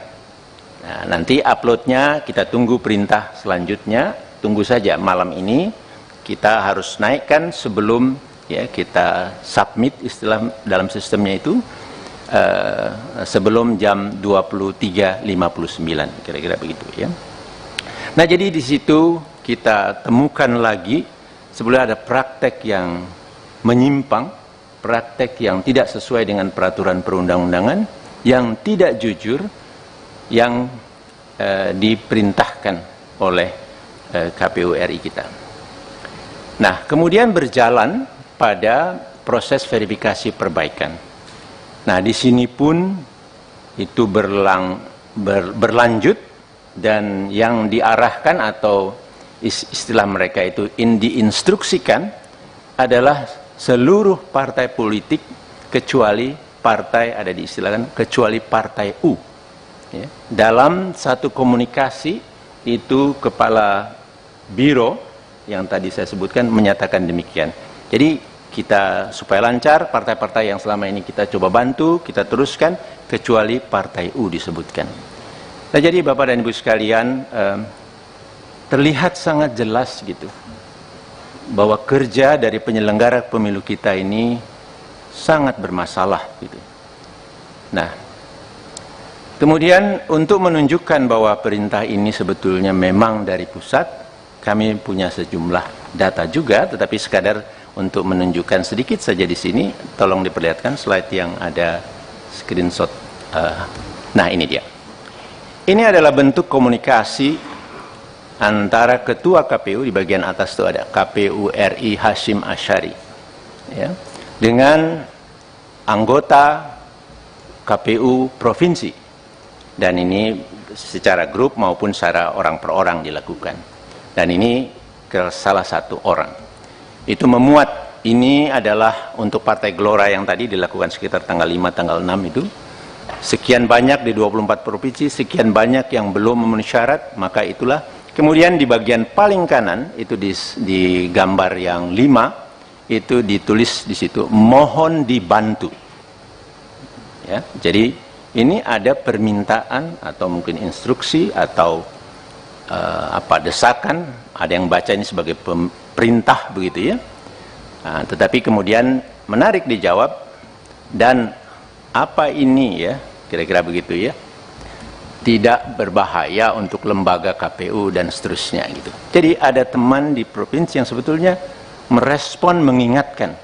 Nah, nanti uploadnya kita tunggu perintah selanjutnya, tunggu saja malam ini kita harus naikkan sebelum, ya, kita submit istilah dalam sistemnya itu sebelum jam 23.59, kira-kira begitu, ya. Nah, jadi di situ kita temukan lagi sebenarnya ada praktek yang menyimpang, praktek yang tidak sesuai dengan peraturan perundang-undangan, yang tidak jujur, yang diperintahkan oleh KPU RI kita. Nah, kemudian berjalan pada proses verifikasi perbaikan. Nah, di sini pun itu berlanjut, dan yang diarahkan atau istilah mereka itu diinstruksikan adalah seluruh partai politik kecuali partai, ada diistilahkan kecuali partai U, ya. Dalam satu komunikasi itu kepala biro yang tadi saya sebutkan menyatakan demikian. Jadi kita supaya lancar, partai-partai yang selama ini kita coba bantu, kita teruskan, kecuali partai U disebutkan. Nah, jadi Bapak dan Ibu sekalian, terlihat sangat jelas gitu bahwa kerja dari penyelenggara pemilu kita ini sangat bermasalah gitu. Nah, kemudian untuk menunjukkan bahwa perintah ini sebetulnya memang dari pusat, kami punya sejumlah data juga, tetapi sekadar untuk menunjukkan sedikit saja di sini, tolong diperlihatkan slide yang ada screenshot. Nah, ini dia. Ini adalah bentuk komunikasi antara Ketua KPU, di bagian atas itu ada KPU RI Hashim Asyari, ya, dengan anggota KPU provinsi, dan ini secara grup maupun secara orang per orang dilakukan. Dan ini ke salah satu orang. Itu memuat, ini adalah untuk Partai Gelora yang tadi dilakukan sekitar tanggal 5, tanggal 6 itu. Sekian banyak di 24 provinsi, sekian banyak yang belum memenuhi syarat, maka itulah. Kemudian di bagian paling kanan, itu di gambar yang 5, itu ditulis di situ, mohon dibantu. Ya, jadi ini ada permintaan atau mungkin instruksi atau desakan, ada yang baca ini sebagai perintah begitu, ya. Nah, tetapi kemudian menarik dijawab, dan apa ini, ya, kira-kira begitu, ya, tidak berbahaya untuk lembaga KPU dan seterusnya gitu. Jadi ada teman di provinsi yang sebetulnya merespon, mengingatkan.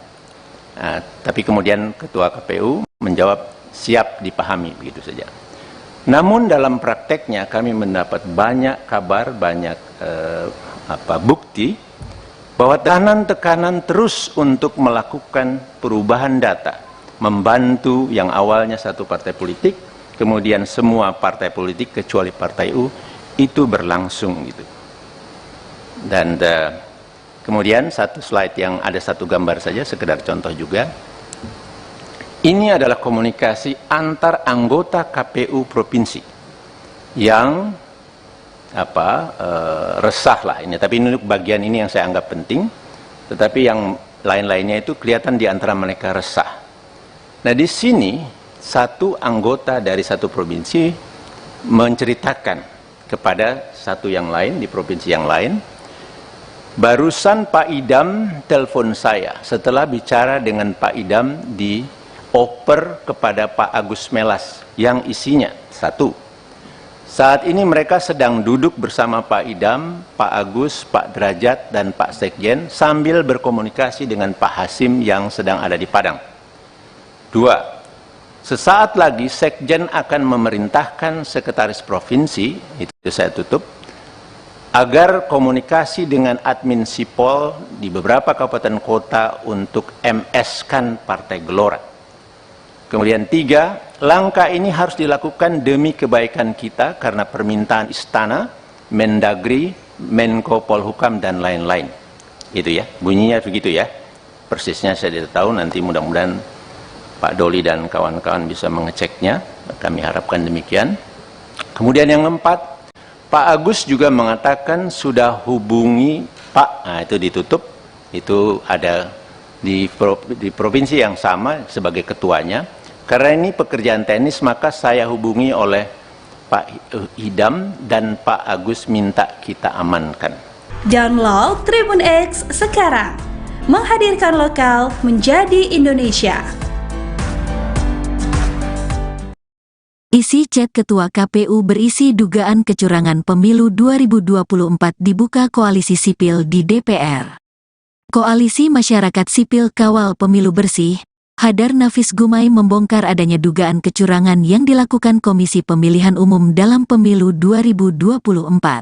Nah, tapi kemudian Ketua KPU menjawab siap dipahami, begitu saja. Namun dalam prakteknya kami mendapat banyak kabar, banyak bukti bahwa tekanan terus untuk melakukan perubahan data, membantu yang awalnya satu partai politik, kemudian semua partai politik kecuali Partai U itu berlangsung gitu. Dan kemudian satu slide yang ada satu gambar saja, sekedar contoh juga. Ini adalah komunikasi antar anggota KPU provinsi yang resah lah ini. Tapi ini bagian ini yang saya anggap penting. Tetapi yang lain-lainnya itu kelihatan di antara mereka resah. Nah di sini satu anggota dari satu provinsi menceritakan kepada satu yang lain di provinsi yang lain, barusan Pak Idam telepon saya setelah bicara dengan Pak Idam dioper kepada Pak Agus Melas yang isinya satu, saat ini mereka sedang duduk bersama Pak Idam, Pak Agus, Pak Derajat, dan Pak Sekjen sambil berkomunikasi dengan Pak Hasim yang sedang ada di Padang. Dua, sesaat lagi Sekjen akan memerintahkan Sekretaris Provinsi, itu saya tutup, agar komunikasi dengan admin Sipol di beberapa kabupaten kota untuk MS-kan Partai Gelora. Kemudian tiga, langkah ini harus dilakukan demi kebaikan kita karena permintaan Istana, Mendagri, Menko Polhukam, dan lain-lain. Itu ya, bunyinya begitu ya. Persisnya saya tidak tahu, nanti mudah-mudahan Pak Doli dan kawan-kawan bisa mengeceknya, kami harapkan demikian. Kemudian yang keempat, Pak Agus juga mengatakan sudah hubungi Pak, nah itu ditutup, itu ada di provinsi yang sama sebagai ketuanya. Karena ini pekerjaan teknis, maka saya hubungi oleh Pak Idam dan Pak Agus minta kita amankan. Download Tribun X sekarang, menghadirkan lokal menjadi Indonesia. Isi chat Ketua KPU berisi dugaan kecurangan pemilu 2024 dibuka Koalisi Sipil di DPR. Koalisi Masyarakat Sipil Kawal Pemilu Bersih, Hadar Nafis Gumai membongkar adanya dugaan kecurangan yang dilakukan Komisi Pemilihan Umum dalam pemilu 2024.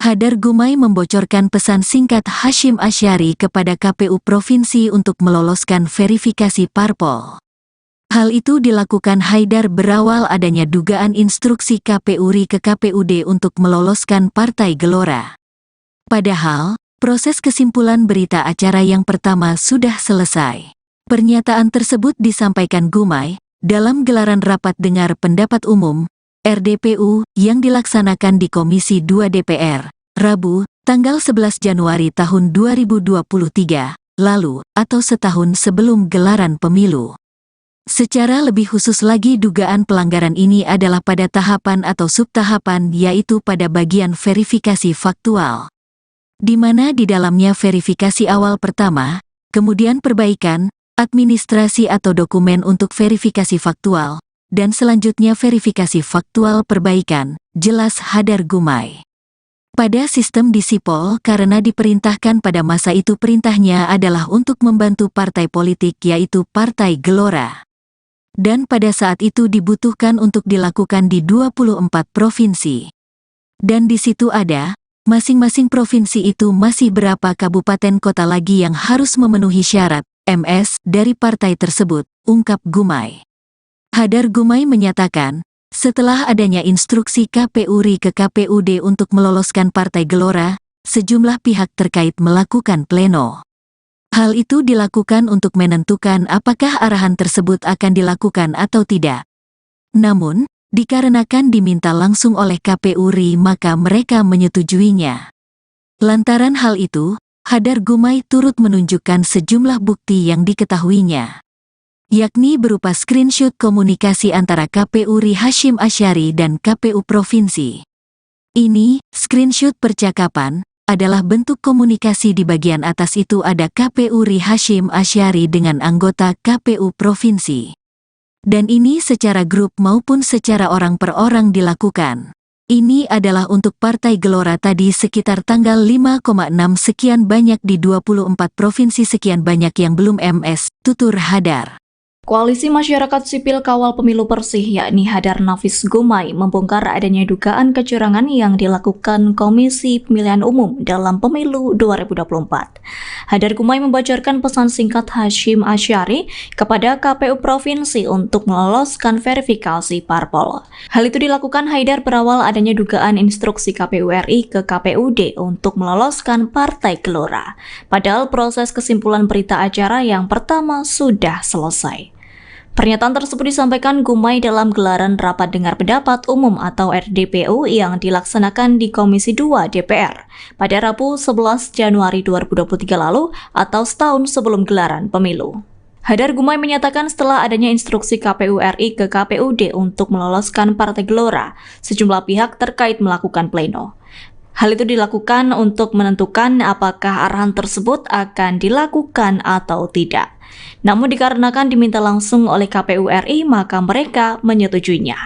Hadar Gumai membocorkan pesan singkat Hasyim Asyari kepada KPU Provinsi untuk meloloskan verifikasi parpol. Hal itu dilakukan Haidar berawal adanya dugaan instruksi KPU RI ke KPUD untuk meloloskan Partai Gelora. Padahal, proses kesimpulan berita acara yang pertama sudah selesai. Pernyataan tersebut disampaikan Gumai dalam gelaran rapat dengar pendapat umum RDPU yang dilaksanakan di Komisi 2 DPR, Rabu, tanggal 11 Januari tahun 2023, lalu atau setahun sebelum gelaran pemilu. Secara lebih khusus lagi dugaan pelanggaran ini adalah pada tahapan atau subtahapan, yaitu pada bagian verifikasi faktual, di mana di dalamnya verifikasi awal pertama, kemudian perbaikan, administrasi atau dokumen untuk verifikasi faktual, dan selanjutnya verifikasi faktual perbaikan, jelas Hadar Gumai. Pada sistem di Sipol karena diperintahkan pada masa itu perintahnya adalah untuk membantu partai politik yaitu Partai Gelora. Dan pada saat itu dibutuhkan untuk dilakukan di 24 provinsi. Dan di situ ada, masing-masing provinsi itu masih berapa kabupaten kota lagi yang harus memenuhi syarat, MS, dari partai tersebut, ungkap Gumai. Hadar Gumai menyatakan, setelah adanya instruksi KPU RI ke KPUD untuk meloloskan Partai Gelora, sejumlah pihak terkait melakukan pleno. Hal itu dilakukan untuk menentukan apakah arahan tersebut akan dilakukan atau tidak. Namun, dikarenakan diminta langsung oleh KPU RI maka mereka menyetujuinya. Lantaran hal itu, Hadar Gumai turut menunjukkan sejumlah bukti yang diketahuinya, yakni berupa screenshot komunikasi antara KPU RI Hasyim Asyari dan KPU Provinsi. Ini, screenshot percakapan, adalah bentuk komunikasi. Di bagian atas itu ada KPU RI Hasyim Asyari dengan anggota KPU Provinsi. Dan ini secara grup maupun secara orang per orang dilakukan. Ini adalah untuk Partai Gelora tadi sekitar tanggal 5,6 sekian banyak di 24 provinsi sekian banyak yang belum MS, tutur Hadar. Koalisi Masyarakat Sipil Kawal Pemilu Bersih yakni Hadar Nafis Gumai membongkar adanya dugaan kecurangan yang dilakukan Komisi Pemilihan Umum dalam Pemilu 2024. Hadar Gumai membocorkan pesan singkat Hasyim Asyari kepada KPU Provinsi untuk meloloskan verifikasi parpol. Hal itu dilakukan Haidar berawal adanya dugaan instruksi KPU RI ke KPUD untuk meloloskan Partai Gelora. Padahal proses kesimpulan berita acara yang pertama sudah selesai. Pernyataan tersebut disampaikan Gumai dalam gelaran Rapat Dengar Pendapat Umum atau RDPU yang dilaksanakan di Komisi 2 DPR pada Rabu 11 Januari 2023 lalu atau setahun sebelum gelaran pemilu. Hadar Gumai menyatakan setelah adanya instruksi KPU RI ke KPUD untuk meloloskan Partai Gelora, sejumlah pihak terkait melakukan pleno. Hal itu dilakukan untuk menentukan apakah arahan tersebut akan dilakukan atau tidak. Namun dikarenakan diminta langsung oleh KPU RI, maka mereka menyetujuinya.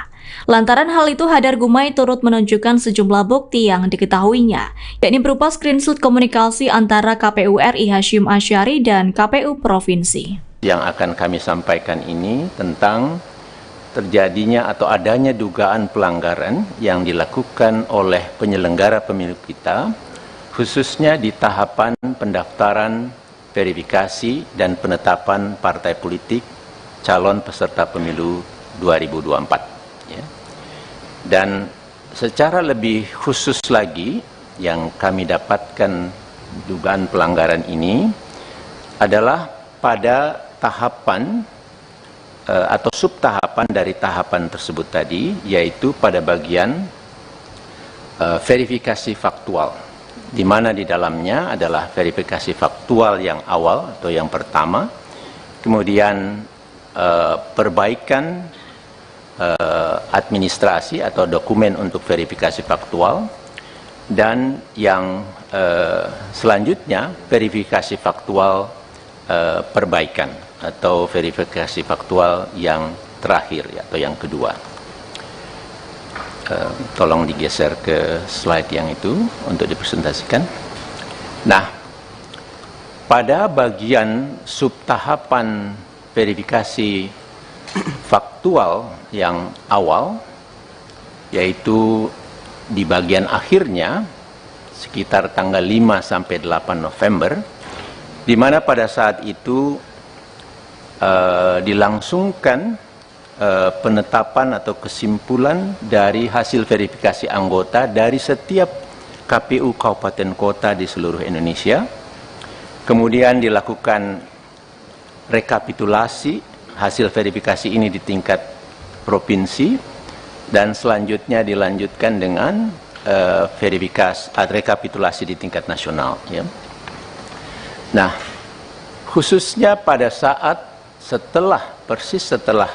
Lantaran hal itu, Hadar Gumai turut menunjukkan sejumlah bukti yang diketahuinya, yakni berupa screenshot komunikasi antara KPU RI Hasyim Asyari dan KPU Provinsi. Yang akan kami sampaikan ini tentang terjadinya atau adanya dugaan pelanggaran yang dilakukan oleh penyelenggara pemilu kita, khususnya di tahapan pendaftaran, verifikasi, dan penetapan partai politik calon peserta pemilu 2024. Ya. Dan secara lebih khusus lagi, yang kami dapatkan dugaan pelanggaran ini adalah pada tahapan atau subtahapan dari tahapan tersebut tadi, yaitu pada bagian verifikasi faktual, di mana di dalamnya adalah verifikasi faktual yang awal atau yang pertama, kemudian perbaikan administrasi atau dokumen untuk verifikasi faktual, dan yang selanjutnya verifikasi faktual perbaikan atau verifikasi faktual yang terakhir atau yang kedua. Tolong digeser ke slide yang itu untuk dipresentasikan. Nah, pada bagian subtahapan verifikasi faktual yang awal, yaitu di bagian akhirnya sekitar tanggal 5 sampai 8 November, di mana pada saat itu dilangsungkan penetapan atau kesimpulan dari hasil verifikasi anggota dari setiap KPU kabupaten kota di seluruh Indonesia. Kemudian dilakukan rekapitulasi hasil verifikasi ini di tingkat provinsi, dan selanjutnya dilanjutkan dengan rekapitulasi di tingkat nasional. Ya. Nah, khususnya pada saat persis setelah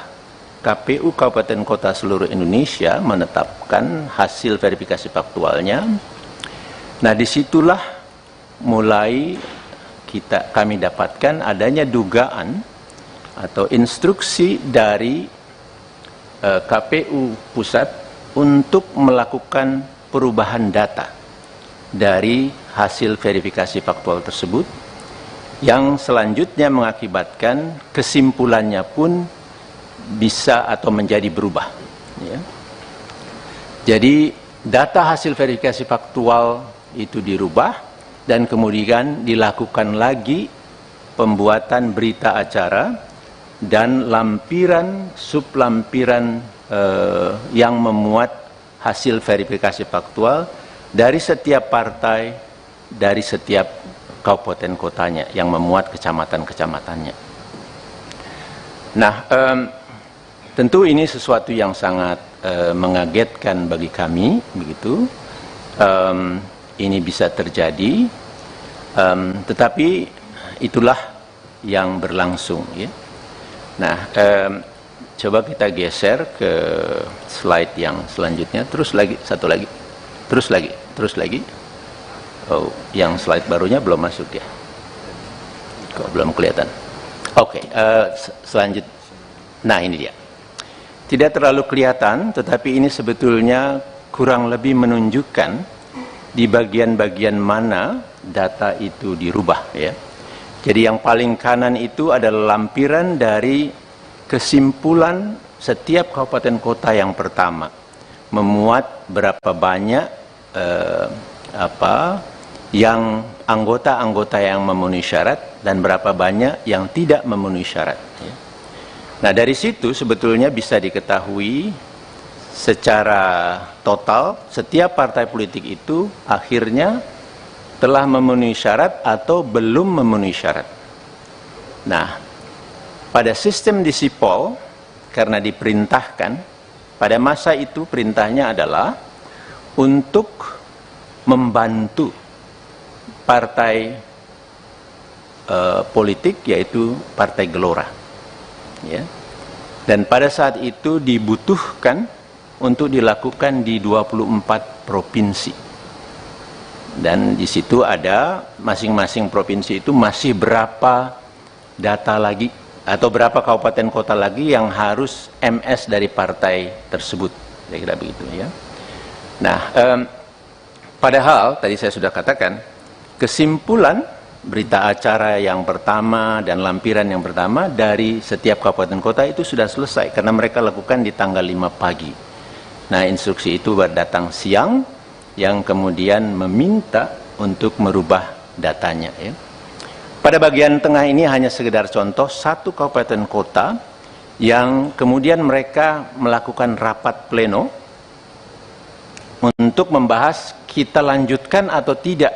KPU Kabupaten Kota seluruh Indonesia menetapkan hasil verifikasi faktualnya, nah disitulah mulai kami dapatkan adanya dugaan atau instruksi dari KPU Pusat untuk melakukan perubahan data dari hasil verifikasi faktual tersebut, yang selanjutnya mengakibatkan kesimpulannya pun bisa atau menjadi berubah. Ya. Jadi data hasil verifikasi faktual itu dirubah, dan kemudian dilakukan lagi pembuatan berita acara dan lampiran, sublampiran yang memuat hasil verifikasi faktual dari setiap partai, dari setiap kabupaten kotanya, yang memuat kecamatan-kecamatannya. Nah, tentu ini sesuatu yang sangat mengagetkan bagi kami, begitu. Ini bisa terjadi, tetapi itulah yang berlangsung. Ya. Nah, coba kita geser ke slide yang selanjutnya. Terus lagi, satu lagi, terus lagi. Oh, yang slide barunya belum masuk ya? Kok belum kelihatan? Oke, selanjutnya. Nah, ini dia. Tidak terlalu kelihatan, tetapi ini sebetulnya kurang lebih menunjukkan di bagian-bagian mana data itu dirubah. Ya. Jadi yang paling kanan itu adalah lampiran dari kesimpulan setiap kabupaten kota yang pertama memuat berapa banyak yang anggota-anggota yang memenuhi syarat dan berapa banyak yang tidak memenuhi syarat. Nah, dari situ sebetulnya bisa diketahui secara total setiap partai politik itu akhirnya telah memenuhi syarat atau belum memenuhi syarat. Nah, pada sistem di Sipol, karena diperintahkan, pada masa itu perintahnya adalah untuk membantu partai politik, yaitu Partai Gelora. Ya. Dan pada saat itu dibutuhkan untuk dilakukan di 24 provinsi. Dan di situ ada masing-masing provinsi itu masih berapa data lagi atau berapa kabupaten kota lagi yang harus MS dari partai tersebut. Kira-kira begitu ya. Nah, padahal tadi saya sudah katakan kesimpulan berita acara yang pertama dan lampiran yang pertama dari setiap kabupaten kota itu sudah selesai karena mereka lakukan di tanggal 5 pagi. Nah, instruksi itu datang siang yang kemudian meminta untuk merubah datanya ya. Pada bagian tengah ini hanya sekedar contoh satu kabupaten kota yang kemudian mereka melakukan rapat pleno untuk membahas kita lanjutkan atau tidak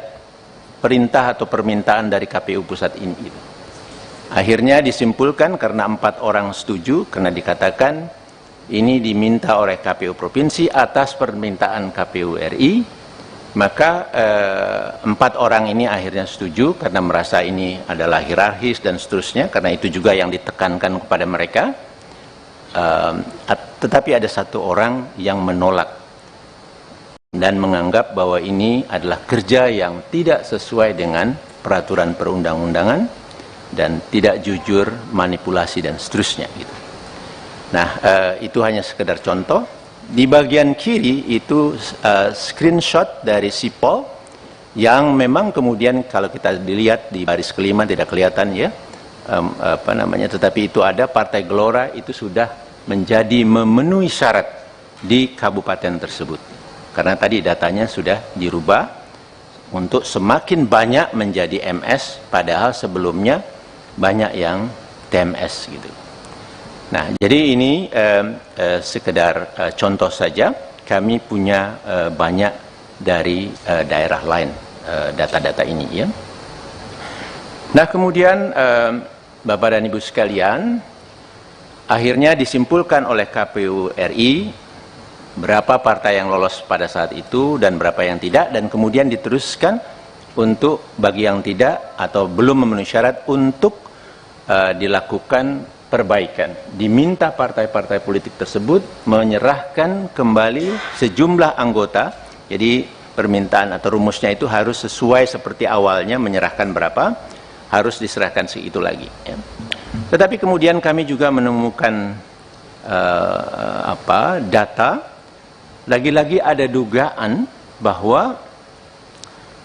perintah atau permintaan dari KPU pusat ini. Akhirnya disimpulkan karena 4 orang setuju, karena dikatakan ini diminta oleh KPU provinsi atas permintaan KPU RI, maka 4 orang ini akhirnya setuju karena merasa ini adalah hierarkis dan seterusnya, karena itu juga yang ditekankan kepada mereka. Tetapi ada 1 orang yang menolak dan menganggap bahwa ini adalah kerja yang tidak sesuai dengan peraturan perundang-undangan dan tidak jujur, manipulasi dan seterusnya gitu. Nah, itu hanya sekedar contoh. Di bagian kiri itu screenshot dari Sipol yang memang kemudian kalau kita dilihat di baris kelima tidak kelihatan ya, tetapi itu ada Partai Gelora itu sudah menjadi memenuhi syarat di kabupaten tersebut. Karena tadi datanya sudah dirubah untuk semakin banyak menjadi MS, padahal sebelumnya banyak yang TMS gitu. Nah, jadi ini sekedar contoh saja. Kami punya banyak dari daerah lain data-data ini ya. Nah, kemudian Bapak dan Ibu sekalian, akhirnya disimpulkan oleh KPU RI berapa partai yang lolos pada saat itu dan berapa yang tidak, dan kemudian diteruskan untuk bagi yang tidak atau belum memenuhi syarat untuk dilakukan perbaikan. Diminta partai-partai politik tersebut menyerahkan kembali sejumlah anggota. Jadi permintaan atau rumusnya itu harus sesuai seperti awalnya, menyerahkan berapa, harus diserahkan segitu lagi ya. Tetapi kemudian kami juga menemukan data. Lagi-lagi ada dugaan bahwa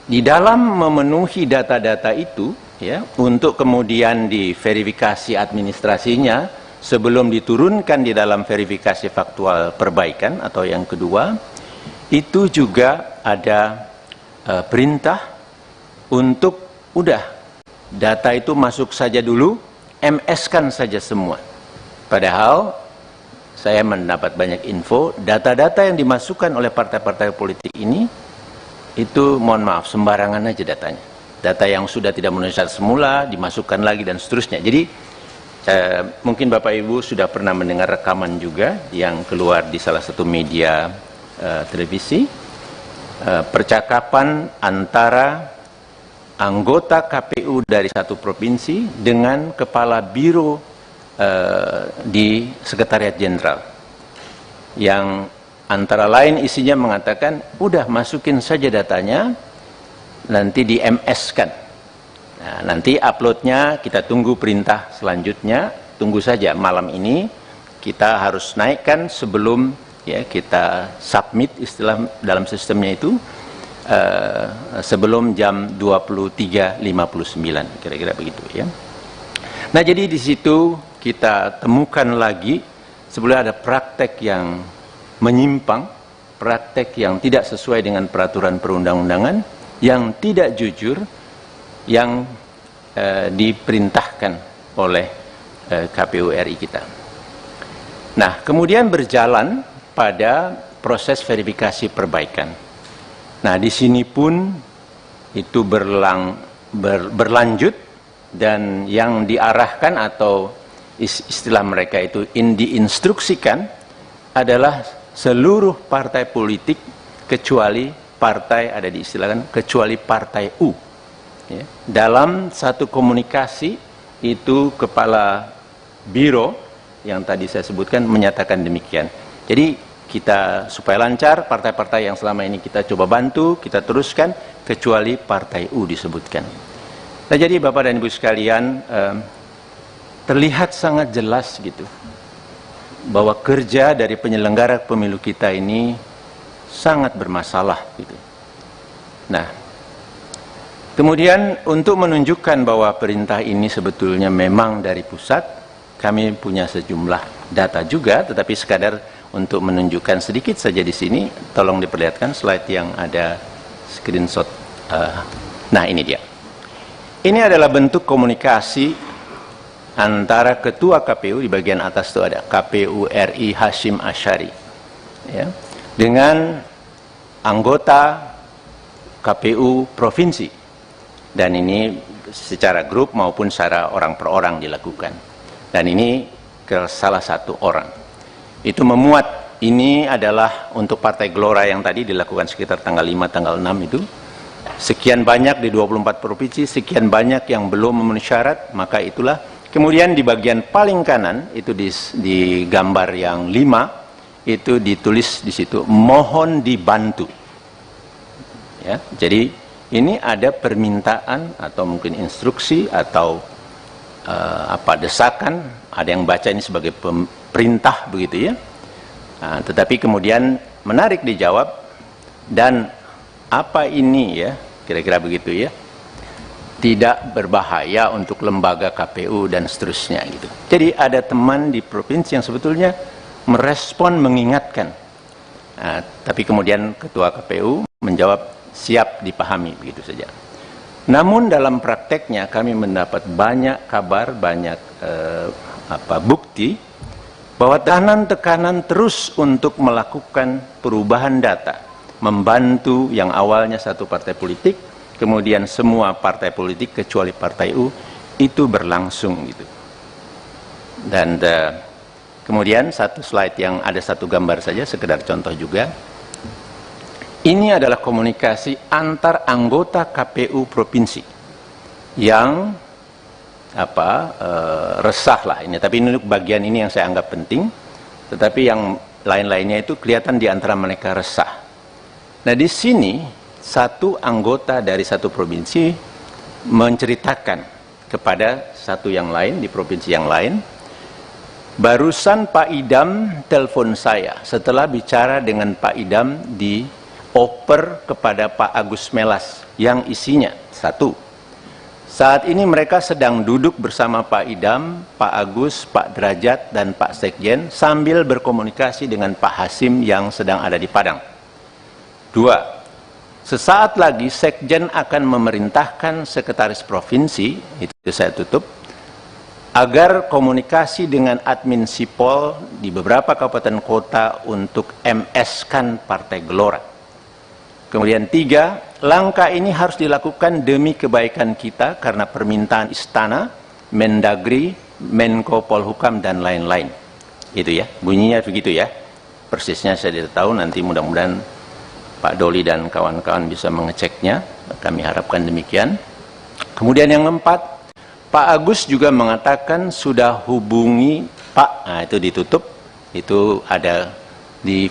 di dalam memenuhi data-data itu ya, untuk kemudian diverifikasi administrasinya sebelum diturunkan di dalam verifikasi faktual perbaikan atau yang kedua, itu juga ada perintah untuk udah data itu masuk saja dulu, MS-kan saja semua. Padahal saya mendapat banyak info, data-data yang dimasukkan oleh partai-partai politik ini, itu mohon maaf, sembarangan aja datanya. Data yang sudah tidak memenuhi syarat semula, dimasukkan lagi dan seterusnya. Jadi, mungkin Bapak Ibu sudah pernah mendengar rekaman juga, yang keluar di salah satu media televisi, percakapan antara anggota KPU dari satu provinsi dengan kepala biro di Sekretariat Jenderal yang antara lain isinya mengatakan udah masukin saja datanya nanti di MS-kan. Nah, nanti uploadnya kita tunggu perintah selanjutnya, tunggu saja malam ini kita harus naikkan sebelum ya kita submit istilah dalam sistemnya itu sebelum jam 23.59 kira-kira begitu ya. Nah, jadi di situ kita temukan lagi sebetulnya ada praktek yang menyimpang, praktek yang tidak sesuai dengan peraturan perundang-undangan, yang tidak jujur, yang diperintahkan oleh KPU RI kita. Nah, kemudian berjalan pada proses verifikasi perbaikan. Nah, di sini pun itu berlanjut, dan yang diarahkan atau istilah mereka itu diinstruksikan adalah seluruh partai politik kecuali partai, ada diistilahkan kecuali partai U. Ya. Dalam satu komunikasi itu kepala biro yang tadi saya sebutkan menyatakan demikian. Jadi kita supaya lancar, partai-partai yang selama ini kita coba bantu, kita teruskan, kecuali partai U disebutkan. Nah, jadi Bapak dan Ibu sekalian, terlihat sangat jelas gitu bahwa kerja dari penyelenggara pemilu kita ini sangat bermasalah gitu. Nah, kemudian untuk menunjukkan bahwa perintah ini sebetulnya memang dari pusat, kami punya sejumlah data juga, tetapi sekadar untuk menunjukkan sedikit saja di sini, tolong diperlihatkan slide yang ada screenshot. Nah, ini dia. Ini adalah bentuk komunikasi antara Ketua KPU, di bagian atas itu ada KPU RI Hashim Asyari, ya, dengan anggota KPU Provinsi. Dan ini secara grup maupun secara orang per orang dilakukan. Dan ini ke salah satu orang. Itu memuat, ini adalah untuk Partai Gelora yang tadi dilakukan sekitar tanggal 5, tanggal 6 itu. Sekian banyak di 24 provinsi, sekian banyak yang belum memenuhi syarat, maka itulah. Kemudian di bagian paling kanan, itu di gambar yang 5, itu ditulis di situ, mohon dibantu. Ya, jadi ini ada permintaan atau mungkin instruksi atau desakan, ada yang baca ini sebagai perintah begitu ya. Nah, tetapi kemudian menarik dijawab, dan apa ini ya, kira-kira begitu ya, tidak berbahaya untuk lembaga KPU dan seterusnya gitu. Jadi ada teman di provinsi yang sebetulnya merespon, mengingatkan. Nah, tapi kemudian Ketua KPU menjawab siap dipahami, begitu saja. Namun dalam prakteknya kami mendapat banyak kabar, banyak bukti bahwa tekanan terus untuk melakukan perubahan data, membantu yang awalnya satu partai politik, kemudian semua partai politik kecuali partai U, itu berlangsung gitu. Dan kemudian satu slide yang ada satu gambar saja, sekedar contoh juga. Ini adalah komunikasi antar anggota KPU provinsi yang resah lah ini. Tapi ini bagian ini yang saya anggap penting. Tetapi yang lain-lainnya itu kelihatan di antara mereka resah. Nah, di sini satu anggota dari satu provinsi menceritakan kepada satu yang lain di provinsi yang lain, barusan Pak Idam telepon saya setelah bicara dengan Pak Idam di oper kepada Pak Agus Melas yang isinya satu, saat ini mereka sedang duduk bersama Pak Idam, Pak Agus, Pak Derajat, dan Pak Sekjen sambil berkomunikasi dengan Pak Hasim yang sedang ada di Padang. Dua, sesaat lagi Sekjen akan memerintahkan Sekretaris Provinsi, itu saya tutup, agar komunikasi dengan admin Sipol di beberapa kabupaten kota untuk MS-kan Partai Gelora. Kemudian tiga, langkah ini harus dilakukan demi kebaikan kita karena permintaan Istana, Mendagri, Menko Polhukam, dan lain-lain. Itu ya, bunyinya begitu ya. Persisnya saya tidak tahu, nanti mudah-mudahan Pak Doli dan kawan-kawan bisa mengeceknya. Kami harapkan demikian. Kemudian yang keempat, Pak Agus juga mengatakan sudah hubungi Pak, nah itu ditutup, itu ada di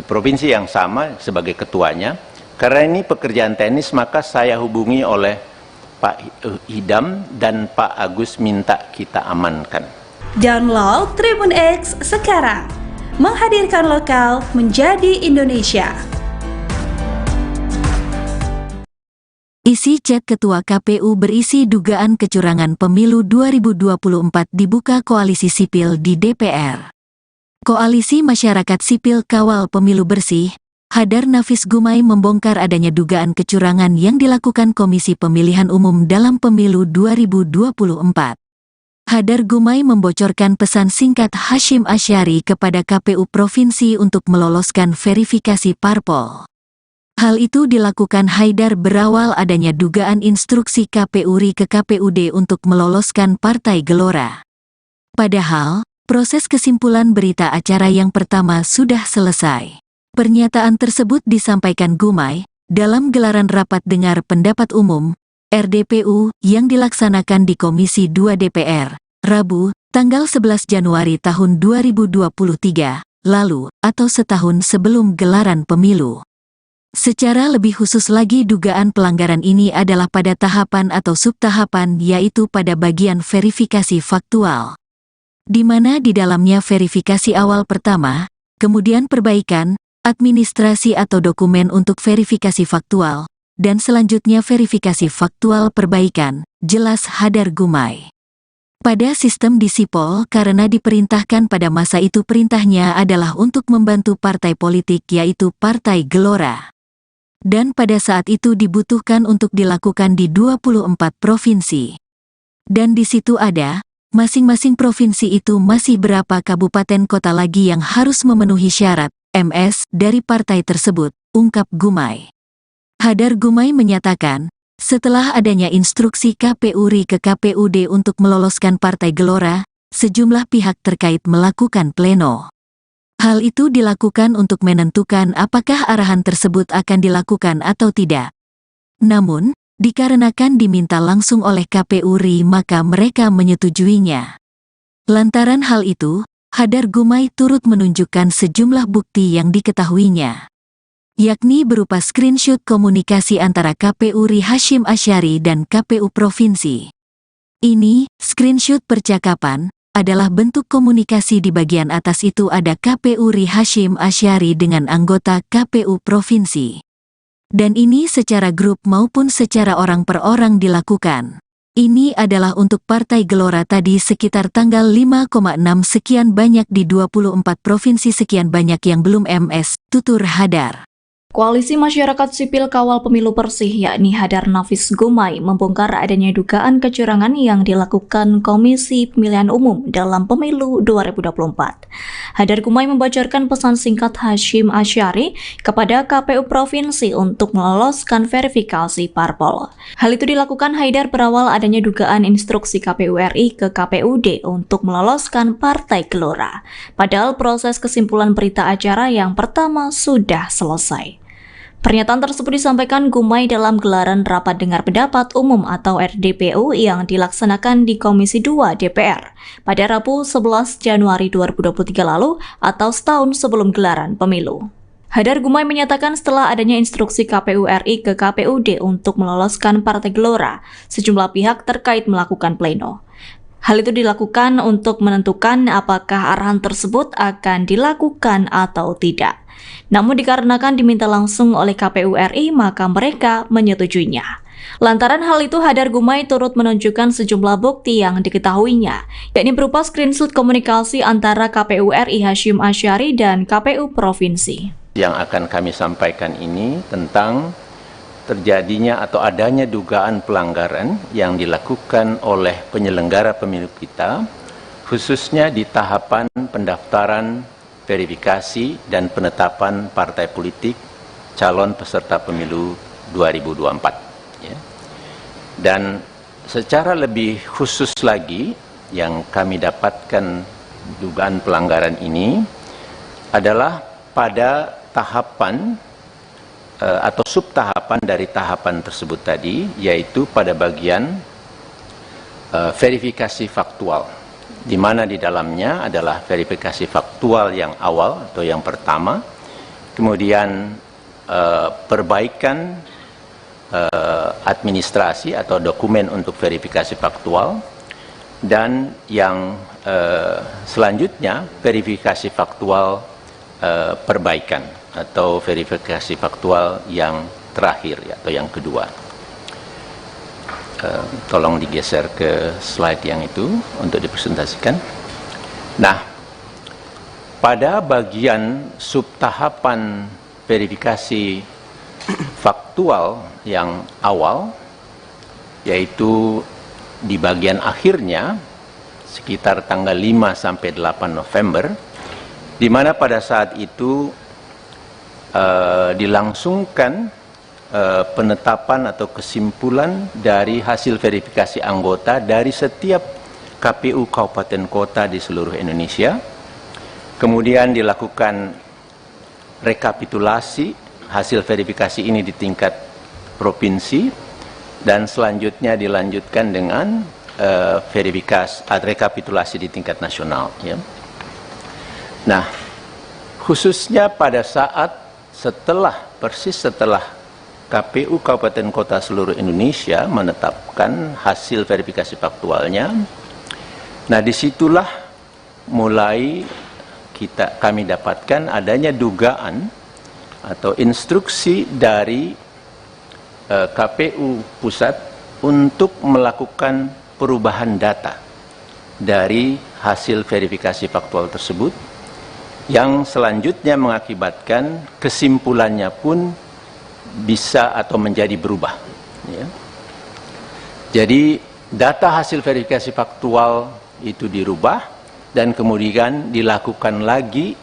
provinsi yang sama sebagai ketuanya. Karena ini pekerjaan teknis, maka saya hubungi oleh Pak Idam dan Pak Agus minta kita amankan. Download Tribun X sekarang, menghadirkan lokal menjadi Indonesia. Isi chat Ketua KPU berisi dugaan kecurangan pemilu 2024 dibuka koalisi sipil di DPR. Koalisi Masyarakat Sipil Kawal Pemilu Bersih, Hadar Nafis Gumai membongkar adanya dugaan kecurangan yang dilakukan Komisi Pemilihan Umum dalam pemilu 2024. Hadar Gumai membocorkan pesan singkat Hasyim Asyari kepada KPU Provinsi untuk meloloskan verifikasi parpol. Hal itu dilakukan Haidar berawal adanya dugaan instruksi KPU RI ke KPUD untuk meloloskan Partai Gelora. Padahal, proses kesimpulan berita acara yang pertama sudah selesai. Pernyataan tersebut disampaikan Gumai dalam gelaran rapat dengar pendapat umum RDPU yang dilaksanakan di Komisi 2 DPR, Rabu, tanggal 11 Januari tahun 2023, lalu, atau setahun sebelum gelaran pemilu. Secara lebih khusus lagi dugaan pelanggaran ini adalah pada tahapan atau subtahapan yaitu pada bagian verifikasi faktual. Di mana di dalamnya verifikasi awal pertama, kemudian perbaikan, administrasi atau dokumen untuk verifikasi faktual, dan selanjutnya verifikasi faktual perbaikan, jelas Hadar Gumai. Pada sistem di Sipol karena diperintahkan pada masa itu perintahnya adalah untuk membantu partai politik yaitu Partai Gelora. Dan pada saat itu dibutuhkan untuk dilakukan di 24 provinsi. Dan di situ ada, masing-masing provinsi itu masih berapa kabupaten kota lagi yang harus memenuhi syarat, MS, dari partai tersebut, ungkap Gumai. Hadar Gumai menyatakan, setelah adanya instruksi KPU RI ke KPUD untuk meloloskan Partai Gelora, sejumlah pihak terkait melakukan pleno. Hal itu dilakukan untuk menentukan apakah arahan tersebut akan dilakukan atau tidak. Namun, dikarenakan diminta langsung oleh KPU RI maka mereka menyetujuinya. Lantaran hal itu, Hadar Gumai turut menunjukkan sejumlah bukti yang diketahuinya. Yakni berupa screenshot komunikasi antara KPU RI Hasyim Asyari dan KPU Provinsi. Ini, screenshot percakapan, adalah bentuk komunikasi di bagian atas itu ada KPU RI Hasyim Asyari dengan anggota KPU Provinsi. Dan ini secara grup maupun secara orang per orang dilakukan. Ini adalah untuk Partai Gelora tadi sekitar tanggal 5,6 sekian banyak di 24 provinsi sekian banyak yang belum MS, tutur Hadar. Koalisi Masyarakat Sipil Kawal Pemilu Bersih yakni Hadar Nafis Gumai membongkar adanya dugaan kecurangan yang dilakukan Komisi Pemilihan Umum dalam pemilu 2024. Hadar Gumai membocorkan pesan singkat Hasyim Asyari kepada KPU Provinsi untuk meloloskan verifikasi parpol. Hal itu dilakukan Haidar berawal adanya dugaan instruksi KPU RI ke KPUD untuk meloloskan Partai Gelora. Padahal proses kesimpulan berita acara yang pertama sudah selesai. Pernyataan tersebut disampaikan Gumai dalam gelaran Rapat Dengar Pendapat Umum atau RDPU yang dilaksanakan di Komisi 2 DPR pada Rabu 11 Januari 2023 lalu atau setahun sebelum gelaran pemilu. Hadar Gumai menyatakan setelah adanya instruksi KPU RI ke KPUD untuk meloloskan Partai Gelora, sejumlah pihak terkait melakukan pleno. Hal itu dilakukan untuk menentukan apakah arahan tersebut akan dilakukan atau tidak. Namun dikarenakan diminta langsung oleh KPU RI maka mereka menyetujuinya. Lantaran hal itu Hadar Gumai turut menunjukkan sejumlah bukti yang diketahuinya, yakni berupa screenshot komunikasi antara KPU RI Hasyim Asyari dan KPU Provinsi. Yang akan kami sampaikan ini tentang terjadinya atau adanya dugaan pelanggaran yang dilakukan oleh penyelenggara pemilu kita, khususnya di tahapan pendaftaran, verifikasi, dan penetapan partai politik calon peserta pemilu 2024. Ya. Dan secara lebih khusus lagi, yang kami dapatkan dugaan pelanggaran ini adalah pada tahapan atau subtahapan dari tahapan tersebut tadi, yaitu pada bagian verifikasi faktual, di mana di dalamnya adalah verifikasi faktual yang awal atau yang pertama, kemudian perbaikan administrasi atau dokumen untuk verifikasi faktual, dan yang selanjutnya verifikasi faktual perbaikan atau verifikasi faktual yang terakhir atau yang kedua. tolong digeser ke slide yang itu untuk dipresentasikan. Nah, pada bagian subtahapan verifikasi faktual yang awal, yaitu di bagian akhirnya sekitar tanggal 5 sampai 8 November, di mana pada saat itu dilangsungkan penetapan atau kesimpulan dari hasil verifikasi anggota dari setiap KPU kabupaten kota di seluruh Indonesia. Kemudian dilakukan rekapitulasi hasil verifikasi ini di tingkat provinsi, dan selanjutnya dilanjutkan dengan rekapitulasi di tingkat nasional. Ya. Nah, khususnya pada saat persis setelah KPU Kabupaten Kota seluruh Indonesia menetapkan hasil verifikasi faktualnya, nah disitulah mulai kami dapatkan adanya dugaan atau instruksi dari KPU Pusat untuk melakukan perubahan data dari hasil verifikasi faktual tersebut, yang selanjutnya mengakibatkan kesimpulannya pun bisa atau menjadi berubah. Ya. Jadi data hasil verifikasi faktual itu dirubah, dan kemudian dilakukan lagi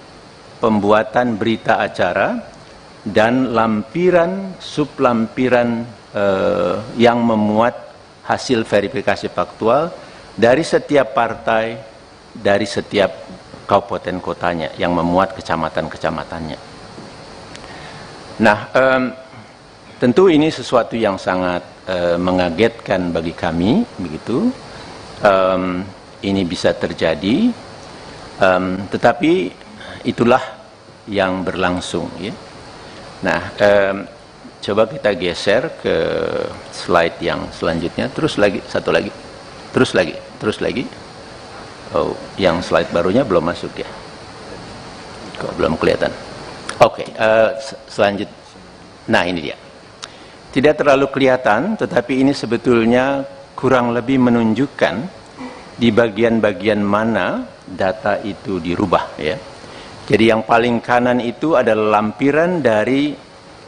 pembuatan berita acara dan lampiran sublampiran yang memuat hasil verifikasi faktual dari setiap partai, dari setiap kabupaten kotanya, yang memuat kecamatan-kecamatannya. Nah, tentu ini sesuatu yang sangat mengagetkan bagi kami, begitu. Ini bisa terjadi, tetapi itulah yang berlangsung. Ya. Nah, coba kita geser ke slide yang selanjutnya. Terus lagi, satu lagi, terus lagi. Oh, yang slide barunya belum masuk ya? Kok belum kelihatan? Oke, selanjutnya. Nah, ini dia. Tidak terlalu kelihatan, tetapi ini sebetulnya kurang lebih menunjukkan di bagian-bagian mana data itu dirubah. Ya. Jadi yang paling kanan itu adalah lampiran dari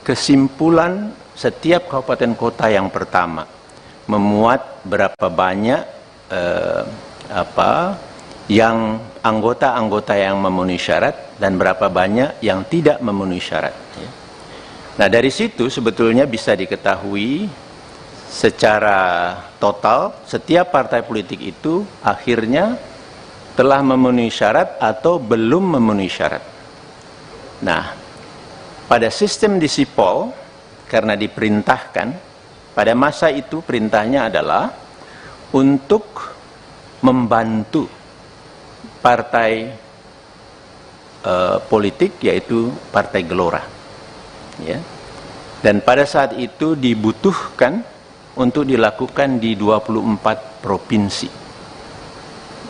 kesimpulan setiap kabupaten kota yang pertama, memuat berapa banyak yang anggota-anggota yang memenuhi syarat dan berapa banyak yang tidak memenuhi syarat. Ya. Nah, dari situ sebetulnya bisa diketahui secara total setiap partai politik itu akhirnya telah memenuhi syarat atau belum memenuhi syarat. Nah, pada sistem di Sipol, karena diperintahkan, pada masa itu perintahnya adalah untuk membantu partai politik, yaitu Partai Gelora. Ya. Dan pada saat itu dibutuhkan untuk dilakukan di 24 provinsi.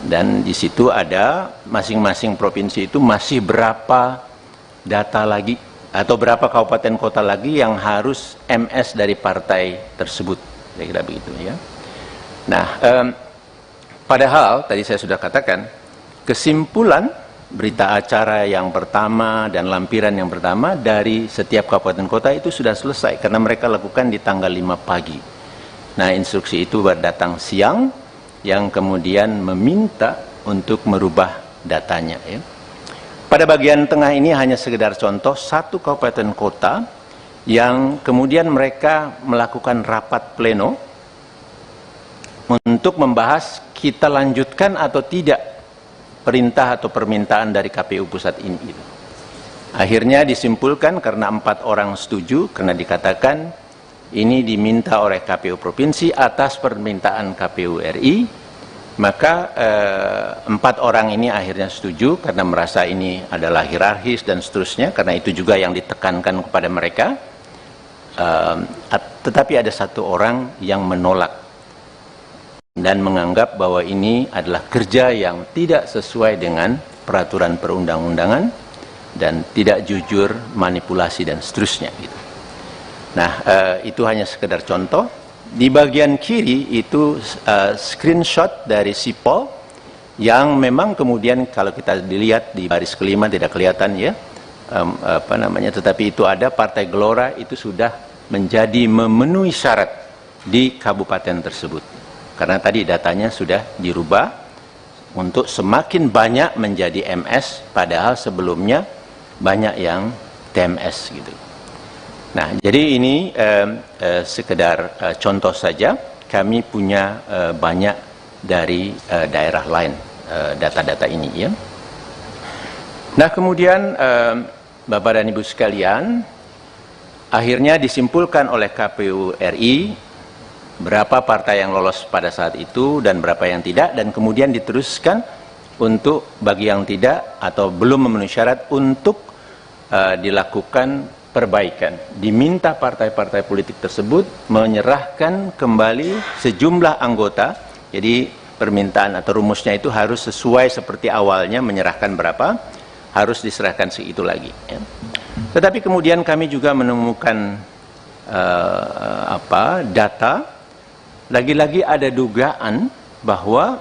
Dan di situ ada masing-masing provinsi itu masih berapa data lagi atau berapa kabupaten kota lagi yang harus MS dari partai tersebut. Kira-kira begitu ya. Nah, padahal tadi saya sudah katakan, kesimpulan berita acara yang pertama dan lampiran yang pertama dari setiap kabupaten kota itu sudah selesai karena mereka lakukan di tanggal 5 pagi. Nah, instruksi itu datang siang, yang kemudian meminta untuk merubah datanya. Ya. Pada bagian tengah ini hanya sekedar contoh satu kabupaten kota yang kemudian mereka melakukan rapat pleno untuk membahas kita lanjutkan atau tidak perintah atau permintaan dari KPU Pusat ini. Akhirnya disimpulkan karena 4 orang setuju, karena dikatakan ini diminta oleh KPU Provinsi atas permintaan KPU RI, maka 4 orang ini akhirnya setuju karena merasa ini adalah hierarkis dan seterusnya, karena itu juga yang ditekankan kepada mereka. Tetapi ada 1 orang yang menolak dan menganggap bahwa ini adalah kerja yang tidak sesuai dengan peraturan perundang-undangan dan tidak jujur, manipulasi dan seterusnya. Gitu. Nah, itu hanya sekedar contoh Di bagian kiri itu screenshot dari sipol yang memang kemudian kalau kita dilihat di baris kelima tidak kelihatan ya, tetapi itu ada Partai Gelora itu sudah menjadi memenuhi syarat di kabupaten tersebut. Karena tadi datanya sudah dirubah untuk semakin banyak menjadi MS, padahal sebelumnya banyak yang TMS gitu. Nah, jadi ini sekedar contoh saja. Kami punya banyak dari daerah lain data-data ini ya. Nah, kemudian Bapak dan Ibu sekalian, akhirnya disimpulkan oleh KPU RI berapa partai yang lolos pada saat itu dan berapa yang tidak, dan kemudian diteruskan untuk bagi yang tidak atau belum memenuhi syarat untuk dilakukan perbaikan. Diminta partai-partai politik tersebut menyerahkan kembali sejumlah anggota. Jadi permintaan atau rumusnya itu harus sesuai seperti awalnya, menyerahkan berapa, harus diserahkan segitu lagi ya. Tetapi kemudian kami juga menemukan data, lagi-lagi ada dugaan bahwa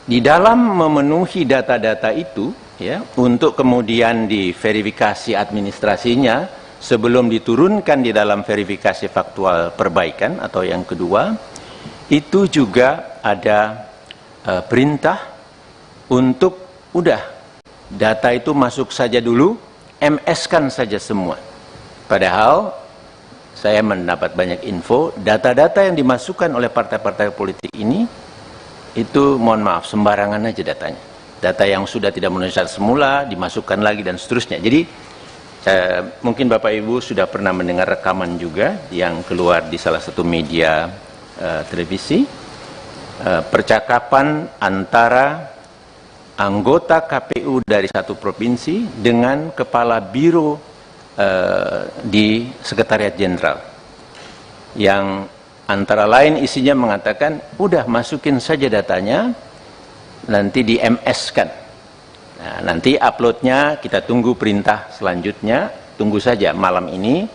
di dalam memenuhi data-data itu ya, untuk kemudian diverifikasi administrasinya sebelum diturunkan di dalam verifikasi faktual perbaikan atau yang kedua, itu juga ada perintah untuk udah data itu masuk saja dulu, MS-kan saja semua. Padahal saya mendapat banyak info, data-data yang dimasukkan oleh partai-partai politik ini itu mohon maaf sembarangan aja datanya. Data yang sudah tidak memenuhi syarat semula dimasukkan lagi dan seterusnya. Jadi mungkin Bapak Ibu sudah pernah mendengar rekaman juga yang keluar di salah satu media televisi, percakapan antara anggota KPU dari satu provinsi dengan kepala biro di Sekretariat Jenderal, yang antara lain isinya mengatakan udah masukin saja datanya, nanti di MS-kan. Nah, nanti uploadnya kita tunggu perintah selanjutnya, tunggu saja malam ini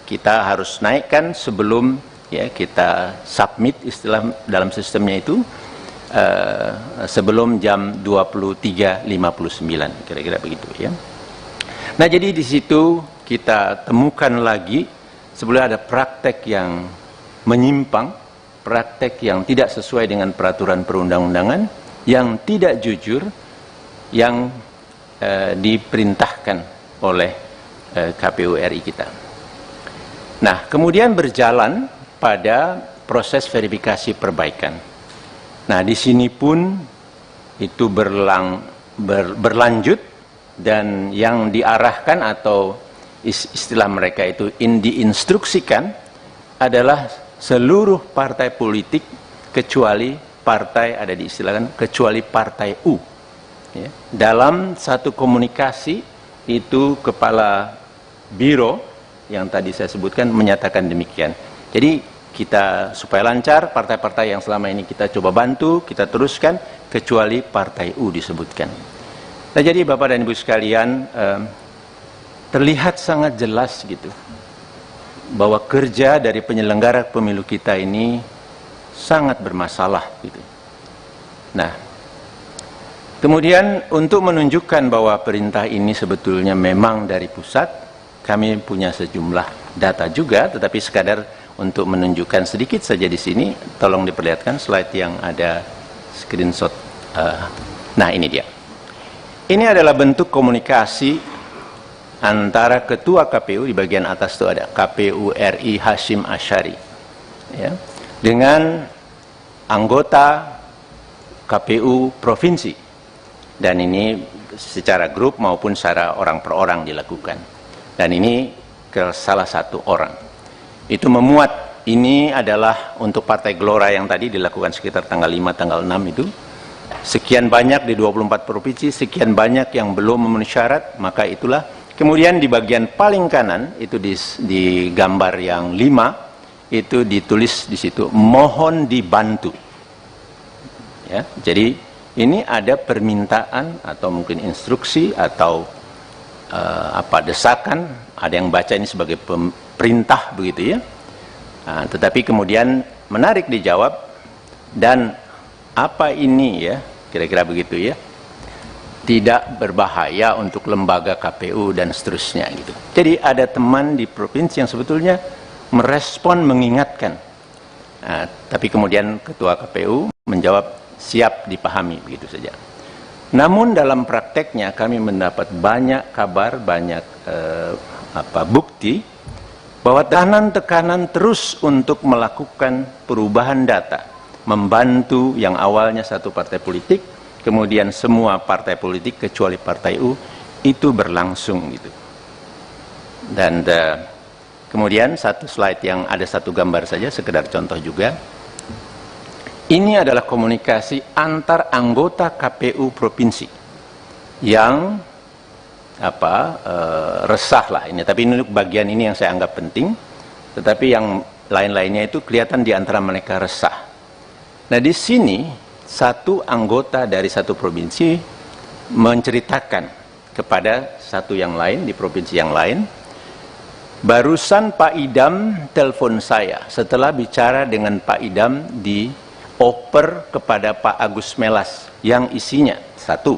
kita harus naikkan sebelum ya kita submit istilah dalam sistemnya itu sebelum jam 23.59 kira-kira begitu ya. Nah, jadi di situ kita temukan lagi sebenarnya ada praktek yang menyimpang, praktek yang tidak sesuai dengan peraturan perundang-undangan, yang tidak jujur, yang diperintahkan oleh KPU RI kita. Nah, kemudian berjalan pada proses verifikasi perbaikan. Nah, di sini pun itu berlanjut, dan yang diarahkan atau istilah mereka itu diinstruksikan adalah seluruh partai politik kecuali partai, ada diistilahkan kecuali partai U ya. Dalam satu komunikasi itu kepala biro yang tadi saya sebutkan menyatakan demikian. Jadi kita supaya lancar, partai-partai yang selama ini kita coba bantu, kita teruskan kecuali partai U disebutkan. Nah, jadi Bapak dan Ibu sekalian, terlihat sangat jelas gitu bahwa kerja dari penyelenggara pemilu kita ini sangat bermasalah gitu. Nah, kemudian untuk menunjukkan bahwa perintah ini sebetulnya memang dari pusat, kami punya sejumlah data juga, tetapi sekadar untuk menunjukkan sedikit saja di sini, tolong diperlihatkan slide yang ada screenshot. Nah, ini dia. Ini adalah bentuk komunikasi antara ketua KPU, di bagian atas itu ada KPU RI Hashim Asyari ya, dengan anggota KPU provinsi, dan ini secara grup maupun secara orang per orang dilakukan, dan ini ke salah satu orang. Itu memuat, ini adalah untuk Partai Gelora yang tadi dilakukan sekitar tanggal 5, tanggal 6 itu, sekian banyak di 24 provinsi, sekian banyak yang belum memenuhi syarat, maka itulah. Kemudian di bagian paling kanan itu di gambar yang 5 itu ditulis di situ mohon dibantu. Ya, jadi ini ada permintaan atau mungkin instruksi atau desakan, ada yang baca ini sebagai perintah begitu ya, Tetapi kemudian menarik dijawab, dan apa ini ya, kira-kira begitu ya, tidak berbahaya untuk lembaga KPU dan seterusnya gitu. Jadi ada teman di provinsi yang sebetulnya merespon, mengingatkan, tapi kemudian ketua KPU menjawab siap dipahami, begitu saja. Namun dalam prakteknya kami mendapat banyak kabar, banyak bukti bahwa tekanan terus untuk melakukan perubahan data, membantu yang awalnya satu partai politik, kemudian semua partai politik kecuali Partai U, itu berlangsung gitu. Dan kemudian satu slide yang ada satu gambar saja, sekedar contoh juga. Ini adalah komunikasi antar anggota KPU provinsi yang resah lah ini. Tapi ini bagian ini yang saya anggap penting. Tetapi yang lain-lainnya itu kelihatan di antara mereka resah. Nah di sini satu anggota dari satu provinsi menceritakan kepada satu yang lain di provinsi yang lain, barusan Pak Idam telepon saya setelah bicara dengan Pak Idam di oper kepada Pak Agus Melas yang isinya satu,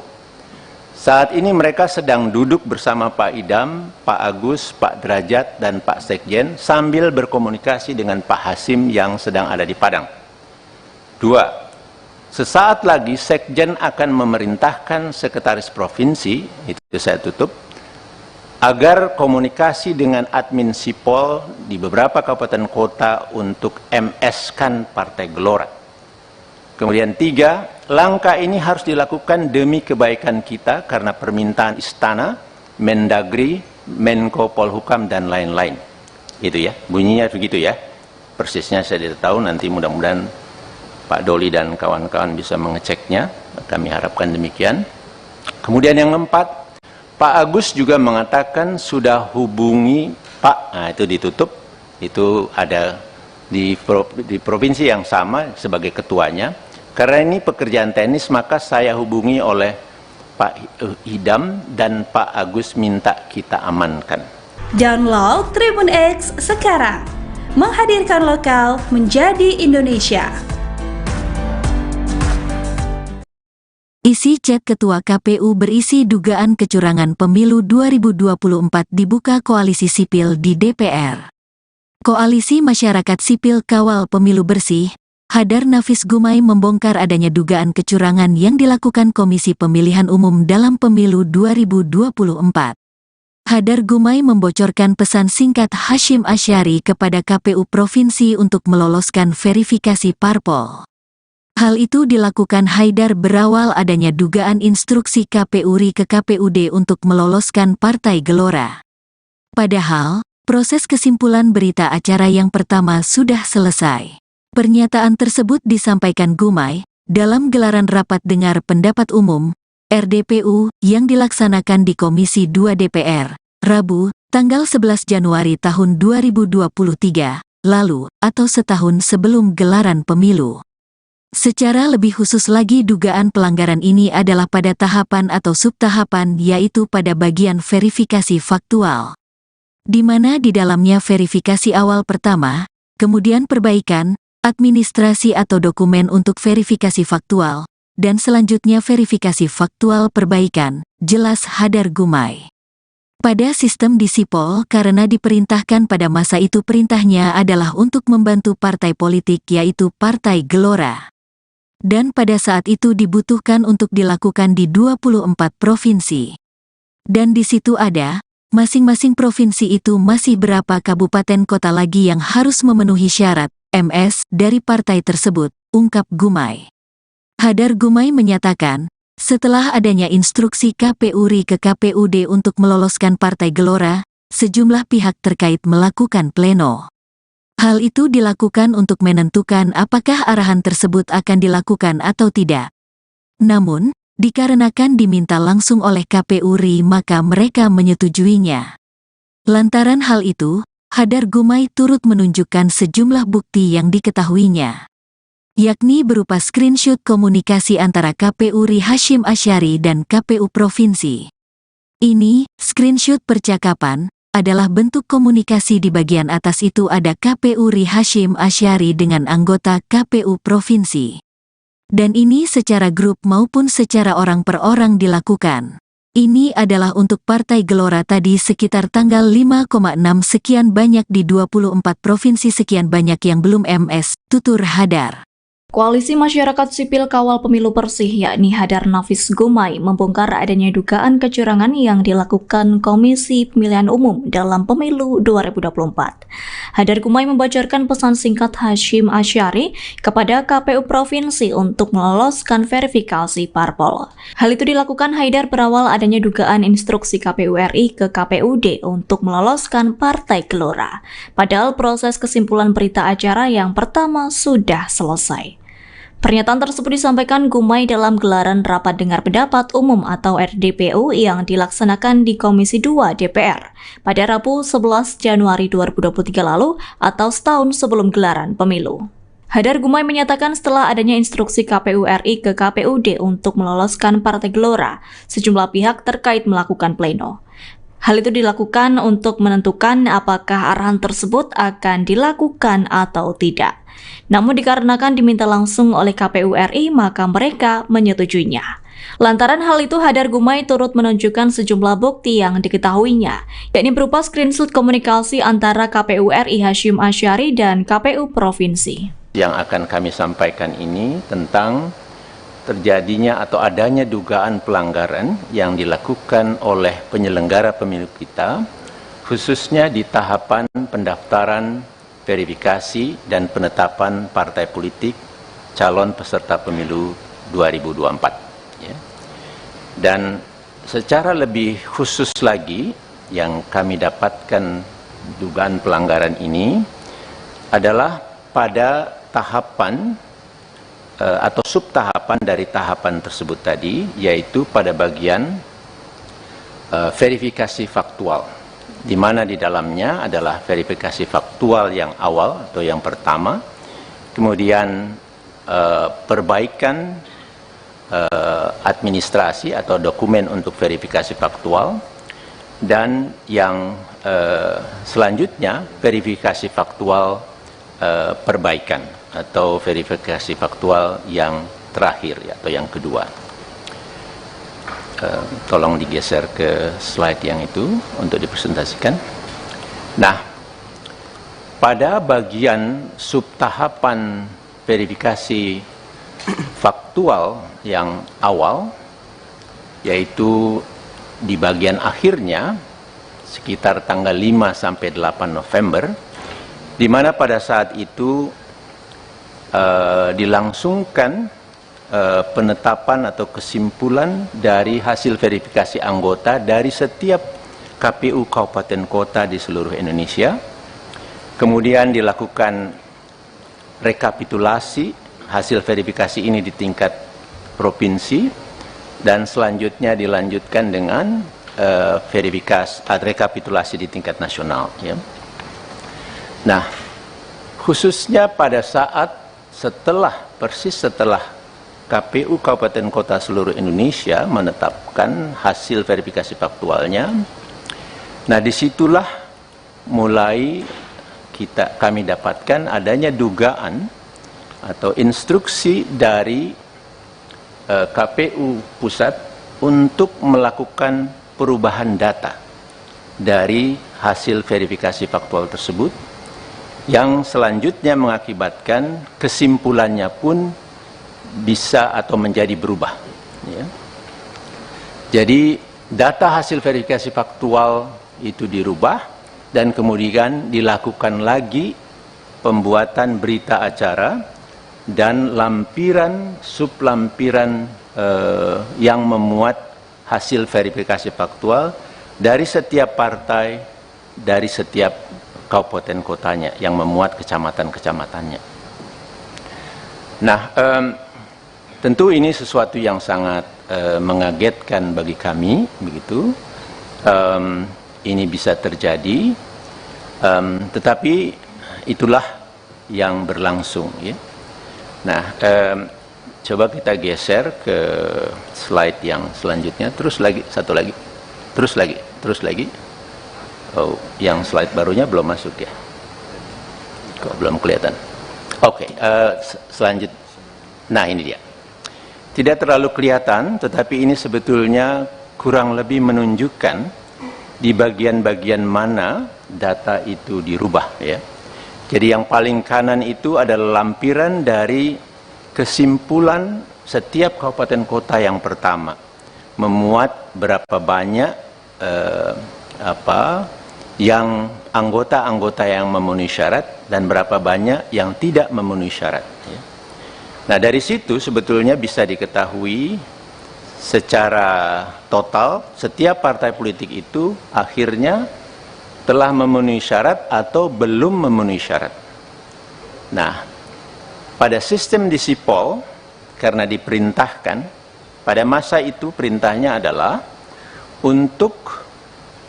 saat ini mereka sedang duduk bersama Pak Idam, Pak Agus, Pak Derajat, dan Pak Sekjen sambil berkomunikasi dengan Pak Hasim yang sedang ada di Padang. Dua, sesaat lagi Sekjen akan memerintahkan Sekretaris Provinsi, itu saya tutup, agar komunikasi dengan admin Sipol di beberapa kabupaten kota untuk MS-kan Partai Gelora. Kemudian tiga, langkah ini harus dilakukan demi kebaikan kita karena permintaan Istana, Mendagri, Menko Polhukam, dan lain-lain. Itu ya, bunyinya begitu ya. Persisnya saya tidak tahu, nanti mudah-mudahan Pak Doli dan kawan-kawan bisa mengeceknya. Kami harapkan demikian. Kemudian yang keempat, Pak Agus juga mengatakan sudah hubungi Pak, nah itu ditutup, itu ada di provinsi yang sama sebagai ketuanya. Karena ini pekerjaan teknis, maka saya hubungi oleh Pak Idam dan Pak Agus minta kita amankan. Download Tribun X sekarang, menghadirkan lokal menjadi Indonesia. Isi chat Ketua KPU berisi dugaan kecurangan pemilu 2024 dibuka Koalisi Sipil di DPR. Koalisi Masyarakat Sipil Kawal Pemilu Bersih, Hadar Nafis Gumai membongkar adanya dugaan kecurangan yang dilakukan Komisi Pemilihan Umum dalam Pemilu 2024. Hadar Gumai membocorkan pesan singkat Hasyim Asyari kepada KPU Provinsi untuk meloloskan verifikasi parpol. Hal itu dilakukan Haidar berawal adanya dugaan instruksi KPU RI ke KPUD untuk meloloskan Partai Gelora. Padahal, proses kesimpulan berita acara yang pertama sudah selesai. Pernyataan tersebut disampaikan Gumai dalam gelaran rapat dengar pendapat umum RDPU yang dilaksanakan di Komisi 2 DPR, Rabu, tanggal 11 Januari tahun 2023, lalu, atau setahun sebelum gelaran pemilu. Secara lebih khusus lagi dugaan pelanggaran ini adalah pada tahapan atau subtahapan, yaitu pada bagian verifikasi faktual, di mana di dalamnya verifikasi awal pertama, kemudian perbaikan, administrasi atau dokumen untuk verifikasi faktual, dan selanjutnya verifikasi faktual perbaikan, jelas Hadar Gumai. Pada sistem di Sipol karena diperintahkan pada masa itu perintahnya adalah untuk membantu partai politik yaitu Partai Gelora. Dan pada saat itu dibutuhkan untuk dilakukan di 24 provinsi. Dan di situ ada, masing-masing provinsi itu masih berapa kabupaten kota lagi yang harus memenuhi syarat MS dari partai tersebut, ungkap Gumai. Hadar Gumai menyatakan, setelah adanya instruksi KPU RI ke KPUD untuk meloloskan Partai Gelora, sejumlah pihak terkait melakukan pleno. Hal itu dilakukan untuk menentukan apakah arahan tersebut akan dilakukan atau tidak. Namun, dikarenakan diminta langsung oleh KPU RI maka mereka menyetujuinya. Lantaran hal itu, Hadar Gumai turut menunjukkan sejumlah bukti yang diketahuinya, yakni berupa screenshot komunikasi antara KPU RI Hasyim Asyari dan KPU Provinsi. Ini, screenshot percakapan, adalah bentuk komunikasi. Di bagian atas itu ada KPU RI Hasyim Asyari dengan anggota KPU Provinsi. Dan ini secara grup maupun secara orang per orang dilakukan. Ini adalah untuk Partai Gelora tadi sekitar tanggal 5,6 sekian banyak di 24 provinsi, sekian banyak yang belum MS, tutur Hadar. Koalisi Masyarakat Sipil Kawal Pemilu Bersih yakni Hadar Nafis Gumai membongkar adanya dugaan kecurangan yang dilakukan Komisi Pemilihan Umum dalam Pemilu 2024. Hadar Gumai membocorkan pesan singkat Hasyim Asyari kepada KPU Provinsi untuk meloloskan verifikasi parpol. Hal itu dilakukan Haidar berawal adanya dugaan instruksi KPU RI ke KPUD untuk meloloskan Partai Gelora. Padahal proses kesimpulan berita acara yang pertama sudah selesai. Pernyataan tersebut disampaikan Gumai dalam gelaran Rapat Dengar Pendapat Umum atau RDPU yang dilaksanakan di Komisi 2 DPR pada Rabu 11 Januari 2023 lalu atau setahun sebelum gelaran pemilu. Hadar Gumai menyatakan setelah adanya instruksi KPU RI ke KPUD untuk meloloskan Partai Gelora, sejumlah pihak terkait melakukan pleno. Hal itu dilakukan untuk menentukan apakah arahan tersebut akan dilakukan atau tidak. Namun dikarenakan diminta langsung oleh KPU RI, maka mereka menyetujuinya. Lantaran hal itu, Hadar Gumai turut menunjukkan sejumlah bukti yang diketahuinya, yakni berupa screenshot komunikasi antara KPU RI Hasyim Asyari dan KPU Provinsi. Yang akan kami sampaikan ini tentang terjadinya atau adanya dugaan pelanggaran yang dilakukan oleh penyelenggara pemilu kita, khususnya di tahapan pendaftaran, verifikasi, dan penetapan partai politik calon peserta pemilu 2024. Ya. Dan secara lebih khusus lagi, yang kami dapatkan dugaan pelanggaran ini adalah pada tahapan atau subtahapan dari tahapan tersebut tadi, yaitu pada bagian verifikasi faktual, di mana di dalamnya adalah verifikasi faktual yang awal atau yang pertama, kemudian perbaikan administrasi atau dokumen untuk verifikasi faktual, dan yang selanjutnya verifikasi faktual perbaikan atau verifikasi faktual yang terakhir atau yang kedua. Tolong digeser ke slide yang itu untuk dipresentasikan. Nah, pada bagian subtahapan verifikasi faktual yang awal, yaitu di bagian akhirnya sekitar tanggal 5 sampai 8 November, di mana pada saat itu dilangsungkan penetapan atau kesimpulan dari hasil verifikasi anggota dari setiap KPU kabupaten kota di seluruh Indonesia. Kemudian dilakukan rekapitulasi hasil verifikasi ini di tingkat provinsi, dan selanjutnya dilanjutkan dengan verifikasi rekapitulasi di tingkat nasional. Ya. Nah, khususnya pada saat persis setelah KPU Kabupaten Kota seluruh Indonesia menetapkan hasil verifikasi faktualnya, nah disitulah mulai kami dapatkan adanya dugaan atau instruksi dari KPU Pusat untuk melakukan perubahan data dari hasil verifikasi faktual tersebut, yang selanjutnya mengakibatkan kesimpulannya pun bisa atau menjadi berubah. Ya. Jadi data hasil verifikasi faktual itu dirubah, dan kemudian dilakukan lagi pembuatan berita acara dan lampiran sublampiran yang memuat hasil verifikasi faktual dari setiap partai, dari setiap kabupaten kotanya, yang memuat kecamatan-kecamatannya. Nah, tentu ini sesuatu yang sangat mengagetkan bagi kami, begitu. Ini bisa terjadi, tetapi itulah yang berlangsung. Ya. Nah, coba kita geser ke slide yang selanjutnya. Terus lagi, satu lagi, terus lagi. Oh, yang slide barunya belum masuk ya? Kok belum kelihatan? Oke, selanjutnya. Nah, ini dia. Tidak terlalu kelihatan, tetapi ini sebetulnya kurang lebih menunjukkan di bagian-bagian mana data itu dirubah, ya. Jadi yang paling kanan itu adalah lampiran dari kesimpulan setiap kabupaten kota yang pertama, memuat berapa banyak yang anggota-anggota yang memenuhi syarat dan berapa banyak yang tidak memenuhi syarat, ya. Nah, dari situ sebetulnya bisa diketahui secara total setiap partai politik itu akhirnya telah memenuhi syarat atau belum memenuhi syarat. Nah, pada sistem di Sipol, karena diperintahkan, pada masa itu perintahnya adalah untuk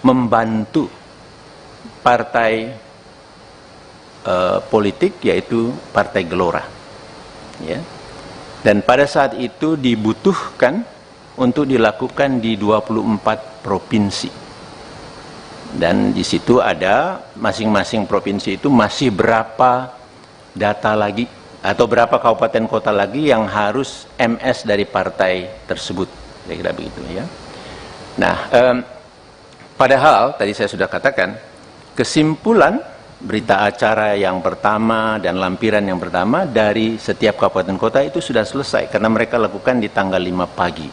membantu partai politik, yaitu Partai Gelora, ya. Dan pada saat itu dibutuhkan untuk dilakukan di 24 provinsi. Dan di situ ada masing-masing provinsi itu masih berapa data lagi atau berapa kabupaten kota lagi yang harus MS dari partai tersebut, kira-kira begitu, ya. Nah, padahal tadi saya sudah katakan kesimpulan berita acara yang pertama dan lampiran yang pertama dari setiap kabupaten kota itu sudah selesai karena mereka lakukan di tanggal 5 pagi.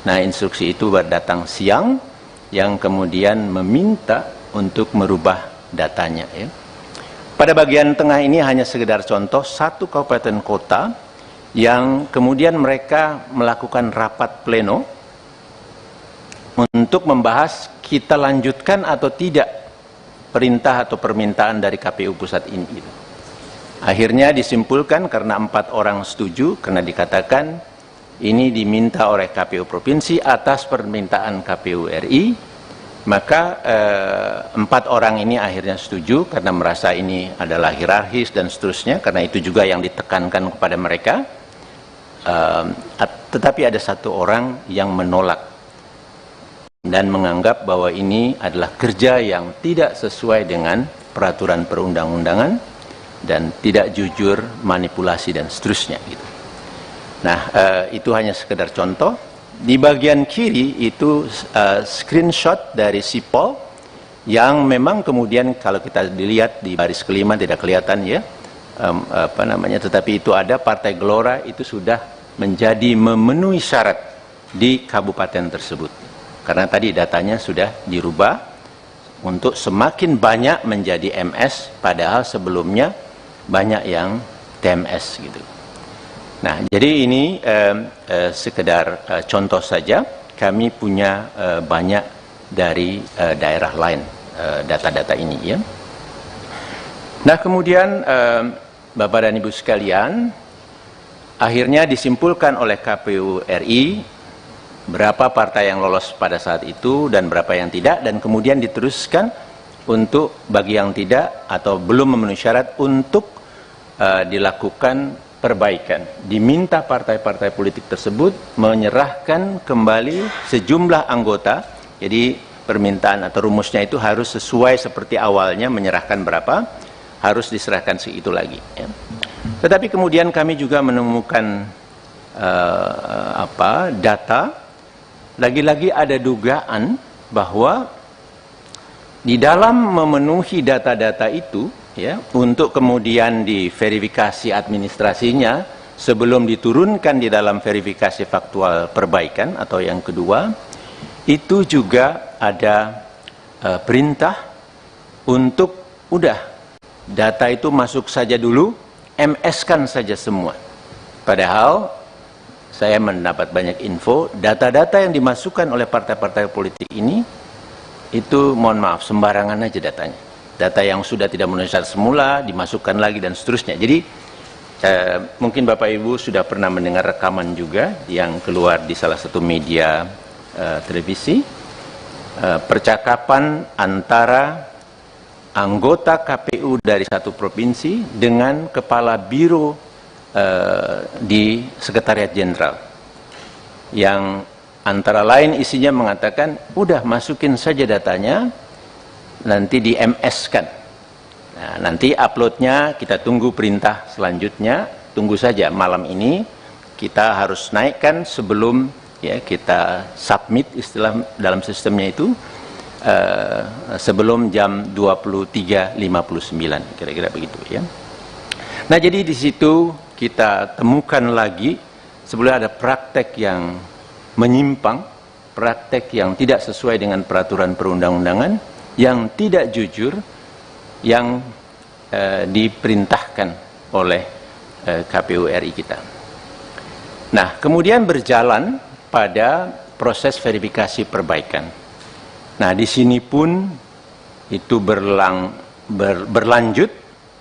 Nah, instruksi itu datang siang yang kemudian meminta untuk merubah datanya, ya. Pada bagian tengah ini hanya sekedar contoh satu kabupaten kota yang kemudian mereka melakukan rapat pleno untuk membahas kita lanjutkan atau tidak perintah atau permintaan dari KPU pusat ini. Akhirnya disimpulkan karena 4 orang setuju, karena dikatakan ini diminta oleh KPU provinsi atas permintaan KPU RI, maka 4 orang ini akhirnya setuju karena merasa ini adalah hierarkis dan seterusnya, karena itu juga yang ditekankan kepada mereka. Tetapi ada 1 orang yang menolak dan menganggap bahwa ini adalah kerja yang tidak sesuai dengan peraturan perundang-undangan dan tidak jujur, manipulasi dan seterusnya, gitu. Nah, itu hanya sekedar contoh. Di bagian kiri itu screenshot dari Sipol yang memang kemudian kalau kita dilihat di baris kelima tidak kelihatan, ya, tetapi itu ada Partai Gelora itu sudah menjadi memenuhi syarat di kabupaten tersebut. Karena tadi datanya sudah dirubah untuk semakin banyak menjadi MS, padahal sebelumnya banyak yang TMS, gitu. Nah, jadi ini sekedar contoh saja. Kami punya banyak dari daerah lain data-data ini, ya. Nah, kemudian Bapak dan Ibu sekalian, akhirnya disimpulkan oleh KPU RI berapa partai yang lolos pada saat itu dan berapa yang tidak, dan kemudian diteruskan untuk bagi yang tidak atau belum memenuhi syarat untuk dilakukan perbaikan. Diminta partai-partai politik tersebut menyerahkan kembali sejumlah anggota. Jadi permintaan atau rumusnya itu harus sesuai seperti awalnya, menyerahkan berapa, harus diserahkan segitu lagi, ya. Tetapi kemudian kami juga menemukan data. Lagi-lagi ada dugaan bahwa di dalam memenuhi data-data itu, ya, untuk kemudian diverifikasi administrasinya sebelum diturunkan di dalam verifikasi faktual perbaikan atau yang kedua, itu juga ada perintah untuk udah data itu masuk saja dulu, MS-kan saja semua. Padahal saya mendapat banyak info, data-data yang dimasukkan oleh partai-partai politik ini, itu mohon maaf, sembarangan aja datanya. Data yang sudah tidak memenuhi syarat semula, dimasukkan lagi dan seterusnya. Jadi, mungkin Bapak Ibu sudah pernah mendengar rekaman juga, yang keluar di salah satu media televisi, percakapan antara anggota KPU dari satu provinsi dengan kepala biro di Sekretariat Jenderal, yang antara lain isinya mengatakan, udah masukin saja datanya, nanti di MS-kan. Nah, nanti uploadnya kita tunggu perintah selanjutnya, tunggu saja malam ini kita harus naikkan sebelum ya kita submit istilah dalam sistemnya itu sebelum jam 23.59 kira-kira begitu ya. Nah, jadi di situ kita temukan lagi sebenarnya ada praktek yang menyimpang, praktek yang tidak sesuai dengan peraturan perundang-undangan, yang tidak jujur, yang diperintahkan oleh KPU RI kita. Nah, kemudian berjalan pada proses verifikasi perbaikan. Nah, di sini pun itu berlanjut,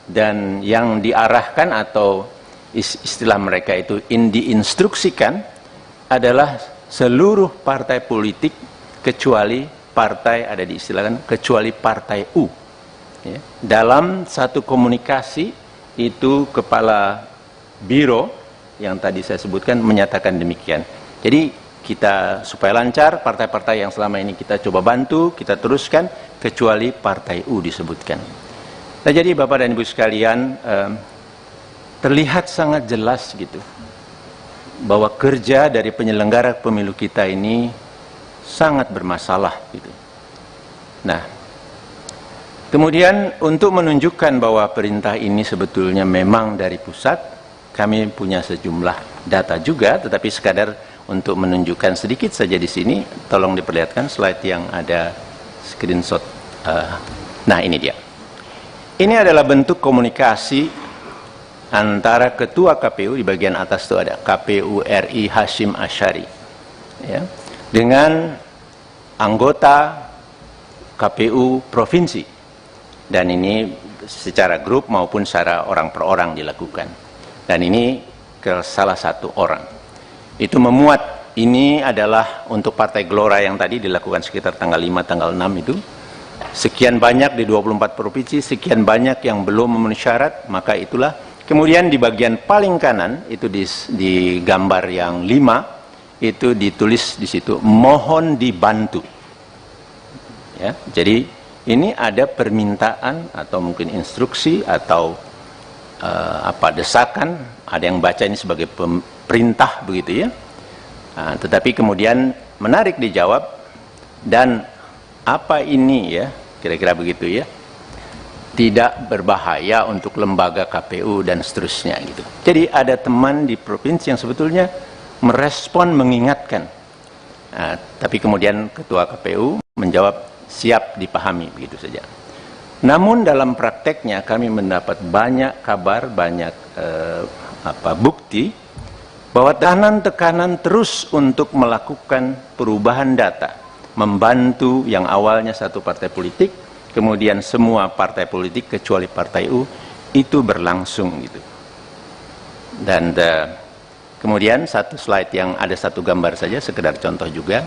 dan yang diarahkan atau istilah mereka itu diinstruksikan adalah seluruh partai politik kecuali partai, ada diistilahkan kecuali partai U. Ya. Dalam satu komunikasi itu kepala biro yang tadi saya sebutkan menyatakan demikian. Jadi kita supaya lancar, partai-partai yang selama ini kita coba bantu, kita teruskan, kecuali partai U disebutkan. Nah, jadi Bapak dan Ibu sekalian, terlihat sangat jelas gitu bahwa kerja dari penyelenggara pemilu kita ini sangat bermasalah gitu. Nah, kemudian untuk menunjukkan bahwa perintah ini sebetulnya memang dari pusat, kami punya sejumlah data juga, tetapi sekadar untuk menunjukkan sedikit saja di sini, tolong diperlihatkan slide yang ada screenshot. Nah, ini dia. Ini adalah bentuk komunikasi antara Ketua KPU, di bagian atas itu ada KPU RI Hashim Asyari, ya, dengan anggota KPU Provinsi. Dan ini secara grup maupun secara orang per orang dilakukan. Dan ini ke salah satu orang. Itu memuat, ini adalah untuk Partai Gelora yang tadi dilakukan sekitar tanggal 5, tanggal 6 itu. Sekian banyak di 24 provinsi, sekian banyak yang belum memenuhi syarat, maka itulah. Kemudian di bagian paling kanan, itu di gambar yang 5, itu ditulis di situ, mohon dibantu. Ya, jadi ini ada permintaan atau mungkin instruksi atau desakan, ada yang baca ini sebagai perintah begitu ya. Nah, tetapi kemudian menarik dijawab, dan apa ini ya, kira-kira begitu ya, tidak berbahaya untuk lembaga KPU dan seterusnya gitu. Jadi ada teman di provinsi yang sebetulnya merespon, mengingatkan. Nah, tapi kemudian Ketua KPU menjawab siap dipahami, begitu saja. Namun dalam prakteknya kami mendapat banyak kabar, banyak bukti bahwa tekanan terus untuk melakukan perubahan data, membantu yang awalnya satu partai politik, kemudian semua partai politik kecuali partai U, itu berlangsung gitu. Dan kemudian satu slide yang ada satu gambar saja, sekedar contoh juga.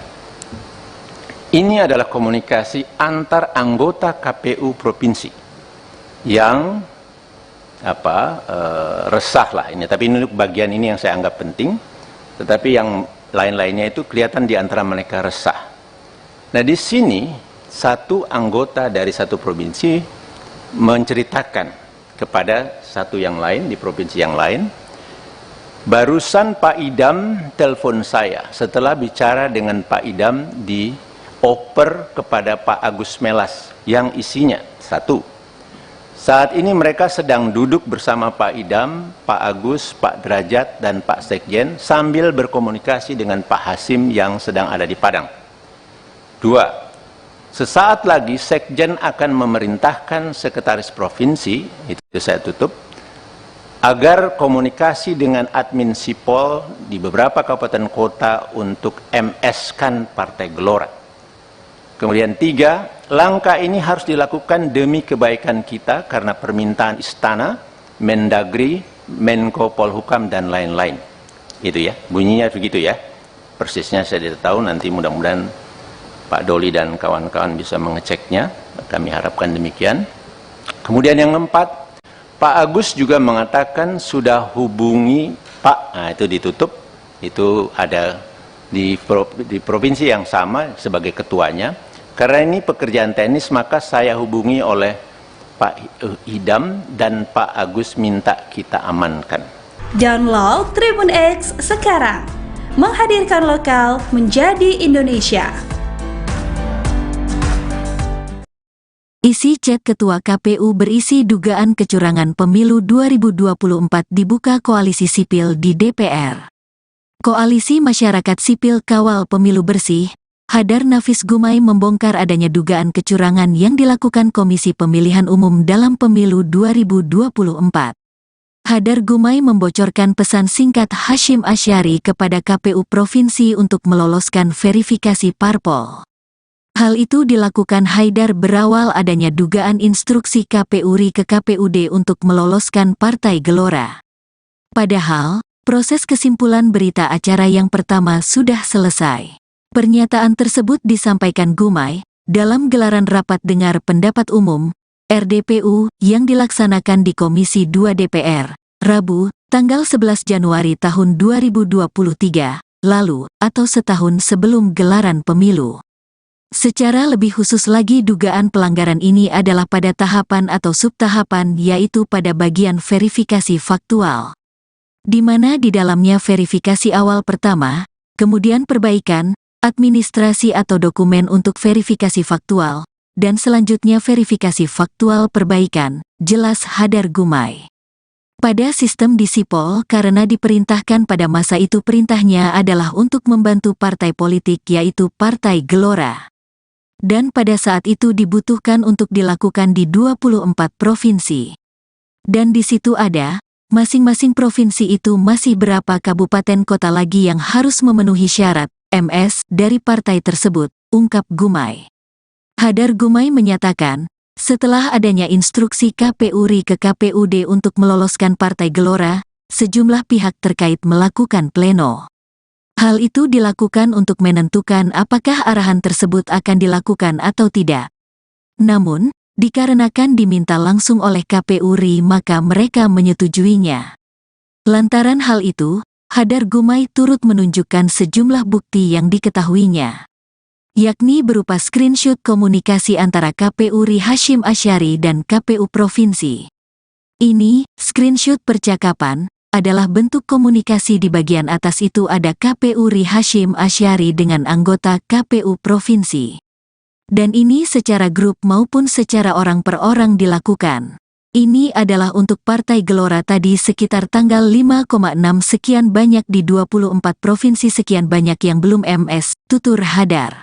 Ini adalah komunikasi antar anggota KPU provinsi yang resah lah ini. Tapi ini bagian ini yang saya anggap penting. Tetapi yang lain-lainnya itu kelihatan di antara mereka resah. Nah, di sini satu anggota dari satu provinsi menceritakan kepada satu yang lain di provinsi yang lain, barusan Pak Idam telepon saya setelah bicara dengan Pak Idam dioper kepada Pak Agus Melas yang isinya satu. Saat ini mereka sedang duduk bersama Pak Idam, Pak Agus, Pak Derajat, dan Pak Sekjen sambil berkomunikasi dengan Pak Hasim yang sedang ada di Padang. 2. Sesaat lagi Sekjen akan memerintahkan Sekretaris Provinsi, itu saya tutup, agar komunikasi dengan admin Sipol di beberapa kabupaten kota untuk MS-kan Partai Gelora. Kemudian 3, langkah ini harus dilakukan demi kebaikan kita karena permintaan Istana, Mendagri, Menko Polhukam, dan lain-lain. Itu ya, bunyinya begitu ya. Persisnya saya tidak tahu, nanti mudah-mudahan Pak Doli dan kawan-kawan bisa mengeceknya. Kami harapkan demikian. Kemudian yang keempat, Pak Agus juga mengatakan sudah hubungi Pak, nah itu ditutup, itu ada di provinsi yang sama sebagai ketuanya, Karena ini pekerjaan teknis, maka saya hubungi oleh Pak Idam dan Pak Agus minta kita amankan. Download Tribun X sekarang, menghadirkan lokal menjadi Indonesia. Isi chat Ketua KPU berisi dugaan kecurangan pemilu 2024 dibuka Koalisi Sipil di DPR. Koalisi Masyarakat Sipil Kawal Pemilu Bersih, Hadar Nafis Gumai membongkar adanya dugaan kecurangan yang dilakukan Komisi Pemilihan Umum dalam Pemilu 2024. Hadar Gumai membocorkan pesan singkat Hasyim Asyari kepada KPU Provinsi untuk meloloskan verifikasi parpol. Hal itu dilakukan Haidar berawal adanya dugaan instruksi KPU RI ke KPUD untuk meloloskan Partai Gelora. Padahal, proses kesimpulan berita acara yang pertama sudah selesai. Pernyataan tersebut disampaikan Gumai dalam gelaran rapat dengar pendapat umum RDPU yang dilaksanakan di Komisi 2 DPR, Rabu, tanggal 11 Januari tahun 2023, lalu atau setahun sebelum gelaran pemilu. Secara lebih khusus lagi dugaan pelanggaran ini adalah pada tahapan atau subtahapan yaitu pada bagian verifikasi faktual. Di mana di dalamnya verifikasi awal pertama, kemudian perbaikan, administrasi atau dokumen untuk verifikasi faktual, dan selanjutnya verifikasi faktual perbaikan, jelas Hadar Gumai. Pada sistem di Sipol karena diperintahkan pada masa itu perintahnya adalah untuk membantu partai politik yaitu Partai Gelora. Dan pada saat itu dibutuhkan untuk dilakukan di 24 provinsi. Dan di situ ada, masing-masing provinsi itu masih berapa kabupaten kota lagi yang harus memenuhi syarat, MS, dari partai tersebut, ungkap Gumai. Hadar Gumai menyatakan, setelah adanya instruksi KPU RI ke KPUD untuk meloloskan Partai Gelora, sejumlah pihak terkait melakukan pleno. Hal itu dilakukan untuk menentukan apakah arahan tersebut akan dilakukan atau tidak. Namun, dikarenakan diminta langsung oleh KPU RI maka mereka menyetujuinya. Lantaran hal itu, Hadar Gumai turut menunjukkan sejumlah bukti yang diketahuinya. Yakni berupa screenshot komunikasi antara KPU RI Hasyim Asyari dan KPU Provinsi. Ini, screenshot percakapan, adalah bentuk komunikasi di bagian atas itu ada KPU RI Hasyim Asyari dengan anggota KPU Provinsi. Dan ini secara grup maupun secara orang per orang dilakukan. Ini adalah untuk Partai Gelora tadi sekitar tanggal 5,6 sekian banyak di 24 provinsi sekian banyak yang belum MS, tutur Hadar.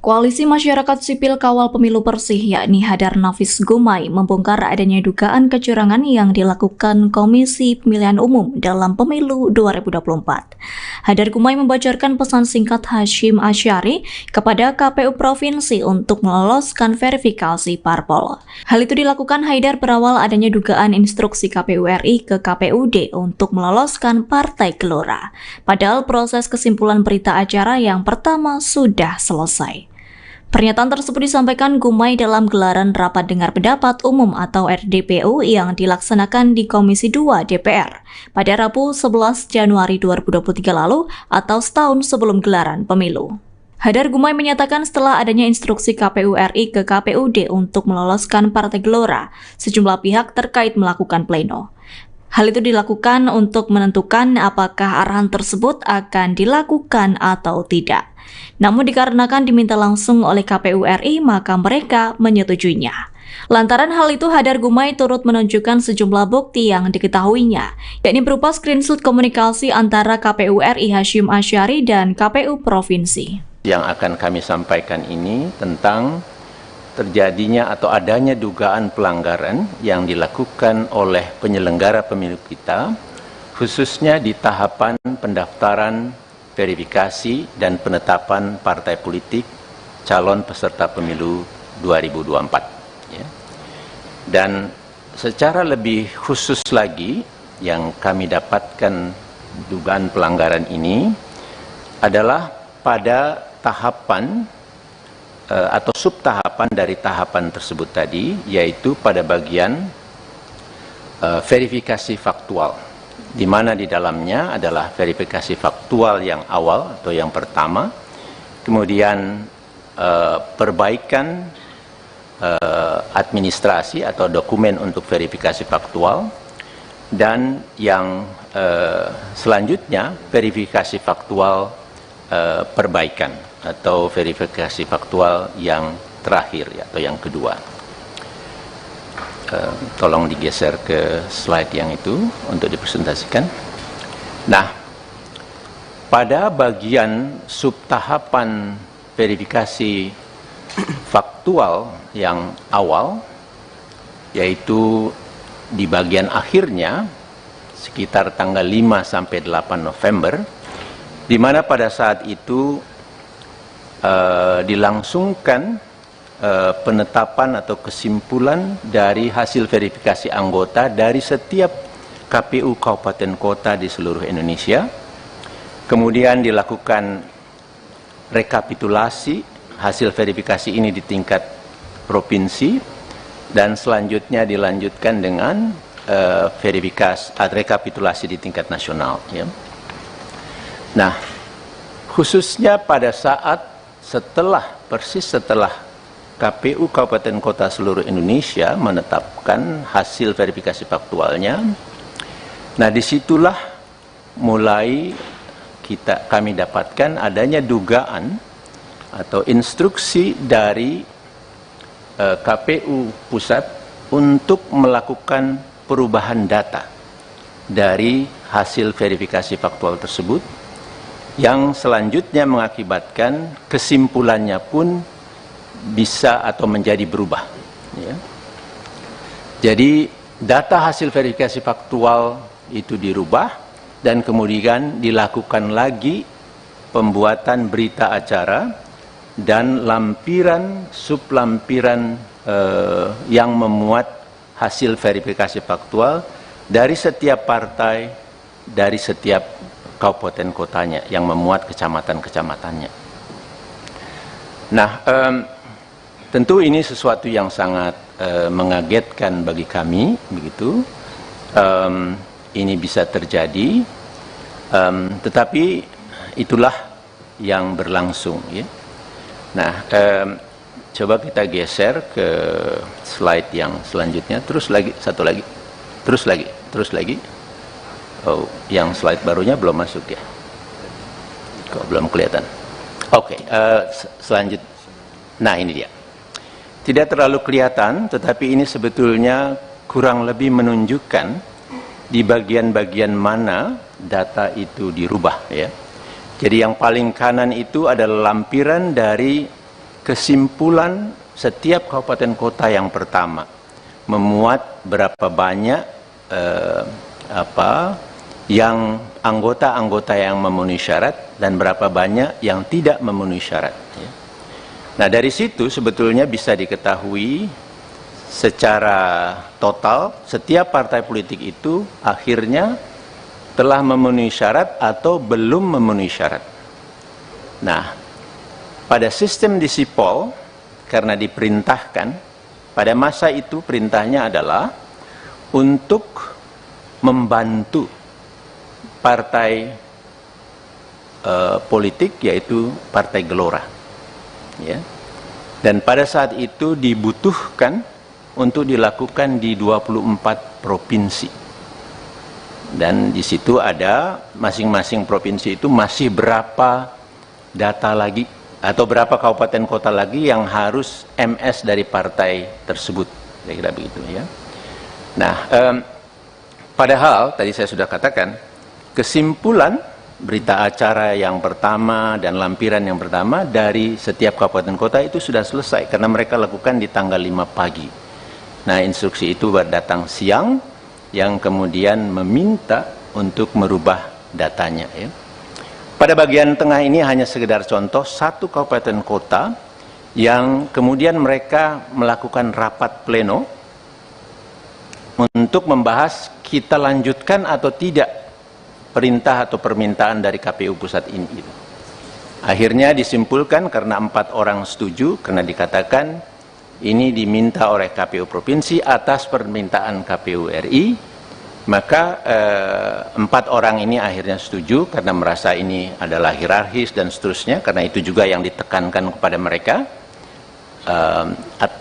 Koalisi Masyarakat Sipil Kawal Pemilu Bersih yakni Hadar Nafis Gumai membongkar adanya dugaan kecurangan yang dilakukan Komisi Pemilihan Umum dalam Pemilu 2024. Hadar Gumai membocorkan pesan singkat Hasyim Asyari kepada KPU Provinsi untuk meloloskan verifikasi parpol. Hal itu dilakukan Haidar berawal adanya dugaan instruksi KPU RI ke KPUD untuk meloloskan Partai Gelora. Padahal proses kesimpulan berita acara yang pertama sudah selesai. Pernyataan tersebut disampaikan Gumai dalam gelaran Rapat Dengar Pendapat Umum atau RDPU yang dilaksanakan di Komisi 2 DPR pada Rabu 11 Januari 2023 lalu atau setahun sebelum gelaran pemilu. Hadar Gumai menyatakan setelah adanya instruksi KPU RI ke KPUD untuk meloloskan Partai Gelora, sejumlah pihak terkait melakukan pleno. Hal itu dilakukan untuk menentukan apakah arahan tersebut akan dilakukan atau tidak. Namun dikarenakan diminta langsung oleh KPU RI, maka mereka menyetujuinya. Lantaran hal itu, Hadar Gumai turut menunjukkan sejumlah bukti yang diketahuinya, yakni berupa screenshot komunikasi antara KPU RI Hasyim Asyari dan KPU Provinsi. Yang akan kami sampaikan ini tentang terjadinya atau adanya dugaan pelanggaran yang dilakukan oleh penyelenggara pemilu kita, khususnya di tahapan pendaftaran, verifikasi, dan penetapan partai politik calon peserta pemilu 2024. Ya. Dan secara lebih khusus lagi, yang kami dapatkan dugaan pelanggaran ini adalah pada tahapan atau subtahapan dari tahapan tersebut tadi, yaitu pada bagian verifikasi faktual, di mana di dalamnya adalah verifikasi faktual yang awal atau yang pertama, kemudian perbaikan administrasi atau dokumen untuk verifikasi faktual, dan yang selanjutnya verifikasi faktual perbaikan atau verifikasi faktual yang terakhir atau yang kedua. Tolong digeser ke slide yang itu untuk dipresentasikan. Nah, pada bagian subtahapan verifikasi faktual yang awal, yaitu di bagian akhirnya sekitar tanggal 5 sampai 8 November, di mana pada saat itu dilangsungkan penetapan atau kesimpulan dari hasil verifikasi anggota dari setiap KPU kabupaten kota di seluruh Indonesia. Kemudian dilakukan rekapitulasi hasil verifikasi ini di tingkat provinsi, dan selanjutnya dilanjutkan dengan rekapitulasi di tingkat nasional. Ya. Nah, khususnya pada saat persis setelah KPU Kabupaten Kota seluruh Indonesia menetapkan hasil verifikasi faktualnya, nah disitulah mulai kami dapatkan adanya dugaan atau instruksi dari KPU Pusat untuk melakukan perubahan data dari hasil verifikasi faktual tersebut, yang selanjutnya mengakibatkan kesimpulannya pun bisa atau menjadi berubah. Ya. Jadi data hasil verifikasi faktual itu dirubah, dan kemudian dilakukan lagi pembuatan berita acara dan lampiran sublampiran yang memuat hasil verifikasi faktual dari setiap partai, dari setiap kabupaten kotanya yang memuat kecamatan-kecamatannya. Nah, tentu ini sesuatu yang sangat mengagetkan bagi kami, begitu. Ini bisa terjadi, tetapi itulah yang berlangsung. Ya. Nah, coba kita geser ke slide yang selanjutnya. Terus lagi, satu lagi, terus lagi. Oh, yang slide barunya belum masuk ya? Kok belum kelihatan? Oke, selanjutnya. Nah, ini dia. Tidak terlalu kelihatan, tetapi ini sebetulnya kurang lebih menunjukkan di bagian-bagian mana data itu dirubah. Ya. Jadi yang paling kanan itu adalah lampiran dari kesimpulan setiap kabupaten kota yang pertama, memuat berapa banyak yang anggota-anggota yang memenuhi syarat dan berapa banyak yang tidak memenuhi syarat. Ya. Nah, dari situ sebetulnya bisa diketahui secara total setiap partai politik itu akhirnya telah memenuhi syarat atau belum memenuhi syarat. Nah, pada sistem di Sipol, karena diperintahkan, pada masa itu perintahnya adalah untuk membantu partai politik, yaitu Partai Gelora. Ya. Dan pada saat itu dibutuhkan untuk dilakukan di 24 provinsi. Dan di situ ada masing-masing provinsi itu masih berapa data lagi atau berapa kabupaten kota lagi yang harus MS dari partai tersebut. Kira-kira begitu ya. Nah, padahal tadi saya sudah katakan kesimpulan berita acara yang pertama dan lampiran yang pertama dari setiap kabupaten kota itu sudah selesai karena mereka lakukan di tanggal 5 pagi. Nah, instruksi itu datang siang yang kemudian meminta untuk merubah datanya. Ya. Pada bagian tengah ini hanya sekedar contoh satu kabupaten kota yang kemudian mereka melakukan rapat pleno untuk membahas kita lanjutkan atau tidak perintah atau permintaan dari KPU Pusat ini. Akhirnya disimpulkan karena 4 orang setuju, karena dikatakan ini diminta oleh KPU Provinsi atas permintaan KPU RI, Maka 4 orang ini akhirnya setuju karena merasa ini adalah hierarkis dan seterusnya, karena itu juga yang ditekankan kepada mereka.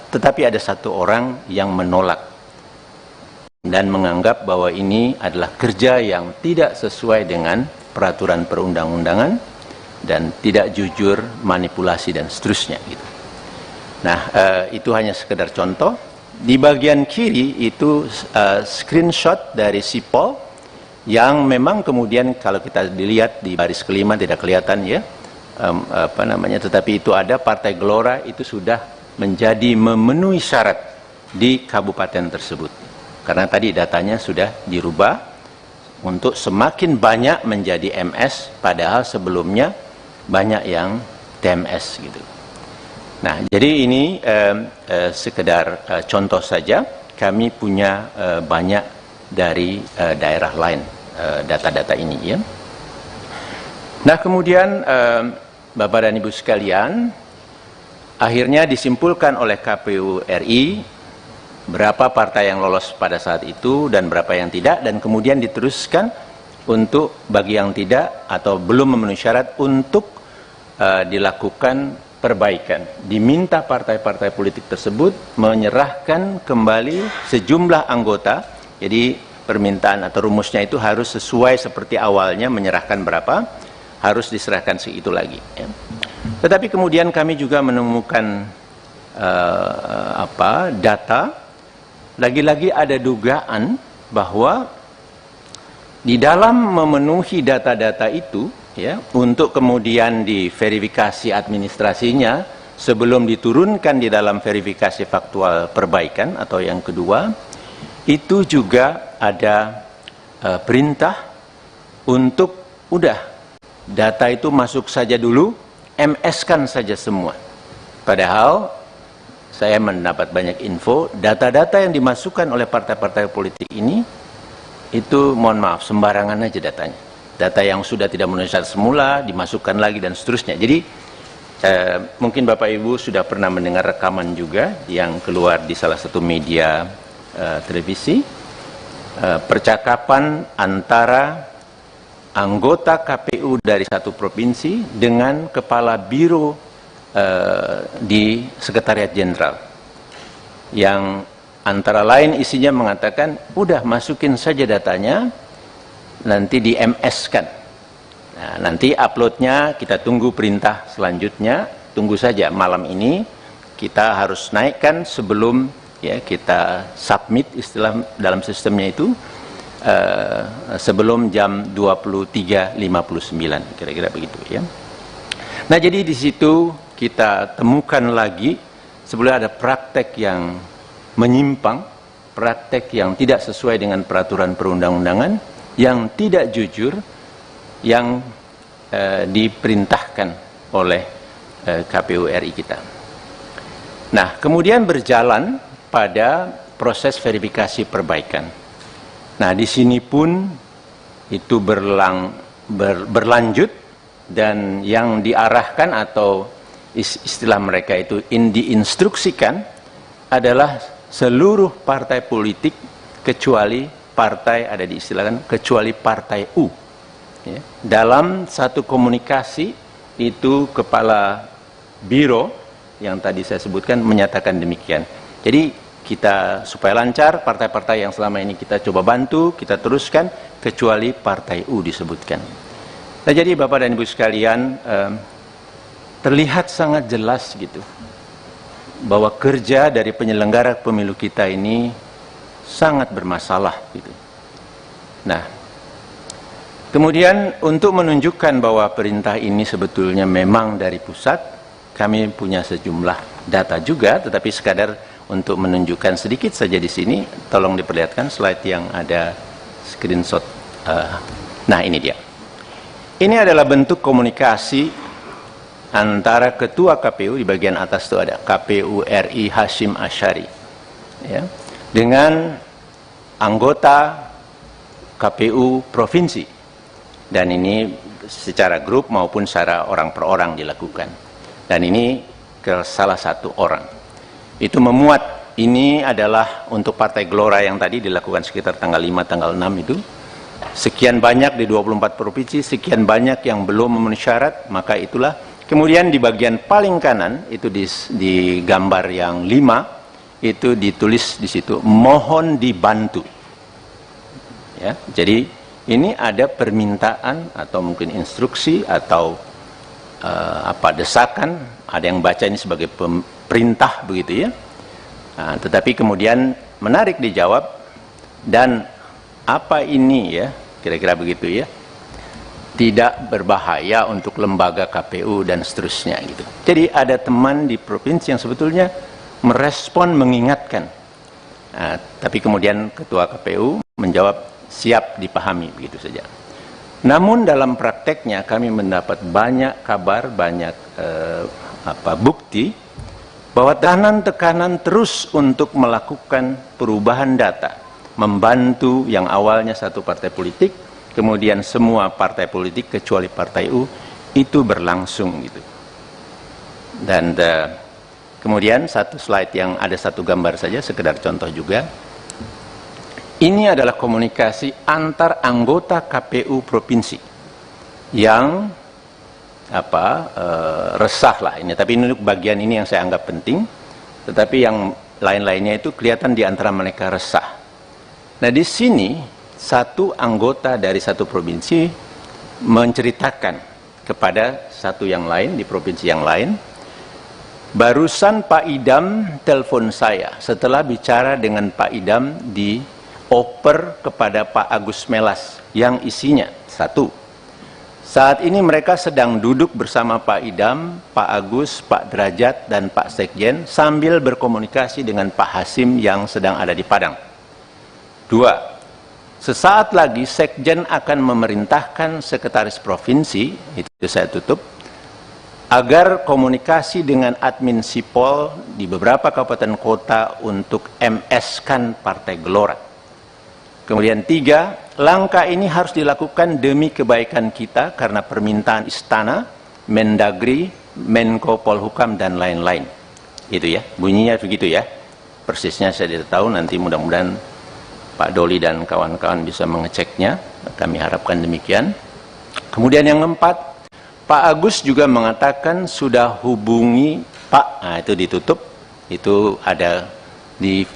Tetapi ada 1 orang yang menolak dan menganggap bahwa ini adalah kerja yang tidak sesuai dengan peraturan perundang-undangan dan tidak jujur, manipulasi dan seterusnya gitu. Nah, itu hanya sekedar contoh. Di bagian kiri itu screenshot dari sipol yang memang kemudian kalau kita dilihat di baris kelima tidak kelihatan ya, tetapi itu ada Partai Gelora itu sudah menjadi memenuhi syarat di kabupaten tersebut. Karena tadi datanya sudah dirubah untuk semakin banyak menjadi MS, padahal sebelumnya banyak yang TMS gitu. Nah, jadi ini sekedar contoh saja. Kami punya banyak dari daerah lain data-data ini ya. Nah, kemudian Bapak dan Ibu sekalian, akhirnya disimpulkan oleh KPU RI berapa partai yang lolos pada saat itu dan berapa yang tidak, dan kemudian diteruskan untuk bagi yang tidak atau belum memenuhi syarat untuk dilakukan perbaikan. Diminta partai-partai politik tersebut menyerahkan kembali sejumlah anggota. Jadi permintaan atau rumusnya itu harus sesuai seperti awalnya, menyerahkan berapa, harus diserahkan segitu lagi ya. Tetapi kemudian kami juga menemukan data, lagi-lagi ada dugaan bahwa di dalam memenuhi data-data itu ya, untuk kemudian diverifikasi administrasinya sebelum diturunkan di dalam verifikasi faktual perbaikan atau yang kedua, itu juga ada perintah untuk udah data itu masuk saja dulu, MS-kan saja semua. Padahal saya mendapat banyak info, data-data yang dimasukkan oleh partai-partai politik ini itu mohon maaf sembarangan aja datanya. Data yang sudah tidak memenuhi syarat semula dimasukkan lagi dan seterusnya. Jadi mungkin Bapak Ibu sudah pernah mendengar rekaman juga yang keluar di salah satu media televisi, percakapan antara anggota KPU dari satu provinsi dengan kepala biro di Sekretariat Jenderal, yang antara lain isinya mengatakan udah masukin saja datanya, nanti di MS-kan. Nah, nanti uploadnya kita tunggu perintah selanjutnya, tunggu saja malam ini kita harus naikkan sebelum ya kita submit istilah dalam sistemnya itu sebelum jam 23.59 kira-kira begitu ya. Nah, jadi di situ kita temukan lagi sebenarnya ada praktek yang menyimpang, praktek yang tidak sesuai dengan peraturan perundang-undangan, yang tidak jujur, yang diperintahkan oleh KPU RI kita. Nah, kemudian berjalan pada proses verifikasi perbaikan. Nah, di sini pun itu berlanjut, dan yang diarahkan atau istilah mereka itu diinstruksikan adalah seluruh partai politik kecuali partai, ada diistilahkan kecuali partai U ya. Dalam satu komunikasi itu kepala biro yang tadi saya sebutkan menyatakan demikian. Jadi kita supaya lancar, partai-partai yang selama ini kita coba bantu, kita teruskan kecuali partai U disebutkan. Nah, jadi Bapak dan Ibu sekalian, terlihat sangat jelas gitu bahwa kerja dari penyelenggara pemilu kita ini sangat bermasalah gitu. Nah, kemudian untuk menunjukkan bahwa perintah ini sebetulnya memang dari pusat, kami punya sejumlah data juga, tetapi sekadar untuk menunjukkan sedikit saja di sini. Tolong diperlihatkan slide yang ada screenshot. Nah, ini dia. Ini adalah bentuk komunikasi antara ketua KPU, di bagian atas itu ada KPU RI Hashim Asyari ya, dengan anggota KPU provinsi, dan ini secara grup maupun secara orang per orang dilakukan, dan ini ke salah satu orang itu memuat ini adalah untuk Partai Gelora yang tadi dilakukan sekitar tanggal 5, tanggal 6 itu. Sekian banyak di 24 provinsi, sekian banyak yang belum memenuhi syarat, maka itulah. Kemudian di bagian paling kanan, itu di gambar yang 5, itu ditulis di situ, mohon dibantu. Ya, jadi ini ada permintaan atau mungkin instruksi atau desakan, ada yang baca ini sebagai perintah begitu ya. Nah, tetapi kemudian menarik dijawab, dan apa ini ya, kira-kira begitu ya, tidak berbahaya untuk lembaga KPU dan seterusnya gitu. Jadi ada teman di provinsi yang sebetulnya merespon, mengingatkan. Nah, tapi kemudian Ketua KPU menjawab siap dipahami begitu saja. Namun dalam prakteknya kami mendapat banyak kabar, banyak bukti bahwa tekanan terus untuk melakukan perubahan data, membantu yang awalnya satu partai politik, kemudian semua partai politik kecuali Partai U, itu berlangsung gitu. Dan kemudian satu slide yang ada satu gambar saja, sekedar contoh juga. Ini adalah komunikasi antar anggota KPU provinsi yang resah lah ini, tapi ini bagian ini yang saya anggap penting, tetapi yang lain-lainnya itu kelihatan di antara mereka resah. Nah, di sini satu anggota dari satu provinsi menceritakan kepada satu yang lain di provinsi yang lain, barusan Pak Idam telepon saya setelah bicara dengan Pak Idam dioper kepada Pak Agus Melas yang isinya satu, saat ini mereka sedang duduk bersama Pak Idam, Pak Agus, Pak Derajat, dan Pak Sekjen sambil berkomunikasi dengan Pak Hasim yang sedang ada di Padang. 2. Sesaat lagi Sekjen akan memerintahkan Sekretaris Provinsi, itu saya tutup, agar komunikasi dengan admin Sipol di beberapa kabupaten kota untuk MS-kan Partai Gelora. Kemudian 3, langkah ini harus dilakukan demi kebaikan kita karena permintaan Istana, Mendagri, Menko Polhukam, dan lain-lain. Itu ya, bunyinya begitu ya. Persisnya saya tidak tahu, nanti mudah-mudahan Pak Doli dan kawan-kawan bisa mengeceknya. Kami harapkan demikian. Kemudian yang keempat, Pak Agus juga mengatakan sudah hubungi Pak, nah itu ditutup, itu ada di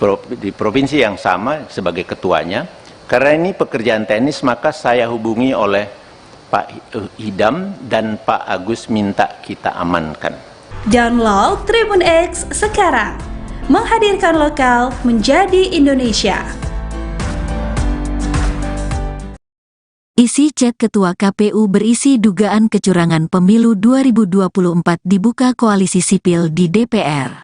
provinsi yang sama sebagai ketuanya. Karena ini pekerjaan teknis, maka saya hubungi oleh Pak Idam dan Pak Agus minta kita amankan. Download Tribun X sekarang, menghadirkan lokal menjadi Indonesia. Isi chat Ketua KPU berisi dugaan kecurangan pemilu 2024 dibuka Koalisi Sipil di DPR.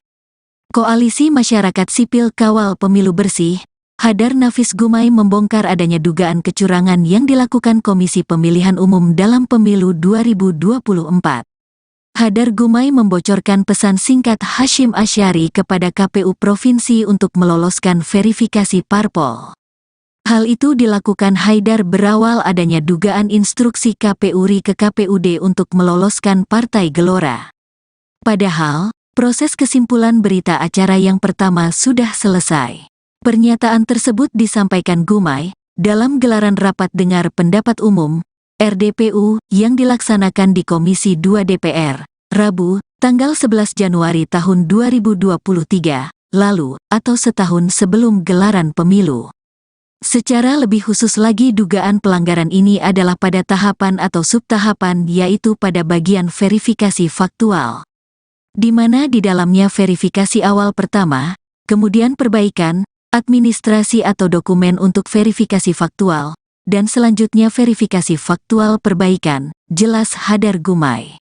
Koalisi Masyarakat Sipil Kawal Pemilu Bersih, Hadar Nafis Gumai membongkar adanya dugaan kecurangan yang dilakukan Komisi Pemilihan Umum dalam Pemilu 2024. Hadar Gumai membocorkan pesan singkat Hashim Asyari kepada KPU Provinsi untuk meloloskan verifikasi parpol. Hal itu dilakukan Haidar berawal adanya dugaan instruksi KPU RI ke KPUD untuk meloloskan Partai Gelora. Padahal, proses kesimpulan berita acara yang pertama sudah selesai. Pernyataan tersebut disampaikan Gumai dalam gelaran rapat dengar pendapat umum RDPU yang dilaksanakan di Komisi 2 DPR, Rabu, tanggal 11 Januari tahun 2023, lalu atau setahun sebelum gelaran pemilu. Secara lebih khusus lagi dugaan pelanggaran ini adalah pada tahapan atau subtahapan, yaitu pada bagian verifikasi faktual, di mana di dalamnya verifikasi awal pertama, kemudian perbaikan, administrasi atau dokumen untuk verifikasi faktual, dan selanjutnya verifikasi faktual perbaikan, jelas Hadar Gumai.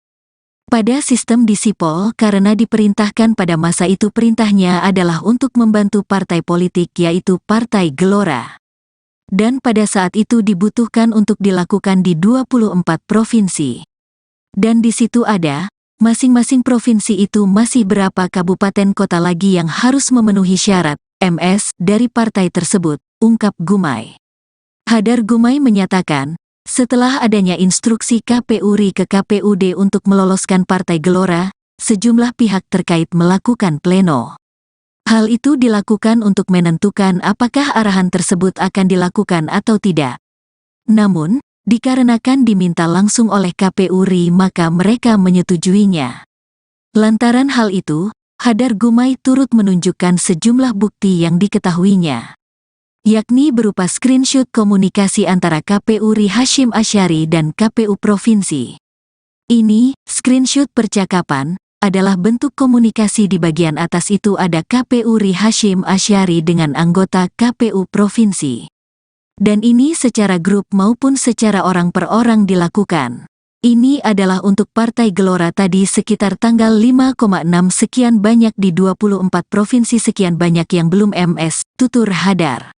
Pada sistem di Sipol, karena diperintahkan pada masa itu perintahnya adalah untuk membantu partai politik yaitu Partai Gelora. Dan pada saat itu dibutuhkan untuk dilakukan di 24 provinsi. Dan di situ ada, masing-masing provinsi itu masih berapa kabupaten kota lagi yang harus memenuhi syarat MS dari partai tersebut, ungkap Gumai. Hadar Gumai menyatakan, setelah adanya instruksi KPU RI ke KPUD untuk meloloskan Partai Gelora, sejumlah pihak terkait melakukan pleno. Hal itu dilakukan untuk menentukan apakah arahan tersebut akan dilakukan atau tidak. Namun, dikarenakan diminta langsung oleh KPU RI maka mereka menyetujuinya. Lantaran hal itu, Hadar Gumai turut menunjukkan sejumlah bukti yang diketahuinya, yakni berupa screenshot komunikasi antara KPU RI Hasyim Asyari dan KPU Provinsi. Ini, screenshot percakapan, adalah bentuk komunikasi di bagian atas itu ada KPU RI Hasyim Asyari dengan anggota KPU Provinsi. Dan ini secara grup maupun secara orang per orang dilakukan. Ini adalah untuk Partai Gelora tadi sekitar tanggal 5,6 sekian banyak di 24 provinsi sekian banyak yang belum MS, tutur Hadar.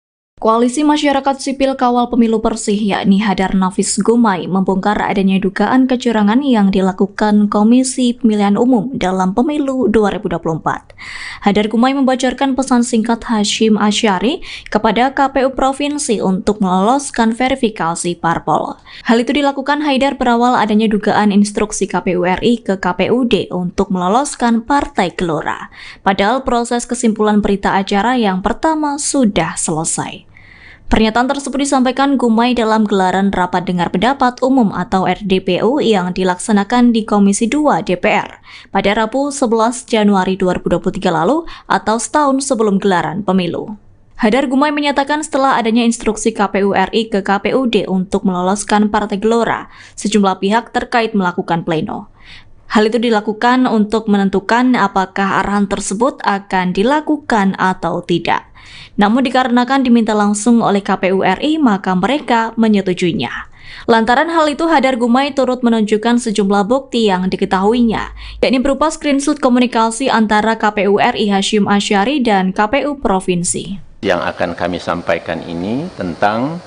Koalisi Masyarakat Sipil Kawal Pemilu Bersih yakni Hadar Nafis Gumai membongkar adanya dugaan kecurangan yang dilakukan Komisi Pemilihan Umum dalam Pemilu 2024. Hadar Gumai membocorkan pesan singkat Hasyim Asyari kepada KPU Provinsi untuk meloloskan verifikasi parpol. Hal itu dilakukan Haidar berawal adanya dugaan instruksi KPU RI ke KPUD untuk meloloskan Partai Gelora. Padahal proses kesimpulan berita acara yang pertama sudah selesai. Pernyataan tersebut disampaikan Gumai dalam gelaran Rapat Dengar Pendapat Umum atau RDPU yang dilaksanakan di Komisi 2 DPR pada Rabu 11 Januari 2023 lalu atau setahun sebelum gelaran pemilu. Hadar Gumai menyatakan setelah adanya instruksi KPU RI ke KPUD untuk meloloskan Partai Gelora, sejumlah pihak terkait melakukan pleno. Hal itu dilakukan untuk menentukan apakah arahan tersebut akan dilakukan atau tidak. Namun dikarenakan diminta langsung oleh KPU RI, maka mereka menyetujuinya. Lantaran hal itu, Hadar Gumai turut menunjukkan sejumlah bukti yang diketahuinya, yakni berupa screenshot komunikasi antara KPU RI Hasyim Asyari dan KPU Provinsi. Yang akan kami sampaikan ini tentang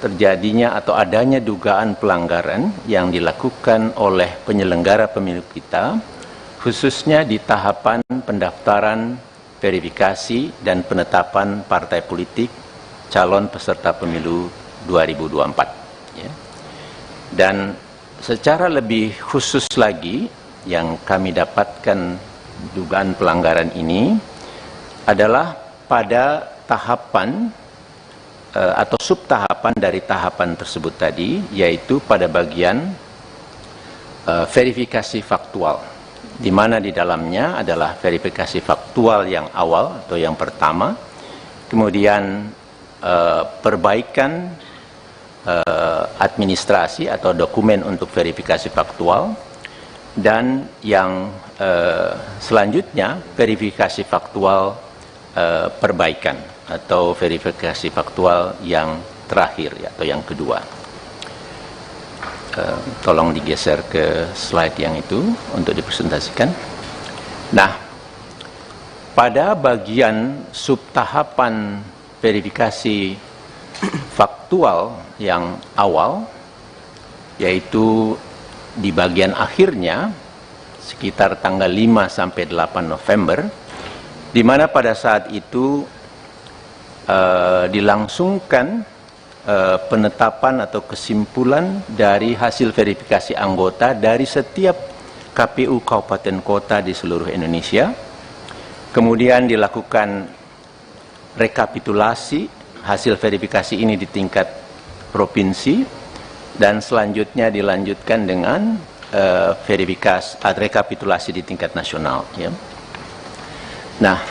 terjadinya atau adanya dugaan pelanggaran yang dilakukan oleh penyelenggara pemilu kita, khususnya di tahapan pendaftaran, verifikasi, dan penetapan partai politik calon peserta pemilu 2024. Ya. Dan secara lebih khusus lagi, yang kami dapatkan dugaan pelanggaran ini adalah pada tahapan atau subtahapan dari tahapan tersebut tadi, yaitu pada bagian verifikasi faktual, di mana di dalamnya adalah verifikasi faktual yang awal atau yang pertama, kemudian perbaikan administrasi atau dokumen untuk verifikasi faktual, dan yang selanjutnya verifikasi faktual perbaikan atau verifikasi faktual yang terakhir atau yang kedua. Tolong digeser ke slide yang itu untuk dipresentasikan. Nah, pada bagian subtahapan verifikasi faktual yang awal, yaitu di bagian akhirnya sekitar tanggal 5 sampai 8 November, di mana pada saat itu dilangsungkan penetapan atau kesimpulan dari hasil verifikasi anggota dari setiap KPU kabupaten kota di seluruh Indonesia. Kemudian dilakukan rekapitulasi hasil verifikasi ini di tingkat provinsi, dan selanjutnya dilanjutkan dengan rekapitulasi di tingkat nasional. Ya. Nah,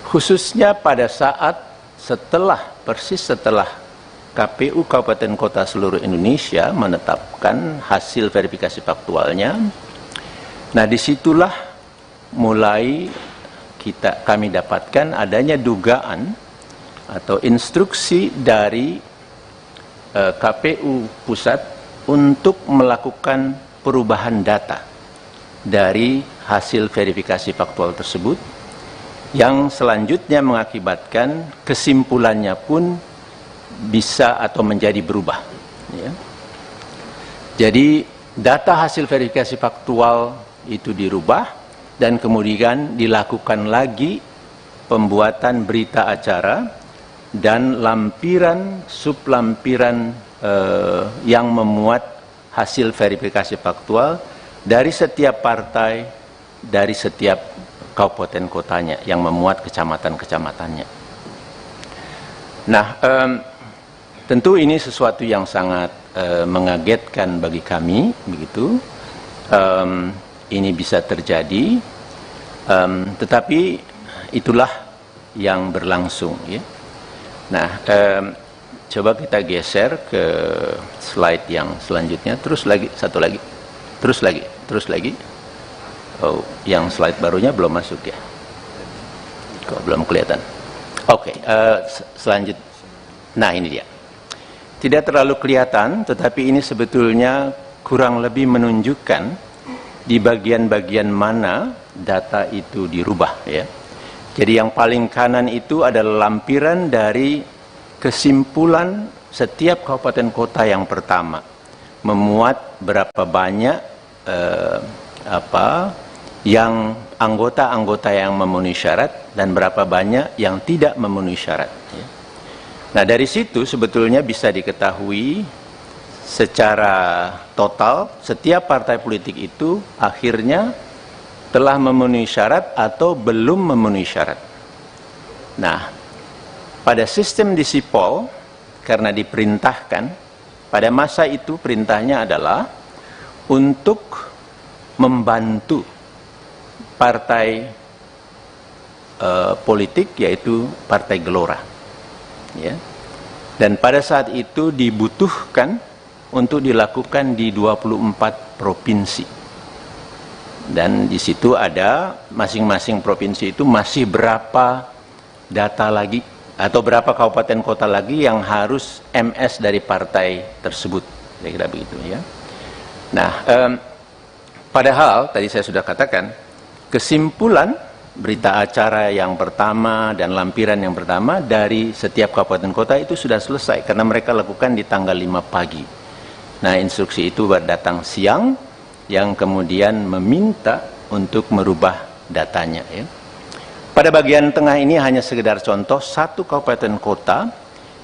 khususnya pada saat persis setelah KPU Kabupaten Kota seluruh Indonesia menetapkan hasil verifikasi faktualnya, nah disitulah mulai kami dapatkan adanya dugaan atau instruksi dari KPU Pusat untuk melakukan perubahan data dari hasil verifikasi faktual tersebut, yang selanjutnya mengakibatkan kesimpulannya pun bisa atau menjadi berubah. Ya. Jadi data hasil verifikasi faktual itu dirubah, dan kemudian dilakukan lagi pembuatan berita acara dan lampiran sublampiran yang memuat hasil verifikasi faktual dari setiap partai, dari setiap kabupaten kotanya yang memuat kecamatan-kecamatannya. Nah, tentu ini sesuatu yang sangat mengagetkan bagi kami, begitu. Ini bisa terjadi, tetapi itulah yang berlangsung, ya. Nah, coba kita geser ke slide yang selanjutnya. Terus lagi, satu lagi, terus lagi. Oh, yang slide barunya belum masuk ya? Kok belum kelihatan? Oke, selanjutnya. Nah, ini dia. Tidak terlalu kelihatan, tetapi ini sebetulnya kurang lebih menunjukkan di bagian-bagian mana data itu dirubah, ya. Jadi yang paling kanan itu adalah lampiran dari kesimpulan setiap kabupaten kota yang pertama, memuat berapa banyak yang anggota-anggota yang memenuhi syarat dan berapa banyak yang tidak memenuhi syarat, ya. Nah, dari situ sebetulnya bisa diketahui secara total setiap partai politik itu akhirnya telah memenuhi syarat atau belum memenuhi syarat. Nah, pada sistem di Sipol, karena diperintahkan, pada masa itu perintahnya adalah untuk membantu partai politik, yaitu Partai Gelora, ya. Dan pada saat itu dibutuhkan untuk dilakukan di 24 provinsi. Dan di situ ada masing-masing provinsi itu masih berapa data lagi atau berapa kabupaten kota lagi yang harus MS dari partai tersebut, kira-kira begitu, ya. Nah, padahal tadi saya sudah katakan kesimpulan berita acara yang pertama dan lampiran yang pertama dari setiap kabupaten kota itu sudah selesai karena mereka lakukan di tanggal 5 pagi. Nah, instruksi itu datang siang yang kemudian meminta untuk merubah datanya, ya. Pada bagian tengah ini hanya sekedar contoh satu kabupaten kota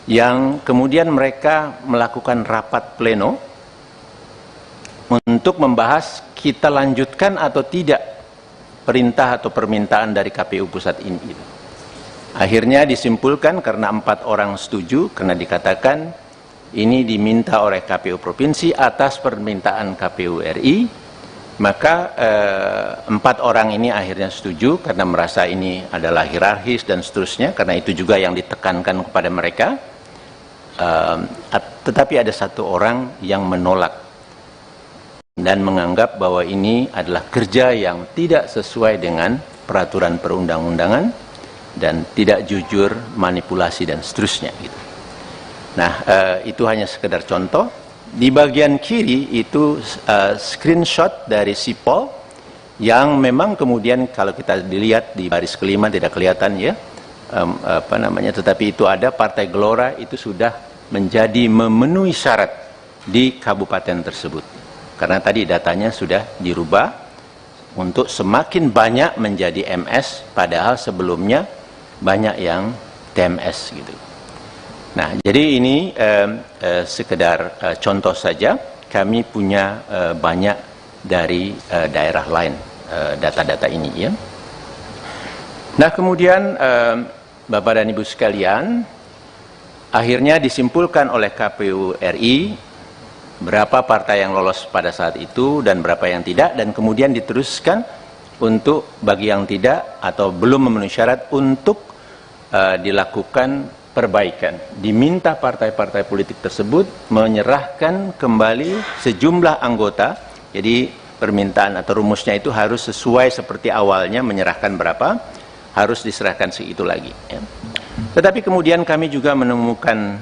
yang kemudian mereka melakukan rapat pleno untuk membahas kita lanjutkan atau tidak perintah atau permintaan dari KPU pusat ini. Akhirnya disimpulkan karena 4 orang setuju, karena dikatakan ini diminta oleh KPU provinsi atas permintaan KPU RI, maka 4 orang ini akhirnya setuju karena merasa ini adalah hierarkis dan seterusnya, karena itu juga yang ditekankan kepada mereka. Tetapi ada 1 orang yang menolak dan menganggap bahwa ini adalah kerja yang tidak sesuai dengan peraturan perundang-undangan dan tidak jujur, manipulasi dan seterusnya, gitu. Nah, itu hanya sekedar contoh. Di bagian kiri itu screenshot dari Sipol yang memang kemudian kalau kita dilihat di baris kelima tidak kelihatan, ya, tetapi itu ada Partai Gelora itu sudah menjadi memenuhi syarat di kabupaten tersebut. Karena tadi datanya sudah dirubah untuk semakin banyak menjadi MS, padahal sebelumnya banyak yang TMS, gitu. Nah, jadi ini sekedar contoh saja. Kami punya banyak dari daerah lain data-data ini, ya. Nah, kemudian Bapak dan Ibu sekalian, akhirnya disimpulkan oleh KPU RI berapa partai yang lolos pada saat itu dan berapa yang tidak, dan kemudian diteruskan untuk bagi yang tidak atau belum memenuhi syarat untuk dilakukan perbaikan. Diminta partai-partai politik tersebut menyerahkan kembali sejumlah anggota. Jadi permintaan atau rumusnya itu harus sesuai seperti awalnya, menyerahkan berapa, harus diserahkan segitu lagi, ya. Tetapi kemudian kami juga menemukan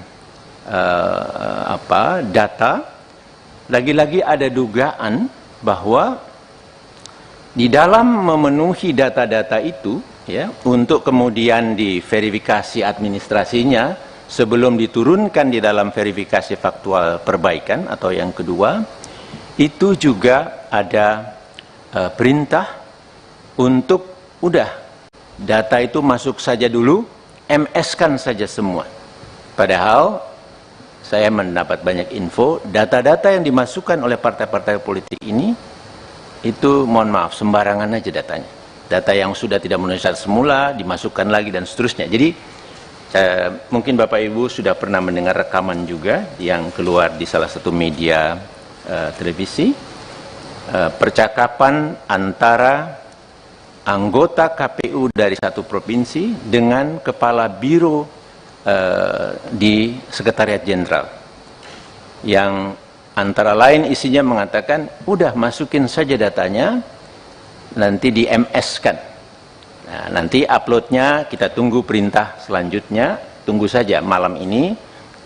data. Lagi-lagi ada dugaan bahwa di dalam memenuhi data-data itu, ya, untuk kemudian diverifikasi administrasinya sebelum diturunkan di dalam verifikasi faktual perbaikan atau yang kedua, itu juga ada perintah untuk udah data itu masuk saja dulu, MS-kan saja semua. Padahal saya mendapat banyak info, data-data yang dimasukkan oleh partai-partai politik ini, itu mohon maaf, sembarangan aja datanya. Data yang sudah tidak memenuhi syarat semula dimasukkan lagi dan seterusnya. Jadi mungkin Bapak Ibu sudah pernah mendengar rekaman juga yang keluar di salah satu media televisi, percakapan antara anggota KPU dari satu provinsi dengan kepala biro di Sekretariat Jenderal, yang antara lain isinya mengatakan, udah masukin saja datanya, nanti di MS-kan. Nah, nanti uploadnya kita tunggu perintah selanjutnya, tunggu saja malam ini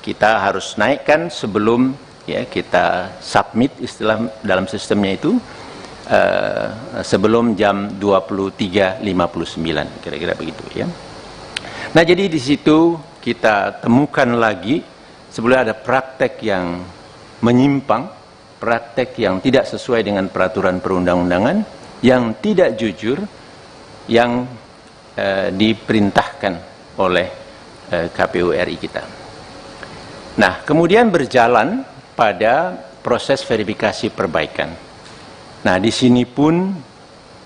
kita harus naikkan sebelum ya kita submit, istilah dalam sistemnya itu, sebelum jam 23.59, kira-kira begitu ya. Nah, jadi di situ kita temukan lagi sebenarnya ada praktek yang menyimpang, praktek yang tidak sesuai dengan peraturan perundang-undangan, yang tidak jujur, yang diperintahkan oleh KPU RI kita. Nah, kemudian berjalan pada proses verifikasi perbaikan. Nah, di sini pun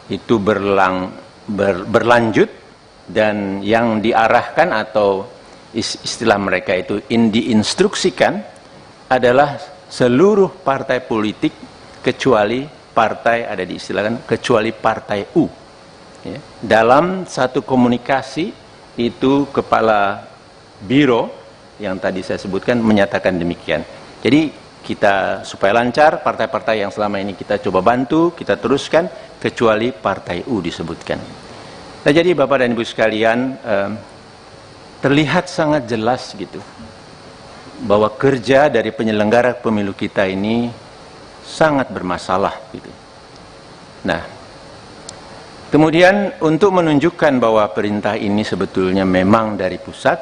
itu berlanjut, dan yang diarahkan atau istilah mereka itu diinstruksikan adalah seluruh partai politik kecuali partai, ada diistilahkan kecuali partai U. Ya. Dalam satu komunikasi itu kepala biro yang tadi saya sebutkan menyatakan demikian. Jadi kita supaya lancar, partai-partai yang selama ini kita coba bantu, kita teruskan, kecuali partai U disebutkan. Nah, jadi Bapak dan Ibu sekalian, terlihat sangat jelas gitu, bahwa kerja dari penyelenggara pemilu kita ini sangat bermasalah gitu. Nah, kemudian untuk menunjukkan bahwa perintah ini sebetulnya memang dari pusat,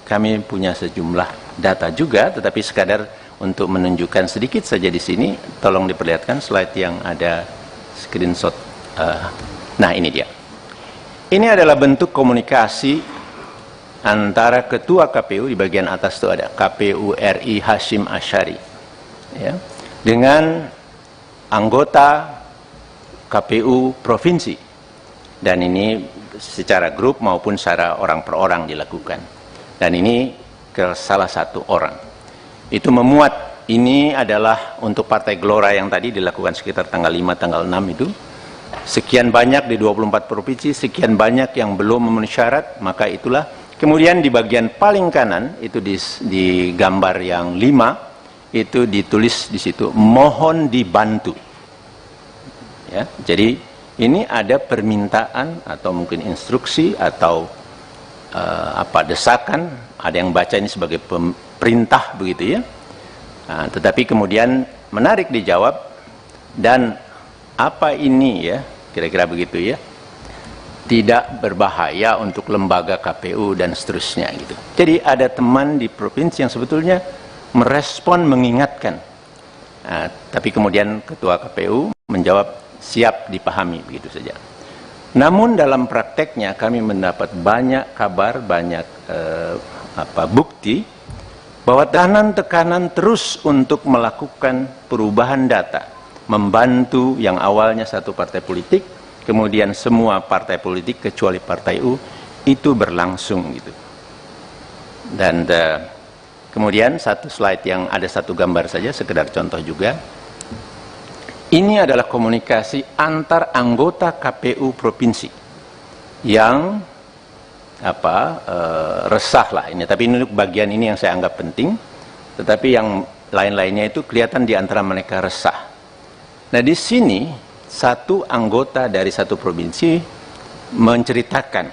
kami punya sejumlah data juga, tetapi sekadar untuk menunjukkan sedikit saja di sini, tolong diperlihatkan slide yang ada screenshot. Nah, ini dia. Ini adalah bentuk komunikasi antara Ketua KPU, di bagian atas itu ada KPU RI Hashim Asyari, ya, dengan anggota KPU Provinsi. Dan ini secara grup maupun secara orang per orang dilakukan. Dan ini ke salah satu orang. Itu memuat, ini adalah untuk Partai Gelora yang tadi dilakukan sekitar tanggal 5, tanggal 6 itu. Sekian banyak di 24 provinsi, sekian banyak yang belum memenuhi syarat, maka itulah. Kemudian di bagian paling kanan, itu di gambar yang 5, itu ditulis di situ, mohon dibantu. Ya, jadi ini ada permintaan atau mungkin instruksi atau desakan, ada yang baca ini sebagai perintah begitu ya. Nah, tetapi kemudian menarik dijawab, dan apa ini ya, kira-kira begitu ya, tidak berbahaya untuk lembaga KPU dan seterusnya gitu. Jadi ada teman di provinsi yang sebetulnya merespon, mengingatkan. Nah, tapi kemudian Ketua KPU menjawab siap dipahami, begitu saja. Namun dalam prakteknya kami mendapat banyak kabar, banyak bukti bahwa tekanan terus untuk melakukan perubahan data, membantu yang awalnya satu partai politik, kemudian semua partai politik kecuali partai U, itu berlangsung gitu. Dan kemudian satu slide yang ada satu gambar saja, sekedar contoh juga. Ini adalah komunikasi antar anggota KPU provinsi yang resah lah ini. Tapi ini bagian ini yang saya anggap penting. Tetapi yang lain-lainnya itu kelihatan di antara mereka resah. Nah, di sini satu anggota dari satu provinsi menceritakan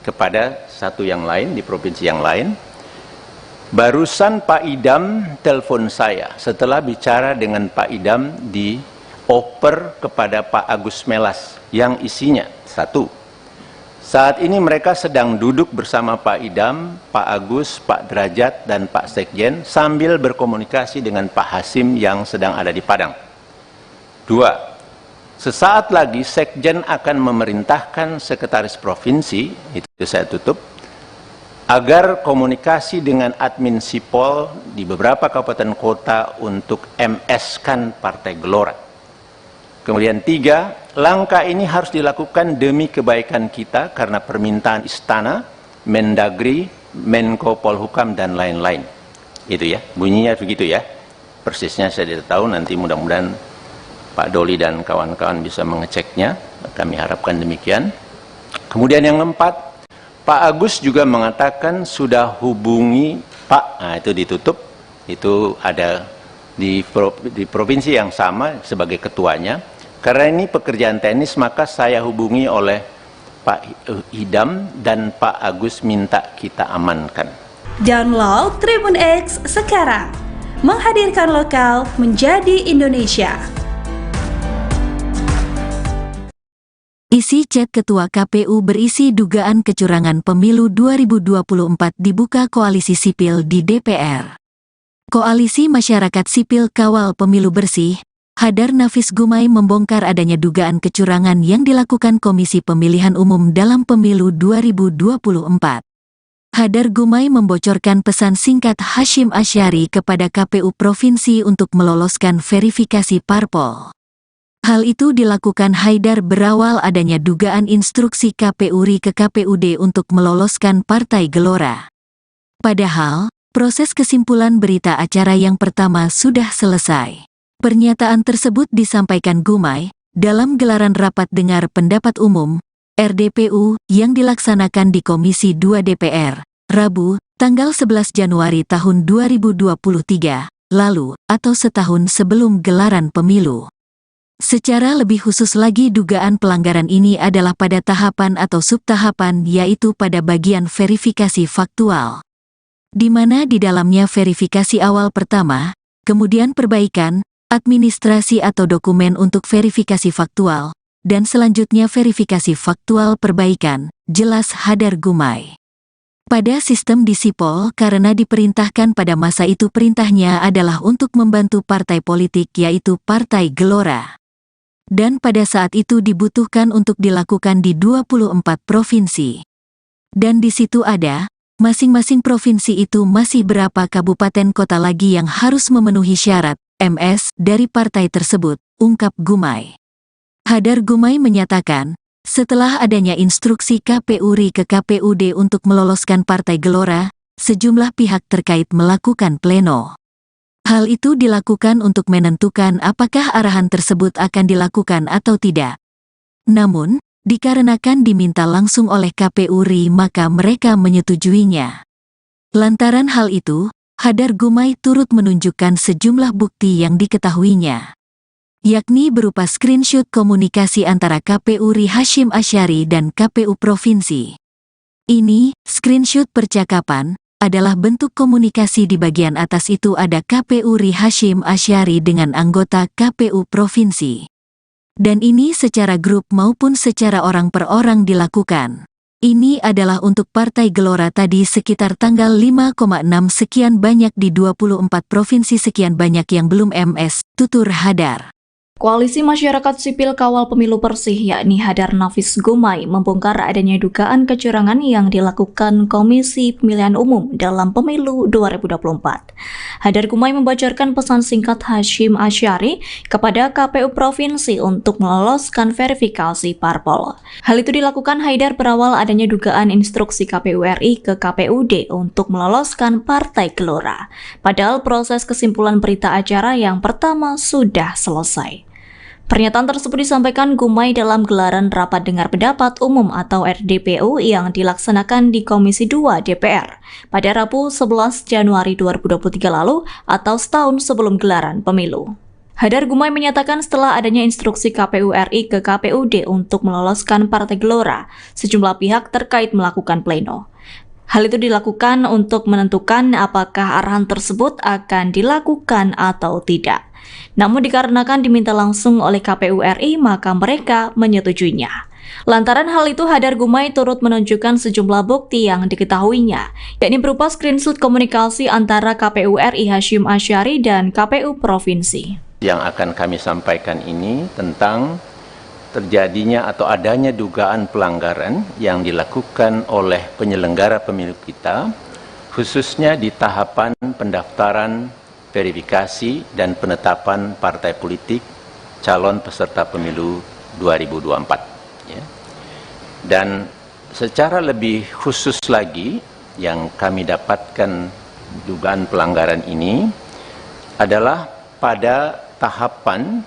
kepada satu yang lain di provinsi yang lain, barusan Pak Idam telepon saya setelah bicara dengan Pak Idam di oper kepada Pak Agus Melas yang isinya satu, saat ini mereka sedang duduk bersama Pak Idam, Pak Agus, Pak Derajat, dan Pak Sekjen sambil berkomunikasi dengan Pak Hasim yang sedang ada di Padang. Dua, sesaat lagi Sekjen akan memerintahkan Sekretaris Provinsi, itu saya tutup, agar komunikasi dengan admin Sipol di beberapa kabupaten kota untuk MS-kan Partai Gelora. Kemudian 3, langkah ini harus dilakukan demi kebaikan kita karena permintaan Istana, Mendagri, Menko Polhukam, dan lain-lain. Itu ya, bunyinya begitu ya. Persisnya saya tidak tahu, nanti mudah-mudahan Pak Doli dan kawan-kawan bisa mengeceknya. Kami harapkan demikian. Kemudian yang keempat, Pak Agus juga mengatakan sudah hubungi Pak, nah itu ditutup, itu ada di provinsi yang sama sebagai ketuanya. Karena ini pekerjaan teknis, maka saya hubungi oleh Pak Idam dan Pak Agus minta kita amankan. Download Tribun X sekarang, menghadirkan lokal menjadi Indonesia. Isi chat Ketua KPU berisi dugaan kecurangan pemilu 2024 dibuka Koalisi Sipil di DPR. Koalisi Masyarakat Sipil Kawal Pemilu Bersih, Hadar Nafis Gumai membongkar adanya dugaan kecurangan yang dilakukan Komisi Pemilihan Umum dalam Pemilu 2024. Hadar Gumai membocorkan pesan singkat Hasyim Asyari kepada KPU Provinsi untuk meloloskan verifikasi parpol. Hal itu dilakukan Haidar berawal adanya dugaan instruksi KPU RI ke KPUD untuk meloloskan Partai Gelora. Padahal, proses kesimpulan berita acara yang pertama sudah selesai. Pernyataan tersebut disampaikan Gumai dalam gelaran rapat dengar pendapat umum RDPU yang dilaksanakan di Komisi 2 DPR, Rabu, tanggal 11 Januari tahun 2023, lalu atau setahun sebelum gelaran pemilu. Secara lebih khusus lagi dugaan pelanggaran ini adalah pada tahapan atau subtahapan yaitu pada bagian verifikasi faktual. Di mana di dalamnya verifikasi awal pertama, kemudian perbaikan, administrasi atau dokumen untuk verifikasi faktual, dan selanjutnya verifikasi faktual perbaikan, jelas Hadar Gumai. Pada sistem di Sipol karena diperintahkan pada masa itu perintahnya adalah untuk membantu partai politik yaitu Partai Gelora. Dan pada saat itu dibutuhkan untuk dilakukan di 24 provinsi. Dan di situ ada, masing-masing provinsi itu masih berapa kabupaten kota lagi yang harus memenuhi syarat, MS, dari partai tersebut, ungkap Gumai. Hadar Gumai menyatakan, setelah adanya instruksi KPU RI ke KPUD untuk meloloskan Partai Gelora, sejumlah pihak terkait melakukan pleno. Hal itu dilakukan untuk menentukan apakah arahan tersebut akan dilakukan atau tidak. Namun, dikarenakan diminta langsung oleh KPU RI maka mereka menyetujuinya. Lantaran hal itu, Hadar Gumai turut menunjukkan sejumlah bukti yang diketahuinya, yakni berupa screenshot komunikasi antara KPU RI Hasyim Asyari dan KPU Provinsi. Ini, screenshot percakapan, adalah bentuk komunikasi di bagian atas itu ada KPU RI Hasyim Asyari dengan anggota KPU Provinsi. Dan ini secara grup maupun secara orang per orang dilakukan. Ini adalah untuk Partai Gelora tadi sekitar tanggal 5,6 sekian banyak di 24 provinsi sekian banyak yang belum MS, tutur Hadar. Koalisi Masyarakat Sipil Kawal Pemilu Bersih yakni Hadar Nafis Gumai membongkar adanya dugaan kecurangan yang dilakukan Komisi Pemilihan Umum dalam Pemilu 2024. Hadar Gumai membocorkan pesan singkat Hasyim Asyari kepada KPU Provinsi untuk meloloskan verifikasi parpol. Hal itu dilakukan Haidar berawal adanya dugaan instruksi KPU RI ke KPUD untuk meloloskan Partai Gelora. Padahal proses kesimpulan berita acara yang pertama sudah selesai. Pernyataan tersebut disampaikan Gumai dalam gelaran Rapat Dengar Pendapat Umum atau RDPU yang dilaksanakan di Komisi 2 DPR pada Rabu 11 Januari 2023 lalu atau setahun sebelum gelaran pemilu. Hadar Gumai menyatakan setelah adanya instruksi KPU RI ke KPUD untuk meloloskan Partai Gelora, sejumlah pihak terkait melakukan pleno. Hal itu dilakukan untuk menentukan apakah arahan tersebut akan dilakukan atau tidak. Namun dikarenakan diminta langsung oleh KPU RI, maka mereka menyetujuinya. Lantaran hal itu, Hadar Gumai turut menunjukkan sejumlah bukti yang diketahuinya, yakni berupa screenshot komunikasi antara KPU RI Hasyim Asyari dan KPU Provinsi. Yang akan kami sampaikan ini tentang terjadinya atau adanya dugaan pelanggaran yang dilakukan oleh penyelenggara pemilu kita, khususnya di tahapan pendaftaran, verifikasi, dan penetapan partai politik calon peserta pemilu 2024. Ya. Dan secara lebih khusus lagi, yang kami dapatkan dugaan pelanggaran ini adalah pada tahapan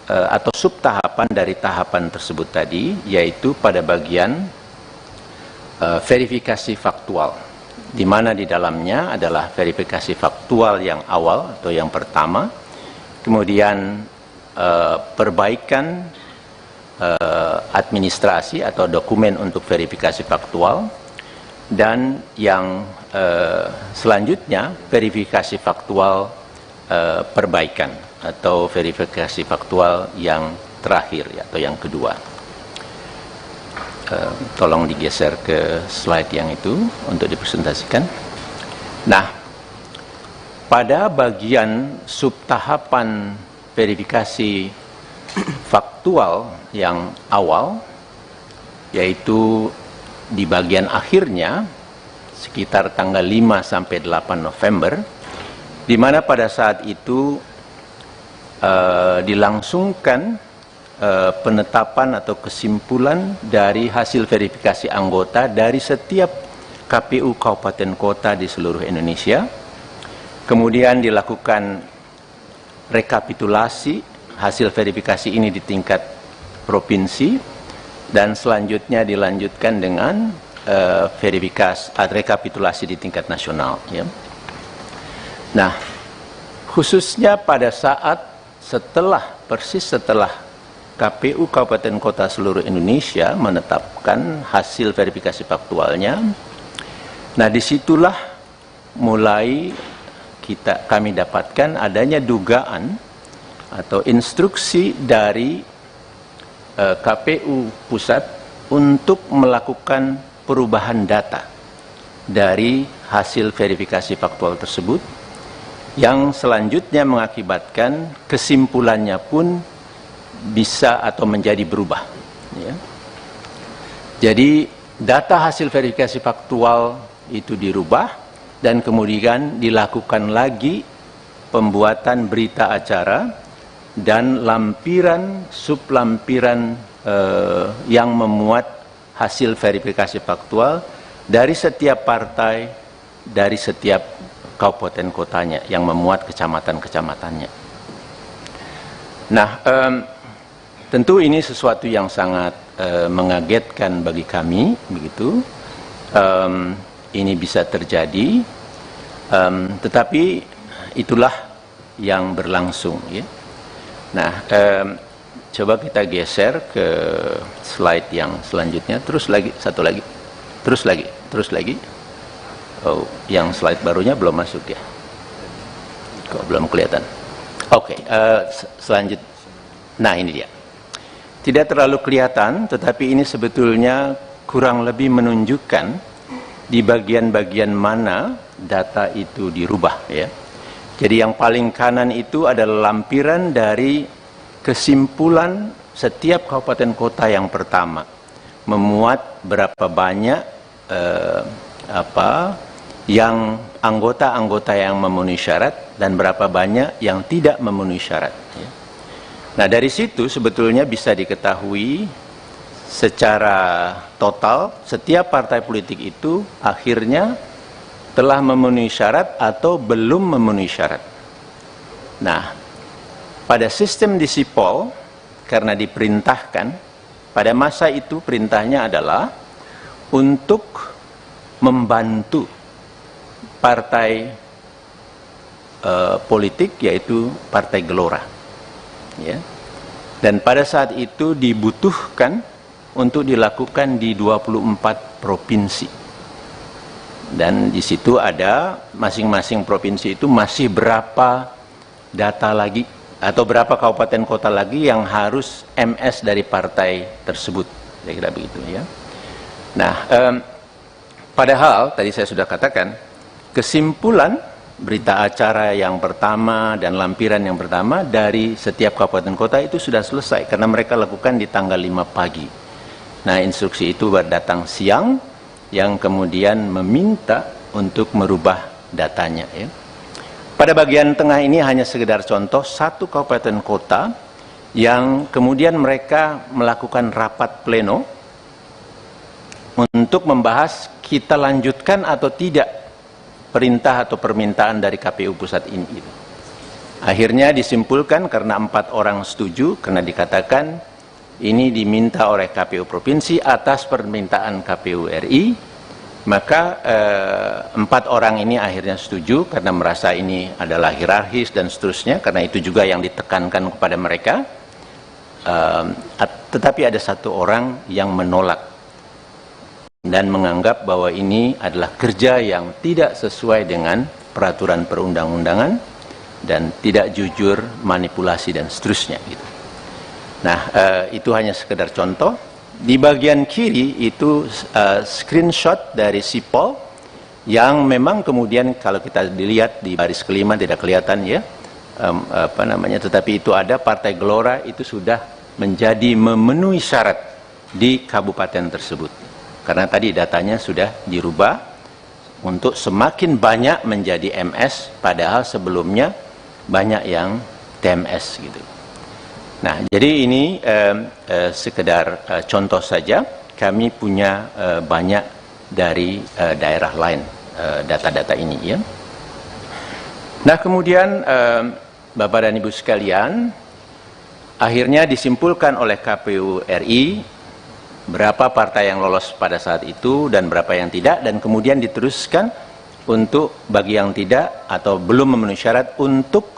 atau subtahapan dari tahapan tersebut tadi, yaitu pada bagian verifikasi faktual, di mana di dalamnya adalah verifikasi faktual yang awal atau yang pertama, kemudian perbaikan administrasi atau dokumen untuk verifikasi faktual, dan yang selanjutnya verifikasi faktual perbaikan atau verifikasi faktual yang terakhir atau yang kedua. Tolong digeser ke slide yang itu untuk dipresentasikan. Nah, pada bagian subtahapan verifikasi faktual yang awal, yaitu di bagian akhirnya sekitar tanggal 5 sampai 8 November, di mana pada saat itu dilangsungkan penetapan atau kesimpulan dari hasil verifikasi anggota dari setiap KPU kabupaten kota di seluruh Indonesia. Kemudian dilakukan rekapitulasi hasil verifikasi ini di tingkat provinsi, dan selanjutnya dilanjutkan dengan rekapitulasi di tingkat nasional. Ya. Nah, khususnya pada saat persis setelah KPU Kabupaten Kota seluruh Indonesia menetapkan hasil verifikasi faktualnya, nah disitulah mulai kami dapatkan adanya dugaan atau instruksi dari KPU Pusat untuk melakukan perubahan data dari hasil verifikasi faktual tersebut, yang selanjutnya mengakibatkan kesimpulannya pun bisa atau menjadi berubah. Ya. Jadi data hasil verifikasi faktual itu dirubah, dan kemudian dilakukan lagi pembuatan berita acara dan lampiran sublampiran yang memuat hasil verifikasi faktual dari setiap partai, dari setiap kabupaten kotanya yang memuat kecamatan-kecamatannya. Nah, tentu ini sesuatu yang sangat mengagetkan bagi kami, begitu. Ini bisa terjadi, tetapi itulah yang berlangsung. Ya. Nah, coba kita geser ke slide yang selanjutnya. Terus lagi, satu lagi, terus lagi. Oh, yang slide barunya belum masuk ya? Kok belum kelihatan? Oke, selanjutnya. Nah, ini dia. Tidak terlalu kelihatan, tetapi ini sebetulnya kurang lebih menunjukkan di bagian-bagian mana data itu dirubah. Ya. Jadi yang paling kanan itu adalah lampiran dari kesimpulan setiap kabupaten kota yang pertama, memuat berapa banyak yang anggota-anggota yang memenuhi syarat dan berapa banyak yang tidak memenuhi syarat. Ya. Nah, dari situ sebetulnya bisa diketahui secara total setiap partai politik itu akhirnya telah memenuhi syarat atau belum memenuhi syarat. Nah, pada sistem di Sipol, karena diperintahkan, pada masa itu perintahnya adalah untuk membantu partai politik, yaitu Partai Gelora. Ya. Dan pada saat itu dibutuhkan untuk dilakukan di 24 provinsi. Dan di situ ada masing-masing provinsi itu masih berapa data lagi atau berapa kabupaten kota lagi yang harus MS dari partai tersebut. Kira-kira begitu ya. Nah, padahal tadi saya sudah katakan kesimpulan berita acara yang pertama dan lampiran yang pertama dari setiap kabupaten kota itu sudah selesai karena mereka lakukan di tanggal 5 pagi. Nah, instruksi itu datang siang yang kemudian meminta untuk merubah datanya. Ya. Pada bagian tengah ini hanya sekedar contoh satu kabupaten kota yang kemudian mereka melakukan rapat pleno untuk membahas kita lanjutkan atau tidak perintah atau permintaan dari KPU pusat ini. Akhirnya disimpulkan karena 4 orang setuju, karena dikatakan ini diminta oleh KPU Provinsi atas permintaan KPU RI, maka 4 orang ini akhirnya setuju karena merasa ini adalah hierarkis dan seterusnya, karena itu juga yang ditekankan kepada mereka. Tetapi ada 1 orang yang menolak dan menganggap bahwa ini adalah kerja yang tidak sesuai dengan peraturan perundang-undangan dan tidak jujur, manipulasi dan seterusnya gitu. Nah, itu hanya sekedar contoh. Di bagian kiri itu screenshot dari Sipol yang memang kemudian kalau kita dilihat di baris kelima tidak kelihatan ya, tetapi itu ada Partai Gelora itu sudah menjadi memenuhi syarat di kabupaten tersebut. Karena tadi datanya sudah dirubah untuk semakin banyak menjadi MS, padahal sebelumnya banyak yang TMS gitu. Nah, jadi ini sekedar contoh saja. Kami punya banyak dari daerah lain data-data ini ya. Nah, kemudian Bapak dan Ibu sekalian, akhirnya disimpulkan oleh KPU RI berapa partai yang lolos pada saat itu dan berapa yang tidak, dan kemudian diteruskan untuk bagi yang tidak atau belum memenuhi syarat untuk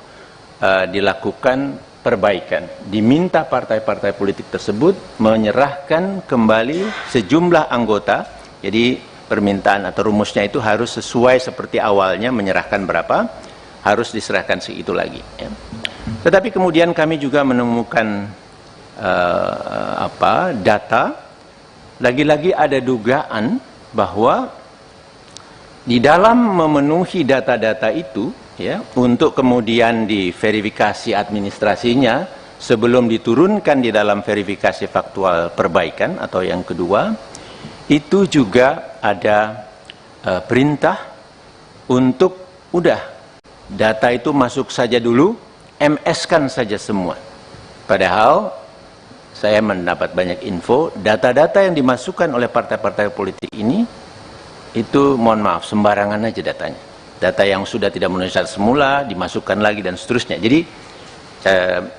dilakukan perbaikan. Diminta partai-partai politik tersebut menyerahkan kembali sejumlah anggota. Jadi permintaan atau rumusnya itu harus sesuai seperti awalnya, menyerahkan berapa, harus diserahkan segitu lagi ya. Tetapi kemudian kami juga menemukan data. Lagi-lagi ada dugaan bahwa di dalam memenuhi data-data itu ya, untuk kemudian diverifikasi administrasinya sebelum diturunkan di dalam verifikasi faktual perbaikan atau yang kedua, itu juga ada perintah untuk udah data itu masuk saja dulu, MS-kan saja semua. Padahal saya mendapat banyak info, data-data yang dimasukkan oleh partai-partai politik ini, itu mohon maaf, sembarangan aja datanya. Data yang sudah tidak memenuhi syarat semula, dimasukkan lagi dan seterusnya. Jadi,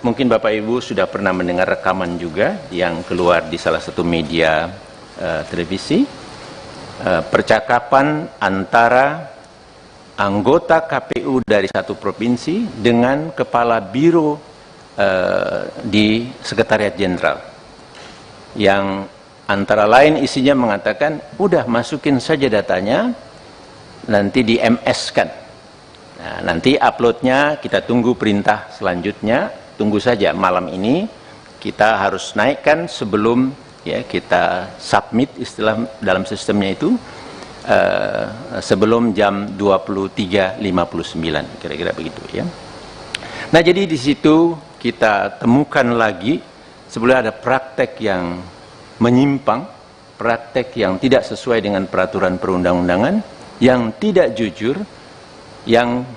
mungkin Bapak Ibu sudah pernah mendengar rekaman juga, yang keluar di salah satu media televisi, percakapan antara anggota KPU dari satu provinsi dengan kepala biro di Sekretariat Jenderal yang antara lain isinya mengatakan udah masukin saja datanya nanti di MS-kan. Nah, nanti uploadnya kita tunggu perintah selanjutnya, tunggu saja malam ini kita harus naikkan sebelum ya kita submit istilah dalam sistemnya itu sebelum jam 23.59 kira-kira begitu ya. Nah, jadi di situ kita temukan lagi sebenarnya ada praktek yang menyimpang, praktek yang tidak sesuai dengan peraturan perundang-undangan, yang tidak jujur, yang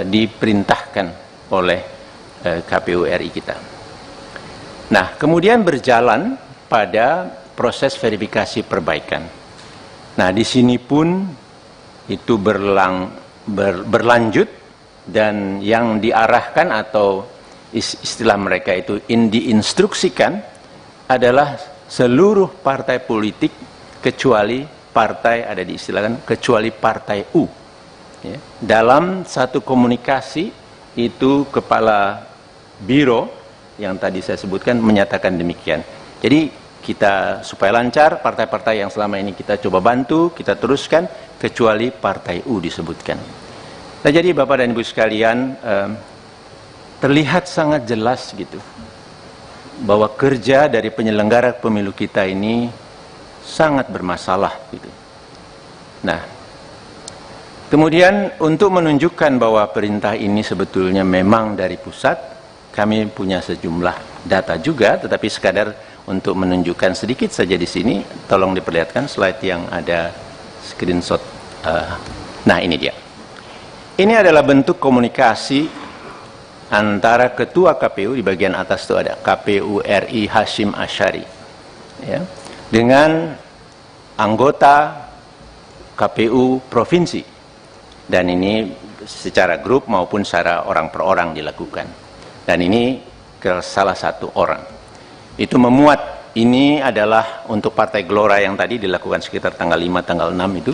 diperintahkan oleh KPU RI kita. Nah, kemudian berjalan pada proses verifikasi perbaikan. Nah, di sini pun itu berlanjut dan yang diarahkan atau istilah mereka itu diinstruksikan adalah seluruh partai politik kecuali partai ada diistilahkan kecuali partai U ya. Dalam satu komunikasi itu kepala biro yang tadi saya sebutkan menyatakan demikian. Jadi kita supaya lancar partai-partai yang selama ini kita coba bantu, kita teruskan kecuali partai U disebutkan. Nah, jadi Bapak dan Ibu sekalian, terlihat sangat jelas gitu bahwa kerja dari penyelenggara pemilu kita ini sangat bermasalah gitu. Nah, kemudian untuk menunjukkan bahwa perintah ini sebetulnya memang dari pusat, kami punya sejumlah data juga, tetapi sekadar untuk menunjukkan sedikit saja di sini, tolong diperlihatkan slide yang ada screenshot. Nah, ini dia. Ini adalah bentuk komunikasi antara ketua KPU, di bagian atas itu ada KPU RI Hashim Asyari, ya, dengan anggota KPU provinsi, dan ini secara grup maupun secara orang per orang dilakukan, dan ini ke salah satu orang. Itu memuat, ini adalah untuk Partai Gelora yang tadi dilakukan sekitar tanggal 5, tanggal 6 itu,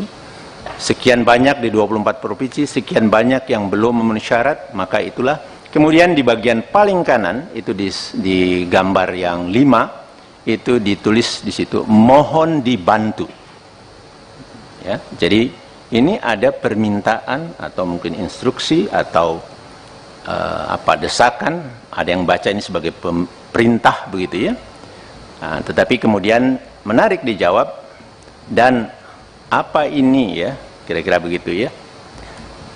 sekian banyak di 24 provinsi, sekian banyak yang belum memenuhi syarat, maka itulah. Kemudian di bagian paling kanan, itu di gambar yang 5, itu ditulis di situ, mohon dibantu. Ya, jadi ini ada permintaan atau mungkin instruksi atau desakan, ada yang baca ini sebagai perintah begitu ya. Nah, tetapi kemudian menarik dijawab, dan apa ini ya, kira-kira begitu ya,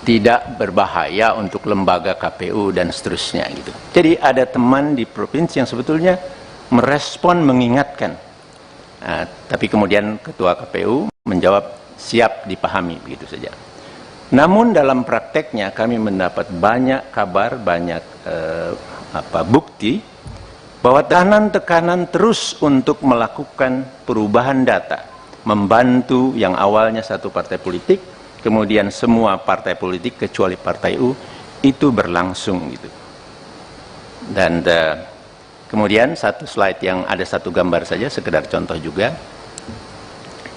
tidak berbahaya untuk lembaga KPU dan seterusnya gitu. Jadi ada teman di provinsi yang sebetulnya merespon, mengingatkan. Nah, tapi kemudian ketua KPU menjawab siap dipahami, begitu saja. Namun dalam prakteknya kami mendapat banyak kabar, banyak bukti bahwa tekanan terus untuk melakukan perubahan data, membantu yang awalnya satu partai politik, kemudian semua partai politik kecuali Partai U, itu berlangsung gitu. Dan kemudian satu slide yang ada satu gambar saja, sekedar contoh juga.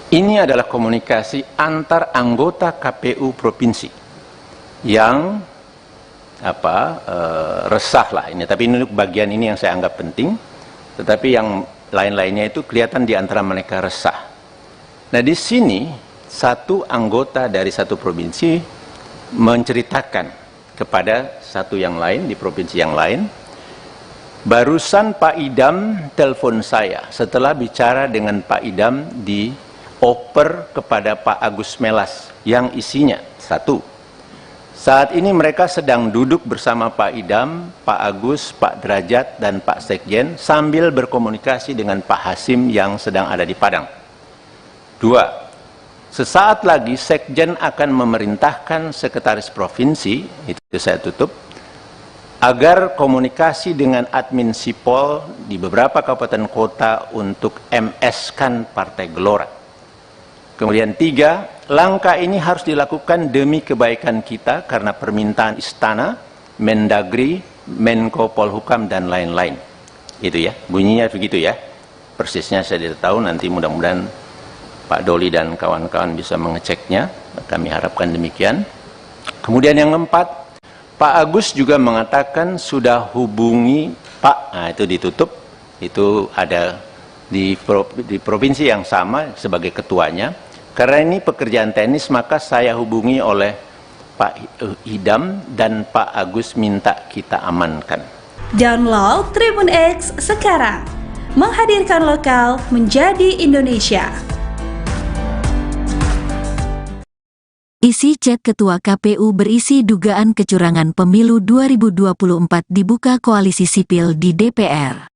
Ini adalah komunikasi antar anggota KPU provinsi yang resah lah ini. Tapi ini bagian ini yang saya anggap penting. Tetapi yang lain-lainnya itu kelihatan di antara mereka resah. Nah, di sini satu anggota dari satu provinsi menceritakan kepada satu yang lain di provinsi yang lain, barusan Pak Idam telepon saya setelah bicara dengan Pak Idam dioper kepada Pak Agus Melas yang isinya satu, saat ini mereka sedang duduk bersama Pak Idam, Pak Agus, Pak Derajat, dan Pak Sekjen sambil berkomunikasi dengan Pak Hasim yang sedang ada di Padang. Dua, sesaat lagi Sekjen akan memerintahkan Sekretaris Provinsi, itu saya tutup, agar komunikasi dengan admin Sipol di beberapa kabupaten kota untuk MS-kan Partai Gelora. Kemudian tiga, langkah ini harus dilakukan demi kebaikan kita karena permintaan Istana, Mendagri, Menko Polhukam, dan lain-lain. Itu ya, bunyinya begitu ya. Persisnya saya tidak tahu, nanti mudah-mudahan Pak Doli dan kawan-kawan bisa mengeceknya, kami harapkan demikian. Kemudian yang keempat, Pak Agus juga mengatakan sudah hubungi Pak, nah itu ditutup, itu ada di provinsi yang sama sebagai ketuanya. Karena ini pekerjaan teknis, maka saya hubungi oleh Pak Idam dan Pak Agus minta kita amankan. Download Tribun X sekarang, menghadirkan lokal menjadi Indonesia. Isi chat Ketua KPU berisi dugaan kecurangan pemilu 2024 dibuka Koalisi Sipil di DPR.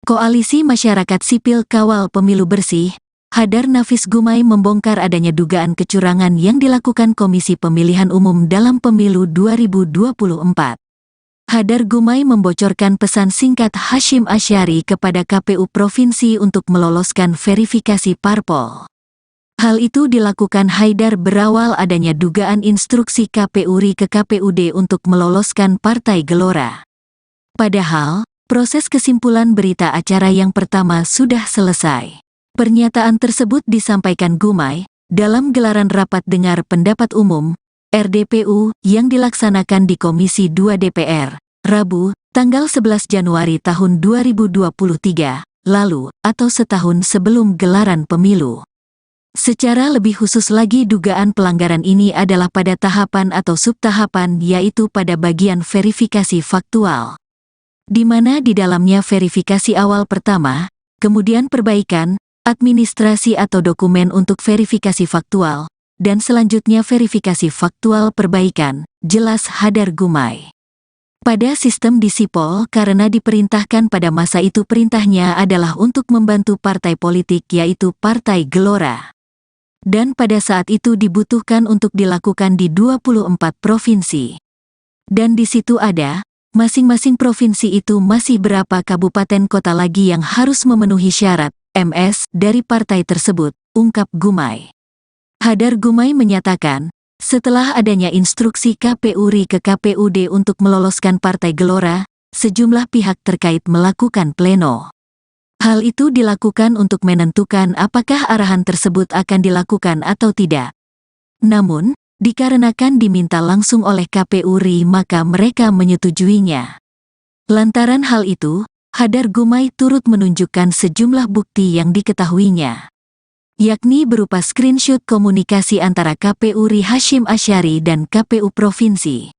Koalisi Masyarakat Sipil Kawal Pemilu Bersih, Hadar Nafis Gumai membongkar adanya dugaan kecurangan yang dilakukan Komisi Pemilihan Umum dalam Pemilu 2024. Hadar Gumai membocorkan pesan singkat Hashim Asyari kepada KPU Provinsi untuk meloloskan verifikasi parpol. Hal itu dilakukan Haidar berawal adanya dugaan instruksi KPU RI ke KPUD untuk meloloskan Partai Gelora. Padahal, proses kesimpulan berita acara yang pertama sudah selesai. Pernyataan tersebut disampaikan Gumai dalam gelaran rapat dengar pendapat umum RDPU yang dilaksanakan di Komisi 2 DPR, Rabu, tanggal 11 Januari tahun 2023, lalu atau setahun sebelum gelaran pemilu. Secara lebih khusus lagi dugaan pelanggaran ini adalah pada tahapan atau subtahapan, yaitu pada bagian verifikasi faktual, di mana di dalamnya verifikasi awal pertama, kemudian perbaikan, administrasi atau dokumen untuk verifikasi faktual, dan selanjutnya verifikasi faktual perbaikan, jelas Hadar Gumai. Pada sistem di Sipol, karena diperintahkan pada masa itu perintahnya adalah untuk membantu partai politik yaitu Partai Gelora. Dan pada saat itu dibutuhkan untuk dilakukan di 24 provinsi. Dan di situ ada Masing-masing provinsi itu masih berapa kabupaten kota lagi yang harus memenuhi syarat MS dari partai tersebut, ungkap Gumai. Hadar Gumai menyatakan, setelah adanya instruksi KPU RI ke KPUD untuk meloloskan Partai Gelora, sejumlah pihak terkait melakukan pleno. Hal itu dilakukan untuk menentukan apakah arahan tersebut akan dilakukan atau tidak. Namun, dikarenakan diminta langsung oleh KPU RI maka mereka menyetujuinya. Lantaran hal itu, Hadar Gumai turut menunjukkan sejumlah bukti yang diketahuinya, yakni berupa screenshot komunikasi antara KPU RI Hasyim Asyari dan KPU Provinsi.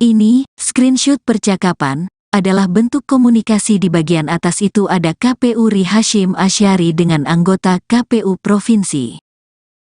Ini, screenshot percakapan, adalah bentuk komunikasi di bagian atas itu ada KPU RI Hasyim Asyari dengan anggota KPU Provinsi.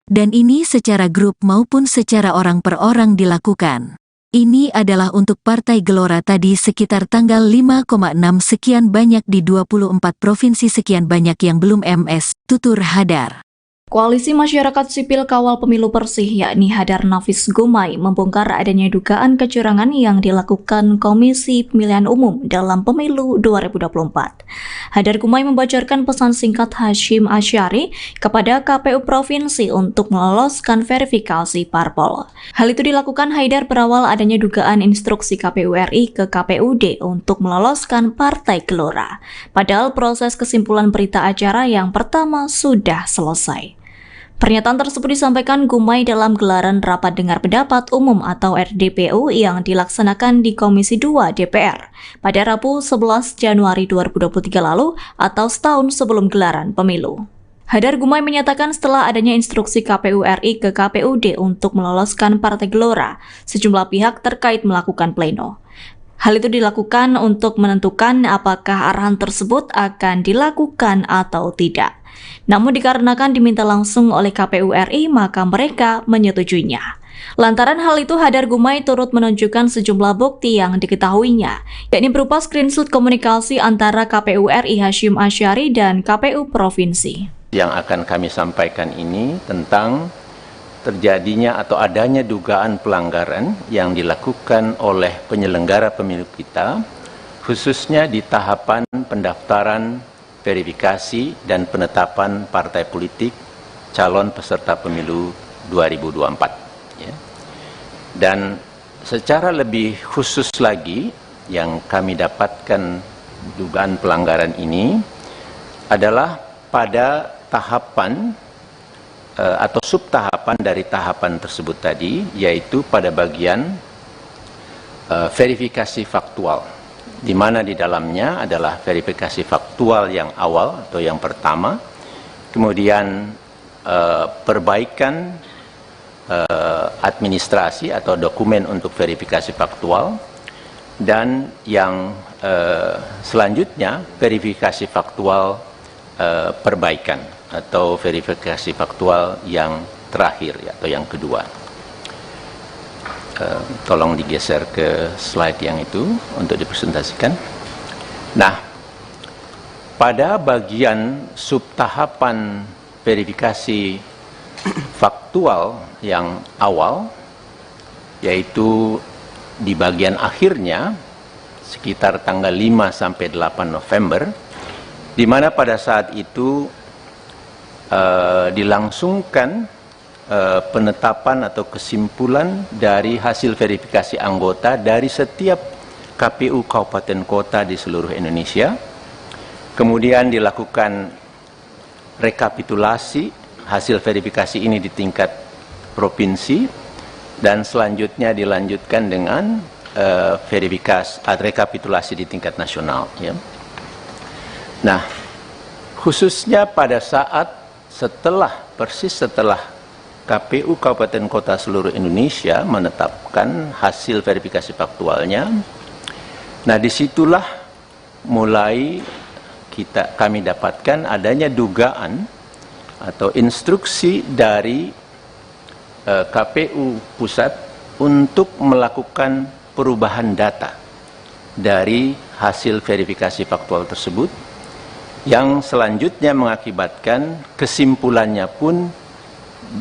Dan ini secara grup maupun secara orang per orang dilakukan. Ini adalah untuk Partai Gelora tadi sekitar tanggal 5,6 sekian banyak di 24 provinsi sekian banyak yang belum MS, tutur Hadar. Koalisi Masyarakat Sipil Kawal Pemilu Bersih yakni Hadar Nafis Gumai membongkar adanya dugaan kecurangan yang dilakukan Komisi Pemilihan Umum dalam Pemilu 2024. Hadar Gumai membocorkan pesan singkat Hasyim Asyari kepada KPU Provinsi untuk meloloskan verifikasi parpol. Hal itu dilakukan Haidar berawal adanya dugaan instruksi KPU RI ke KPUD untuk meloloskan Partai Gelora. Padahal proses kesimpulan berita acara yang pertama sudah selesai. Pernyataan tersebut disampaikan Gumai dalam gelaran Rapat Dengar Pendapat Umum atau RDPU yang dilaksanakan di Komisi 2 DPR pada Rabu 11 Januari 2023 lalu atau setahun sebelum gelaran pemilu. Hadar Gumai menyatakan setelah adanya instruksi KPU RI ke KPUD untuk meloloskan Partai Gelora, sejumlah pihak terkait melakukan pleno. Hal itu dilakukan untuk menentukan apakah arahan tersebut akan dilakukan atau tidak. Namun dikarenakan diminta langsung oleh KPU RI, maka mereka menyetujuinya. Lantaran hal itu, Hadar Gumai turut menunjukkan sejumlah bukti yang diketahuinya, yakni berupa screenshot komunikasi antara KPU RI Hasyim Asyari dan KPU Provinsi. Yang akan kami sampaikan ini tentang terjadinya atau adanya dugaan pelanggaran yang dilakukan oleh penyelenggara pemilu kita, khususnya di tahapan pendaftaran, verifikasi, dan penetapan partai politik calon peserta pemilu 2024. Ya. Dan secara lebih khusus lagi, yang kami dapatkan dugaan pelanggaran ini adalah pada tahapan atau subtahapan dari tahapan tersebut tadi, yaitu pada bagian verifikasi faktual, di mana di dalamnya adalah verifikasi faktual yang awal atau yang pertama, kemudian perbaikan administrasi atau dokumen untuk verifikasi faktual, dan yang selanjutnya verifikasi faktual perbaikan atau verifikasi faktual yang terakhir atau yang kedua. Tolong digeser ke slide yang itu untuk dipresentasikan. Nah, pada bagian subtahapan verifikasi faktual yang awal, yaitu di bagian akhirnya sekitar tanggal 5 sampai 8 November, di mana pada saat itu dilangsungkan penetapan atau kesimpulan dari hasil verifikasi anggota dari setiap KPU kabupaten kota di seluruh Indonesia. Kemudian dilakukan rekapitulasi hasil verifikasi ini di tingkat provinsi, dan selanjutnya dilanjutkan dengan verifikasi rekapitulasi di tingkat nasional. Ya. Nah, khususnya pada saat persis setelah KPU Kabupaten Kota seluruh Indonesia menetapkan hasil verifikasi faktualnya. Nah, disitulah mulai kami dapatkan adanya dugaan atau instruksi dari KPU Pusat untuk melakukan perubahan data dari hasil verifikasi faktual tersebut, yang selanjutnya mengakibatkan kesimpulannya pun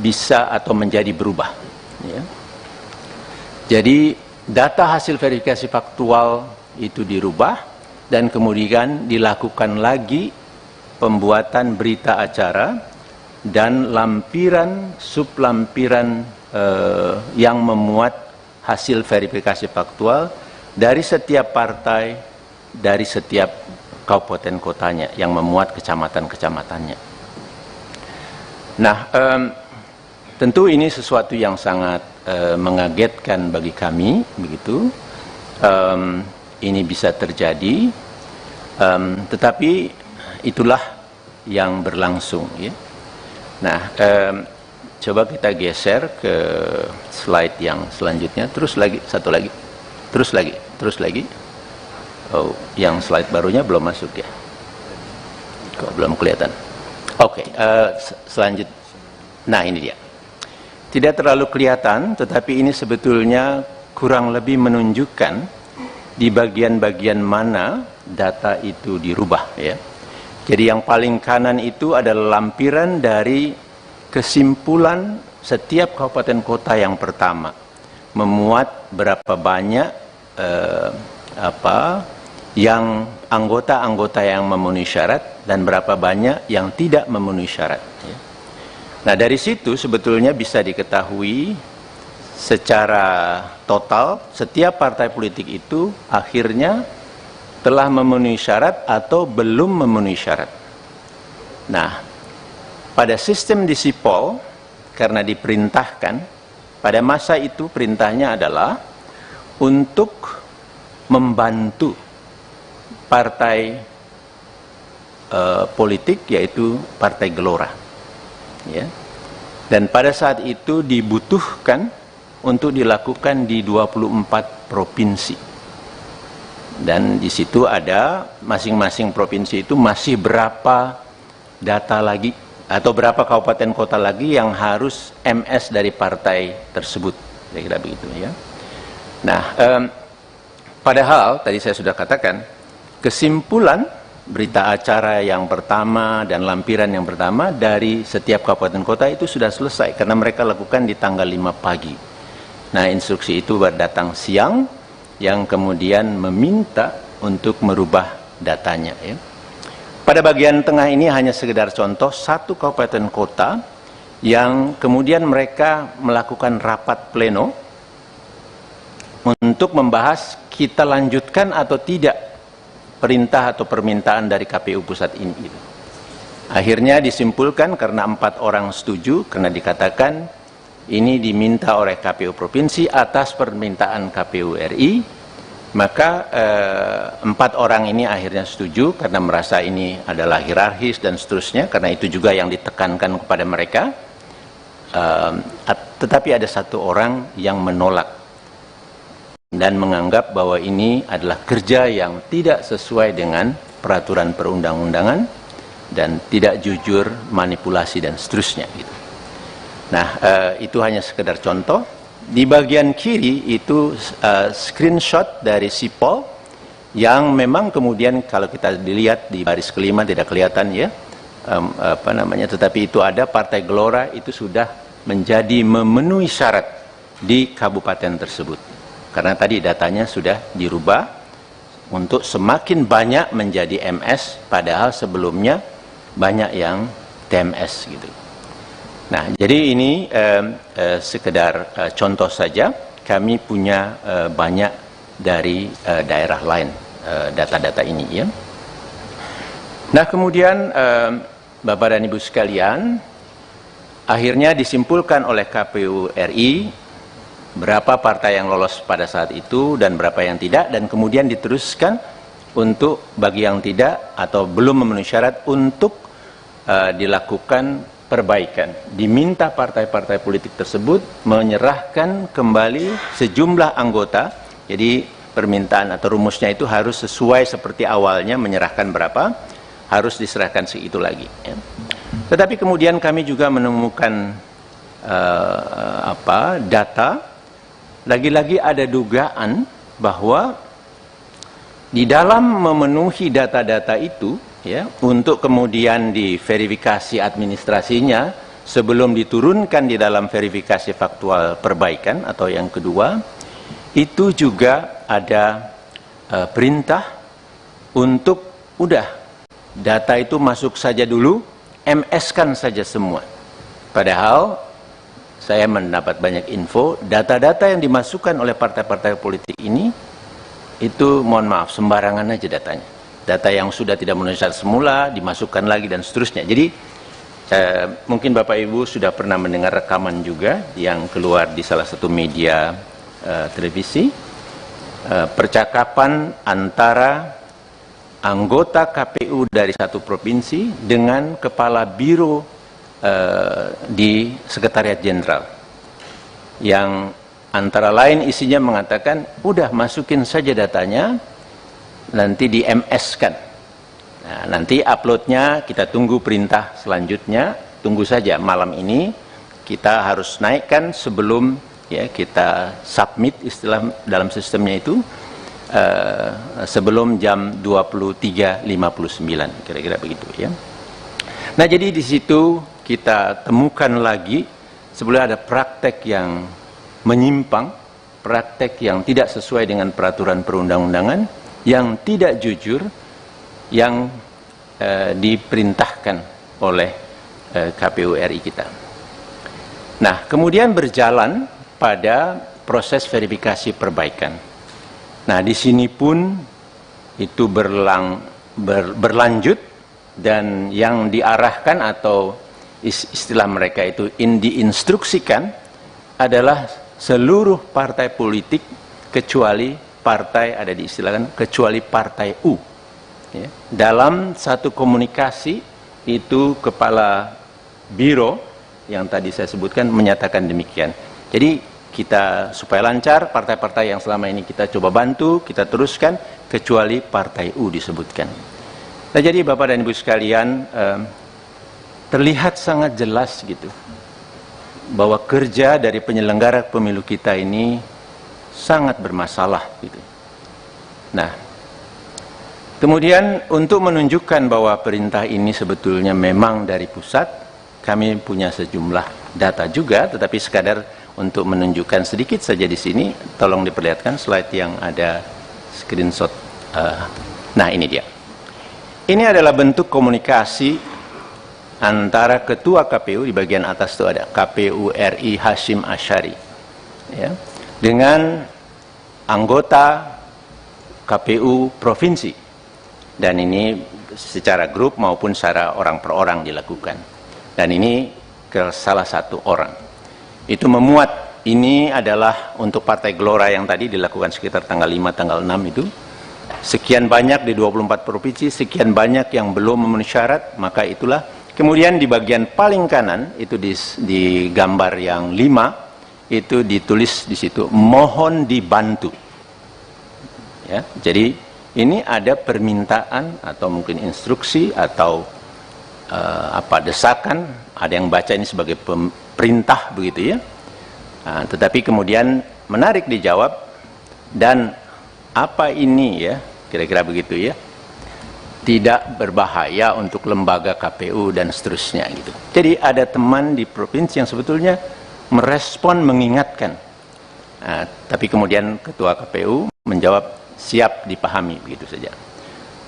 bisa atau menjadi berubah. Ya. Jadi data hasil verifikasi faktual itu dirubah dan kemudian dilakukan lagi pembuatan berita acara dan lampiran sublampiran yang memuat hasil verifikasi faktual dari setiap partai, dari setiap kabupaten kotanya yang memuat kecamatan-kecamatannya. Nah, tentu ini sesuatu yang sangat mengagetkan bagi kami, begitu. Ini bisa terjadi, tetapi itulah yang berlangsung, ya. Nah, coba kita geser ke slide yang selanjutnya. Terus lagi, satu lagi, terus lagi. Oh, yang slide barunya belum masuk ya? Kok belum kelihatan? Oke, selanjutnya. Nah, ini dia. Tidak terlalu kelihatan, tetapi ini sebetulnya kurang lebih menunjukkan di bagian-bagian mana data itu dirubah, ya. Jadi yang paling kanan itu adalah lampiran dari kesimpulan setiap kabupaten kota yang pertama, memuat berapa banyak yang anggota-anggota yang memenuhi syarat dan berapa banyak yang tidak memenuhi syarat, ya. Nah, dari situ sebetulnya bisa diketahui secara total setiap partai politik itu akhirnya telah memenuhi syarat atau belum memenuhi syarat. Nah, pada sistem di Sipol, karena diperintahkan, pada masa itu perintahnya adalah untuk membantu partai politik, yaitu Partai Gelora, ya. Dan pada saat itu dibutuhkan untuk dilakukan di 24 provinsi. Dan di situ ada masing-masing provinsi itu masih berapa data lagi atau berapa kabupaten kota lagi yang harus MS dari partai tersebut, kira-kira begitu, ya. Nah, padahal tadi saya sudah katakan kesimpulan berita acara yang pertama dan lampiran yang pertama dari setiap kabupaten kota itu sudah selesai karena mereka lakukan di tanggal 5 pagi. Nah, instruksi itu datang siang yang kemudian meminta untuk merubah datanya, ya. Pada bagian tengah ini hanya sekedar contoh satu kabupaten kota yang kemudian mereka melakukan rapat pleno untuk membahas kita lanjutkan atau tidak perintah atau permintaan dari KPU pusat ini. Akhirnya disimpulkan karena 4 orang setuju, karena dikatakan ini diminta oleh KPU provinsi atas permintaan KPU RI, maka 4 orang ini akhirnya setuju karena merasa ini adalah hierarkis dan seterusnya, karena itu juga yang ditekankan kepada mereka. Tetapi ada 1 orang yang menolak dan menganggap bahwa ini adalah kerja yang tidak sesuai dengan peraturan perundang-undangan dan tidak jujur, manipulasi dan seterusnya, gitu. Nah, itu hanya sekedar contoh. Di bagian kiri itu screenshot dari Sipol yang memang kemudian kalau kita dilihat di baris kelima tidak kelihatan, ya, tetapi itu ada Partai Gelora itu sudah menjadi memenuhi syarat di kabupaten tersebut. Karena tadi datanya sudah dirubah untuk semakin banyak menjadi MS, padahal sebelumnya banyak yang TMS, gitu. Nah, jadi ini sekedar contoh saja. Kami punya banyak dari daerah lain data-data ini, ya. Nah, kemudian Bapak dan Ibu sekalian, akhirnya disimpulkan oleh KPU RI berapa partai yang lolos pada saat itu dan berapa yang tidak, dan kemudian diteruskan untuk bagi yang tidak atau belum memenuhi syarat untuk dilakukan perbaikan. Diminta partai-partai politik tersebut menyerahkan kembali sejumlah anggota. Jadi permintaan atau rumusnya itu harus sesuai seperti awalnya, menyerahkan berapa, harus diserahkan segitu lagi, ya. Tetapi kemudian kami juga menemukan data, lagi-lagi ada dugaan bahwa di dalam memenuhi data-data itu, ya, untuk kemudian diverifikasi administrasinya sebelum diturunkan di dalam verifikasi faktual perbaikan atau yang kedua, itu juga ada perintah untuk udah data itu masuk saja dulu, MS-kan saja semua. Padahal saya mendapat banyak info, data-data yang dimasukkan oleh partai-partai politik ini itu mohon maaf sembarangan aja datanya. Data yang sudah tidak memenuhi syarat semula dimasukkan lagi dan seterusnya. Jadi mungkin Bapak Ibu sudah pernah mendengar rekaman juga yang keluar di salah satu media televisi, percakapan antara anggota KPU dari satu provinsi dengan kepala biro di Sekretariat Jenderal, yang antara lain isinya mengatakan, udah masukin saja datanya, nanti di MS-kan. Nah, nanti uploadnya kita tunggu perintah selanjutnya, tunggu saja malam ini kita harus naikkan sebelum ya kita submit istilah dalam sistemnya itu sebelum jam 23.59 kira-kira begitu ya. Nah, jadi di situ kita temukan lagi sebenarnya ada praktek yang menyimpang, praktek yang tidak sesuai dengan peraturan perundang-undangan, yang tidak jujur, yang diperintahkan oleh KPU RI kita. Nah, kemudian berjalan pada proses verifikasi perbaikan. Nah, di sini pun itu berlanjut, dan yang diarahkan atau istilah mereka itu diinstruksikan adalah seluruh partai politik kecuali partai, ada diistilahkan kecuali partai U. Ya. Dalam satu komunikasi itu kepala biro yang tadi saya sebutkan menyatakan demikian. Jadi kita supaya lancar, partai-partai yang selama ini kita coba bantu, kita teruskan, kecuali partai U disebutkan. Nah, jadi Bapak dan Ibu sekalian, terlihat sangat jelas gitu bahwa kerja dari penyelenggara pemilu kita ini sangat bermasalah gitu. Nah, kemudian untuk menunjukkan bahwa perintah ini sebetulnya memang dari pusat, kami punya sejumlah data juga, tetapi sekadar untuk menunjukkan sedikit saja di sini, tolong diperlihatkan slide yang ada screenshot. Nah, ini dia. Ini adalah bentuk komunikasi antara Ketua KPU, di bagian atas itu ada KPU RI Hashim Asyari, ya, dengan anggota KPU Provinsi, dan ini secara grup maupun secara orang per orang dilakukan, dan ini ke salah satu orang. Itu memuat, ini adalah untuk Partai Gelora yang tadi dilakukan sekitar tanggal 5, tanggal 6 itu, sekian banyak di 24 provinsi, sekian banyak yang belum memenuhi syarat, maka itulah. Kemudian di bagian paling kanan itu di gambar yang 5 itu ditulis di situ mohon dibantu. Ya, jadi ini ada permintaan atau mungkin instruksi atau desakan, ada yang baca ini sebagai perintah begitu ya. Nah, tetapi kemudian menarik dijawab, dan apa ini ya, kira-kira begitu ya, tidak berbahaya untuk lembaga KPU dan seterusnya gitu. Jadi ada teman di provinsi yang sebetulnya merespon, mengingatkan. Nah, tapi kemudian Ketua KPU menjawab siap dipahami begitu saja.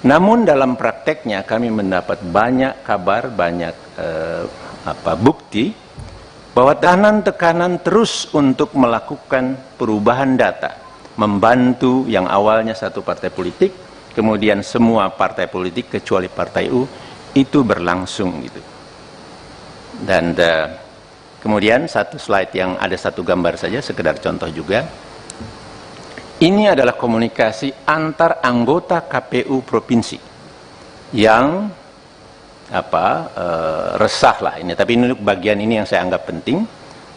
Namun dalam prakteknya kami mendapat banyak kabar, banyak bukti bahwa tekanan terus untuk melakukan perubahan data, membantu yang awalnya satu partai politik, kemudian semua partai politik kecuali partai U, itu berlangsung gitu. Dan kemudian satu slide yang ada satu gambar saja, sekedar contoh juga. Ini adalah komunikasi antar anggota KPU provinsi yang resah lah ini. Tapi ini bagian ini yang saya anggap penting.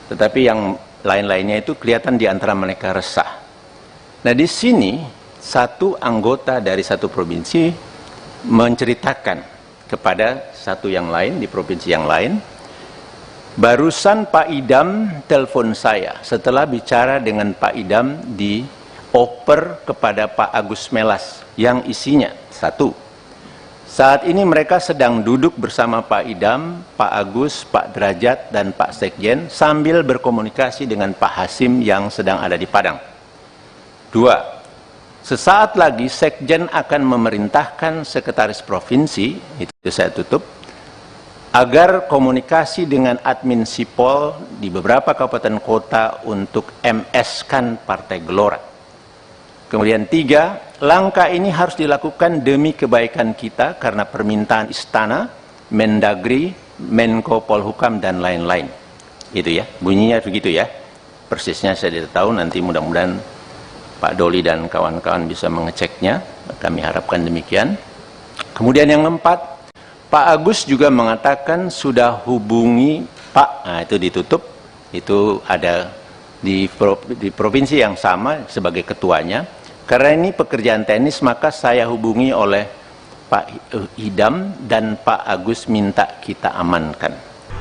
Tetapi yang lain-lainnya itu kelihatan di antara mereka resah. Nah, di sini satu anggota dari satu provinsi menceritakan kepada satu yang lain di provinsi yang lain, barusan Pak Idam telepon saya setelah bicara dengan Pak Idam dioper kepada Pak Agus Melas yang isinya satu, saat ini mereka sedang duduk bersama Pak Idam, Pak Agus, Pak Derajat, dan Pak Sekjen sambil berkomunikasi dengan Pak Hasim yang sedang ada di Padang. Dua, Sesaat lagi Sekjen akan memerintahkan Sekretaris Provinsi, itu saya tutup, agar komunikasi dengan admin Sipol di beberapa kabupaten kota untuk MS-kan Partai Gelora. Kemudian 3, langkah ini harus dilakukan demi kebaikan kita karena permintaan Istana, Mendagri, Menko Polhukam, dan lain-lain. Itu ya, bunyinya begitu ya. Persisnya saya tidak tahu, nanti mudah-mudahan Pak Doli dan kawan-kawan bisa mengeceknya. Kami harapkan demikian. Kemudian yang 4, Pak Agus juga mengatakan sudah hubungi Pak, nah itu ditutup, itu ada di provinsi yang sama sebagai ketuanya. Karena ini pekerjaan teknis, maka saya hubungi oleh Pak Idam dan Pak Agus minta kita amankan.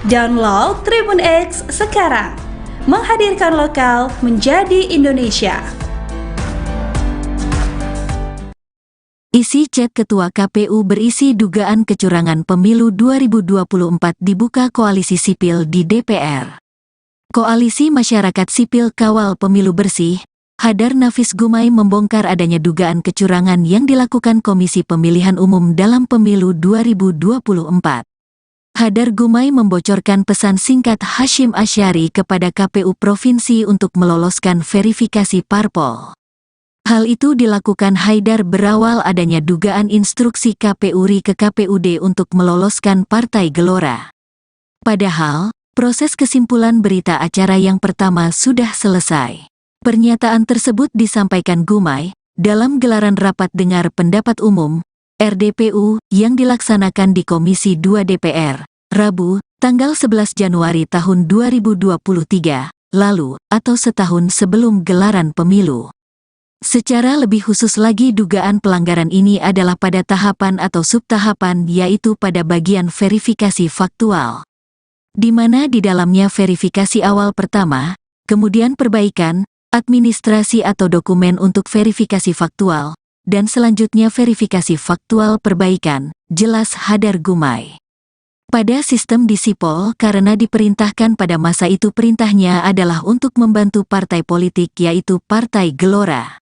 Download Tribun X sekarang, menghadirkan lokal menjadi Indonesia. Isi chat Ketua KPU berisi dugaan kecurangan pemilu 2024 dibuka Koalisi Sipil di DPR. Koalisi Masyarakat Sipil Kawal Pemilu Bersih, Hadar Nafis Gumai membongkar adanya dugaan kecurangan yang dilakukan Komisi Pemilihan Umum dalam Pemilu 2024. Hadar Gumai membocorkan pesan singkat Hasyim Asyari kepada KPU Provinsi untuk meloloskan verifikasi parpol. Hal itu dilakukan Haidar berawal adanya dugaan instruksi KPU RI ke KPUD untuk meloloskan Partai Gelora. Padahal, proses kesimpulan berita acara yang pertama sudah selesai. Pernyataan tersebut disampaikan Gumai dalam gelaran rapat dengar pendapat umum RDPU yang dilaksanakan di Komisi 2 DPR, Rabu, tanggal 11 Januari tahun 2023, lalu atau setahun sebelum gelaran pemilu. Secara lebih khusus lagi dugaan pelanggaran ini adalah pada tahapan atau subtahapan yaitu pada bagian verifikasi faktual. Di mana di dalamnya verifikasi awal pertama, kemudian perbaikan, administrasi atau dokumen untuk verifikasi faktual, dan selanjutnya verifikasi faktual perbaikan, jelas Hadar Gumai. Pada sistem di Sipol karena diperintahkan pada masa itu perintahnya adalah untuk membantu partai politik yaitu Partai Gelora.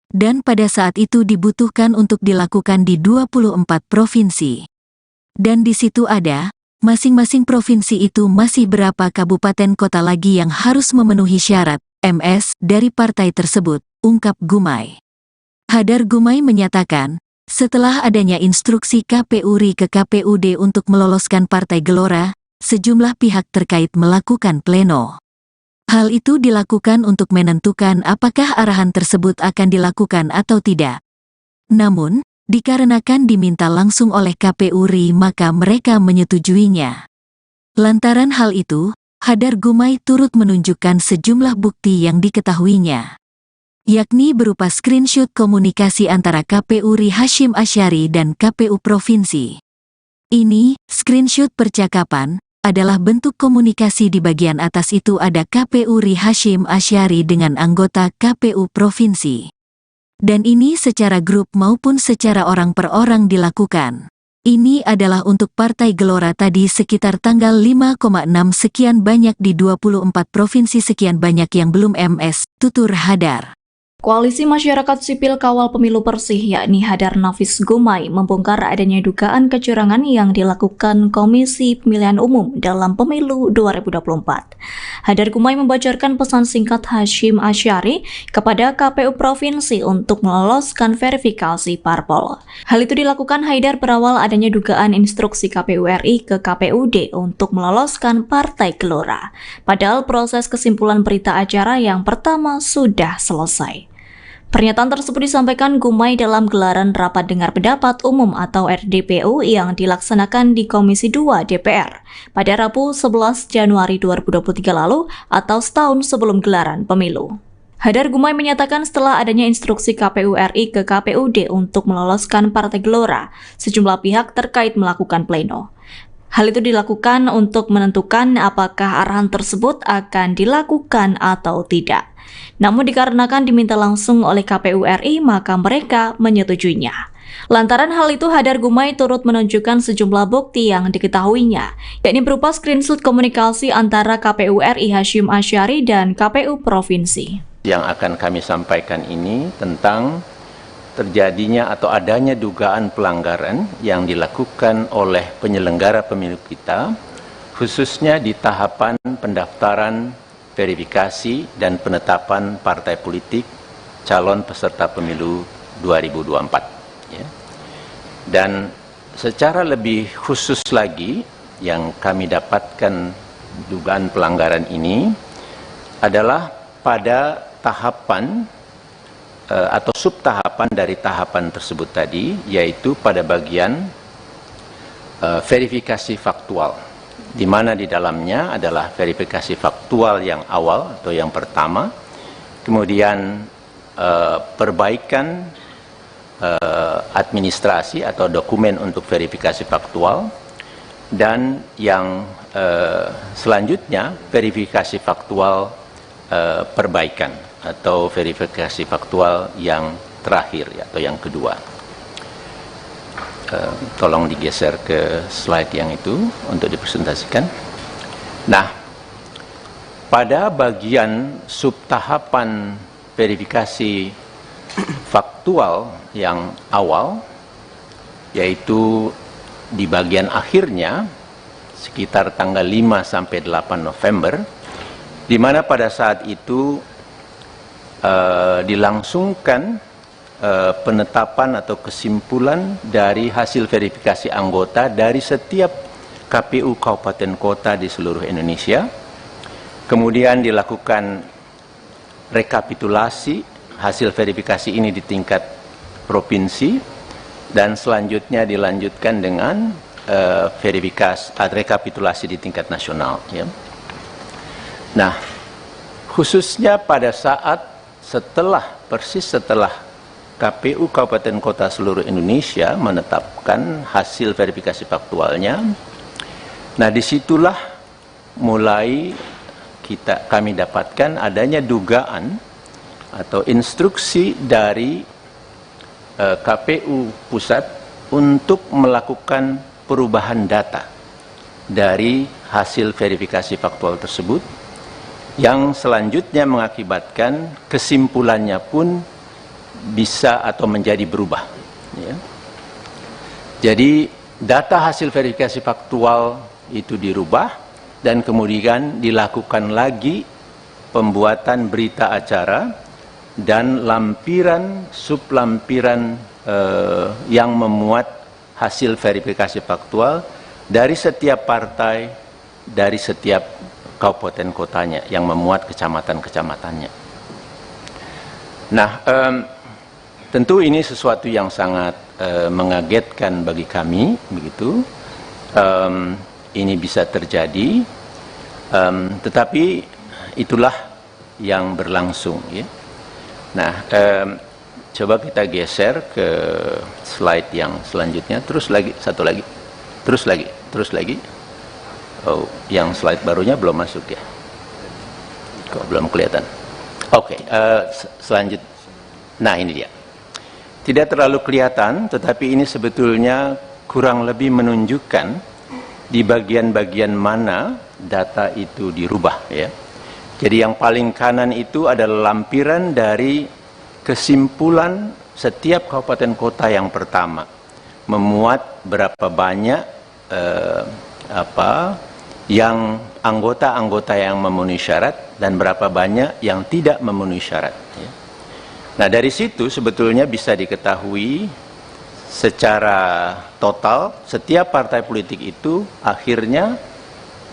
Dan pada saat itu dibutuhkan untuk dilakukan di 24 provinsi. Dan di situ ada, masing-masing provinsi itu masih berapa kabupaten kota lagi yang harus memenuhi syarat, MS, dari partai tersebut, ungkap Gumai. Hadar Gumai menyatakan, setelah adanya instruksi KPU RI ke KPUD untuk meloloskan Partai Gelora, sejumlah pihak terkait melakukan pleno. Hal itu dilakukan untuk menentukan apakah arahan tersebut akan dilakukan atau tidak. Namun, dikarenakan diminta langsung oleh KPU RI maka mereka menyetujuinya. Lantaran hal itu, Hadar Gumai turut menunjukkan sejumlah bukti yang diketahuinya. Yakni berupa screenshot komunikasi antara KPU RI Hasyim Asyari dan KPU Provinsi. Ini, screenshot percakapan, adalah bentuk komunikasi di bagian atas itu ada KPU RI Hasyim Asyari dengan anggota KPU Provinsi. Dan ini secara grup maupun secara orang per orang dilakukan. Ini adalah untuk Partai Gelora tadi sekitar tanggal 5,6 sekian banyak di 24 provinsi sekian banyak yang belum MS, tutur Hadar. Koalisi Masyarakat Sipil Kawal Pemilu Bersih yakni Hadar Nafis Gumai membongkar adanya dugaan kecurangan yang dilakukan Komisi Pemilihan Umum dalam Pemilu 2024. Hadar Gumai membocorkan pesan singkat Hasyim Asyari kepada KPU Provinsi untuk meloloskan verifikasi parpol. Hal itu dilakukan Haidar berawal adanya dugaan instruksi KPU RI ke KPUD untuk meloloskan Partai Gelora. Padahal proses kesimpulan berita acara yang pertama sudah selesai. Pernyataan tersebut disampaikan Gumai dalam gelaran Rapat Dengar Pendapat Umum atau RDPU yang dilaksanakan di Komisi 2 DPR pada Rabu 11 Januari 2023 lalu atau setahun sebelum gelaran pemilu. Hadar Gumai menyatakan setelah adanya instruksi KPU RI ke KPUD untuk meloloskan Partai Gelora, sejumlah pihak terkait melakukan pleno. Hal itu dilakukan untuk menentukan apakah arahan tersebut akan dilakukan atau tidak. Namun dikarenakan diminta langsung oleh KPU RI, maka mereka menyetujuinya. Lantaran hal itu, Hadar Gumai turut menunjukkan sejumlah bukti yang diketahuinya, yakni berupa screenshot komunikasi antara KPU RI Hasyim Asyari dan KPU Provinsi. Yang akan kami sampaikan ini tentang terjadinya atau adanya dugaan pelanggaran yang dilakukan oleh penyelenggara pemilu kita, khususnya di tahapan pendaftaran, verifikasi, dan penetapan partai politik calon peserta pemilu 2024. Ya. Dan secara lebih khusus lagi, yang kami dapatkan dugaan pelanggaran ini adalah pada tahapan atau subtahapan dari tahapan tersebut tadi, yaitu pada bagian verifikasi faktual, di mana di dalamnya adalah verifikasi faktual yang awal atau yang pertama, kemudian perbaikan administrasi atau dokumen untuk verifikasi faktual, dan yang selanjutnya verifikasi faktual perbaikan atau verifikasi faktual yang terakhir atau yang kedua. Tolong digeser ke slide yang itu untuk dipresentasikan. Nah, pada bagian subtahapan verifikasi faktual yang awal, yaitu di bagian akhirnya sekitar tanggal 5 sampai 8 November, di mana pada saat itu dilangsungkan penetapan atau kesimpulan dari hasil verifikasi anggota dari setiap KPU kabupaten kota di seluruh Indonesia. Kemudian dilakukan rekapitulasi hasil verifikasi ini di tingkat provinsi, dan selanjutnya dilanjutkan dengan rekapitulasi di tingkat nasional. Ya. Nah, khususnya pada saat persis setelah KPU Kabupaten Kota seluruh Indonesia menetapkan hasil verifikasi faktualnya, nah disitulah mulai kami dapatkan adanya dugaan atau instruksi dari KPU Pusat untuk melakukan perubahan data dari hasil verifikasi faktual tersebut, yang selanjutnya mengakibatkan kesimpulannya pun bisa atau menjadi berubah. Ya. Jadi data hasil verifikasi faktual itu dirubah, dan kemudian dilakukan lagi pembuatan berita acara dan lampiran sublampiran yang memuat hasil verifikasi faktual dari setiap partai, dari setiap kabupaten kotanya, yang memuat kecamatan-kecamatannya. Nah, tentu ini sesuatu yang sangat mengagetkan bagi kami, begitu. Ini bisa terjadi, tetapi itulah yang berlangsung. Ya. Nah, coba kita geser ke slide yang selanjutnya. Terus lagi, satu lagi, terus lagi. Oh, yang slide barunya belum masuk ya? Kok belum kelihatan? Oke, selanjutnya. Nah, ini dia. Tidak terlalu kelihatan, tetapi ini sebetulnya kurang lebih menunjukkan di bagian-bagian mana data itu dirubah. Ya. Jadi yang paling kanan itu adalah lampiran dari kesimpulan setiap kabupaten kota yang pertama, memuat berapa banyak yang anggota-anggota yang memenuhi syarat dan berapa banyak yang tidak memenuhi syarat. Ya. Nah, dari situ sebetulnya bisa diketahui secara total setiap partai politik itu akhirnya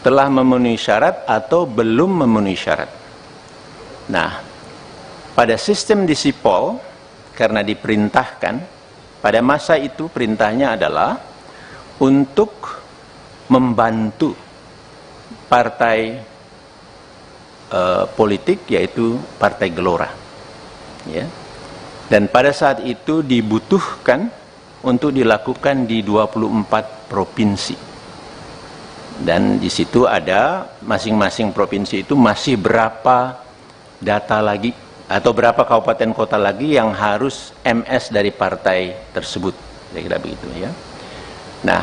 telah memenuhi syarat atau belum memenuhi syarat. Nah, pada sistem di Sipol, karena diperintahkan, pada masa itu perintahnya adalah untuk membantu partai politik, yaitu Partai Gelora. Ya. Dan pada saat itu dibutuhkan untuk dilakukan di 24 provinsi. Dan di situ ada masing-masing provinsi itu masih berapa data lagi atau berapa kabupaten kota lagi yang harus MS dari partai tersebut. Kira-kira begitu ya. Nah,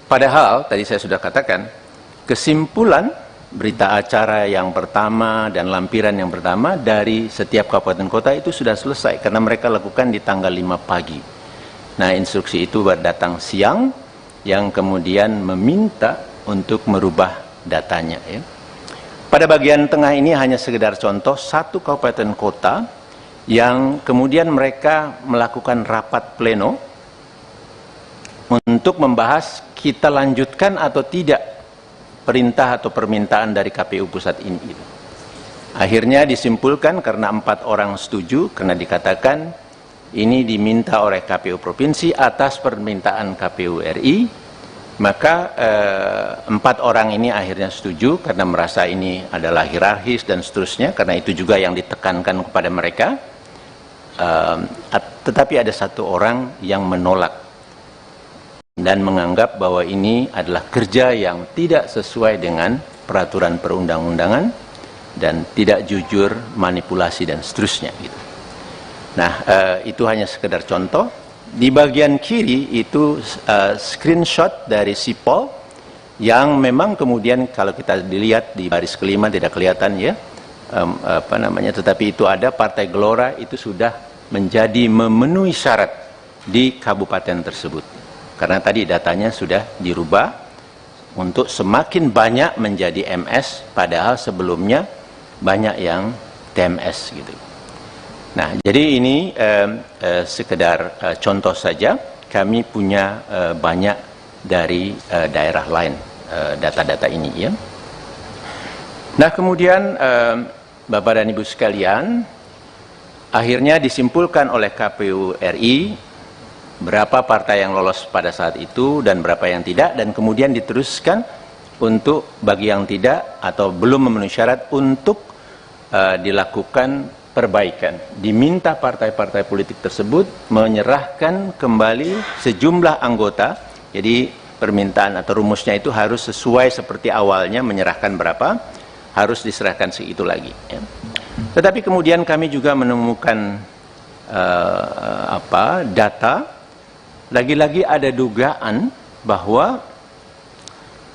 padahal tadi saya sudah katakan kesimpulan berita acara yang pertama dan lampiran yang pertama dari setiap kabupaten kota itu sudah selesai karena mereka lakukan di tanggal 5 pagi. Nah, instruksi itu datang siang yang kemudian meminta untuk merubah datanya. Ya. Pada bagian tengah ini hanya sekedar contoh satu kabupaten kota yang kemudian mereka melakukan rapat pleno untuk membahas kita lanjutkan atau tidak perintah atau permintaan dari KPU pusat ini. Akhirnya disimpulkan karena 4 orang setuju, karena dikatakan ini diminta oleh KPU Provinsi atas permintaan KPU RI, maka 4 orang ini akhirnya setuju karena merasa ini adalah hierarkis dan seterusnya, karena itu juga yang ditekankan kepada mereka. Tetapi ada 1 orang yang menolak dan menganggap bahwa ini adalah kerja yang tidak sesuai dengan peraturan perundang-undangan dan tidak jujur, manipulasi dan seterusnya. Gitu. Nah, itu hanya sekedar contoh. Di bagian kiri itu screenshot dari Sipol yang memang kemudian kalau kita dilihat di baris kelima tidak kelihatan ya, tetapi itu ada Partai Gelora itu sudah menjadi memenuhi syarat di kabupaten tersebut. Karena tadi datanya sudah dirubah untuk semakin banyak menjadi MS, padahal sebelumnya banyak yang TMS gitu. Nah, jadi ini sekedar contoh saja. Kami punya banyak dari daerah lain data-data ini ya. Nah, kemudian Bapak dan Ibu sekalian, akhirnya disimpulkan oleh KPU RI berapa partai yang lolos pada saat itu dan berapa yang tidak, dan kemudian diteruskan untuk bagi yang tidak atau belum memenuhi syarat untuk dilakukan perbaikan. Diminta partai-partai politik tersebut menyerahkan kembali sejumlah anggota. Jadi permintaan atau rumusnya itu harus sesuai seperti awalnya, menyerahkan berapa, harus diserahkan segitu lagi. Ya. Tetapi kemudian kami juga menemukan data. Lagi-lagi ada dugaan bahwa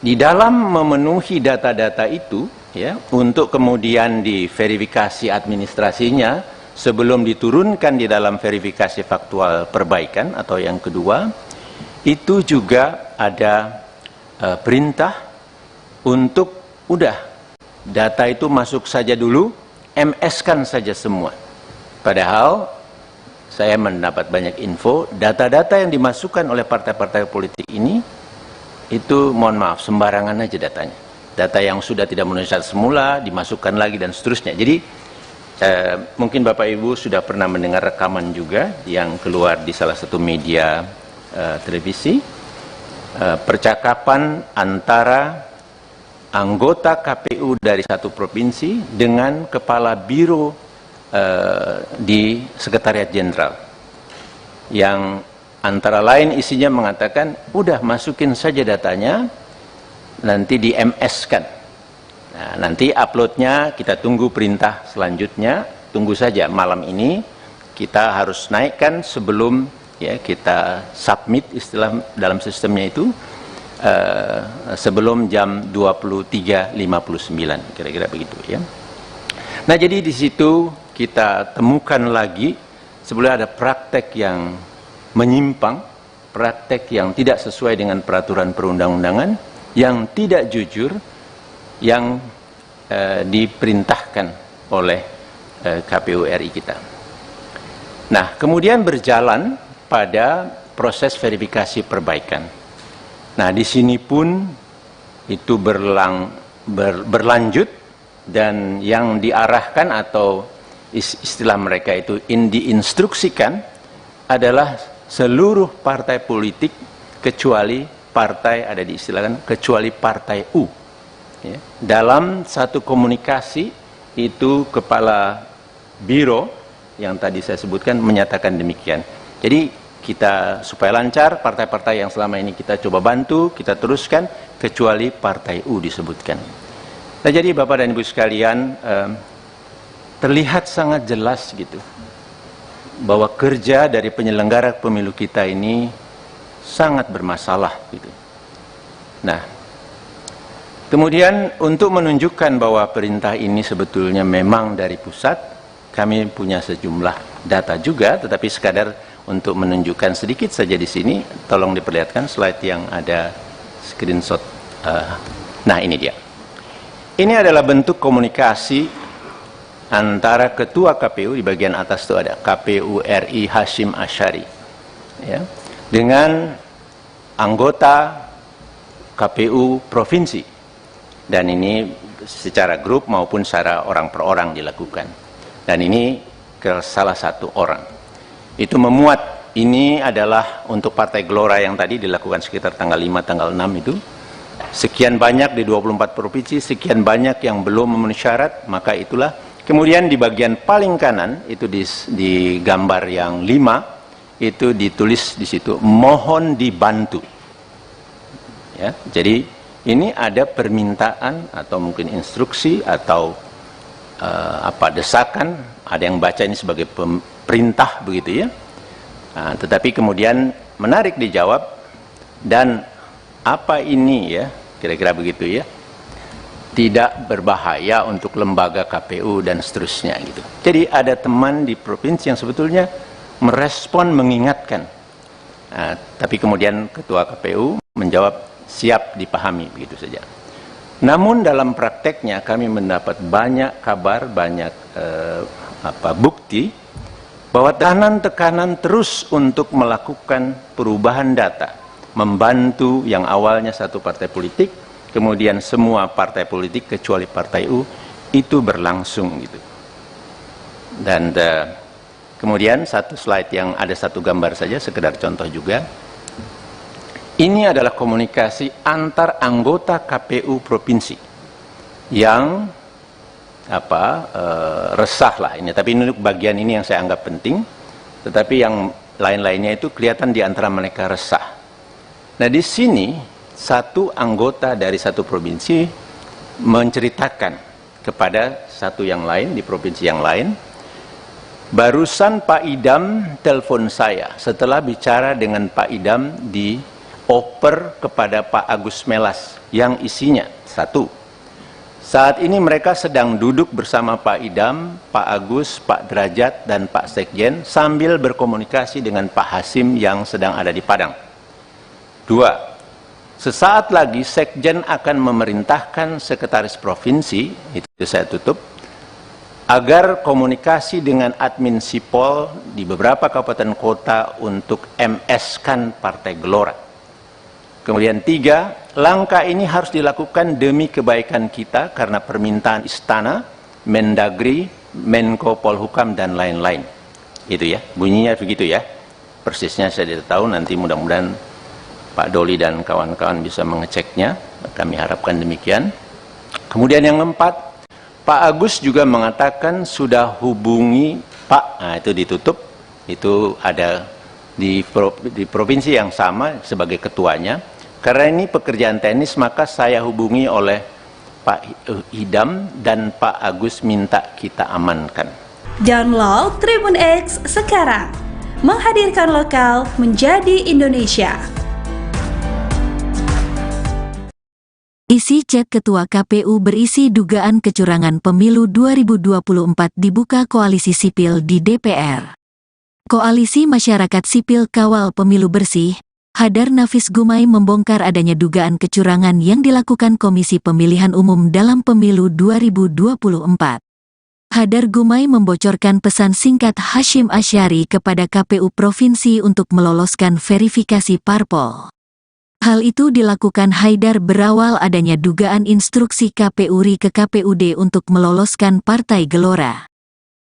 di dalam memenuhi data-data itu, ya, untuk kemudian diverifikasi administrasinya sebelum diturunkan di dalam verifikasi faktual perbaikan atau yang kedua, itu juga ada perintah untuk udah data itu masuk saja dulu, MS-kan saja semua. Padahal saya mendapat banyak info, data-data yang dimasukkan oleh partai-partai politik ini, itu mohon maaf, sembarangan aja datanya. Data yang sudah tidak memenuhi syarat semula, dimasukkan lagi dan seterusnya. Jadi, mungkin Bapak Ibu sudah pernah mendengar rekaman juga, yang keluar di salah satu media televisi, percakapan antara anggota KPU dari satu provinsi dengan kepala biro di Sekretariat Jenderal yang antara lain isinya mengatakan udah masukin saja datanya nanti di MS-kan. Nah, nanti uploadnya kita tunggu perintah selanjutnya, tunggu saja malam ini kita harus naikkan sebelum ya kita submit istilah dalam sistemnya itu sebelum jam 23.59 kira-kira begitu ya. Nah, jadi di situ kita temukan lagi sebenarnya ada praktek yang menyimpang, praktek yang tidak sesuai dengan peraturan perundang-undangan, yang tidak jujur, yang diperintahkan oleh KPU RI kita. Nah, kemudian berjalan pada proses verifikasi perbaikan. Nah, di sini pun itu berlanjut dan yang diarahkan atau istilah mereka itu diinstruksikan adalah seluruh partai politik kecuali partai ada diistilahkan kecuali partai U. Ya. Dalam satu komunikasi itu kepala biro yang tadi saya sebutkan menyatakan demikian. Jadi kita supaya lancar partai-partai yang selama ini kita coba bantu, kita teruskan kecuali partai U disebutkan. Nah, jadi Bapak dan Ibu sekalian, terlihat sangat jelas gitu bahwa kerja dari penyelenggara pemilu kita ini sangat bermasalah gitu. Nah, Kemudian untuk menunjukkan bahwa perintah ini sebetulnya memang dari pusat, kami punya sejumlah data juga, tetapi sekadar untuk menunjukkan sedikit saja di sini, tolong diperlihatkan slide yang ada screenshot. Nah, ini dia. Ini adalah bentuk komunikasi antara Ketua KPU, di bagian atas itu ada KPU RI Hashim Asyari, ya, dengan anggota KPU Provinsi. Dan ini secara grup maupun secara orang per orang dilakukan. Dan ini ke salah satu orang. Itu memuat, ini adalah untuk Partai Gelora yang tadi dilakukan sekitar tanggal 5, tanggal 6 itu. Sekian banyak di 24 provinsi, sekian banyak yang belum memenuhi syarat, maka itulah. Kemudian di bagian paling kanan, itu di gambar yang 5, itu ditulis di situ, mohon dibantu. Ya, jadi ini ada permintaan atau mungkin instruksi atau desakan, ada yang baca ini sebagai perintah begitu ya. Nah, tetapi kemudian menarik dijawab, dan apa ini ya, kira-kira begitu ya, tidak berbahaya untuk lembaga KPU dan seterusnya gitu. Jadi ada teman di provinsi yang sebetulnya merespon, mengingatkan. Nah, tapi kemudian Ketua KPU menjawab siap dipahami, begitu saja. Namun dalam prakteknya kami mendapat banyak kabar, banyak bukti bahwa tekanan terus untuk melakukan perubahan data, membantu yang awalnya satu partai politik, kemudian semua partai politik kecuali Partai U, itu berlangsung gitu. Dan kemudian satu slide yang ada satu gambar saja, sekedar contoh juga. Ini adalah komunikasi antar anggota KPU provinsi yang resah lah ini. Tapi ini bagian ini yang saya anggap penting. Tetapi yang lain-lainnya itu kelihatan di antara mereka resah. Nah, di sini satu anggota dari satu provinsi menceritakan kepada satu yang lain di provinsi yang lain, barusan Pak Idam telepon saya setelah bicara dengan Pak Idam di oper kepada Pak Agus Melas yang isinya satu, saat ini mereka sedang duduk bersama Pak Idam, Pak Agus, Pak Derajat, dan Pak Sekjen sambil berkomunikasi dengan Pak Hasim yang sedang ada di Padang. Dua, sesaat lagi Sekjen akan memerintahkan Sekretaris Provinsi, itu saya tutup, agar komunikasi dengan admin Sipol di beberapa kabupaten kota untuk MS-kan Partai Gelora. Kemudian tiga, langkah ini harus dilakukan demi kebaikan kita karena permintaan Istana, Mendagri, Menko Polhukam, dan lain-lain. Itu ya, bunyinya begitu ya. Persisnya saya tidak tahu, nanti mudah-mudahan Pak Doli dan kawan-kawan bisa mengeceknya. Kami harapkan demikian. Kemudian yang keempat, Pak Agus juga mengatakan sudah hubungi Pak, nah itu ditutup, itu ada di provinsi yang sama sebagai ketuanya. Karena ini pekerjaan teknis, maka saya hubungi oleh Pak Idam dan Pak Agus minta kita amankan. Download Tribun X sekarang. Menghadirkan lokal menjadi Indonesia. Isi chat Ketua KPU berisi dugaan kecurangan pemilu 2024 dibuka Koalisi Sipil di DPR. Koalisi Masyarakat Sipil Kawal Pemilu Bersih, Hadar Nafis Gumai membongkar adanya dugaan kecurangan yang dilakukan Komisi Pemilihan Umum dalam Pemilu 2024. Hadar Gumai membocorkan pesan singkat Hashim Asyari kepada KPU Provinsi untuk meloloskan verifikasi parpol. Hal itu dilakukan Haidar berawal adanya dugaan instruksi KPU RI ke KPUD untuk meloloskan Partai Gelora.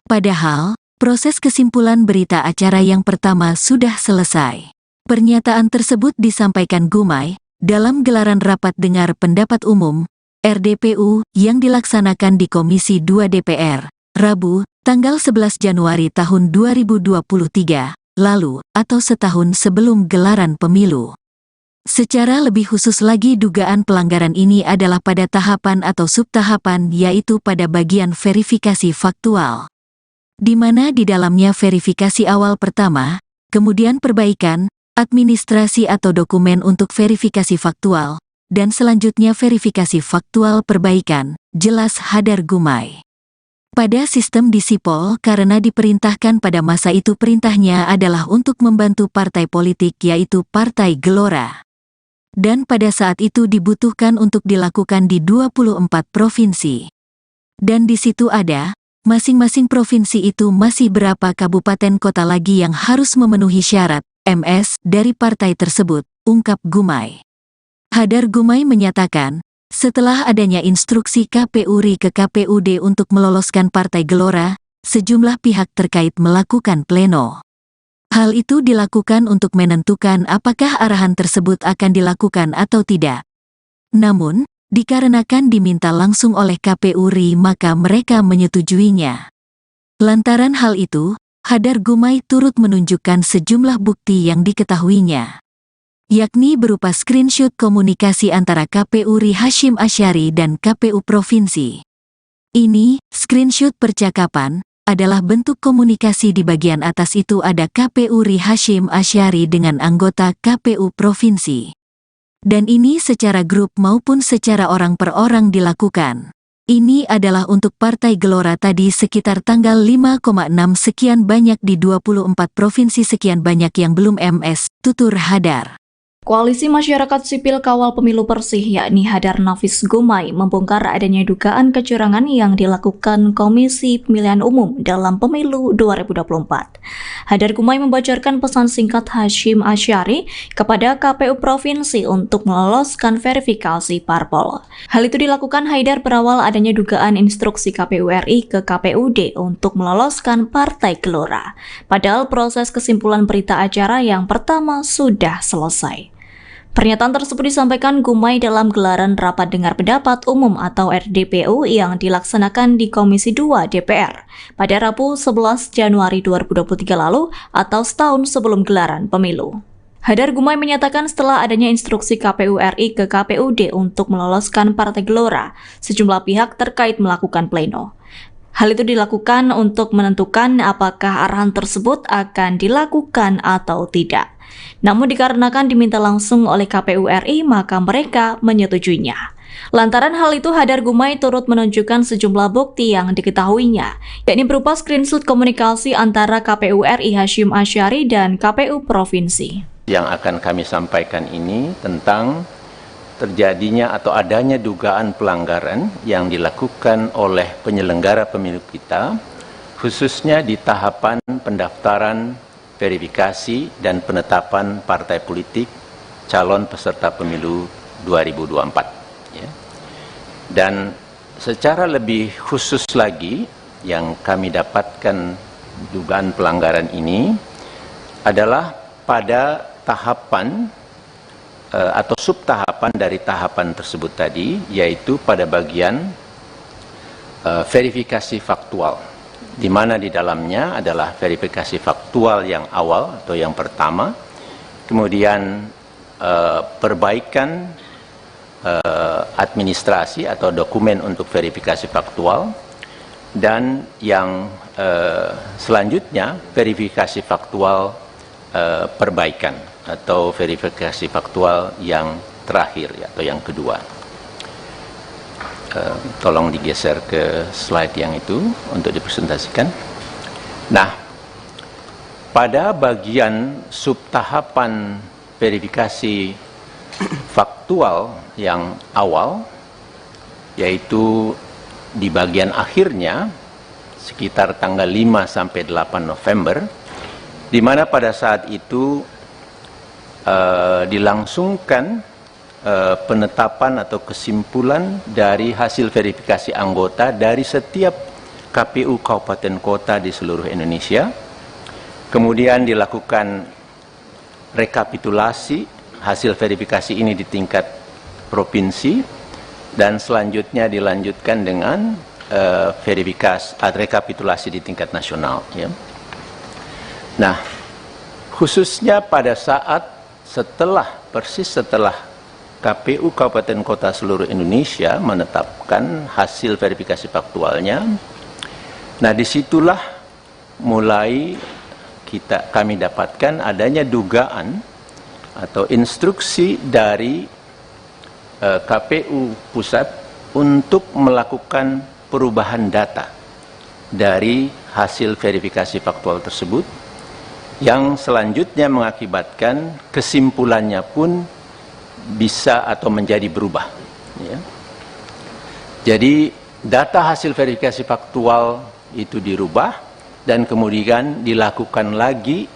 Padahal, proses kesimpulan berita acara yang pertama sudah selesai. Pernyataan tersebut disampaikan Gumai dalam gelaran rapat dengar pendapat umum RDPU yang dilaksanakan di Komisi 2 DPR, Rabu, tanggal 11 Januari tahun 2023, lalu atau setahun sebelum gelaran pemilu. Secara lebih khusus lagi dugaan pelanggaran ini adalah pada tahapan atau subtahapan, yaitu pada bagian verifikasi faktual, di mana di dalamnya verifikasi awal pertama, kemudian perbaikan, administrasi atau dokumen untuk verifikasi faktual, dan selanjutnya verifikasi faktual perbaikan, jelas Hadar Gumai. Pada sistem di Sipol karena diperintahkan pada masa itu perintahnya adalah untuk membantu partai politik yaitu Partai Gelora. Dan pada saat itu dibutuhkan untuk dilakukan di 24 provinsi. Dan di situ ada, masing-masing provinsi itu masih berapa kabupaten kota lagi yang harus memenuhi syarat, MS, dari partai tersebut, ungkap Gumai. Hadar Gumai menyatakan, setelah adanya instruksi KPU RI ke KPUD untuk meloloskan Partai Gelora, sejumlah pihak terkait melakukan pleno. Hal itu dilakukan untuk menentukan apakah arahan tersebut akan dilakukan atau tidak. Namun, dikarenakan diminta langsung oleh KPU RI maka mereka menyetujuinya. Lantaran hal itu, Hadar Gumai turut menunjukkan sejumlah bukti yang diketahuinya, yakni berupa screenshot komunikasi antara KPU RI Hasyim Asyari dan KPU Provinsi. Ini, screenshot percakapan, adalah bentuk komunikasi di bagian atas itu ada KPU RI Hasyim Asyari dengan anggota KPU Provinsi. Dan ini secara grup maupun secara orang per orang dilakukan. Ini adalah untuk Partai Gelora tadi sekitar tanggal 5,6 sekian banyak di 24 provinsi sekian banyak yang belum MS, tutur Hadar. Koalisi Masyarakat Sipil Kawal Pemilu Bersih yakni Hadar Nafis Gumai membongkar adanya dugaan kecurangan yang dilakukan Komisi Pemilihan Umum dalam Pemilu 2024. Hadar Gumai membocorkan pesan singkat Hasyim Asyari kepada KPU Provinsi untuk meloloskan verifikasi parpol. Hal itu dilakukan Haidar berawal adanya dugaan instruksi KPU RI ke KPUD untuk meloloskan Partai Gelora. Padahal proses kesimpulan berita acara yang pertama sudah selesai. Pernyataan tersebut disampaikan Gumai dalam gelaran Rapat Dengar Pendapat Umum atau RDPU yang dilaksanakan di Komisi 2 DPR pada Rabu 11 Januari 2023 lalu atau setahun sebelum gelaran pemilu. Hadar Gumai menyatakan setelah adanya instruksi KPU RI ke KPUD untuk meloloskan Partai Gelora, sejumlah pihak terkait melakukan pleno. Hal itu dilakukan untuk menentukan apakah arahan tersebut akan dilakukan atau tidak. Namun dikarenakan diminta langsung oleh KPU RI, maka mereka menyetujuinya. Lantaran hal itu, Hadar Gumai turut menunjukkan sejumlah bukti yang diketahuinya, yakni berupa screenshot komunikasi antara KPU RI Hasyim Asyari dan KPU Provinsi. Yang akan kami sampaikan ini tentang terjadinya atau adanya dugaan pelanggaran yang dilakukan oleh penyelenggara pemilu kita, khususnya di tahapan pendaftaran, verifikasi, dan penetapan partai politik calon peserta pemilu 2024. Ya. Dan secara lebih khusus lagi, yang kami dapatkan dugaan pelanggaran ini adalah pada tahapan atau subtahapan dari tahapan tersebut tadi, yaitu pada bagian verifikasi faktual, di mana di dalamnya adalah verifikasi faktual yang awal atau yang pertama, kemudian perbaikan administrasi atau dokumen untuk verifikasi faktual, dan yang selanjutnya verifikasi faktual perbaikan atau verifikasi faktual yang terakhir atau yang kedua. Tolong digeser ke slide yang itu untuk dipresentasikan. Nah, pada bagian subtahapan verifikasi faktual yang awal, yaitu di bagian akhirnya sekitar tanggal 5 sampai 8 November, di mana pada saat itu dilangsungkan penetapan atau kesimpulan dari hasil verifikasi anggota dari setiap KPU kabupaten kota di seluruh Indonesia. Kemudian dilakukan rekapitulasi hasil verifikasi ini di tingkat provinsi, dan selanjutnya dilanjutkan dengan verifikasi rekapitulasi di tingkat nasional. Ya. Nah, khususnya pada saat persis setelah KPU Kabupaten Kota seluruh Indonesia menetapkan hasil verifikasi faktualnya, nah disitulah mulai kami dapatkan adanya dugaan atau instruksi dari KPU Pusat untuk melakukan perubahan data dari hasil verifikasi faktual tersebut, yang selanjutnya mengakibatkan kesimpulannya pun bisa atau menjadi berubah. Ya. Jadi data hasil verifikasi faktual itu dirubah dan kemudian dilakukan lagi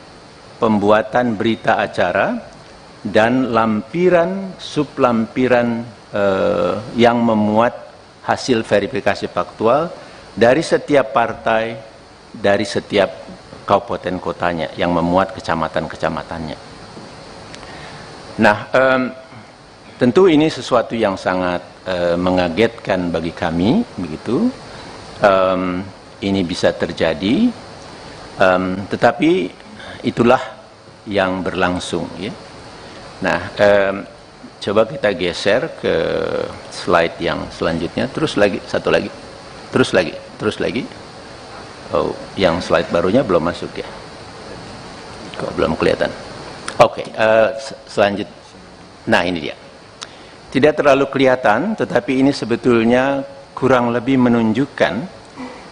pembuatan berita acara dan lampiran sublampiran yang memuat hasil verifikasi faktual dari setiap partai, dari setiap kabupaten kotanya yang memuat kecamatan-kecamatannya. Nah, tentu ini sesuatu yang sangat mengagetkan bagi kami, begitu. Ini bisa terjadi, tetapi itulah yang berlangsung, ya. Nah, coba kita geser ke slide yang selanjutnya, terus lagi, satu lagi, terus lagi. Oh, yang slide barunya belum masuk ya? Kok belum kelihatan? Oke, selanjutnya. Nah, ini dia. Tidak terlalu kelihatan, tetapi ini sebetulnya kurang lebih menunjukkan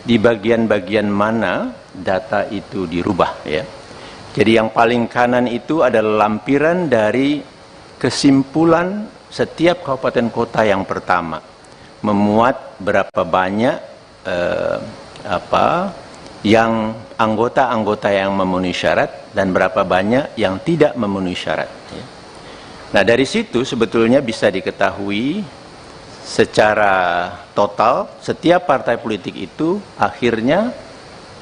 di bagian-bagian mana data itu dirubah, ya. Jadi yang paling kanan itu adalah lampiran dari kesimpulan setiap kabupaten kota yang pertama, memuat berapa banyak yang anggota-anggota yang memenuhi syarat dan berapa banyak yang tidak memenuhi syarat. Nah, dari situ sebetulnya bisa diketahui secara total setiap partai politik itu akhirnya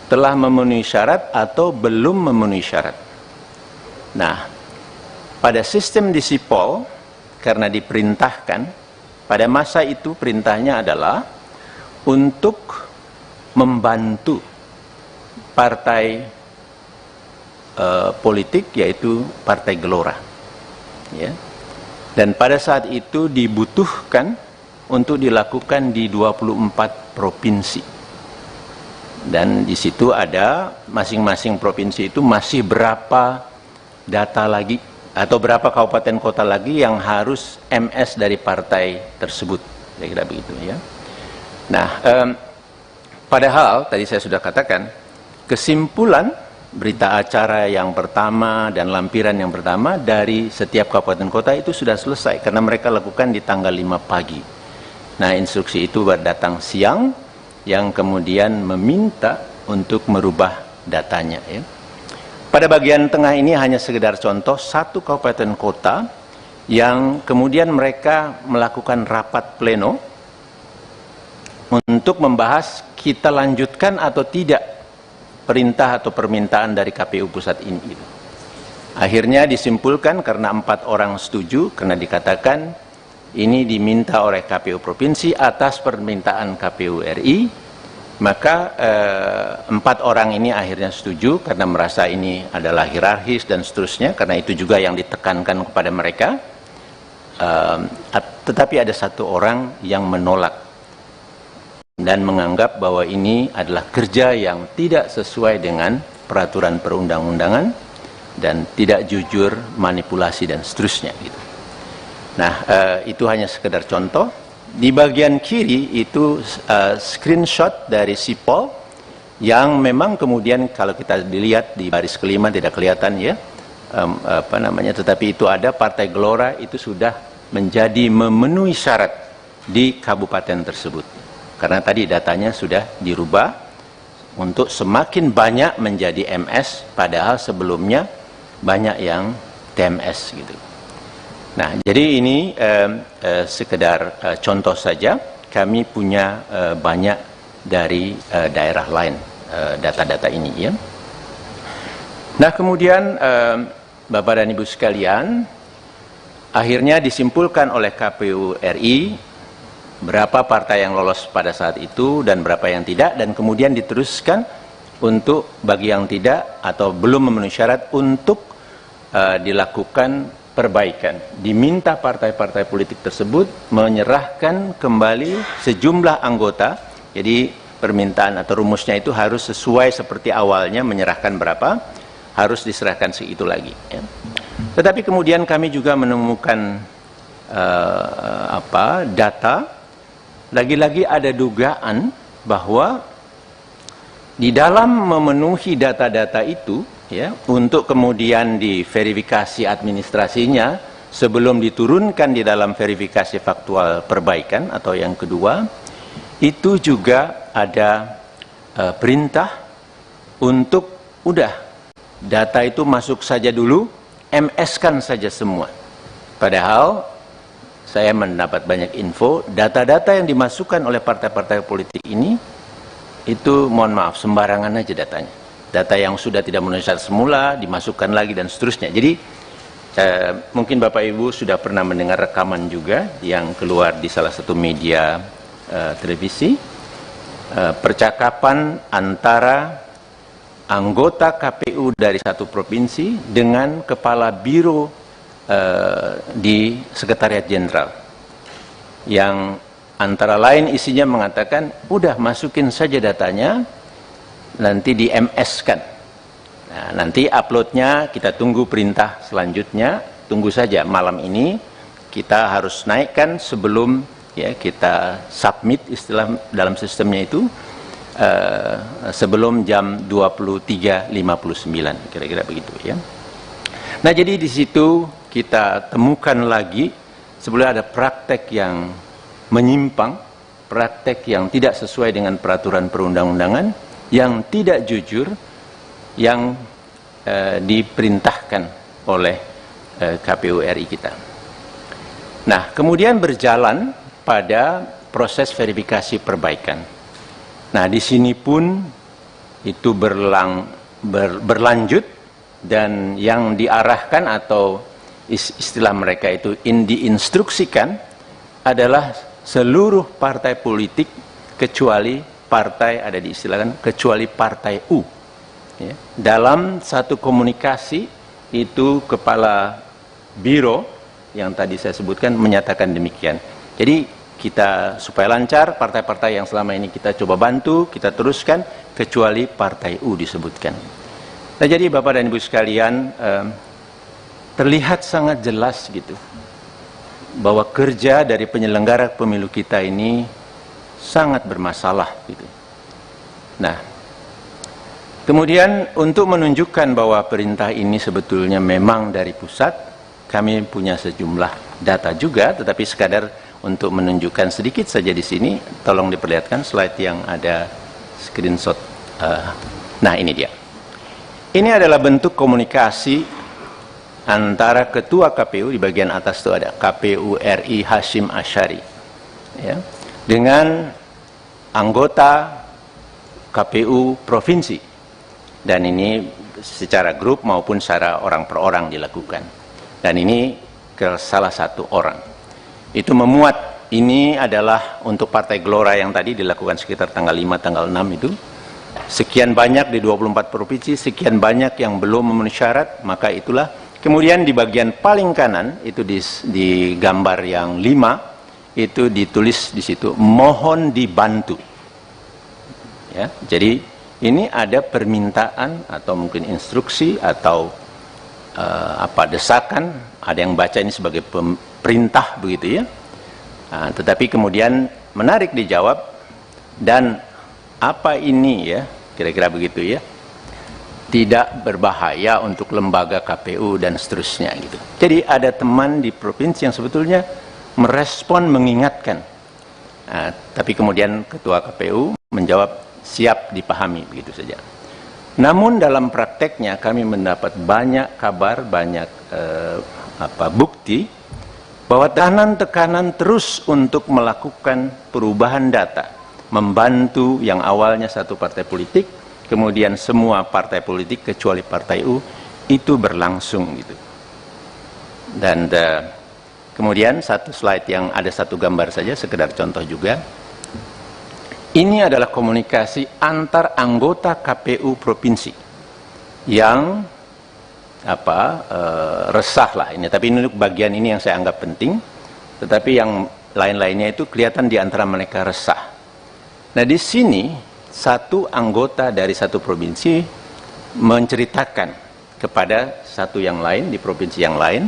telah memenuhi syarat atau belum memenuhi syarat. Nah, pada sistem di Sipol, karena diperintahkan, pada masa itu perintahnya adalah untuk membantu partai politik, yaitu Partai Gelora, ya. Dan pada saat itu dibutuhkan untuk dilakukan di 24 provinsi, dan di situ ada masing-masing provinsi itu masih berapa data lagi atau berapa kabupaten kota lagi yang harus MS dari partai tersebut, kira-kira begitu, ya. Nah, padahal tadi saya sudah katakan, kesimpulan berita acara yang pertama dan lampiran yang pertama dari setiap kabupaten kota itu sudah selesai karena mereka lakukan di tanggal 5 pagi. Nah, instruksi itu datang siang yang kemudian meminta untuk merubah datanya, ya. Pada bagian tengah ini hanya sekedar contoh satu kabupaten kota yang kemudian mereka melakukan rapat pleno untuk membahas kita lanjutkan atau tidak perintah atau permintaan dari KPU Pusat ini. Akhirnya disimpulkan karena 4 orang setuju, karena dikatakan ini diminta oleh KPU Provinsi atas permintaan KPU RI, maka 4 orang ini akhirnya setuju karena merasa ini adalah hierarkis dan seterusnya, karena itu juga yang ditekankan kepada mereka. Tetapi ada 1 orang yang menolak dan menganggap bahwa ini adalah kerja yang tidak sesuai dengan peraturan perundang-undangan dan tidak jujur, manipulasi dan seterusnya, gitu. Nah, itu hanya sekedar contoh. Di bagian kiri itu screenshot dari Sipol yang memang kemudian kalau kita dilihat di baris kelima tidak kelihatan, ya, tetapi itu ada Partai Gelora itu sudah menjadi memenuhi syarat di kabupaten tersebut. Karena tadi datanya sudah dirubah untuk semakin banyak menjadi MS, padahal sebelumnya banyak yang TMS, gitu. Nah, jadi ini sekedar contoh saja. Kami punya banyak dari daerah lain data-data ini, ya. Nah, kemudian Bapak dan Ibu sekalian, akhirnya disimpulkan oleh KPU RI berapa partai yang lolos pada saat itu dan berapa yang tidak, dan kemudian diteruskan untuk bagi yang tidak atau belum memenuhi syarat untuk dilakukan perbaikan. Diminta partai-partai politik tersebut menyerahkan kembali sejumlah anggota. Jadi permintaan atau rumusnya itu harus sesuai seperti awalnya, menyerahkan berapa, harus diserahkan segitu lagi, ya. Tetapi kemudian kami juga menemukan data, lagi-lagi ada dugaan bahwa di dalam memenuhi data-data itu, ya, untuk kemudian diverifikasi administrasinya sebelum diturunkan di dalam verifikasi faktual perbaikan atau yang kedua, itu juga ada perintah untuk udah data itu masuk saja dulu, MS-kan saja semua. Padahal saya mendapat banyak info, data-data yang dimasukkan oleh partai-partai politik ini, itu mohon maaf, sembarangan aja datanya. Data yang sudah tidak memenuhi syarat semula, dimasukkan lagi dan seterusnya. Jadi, mungkin Bapak Ibu sudah pernah mendengar rekaman juga yang keluar di salah satu media televisi, percakapan antara anggota KPU dari satu provinsi dengan kepala biro di Sekretariat Jenderal, yang antara lain isinya mengatakan, udah masukin saja datanya, nanti di MS-kan. Nah, nanti uploadnya kita tunggu perintah selanjutnya, tunggu saja malam ini kita harus naikkan sebelum ya kita submit istilah dalam sistemnya itu sebelum jam 23.59, kira-kira begitu ya. Nah, jadi di situ kita temukan lagi sebenarnya ada praktek yang menyimpang, praktek yang tidak sesuai dengan peraturan perundang-undangan, yang tidak jujur, yang diperintahkan oleh KPU RI kita. Nah, kemudian berjalan pada proses verifikasi perbaikan. Nah, di sini pun itu berlanjut, dan yang diarahkan atau istilah mereka itu diinstruksikan adalah seluruh partai politik kecuali partai, ada diistilahkan kecuali partai U. Ya. Dalam satu komunikasi itu kepala biro yang tadi saya sebutkan menyatakan demikian. Jadi kita supaya lancar, partai-partai yang selama ini kita coba bantu, kita teruskan, kecuali partai U disebutkan. Nah, jadi Bapak dan Ibu sekalian, terlihat sangat jelas gitu bahwa kerja dari penyelenggara pemilu kita ini sangat bermasalah gitu. Nah, kemudian untuk menunjukkan bahwa perintah ini sebetulnya memang dari pusat, kami punya sejumlah data juga, tetapi sekadar untuk menunjukkan sedikit saja di sini, tolong diperlihatkan slide yang ada screenshot. Nah, ini dia. Ini adalah bentuk komunikasi antara Ketua KPU, di bagian atas itu ada KPU RI Hashim Asyari, ya, dengan anggota KPU Provinsi. Dan ini secara grup maupun secara orang per orang dilakukan. Dan ini ke salah satu orang. Itu memuat, ini adalah untuk Partai Gelora yang tadi dilakukan sekitar tanggal 5, tanggal 6 itu. Sekian banyak di 24 provinsi, sekian banyak yang belum memenuhi syarat, maka itulah. Kemudian di bagian paling kanan, itu di gambar yang 5, itu ditulis di situ, mohon dibantu. Ya, jadi ini ada permintaan atau mungkin instruksi atau desakan, ada yang baca ini sebagai perintah begitu ya. Nah, tetapi kemudian menarik dijawab, dan apa ini ya, kira-kira begitu ya, tidak berbahaya untuk lembaga KPU dan seterusnya gitu. Jadi ada teman di provinsi yang sebetulnya merespon, mengingatkan. Nah, tapi kemudian Ketua KPU menjawab siap dipahami, begitu saja. Namun dalam prakteknya kami mendapat banyak kabar, banyak bukti bahwa tekanan terus untuk melakukan perubahan data, membantu yang awalnya satu partai politik, kemudian semua partai politik kecuali partai U, itu berlangsung gitu. Dan kemudian satu slide yang ada satu gambar saja, sekedar contoh juga. Ini adalah komunikasi antar anggota KPU provinsi yang resah lah ini. Tapi ini bagian ini yang saya anggap penting. Tetapi yang lain-lainnya itu kelihatan di antara mereka resah. Nah, di sini satu anggota dari satu provinsi menceritakan kepada satu yang lain di provinsi yang lain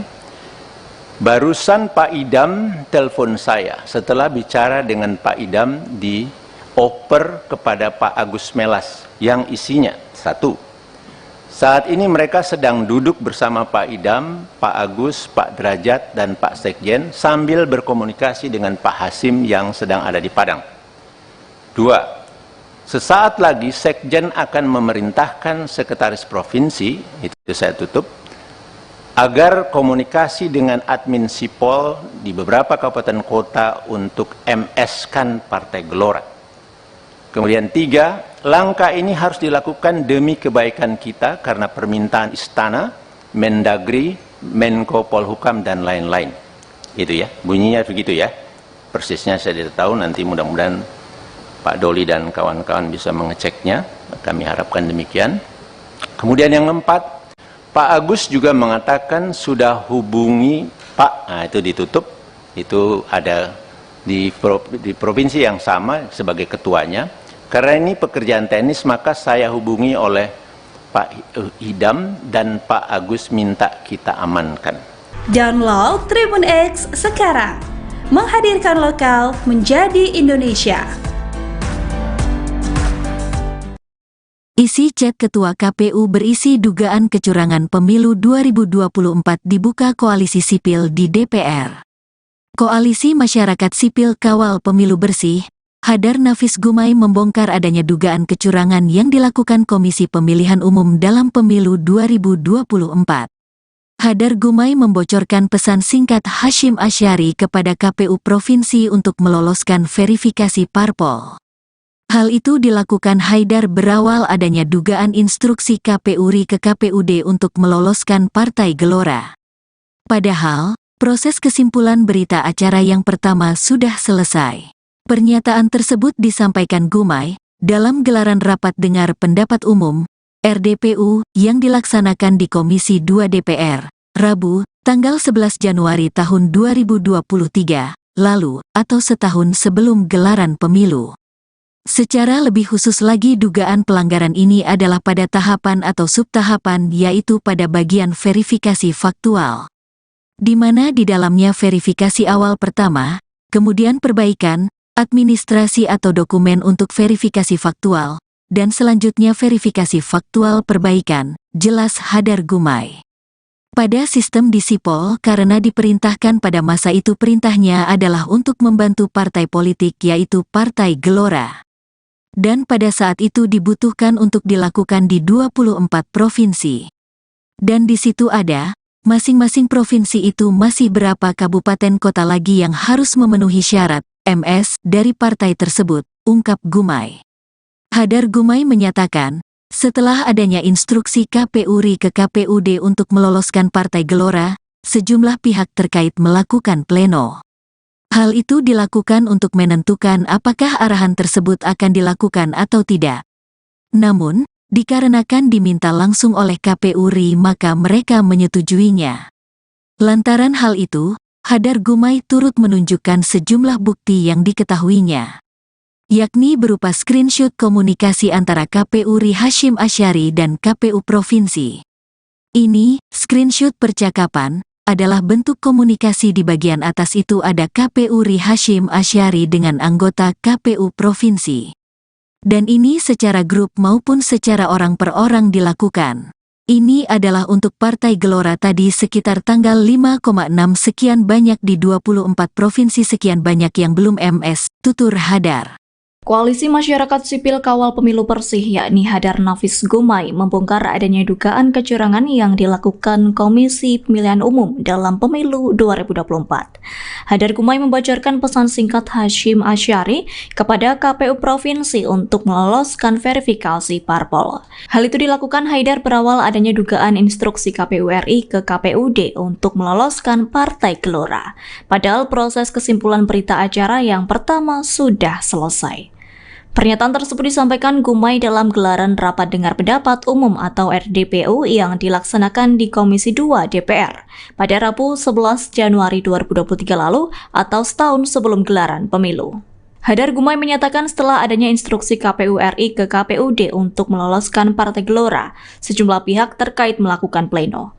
Barusan Pak Idam telepon saya setelah bicara dengan Pak Idam dioper kepada Pak Agus Melas yang isinya satu, saat ini mereka sedang duduk bersama Pak Idam, Pak Agus, Pak Derajat, dan Pak Sekjen sambil berkomunikasi dengan Pak Hasim yang sedang ada di Padang. Dua, sesaat lagi Sekjen akan memerintahkan Sekretaris Provinsi, itu saya tutup, agar komunikasi dengan admin Sipol di beberapa kabupaten kota untuk MS-kan Partai Gelora. Kemudian tiga, langkah ini harus dilakukan demi kebaikan kita karena permintaan Istana, Mendagri, Menko Polhukam, dan lain-lain. Itu ya, bunyinya begitu ya. Persisnya saya tidak tahu, nanti mudah-mudahan Pak Doli dan kawan-kawan bisa mengeceknya. Kami harapkan demikian. Kemudian yang keempat, Pak Agus juga mengatakan sudah hubungi Pak, nah itu ditutup, itu ada di provinsi yang sama sebagai ketuanya. Karena ini pekerjaan teknis, maka saya hubungi oleh Pak Idam dan Pak Agus minta kita amankan. Download Tribun X sekarang, menghadirkan lokal menjadi Indonesia. Isi chat Ketua KPU berisi dugaan kecurangan pemilu 2024 dibuka Koalisi Sipil di DPR. Koalisi Masyarakat Sipil Kawal Pemilu Bersih, Hadar Nafis Gumai membongkar adanya dugaan kecurangan yang dilakukan Komisi Pemilihan Umum dalam Pemilu 2024. Hadar Gumai membocorkan pesan singkat Hasyim Asyari kepada KPU Provinsi untuk meloloskan verifikasi parpol. Hal itu dilakukan Haidar berawal adanya dugaan instruksi KPU RI ke KPUD untuk meloloskan Partai Gelora. Padahal, proses kesimpulan berita acara yang pertama sudah selesai. Pernyataan tersebut disampaikan Gumai dalam gelaran rapat dengar pendapat umum RDPU yang dilaksanakan di Komisi 2 DPR, Rabu, tanggal 11 Januari tahun 2023, lalu, atau setahun sebelum gelaran pemilu. Secara lebih khusus lagi dugaan pelanggaran ini adalah pada tahapan atau subtahapan yaitu pada bagian verifikasi faktual. Di mana di dalamnya verifikasi awal pertama, kemudian perbaikan, administrasi atau dokumen untuk verifikasi faktual, dan selanjutnya verifikasi faktual perbaikan, jelas Hadar Gumai. Pada sistem di Sipol karena diperintahkan pada masa itu perintahnya adalah untuk membantu partai politik yaitu Partai Gelora. Dan pada saat itu dibutuhkan untuk dilakukan di 24 provinsi. Dan di situ ada, masing-masing provinsi itu masih berapa kabupaten kota lagi yang harus memenuhi syarat, MS, dari partai tersebut, ungkap Gumai. Hadar Gumai menyatakan, setelah adanya instruksi KPU RI ke KPUD untuk meloloskan Partai Gelora, sejumlah pihak terkait melakukan pleno. Hal itu dilakukan untuk menentukan apakah arahan tersebut akan dilakukan atau tidak. Namun, dikarenakan diminta langsung oleh KPU RI maka mereka menyetujuinya. Lantaran hal itu, Hadar Gumai turut menunjukkan sejumlah bukti yang diketahuinya. Yakni berupa screenshot komunikasi antara KPU RI Hasyim Asyari dan KPU Provinsi. Ini, screenshot percakapan, adalah bentuk komunikasi di bagian atas itu ada KPU RI Hasyim Asyari dengan anggota KPU Provinsi. Dan ini secara grup maupun secara orang per orang dilakukan. Ini adalah untuk Partai Gelora tadi sekitar tanggal 5,6 sekian banyak di 24 provinsi sekian banyak yang belum MS, tutur Hadar. Koalisi Masyarakat Sipil Kawal Pemilu Bersih yakni Hadar Nafis Gumai membongkar adanya dugaan kecurangan yang dilakukan Komisi Pemilihan Umum dalam Pemilu 2024. Hadar Gumai membocorkan pesan singkat Hasyim Asyari kepada KPU Provinsi untuk meloloskan verifikasi parpol. Hal itu dilakukan Haidar berawal adanya dugaan instruksi KPU RI ke KPUD untuk meloloskan Partai Gelora. Padahal proses kesimpulan berita acara yang pertama sudah selesai. Pernyataan tersebut disampaikan Gumai dalam gelaran Rapat Dengar Pendapat Umum atau RDPU yang dilaksanakan di Komisi 2 DPR pada Rabu 11 Januari 2023 lalu atau setahun sebelum gelaran pemilu. Hadar Gumai menyatakan setelah adanya instruksi KPU RI ke KPUD untuk meloloskan Partai Gelora, sejumlah pihak terkait melakukan pleno.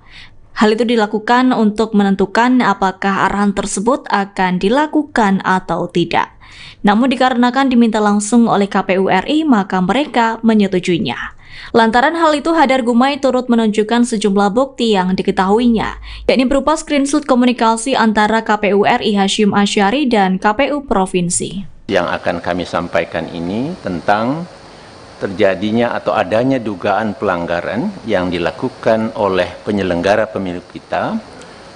Hal itu dilakukan untuk menentukan apakah arahan tersebut akan dilakukan atau tidak. Namun dikarenakan diminta langsung oleh KPU RI, maka mereka menyetujuinya. Lantaran hal itu, Hadar Gumai turut menunjukkan sejumlah bukti yang diketahuinya, yakni berupa screenshot komunikasi antara KPU RI Hasyim Asyari dan KPU Provinsi. Yang akan kami sampaikan ini tentang terjadinya atau adanya dugaan pelanggaran yang dilakukan oleh penyelenggara pemilu kita,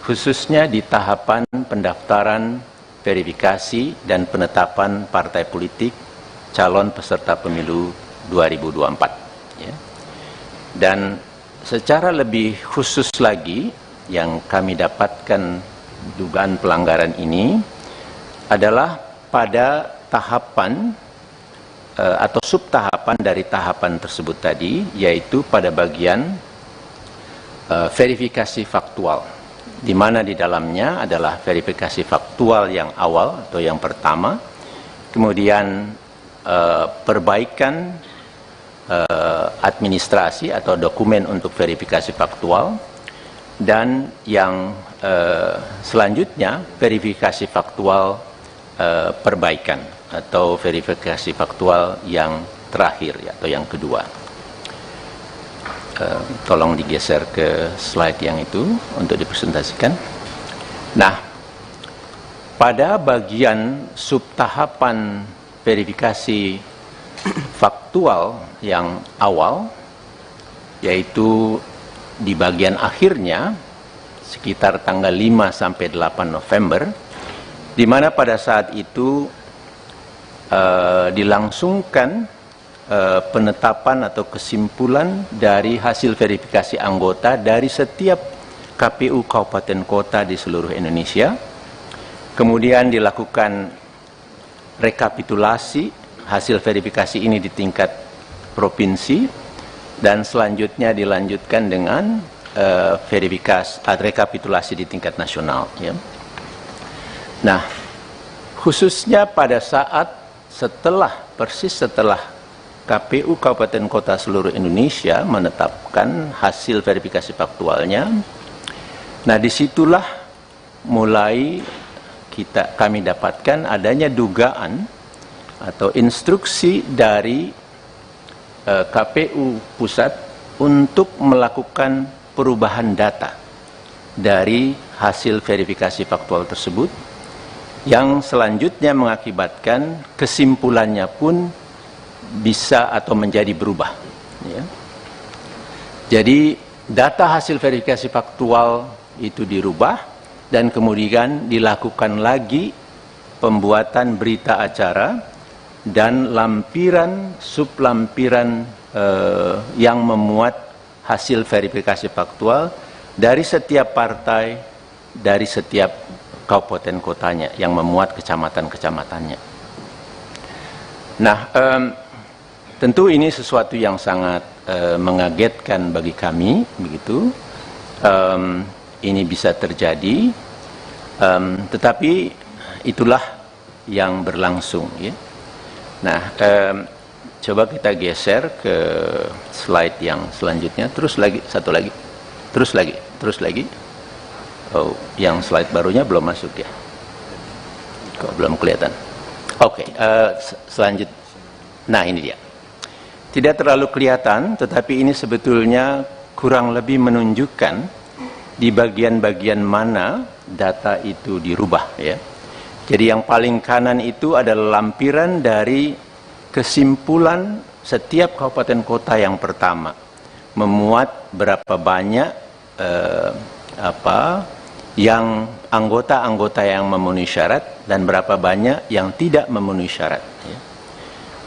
khususnya di tahapan pendaftaran, verifikasi, dan penetapan partai politik calon peserta pemilu 2024. Ya. Dan secara lebih khusus lagi, yang kami dapatkan dugaan pelanggaran ini adalah pada tahapan atau subtahapan dari tahapan tersebut tadi, yaitu pada bagian verifikasi faktual, di mana di dalamnya adalah verifikasi faktual yang awal atau yang pertama, kemudian perbaikan administrasi atau dokumen untuk verifikasi faktual, dan yang selanjutnya verifikasi faktual perbaikan atau verifikasi faktual yang terakhir atau yang kedua. Tolong digeser ke slide yang itu untuk dipresentasikan. Nah, pada bagian subtahapan verifikasi faktual yang awal, yaitu di bagian akhirnya sekitar tanggal 5 sampai 8 November, di mana pada saat itu dilangsungkan penetapan atau kesimpulan dari hasil verifikasi anggota dari setiap KPU kabupaten kota di seluruh Indonesia. Kemudian dilakukan rekapitulasi hasil verifikasi ini di tingkat provinsi, dan selanjutnya dilanjutkan dengan rekapitulasi di tingkat nasional. Ya. Nah, khususnya pada saat persis setelah KPU Kabupaten Kota seluruh Indonesia menetapkan hasil verifikasi faktualnya, nah disitulah mulai kami dapatkan adanya dugaan atau instruksi dari KPU Pusat untuk melakukan perubahan data dari hasil verifikasi faktual tersebut, yang selanjutnya mengakibatkan kesimpulannya pun bisa atau menjadi berubah. Ya. Jadi data hasil verifikasi faktual itu dirubah, dan kemudian dilakukan lagi pembuatan berita acara dan lampiran sublampiran yang memuat hasil verifikasi faktual dari setiap partai, dari setiap kabupaten kotanya, yang memuat kecamatan-kecamatannya. Nah, tentu ini sesuatu yang sangat mengagetkan bagi kami, begitu. Ini bisa terjadi, tetapi itulah yang berlangsung. Ya. Nah, coba kita geser ke slide yang selanjutnya. Terus lagi, satu lagi, terus lagi. Oh, yang slide barunya belum masuk ya? Kok belum kelihatan? Oke, selanjutnya. Nah, ini dia. Tidak terlalu kelihatan, tetapi ini sebetulnya kurang lebih menunjukkan di bagian-bagian mana data itu dirubah. Ya. Jadi yang paling kanan itu adalah lampiran dari kesimpulan setiap kabupaten kota yang pertama, memuat berapa banyak yang anggota-anggota yang memenuhi syarat dan berapa banyak yang tidak memenuhi syarat. Ya.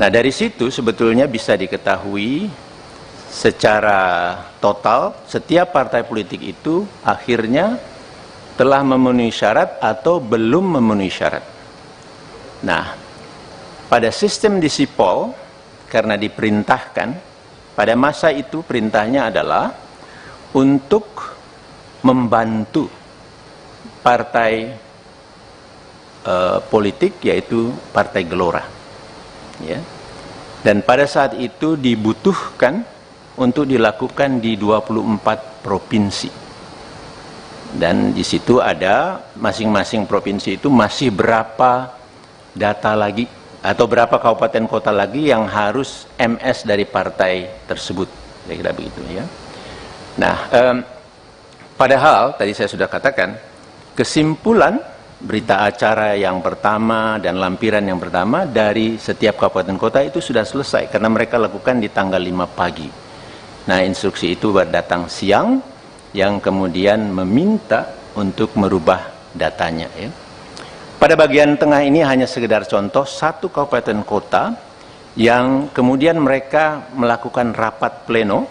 Nah, dari situ sebetulnya bisa diketahui secara total setiap partai politik itu akhirnya telah memenuhi syarat atau belum memenuhi syarat. Nah, pada sistem di Sipol, karena diperintahkan, pada masa itu perintahnya adalah untuk membantu partai politik, yaitu Partai Gelora. Ya. Dan pada saat itu dibutuhkan untuk dilakukan di 24 provinsi. Dan di situ ada masing-masing provinsi itu masih berapa data lagi atau berapa kabupaten kota lagi yang harus MS dari partai tersebut, kira-kira begitu ya. Nah, padahal tadi saya sudah katakan kesimpulan berita acara yang pertama dan lampiran yang pertama dari setiap kabupaten kota itu sudah selesai karena mereka lakukan di tanggal 5 pagi. Nah, instruksi itu datang siang yang kemudian meminta untuk merubah datanya ya. Pada bagian tengah ini hanya sekedar contoh satu kabupaten kota yang kemudian mereka melakukan rapat pleno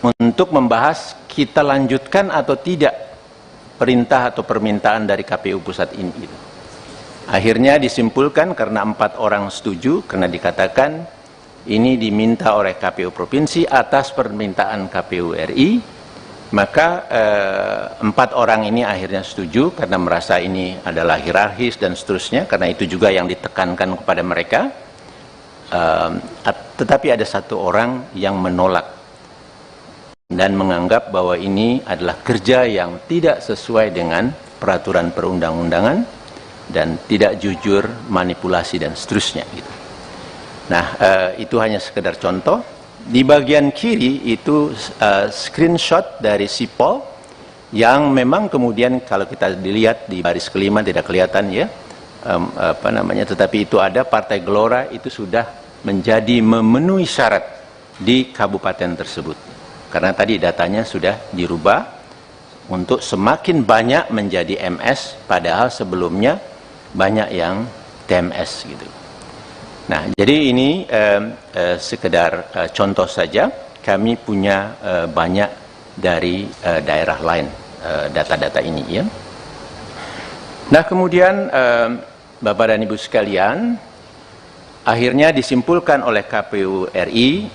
untuk membahas kita lanjutkan atau tidak perintah atau permintaan dari KPU pusat ini. Akhirnya disimpulkan karena 4 orang setuju, karena dikatakan ini diminta oleh KPU Provinsi atas permintaan KPU RI, maka 4 orang ini akhirnya setuju karena merasa ini adalah hierarkis dan seterusnya, karena itu juga yang ditekankan kepada mereka. Tetapi ada 1 orang yang menolak dan menganggap bahwa ini adalah kerja yang tidak sesuai dengan peraturan perundang-undangan dan tidak jujur, manipulasi dan seterusnya gitu. Nah, itu hanya sekedar contoh. Di bagian kiri itu screenshot dari Sipol yang memang kemudian kalau kita dilihat di baris kelima tidak kelihatan ya, tetapi itu ada Partai Gelora itu sudah menjadi memenuhi syarat di kabupaten tersebut. Karena tadi datanya sudah dirubah untuk semakin banyak menjadi MS, padahal sebelumnya banyak yang TMS gitu. Nah, jadi ini sekedar contoh saja. Kami punya banyak dari daerah lain data-data ini ya. Nah, kemudian Bapak dan Ibu sekalian, akhirnya disimpulkan oleh KPU RI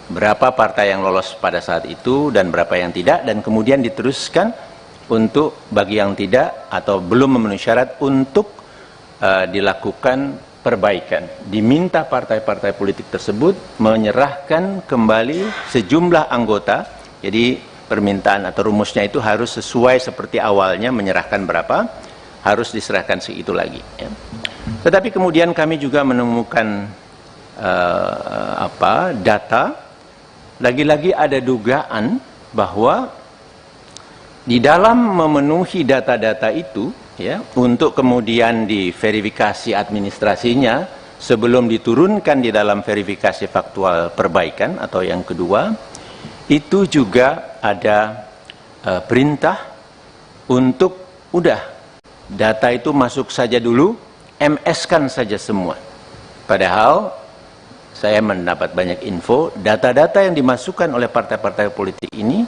berapa partai yang lolos pada saat itu dan berapa yang tidak, dan kemudian diteruskan untuk bagi yang tidak atau belum memenuhi syarat untuk dilakukan perbaikan. Diminta partai-partai politik tersebut menyerahkan kembali sejumlah anggota. Jadi permintaan atau rumusnya itu harus sesuai seperti awalnya, menyerahkan berapa, harus diserahkan segitu lagi ya. Tetapi kemudian kami juga menemukan data, lagi-lagi ada dugaan bahwa di dalam memenuhi data-data itu ya, untuk kemudian diverifikasi administrasinya sebelum diturunkan di dalam verifikasi faktual perbaikan atau yang kedua, itu juga ada perintah untuk udah data itu masuk saja dulu, MS-kan saja semua. Padahal saya mendapat banyak info, data-data yang dimasukkan oleh partai-partai politik ini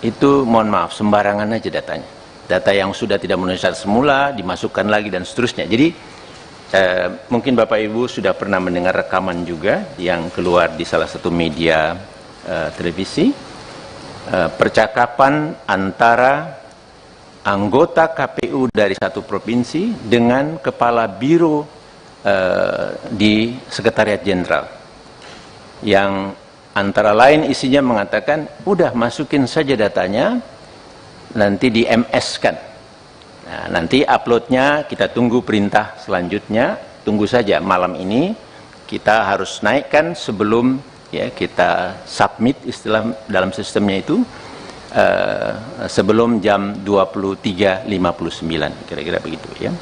itu mohon maaf sembarangan aja datanya. Data yang sudah tidak memenuhi syarat semula dimasukkan lagi dan seterusnya. Jadi mungkin Bapak Ibu sudah pernah mendengar rekaman juga yang keluar di salah satu media televisi, percakapan antara anggota KPU dari satu provinsi dengan kepala biro di Sekretariat Jenderal, yang antara lain isinya mengatakan udah masukin saja datanya, nanti di MS-kan. Nah, nanti uploadnya kita tunggu perintah selanjutnya, tunggu saja malam ini kita harus naikkan sebelum ya kita submit istilah dalam sistemnya itu sebelum jam 23.59 kira-kira begitu ya.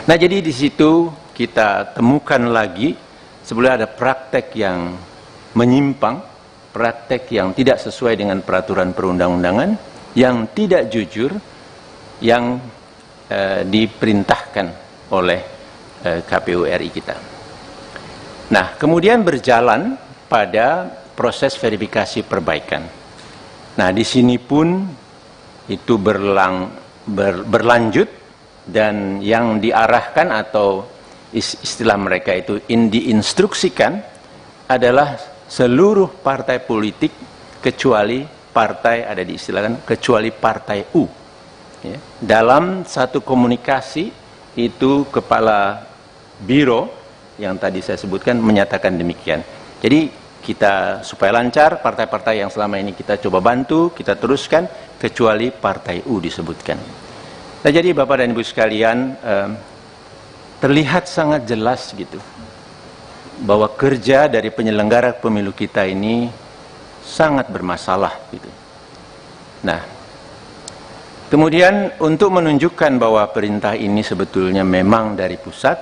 Nah, jadi di situ kita temukan lagi sebenarnya ada praktek yang menyimpang, praktek yang tidak sesuai dengan peraturan perundang-undangan, yang tidak jujur, yang diperintahkan oleh KPU RI kita. Nah, kemudian berjalan pada proses verifikasi perbaikan. Nah, di sini pun itu berlanjut, dan yang diarahkan atau istilah mereka itu diinstruksikan adalah seluruh partai politik kecuali partai, ada diistilahkan kecuali partai U ya. Dalam satu komunikasi itu kepala biro yang tadi saya sebutkan menyatakan demikian. Jadi kita supaya lancar, partai-partai yang selama ini kita coba bantu, kita teruskan, kecuali Partai U disebutkan. Nah, jadi Bapak dan Ibu sekalian, terlihat sangat jelas gitu, bahwa kerja dari penyelenggara pemilu kita ini sangat bermasalah gitu. Nah, kemudian untuk menunjukkan bahwa perintah ini sebetulnya memang dari pusat,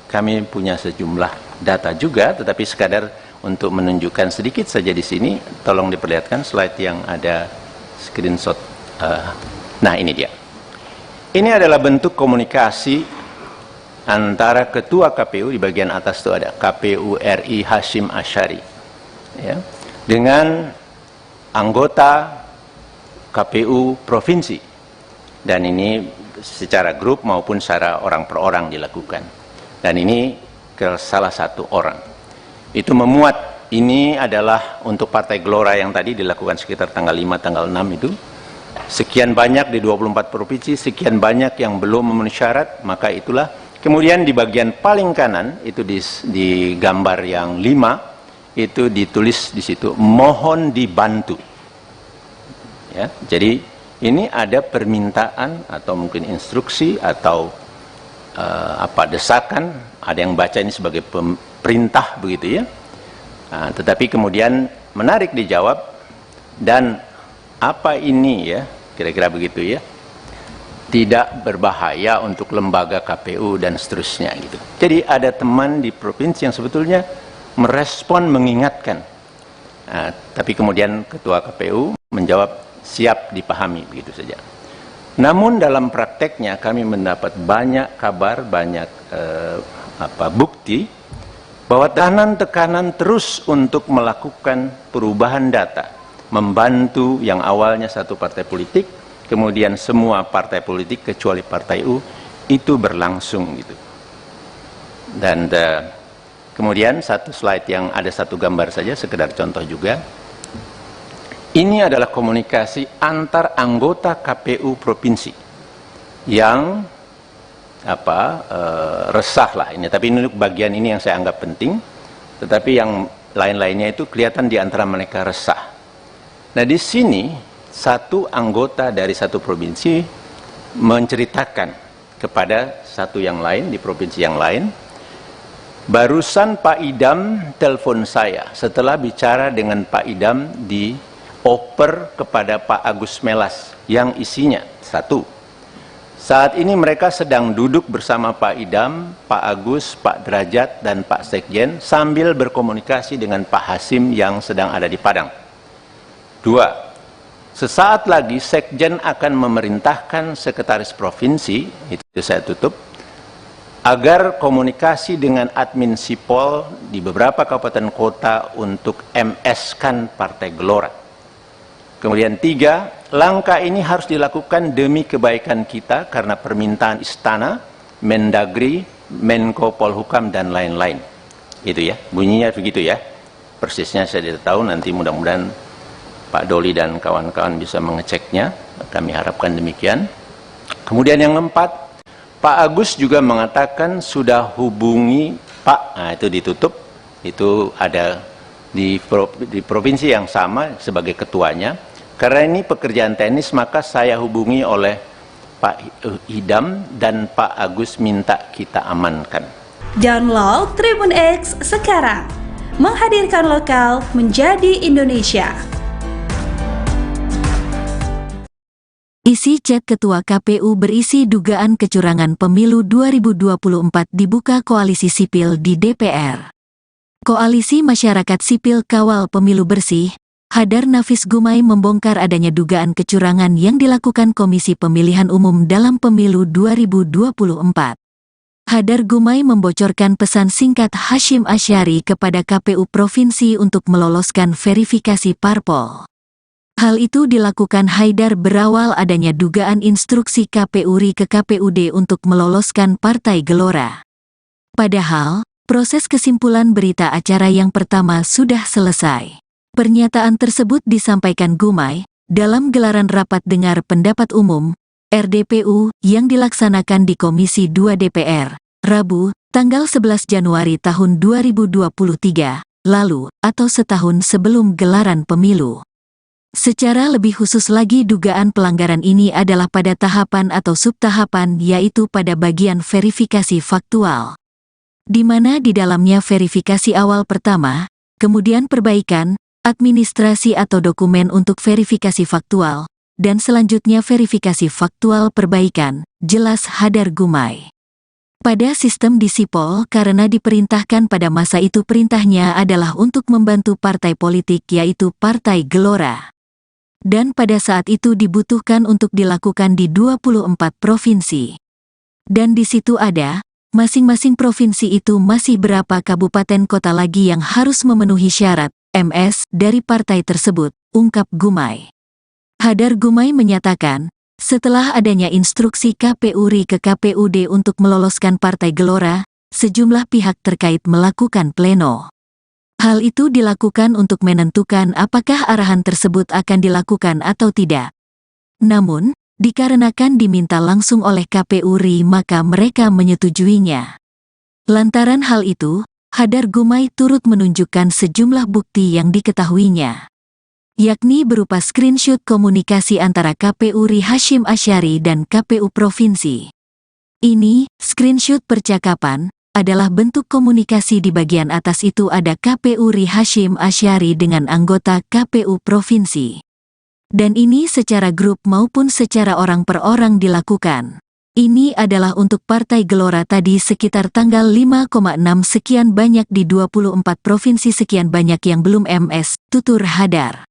kami punya sejumlah data juga, tetapi sekadar untuk menunjukkan sedikit saja di sini, tolong diperlihatkan slide yang ada screenshot. Nah, ini dia. Ini adalah bentuk komunikasi antara Ketua KPU, di bagian atas itu ada KPU RI Hashim Asyari, ya, dengan anggota KPU Provinsi. Dan ini secara grup maupun secara orang per orang dilakukan. Dan ini ke salah satu orang. Itu memuat, ini adalah untuk Partai Gelora yang tadi dilakukan sekitar tanggal 5, tanggal 6 itu. Sekian banyak di 24 provinsi, sekian banyak yang belum memenuhi syarat, maka itulah. Kemudian di bagian paling kanan, itu di gambar yang 5, itu ditulis di situ, mohon dibantu. Ya, jadi ini ada permintaan atau mungkin instruksi atau desakan, ada yang baca ini sebagai perintah begitu ya. Nah, tetapi kemudian menarik dijawab, dan apa ini ya, kira-kira begitu ya, tidak berbahaya untuk lembaga KPU dan seterusnya gitu. Jadi ada teman di provinsi yang sebetulnya merespon, mengingatkan. Nah, tapi kemudian Ketua KPU menjawab siap dipahami begitu saja. Namun dalam prakteknya kami mendapat banyak kabar, banyak bukti bahwa tekanan terus untuk melakukan perubahan data, membantu yang awalnya satu partai politik, kemudian semua partai politik kecuali Partai U, itu berlangsung gitu. Dan kemudian satu slide yang ada satu gambar saja, sekedar contoh juga. Ini adalah komunikasi antar anggota KPU provinsi yang resah lah ini. Tapi ini bagian ini yang saya anggap penting. Tetapi yang lain-lainnya itu kelihatan di antara mereka resah. Nah, di sini satu anggota dari satu provinsi menceritakan kepada satu yang lain di provinsi yang lain, barusan Pak Idam telepon saya setelah bicara dengan Pak Idam di oper kepada Pak Agus Melas yang isinya satu, saat ini mereka sedang duduk bersama Pak Idam, Pak Agus, Pak Derajat, dan Pak Sekjen sambil berkomunikasi dengan Pak Hasim yang sedang ada di Padang. Dua, sesaat lagi Sekjen akan memerintahkan Sekretaris Provinsi, itu saya tutup, agar komunikasi dengan admin Sipol di beberapa kabupaten kota untuk MS-kan Partai Gelora. Kemudian tiga, langkah ini harus dilakukan demi kebaikan kita karena permintaan Istana, Mendagri, Menko Polhukam, dan lain-lain. Itu ya, bunyinya begitu ya. Persisnya saya tidak tahu, nanti mudah-mudahan Pak Doli dan kawan-kawan bisa mengeceknya. Kami harapkan demikian. Kemudian yang keempat, Pak Agus juga mengatakan sudah hubungi Pak, nah itu ditutup, itu ada di provinsi yang sama sebagai ketuanya. Karena ini pekerjaan teknis, maka saya hubungi oleh Pak Idam dan Pak Agus minta kita amankan. Download Tribun X sekarang, menghadirkan lokal menjadi Indonesia. Isi chat Ketua KPU berisi dugaan kecurangan pemilu 2024 dibuka Koalisi Sipil di DPR. Koalisi Masyarakat Sipil Kawal Pemilu Bersih, Hadar Nafis Gumai membongkar adanya dugaan kecurangan yang dilakukan Komisi Pemilihan Umum dalam Pemilu 2024. Hadar Gumai membocorkan pesan singkat Hashim Asyari kepada KPU Provinsi untuk meloloskan verifikasi parpol. Hal itu dilakukan Haidar berawal adanya dugaan instruksi KPU RI ke KPUD untuk meloloskan Partai Gelora. Padahal, proses kesimpulan berita acara yang pertama sudah selesai. Pernyataan tersebut disampaikan Gumai dalam gelaran rapat dengar pendapat umum RDPU yang dilaksanakan di Komisi 2 DPR, Rabu, tanggal 11 Januari tahun 2023, lalu, atau setahun sebelum gelaran pemilu. Secara lebih khusus lagi dugaan pelanggaran ini adalah pada tahapan atau subtahapan yaitu pada bagian verifikasi faktual. Di mana di dalamnya verifikasi awal pertama, kemudian perbaikan, administrasi atau dokumen untuk verifikasi faktual, dan selanjutnya verifikasi faktual perbaikan, jelas Hadar Gumai. Pada sistem di Sipol karena diperintahkan pada masa itu perintahnya adalah untuk membantu partai politik yaitu Partai Gelora. Dan pada saat itu dibutuhkan untuk dilakukan di 24 provinsi. Dan di situ ada, masing-masing provinsi itu masih berapa kabupaten kota lagi yang harus memenuhi syarat, MS, dari partai tersebut, ungkap Gumai. Hadar Gumai menyatakan, setelah adanya instruksi KPU RI ke KPUD untuk meloloskan Partai Gelora, sejumlah pihak terkait melakukan pleno. Hal itu dilakukan untuk menentukan apakah arahan tersebut akan dilakukan atau tidak. Namun, dikarenakan diminta langsung oleh KPU RI maka mereka menyetujuinya. Lantaran hal itu, Hadar Gumai turut menunjukkan sejumlah bukti yang diketahuinya. Yakni berupa screenshot komunikasi antara KPU RI Hasyim Asyari dan KPU Provinsi. Ini, screenshot percakapan, adalah bentuk komunikasi di bagian atas itu ada KPU RI Hasyim Asyari dengan anggota KPU Provinsi. Dan ini secara grup maupun secara orang per orang dilakukan. Ini adalah untuk Partai Gelora tadi sekitar tanggal 5,6 sekian banyak di 24 provinsi sekian banyak yang belum MS, tutur Hadar.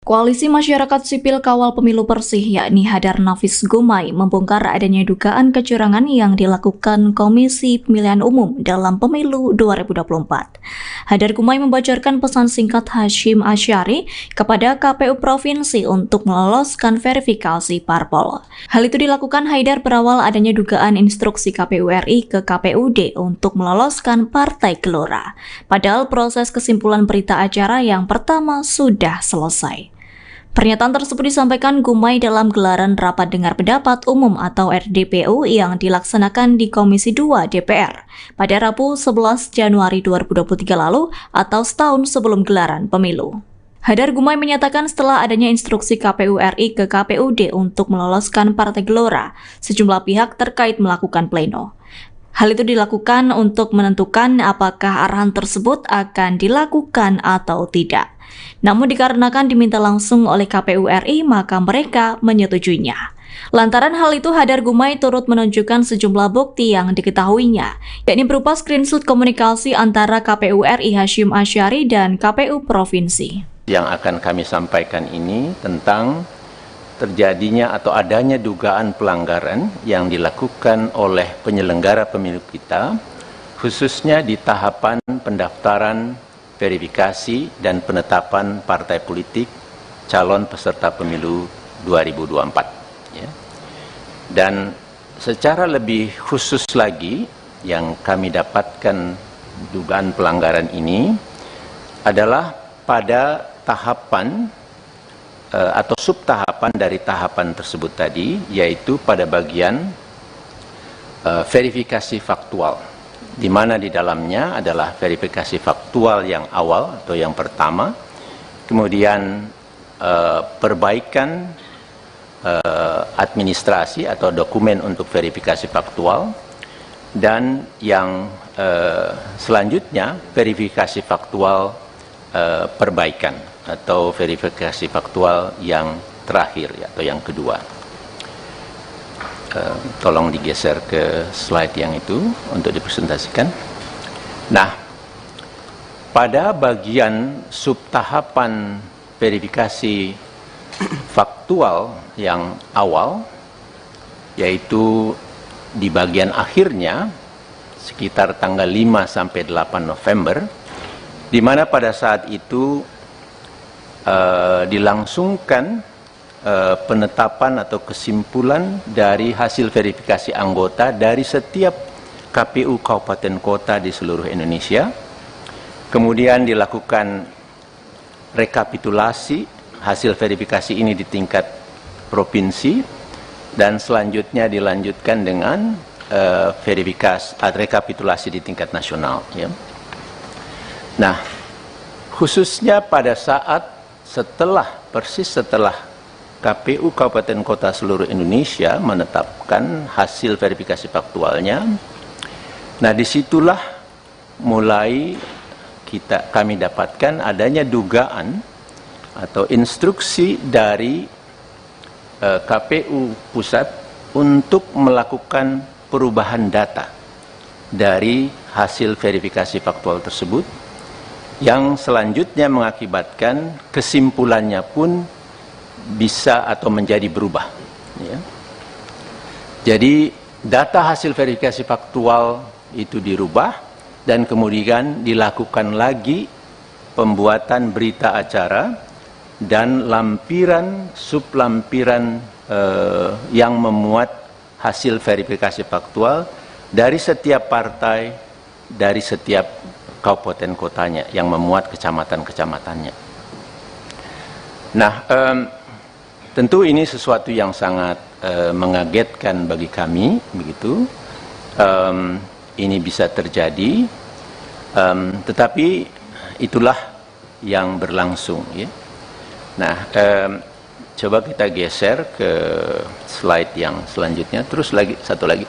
Koalisi Masyarakat Sipil Kawal Pemilu Bersih yakni Hadar Nafis Gumai membongkar adanya dugaan kecurangan yang dilakukan Komisi Pemilihan Umum dalam Pemilu 2024. Hadar Gumai membocorkan pesan singkat Hasyim Asyari kepada KPU Provinsi untuk meloloskan verifikasi parpol. Hal itu dilakukan Haidar berawal adanya dugaan instruksi KPU RI ke KPUD untuk meloloskan Partai Gelora. Padahal proses kesimpulan berita acara yang pertama sudah selesai. Pernyataan tersebut disampaikan Gumai dalam gelaran Rapat Dengar Pendapat Umum atau RDPU yang dilaksanakan di Komisi 2 DPR pada Rabu 11 Januari 2023 lalu atau setahun sebelum gelaran pemilu. Hadar Gumai menyatakan setelah adanya instruksi KPU RI ke KPUD untuk meloloskan Partai Gelora, sejumlah pihak terkait melakukan pleno. Hal itu dilakukan untuk menentukan apakah arahan tersebut akan dilakukan atau tidak. Namun dikarenakan diminta langsung oleh KPU RI, maka mereka menyetujuinya. Lantaran hal itu, Hadar Gumai turut menunjukkan sejumlah bukti yang diketahuinya, yakni berupa screenshot komunikasi antara KPU RI Hasyim Asyari dan KPU Provinsi. Yang akan kami sampaikan ini tentang terjadinya atau adanya dugaan pelanggaran yang dilakukan oleh penyelenggara pemilu kita, khususnya di tahapan pendaftaran, verifikasi, dan penetapan partai politik calon peserta pemilu 2024. Ya. Dan secara lebih khusus lagi, yang kami dapatkan dugaan pelanggaran ini adalah pada tahapan atau subtahapan dari tahapan tersebut tadi, yaitu pada bagian verifikasi faktual, di mana di dalamnya adalah verifikasi faktual yang awal atau yang pertama, kemudian perbaikan administrasi atau dokumen untuk verifikasi faktual, dan yang selanjutnya verifikasi faktual perbaikan atau verifikasi faktual yang terakhir atau yang kedua. Tolong digeser ke slide yang itu untuk dipresentasikan. Nah, pada bagian subtahapan verifikasi faktual yang awal, yaitu di bagian akhirnya sekitar tanggal 5 sampai 8 November, di mana pada saat itu dilangsungkan penetapan atau kesimpulan dari hasil verifikasi anggota dari setiap KPU kabupaten kota di seluruh Indonesia. Kemudian dilakukan rekapitulasi hasil verifikasi ini di tingkat provinsi, dan selanjutnya dilanjutkan dengan rekapitulasi di tingkat nasional. Ya. Nah, khususnya pada saat persis setelah KPU Kabupaten Kota seluruh Indonesia menetapkan hasil verifikasi faktualnya. Nah, disitulah mulai kami dapatkan adanya dugaan atau instruksi dari KPU Pusat untuk melakukan perubahan data dari hasil verifikasi faktual tersebut, yang selanjutnya mengakibatkan kesimpulannya pun bisa atau menjadi berubah. Ya. Jadi data hasil verifikasi faktual itu dirubah dan kemudian dilakukan lagi pembuatan berita acara dan lampiran sublampiran yang memuat hasil verifikasi faktual dari setiap partai, dari setiap kabupaten kotanya yang memuat kecamatan-kecamatannya. Nah, tentu ini sesuatu yang sangat mengagetkan bagi kami, begitu. Ini bisa terjadi, tetapi itulah yang berlangsung. Ya. Nah, coba kita geser ke slide yang selanjutnya. Terus lagi, satu lagi,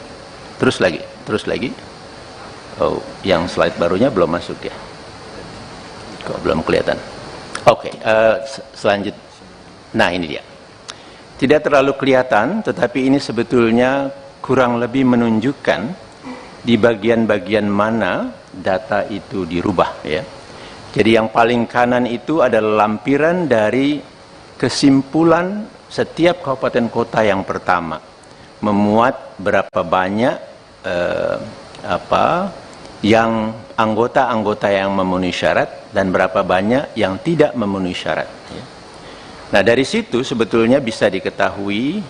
terus lagi. Oh, yang slide barunya belum masuk ya? Kok belum kelihatan? Oke, selanjutnya. Nah, ini dia. Tidak terlalu kelihatan, tetapi ini sebetulnya kurang lebih menunjukkan di bagian-bagian mana data itu dirubah. Ya. Jadi yang paling kanan itu adalah lampiran dari kesimpulan setiap kabupaten kota yang pertama, memuat berapa banyak yang anggota-anggota yang memenuhi syarat dan berapa banyak yang tidak memenuhi syarat. Ya. Nah, dari situ sebetulnya bisa diketahui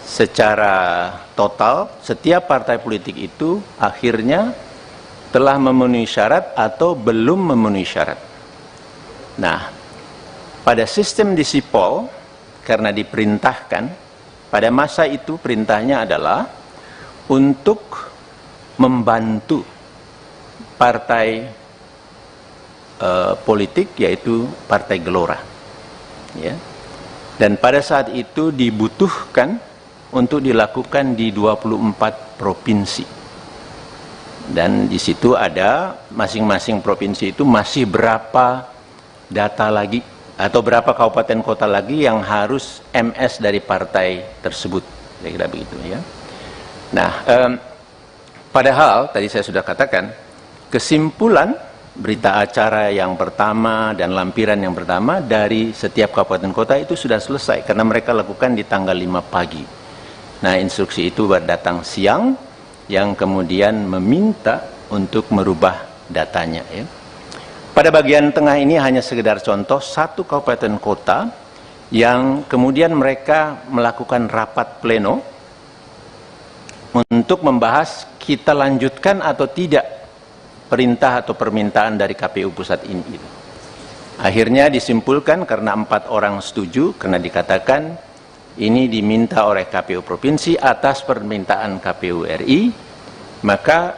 secara total setiap partai politik itu akhirnya telah memenuhi syarat atau belum memenuhi syarat. Nah, pada sistem di Sipol, karena diperintahkan, pada masa itu perintahnya adalah untuk membantu partai politik, yaitu Partai Gelora. Ya. Dan pada saat itu dibutuhkan untuk dilakukan di 24 provinsi. Dan di situ ada masing-masing provinsi itu masih berapa data lagi atau berapa kabupaten kota lagi yang harus MS dari partai tersebut. Kira-kira begitu ya. Nah, padahal tadi saya sudah katakan kesimpulan berita acara yang pertama dan lampiran yang pertama dari setiap kabupaten kota itu sudah selesai karena mereka lakukan di tanggal 5 pagi. Nah, instruksi itu datang siang yang kemudian meminta untuk merubah datanya. Ya. Pada bagian tengah ini hanya sekedar contoh satu kabupaten kota yang kemudian mereka melakukan rapat pleno untuk membahas kita lanjutkan atau tidak perintah atau permintaan dari KPU Pusat ini. Akhirnya disimpulkan karena 4 orang setuju, karena dikatakan ini diminta oleh KPU Provinsi atas permintaan KPU RI, maka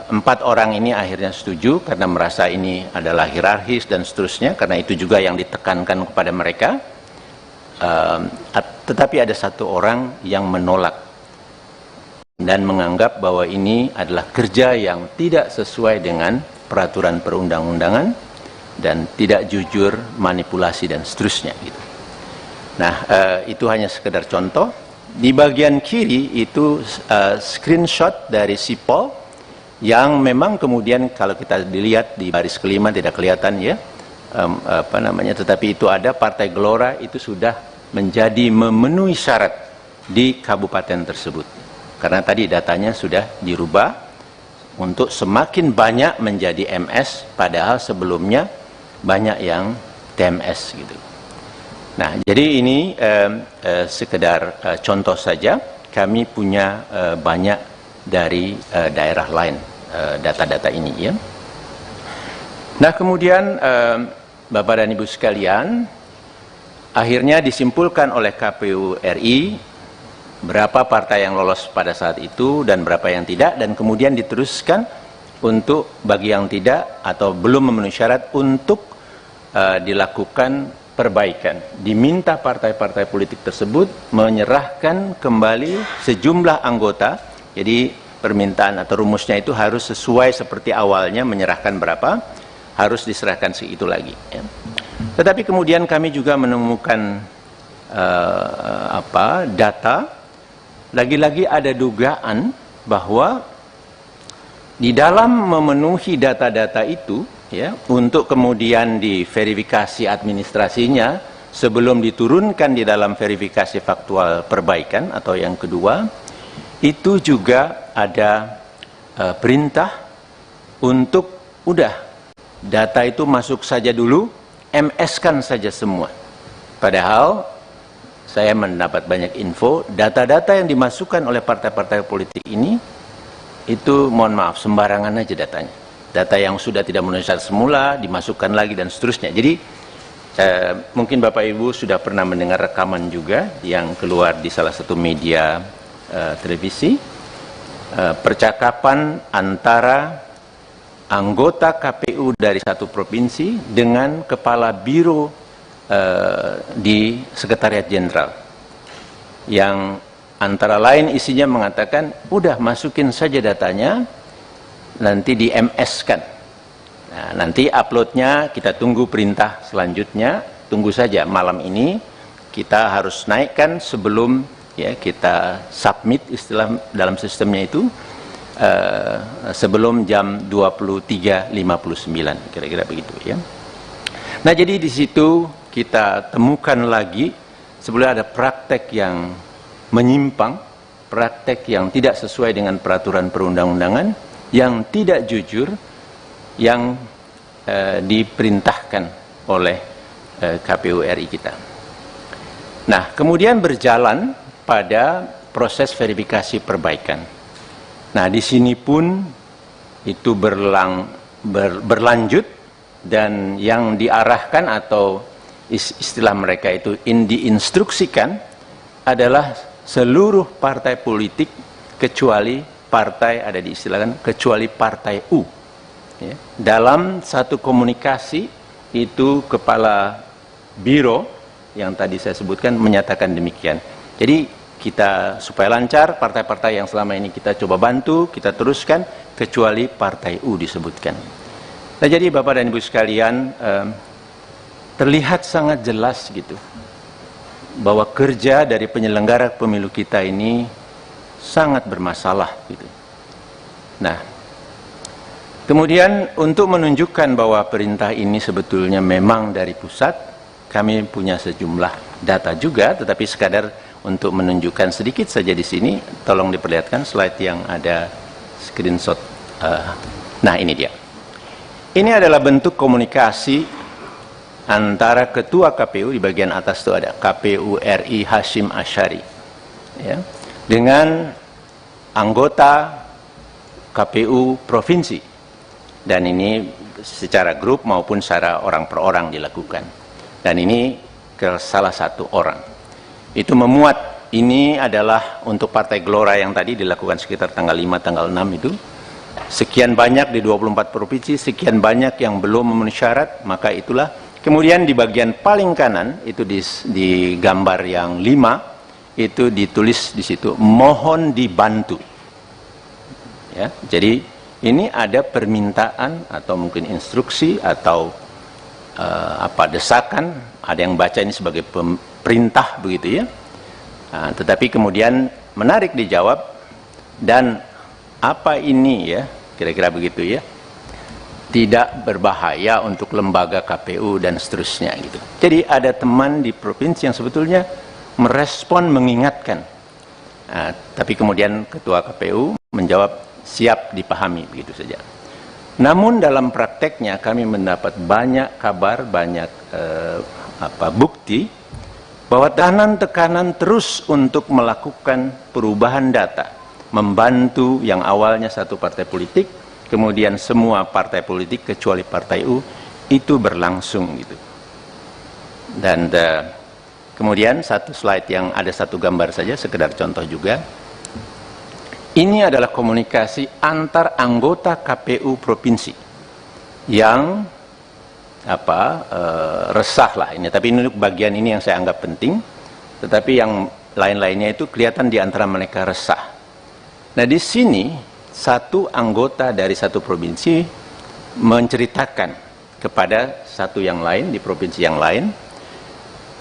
4 orang ini akhirnya setuju karena merasa ini adalah hierarkis dan seterusnya, karena itu juga yang ditekankan kepada mereka. Tetapi ada 1 orang yang menolak dan menganggap bahwa ini adalah kerja yang tidak sesuai dengan peraturan perundang-undangan dan tidak jujur, manipulasi dan seterusnya. Gitu. Nah, itu hanya sekedar contoh. Di bagian kiri itu screenshot dari Sipol yang memang kemudian kalau kita dilihat di baris kelima tidak kelihatan ya, tetapi itu ada Partai Gelora itu sudah menjadi memenuhi syarat di kabupaten tersebut. Karena tadi datanya sudah dirubah untuk semakin banyak menjadi MS, padahal sebelumnya banyak yang TMS gitu. Nah, jadi ini sekedar contoh saja. Kami punya banyak dari daerah lain data-data ini ya. Nah, kemudian Bapak dan Ibu sekalian, akhirnya disimpulkan oleh KPU RI berapa partai yang lolos pada saat itu dan berapa yang tidak, dan kemudian diteruskan untuk bagi yang tidak atau belum memenuhi syarat untuk dilakukan perbaikan. Diminta partai-partai politik tersebut menyerahkan kembali sejumlah anggota. Jadi permintaan atau rumusnya itu harus sesuai seperti awalnya, menyerahkan berapa, harus diserahkan segitu lagi. Ya. Tetapi kemudian kami juga menemukan data, lagi-lagi ada dugaan bahwa di dalam memenuhi data-data itu, ya, untuk kemudian diverifikasi administrasinya sebelum diturunkan di dalam verifikasi faktual perbaikan atau yang kedua, itu juga ada perintah untuk udah data itu masuk saja dulu, MS-kan saja semua. Padahal saya mendapat banyak info, data-data yang dimasukkan oleh partai-partai politik ini itu mohon maaf sembarangan aja datanya. Data yang sudah tidak memenuhi syarat semula dimasukkan lagi dan seterusnya. Jadi mungkin Bapak Ibu sudah pernah mendengar rekaman juga yang keluar di salah satu media televisi, percakapan antara anggota KPU dari satu provinsi dengan kepala biro di Sekretariat Jenderal, yang antara lain isinya mengatakan, udah masukin saja datanya, nanti di MS-kan. Nah, nanti uploadnya kita tunggu perintah selanjutnya, tunggu saja malam ini kita harus naikkan sebelum ya kita submit istilah dalam sistemnya itu sebelum jam 23.59 kira-kira begitu ya. Nah, jadi di situ kita temukan lagi sebenarnya ada praktek yang menyimpang, praktek yang tidak sesuai dengan peraturan perundang-undangan, yang tidak jujur, yang diperintahkan oleh KPU RI kita. Nah, kemudian berjalan pada proses verifikasi perbaikan. Nah, di sini pun itu berlanjut, dan yang diarahkan atau istilah mereka itu diinstruksikan adalah seluruh partai politik kecuali partai, ada diistilahkan kecuali partai U. Ya. Dalam satu komunikasi itu kepala biro yang tadi saya sebutkan menyatakan demikian. Jadi kita supaya lancar, partai-partai yang selama ini kita coba bantu, kita teruskan, kecuali partai U disebutkan. Nah, jadi Bapak dan Ibu sekalian, terlihat sangat jelas gitu bahwa kerja dari penyelenggara pemilu kita ini sangat bermasalah gitu. Nah, kemudian untuk menunjukkan bahwa perintah ini sebetulnya memang dari pusat, kami punya sejumlah data juga, tetapi sekadar untuk menunjukkan sedikit saja di sini, tolong diperlihatkan slide yang ada screenshot. Nah, ini dia. Ini adalah bentuk komunikasi antara Ketua KPU, di bagian atas itu ada KPU RI Hashim Asyari, ya, dengan anggota KPU Provinsi, dan ini secara grup maupun secara orang per orang dilakukan, dan ini ke salah satu orang. Itu memuat, ini adalah untuk Partai Gelora yang tadi dilakukan sekitar tanggal 5, tanggal 6 itu, sekian banyak di 24 provinsi, sekian banyak yang belum memenuhi syarat, maka itulah. Kemudian di bagian paling kanan itu di gambar yang 5 itu ditulis di situ mohon dibantu. Ya, jadi ini ada permintaan atau mungkin instruksi atau desakan, ada yang baca ini sebagai perintah begitu ya. Nah, tetapi kemudian menarik dijawab, dan apa ini ya, kira-kira begitu ya, tidak berbahaya untuk lembaga KPU dan seterusnya gitu. Jadi ada teman di provinsi yang sebetulnya merespon, mengingatkan. Nah, tapi kemudian Ketua KPU menjawab siap dipahami begitu saja. Namun dalam prakteknya kami mendapat banyak kabar, banyak bukti bahwa tekanan terus untuk melakukan perubahan data, membantu yang awalnya satu partai politik, kemudian semua partai politik kecuali partai U, itu berlangsung gitu. Dan kemudian satu slide yang ada satu gambar saja, sekedar contoh juga. Ini adalah komunikasi antar anggota KPU provinsi yang resah lah ini. Tapi ini bagian ini yang saya anggap penting. Tetapi yang lain-lainnya itu kelihatan di antara mereka resah. Nah di sini satu anggota dari satu provinsi menceritakan kepada satu yang lain di provinsi yang lain,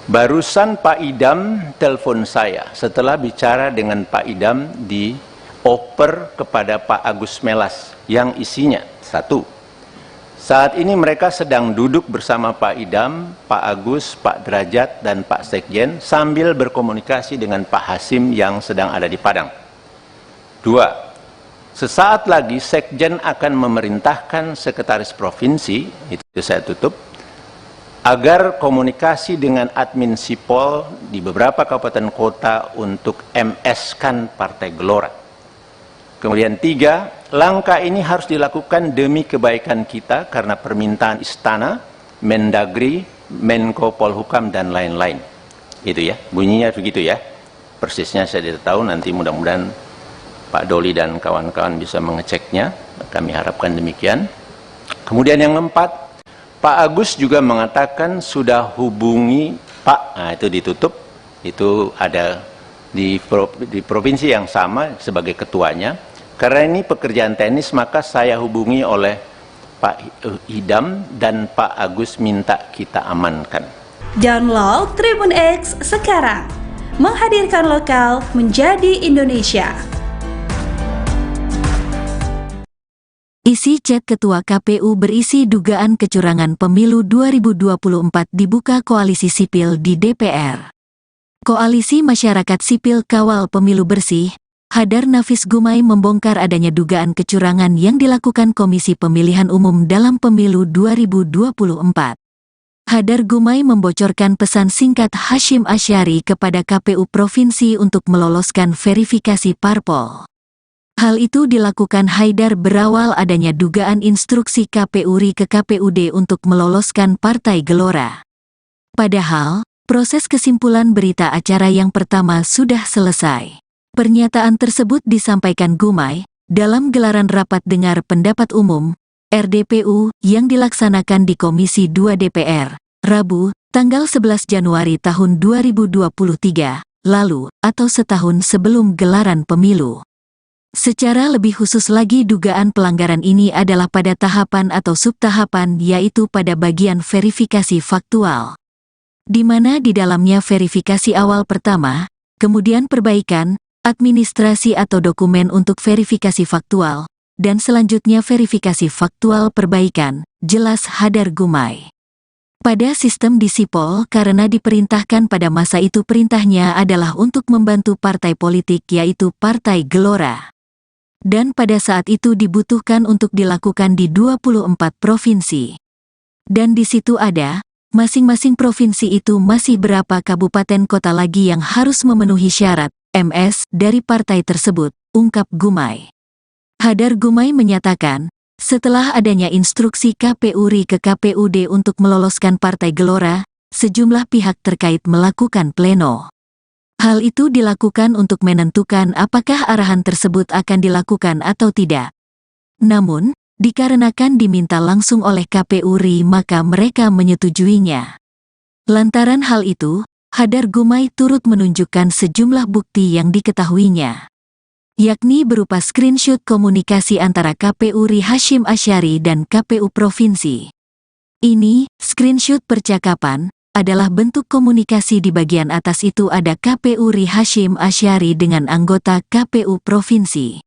barusan Pak Idam telepon saya setelah bicara dengan Pak Idam dioper kepada Pak Agus Melas yang isinya satu. Saat ini mereka sedang duduk bersama Pak Idam, Pak Agus, Pak Derajat, dan Pak Sekjen sambil berkomunikasi dengan Pak Hasim yang sedang ada di Padang. Dua, sesaat lagi Sekjen akan memerintahkan Sekretaris Provinsi, itu saya tutup, agar komunikasi dengan admin Sipol di beberapa kabupaten kota untuk MS-kan Partai Gelora. Kemudian tiga, langkah ini harus dilakukan demi kebaikan kita karena permintaan Istana, Mendagri, Menko Polhukam, dan lain-lain. Itu ya, bunyinya begitu ya. Persisnya saya tidak tahu, nanti mudah-mudahan Pak Doli dan kawan-kawan bisa mengeceknya. Kami harapkan demikian. Kemudian yang keempat, Pak Agus juga mengatakan sudah hubungi Pak, nah itu ditutup, itu ada di provinsi yang sama sebagai ketuanya. Karena ini pekerjaan teknis, maka saya hubungi oleh Pak Idam dan Pak Agus minta kita amankan. Download Tribun X sekarang, menghadirkan lokal menjadi Indonesia. Isi chat Ketua KPU berisi dugaan kecurangan pemilu 2024 dibuka Koalisi Sipil di DPR. Koalisi Masyarakat Sipil Kawal Pemilu Bersih, Hadar Nafis Gumai membongkar adanya dugaan kecurangan yang dilakukan Komisi Pemilihan Umum dalam Pemilu 2024. Hadar Gumai membocorkan pesan singkat Hasyim Asyari kepada KPU Provinsi untuk meloloskan verifikasi parpol. Hal itu dilakukan Haidar berawal adanya dugaan instruksi KPU RI ke KPUD untuk meloloskan Partai Gelora. Padahal, proses kesimpulan berita acara yang pertama sudah selesai. Pernyataan tersebut disampaikan Gumai dalam gelaran rapat dengar pendapat umum RDPU yang dilaksanakan di Komisi 2 DPR, Rabu, tanggal 11 Januari tahun 2023, lalu atau setahun sebelum gelaran pemilu. Secara lebih khusus lagi dugaan pelanggaran ini adalah pada tahapan atau subtahapan yaitu pada bagian verifikasi faktual. Di mana di dalamnya verifikasi awal pertama, kemudian perbaikan, administrasi atau dokumen untuk verifikasi faktual, dan selanjutnya verifikasi faktual perbaikan, jelas Hadar Gumai. Pada sistem di Sipol karena diperintahkan pada masa itu perintahnya adalah untuk membantu partai politik yaitu Partai Gelora. Dan pada saat itu dibutuhkan untuk dilakukan di 24 provinsi. Dan di situ ada, masing-masing provinsi itu masih berapa kabupaten kota lagi yang harus memenuhi syarat MS dari partai tersebut, ungkap Gumai. Hadar Gumai menyatakan, setelah adanya instruksi KPU RI ke KPUD untuk meloloskan Partai Gelora, sejumlah pihak terkait melakukan pleno. Hal itu dilakukan untuk menentukan apakah arahan tersebut akan dilakukan atau tidak. Namun, dikarenakan diminta langsung oleh KPU RI maka mereka menyetujuinya. Lantaran hal itu, Hadar Gumai turut menunjukkan sejumlah bukti yang diketahuinya, yakni berupa screenshot komunikasi antara KPU RI Hasyim Asyari dan KPU Provinsi. Ini, screenshot percakapan, adalah bentuk komunikasi di bagian atas itu ada KPU RI Hasyim Asyari dengan anggota KPU Provinsi.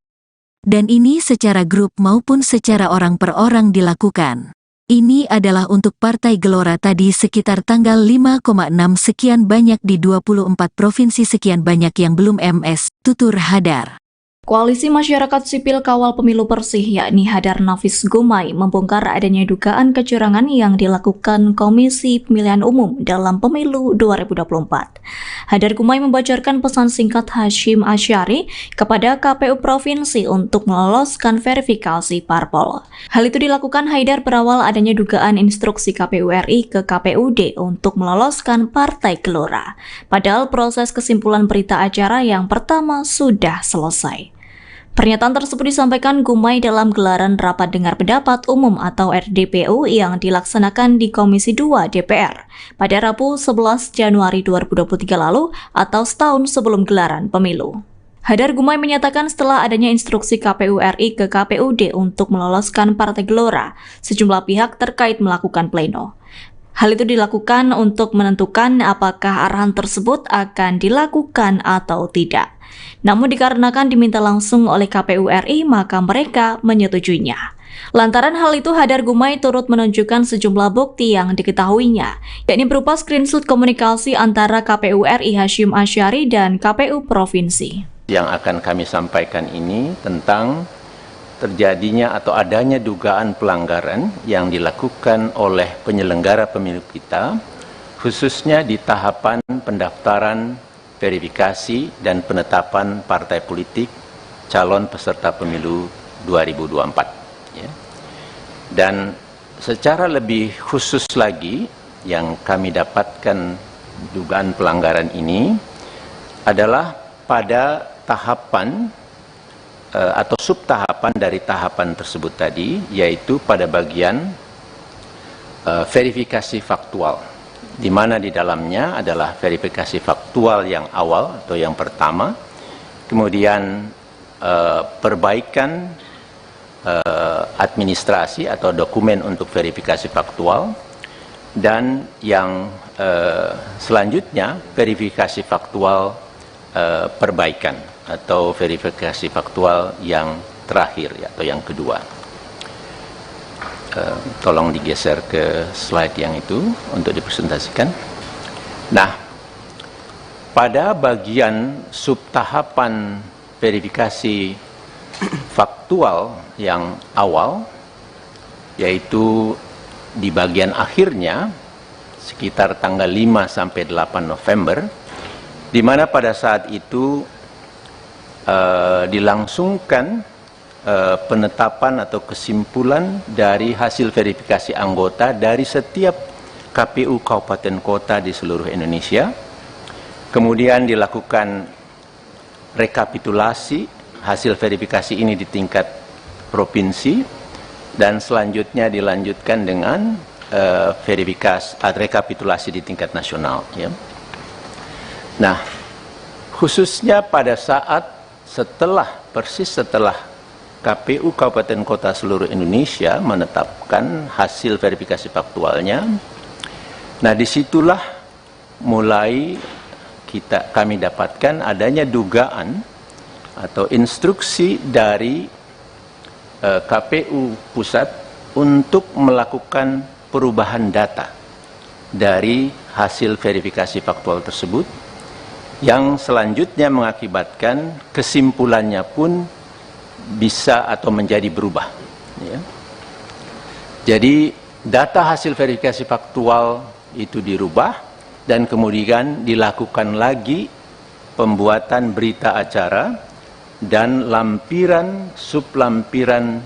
Dan ini secara grup maupun secara orang per orang dilakukan. Ini adalah untuk Partai Gelora tadi sekitar tanggal 5,6 sekian banyak di 24 provinsi sekian banyak yang belum MS, tutur Hadar. Koalisi Masyarakat Sipil Kawal Pemilu Bersih yakni Hadar Nafis Gumai membongkar adanya dugaan kecurangan yang dilakukan Komisi Pemilihan Umum dalam Pemilu 2024. Hadar Gumai membocorkan pesan singkat Hasyim Asyari kepada KPU Provinsi untuk meloloskan verifikasi parpol. Hal itu dilakukan Haidar berawal adanya dugaan instruksi KPU RI ke KPUD untuk meloloskan Partai Gelora. Padahal proses kesimpulan berita acara yang pertama sudah selesai. Pernyataan tersebut disampaikan Gumai dalam gelaran Rapat Dengar Pendapat Umum atau RDPU yang dilaksanakan di Komisi 2 DPR pada Rabu 11 Januari 2023 lalu atau setahun sebelum gelaran pemilu. Hadar Gumai menyatakan setelah adanya instruksi KPU RI ke KPUD untuk meloloskan Partai Gelora, sejumlah pihak terkait melakukan pleno. Hal itu dilakukan untuk menentukan apakah arahan tersebut akan dilakukan atau tidak. Namun dikarenakan diminta langsung oleh KPU RI, maka mereka menyetujuinya. Lantaran hal itu, Hadar Gumai turut menunjukkan sejumlah bukti yang diketahuinya, yakni berupa screenshot komunikasi antara KPU RI Hasyim Asyari dan KPU Provinsi. Yang akan kami sampaikan ini tentang terjadinya atau adanya dugaan pelanggaran yang dilakukan oleh penyelenggara pemilu kita, khususnya di tahapan pendaftaran, verifikasi, dan penetapan partai politik calon peserta pemilu 2024. Ya. Dan secara lebih khusus lagi, yang kami dapatkan dugaan pelanggaran ini adalah pada tahapan atau subtahapan dari tahapan tersebut tadi, yaitu pada bagian verifikasi faktual, di mana di dalamnya adalah verifikasi faktual yang awal atau yang pertama, kemudian perbaikan administrasi atau dokumen untuk verifikasi faktual, dan yang selanjutnya verifikasi faktual perbaikan atau verifikasi faktual yang terakhir atau yang kedua. Tolong digeser ke slide yang itu untuk dipresentasikan. Nah, pada bagian subtahapan verifikasi faktual yang awal, yaitu di bagian akhirnya sekitar tanggal 5 sampai 8 November, di mana pada saat itu dilangsungkan penetapan atau kesimpulan dari hasil verifikasi anggota dari setiap KPU kabupaten kota di seluruh Indonesia. Kemudian dilakukan rekapitulasi hasil verifikasi ini di tingkat provinsi, dan selanjutnya dilanjutkan dengan rekapitulasi di tingkat nasional. Ya. Nah, khususnya pada saat persis setelah KPU Kabupaten Kota seluruh Indonesia menetapkan hasil verifikasi faktualnya. Nah, disitulah mulai kami dapatkan adanya dugaan atau instruksi dari KPU Pusat untuk melakukan perubahan data dari hasil verifikasi faktual tersebut, yang selanjutnya mengakibatkan kesimpulannya pun bisa atau menjadi berubah. Ya. Jadi data hasil verifikasi faktual itu dirubah, dan kemudian dilakukan lagi pembuatan berita acara dan lampiran sublampiran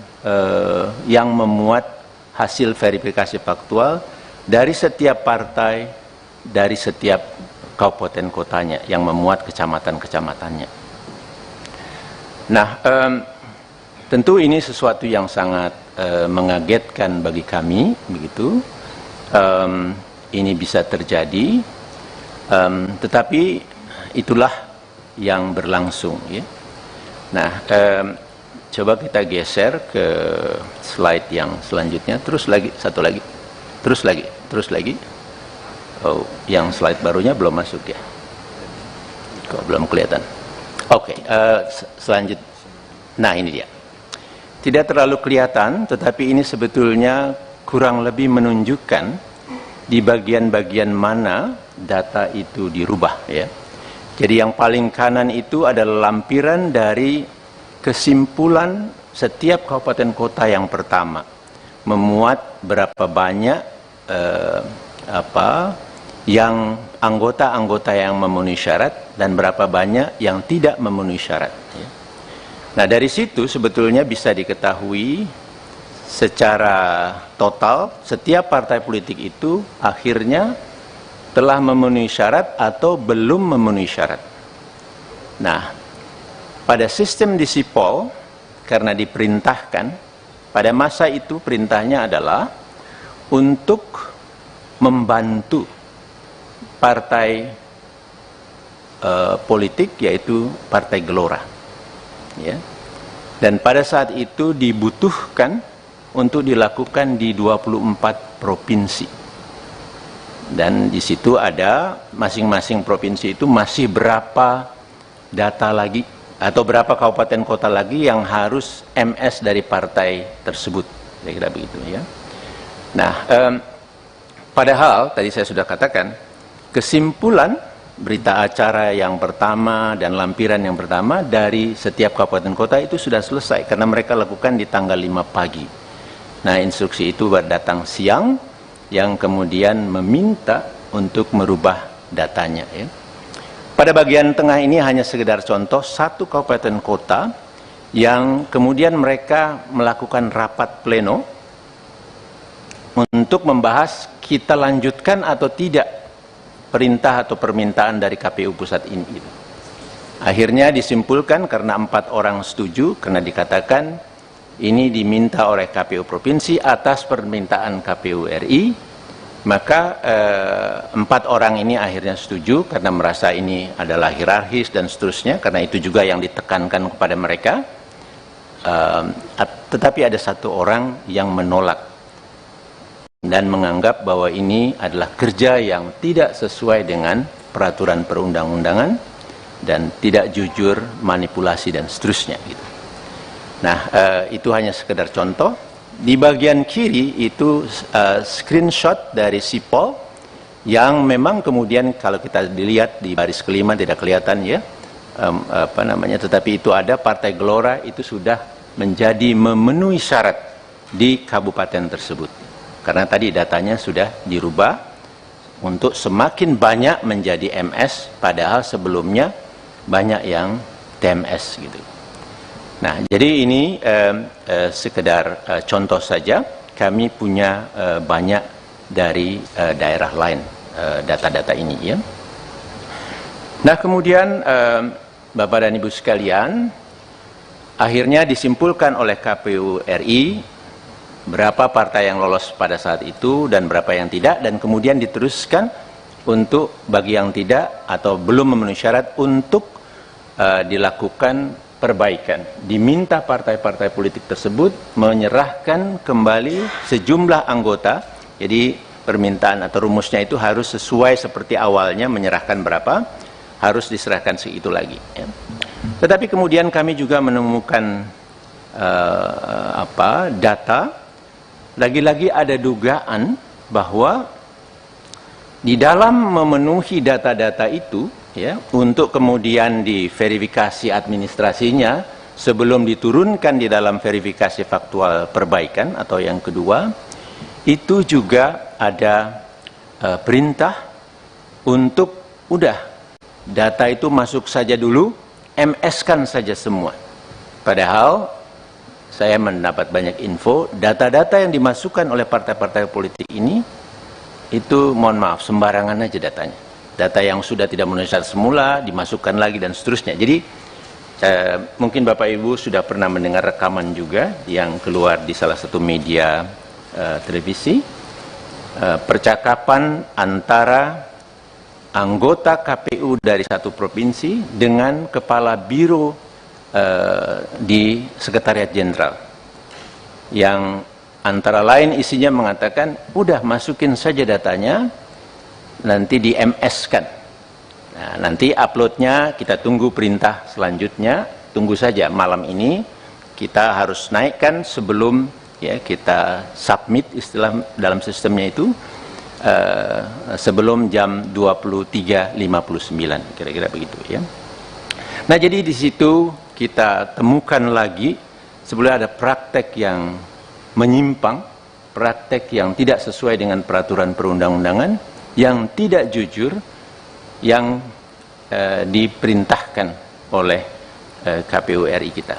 yang memuat hasil verifikasi faktual dari setiap partai, dari setiap kabupaten kotanya yang memuat kecamatan-kecamatannya. Nah, tentu ini sesuatu yang sangat mengagetkan bagi kami, begitu. Ini bisa terjadi, tetapi itulah yang berlangsung. Ya. Nah, coba kita geser ke slide yang selanjutnya. Terus lagi, satu lagi, terus lagi. Oh, yang slide barunya belum masuk ya? Kok belum kelihatan? Oke, selanjutnya. Nah, ini dia. Tidak terlalu kelihatan, tetapi ini sebetulnya kurang lebih menunjukkan di bagian-bagian mana data itu dirubah. Ya. Jadi yang paling kanan itu adalah lampiran dari kesimpulan setiap kabupaten kota yang pertama, memuat berapa banyak yang anggota-anggota yang memenuhi syarat dan berapa banyak yang tidak memenuhi syarat. Ya. Nah, dari situ sebetulnya bisa diketahui secara total setiap partai politik itu akhirnya telah memenuhi syarat atau belum memenuhi syarat. Nah, pada sistem di Sipol, karena diperintahkan, pada masa itu perintahnya adalah untuk membantu partai politik, yaitu Partai Gelora. Ya. Dan pada saat itu dibutuhkan untuk dilakukan di 24 provinsi. Dan di situ ada masing-masing provinsi itu masih berapa data lagi atau berapa kabupaten kota lagi yang harus MS dari partai tersebut, kira-kira begitu ya. Nah, padahal tadi saya sudah katakan kesimpulan berita acara yang pertama dan lampiran yang pertama dari setiap kabupaten kota itu sudah selesai karena mereka lakukan di tanggal 5 pagi. Nah, instruksi itu datang siang yang kemudian meminta untuk merubah datanya ya. Pada bagian tengah ini hanya sekedar contoh satu kabupaten kota yang kemudian mereka melakukan rapat pleno untuk membahas kita lanjutkan atau tidak perintah atau permintaan dari KPU pusat ini. Akhirnya disimpulkan karena 4 orang setuju, karena dikatakan ini diminta oleh KPU provinsi atas permintaan KPU RI. Maka 4 orang ini akhirnya setuju karena merasa ini adalah hierarkis dan seterusnya, karena itu juga yang ditekankan kepada mereka. Tetapi ada 1 orang yang menolak dan menganggap bahwa ini adalah kerja yang tidak sesuai dengan peraturan perundang-undangan dan tidak jujur, manipulasi dan seterusnya. Gitu. Nah, itu hanya sekedar contoh. Di bagian kiri itu screenshot dari Sipol yang memang kemudian kalau kita dilihat di baris kelima tidak kelihatan ya, tetapi itu ada Partai Gelora itu sudah menjadi memenuhi syarat di kabupaten tersebut. Karena tadi datanya sudah dirubah untuk semakin banyak menjadi MS, padahal sebelumnya banyak yang TMS gitu. Nah, jadi ini sekedar contoh saja. Kami punya banyak dari daerah lain data-data ini ya. Nah, kemudian Bapak dan Ibu sekalian, akhirnya disimpulkan oleh KPU RI berapa partai yang lolos pada saat itu dan berapa yang tidak, dan kemudian diteruskan untuk bagi yang tidak atau belum memenuhi syarat untuk dilakukan perbaikan. Diminta partai-partai politik tersebut menyerahkan kembali sejumlah anggota. Jadi permintaan atau rumusnya itu harus sesuai seperti awalnya, menyerahkan berapa, harus diserahkan segitu lagi ya. Tetapi kemudian kami juga menemukan data, lagi-lagi ada dugaan bahwa di dalam memenuhi data-data itu ya, untuk kemudian diverifikasi administrasinya sebelum diturunkan di dalam verifikasi faktual perbaikan atau yang kedua, itu juga ada perintah untuk udah data itu masuk saja dulu, MS-kan saja semua. Padahal saya mendapat banyak info, data-data yang dimasukkan oleh partai-partai politik ini itu mohon maaf sembarangan aja datanya. Data yang sudah tidak memenuhi syarat semula dimasukkan lagi dan seterusnya. Jadi mungkin Bapak Ibu sudah pernah mendengar rekaman juga yang keluar di salah satu media televisi, percakapan antara anggota KPU dari satu provinsi dengan kepala biro di Sekretariat Jenderal, yang antara lain isinya mengatakan udah masukin saja datanya, nanti di MS-kan. Nah, nanti uploadnya kita tunggu perintah selanjutnya, tunggu saja malam ini kita harus naikkan sebelum ya kita submit istilah dalam sistemnya itu sebelum jam 23.59 kira-kira begitu ya. Nah, jadi di situ kita temukan lagi sebenarnya ada praktek yang menyimpang, praktek yang tidak sesuai dengan peraturan perundang-undangan, yang tidak jujur, yang diperintahkan oleh KPU RI kita.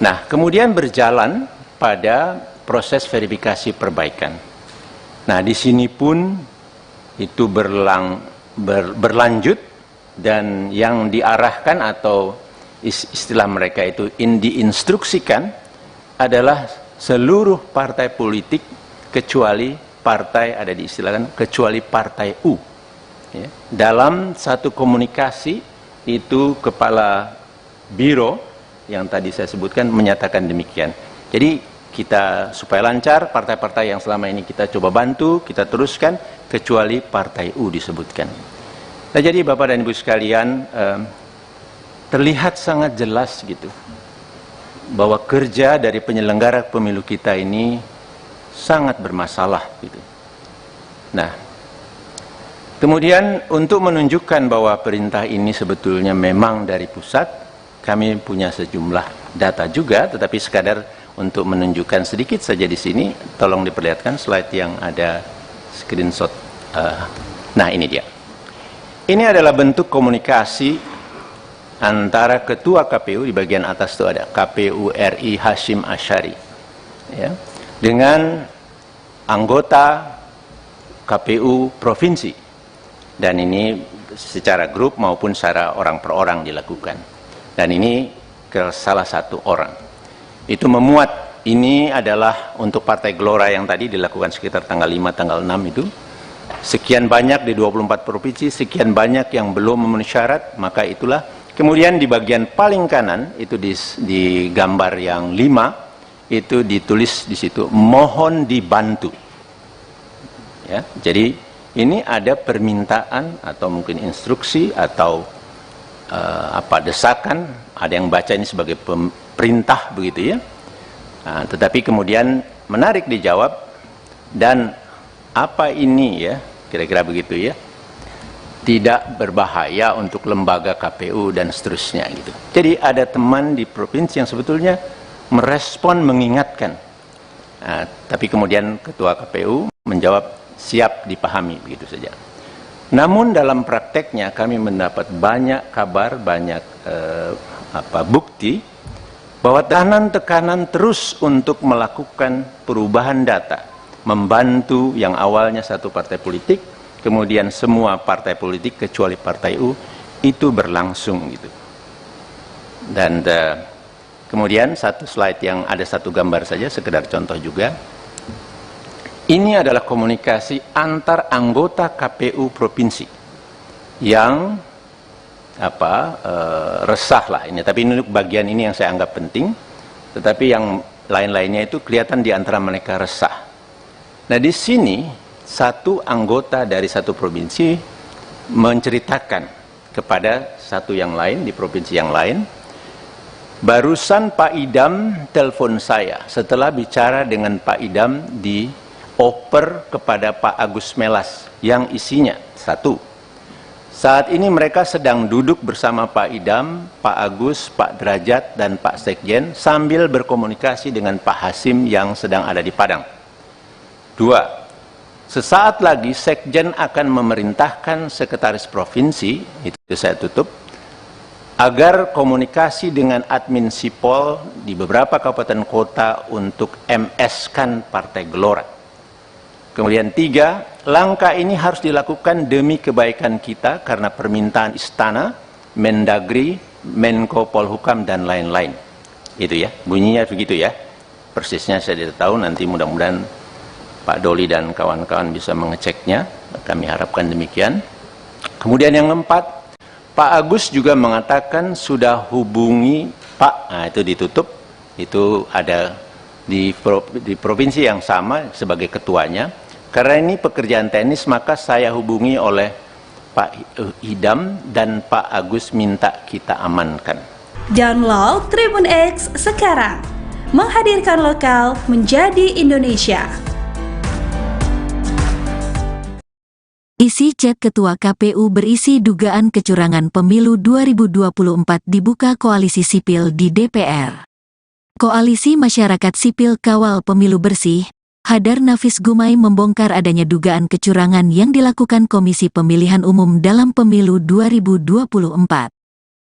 Nah, kemudian berjalan pada proses verifikasi perbaikan. Nah, di sini pun itu berlanjut, dan yang diarahkan atau istilah mereka itu diinstruksikan adalah seluruh partai politik kecuali partai, ada diistilahkan, kecuali partai U. Ya. Dalam satu komunikasi itu kepala biro yang tadi saya sebutkan menyatakan demikian. Jadi kita supaya lancar, partai-partai yang selama ini kita coba bantu, kita teruskan, kecuali partai U disebutkan. Nah, jadi Bapak dan Ibu sekalian, terlihat sangat jelas gitu bahwa kerja dari penyelenggara pemilu kita ini sangat bermasalah gitu. Nah, kemudian untuk menunjukkan bahwa perintah ini sebetulnya memang dari pusat, kami punya sejumlah data juga, tetapi sekadar untuk menunjukkan sedikit saja di sini, tolong diperlihatkan slide yang ada screenshot. Nah, ini dia. Ini adalah bentuk komunikasi antara ketua KPU, di bagian atas itu ada KPU RI Hashim Asyari, ya, dengan anggota KPU provinsi, dan ini secara grup maupun secara orang per orang dilakukan, dan ini ke salah satu orang. Itu memuat, ini adalah untuk Partai Gelora yang tadi dilakukan sekitar tanggal 5, tanggal 6 itu, sekian banyak di 24 provinsi, sekian banyak yang belum memenuhi syarat, maka itulah. Kemudian di bagian paling kanan itu di gambar yang 5 itu ditulis di situ mohon dibantu. Ya, jadi ini ada permintaan atau mungkin instruksi atau desakan. Ada yang baca ini sebagai perintah begitu ya. Nah, tetapi kemudian menarik dijawab, dan apa ini ya, kira-kira begitu ya, tidak berbahaya untuk lembaga KPU dan seterusnya gitu. Jadi ada teman di provinsi yang sebetulnya merespon, mengingatkan. Nah, tapi kemudian ketua KPU menjawab siap dipahami, begitu saja. Namun dalam prakteknya kami mendapat banyak kabar, banyak bukti bahwa tekanan terus untuk melakukan perubahan data, membantu yang awalnya satu partai politik, kemudian semua partai politik kecuali partai U, itu berlangsung gitu. Dan kemudian satu slide yang ada satu gambar saja, sekedar contoh juga. Ini adalah komunikasi antar anggota KPU provinsi yang resah lah ini. Tapi ini bagian ini yang saya anggap penting. Tetapi yang lain-lainnya itu kelihatan di antara mereka resah. Nah, di sini satu anggota dari satu provinsi menceritakan kepada satu yang lain di provinsi yang lain, barusan Pak Idam telepon saya, setelah bicara dengan Pak Idam dioper kepada Pak Agus Melas yang isinya satu, saat ini mereka sedang duduk bersama Pak Idam, Pak Agus, Pak Derajat, dan Pak Sekjen sambil berkomunikasi dengan Pak Hasim yang sedang ada di Padang. Dua, sesaat lagi Sekjen akan memerintahkan sekretaris provinsi, itu saya tutup, agar komunikasi dengan admin Sipol di beberapa kabupaten kota untuk MS-kan Partai Gelora. Kemudian tiga, langkah ini harus dilakukan demi kebaikan kita karena permintaan Istana, Mendagri, Menko Polhukam, dan lain-lain. Itu ya, bunyinya begitu ya. Persisnya saya tidak tahu, nanti mudah-mudahan Pak Doli dan kawan-kawan bisa mengeceknya, kami harapkan demikian. Kemudian yang keempat, Pak Agus juga mengatakan sudah hubungi Pak, nah itu ditutup, itu ada di provinsi yang sama sebagai ketuanya. Karena ini pekerjaan teknis, maka saya hubungi oleh Pak Idam dan Pak Agus minta kita amankan. Download Tribun X sekarang, menghadirkan lokal menjadi Indonesia. Isi chat Ketua KPU berisi dugaan kecurangan pemilu 2024 dibuka Koalisi Sipil di DPR. Koalisi Masyarakat Sipil Kawal Pemilu Bersih, Hadar Nafis Gumai membongkar adanya dugaan kecurangan yang dilakukan Komisi Pemilihan Umum dalam Pemilu 2024.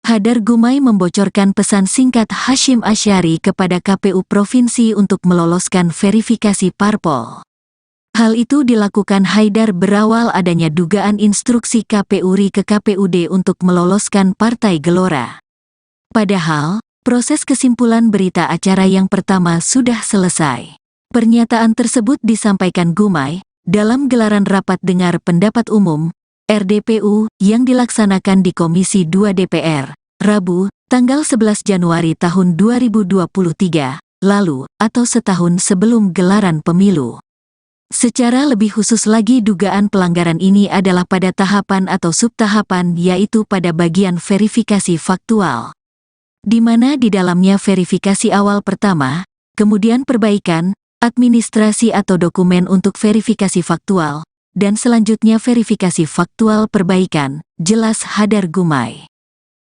Hadar Gumai membocorkan pesan singkat Hashim Asyari kepada KPU Provinsi untuk meloloskan verifikasi parpol. Hal itu dilakukan Haidar berawal adanya dugaan instruksi KPU RI ke KPUD untuk meloloskan Partai Gelora. Padahal, proses kesimpulan berita acara yang pertama sudah selesai. Pernyataan tersebut disampaikan Gumai dalam gelaran rapat dengar pendapat umum RDPU yang dilaksanakan di Komisi 2 DPR, Rabu, tanggal 11 Januari tahun 2023, lalu, atau setahun sebelum gelaran pemilu. Secara lebih khusus lagi dugaan pelanggaran ini adalah pada tahapan atau subtahapan yaitu pada bagian verifikasi faktual. Di mana di dalamnya verifikasi awal pertama, kemudian perbaikan, administrasi atau dokumen untuk verifikasi faktual, dan selanjutnya verifikasi faktual perbaikan, jelas Hadar Gumai.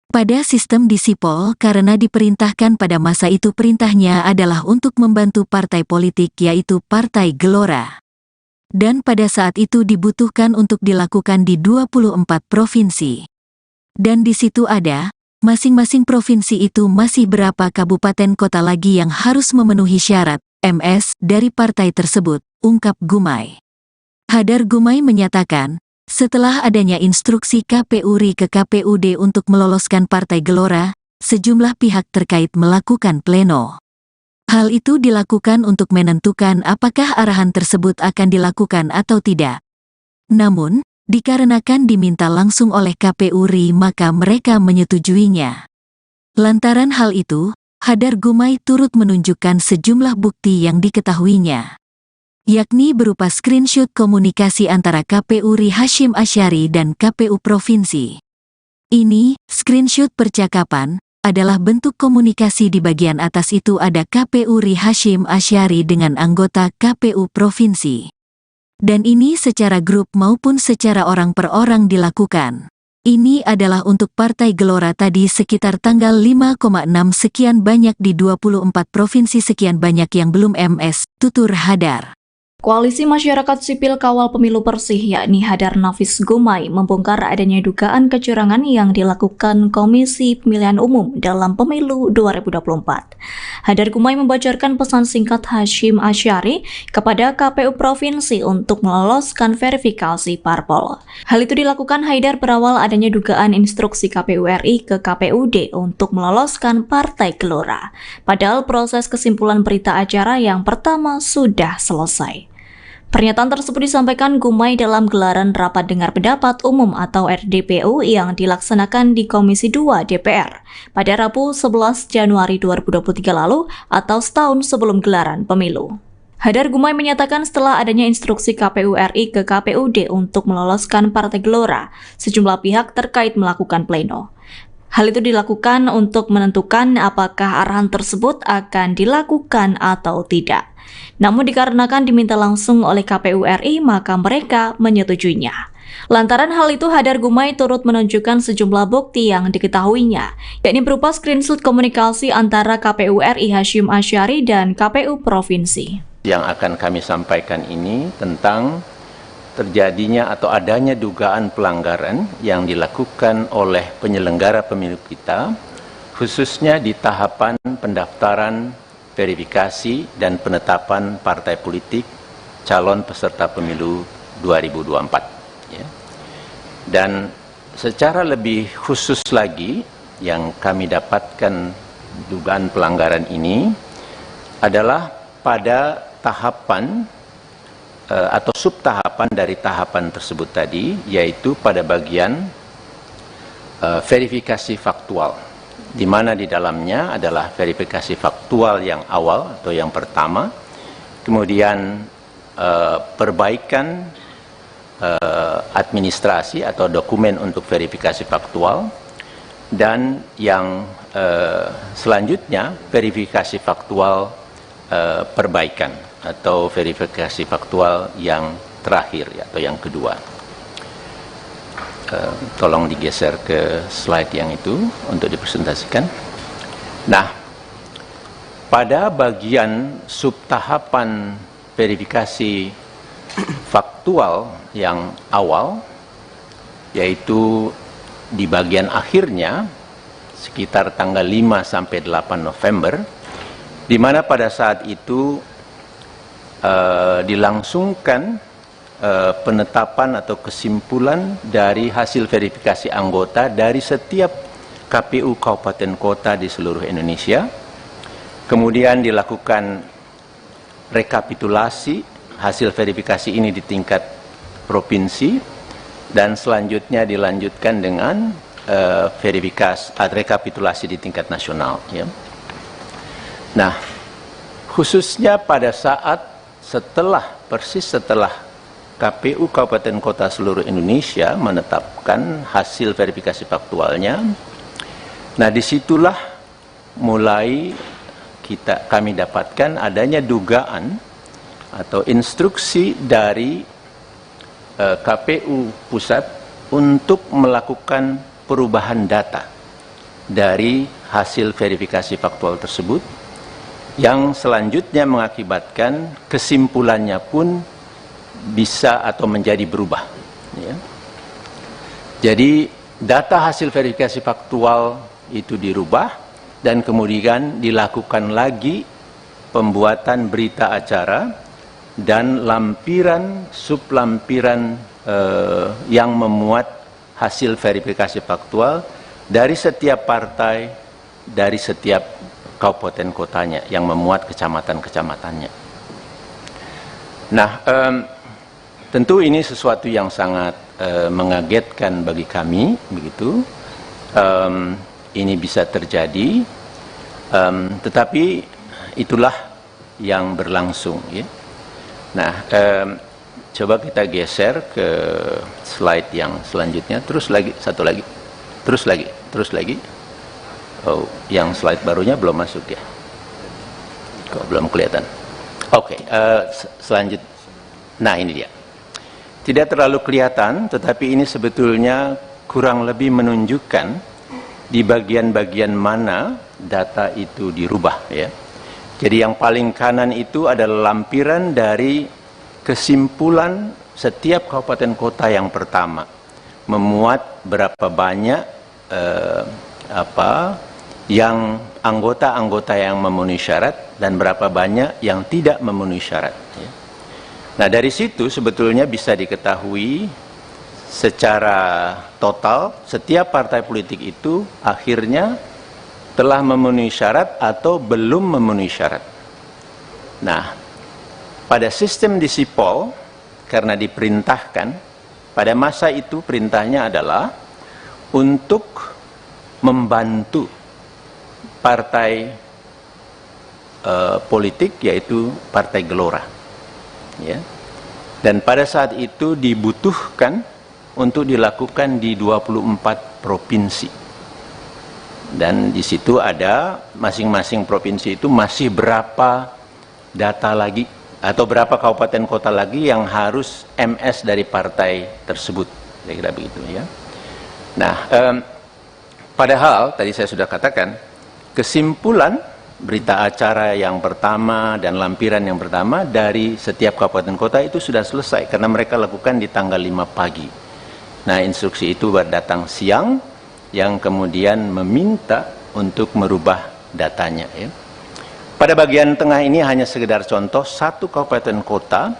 Pada sistem di Sipol karena diperintahkan pada masa itu perintahnya adalah untuk membantu partai politik yaitu Partai Gelora. Dan pada saat itu dibutuhkan untuk dilakukan di 24 provinsi. Dan di situ ada, masing-masing provinsi itu masih berapa kabupaten kota lagi yang harus memenuhi syarat, MS, dari partai tersebut, ungkap Gumai. Hadar Gumai menyatakan, setelah adanya instruksi KPU RI ke KPUD untuk meloloskan Partai Gelora, sejumlah pihak terkait melakukan pleno. Hal itu dilakukan untuk menentukan apakah arahan tersebut akan dilakukan atau tidak. Namun, dikarenakan diminta langsung oleh KPU RI maka mereka menyetujuinya. Lantaran hal itu, Hadar Gumai turut menunjukkan sejumlah bukti yang diketahuinya. Yakni berupa screenshot komunikasi antara KPU RI Hasyim Asyari dan KPU Provinsi. Ini, screenshot percakapan, adalah bentuk komunikasi di bagian atas itu ada KPU RI Hasyim Asyari dengan anggota KPU Provinsi. Dan ini secara grup maupun secara orang per orang dilakukan. Ini adalah untuk Partai Gelora tadi sekitar tanggal 5,6 sekian banyak di 24 provinsi sekian banyak yang belum MS, tutur Hadar. Koalisi Masyarakat Sipil Kawal Pemilu Bersih yakni Hadar Nafis Gumai membongkar adanya dugaan kecurangan yang dilakukan Komisi Pemilihan Umum dalam Pemilu 2024. Hadar Gumai membocorkan pesan singkat Hasyim Asyari kepada KPU Provinsi untuk meloloskan verifikasi parpol. Hal itu dilakukan Haidar berawal adanya dugaan instruksi KPU RI ke KPUD untuk meloloskan Partai Gelora. Padahal proses kesimpulan berita acara yang pertama sudah selesai. Pernyataan tersebut disampaikan Gumai dalam gelaran Rapat Dengar Pendapat Umum atau RDPU yang dilaksanakan di Komisi 2 DPR pada Rabu 11 Januari 2023 lalu atau setahun sebelum gelaran pemilu. Hadar Gumai menyatakan setelah adanya instruksi KPU RI ke KPUD untuk meloloskan Partai Gelora, sejumlah pihak terkait melakukan pleno. Hal itu dilakukan untuk menentukan apakah arahan tersebut akan dilakukan atau tidak. Namun dikarenakan diminta langsung oleh KPU RI, maka mereka menyetujuinya. Lantaran hal itu, Hadar Gumai turut menunjukkan sejumlah bukti yang diketahuinya, yakni berupa screenshot komunikasi antara KPU RI Hasyim Asyari dan KPU Provinsi. Yang akan kami sampaikan ini tentang terjadinya atau adanya dugaan pelanggaran yang dilakukan oleh penyelenggara pemilu kita, khususnya di tahapan pendaftaran, verifikasi, dan penetapan partai politik calon peserta pemilu 2024. Ya. Dan secara lebih khusus lagi, yang kami dapatkan dugaan pelanggaran ini adalah pada tahapan atau subtahapan dari tahapan tersebut tadi, yaitu pada bagian verifikasi faktual, di mana di dalamnya adalah verifikasi faktual yang awal atau yang pertama, kemudian perbaikan administrasi atau dokumen untuk verifikasi faktual, dan yang selanjutnya verifikasi faktual perbaikan atau verifikasi faktual yang terakhir atau yang kedua. Tolong digeser ke slide yang itu untuk dipresentasikan. Nah, pada bagian subtahapan verifikasi faktual yang awal, yaitu di bagian akhirnya sekitar tanggal 5 sampai 8 November, di mana pada saat itu dilangsungkan penetapan atau kesimpulan dari hasil verifikasi anggota dari setiap KPU kabupaten kota di seluruh Indonesia. Kemudian dilakukan rekapitulasi hasil verifikasi ini di tingkat provinsi, dan selanjutnya dilanjutkan dengan rekapitulasi di tingkat nasional. Ya. Nah, khususnya pada saat persis setelah KPU Kabupaten Kota seluruh Indonesia menetapkan hasil verifikasi faktualnya, nah disitulah mulai kami dapatkan adanya dugaan atau instruksi dari KPU Pusat untuk melakukan perubahan data dari hasil verifikasi faktual tersebut, yang selanjutnya mengakibatkan kesimpulannya pun bisa atau menjadi berubah. Ya. Jadi data hasil verifikasi faktual itu dirubah, dan kemudian dilakukan lagi pembuatan berita acara dan lampiran sublampiran yang memuat hasil verifikasi faktual dari setiap partai, dari setiap kabupaten kotanya yang memuat kecamatan-kecamatannya. Nah, tentu ini sesuatu yang sangat mengagetkan bagi kami, begitu. Ini bisa terjadi, tetapi itulah yang berlangsung. Ya. Nah, coba kita geser ke slide yang selanjutnya. Terus lagi, satu lagi, terus lagi. Oh, yang slide barunya belum masuk ya? Kok belum kelihatan? Oke, selanjutnya. Nah, ini dia. Tidak terlalu kelihatan, tetapi ini sebetulnya kurang lebih menunjukkan di bagian-bagian mana data itu dirubah. Ya. Jadi yang paling kanan itu adalah lampiran dari kesimpulan setiap kabupaten kota yang pertama, memuat berapa banyak yang anggota-anggota yang memenuhi syarat dan berapa banyak yang tidak memenuhi syarat. Ya. Nah, dari situ sebetulnya bisa diketahui secara total setiap partai politik itu akhirnya telah memenuhi syarat atau belum memenuhi syarat. Nah, pada sistem di Sipol, karena diperintahkan, pada masa itu perintahnya adalah untuk membantu partai politik, yaitu Partai Gelora. Ya. Dan pada saat itu dibutuhkan untuk dilakukan di 24 provinsi. Dan di situ ada masing-masing provinsi itu masih berapa data lagi atau berapa kabupaten kota lagi yang harus MS dari partai tersebut. Kira-kira begitu ya. Nah, padahal tadi saya sudah katakan kesimpulan berita acara yang pertama dan lampiran yang pertama dari setiap kabupaten kota itu sudah selesai karena mereka lakukan di tanggal 5 pagi. Nah, instruksi itu datang siang, yang kemudian meminta untuk merubah datanya. Ya. Pada bagian tengah ini hanya sekedar contoh satu kabupaten kota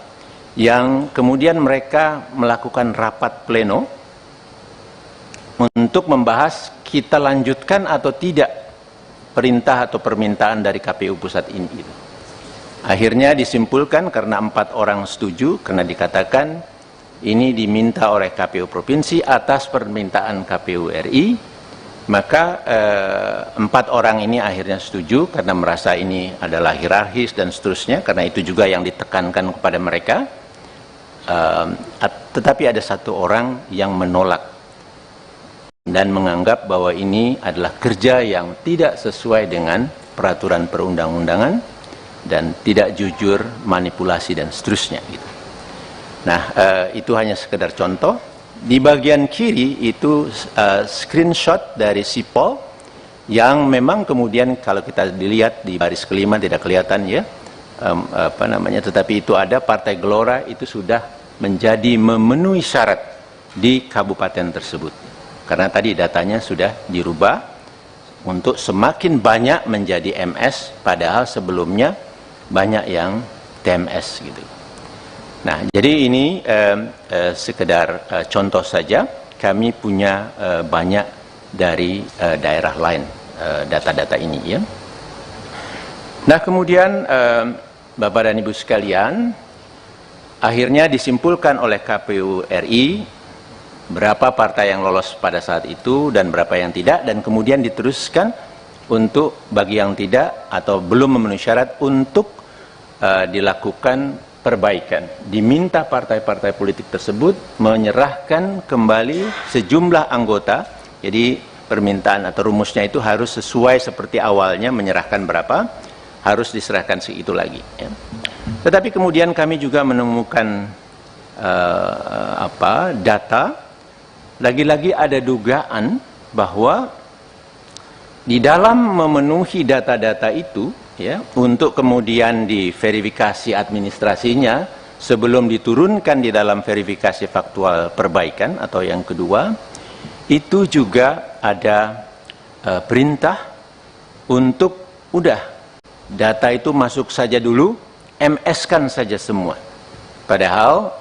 yang kemudian mereka melakukan rapat pleno untuk membahas kita lanjutkan atau tidak perintah atau permintaan dari KPU Pusat ini. Akhirnya disimpulkan karena 4 orang setuju, karena dikatakan ini diminta oleh KPU Provinsi atas permintaan KPU RI, maka 4 orang ini akhirnya setuju karena merasa ini adalah hierarkis dan seterusnya, karena itu juga yang ditekankan kepada mereka. Tetapi ada 1 orang yang menolak dan menganggap bahwa ini adalah kerja yang tidak sesuai dengan peraturan perundang-undangan dan tidak jujur, manipulasi dan seterusnya. Gitu. Nah, itu hanya sekedar contoh. Di bagian kiri itu screenshot dari Sipol yang memang kemudian kalau kita dilihat di baris kelima tidak kelihatan ya, tetapi itu ada Partai Gelora itu sudah menjadi memenuhi syarat di kabupaten tersebut. Karena tadi datanya sudah dirubah untuk semakin banyak menjadi MS, padahal sebelumnya banyak yang TMS gitu. Nah, jadi ini sekedar contoh saja. Kami punya banyak dari daerah lain data-data ini ya. Nah kemudian Bapak dan Ibu sekalian, akhirnya disimpulkan oleh KPU RI berapa partai yang lolos pada saat itu dan berapa yang tidak, dan kemudian diteruskan untuk bagi yang tidak atau belum memenuhi syarat untuk dilakukan perbaikan. Diminta partai-partai politik tersebut menyerahkan kembali sejumlah anggota. Jadi permintaan atau rumusnya itu harus sesuai seperti awalnya, menyerahkan berapa, harus diserahkan segitu lagi ya. Tetapi kemudian kami juga menemukan data, lagi-lagi ada dugaan bahwa di dalam memenuhi data-data itu ya, untuk kemudian diverifikasi administrasinya sebelum diturunkan di dalam verifikasi faktual perbaikan atau yang kedua, itu juga ada perintah untuk udah data itu masuk saja dulu, MS-kan saja semua. Padahal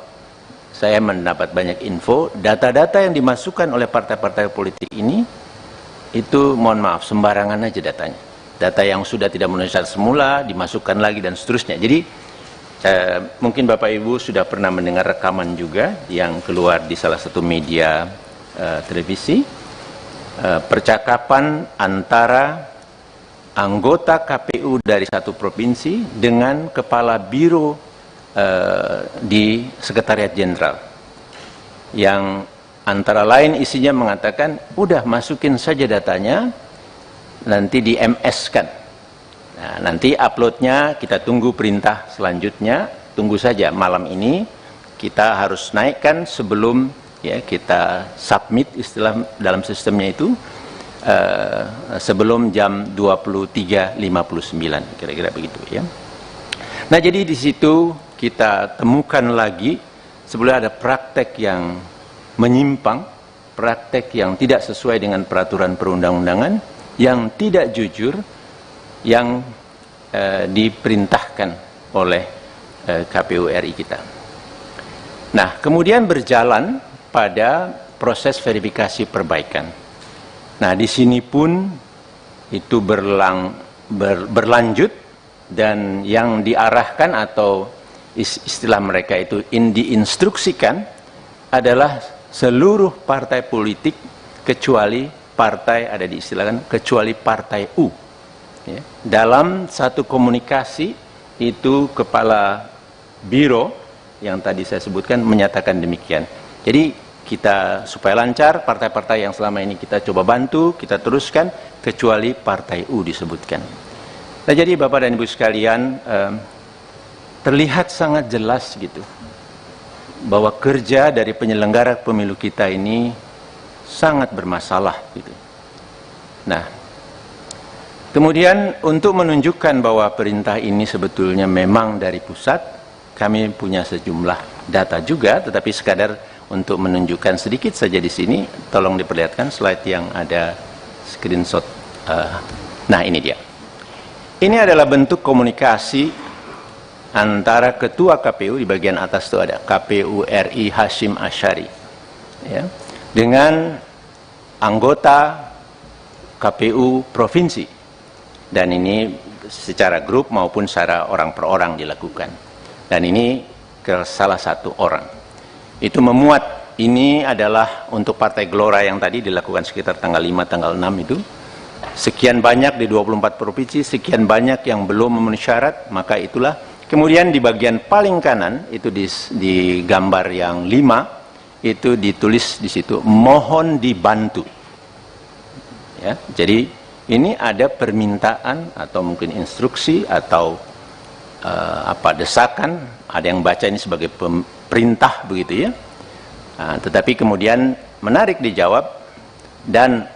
saya mendapat banyak info, data-data yang dimasukkan oleh partai-partai politik ini itu mohon maaf sembarangan aja datanya. Data yang sudah tidak memenuhi syarat semula dimasukkan lagi dan seterusnya. Jadi mungkin Bapak Ibu sudah pernah mendengar rekaman juga yang keluar di salah satu media televisi, percakapan antara anggota KPU dari satu provinsi dengan kepala biro di Sekretariat Jenderal, yang antara lain isinya mengatakan udah masukin saja datanya, nanti di MS-kan. Nah, nanti uploadnya kita tunggu perintah selanjutnya, tunggu saja malam ini kita harus naikkan sebelum ya kita submit istilah dalam sistemnya itu sebelum jam 23.59 kira-kira begitu ya. Nah jadi di situ kita temukan lagi sebenarnya ada praktek yang menyimpang, praktek yang tidak sesuai dengan peraturan perundang-undangan, yang tidak jujur, yang diperintahkan oleh KPU RI kita. Nah, kemudian berjalan pada proses verifikasi perbaikan. Nah, di sini pun itu berlanjut, dan yang diarahkan atau istilah mereka itu diinstruksikan adalah seluruh partai politik kecuali partai, ada diistilahkan kecuali partai U ya. Dalam satu komunikasi itu kepala biro yang tadi saya sebutkan menyatakan demikian. Jadi kita supaya lancar, partai-partai yang selama ini kita coba bantu, kita teruskan kecuali partai U disebutkan. Nah jadi Bapak dan Ibu sekalian, terlihat sangat jelas gitu bahwa kerja dari penyelenggara pemilu kita ini sangat bermasalah gitu. Nah, kemudian untuk menunjukkan bahwa perintah ini sebetulnya memang dari pusat, kami punya sejumlah data juga, tetapi sekadar untuk menunjukkan sedikit saja di sini, tolong diperlihatkan slide yang ada screenshot. Nah, ini dia. Ini adalah bentuk komunikasi antara ketua KPU, di bagian atas itu ada KPU RI Hashim Asyari ya, dengan anggota KPU provinsi, dan ini secara grup maupun secara orang per orang dilakukan, dan ini ke salah satu orang. Itu memuat, ini adalah untuk Partai Gelora yang tadi dilakukan sekitar tanggal 5, tanggal 6 itu, sekian banyak di 24 provinsi, sekian banyak yang belum memenuhi syarat, maka itulah. Kemudian di bagian paling kanan itu di gambar yang 5 itu ditulis di situ mohon dibantu. Ya, jadi ini ada permintaan atau mungkin instruksi atau desakan, ada yang baca ini sebagai perintah begitu ya. Nah, tetapi kemudian menarik dijawab, dan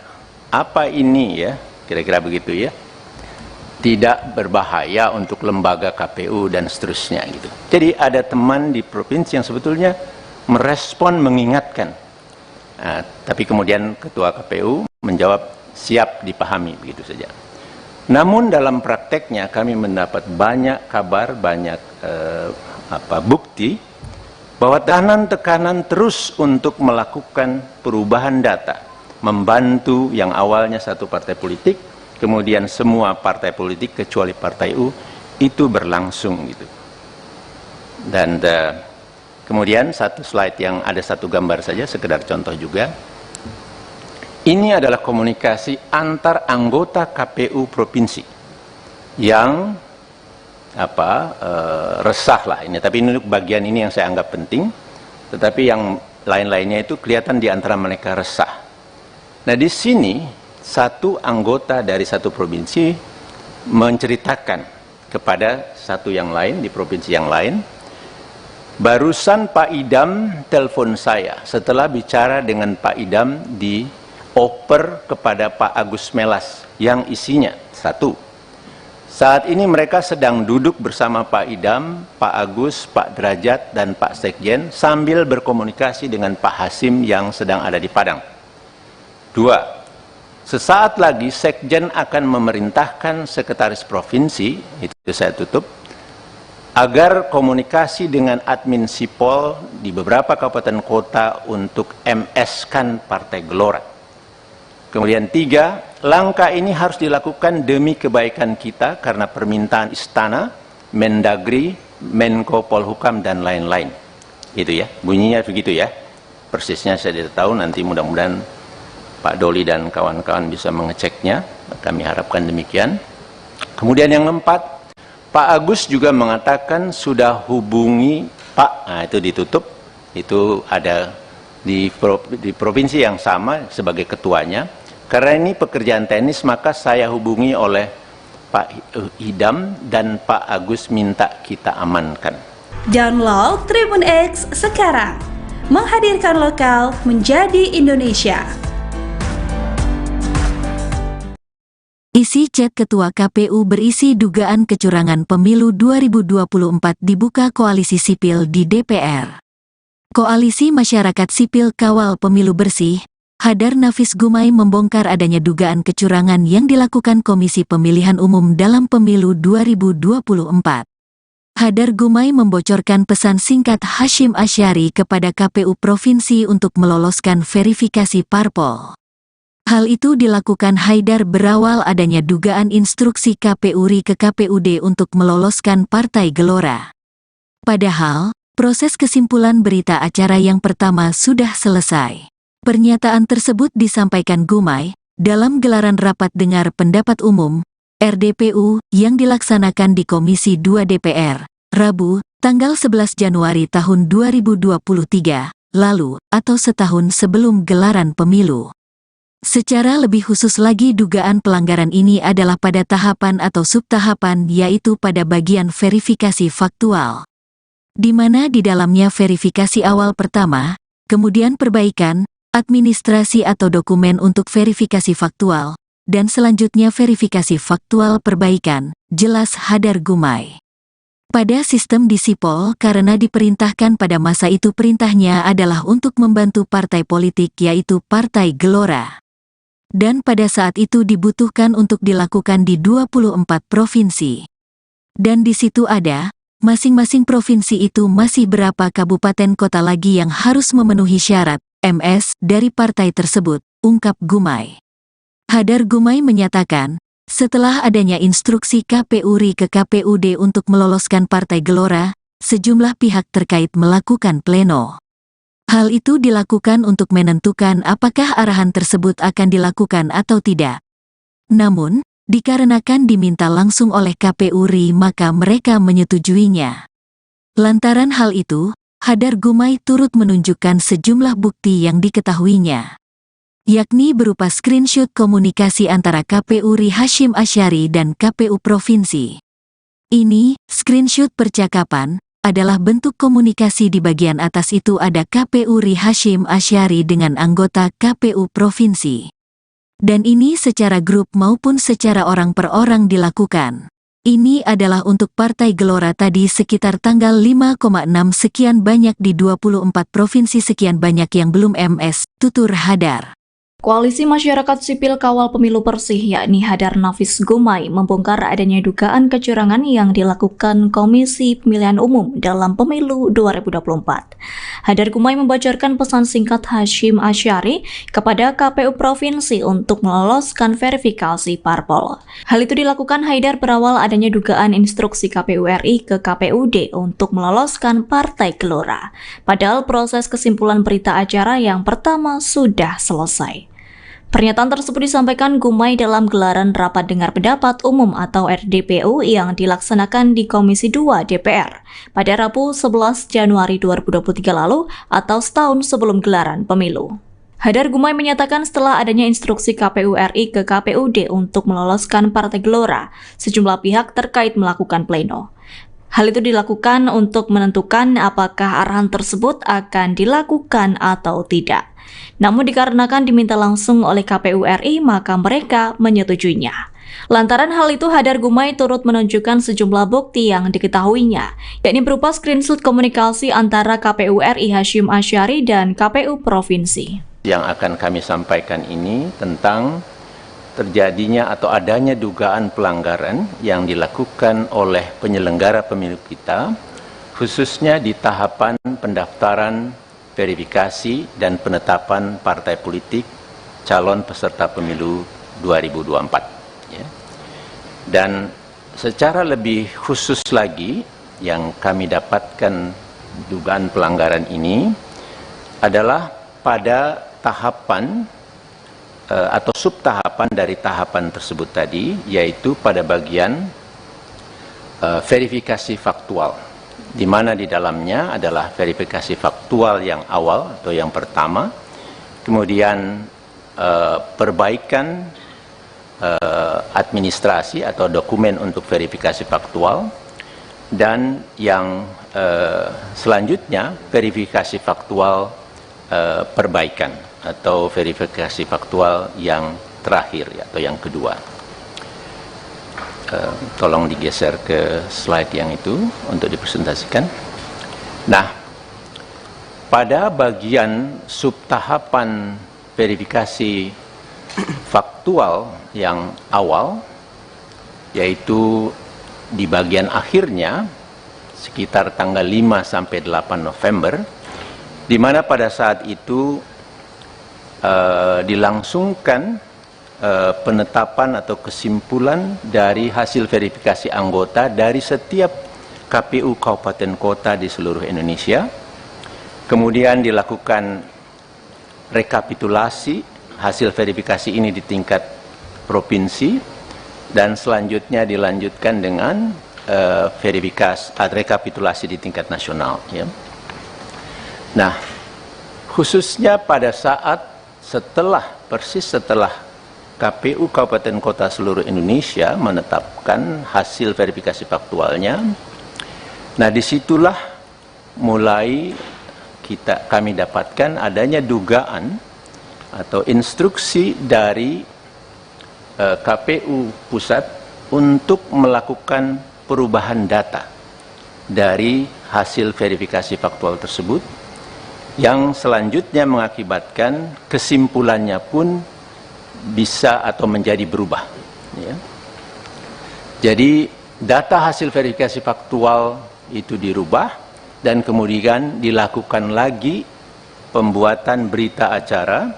apa ini ya, kira-kira begitu ya, tidak berbahaya untuk lembaga KPU dan seterusnya gitu. Jadi ada teman di provinsi yang sebetulnya merespon, mengingatkan. Nah, tapi kemudian ketua KPU menjawab siap dipahami begitu saja. Namun dalam prakteknya kami mendapat banyak kabar, banyak bukti bahwa tekanan terus untuk melakukan perubahan data, membantu yang awalnya satu partai politik, kemudian semua partai politik kecuali Partai U itu berlangsung gitu. Dan kemudian satu slide yang ada satu gambar saja, sekedar contoh juga. Ini adalah komunikasi antar anggota KPU provinsi yang resah lah ini. Tapi ini bagian ini yang saya anggap penting. Tetapi yang lain-lainnya itu kelihatan di antara mereka resah. Nah di sini satu anggota dari satu provinsi menceritakan kepada satu yang lain di provinsi yang lain, barusan Pak Idam telepon saya setelah bicara dengan Pak Idam di oper kepada Pak Agus Melas yang isinya satu, saat ini mereka sedang duduk bersama Pak Idam, Pak Agus, Pak Derajat, dan Pak Sekjen sambil berkomunikasi dengan Pak Hasim yang sedang ada di Padang. Dua, sesaat lagi Sekjen akan memerintahkan Sekretaris Provinsi, itu saya tutup, agar komunikasi dengan admin Sipol di beberapa kabupaten kota untuk MS-kan Partai Gelora. Kemudian tiga, langkah ini harus dilakukan demi kebaikan kita karena permintaan Istana, Mendagri, Menko Polhukam, dan lain-lain. Gitu ya, bunyinya begitu ya. Persisnya saya tidak tahu, nanti mudah-mudahan Pak Doli dan kawan-kawan bisa mengeceknya. Kami harapkan demikian. Kemudian yang keempat, Pak Agus juga mengatakan sudah hubungi Pak, nah itu ditutup, itu ada di provinsi yang sama sebagai ketuanya. Karena ini pekerjaan teknis, maka saya hubungi oleh Pak Idam dan Pak Agus minta kita amankan. Download Tribun X sekarang, menghadirkan lokal menjadi Indonesia. Isi chat Ketua KPU berisi dugaan kecurangan pemilu 2024 dibuka Koalisi Sipil di DPR. Koalisi Masyarakat Sipil Kawal Pemilu Bersih, Hadar Nafis Gumai membongkar adanya dugaan kecurangan yang dilakukan Komisi Pemilihan Umum dalam Pemilu 2024. Hadar Gumai membocorkan pesan singkat Hasyim Asyari kepada KPU Provinsi untuk meloloskan verifikasi parpol. Hal itu dilakukan Haidar berawal adanya dugaan instruksi KPU RI ke KPUD untuk meloloskan Partai Gelora. Padahal, proses kesimpulan berita acara yang pertama sudah selesai. Pernyataan tersebut disampaikan Gumai dalam gelaran rapat dengar pendapat umum RDPU yang dilaksanakan di Komisi 2 DPR, Rabu, tanggal 11 Januari tahun 2023, lalu atau setahun sebelum gelaran pemilu. Secara lebih khusus lagi dugaan pelanggaran ini adalah pada tahapan atau subtahapan yaitu pada bagian verifikasi faktual. Di mana di dalamnya verifikasi awal pertama, kemudian perbaikan, administrasi atau dokumen untuk verifikasi faktual, dan selanjutnya verifikasi faktual perbaikan, jelas Hadar Gumai. Pada sistem di Sipol karena diperintahkan pada masa itu perintahnya adalah untuk membantu partai politik yaitu Partai Gelora. Dan pada saat itu dibutuhkan untuk dilakukan di 24 provinsi. Dan di situ ada, masing-masing provinsi itu masih berapa kabupaten kota lagi yang harus memenuhi syarat MS dari partai tersebut, ungkap Gumai. Hadar Gumai menyatakan, setelah adanya instruksi KPU RI ke KPUD untuk meloloskan Partai Gelora, sejumlah pihak terkait melakukan pleno. Hal itu dilakukan untuk menentukan apakah arahan tersebut akan dilakukan atau tidak. Namun, dikarenakan diminta langsung oleh KPU RI maka mereka menyetujuinya. Lantaran hal itu, Hadar Gumai turut menunjukkan sejumlah bukti yang diketahuinya, yakni berupa screenshot komunikasi antara KPU RI Hasyim Asyari dan KPU Provinsi. Ini, screenshot percakapan, adalah bentuk komunikasi di bagian atas itu ada KPU RI Hasyim Asyari dengan anggota KPU Provinsi. Dan ini secara grup maupun secara orang per orang dilakukan. Ini adalah untuk Partai Gelora tadi sekitar tanggal 5,6 sekian banyak di 24 provinsi sekian banyak yang belum MS, tutur Hadar. Koalisi Masyarakat Sipil Kawal Pemilu Bersih yakni Hadar Nafis Gumai membongkar adanya dugaan kecurangan yang dilakukan Komisi Pemilihan Umum dalam Pemilu 2024. Hadar Gumai membocorkan pesan singkat Hasyim Asyari kepada KPU Provinsi untuk meloloskan verifikasi parpol. Hal itu dilakukan Haidar berawal adanya dugaan instruksi KPU RI ke KPUD untuk meloloskan Partai Gelora. Padahal proses kesimpulan berita acara yang pertama sudah selesai. Pernyataan tersebut disampaikan Gumai dalam gelaran Rapat Dengar Pendapat Umum atau RDPU yang dilaksanakan di Komisi 2 DPR pada Rabu 11 Januari 2023 lalu atau setahun sebelum gelaran pemilu. Hadar Gumai menyatakan setelah adanya instruksi KPU RI ke KPUD untuk meloloskan Partai Gelora, sejumlah pihak terkait melakukan pleno. Hal itu dilakukan untuk menentukan apakah arahan tersebut akan dilakukan atau tidak. Namun dikarenakan diminta langsung oleh KPU RI, maka mereka menyetujuinya. Lantaran hal itu, Hadar Gumai turut menunjukkan sejumlah bukti yang diketahuinya, yakni berupa screenshot komunikasi antara KPU RI Hasyim Asyari dan KPU Provinsi. Yang akan kami sampaikan ini tentang terjadinya atau adanya dugaan pelanggaran yang dilakukan oleh penyelenggara pemilu kita, khususnya di tahapan pendaftaran, verifikasi, dan penetapan partai politik calon peserta pemilu 2024. Ya. Dan secara lebih khusus lagi, yang kami dapatkan dugaan pelanggaran ini adalah pada tahapan atau subtahapan dari tahapan tersebut tadi, yaitu pada bagian verifikasi faktual, di mana di dalamnya adalah verifikasi faktual yang awal atau yang pertama, kemudian perbaikan administrasi atau dokumen untuk verifikasi faktual, dan yang selanjutnya verifikasi faktual perbaikan atau verifikasi faktual yang terakhir atau yang kedua. Tolong digeser ke slide yang itu untuk dipresentasikan. Nah, pada bagian subtahapan verifikasi faktual yang awal, yaitu di bagian akhirnya sekitar tanggal 5 sampai 8 November, di mana pada saat itu dilangsungkan penetapan atau kesimpulan dari hasil verifikasi anggota dari setiap KPU kabupaten kota di seluruh Indonesia. Kemudian dilakukan rekapitulasi hasil verifikasi ini di tingkat provinsi, dan selanjutnya dilanjutkan dengan verifikasi rekapitulasi di tingkat nasional. Ya. Nah, khususnya pada saat persis setelah KPU Kabupaten Kota seluruh Indonesia menetapkan hasil verifikasi faktualnya, nah disitulah mulai kami dapatkan adanya dugaan atau instruksi dari KPU Pusat untuk melakukan perubahan data dari hasil verifikasi faktual tersebut, yang selanjutnya mengakibatkan kesimpulannya pun bisa atau menjadi berubah. Ya. Jadi data hasil verifikasi faktual itu dirubah, dan kemudian dilakukan lagi pembuatan berita acara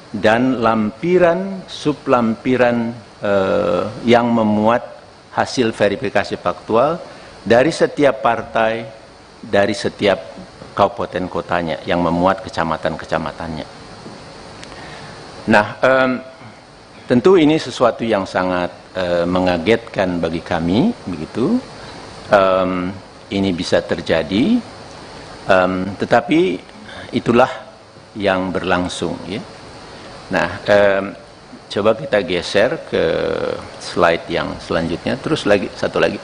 dan lampiran sublampiran yang memuat hasil verifikasi faktual dari setiap partai, dari setiap kabupaten kotanya, yang memuat kecamatan-kecamatannya. Nah, tentu ini sesuatu yang sangat mengagetkan bagi kami, begitu. Ini bisa terjadi, tetapi itulah yang berlangsung. Ya. Nah, coba kita geser ke slide yang selanjutnya. Terus lagi, satu lagi,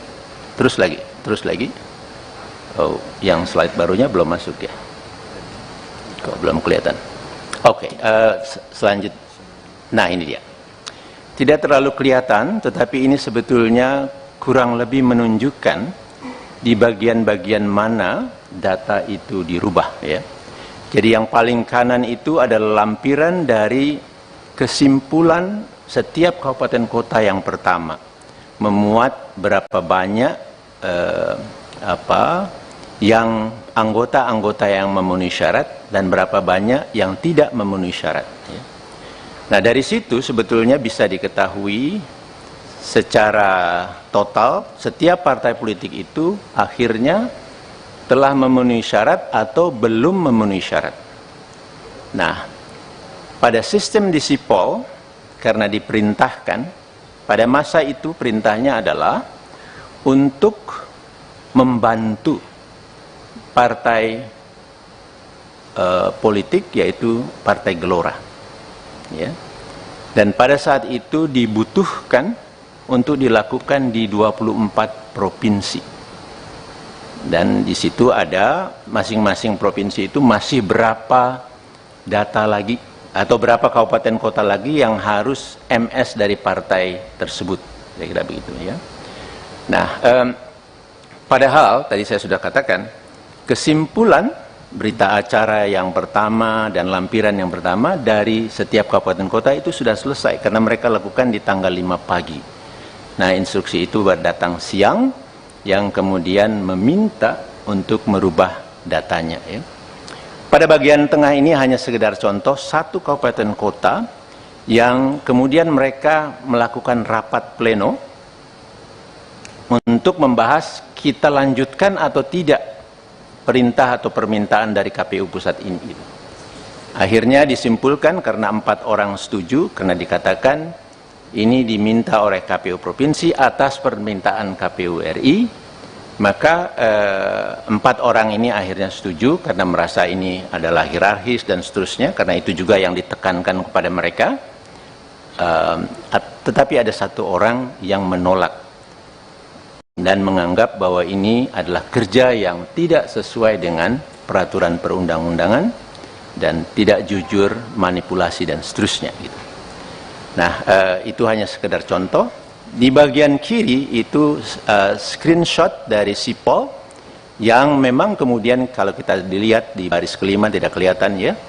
terus lagi. Oh, yang slide barunya belum masuk ya? Kok belum kelihatan? Oke, selanjutnya. Nah, ini dia. Tidak terlalu kelihatan, tetapi ini sebetulnya kurang lebih menunjukkan di bagian-bagian mana data itu dirubah. Ya. Jadi yang paling kanan itu adalah lampiran dari kesimpulan setiap kabupaten kota yang pertama, memuat berapa banyak yang anggota-anggota yang memenuhi syarat dan berapa banyak yang tidak memenuhi syarat. Ya. Nah, dari situ sebetulnya bisa diketahui secara total setiap partai politik itu akhirnya telah memenuhi syarat atau belum memenuhi syarat. Nah, pada sistem di Sipol, karena diperintahkan, pada masa itu perintahnya adalah untuk membantu partai politik, yaitu Partai Gelora. Ya. Dan pada saat itu dibutuhkan untuk dilakukan di 24 provinsi. Dan di situ ada masing-masing provinsi itu masih berapa data lagi atau berapa kabupaten kota lagi yang harus MS dari partai tersebut, kira-kira begitu ya. Nah, padahal tadi saya sudah katakan kesimpulan berita acara yang pertama dan lampiran yang pertama dari setiap kabupaten kota itu sudah selesai karena mereka lakukan di tanggal 5 pagi. Nah, instruksi itu datang siang yang kemudian meminta untuk merubah datanya ya. Pada bagian tengah ini hanya sekedar contoh satu kabupaten kota yang kemudian mereka melakukan rapat pleno untuk membahas kita lanjutkan atau tidak perintah atau permintaan dari KPU pusat ini. Akhirnya disimpulkan karena 4 orang setuju, karena dikatakan ini diminta oleh KPU provinsi atas permintaan KPU RI. Maka 4 orang ini akhirnya setuju karena merasa ini adalah hierarkis dan seterusnya, karena itu juga yang ditekankan kepada mereka. Tetapi ada 1 orang yang menolak dan menganggap bahwa ini adalah kerja yang tidak sesuai dengan peraturan perundang-undangan dan tidak jujur, manipulasi dan seterusnya gitu. Nah, itu hanya sekedar contoh. Di bagian kiri itu screenshot dari Sipol yang memang kemudian kalau kita dilihat di baris kelima tidak kelihatan ya,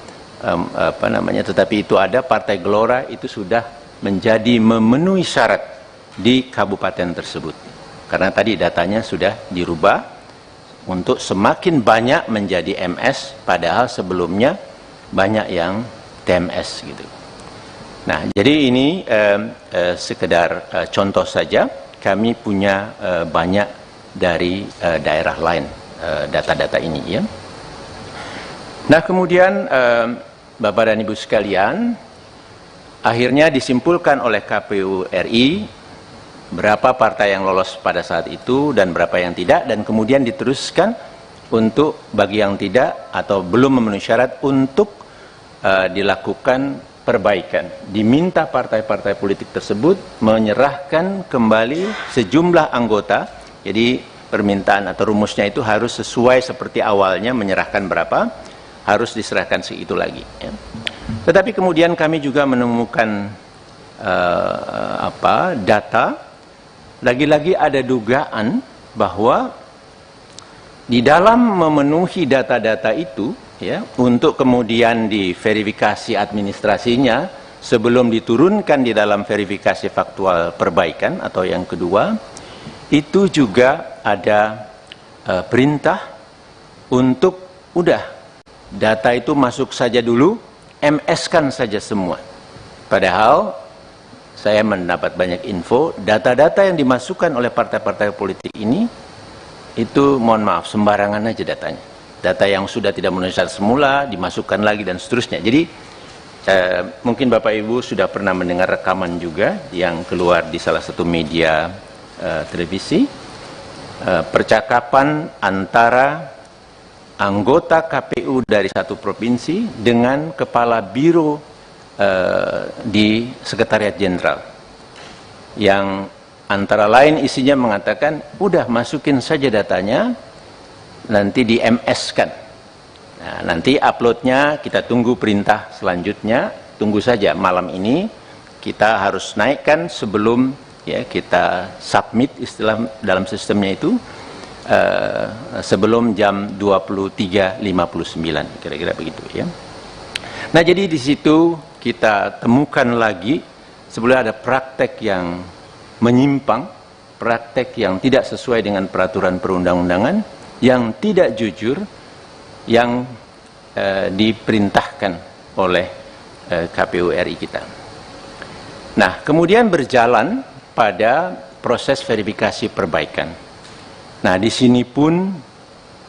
tetapi itu ada Partai Gelora itu sudah menjadi memenuhi syarat di kabupaten tersebut. Karena tadi datanya sudah dirubah untuk semakin banyak menjadi MS, padahal sebelumnya banyak yang TMS gitu. Nah, jadi ini sekedar contoh saja. Kami punya banyak dari daerah lain data-data ini ya. Nah, kemudian Bapak dan Ibu sekalian, akhirnya disimpulkan oleh KPU RI berapa partai yang lolos pada saat itu dan berapa yang tidak, dan kemudian diteruskan untuk bagi yang tidak atau belum memenuhi syarat untuk dilakukan perbaikan. Diminta partai-partai politik tersebut menyerahkan kembali sejumlah anggota. Jadi permintaan atau rumusnya itu harus sesuai seperti awalnya, menyerahkan berapa, harus diserahkan segitu lagi ya. Tetapi kemudian kami juga menemukan data, lagi-lagi ada dugaan bahwa di dalam memenuhi data-data itu ya, untuk kemudian diverifikasi administrasinya sebelum diturunkan di dalam verifikasi faktual perbaikan atau yang kedua, itu juga ada perintah untuk udah data itu masuk saja dulu, MS-kan saja semua. Padahal saya mendapat banyak info, data-data yang dimasukkan oleh partai-partai politik ini itu mohon maaf sembarangan aja datanya. Data yang sudah tidak memenuhi syarat semula dimasukkan lagi dan seterusnya. Jadi mungkin Bapak Ibu sudah pernah mendengar rekaman juga yang keluar di salah satu media televisi, percakapan antara anggota KPU dari satu provinsi dengan kepala biro di Sekretariat Jenderal, yang antara lain isinya mengatakan udah masukin saja datanya, nanti di MS-kan. Nah, nanti uploadnya kita tunggu perintah selanjutnya, tunggu saja malam ini kita harus naikkan sebelum ya kita submit istilah dalam sistemnya itu sebelum jam 23.59 kira-kira begitu ya. Nah, jadi di situ kita temukan lagi sebenarnya ada praktek yang menyimpang, praktek yang tidak sesuai dengan peraturan perundang-undangan, yang tidak jujur, yang diperintahkan oleh KPU RI kita. Nah, kemudian berjalan pada proses verifikasi perbaikan. Nah, di sini pun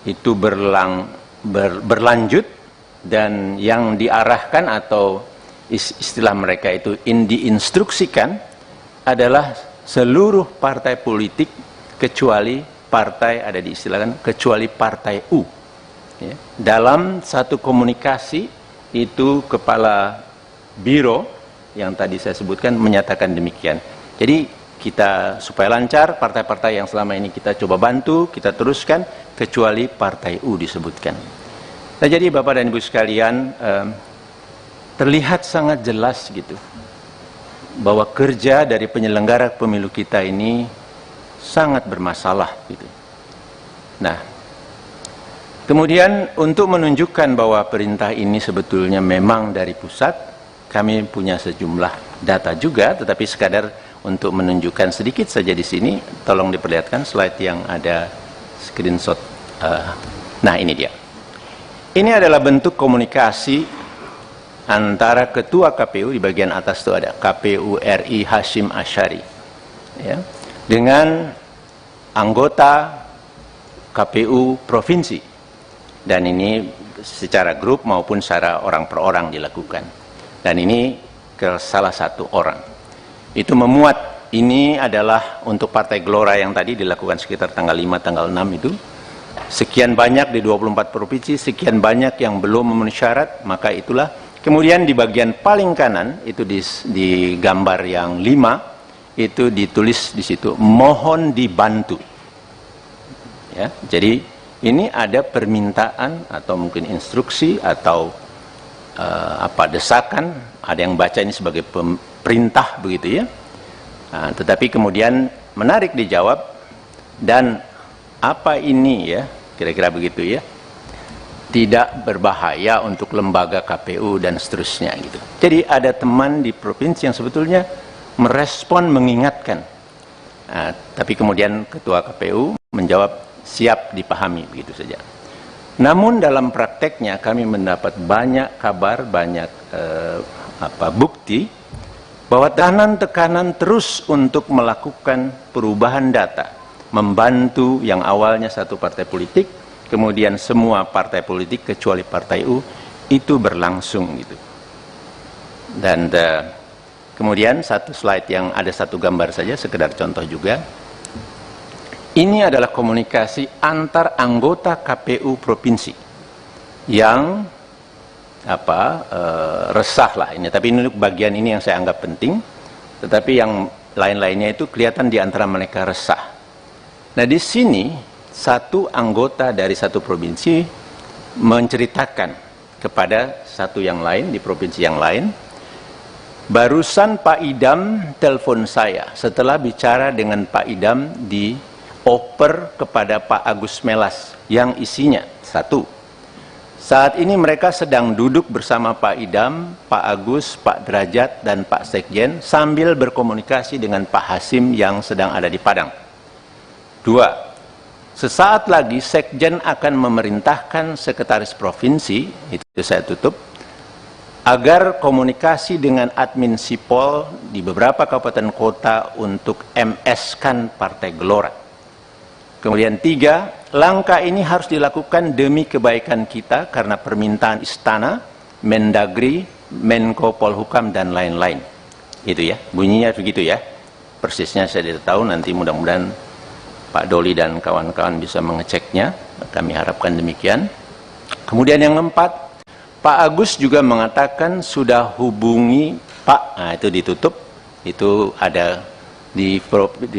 itu berlanjut, dan yang diarahkan atau istilah mereka itu diinstruksikan adalah seluruh partai politik kecuali partai, ada diistilahkan kecuali partai U. Ya. Dalam satu komunikasi itu kepala biro yang tadi saya sebutkan menyatakan demikian. Jadi kita supaya lancar, partai-partai yang selama ini kita coba bantu, kita teruskan, kecuali partai U disebutkan. Nah, jadi Bapak dan Ibu sekalian, terlihat sangat jelas gitu bahwa kerja dari penyelenggara pemilu kita ini sangat bermasalah gitu. Nah, kemudian untuk menunjukkan bahwa perintah ini sebetulnya memang dari pusat, kami punya sejumlah data juga, tetapi sekadar untuk menunjukkan sedikit saja di sini, tolong diperlihatkan slide yang ada screenshot. Nah, ini dia. Ini adalah bentuk komunikasi antara Ketua KPU, di bagian atas itu ada KPU RI Hashim Asyari, ya, dengan anggota KPU Provinsi. Dan ini secara grup maupun secara orang per orang dilakukan. Dan ini ke salah satu orang. Itu memuat, ini adalah untuk Partai Gelora yang tadi dilakukan sekitar tanggal 5, tanggal 6 itu. Sekian banyak di 24 provinsi, sekian banyak yang belum memenuhi syarat, maka itulah. Kemudian di bagian paling kanan, itu di gambar yang 5, itu ditulis di situ, mohon dibantu. Ya, jadi ini ada permintaan atau mungkin instruksi atau desakan, ada yang baca ini sebagai perintah begitu ya. Nah, tetapi kemudian menarik dijawab, dan apa ini ya, kira-kira begitu ya, tidak berbahaya untuk lembaga KPU dan seterusnya gitu. Jadi ada teman di provinsi yang sebetulnya merespon, mengingatkan. Nah, tapi kemudian Ketua KPU menjawab siap dipahami, begitu saja. Namun dalam prakteknya kami mendapat banyak kabar, banyak bukti bahwa tekanan terus untuk melakukan perubahan data, membantu yang awalnya satu partai politik, kemudian semua partai politik kecuali partai U, itu berlangsung gitu. Dan kemudian satu slide yang ada satu gambar saja, sekedar contoh juga. Ini adalah komunikasi antar anggota KPU provinsi yang resah lah ini. Tapi ini bagian ini yang saya anggap penting. Tetapi yang lain-lainnya itu kelihatan di antara mereka resah. Nah, di sini satu anggota dari satu provinsi menceritakan kepada satu yang lain di provinsi yang lain, barusan Pak Idam telepon saya setelah bicara dengan Pak Idam di oper kepada Pak Agus Melas yang isinya satu, saat ini mereka sedang duduk bersama Pak Idam, Pak Agus, Pak Derajat, dan Pak Sekjen sambil berkomunikasi dengan Pak Hasim yang sedang ada di Padang. Dua, sesaat lagi Sekjen akan memerintahkan Sekretaris Provinsi, itu saya tutup, agar komunikasi dengan admin Sipol di beberapa kabupaten kota untuk MS-kan Partai Gelora. Kemudian tiga, langkah ini harus dilakukan demi kebaikan kita karena permintaan Istana, Mendagri, Menko Polhukam, dan lain-lain. Itu ya, bunyinya begitu ya. Persisnya saya tidak tahu, nanti mudah-mudahan Pak Doli dan kawan-kawan bisa mengeceknya. Kami harapkan demikian. Kemudian yang keempat, Pak Agus juga mengatakan sudah hubungi Pak, nah itu ditutup, itu ada di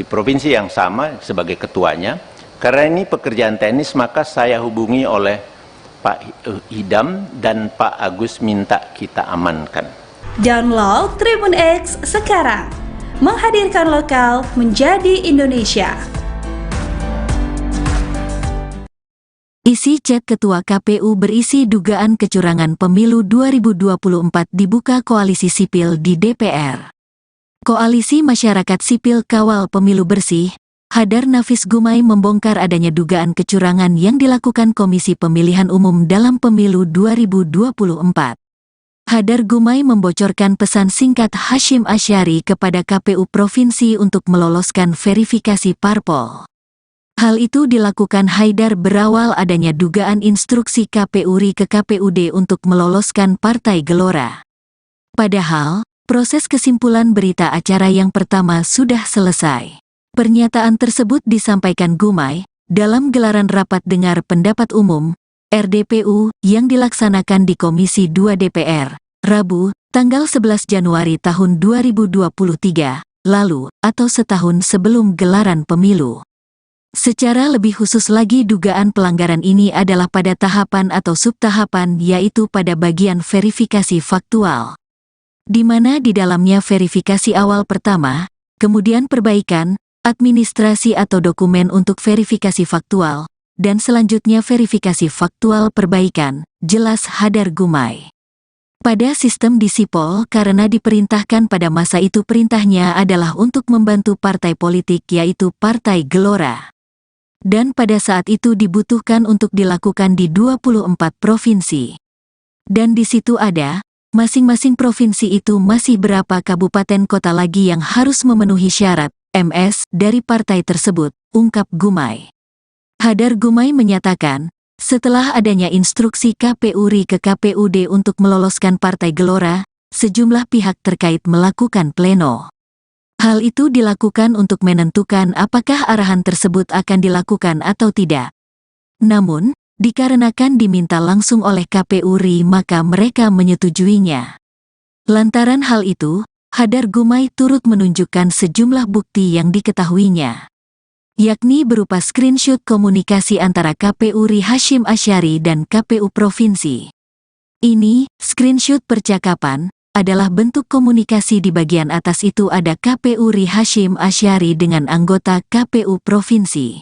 provinsi yang sama sebagai ketuanya. Karena ini pekerjaan teknis, maka saya hubungi oleh Pak Idam dan Pak Agus minta kita amankan. Download Tribun X sekarang, menghadirkan lokal menjadi Indonesia. Isi chat Ketua KPU berisi dugaan kecurangan pemilu 2024 dibuka Koalisi Sipil di DPR. Koalisi Masyarakat Sipil Kawal Pemilu Bersih Hadar Nafis Gumai membongkar adanya dugaan kecurangan yang dilakukan Komisi Pemilihan Umum dalam Pemilu 2024. Hadar Gumai membocorkan pesan singkat Hasyim Asyari kepada KPU Provinsi untuk meloloskan verifikasi parpol. Hal itu dilakukan Haidar berawal adanya dugaan instruksi KPU RI ke KPUD untuk meloloskan Partai Gelora. Padahal, proses kesimpulan berita acara yang pertama sudah selesai. Pernyataan tersebut disampaikan Gumai dalam gelaran rapat dengar pendapat umum RDPU yang dilaksanakan di Komisi 2 DPR, Rabu, tanggal 11 Januari tahun 2023, lalu atau setahun sebelum gelaran pemilu. Secara lebih khusus lagi dugaan pelanggaran ini adalah pada tahapan atau subtahapan yaitu pada bagian verifikasi faktual. Di mana di dalamnya verifikasi awal pertama, kemudian perbaikan, administrasi atau dokumen untuk verifikasi faktual, dan selanjutnya verifikasi faktual perbaikan, jelas Hadar Gumai. Pada sistem di Sipol karena diperintahkan pada masa itu perintahnya adalah untuk membantu partai politik yaitu Partai Gelora. Dan pada saat itu dibutuhkan untuk dilakukan di 24 provinsi. Dan di situ ada, masing-masing provinsi itu masih berapa kabupaten kota lagi yang harus memenuhi syarat MS dari partai tersebut, ungkap Gumai. Hadar Gumai menyatakan, setelah adanya instruksi KPU RI ke KPUD untuk meloloskan Partai Gelora, sejumlah pihak terkait melakukan pleno. Hal itu dilakukan untuk menentukan apakah arahan tersebut akan dilakukan atau tidak. Namun, dikarenakan diminta langsung oleh KPU RI maka mereka menyetujuinya. Lantaran hal itu, Hadar Gumai turut menunjukkan sejumlah bukti yang diketahuinya, yakni berupa screenshot komunikasi antara KPU RI Hasyim Asyari dan KPU Provinsi. Ini, screenshot percakapan, adalah bentuk komunikasi di bagian atas itu ada KPU RI Hasyim Asyari dengan anggota KPU Provinsi.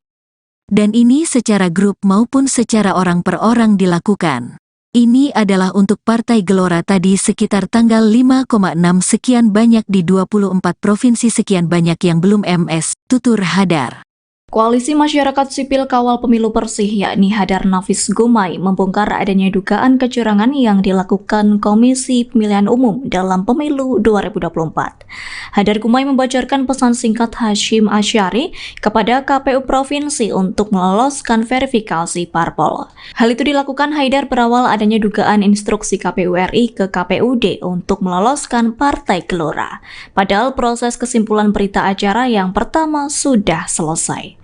Dan ini secara grup maupun secara orang per orang dilakukan. Ini adalah untuk Partai Gelora tadi sekitar tanggal 5,6 sekian banyak di 24 provinsi sekian banyak yang belum MS, tutur Hadar. Koalisi Masyarakat Sipil Kawal Pemilu Bersih yakni Hadar Nafis Gumai membongkar adanya dugaan kecurangan yang dilakukan Komisi Pemilihan Umum dalam Pemilu 2024. Hadar Gumai membocorkan pesan singkat Hasyim Asyari kepada KPU Provinsi untuk meloloskan verifikasi parpol. Hal itu dilakukan Haidar berawal adanya dugaan instruksi KPU RI ke KPUD untuk meloloskan Partai Gelora. Padahal proses kesimpulan berita acara yang pertama sudah selesai.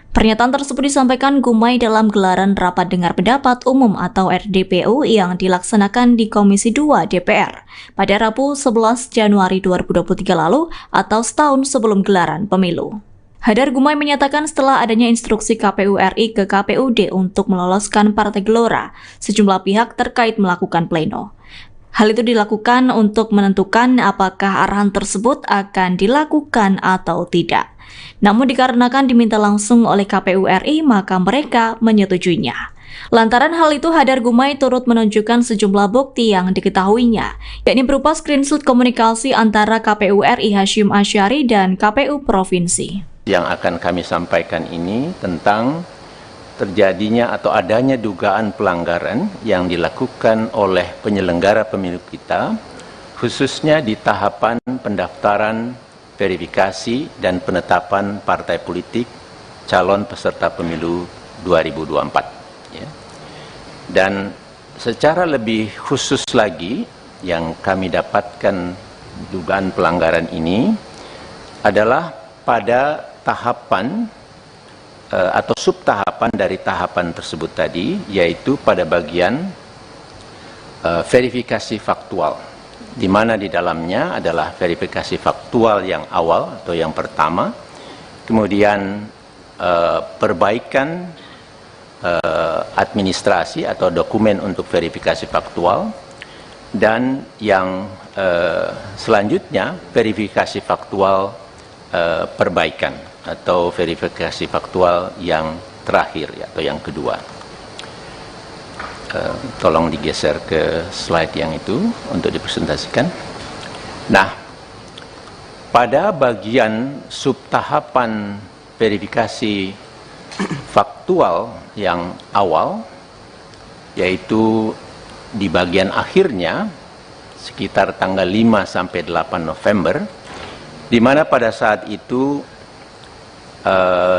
Pernyataan tersebut disampaikan Gumai dalam gelaran rapat dengar pendapat umum atau RDPU yang dilaksanakan di Komisi 2 DPR pada Rabu 11 Januari 2023 lalu atau setahun sebelum gelaran pemilu. Hadar Gumai menyatakan setelah adanya instruksi KPU RI ke KPUD untuk meloloskan Partai Gelora, sejumlah pihak terkait melakukan pleno. Hal itu dilakukan untuk menentukan apakah arahan tersebut akan dilakukan atau tidak. Namun dikarenakan diminta langsung oleh KPU RI, maka mereka menyetujuinya. Lantaran hal itu, Hadar Gumai turut menunjukkan sejumlah bukti yang diketahuinya, yakni berupa screenshot komunikasi antara KPU RI Hasyim Asyari dan KPU Provinsi. Yang akan kami sampaikan ini tentang terjadinya atau adanya dugaan pelanggaran yang dilakukan oleh penyelenggara pemilu kita, khususnya di tahapan pendaftaran, verifikasi, dan penetapan partai politik calon peserta pemilu 2024. Ya. Dan secara lebih khusus lagi, yang kami dapatkan dugaan pelanggaran ini adalah pada tahapan atau subtahapan dari tahapan tersebut tadi, yaitu pada bagian verifikasi faktual, di mana di dalamnya adalah verifikasi faktual yang awal atau yang pertama, kemudian perbaikan administrasi atau dokumen untuk verifikasi faktual, dan yang selanjutnya verifikasi faktual perbaikan atau verifikasi faktual yang terakhir atau yang kedua. Tolong digeser ke slide yang itu untuk dipresentasikan. Nah, pada bagian subtahapan verifikasi faktual yang awal, yaitu di bagian akhirnya sekitar tanggal 5 sampai 8 November, di mana pada saat itu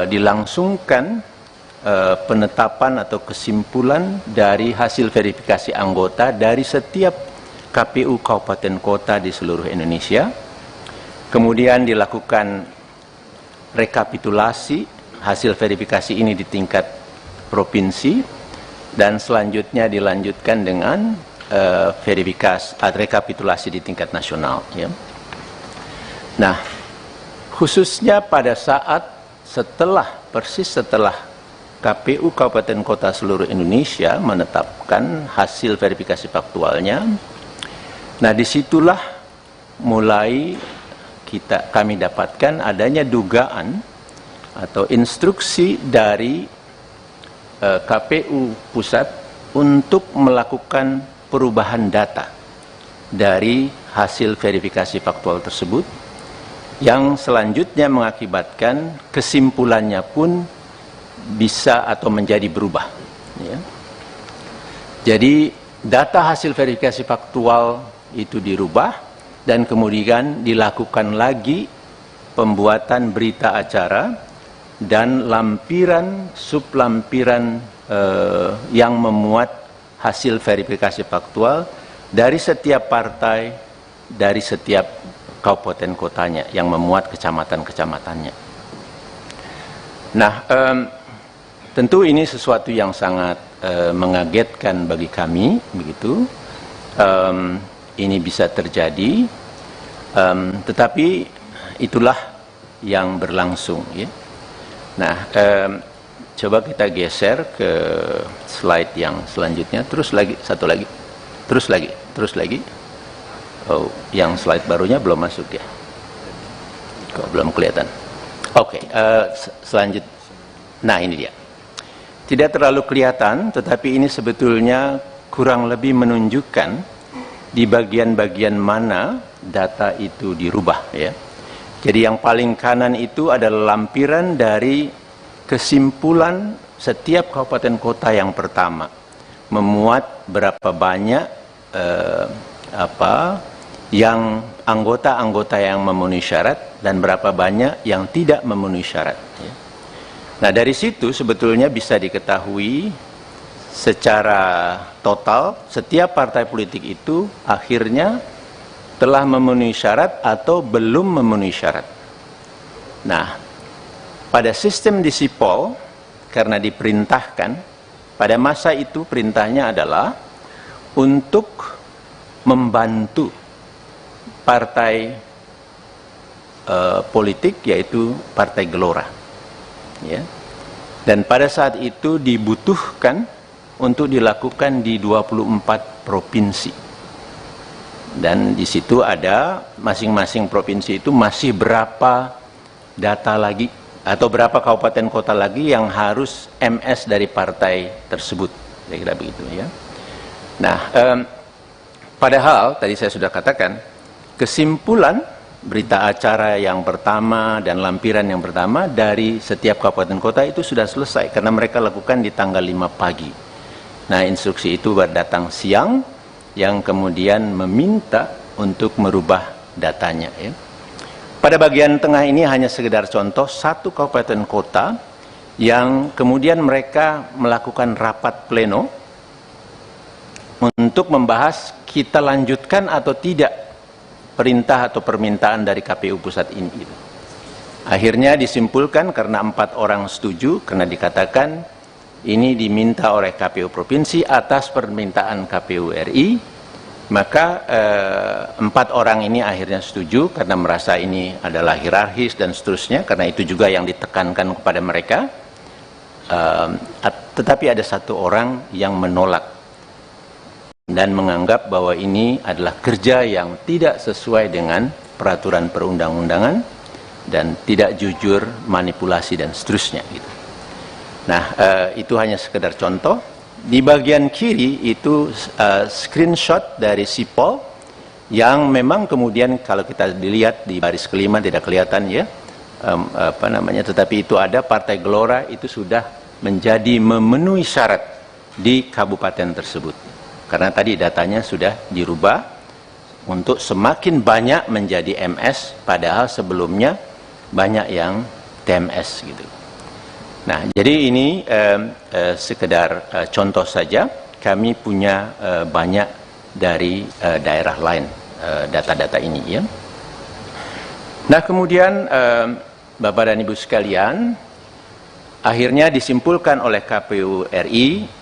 dilangsungkan penetapan atau kesimpulan dari hasil verifikasi anggota dari setiap KPU kabupaten kota di seluruh Indonesia. Kemudian dilakukan rekapitulasi hasil verifikasi ini di tingkat provinsi, dan selanjutnya dilanjutkan dengan rekapitulasi di tingkat nasional. Ya. Nah, khususnya pada saat persis setelah KPU Kabupaten Kota seluruh Indonesia menetapkan hasil verifikasi faktualnya, nah disitulah mulai kami dapatkan adanya dugaan atau instruksi dari KPU Pusat untuk melakukan perubahan data dari hasil verifikasi faktual tersebut, yang selanjutnya mengakibatkan kesimpulannya pun bisa atau menjadi berubah. Ya. Jadi data hasil verifikasi faktual itu dirubah, dan kemudian dilakukan lagi pembuatan berita acara dan lampiran sublampiran yang memuat hasil verifikasi faktual dari setiap partai, dari setiap kabupaten kotanya yang memuat kecamatan-kecamatannya. Nah, tentu ini sesuatu yang sangat mengagetkan bagi kami, begitu. Ini bisa terjadi, tetapi itulah yang berlangsung. Ya. Nah, coba kita geser ke slide yang selanjutnya. Terus lagi, satu lagi, terus lagi. Oh, yang slide barunya belum masuk ya? Kok belum kelihatan? Oke, selanjutnya. Nah, ini dia. Tidak terlalu kelihatan, tetapi ini sebetulnya kurang lebih menunjukkan di bagian-bagian mana data itu dirubah. Ya. Jadi yang paling kanan itu adalah lampiran dari kesimpulan setiap kabupaten kota yang pertama, memuat berapa banyak yang anggota-anggota yang memenuhi syarat dan berapa banyak yang tidak memenuhi syarat. Ya. Nah, dari situ sebetulnya bisa diketahui secara total setiap partai politik itu akhirnya telah memenuhi syarat atau belum memenuhi syarat. Nah, pada sistem di Sipol, karena diperintahkan, pada masa itu perintahnya adalah untuk membantu partai politik, yaitu Partai Gelora. Ya. Dan pada saat itu dibutuhkan untuk dilakukan di 24 provinsi. Dan di situ ada masing-masing provinsi itu masih berapa data lagi atau berapa kabupaten kota lagi yang harus MS dari partai tersebut, kira-kira begitu ya. Nah, padahal tadi saya sudah katakan kesimpulan berita acara yang pertama dan lampiran yang pertama dari setiap kabupaten kota itu sudah selesai karena mereka lakukan di tanggal 5 pagi. Nah, instruksi itu datang siang yang kemudian meminta untuk merubah datanya. Ya. Pada bagian tengah ini hanya sekedar contoh satu kabupaten kota yang kemudian mereka melakukan rapat pleno untuk membahas kita lanjutkan atau tidak perintah atau permintaan dari KPU Pusat ini. Akhirnya disimpulkan karena 4 orang setuju, karena dikatakan ini diminta oleh KPU Provinsi atas permintaan KPU RI, maka 4 orang ini akhirnya setuju karena merasa ini adalah hierarkis dan seterusnya, karena itu juga yang ditekankan kepada mereka. Tetapi ada 1 orang yang menolak dan menganggap bahwa ini adalah kerja yang tidak sesuai dengan peraturan perundang-undangan dan tidak jujur, manipulasi dan seterusnya. Gitu. Nah, itu hanya sekedar contoh. Di bagian kiri itu screenshot dari Sipol yang memang kemudian kalau kita dilihat di baris kelima tidak kelihatan ya, tetapi itu ada Partai Gelora itu sudah menjadi memenuhi syarat di kabupaten tersebut. Karena tadi datanya sudah dirubah untuk semakin banyak menjadi MS, padahal sebelumnya banyak yang TMS gitu. Nah, jadi ini sekedar contoh saja. Kami punya banyak dari daerah lain data-data ini ya. Nah, kemudian Bapak dan Ibu sekalian, akhirnya disimpulkan oleh KPU RI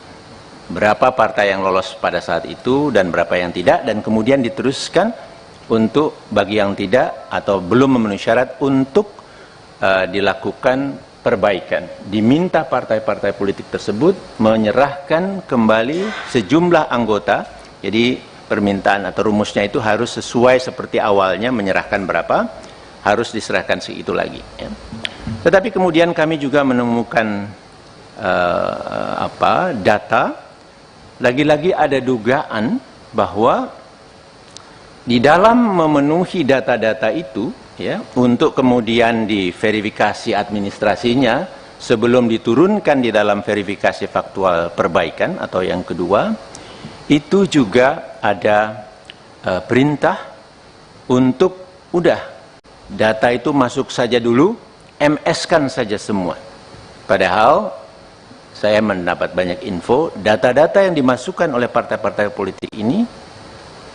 berapa partai yang lolos pada saat itu dan berapa yang tidak, dan kemudian diteruskan untuk bagi yang tidak atau belum memenuhi syarat untuk dilakukan perbaikan. Diminta partai-partai politik tersebut menyerahkan kembali sejumlah anggota. Jadi permintaan atau rumusnya itu harus sesuai seperti awalnya, menyerahkan berapa, harus diserahkan segitu lagi ya. Tetapi kemudian kami juga menemukan data, lagi-lagi ada dugaan bahwa di dalam memenuhi data-data itu ya, untuk kemudian diverifikasi administrasinya sebelum diturunkan di dalam verifikasi faktual perbaikan atau yang kedua, itu juga ada perintah untuk udah data itu masuk saja dulu, MS-kan saja semua. Padahal saya mendapat banyak info, data-data yang dimasukkan oleh partai-partai politik ini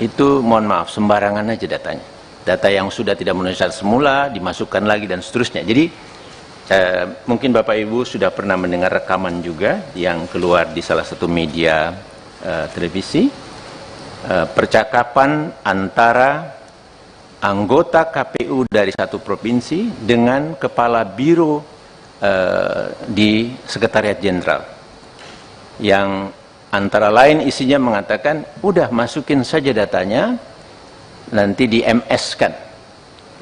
itu mohon maaf sembarangan aja datanya. Data yang sudah tidak memenuhi syarat semula dimasukkan lagi dan seterusnya. Jadi mungkin Bapak Ibu sudah pernah mendengar rekaman juga yang keluar di salah satu media televisi, percakapan antara anggota KPU dari satu provinsi dengan kepala biro di Sekretariat Jenderal, yang antara lain isinya mengatakan, udah masukin saja datanya, nanti di MS-kan.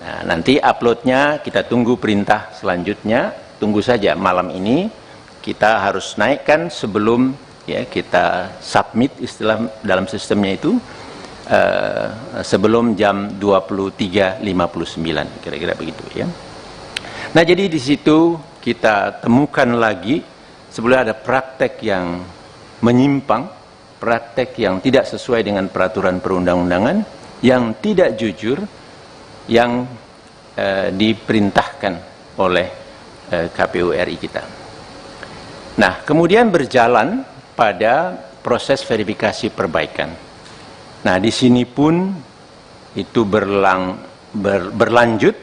Nah, nanti uploadnya kita tunggu perintah selanjutnya, tunggu saja malam ini kita harus naikkan sebelum ya kita submit istilah dalam sistemnya itu. Sebelum jam 23.59 kira-kira begitu ya. Nah, jadi di situ kita temukan lagi sebenarnya ada praktek yang menyimpang, praktek yang tidak sesuai dengan peraturan perundang-undangan, yang tidak jujur, yang diperintahkan oleh KPU RI kita. Nah, kemudian berjalan pada proses verifikasi perbaikan. Nah, di sini pun itu berlanjut,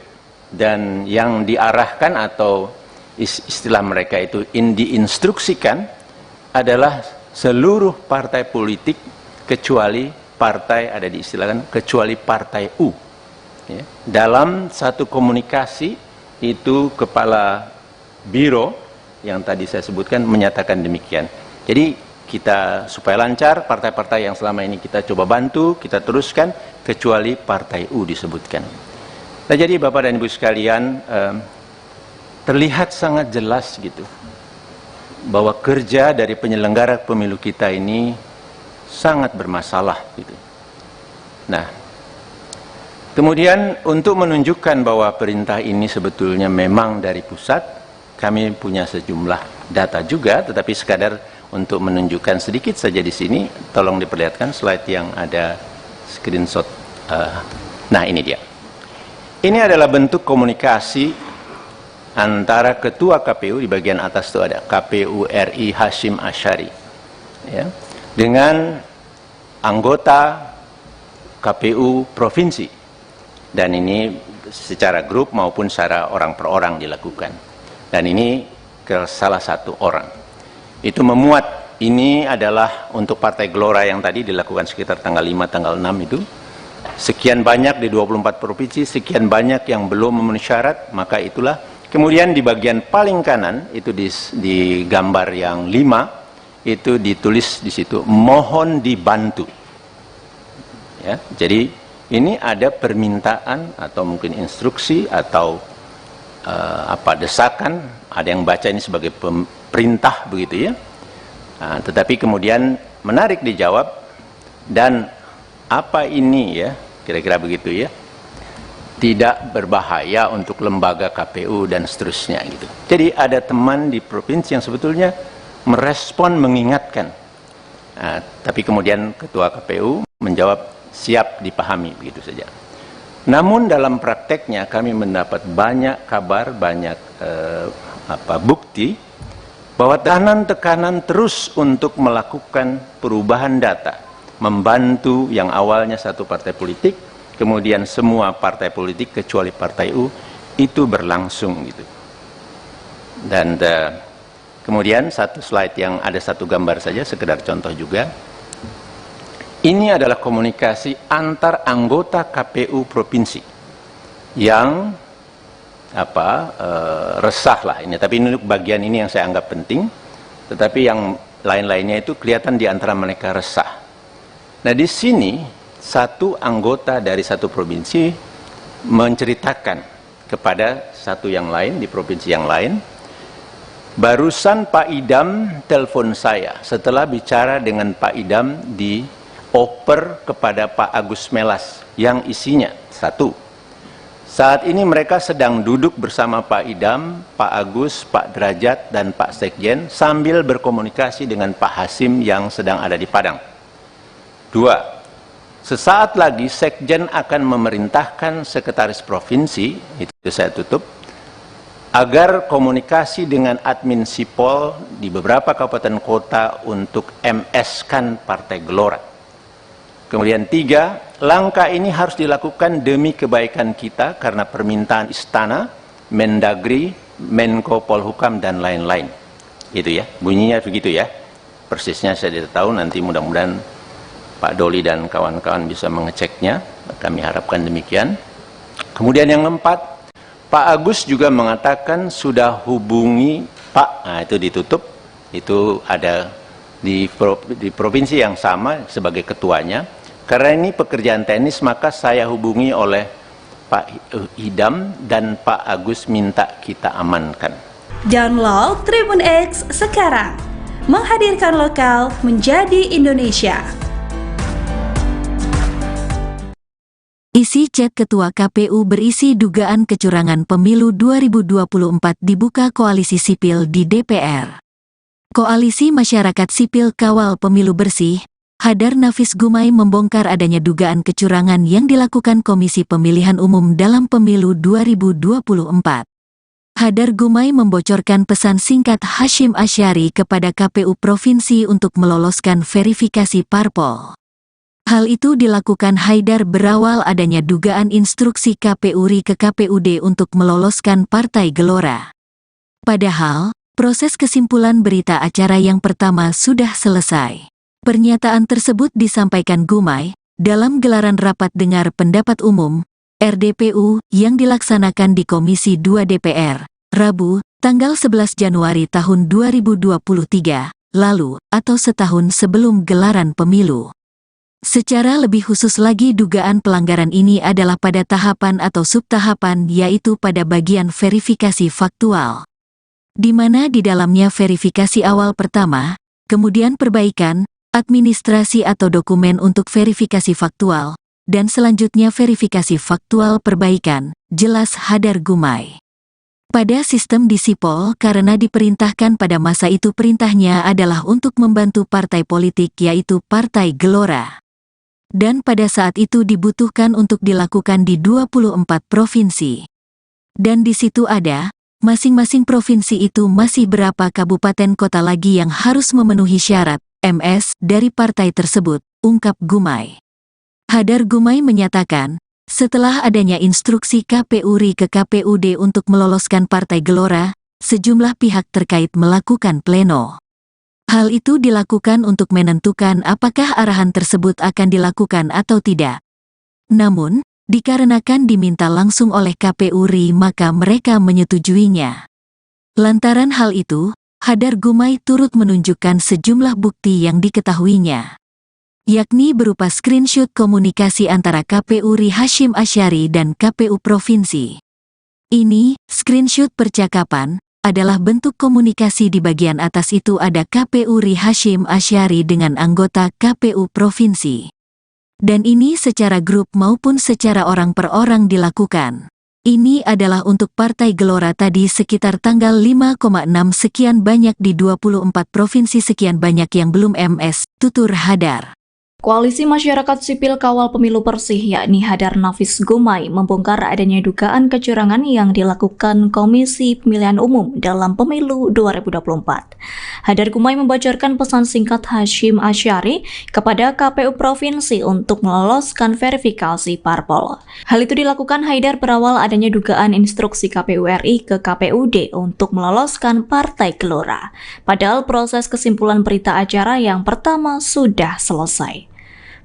dan yang diarahkan atau istilah mereka itu diinstruksikan adalah seluruh partai politik kecuali partai, ada diistilahkan kecuali partai U. Ya. Dalam satu komunikasi itu kepala biro yang tadi saya sebutkan menyatakan demikian. Jadi kita supaya lancar, partai-partai yang selama ini kita coba bantu, kita teruskan, kecuali partai U disebutkan. Nah, jadi Bapak dan Ibu sekalian, terlihat sangat jelas gitu, bahwa kerja dari penyelenggara pemilu kita ini sangat bermasalah gitu. Nah, kemudian untuk menunjukkan bahwa perintah ini sebetulnya memang dari pusat, kami punya sejumlah data juga, tetapi sekadar untuk menunjukkan sedikit saja di sini, tolong diperlihatkan slide yang ada screenshot. Nah, ini dia. Ini adalah bentuk komunikasi antara Ketua KPU, di bagian atas itu ada KPU RI Hashim Asyari, ya, dengan anggota KPU Provinsi. Dan ini secara grup maupun secara orang per orang dilakukan. Dan ini ke salah satu orang. Itu memuat, ini adalah untuk Partai Gelora yang tadi dilakukan sekitar tanggal 5, tanggal 6 itu. Sekian banyak di 24 provinsi, sekian banyak yang belum memenuhi syarat, maka itulah. Kemudian di bagian paling kanan, itu di gambar yang 5, itu ditulis di situ, mohon dibantu. Ya, jadi ini ada permintaan atau mungkin instruksi atau desakan, ada yang baca ini sebagai perintah begitu ya. Nah, tetapi kemudian menarik dijawab, dan apa ini ya, kira-kira begitu ya. tidak berbahaya untuk lembaga KPU dan seterusnya gitu. Jadi ada teman di provinsi yang sebetulnya merespon, mengingatkan. Tapi kemudian ketua KPU menjawab siap dipahami, begitu saja. Namun dalam prakteknya kami mendapat banyak kabar, banyak bukti bahwa tekanan terus untuk melakukan perubahan data, membantu yang awalnya satu partai politik, kemudian semua partai politik kecuali Partai U itu berlangsung gitu. Dan kemudian satu slide yang ada satu gambar saja, sekedar contoh juga. Ini adalah komunikasi antar anggota KPU provinsi yang resah lah ini. Tapi ini bagian ini yang saya anggap penting. Tetapi yang lain-lainnya itu kelihatan di antara mereka resah. Nah di sini satu anggota dari satu provinsi menceritakan kepada satu yang lain di provinsi yang lain, barusan Pak Idam telepon saya setelah bicara dengan Pak Idam dioper kepada Pak Agus Melas yang isinya satu, saat ini mereka sedang duduk bersama Pak Idam, Pak Agus, Pak Derajat, dan Pak Sekjen sambil berkomunikasi dengan Pak Hasim yang sedang ada di Padang. Dua, sesaat lagi Sekjen akan memerintahkan Sekretaris Provinsi, itu saya tutup, agar komunikasi dengan admin Sipol di beberapa kabupaten kota untuk MS-kan Partai Gelora. Kemudian tiga, langkah ini harus dilakukan demi kebaikan kita karena permintaan Istana, Mendagri, Menko Polhukam, dan lain-lain. Itu ya, bunyinya begitu ya. Persisnya saya tidak tahu, nanti mudah-mudahan Pak Doli dan kawan-kawan bisa mengeceknya, kami harapkan demikian. Kemudian yang keempat, Pak Agus juga mengatakan sudah hubungi Pak, nah itu ditutup, itu ada di provinsi yang sama sebagai ketuanya. Karena ini pekerjaan teknis, maka saya hubungi oleh Pak Idam dan Pak Agus minta kita amankan. Download Tribun X sekarang, menghadirkan lokal menjadi Indonesia. Isi chat Ketua KPU berisi dugaan kecurangan pemilu 2024 dibuka Koalisi Sipil di DPR. Koalisi Masyarakat Sipil Kawal Pemilu Bersih, Hadar Nafis Gumai membongkar adanya dugaan kecurangan yang dilakukan Komisi Pemilihan Umum dalam Pemilu 2024. Hadar Gumai membocorkan pesan singkat Hasyim Asyari kepada KPU Provinsi untuk meloloskan verifikasi parpol. Hal itu dilakukan Haidar berawal adanya dugaan instruksi KPU RI ke KPUD untuk meloloskan Partai Gelora. Padahal, proses kesimpulan berita acara yang pertama sudah selesai. Pernyataan tersebut disampaikan Gumai dalam gelaran rapat dengar pendapat umum RDPU yang dilaksanakan di Komisi 2 DPR, Rabu, tanggal 11 Januari tahun 2023, lalu atau setahun sebelum gelaran pemilu. Secara lebih khusus lagi dugaan pelanggaran ini adalah pada tahapan atau subtahapan, yaitu pada bagian verifikasi faktual, di mana di dalamnya verifikasi awal pertama, kemudian perbaikan, administrasi atau dokumen untuk verifikasi faktual, dan selanjutnya verifikasi faktual perbaikan, jelas Hadar Gumai. Pada sistem di Sipol karena diperintahkan pada masa itu perintahnya adalah untuk membantu partai politik yaitu Partai Gelora. Dan pada saat itu dibutuhkan untuk dilakukan di 24 provinsi. Dan di situ ada, masing-masing provinsi itu masih berapa kabupaten kota lagi yang harus memenuhi syarat MS dari partai tersebut, ungkap Gumai. Hadar Gumai menyatakan, setelah adanya instruksi KPU RI ke KPUD untuk meloloskan Partai Gelora, sejumlah pihak terkait melakukan pleno. Hal itu dilakukan untuk menentukan apakah arahan tersebut akan dilakukan atau tidak. Namun, dikarenakan diminta langsung oleh KPU RI maka mereka menyetujuinya. Lantaran hal itu, Hadar Gumai turut menunjukkan sejumlah bukti yang diketahuinya, yakni berupa screenshot komunikasi antara KPU RI Hasyim Asyari dan KPU Provinsi. Ini, screenshot percakapan, adalah bentuk komunikasi. Di bagian atas itu ada KPU RI Hasyim Asyari dengan anggota KPU Provinsi. Dan ini secara grup maupun secara orang per orang dilakukan. Ini adalah untuk Partai Gelora tadi sekitar tanggal 5,6 sekian banyak di 24 provinsi sekian banyak yang belum MS, tutur Hadar. Koalisi Masyarakat Sipil Kawal Pemilu Bersih yakni Hadar Nafis Gumai membongkar adanya dugaan kecurangan yang dilakukan Komisi Pemilihan Umum dalam Pemilu 2024. Hadar Gumai membocorkan pesan singkat Hasyim Asyari kepada KPU Provinsi untuk meloloskan verifikasi parpol. Hal itu dilakukan Haidar berawal adanya dugaan instruksi KPU RI ke KPUD untuk meloloskan Partai Gelora. Padahal proses kesimpulan berita acara yang pertama sudah selesai.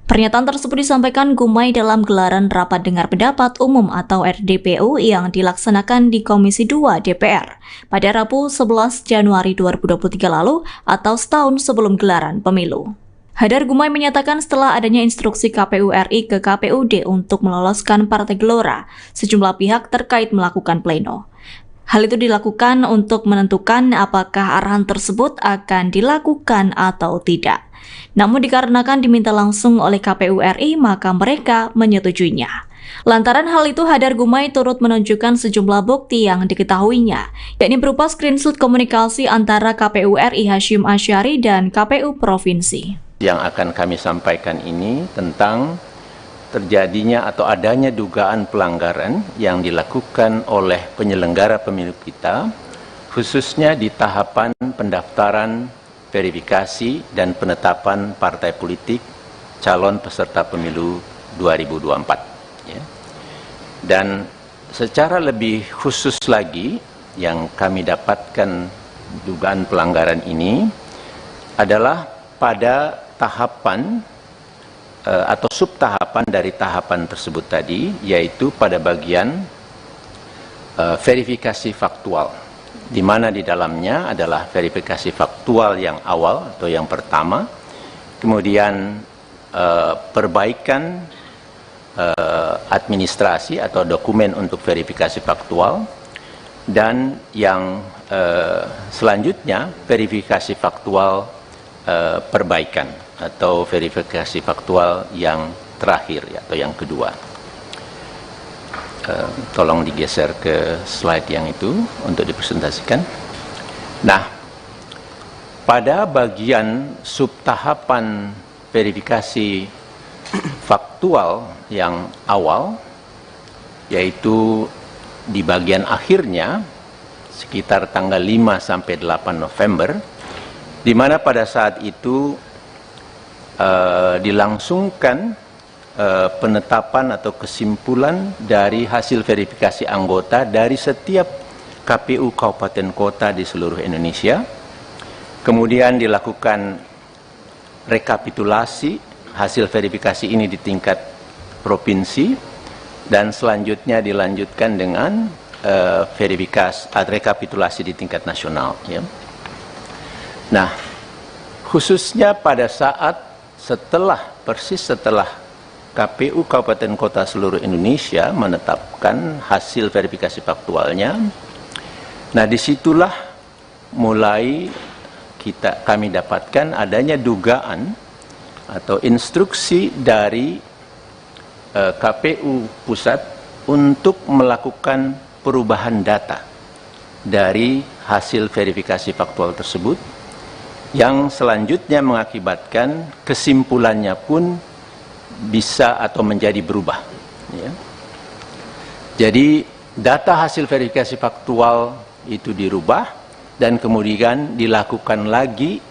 Pernyataan tersebut disampaikan Gumai dalam gelaran Rapat Dengar Pendapat Umum atau RDPU yang dilaksanakan di Komisi 2 DPR pada Rabu 11 Januari 2023 lalu atau setahun sebelum gelaran pemilu. Hadar Gumai menyatakan setelah adanya instruksi KPU RI ke KPUD untuk meloloskan Partai Gelora, sejumlah pihak terkait melakukan pleno. Hal itu dilakukan untuk menentukan apakah arahan tersebut akan dilakukan atau tidak. Namun dikarenakan diminta langsung oleh KPU RI, maka mereka menyetujuinya. Lantaran hal itu, Hadar Gumai turut menunjukkan sejumlah bukti yang diketahuinya, yakni berupa screenshot komunikasi antara KPU RI Hasyim Asyari dan KPU Provinsi. Yang akan kami sampaikan ini tentang terjadinya atau adanya dugaan pelanggaran yang dilakukan oleh penyelenggara pemilu kita, khususnya di tahapan pendaftaran, verifikasi, dan penetapan partai politik calon peserta pemilu 2024. Ya. Dan secara lebih khusus lagi, yang kami dapatkan dugaan pelanggaran ini adalah pada tahapan atau subtahapan dari tahapan tersebut tadi, yaitu pada bagian verifikasi faktual, di mana di dalamnya adalah verifikasi faktual yang awal atau yang pertama, kemudian perbaikan administrasi atau dokumen untuk verifikasi faktual, dan yang selanjutnya verifikasi faktual perbaikan atau verifikasi faktual yang terakhir atau yang kedua. Tolong digeser ke slide yang itu untuk dipresentasikan. Nah, pada bagian subtahapan verifikasi faktual yang awal, yaitu di bagian akhirnya sekitar tanggal 5 sampai 8 November, di mana pada saat itu dilangsungkan penetapan atau kesimpulan dari hasil verifikasi anggota dari setiap KPU kabupaten kota di seluruh Indonesia. Kemudian dilakukan rekapitulasi hasil verifikasi ini di tingkat provinsi, dan selanjutnya dilanjutkan dengan verifikasi rekapitulasi di tingkat nasional. Ya. Nah, khususnya pada saat persis setelah KPU Kabupaten Kota seluruh Indonesia menetapkan hasil verifikasi faktualnya. Nah, disitulah mulai kami dapatkan adanya dugaan atau instruksi dari KPU Pusat untuk melakukan perubahan data dari hasil verifikasi faktual tersebut, yang selanjutnya mengakibatkan kesimpulannya pun bisa atau menjadi berubah. Ya. Jadi data hasil verifikasi faktual itu dirubah, dan kemudian dilakukan lagi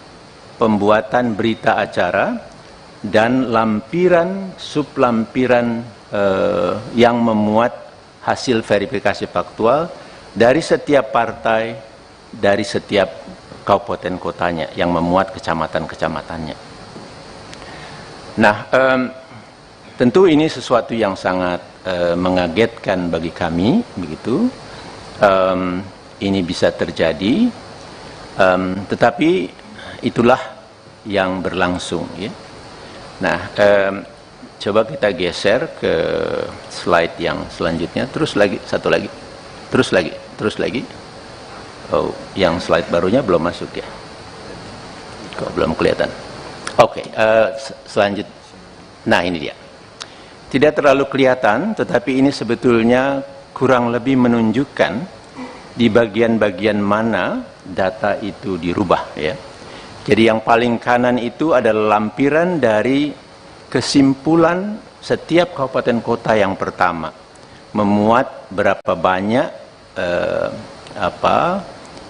pembuatan berita acara dan lampiran sublampiran yang memuat hasil verifikasi faktual dari setiap partai, dari setiap kabupaten kotanya yang memuat kecamatan-kecamatannya. Nah, tentu ini sesuatu yang sangat mengagetkan bagi kami, begitu. Ini bisa terjadi, tetapi itulah yang berlangsung. Ya. Nah, coba kita geser ke slide yang selanjutnya. Terus lagi, satu lagi, terus lagi. Oh, yang slide barunya belum masuk ya? Kok belum kelihatan? Oke, selanjutnya. Nah, ini dia. tidak terlalu kelihatan, tetapi ini sebetulnya kurang lebih menunjukkan di bagian-bagian mana data itu dirubah, ya. Jadi yang paling kanan itu adalah lampiran dari kesimpulan setiap kabupaten kota yang pertama, memuat berapa banyak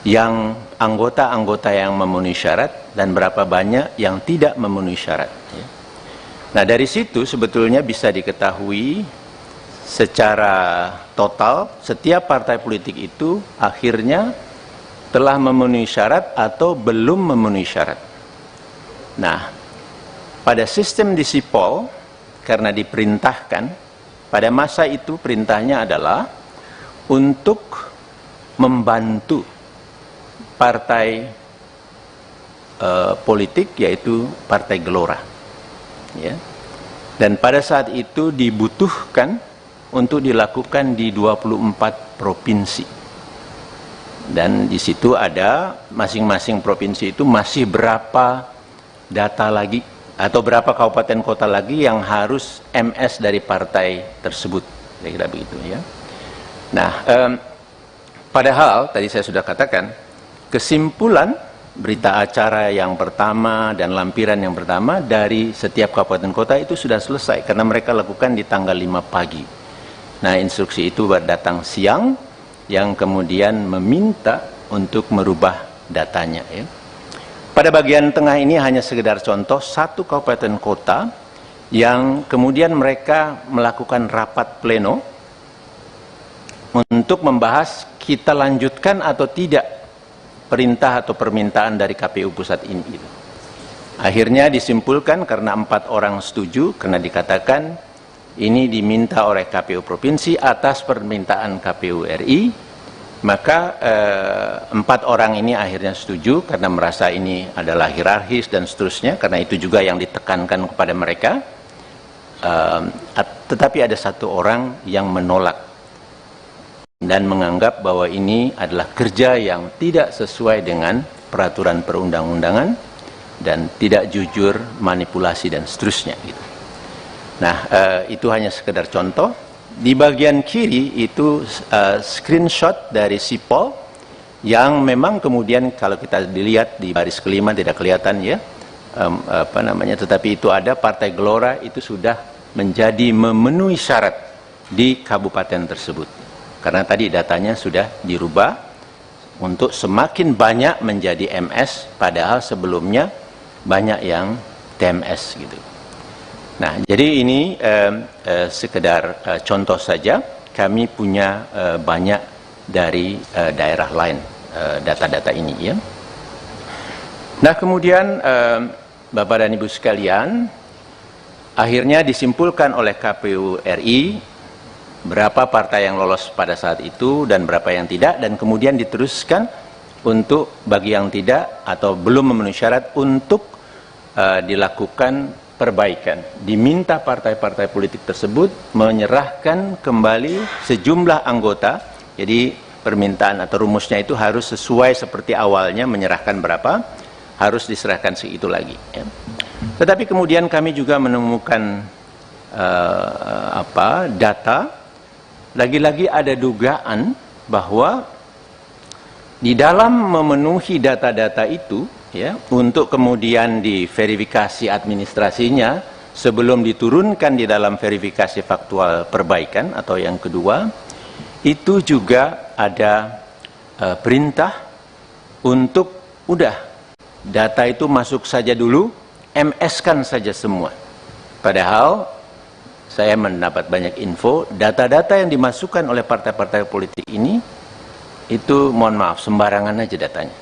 yang anggota-anggota yang memenuhi syarat dan berapa banyak yang tidak memenuhi syarat, ya. Nah, dari situ sebetulnya bisa diketahui secara total setiap partai politik itu akhirnya telah memenuhi syarat atau belum memenuhi syarat. Nah, pada sistem di Sipol, karena diperintahkan, pada masa itu perintahnya adalah untuk membantu partai politik, yaitu Partai Gelora, ya. Dan pada saat itu dibutuhkan untuk dilakukan di 24 provinsi. Dan di situ ada masing-masing provinsi itu masih berapa data lagi atau berapa kabupaten kota lagi yang harus MS dari partai tersebut, kira-kira begitu, ya. Nah, padahal tadi saya sudah katakan kesimpulan berita acara yang pertama dan lampiran yang pertama dari setiap kabupaten kota itu sudah selesai karena mereka lakukan di tanggal 5 pagi. Nah, instruksi itu datang siang yang kemudian meminta untuk merubah datanya, ya. Pada bagian tengah ini hanya sekedar contoh satu kabupaten kota yang kemudian mereka melakukan rapat pleno untuk membahas kita lanjutkan atau tidak perintah atau permintaan dari KPU pusat ini. Akhirnya disimpulkan karena 4 orang setuju, karena dikatakan ini diminta oleh KPU Provinsi atas permintaan KPU RI, maka 4 orang ini akhirnya setuju karena merasa ini adalah hierarkis dan seterusnya, karena itu juga yang ditekankan kepada mereka. Tetapi ada 1 orang yang menolak dan menganggap bahwa ini adalah kerja yang tidak sesuai dengan peraturan perundang-undangan dan tidak jujur, manipulasi dan seterusnya, gitu. Nah, itu hanya sekedar contoh. Di bagian kiri itu screenshot dari Sipol yang memang kemudian kalau kita dilihat di baris kelima tidak kelihatan, ya, tetapi itu ada Partai Gelora itu sudah menjadi memenuhi syarat di kabupaten tersebut karena tadi datanya sudah dirubah untuk semakin banyak menjadi MS padahal sebelumnya banyak yang TMS, gitu. Nah, jadi ini sekedar contoh saja. Kami punya banyak dari daerah lain data-data ini, ya. Nah, kemudian Bapak dan Ibu sekalian, akhirnya disimpulkan oleh KPU RI berapa partai yang lolos pada saat itu dan berapa yang tidak, dan kemudian diteruskan untuk bagi yang tidak atau belum memenuhi syarat untuk dilakukan perbaikan. Diminta partai-partai politik tersebut menyerahkan kembali sejumlah anggota. Jadi permintaan atau rumusnya itu harus sesuai seperti awalnya, menyerahkan berapa, harus diserahkan segitu lagi, ya. Tetapi kemudian kami juga menemukan data, lagi-lagi ada dugaan bahwa di dalam memenuhi data-data itu, ya, untuk kemudian diverifikasi administrasinya sebelum diturunkan di dalam verifikasi faktual perbaikan atau yang kedua, itu juga ada perintah untuk udah data itu masuk saja dulu, MS-kan saja semua. Padahal saya mendapat banyak info, data-data yang dimasukkan oleh partai-partai politik ini itu mohon maaf sembarangan aja datanya.